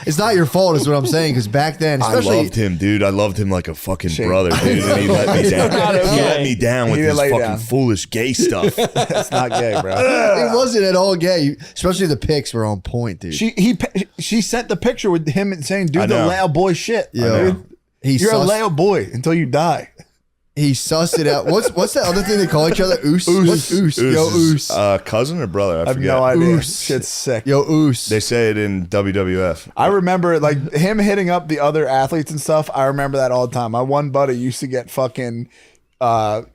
It's not your fault, is what I'm saying. Because back then, especially, I loved him, dude. I loved him like a fucking brother, dude. And he let me down. He let me down with his fucking foolish gay stuff. That's not gay, bro. It wasn't at all gay. Especially the pics were on point, dude. She sent the picture with him and saying, "Do the loud boy shit." Yo, you're a loud boy until you die. He sussed it out. What's that other thing they call each other? Oos. What's oos? Yo, oos. Cousin or brother? I have forget. no idea. Oos. Shit's sick. Yo, oos. They say it in WWF. I remember like him hitting up the other athletes and stuff. I remember that all the time. My one buddy used to get fucking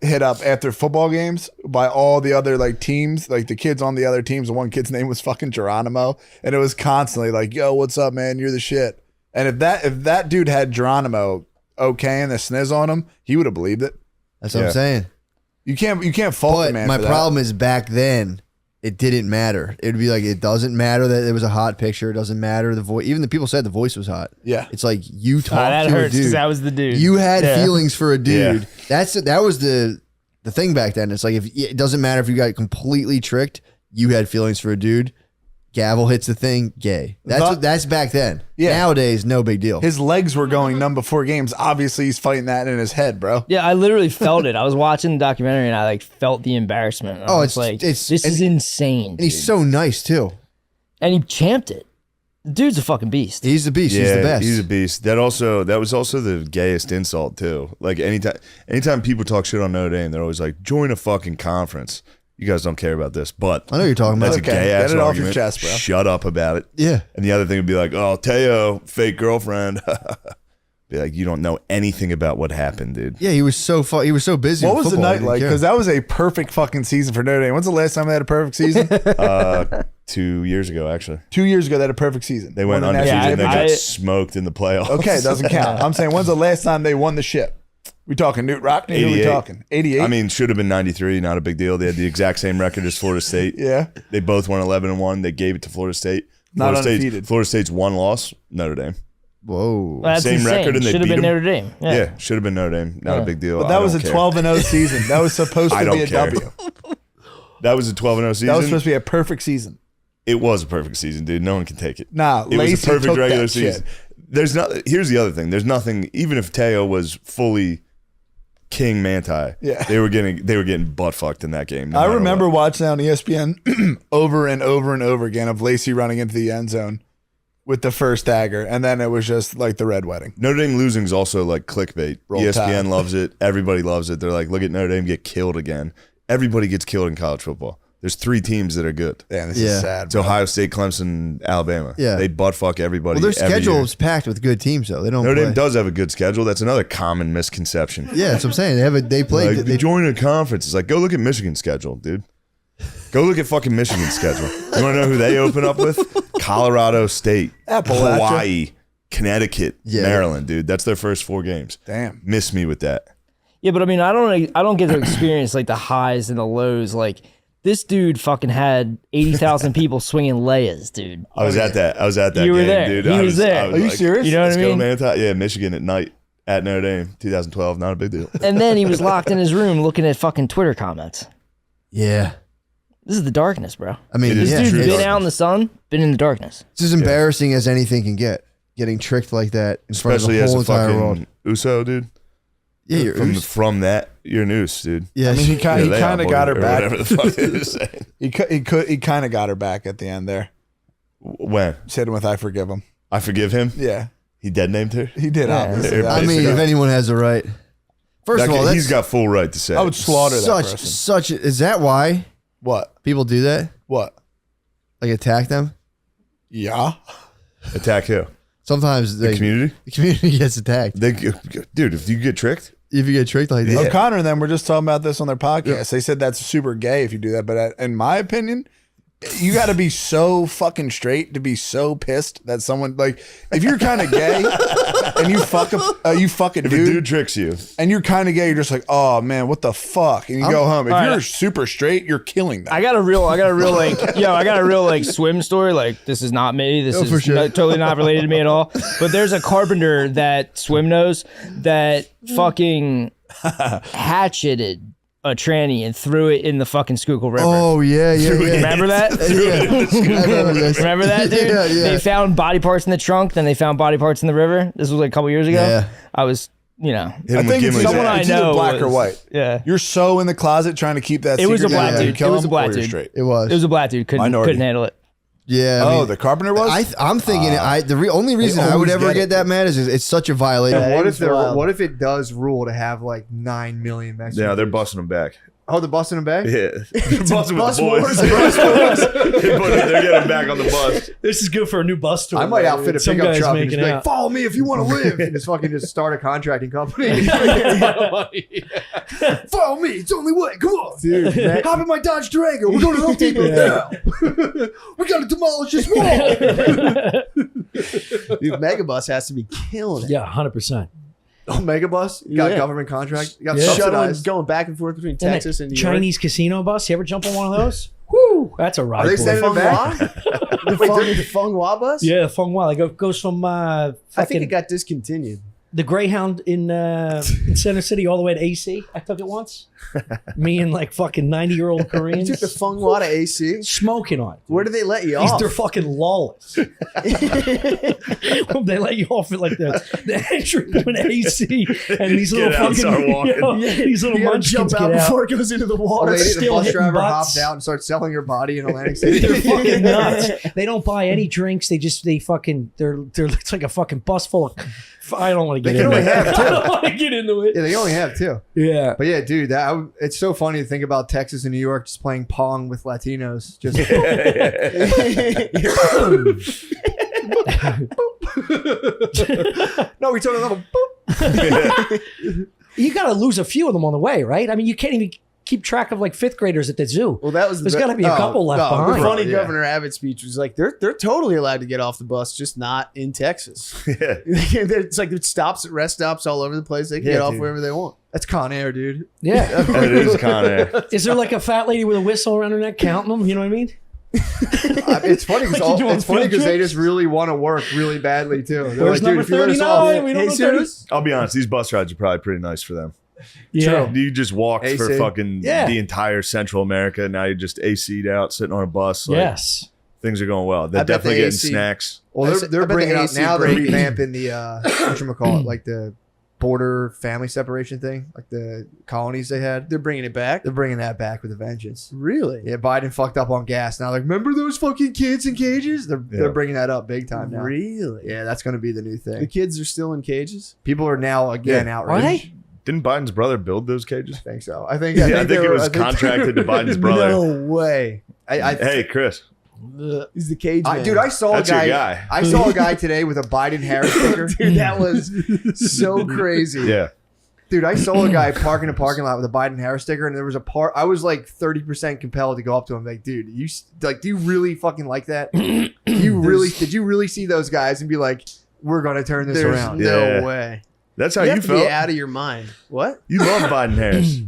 hit up after football games by all the other like teams, like the kids on the other teams. The one kid's name was fucking Geronimo, and it was constantly like, "Yo, what's up, man? You're the shit." And if that dude had Geronimo and the sniz on him, he would have believed it. That's what I'm saying. You can't fault the man. My for that. problem is back then it didn't matter. It would be like, it doesn't matter that it was a hot picture. It doesn't matter the voice. Even the people said the voice was hot. Yeah. It's like you talked that to hurts a dude. because that was the dude. You had feelings for a dude. Yeah. That was the thing back then. It's like, if it doesn't matter if you got completely tricked, you had feelings for a dude. Gavel hits the thing, gay. That's back then. Yeah. Nowadays, no big deal. His legs were going numb before games. Obviously, he's fighting that in his head, bro. Yeah, I literally felt it. I was watching the documentary and I like felt the embarrassment. I was like, this is insane. And he's so nice too. And he champed it. The dude's a fucking beast. He's the beast. Yeah, he's the best. He's a beast. That was also the gayest insult too. Like anytime people talk shit on Notre Dame, they're always like, join a fucking conference. You guys don't care about this, but I know you're talking about. That's a gay ass Get it off argument. your chest, bro. Shut up about it. Yeah. And the other thing would be like, oh, Teo, fake girlfriend. Be like, you don't know anything about what happened, dude. Yeah, he was so busy. What with was the football, night like? Because that was a perfect fucking season for Notre Dame. When's the last time they had a perfect season? 2 years ago, actually. 2 years ago, they had a perfect season. They went undefeated and they got smoked in the playoffs. Okay, it doesn't count. I'm saying, when's the last time they won the ship? We talking Newt Rockney? Who we talking? 88? I mean, should have been 93. Not a big deal. They had the exact same record as Florida State. Yeah. They both won 11-1. They gave it to Florida State. Not undefeated. Florida State's one loss, Notre Dame. Whoa. Well, that's same insane. record, and they Should have beat been them. Notre Dame. Yeah, should have been Notre Dame. Not a big deal. But that was a 12-0 season. That was supposed to be a W. That was a 12-0 season. That was supposed to be a perfect season. It was a perfect season, dude. No one can take it. Nah, it was Lacey a perfect took regular that season. shit. Here's the other thing. There's nothing. Even if Teo was fully King Manti, they were getting butt fucked in that game. I remember watching on ESPN over and over and over again of Lacey running into the end zone with the first dagger, and then it was just like the Red Wedding. Notre Dame losing is also like clickbait. Roll ESPN Tide. loves it. Everybody loves it. They're like, look at Notre Dame get killed again. Everybody gets killed in college football. There's 3 teams that are good. Damn, this is sad. It's Ohio State, Clemson, Alabama. Yeah. They butt fuck everybody. Well, their every schedule year. is packed with good teams, though. They don't. Notre play. Dame does have a good schedule. That's another common misconception. Yeah, that's what I'm saying. They play. Like, they join a conference. It's like, go look at Michigan's schedule, dude. Go look at fucking Michigan's schedule. You want to know who they open up with? Colorado State, Appalachia. Hawaii, Connecticut, Maryland, dude. That's their first 4 games. Damn. Miss me with that. Yeah, but I mean, I don't get to experience like the highs and the lows. Like this dude fucking had 80,000 people swinging layas, dude. I was at that. You were game, there. dude. He I was there. Are you serious? You know what Let's I go, mean? man. Yeah, Michigan at night at Notre Dame, 2012. Not a big deal. And then he was locked in his room looking at fucking Twitter comments. Yeah. This is the darkness, bro. I mean, this dude's true been darkness. out in the sun, been in the darkness. It's as embarrassing as anything can get. Getting tricked like that in Especially front of as the a whole entire fucking world. USO, dude. Yeah, you're from Oos. from that, you're an Oos, dude. Yeah, I mean, he kind of got her or back. Whatever the fuck it is saying. He kind of got her back at the end there. When? Said him with "I forgive him." I forgive him. Yeah, he dead named her. he did. Obviously, I mean, if anyone has a right. First of all, that's, he's got full right to say. I would slaughter that such person. such. Is that why What? people do that? What? Like attack them? Yeah. Attack who? Sometimes The community? the community gets attacked. Dude, if you get tricked, if you get tricked like that, O'Connor and them were just talking about this on their podcast. They said that's super gay if you do that, but in my opinion, you got to be so fucking straight to be so pissed that someone like if you're kind of gay and you fuck a dude tricks you and you're kind of gay, you're just like, oh man, what the fuck, and you go home. If you're super straight, you're killing them. I got a real like swim story. Like this is not me. This is totally not related to me at all. But there's a carpenter that swim knows that fucking hatcheted a tranny and threw it in the fucking Schuylkill River. Oh yeah. Remember that? I remember this. Remember that, dude? Yeah. They found body parts in the trunk, then they found body parts in the river. This was like a couple years ago. Yeah. I was, I think it's someone I know. Black or white. Yeah. You're so in the closet trying to keep that. It was a secret black that you dude. kill It was a him, black or you're dude. straight. It was. It was a black dude. Couldn't handle it. Yeah. I mean, the carpenter was. I'm thinking. The only reason I would ever get that mad is it's such a violation. What if it does rule to have like 9 million Mexicans? Yeah, they're busting them back. Oh, they're busting them back? Yeah. They're busting with bus the boys. wars. They're getting back on the bus. This is good for a new bus tour. I might outfit a Some pickup guy's truck and making just be out. like, follow me if you want to live. And just fucking just start a contracting company. Follow me. It's the only way. Come on. Dude, hop in my Dodge Durango. We're going to Home Depot now. We got to demolish this wall. Dude, Megabus has to be killing it. Yeah, 100%. Oh, Megabus? Got government contract? Got Shuttling, subsidized? going back and forth between Isn't Texas that and New York. Chinese casino bus. You ever jump on one of those? Woo! That's a ride. Are they boy. sending them back? The Feng Hua bus? Yeah, the Feng Hua. It goes from I think it got discontinued. the Greyhound in Center City all the way to AC. I took it once. Me and like fucking 90-year-old Koreans. You took the Feng Hua to AC? Smoking on it. Where did they let you off? They're fucking lawless. They let you off at like the entry to an AC, and these little fucking these little munchkins jump out get before out. it goes into the water. Or the bus driver butts. hopped out and started selling your body in Atlantic City. They're fucking nuts. They don't buy any drinks. They're it's like a fucking bus full of. I don't want to get into it. I don't want to get into it. Yeah, they only have two. Yeah. But yeah, dude, it's so funny to think about Texas and New York just playing Pong with Latinos. Just no, we took another. You got to lose a few of them on the way, right? I mean, you can't even keep track of like fifth graders at the zoo. Well, that was there's got to be a couple left behind. The funny Governor Abbott speech was like, they're totally allowed to get off the bus, just not in Texas. It's like it stops at rest stops all over the place. They can get off wherever they want. That's Con Air, dude. Yeah, it is Con Air. Is there like a fat lady with a whistle around her neck counting them? You know what I mean? It's funny because they just really want to work really badly too. They're Where's like, dude, number if you let us 39? off, We don't know 30. I'll be honest, these bus rides are probably pretty nice for them. Yeah. You just walked AC. for fucking Yeah. the entire Central America. Now you're just AC'd out, sitting on a bus. Like, Yes. things are going well. They're I bet definitely the getting AC snacks. Well, I they're bet the bringing out AC now. They're break. revamping the whatchamacallit, like the border family separation thing, like the colonies they had. They're bringing it back. They're bringing that back with a vengeance. Really? Yeah, Biden fucked up on gas. Now, like, remember those fucking kids in cages? They're bringing that up big time now. Really? Yeah, that's going to be the new The thing. kids are still in cages? People are now again outraged. Are they? Didn't Biden's brother build those cages? I think so. I think it was contracted to Biden's brother. No way. Hey, Chris. He's the cage man. Dude, I saw That's a your guy. guy. I saw a guy today with a Biden Harris sticker. Dude, that was so crazy. Yeah. Dude, I saw a guy park in a parking lot with a Biden Harris sticker, and there was a part. I was like 30% compelled to go up to him, like, dude, do you really fucking like that? Did you really see those guys and be like, we're gonna turn this There's around? no way. That's how You you have to felt. be out of your mind. What? You love Biden Harris.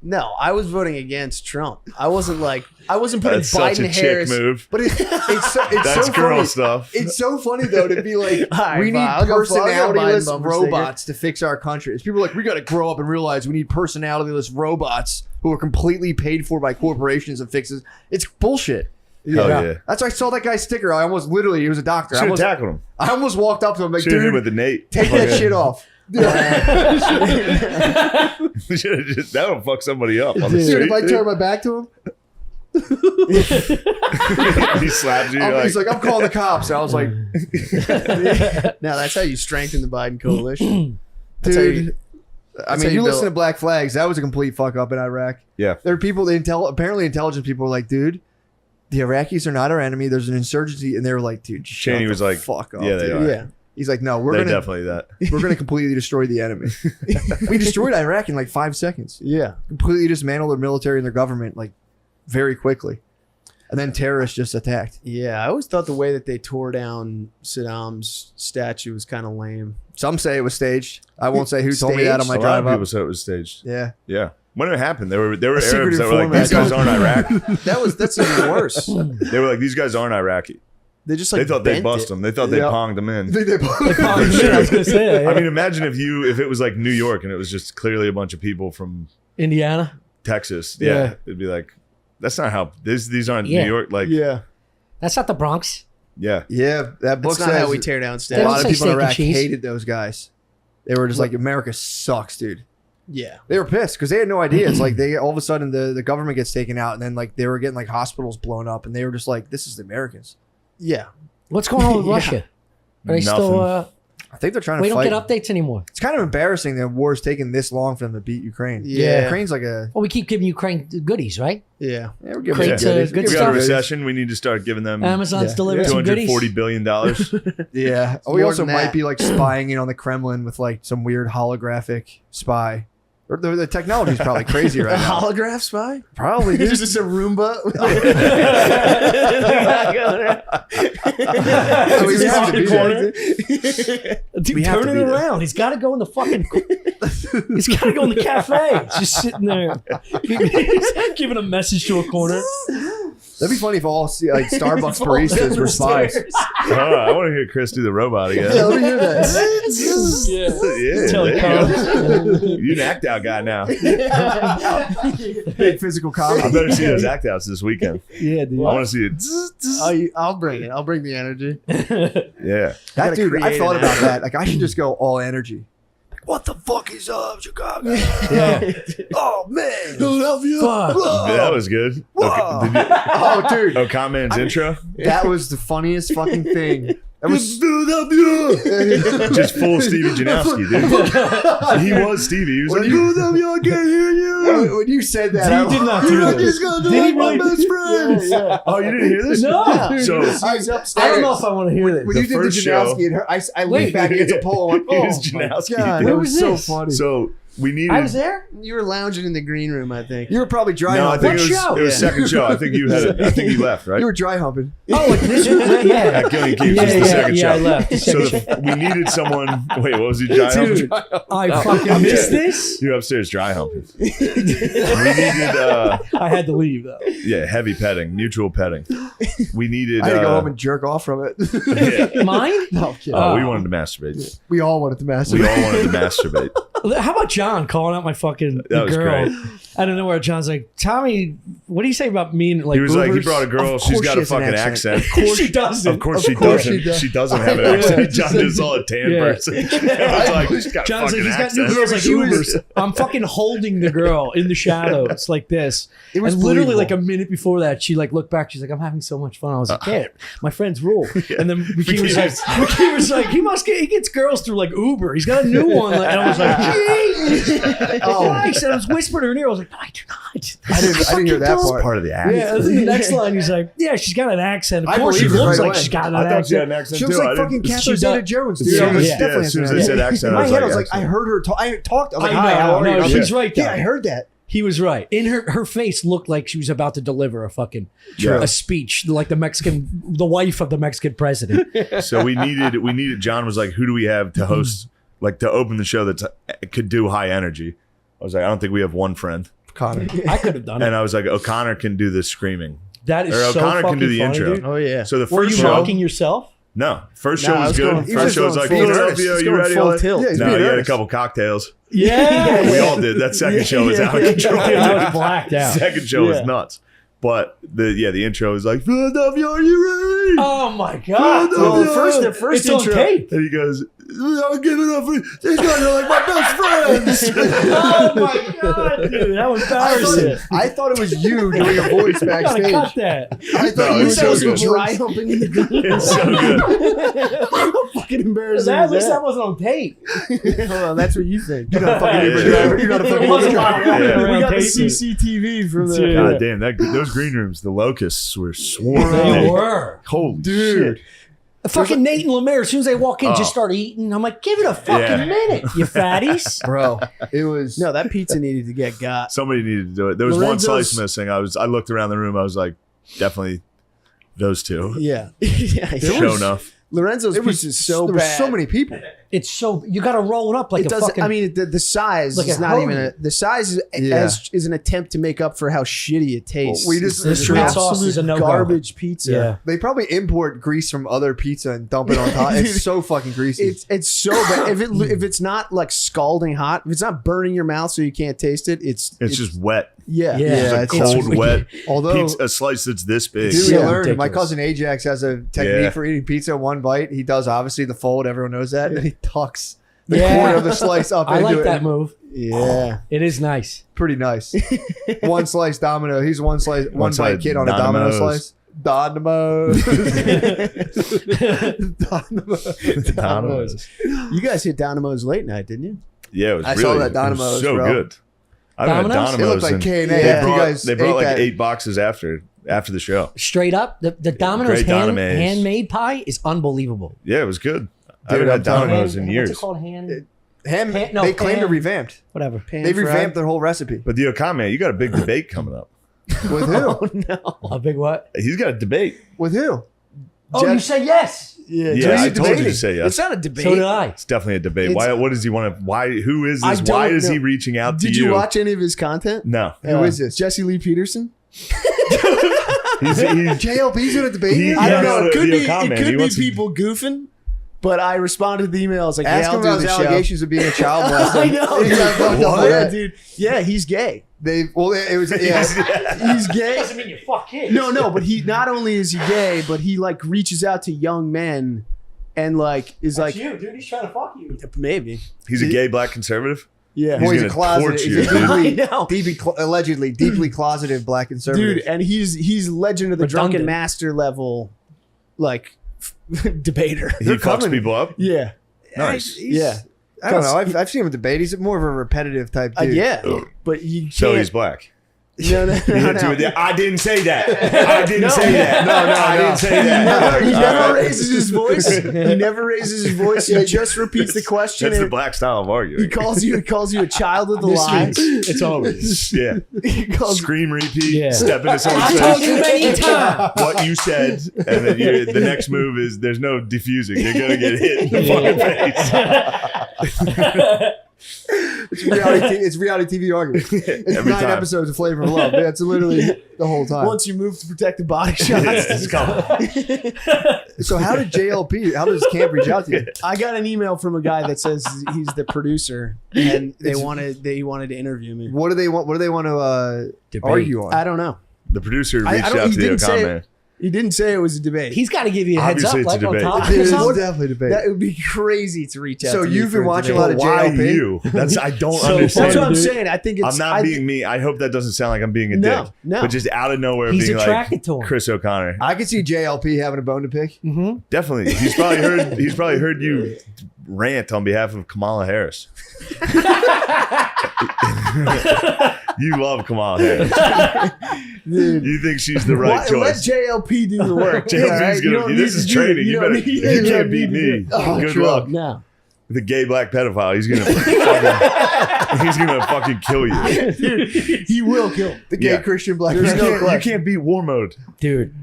No, I was voting against Trump. I wasn't putting That's Biden such a Harris. chick move. But it's That's so girl funny. stuff. It's so funny though to be like, All right, we need fine. I'll go personality-less Biden bumper robots to fix our country. It's people are like, we got to grow up and realize we need personality-less robots who are completely paid for by corporations and fixes. It's bullshit. Hell yeah. That's why I saw that guy's sticker. I almost literally, he was a doctor. Should have tackled him. I almost walked up to him like, Should have hit dude, with the Nate. take that shit off. That'll fuck somebody up on the Dude, street. if I turn my back to him, He slaps you. he's like, I'm calling the cops. And I was like, Now that's how you strengthen the Biden coalition. That's how dude. I how mean, you build- listen to Black Flags. That was a complete fuck up in Iraq. Yeah. There are people, apparently intelligent people were like, dude, the Iraqis are not our enemy. There's an insurgency. And they were like, dude, shut Cheney the was like, fuck up. yeah, they dude. are. Yeah. He's like, no, we're They're gonna definitely that. we're gonna completely destroy the enemy. We destroyed Iraq in like 5 seconds. Yeah. Completely dismantled their military and their government like very quickly. And then terrorists just attacked. Yeah, I always thought the way that they tore down Saddam's statue was kind of lame. Some say it was staged. I won't say who told me that on my A lot drive of up. people said it was staged. Yeah. Yeah. When it happened, there were Arabs secret that were like, these guys aren't Iraqi. That's even worse. They were like, these guys aren't Iraqi. They just They thought they'd bust them. They thought they Yep. ponged them in. They ponged them in, I was gonna say that, yeah. I mean, imagine if it was like New York and it was just clearly a bunch of people from Indiana. Texas. Yeah. Yeah. It'd be like, that's not how these aren't Yeah. New York. Like, yeah. That's not the Bronx. Yeah. Yeah. That book That's not says how we tear down a statues. lot of They don't people say in Iraq steak and cheese. hated those guys. They were just like, America sucks, dude. Yeah. They were pissed because they had no idea. It's like they all of a sudden the government gets taken out, and then like they were getting like hospitals blown up, and they were just like, this is the Americans. Yeah. What's going on with Yeah. Russia? Are they still? I think they're trying We to don't fight. get updates anymore. It's kind of embarrassing that war's taking this long for them to beat Ukraine. Yeah. Ukraine's like a Well, we keep giving Ukraine goodies, right? Yeah. we're giving Crates them of good we got a stuff. recession. We need to start giving them Amazon's delivering some goodies. $240 billion. Yeah. More We also than might that. be like spying in on the Kremlin with like some weird holographic spy. Or the technology is probably crazy right A now. holograph spy? Probably. Dude. It's just a Roomba. We have to do that. Dude, We have turn to it be there. around. He's got to go in the fucking. He's got to go in the cafe. He's just sitting there, He's giving a message to a corner. That'd be funny if all like Starbucks baristas were spies. I want to hear Chris do the robot again. Yeah, let me hear that. Yeah, Tell there it you comes. go. You're an act out guy now. Big physical comedy. I better see those act outs this weekend. Yeah, dude. I want to see it. I'll bring it. I'll bring the energy. Yeah. That dude, I create thought an about act. that. Like I should just go all energy. Like, what the fuck is up, Chicago? Yeah. Oh man. Philadelphia. Fuck. That was good. Whoa. Okay. Oh, dude. Man's intro. That was the funniest fucking thing. That was Just full Stevie Janowski, dude. He was Stevie. He was like, Philadelphia, I can't hear you. when you said that. He did not do this. Did Did he really? best friends. Yeah. Oh, you didn't hear this? No. So I was upstairs. I don't know if I want to hear this. When The you did the first show- Janowski and her, I Wait. leaned back against a pole and went, It oh was my Janowski, God, dude. that Who was was so this? funny. So we needed. I was there. You were lounging in the green room, I think. You were probably dry No, I humping. think What show? it was second show. I think you had it. I think you left, right? You were dry humping. Oh, like this? Yeah. At Gillian Keefe, Yeah, just the yeah, second yeah, show. I left. So we needed someone. Wait, what was he dry humping? Dude, I fucking missed this. You're upstairs dry humping. We needed, I had to leave though. yeah, heavy petting, mutual petting. We needed. I had to go home and jerk off from it. yeah. Mine? No, I'm kidding. Oh, we wanted to masturbate. We all wanted to We masturbate. all wanted to masturbate. How about John calling out my fucking That was girl? great. I don't know where John's like, Tommy, what do you say about me and like He was like, he boomers? brought a girl. Of She's course got she a has an fucking accent. accent. Of course she doesn't. Of course she course doesn't. she does. She doesn't have an accent. John just saw a tan Yeah. person. I was like, she's got a John's like, fucking he's got new accent. girls like She was- Ubers. I'm fucking holding the girl in the shadows like this. It was and literally believable. like a minute before that, she like looked back. She's like, I'm having so much fun. I was like, yeah, my friends rule. And then McKee was like, he gets girls through like Uber. He's got a new one. Like, and I was like, Jesus. Oh. He said, I was whispering in her ear. I was like, no, I do not. I didn't hear that part. Part of the act. Yeah, and then the next line, he's like, yeah, she's got an accent. Of I course, she believe it looks right like away. she's got an I thought she had accent. an accent She was too. like I fucking didn't- Catherine She does- Zeta-Jones, dude. Yeah, I was yeah, definitely as soon as they answering said that. accent, In I my was head, like, I was like, I accent. heard her talk. I talked. I was like, I hi, know, how are no, you? she's right, Yeah, though. I heard that. He was right. In her face looked like she was about to deliver a fucking Yeah. a speech, like the wife of the Mexican president. So we needed. John was like, who do we have to host, like to open the show that could do high energy? I was like, I don't think we have one friend. Connor. I could have done it. And I was like, O'Connor can do the screaming. That is Or so O'Connor fucking can do the funny, intro. dude. Oh, yeah. So the Were you first show, mocking yourself? no, first show Nah, I was was good. going- he was First show was going like, full earnest. Philadelphia, He's you going ready? full All that? tilt. Yeah, he's No, being he had a earnest. couple cocktails. Yeah. We all did. That second show was out of control. Dude, I was blacked out. Second show was Yeah. nuts. But the intro was like, Philadelphia, are you ready? Oh my god! Well, the first it's on intro. tape. And he goes, I'm giving up for these guys are like my best friends. Oh my god, dude! How embarrassing! I thought it was you doing a voice I gotta backstage. cut that. I thought No, you it's said so it was good. dry humping in the green. It's so good. How fucking embarrassing At is least that that? wasn't on tape. Hold on, that's what you think. You're not a fucking Yeah, Uber yeah. driver. You're not a There fucking was a Uber lot of driver. walking Yeah. around We got the tape. CCTV from the. Yeah. God damn, those green rooms, the locusts were swarming. They Dude. were. Holy Dude. shit. Fucking Nate and Lemaire, as soon as they walk in, just start eating. I'm like, give it a fucking minute, you fatties. Bro, it was no, that pizza needed to get got. Somebody needed to do it. There was Lorenzo's- one slice missing. I looked around the room. I was like, definitely those two. Yeah. Yeah. Sure enough. Lorenzo's It was pizza is so there bad. was so many people. It's so you got to roll it up like It a doesn't. fucking. I mean, the size like is a not even. hoagie. The size is Yeah. is an attempt to make up for how shitty it tastes. We just- It's the sweet absolute sauce is a no-go. garbage pizza. Yeah. They probably import grease from other pizza and dump it on top. It's so fucking greasy. It's so bad. If it's not like scalding hot, if it's not burning your mouth so you can't taste it, it's just wet. Yeah. Yeah, It's a cold, wet Although- pizza, a slice that's this big. Dude, we learned. My ridiculous. cousin Ajax has a technique Yeah. for eating pizza one bite. He does obviously the fold. Everyone knows that. And he tucks the Yeah. corner of the slice up I into like it. that move. Yeah. It is nice. Pretty nice. One slice domino. He's one bite side kid on a domino Domino's. slice. Domino's. Domino's. You guys hit Dynamo's late night, didn't you? Yeah, it was I really saw that it was Dynamo's, so bro. good. I haven't had Domino's? Domino's. It looked like and K&A. They Yeah. brought, You guys they brought ate like that. 8 boxes after the show. Straight up, the Domino's Great Domino's. handmade pie is unbelievable. Yeah, it was good. I Dude, haven't had I'm telling Domino's Hand- in years. What's it called? Hand. They claim to revamped. Whatever. They revamped their whole recipe. But the Okame, you got a big debate coming up. With who? A big what? He's got a debate. With who? Oh, you say yes. Yeah. Yeah, I told you to debating. say yes. It's not a debate. So did I. It's definitely a debate. It's- What does he want to? Why? Who is I this? Why don't is he know. reaching out to Did you? you watch any of his content? No. Who is this? Jesse Lee Peterson? He's JLP's gonna debate you? I don't know. It could be. Okame. It He could be wants to- people goofing. But I responded to the email. I was like, Ask yeah, him I'll do about the his show. allegations of being a child molester. I know. He got fucked up What? for Yeah, that. dude. Yeah, he's gay. It was He's gay. Doesn't mean you fuck kids. No, but he not only is he gay, but he like reaches out to young men and like is That's like you, dude. He's trying to fuck you. maybe. He's a gay black conservative. Yeah. He's Boy, he's a gonna closet. torch He's you, a dude. allegedly deeply closeted black conservative. Dude, and he's Legend of the Redundant. Drunken Master level like debater. He fucks people up. Yeah. Nice. Yeah. I don't know. I've seen him debate. He's more of a repetitive type dude. Yeah. But you can't. So he's black. No, He hit you with the, I didn't say that. I didn't No. say that. No, I didn't say that. He never All right. raises his voice. He never raises his voice. He just repeats the question. That's the and black style of arguing. he calls you a child with a This lie. means it's always. Yeah. He calls Scream, repeat, Yeah. step into someone's I face. told you many times. What you said, and then the next move is there's no diffusing. You're gonna get hit in the fucking face. It's reality TV argument. It's Every 9 time. episodes of Flavor of Love. That's literally the whole time. once you move to protect the body shots. It's coming. So how did JLP? How does Camp reach out to you? I got an email from a guy that says he's the producer and he wanted to interview me. What do they want? What do they want to argue on? I don't know. The producer I reached don't- out he to the didn't say Okame. He didn't say it was a debate. He's got to give you a heads Obviously up, it's a like on debate. top. It is Something. definitely a debate. That would be crazy to reach out So to me you've for been a watching a debate. lot of Why JLP? you? That's I don't So understand. That's what I'm dude. saying. I think it's I'm not being me. I hope that doesn't sound like I'm being a No, dick. no. But just out of nowhere He's being attracted like to him. Chris O'Connor. I could see JLP having a bone to pick. Definitely. He's probably heard you rant on behalf of Kamala Harris. You love Kamala Harris. Dude. You think she's the right Let choice. JLP do the work. JLP's all right? You gonna don't be, need this is to do it. training. You don't better, need- you don't can't need beat to do me. it. Oh, Good true. luck. No. The gay black pedophile. He's gonna fucking kill you. Dude, he will kill. The gay Yeah. Christian black There's man. you can't beat war mode. Dude.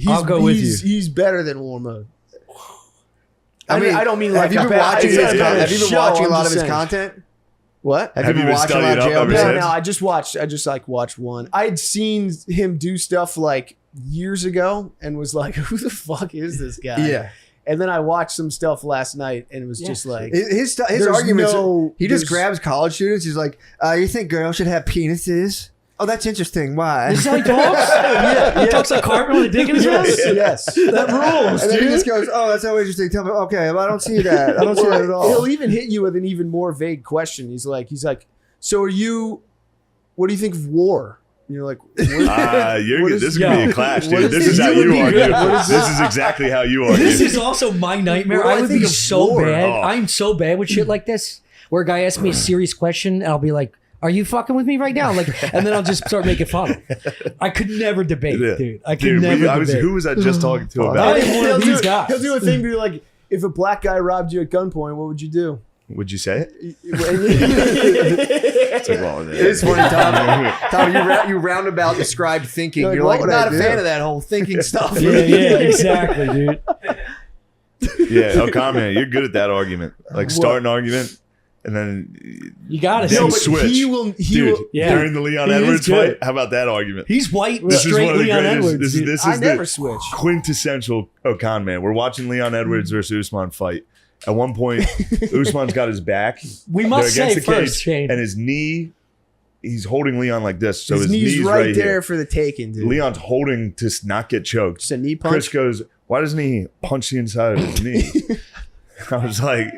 I'll go with you. He's better than War Mode. I mean, I don't mean like have you a been bad- watching? it's not a bad Have you been show, watching a I'm lot of just his saying. content? What? Have Have you you been been watching a lot studying of up ever JLP? since? No, I just watched one. I had seen him do stuff like years ago and was like, who the fuck is this guy? Yeah. And then I watched some stuff last night and it was just like His there's arguments. He just there's- grabs college students. He's like, "You think girls should have penises? Oh, that's interesting. Why?" This is how he talks? He talks like Cartman with a dick in his ass? Yes. That rules, And then he dude. just goes, "Oh, that's so interesting. Tell me, okay, well, I don't see that. I don't see that at all." He'll even hit you with an even more vague question. He's like, so what do you think of war? And you're like, This is gonna be a clash, what dude. This is how would you be argue. good. What is This is exactly how you argue. This is also my nightmare. What do I I would think be of so war? bad. Oh. I'm so bad with shit like this. Where a guy asks me a serious question and I'll be like, Are you fucking with me right now? Like, and then I'll just start making fun. I could never debate, dude. I could never debate. Who was I just talking to about it? He'll do a thing be like, if a black guy robbed you at gunpoint, what would you do? Would you say it? It's funny, Tom. You roundabout described thinking. You're like, not a fan of that whole thinking stuff. Yeah, exactly, dude. Yeah, man, you're good at that argument. Like start an argument and then you got to switch. He will, during the Leon Edwards fight. How about that argument? He's white, straight Leon Edwards. This is never switch. Quintessential con man. We're watching Leon Edwards versus Usman fight. At one point, Usman's got his back. We must say first, Shane. And his knee, he's holding Leon like this. So his knee's right there here. for the taking, dude. Leon's holding to not get choked. Just a knee punch. Chris goes, why doesn't he punch the inside of his knee? I was like,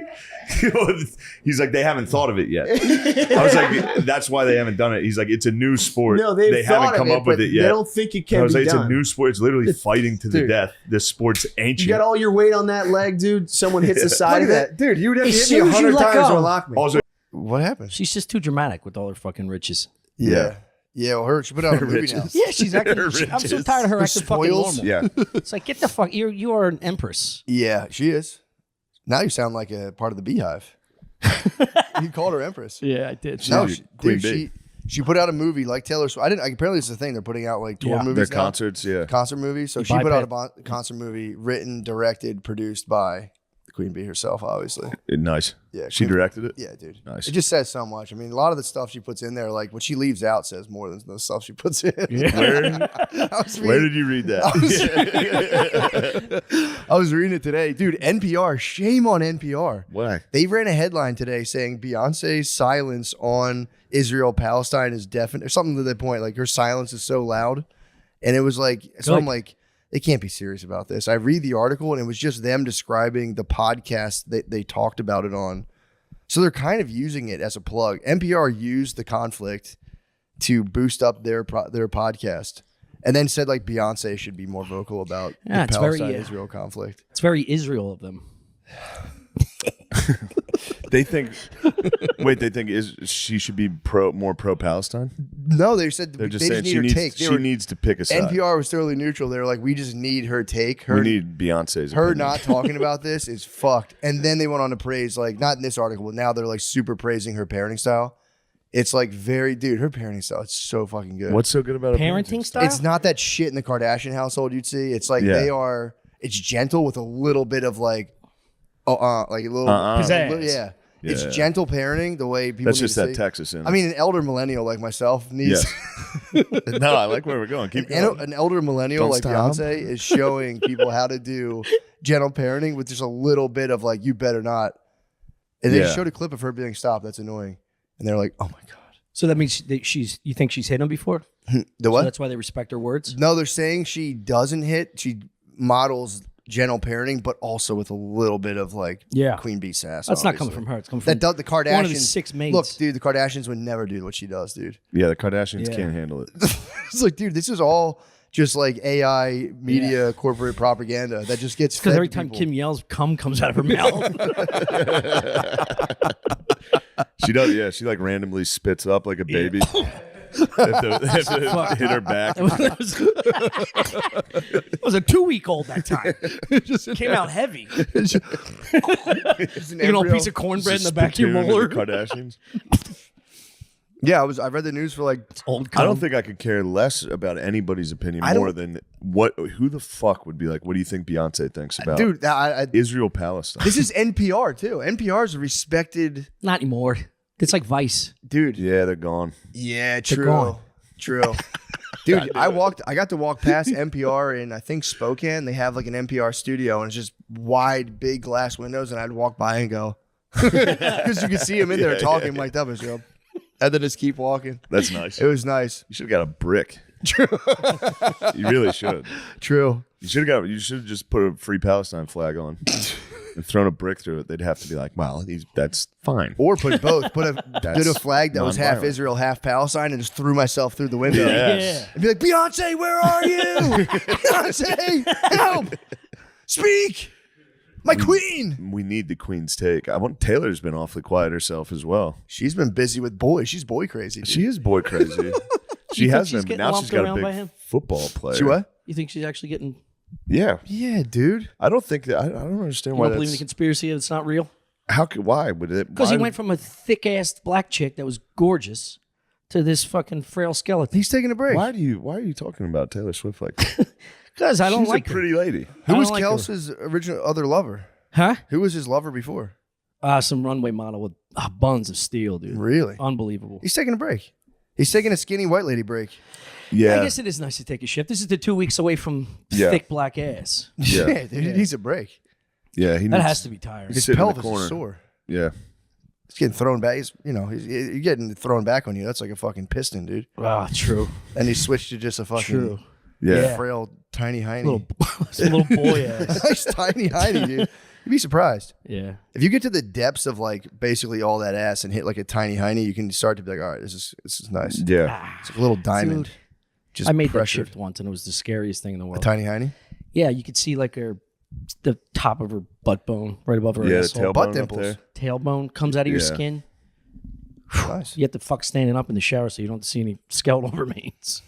he's like, they haven't thought of it yet. I was like, that's why they haven't done it. He's like, it's a new sport. No, they haven't come up with it yet. They don't think it can be done. I was like, it's a new sport. It's literally fighting to the death. This sport's ancient. You got all your weight on that leg, dude. Someone hits the side of that. Dude, you would have to hit me 100 times to unlock me. Also, what happened? She's just too dramatic with all her fucking riches. Yeah. Yeah, well, she put out a movie now. Yeah, she's acting. I'm so tired of her acting fucking normal. Yeah. It's like, get the fuck. You are an empress. Yeah, she is. Now you sound like a part of the Beehive. You called her empress. Yeah, I did. No, she put out a movie like Taylor Swift. Apparently it's the thing. They're putting out like tour movies. Their concerts, concert movies. So she put out a concert movie written, directed, produced by the Queen Bee herself, obviously. Nice. Yeah, she directed it? Yeah, dude. Nice. It just says so much. I mean, a lot of the stuff she puts in there, like what she leaves out says more than the stuff she puts in. Yeah. Where did you read that? I was reading it today. Dude, NPR, shame on NPR. Why? They ran a headline today saying Beyonce's silence on Israel-Palestine is definite, or something to the point, like her silence is so loud. And it was like, so I'm like, they can't be serious about this. I read the article and it was just them describing the podcast that they talked about it on. So they're kind of using it as a plug. NPR used the conflict to boost up their podcast, and then said like Beyonce should be more vocal about the Palestine-Israel conflict. It's very Israel of them. They think she should be more pro-Palestine? No, they said they're just they saying just need her take. She needs to pick a side. NPR was totally neutral. They were like, we just need her take. We need Beyonce's Her opinion. not talking about this is fucked. And then they went on to praise, like, not in this article, but now they're like super praising her parenting style. It's like her parenting style, it's so fucking good. What's so good about her parenting style? It's not that shit in the Kardashian household you'd see. It's like it's gentle with a little bit of like a little pizzazz. It's gentle parenting the way people. That's need just to that see. Texas in. I mean, an elder millennial like myself needs. No, I like where we're going. Keep going. An elder millennial like Beyonce is showing people how to do gentle parenting with just a little bit of like, you better not. And they showed a clip of her being stopped. That's annoying. And they're like, oh my God. So that means you think she's hit him before? The what? So that's why they respect her words? No, they're saying she doesn't hit. She models gentle parenting, but also with a little bit of like Queen Bee sass. That's not coming from her. It's coming from the Kardashians. One of the 6 mates. Look, dude, the Kardashians would never do what she does, dude. Yeah, the Kardashians can't handle it. It's like, dude, this is all just like AI media corporate propaganda that just gets because fed every to time people. Kim yells, cum comes out of her mouth. She does, yeah. She like randomly spits up like a baby. If it hit her back. It was a 2-week-old that time. It just came out heavy. You know, a piece of cornbread in the back of your molar. Kardashians. Yeah, I read the news for like old. I don't think I could care less about anybody's opinion more than who the fuck would be like, what do you think Beyonce thinks about Israel Palestine? This is NPR too. NPR is a respected. Not anymore. It's like Vice, dude. Yeah, they're gone. Yeah, They're gone. True. Dude, I got to walk past NPR in I think Spokane. They have like an NPR studio and it's just wide, big glass windows, and I'd walk by and go because you could see them in there talking mic'd up and shit. And then just keep walking. That's nice. It was nice. You should have got a brick. True. You really should. True. You should have just put a Free Palestine flag on and thrown a brick through it. They'd have to be like, well, that's fine. Or put both. Did a flag that was half Israel, half Palestine, and just threw myself through the window. Yes. And be like, Beyonce, where are you? Beyonce, help! Speak! My queen. We need the queen's take. Taylor's been awfully quiet herself as well. She's been busy with boys. She's boy crazy. Dude. She is boy crazy. She has been. Now she's got a big football player. She what? You think she's actually getting? Yeah. Yeah, dude. I don't think that. I don't understand You why. don't believe in the conspiracy that it's not real? How could? Why would it? Because he went from a thick-ass black chick that was gorgeous to this fucking frail skeleton. He's taking a break. Why are you talking about Taylor Swift like that? Because I don't She's like a pretty lady. Who was Kelce's original other lover? Huh? Who was his lover before? Some runway model with buns of steel, dude. Really? Unbelievable. He's taking a break. He's taking a skinny white lady break. Yeah. I guess it is nice to take a shift. This is the 2 weeks away from Yeah. thick black ass. Yeah, dude, he needs a break. Yeah, That has to be tiring. His sit in the pelvis corner. is sore. Yeah. He's getting thrown back. You're getting thrown back on you. That's like a fucking piston, dude. Ah, true. And he switched to just a fucking True. Yeah. frail, tiny hiney. Little boy ass. Nice tiny hiney, dude. You'd be surprised. Yeah. If you get to the depths of like basically all that ass and hit like a tiny hiney, you can start to be like, all right, this is nice. Yeah. It's like a little diamond. Dude, Just I made pressured. that shift once, and it was the scariest thing in the A world. tiny hiney? Yeah, you could see like the top of her butt bone right above her Yeah, the asshole. tailbone Butt up dimples. there. Tailbone comes out of your Yeah. skin. Nice. You have to fuck standing up in the shower so you don't see any skeletal remains.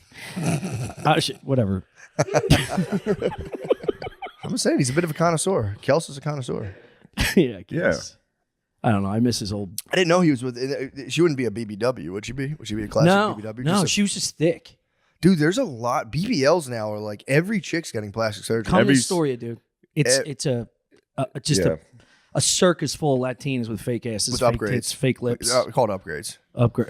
Whatever. I'm just saying, he's a bit of a connoisseur. Kelsey's a connoisseur. Yeah, I guess. I don't know. I miss his old. I didn't know he was with. She wouldn't be a BBW, would she be? Would she be a classic BBW? No, Just a- she was just thick. Dude, there's a lot. BBLs now are like every chick's getting plastic surgery. Come to Astoria, dude. It's a circus full of Latinas with fake asses, With fake upgrades. tits, fake lips. Called upgrades. Upgrade.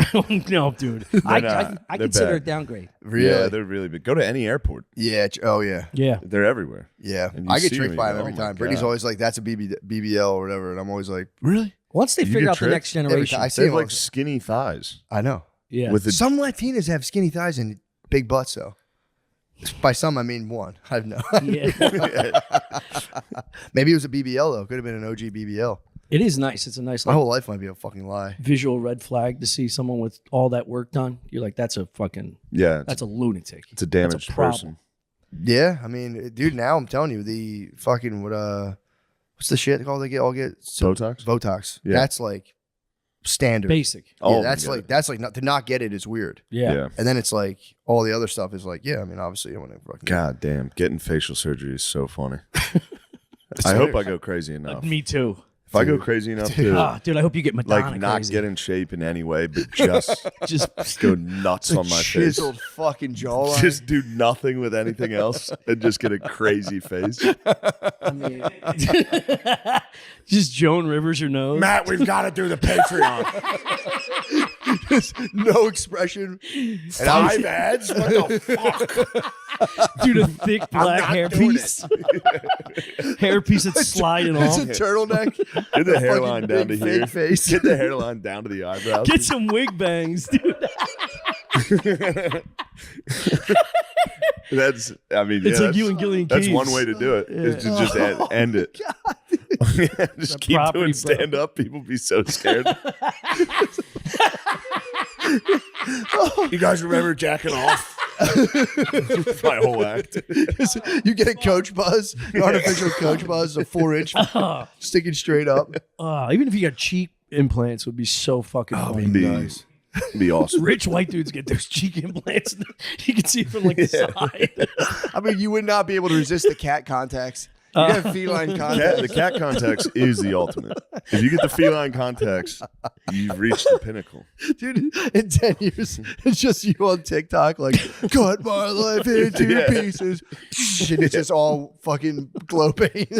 No, dude. I They're consider bad. it downgrade. Really? Yeah, they're really big. Go to any airport. Yeah. Oh yeah. Yeah. They're everywhere. Yeah. And you I get see tricked them, by you them go, every "Oh my time. Brittany's God." always like, "That's a BBL or whatever," and I'm always like, "Really?" Once they You figure get out the tricked? next generation. I see They have them like skinny thighs. I know. Yeah. With the Some Latinas have skinny thighs and big butts, though. By some, I mean one. I have no. Yeah. Maybe it was a BBL though. Could have been an OG BBL. It is nice. It's a nice My like, whole life might be a fucking lie. visual red flag to see someone with all that work done. You're like, that's a fucking, Yeah. that's a lunatic. It's a damaged problem. person. Yeah, I mean, dude. Now I'm telling you, the fucking what's the shit called? They all get Botox? Botox. Yeah. That's like standard. Basic. All Yeah, of them that's get like not, to not get it is weird. Yeah. Yeah. And then it's like all the other stuff is like, yeah. I mean, obviously, I want to fucking. God damn. Getting facial surgery is so funny. I hope I go crazy enough. Me too. If I go crazy enough to Dude, I hope you get Madonna like not crazy. get in shape in any way, but just Just go nuts on my face. Chiseled fucking jawline. Just do nothing with anything else and just get a crazy face. I mean, just Joan Rivers your nose. Matt, we've got to do the Patreon. Just no expression. And 5 ads? What the fuck? Dude, a thick black not hairpiece. Hairpiece that's sliding It's off. a turtleneck. Get the hairline fucking down to big here. fake face. Get the hairline down to the eyebrows. Get some wig bangs, dude. That's, I mean, It's yeah, like you and Gillian That's Keys. one way to do it. Is to just end it. Just The keep property, doing bro. stand up. People be so scared. You guys remember jacking off? My whole act. You get a coach buzz, an artificial coach buzz, a 4-inch sticking straight up. Even if you got cheap implants, would be so fucking funny. Be awesome. Rich white dudes get those cheek implants. You can see it from like the side. I mean, you would not be able to resist the cat contacts. You have feline contacts. The cat contacts is the ultimate. If you get the feline contacts, you've reached the pinnacle. Dude, in 10 years, it's just you on TikTok, like, cut my life into pieces. And it's just all fucking glow paint.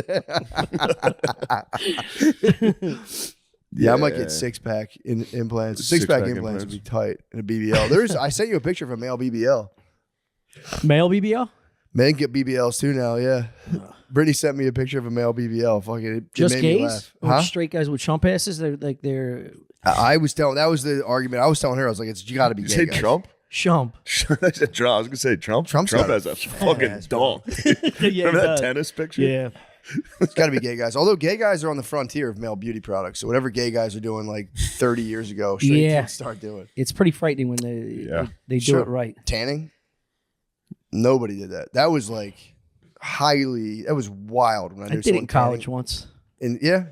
Yeah, I might get 6-pack implants. 6-pack implants would be tight in a BBL. I sent you a picture of a male BBL. Male BBL? Men get BBLs too now, yeah. Brittany sent me a picture of a male BBL. Fucking, it Just made me gays? laugh. Or Huh? straight guys with chump asses? They're I was telling, that was the argument. I was telling her, I was like, you got to be You gay. say guys. Trump? Shump. I said Trump. I was gonna say Trump. Trump's Trump got has a a fat fucking ass, bro. dong. Yeah, Remember he that does. tennis picture? Yeah. It's got to be gay guys. Although gay guys are on the frontier of male beauty products. So whatever gay guys are doing like 30 years ago, straight Yeah. kids start doing. It's pretty frightening when they do Sure. it right. Tanning? Nobody did that. That was like that was wild when I I knew did it someone in college tanning. once. And yeah.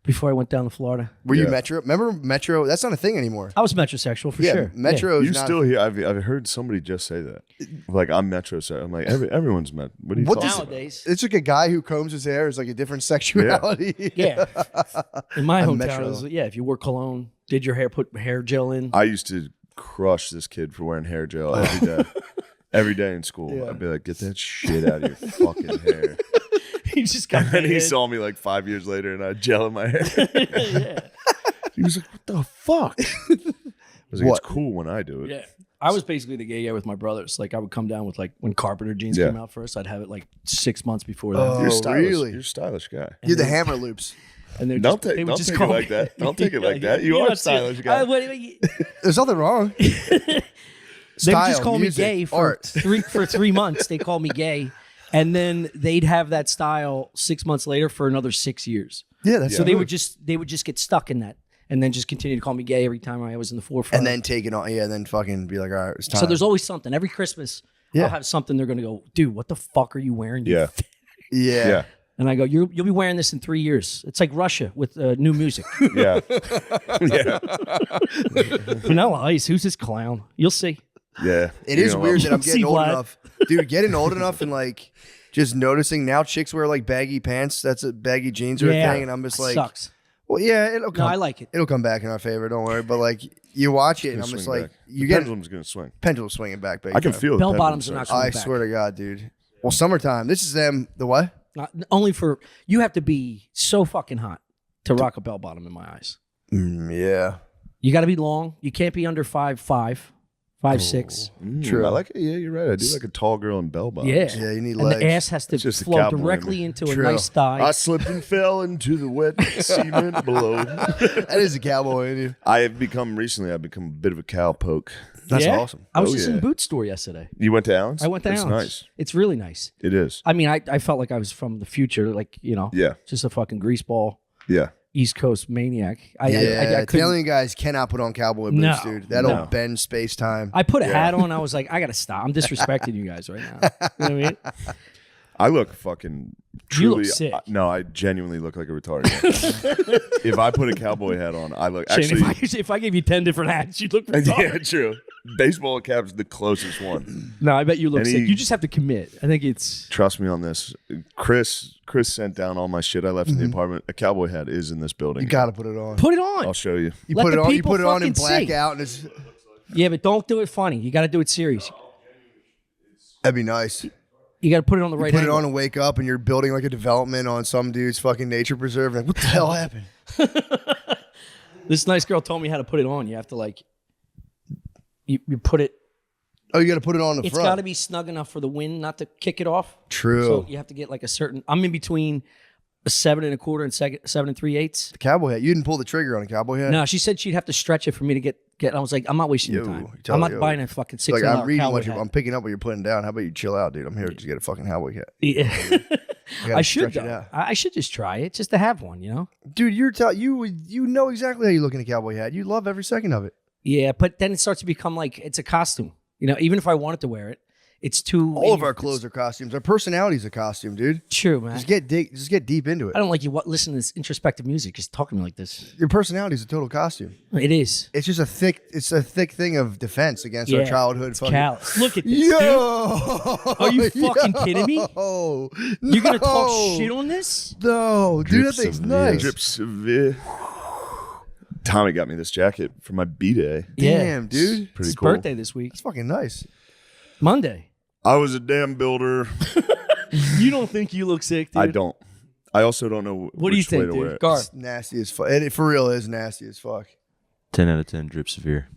Before I went down to Florida. Were you Metro? Remember Metro? That's not a thing anymore. I was metrosexual for sure. Metro is You're not still here. I've heard somebody just say that. Like, I'm metrosexual. I'm like, everyone's met. What are you talking nowadays? It's like a guy who combs his hair is like a different sexuality. Yeah. In my A hometown, metro. it was, if you wore cologne, did your hair, put hair gel in. I used to crush this kid for wearing hair gel every day. Every day in school. I'd be like, get that shit out of your fucking hair. He just got And he saw me like 5 years later and I had gel in my hair. He was like, what the fuck? I was like, it's cool when I do it. Yeah. I was basically the gay guy with my brothers. Like I would come down with like when Carpenter jeans came out first, I'd have it like 6 months before that. Oh, You're stylish. really? You're a stylish guy. You're the hammer loops. And they Don't would take just it call like me- that. Don't take it like that. You Yeah, are a that's it. stylish guy. There's nothing wrong. They would just call music, me gay for art. 3 months. They called me gay, and then they'd have that style 6 months later for another 6 years. Yeah, that's so they good. would just get stuck in that, and then just continue to call me gay every time I was in the forefront. And then take it on. Yeah, and then fucking be like, all right, it's time. So there's always something. Every Christmas, I'll have something. They're gonna go, dude, what the fuck are you wearing? you Yeah. Yeah. And I go, you'll be wearing this in 3 years. It's like Russia with new music. Yeah. Yeah. Vanilla Ice. Who's this clown? You'll see. Yeah. It is weird that I'm See getting old Vlad. enough. Dude, getting old enough and like just noticing now chicks wear like baggy pants. That's a baggy jeans are a thing. And I'm just like, sucks. well, yeah, it'll come. I like it. It'll come back in our favor. Don't worry. But like you watch it and I'm just like, you get pendulum's gonna swing. pendulum swinging back, baby. I can feel Bell the bottoms are pendulum not swing. coming I back. swear to God, dude. Well, summertime. This is them. The what? Not only for you have to be so fucking hot to rock a bell bottom in my eyes. Yeah. You got to be long. You can't be under 5'5", 5'6". True. I like it. Yeah, you're right. I do like a tall girl in bell bottoms. Yeah, Yeah, you need and legs. the ass has to It's just a flow cowboy directly in me. into a True. nice thigh. I slipped and fell into the wet cement below. That is a cowboy in you. I've become a bit of a cowpoke. That's Yeah? awesome. I was Oh, just in yeah. the boot store yesterday. You went to Allen's? I went to That's Allen's. nice. It's really nice. It is. I mean, I felt like I was from the future, like, Yeah. just a fucking greaseball Yeah. East Coast maniac. I The couldn't. alien guys cannot put on cowboy boots, No, dude. That'll no. bend space time. I put a hat on. I was like, I got to stop. I'm disrespecting you guys right now. You know what I mean? I look fucking You truly. look sick. No, I genuinely look like a retarded. If I put a cowboy hat on, I look Shane, actually. if I gave you 10 different hats, you'd look Yeah, retarded. true. Baseball cap's the closest one. No, I bet you look And sick. he- You just have to commit. I think it's. Trust me on this. Chris sent down all my shit I left in the apartment. A cowboy hat is in this building. You got to put it on. Put it on. I'll show you. You Let put it the on. You people put it on and fucking black see. out, and it's Yeah, but don't do it funny. You got to do it serious. that'd be nice. You got to put it on the You right put angle. it on and wake up, and you're building like a development on some dude's fucking nature preserve. Like, what the hell happened? This nice girl told me how to put it on. You have to like, you put it. Oh, you got to put it on the It's front. got to be snug enough for the wind not to kick it off. True. So you have to get like a certain. I'm in between a 7 1/4 and 7 3/8. The cowboy hat. You didn't pull the trigger on a cowboy hat. No, she said she'd have to stretch it for me to get. I was like, I'm not wasting your time. I'm not buying a fucking $600 Like, I'm reading cowboy what hat. I'm picking up what you're putting down. How about you chill out, dude? I'm here to get a fucking cowboy hat. Yeah. gotta I should. stretch it Though. out. I should just try it, just to have one. You know. Dude, you know exactly how you look in a cowboy hat. You love every second of it. Yeah, but then it starts to become like it's a costume. You know, even if I wanted to wear it, it's too. All of our clothes are costumes. Our personality's a costume, dude. True, man. Just get deep into it. I don't like you listen to this introspective music. Just talking to me like this. Your personality is a total costume. It is. It's just a thick thing of defense against our Yeah, childhood. it's Fucking... callous. Look at this, Yo! dude. Are you fucking kidding me? Oh, You're gonna talk shit on this? No, dude, that thing's nice. Drip severe. Tommy got me this jacket for my B-Day. Damn, dude. It's pretty It's cool. birthday this week. It's fucking nice. Monday. I was a damn builder. You don't think you look sick, dude? I don't. I also don't know What do you which way think, to wear dude? it. Gar. It's nasty as fuck. It for real is nasty as fuck. 10 out of 10 drip severe.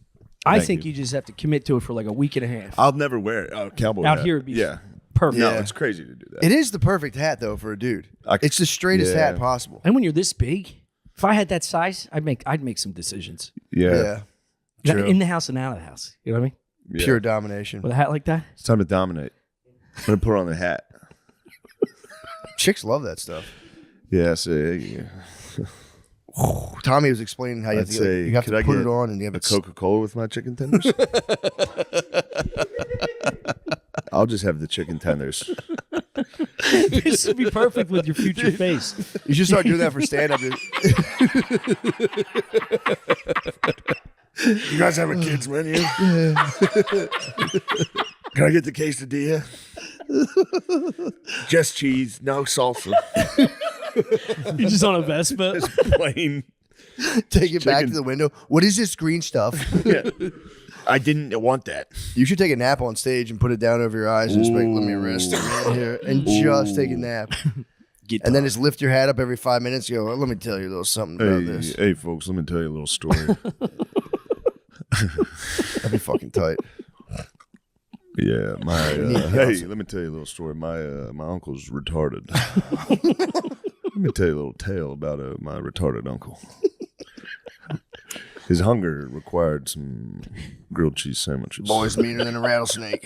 I Thank think you. you just have to commit to it for like a week and a half. I'll never wear it. Cowboy Out hat. here it'd be yeah. perfect. No, Yeah. it's crazy to do that. It is the perfect hat though for a dude. It's the straightest Yeah. hat possible. And when you're this big, if I had that size, I'd make some decisions. Yeah. True. In the house and out of the house. You know what I mean? Yeah. Pure domination. With a hat like that. It's time to dominate. I'm gonna put on the hat. Chicks love that stuff. Yeah. So yeah. Tommy was explaining how you have I'd to, say, you have could to I put get it on and you have a it Coca-Cola with my chicken tenders. I'll just have the chicken tenders. This would be perfect with your future face. You should start doing that for stand-up. You guys have a kids menu? Can I get the quesadilla? Just cheese, no salsa. You're just on a Vespa. Just plain. Take it back to the window. What is this green stuff? Yeah. I didn't want that. You should take a nap on stage and put it down over your eyes and just be like, let me rest right here and just take a nap. And then just lift your hat up every 5 minutes and go, well, let me tell you a little something about this. Hey, folks, let me tell you a little story. That'd be fucking tight. Yeah, hey, let me tell you a little story. My uncle's retarded. Let me tell you a little tale about my retarded uncle. His hunger required some grilled cheese sandwiches. Boy's meaner than a rattlesnake.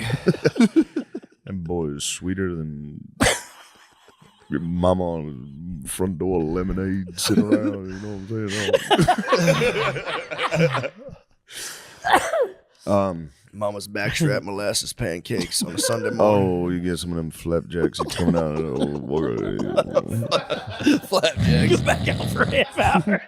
And boy is sweeter than your mama on the front door of lemonade sitting around. You know what I'm saying? Mama's backstrap molasses pancakes on a Sunday morning. Oh, you get some of them flapjacks that's coming out of flapjacks. Go back out for a half hour.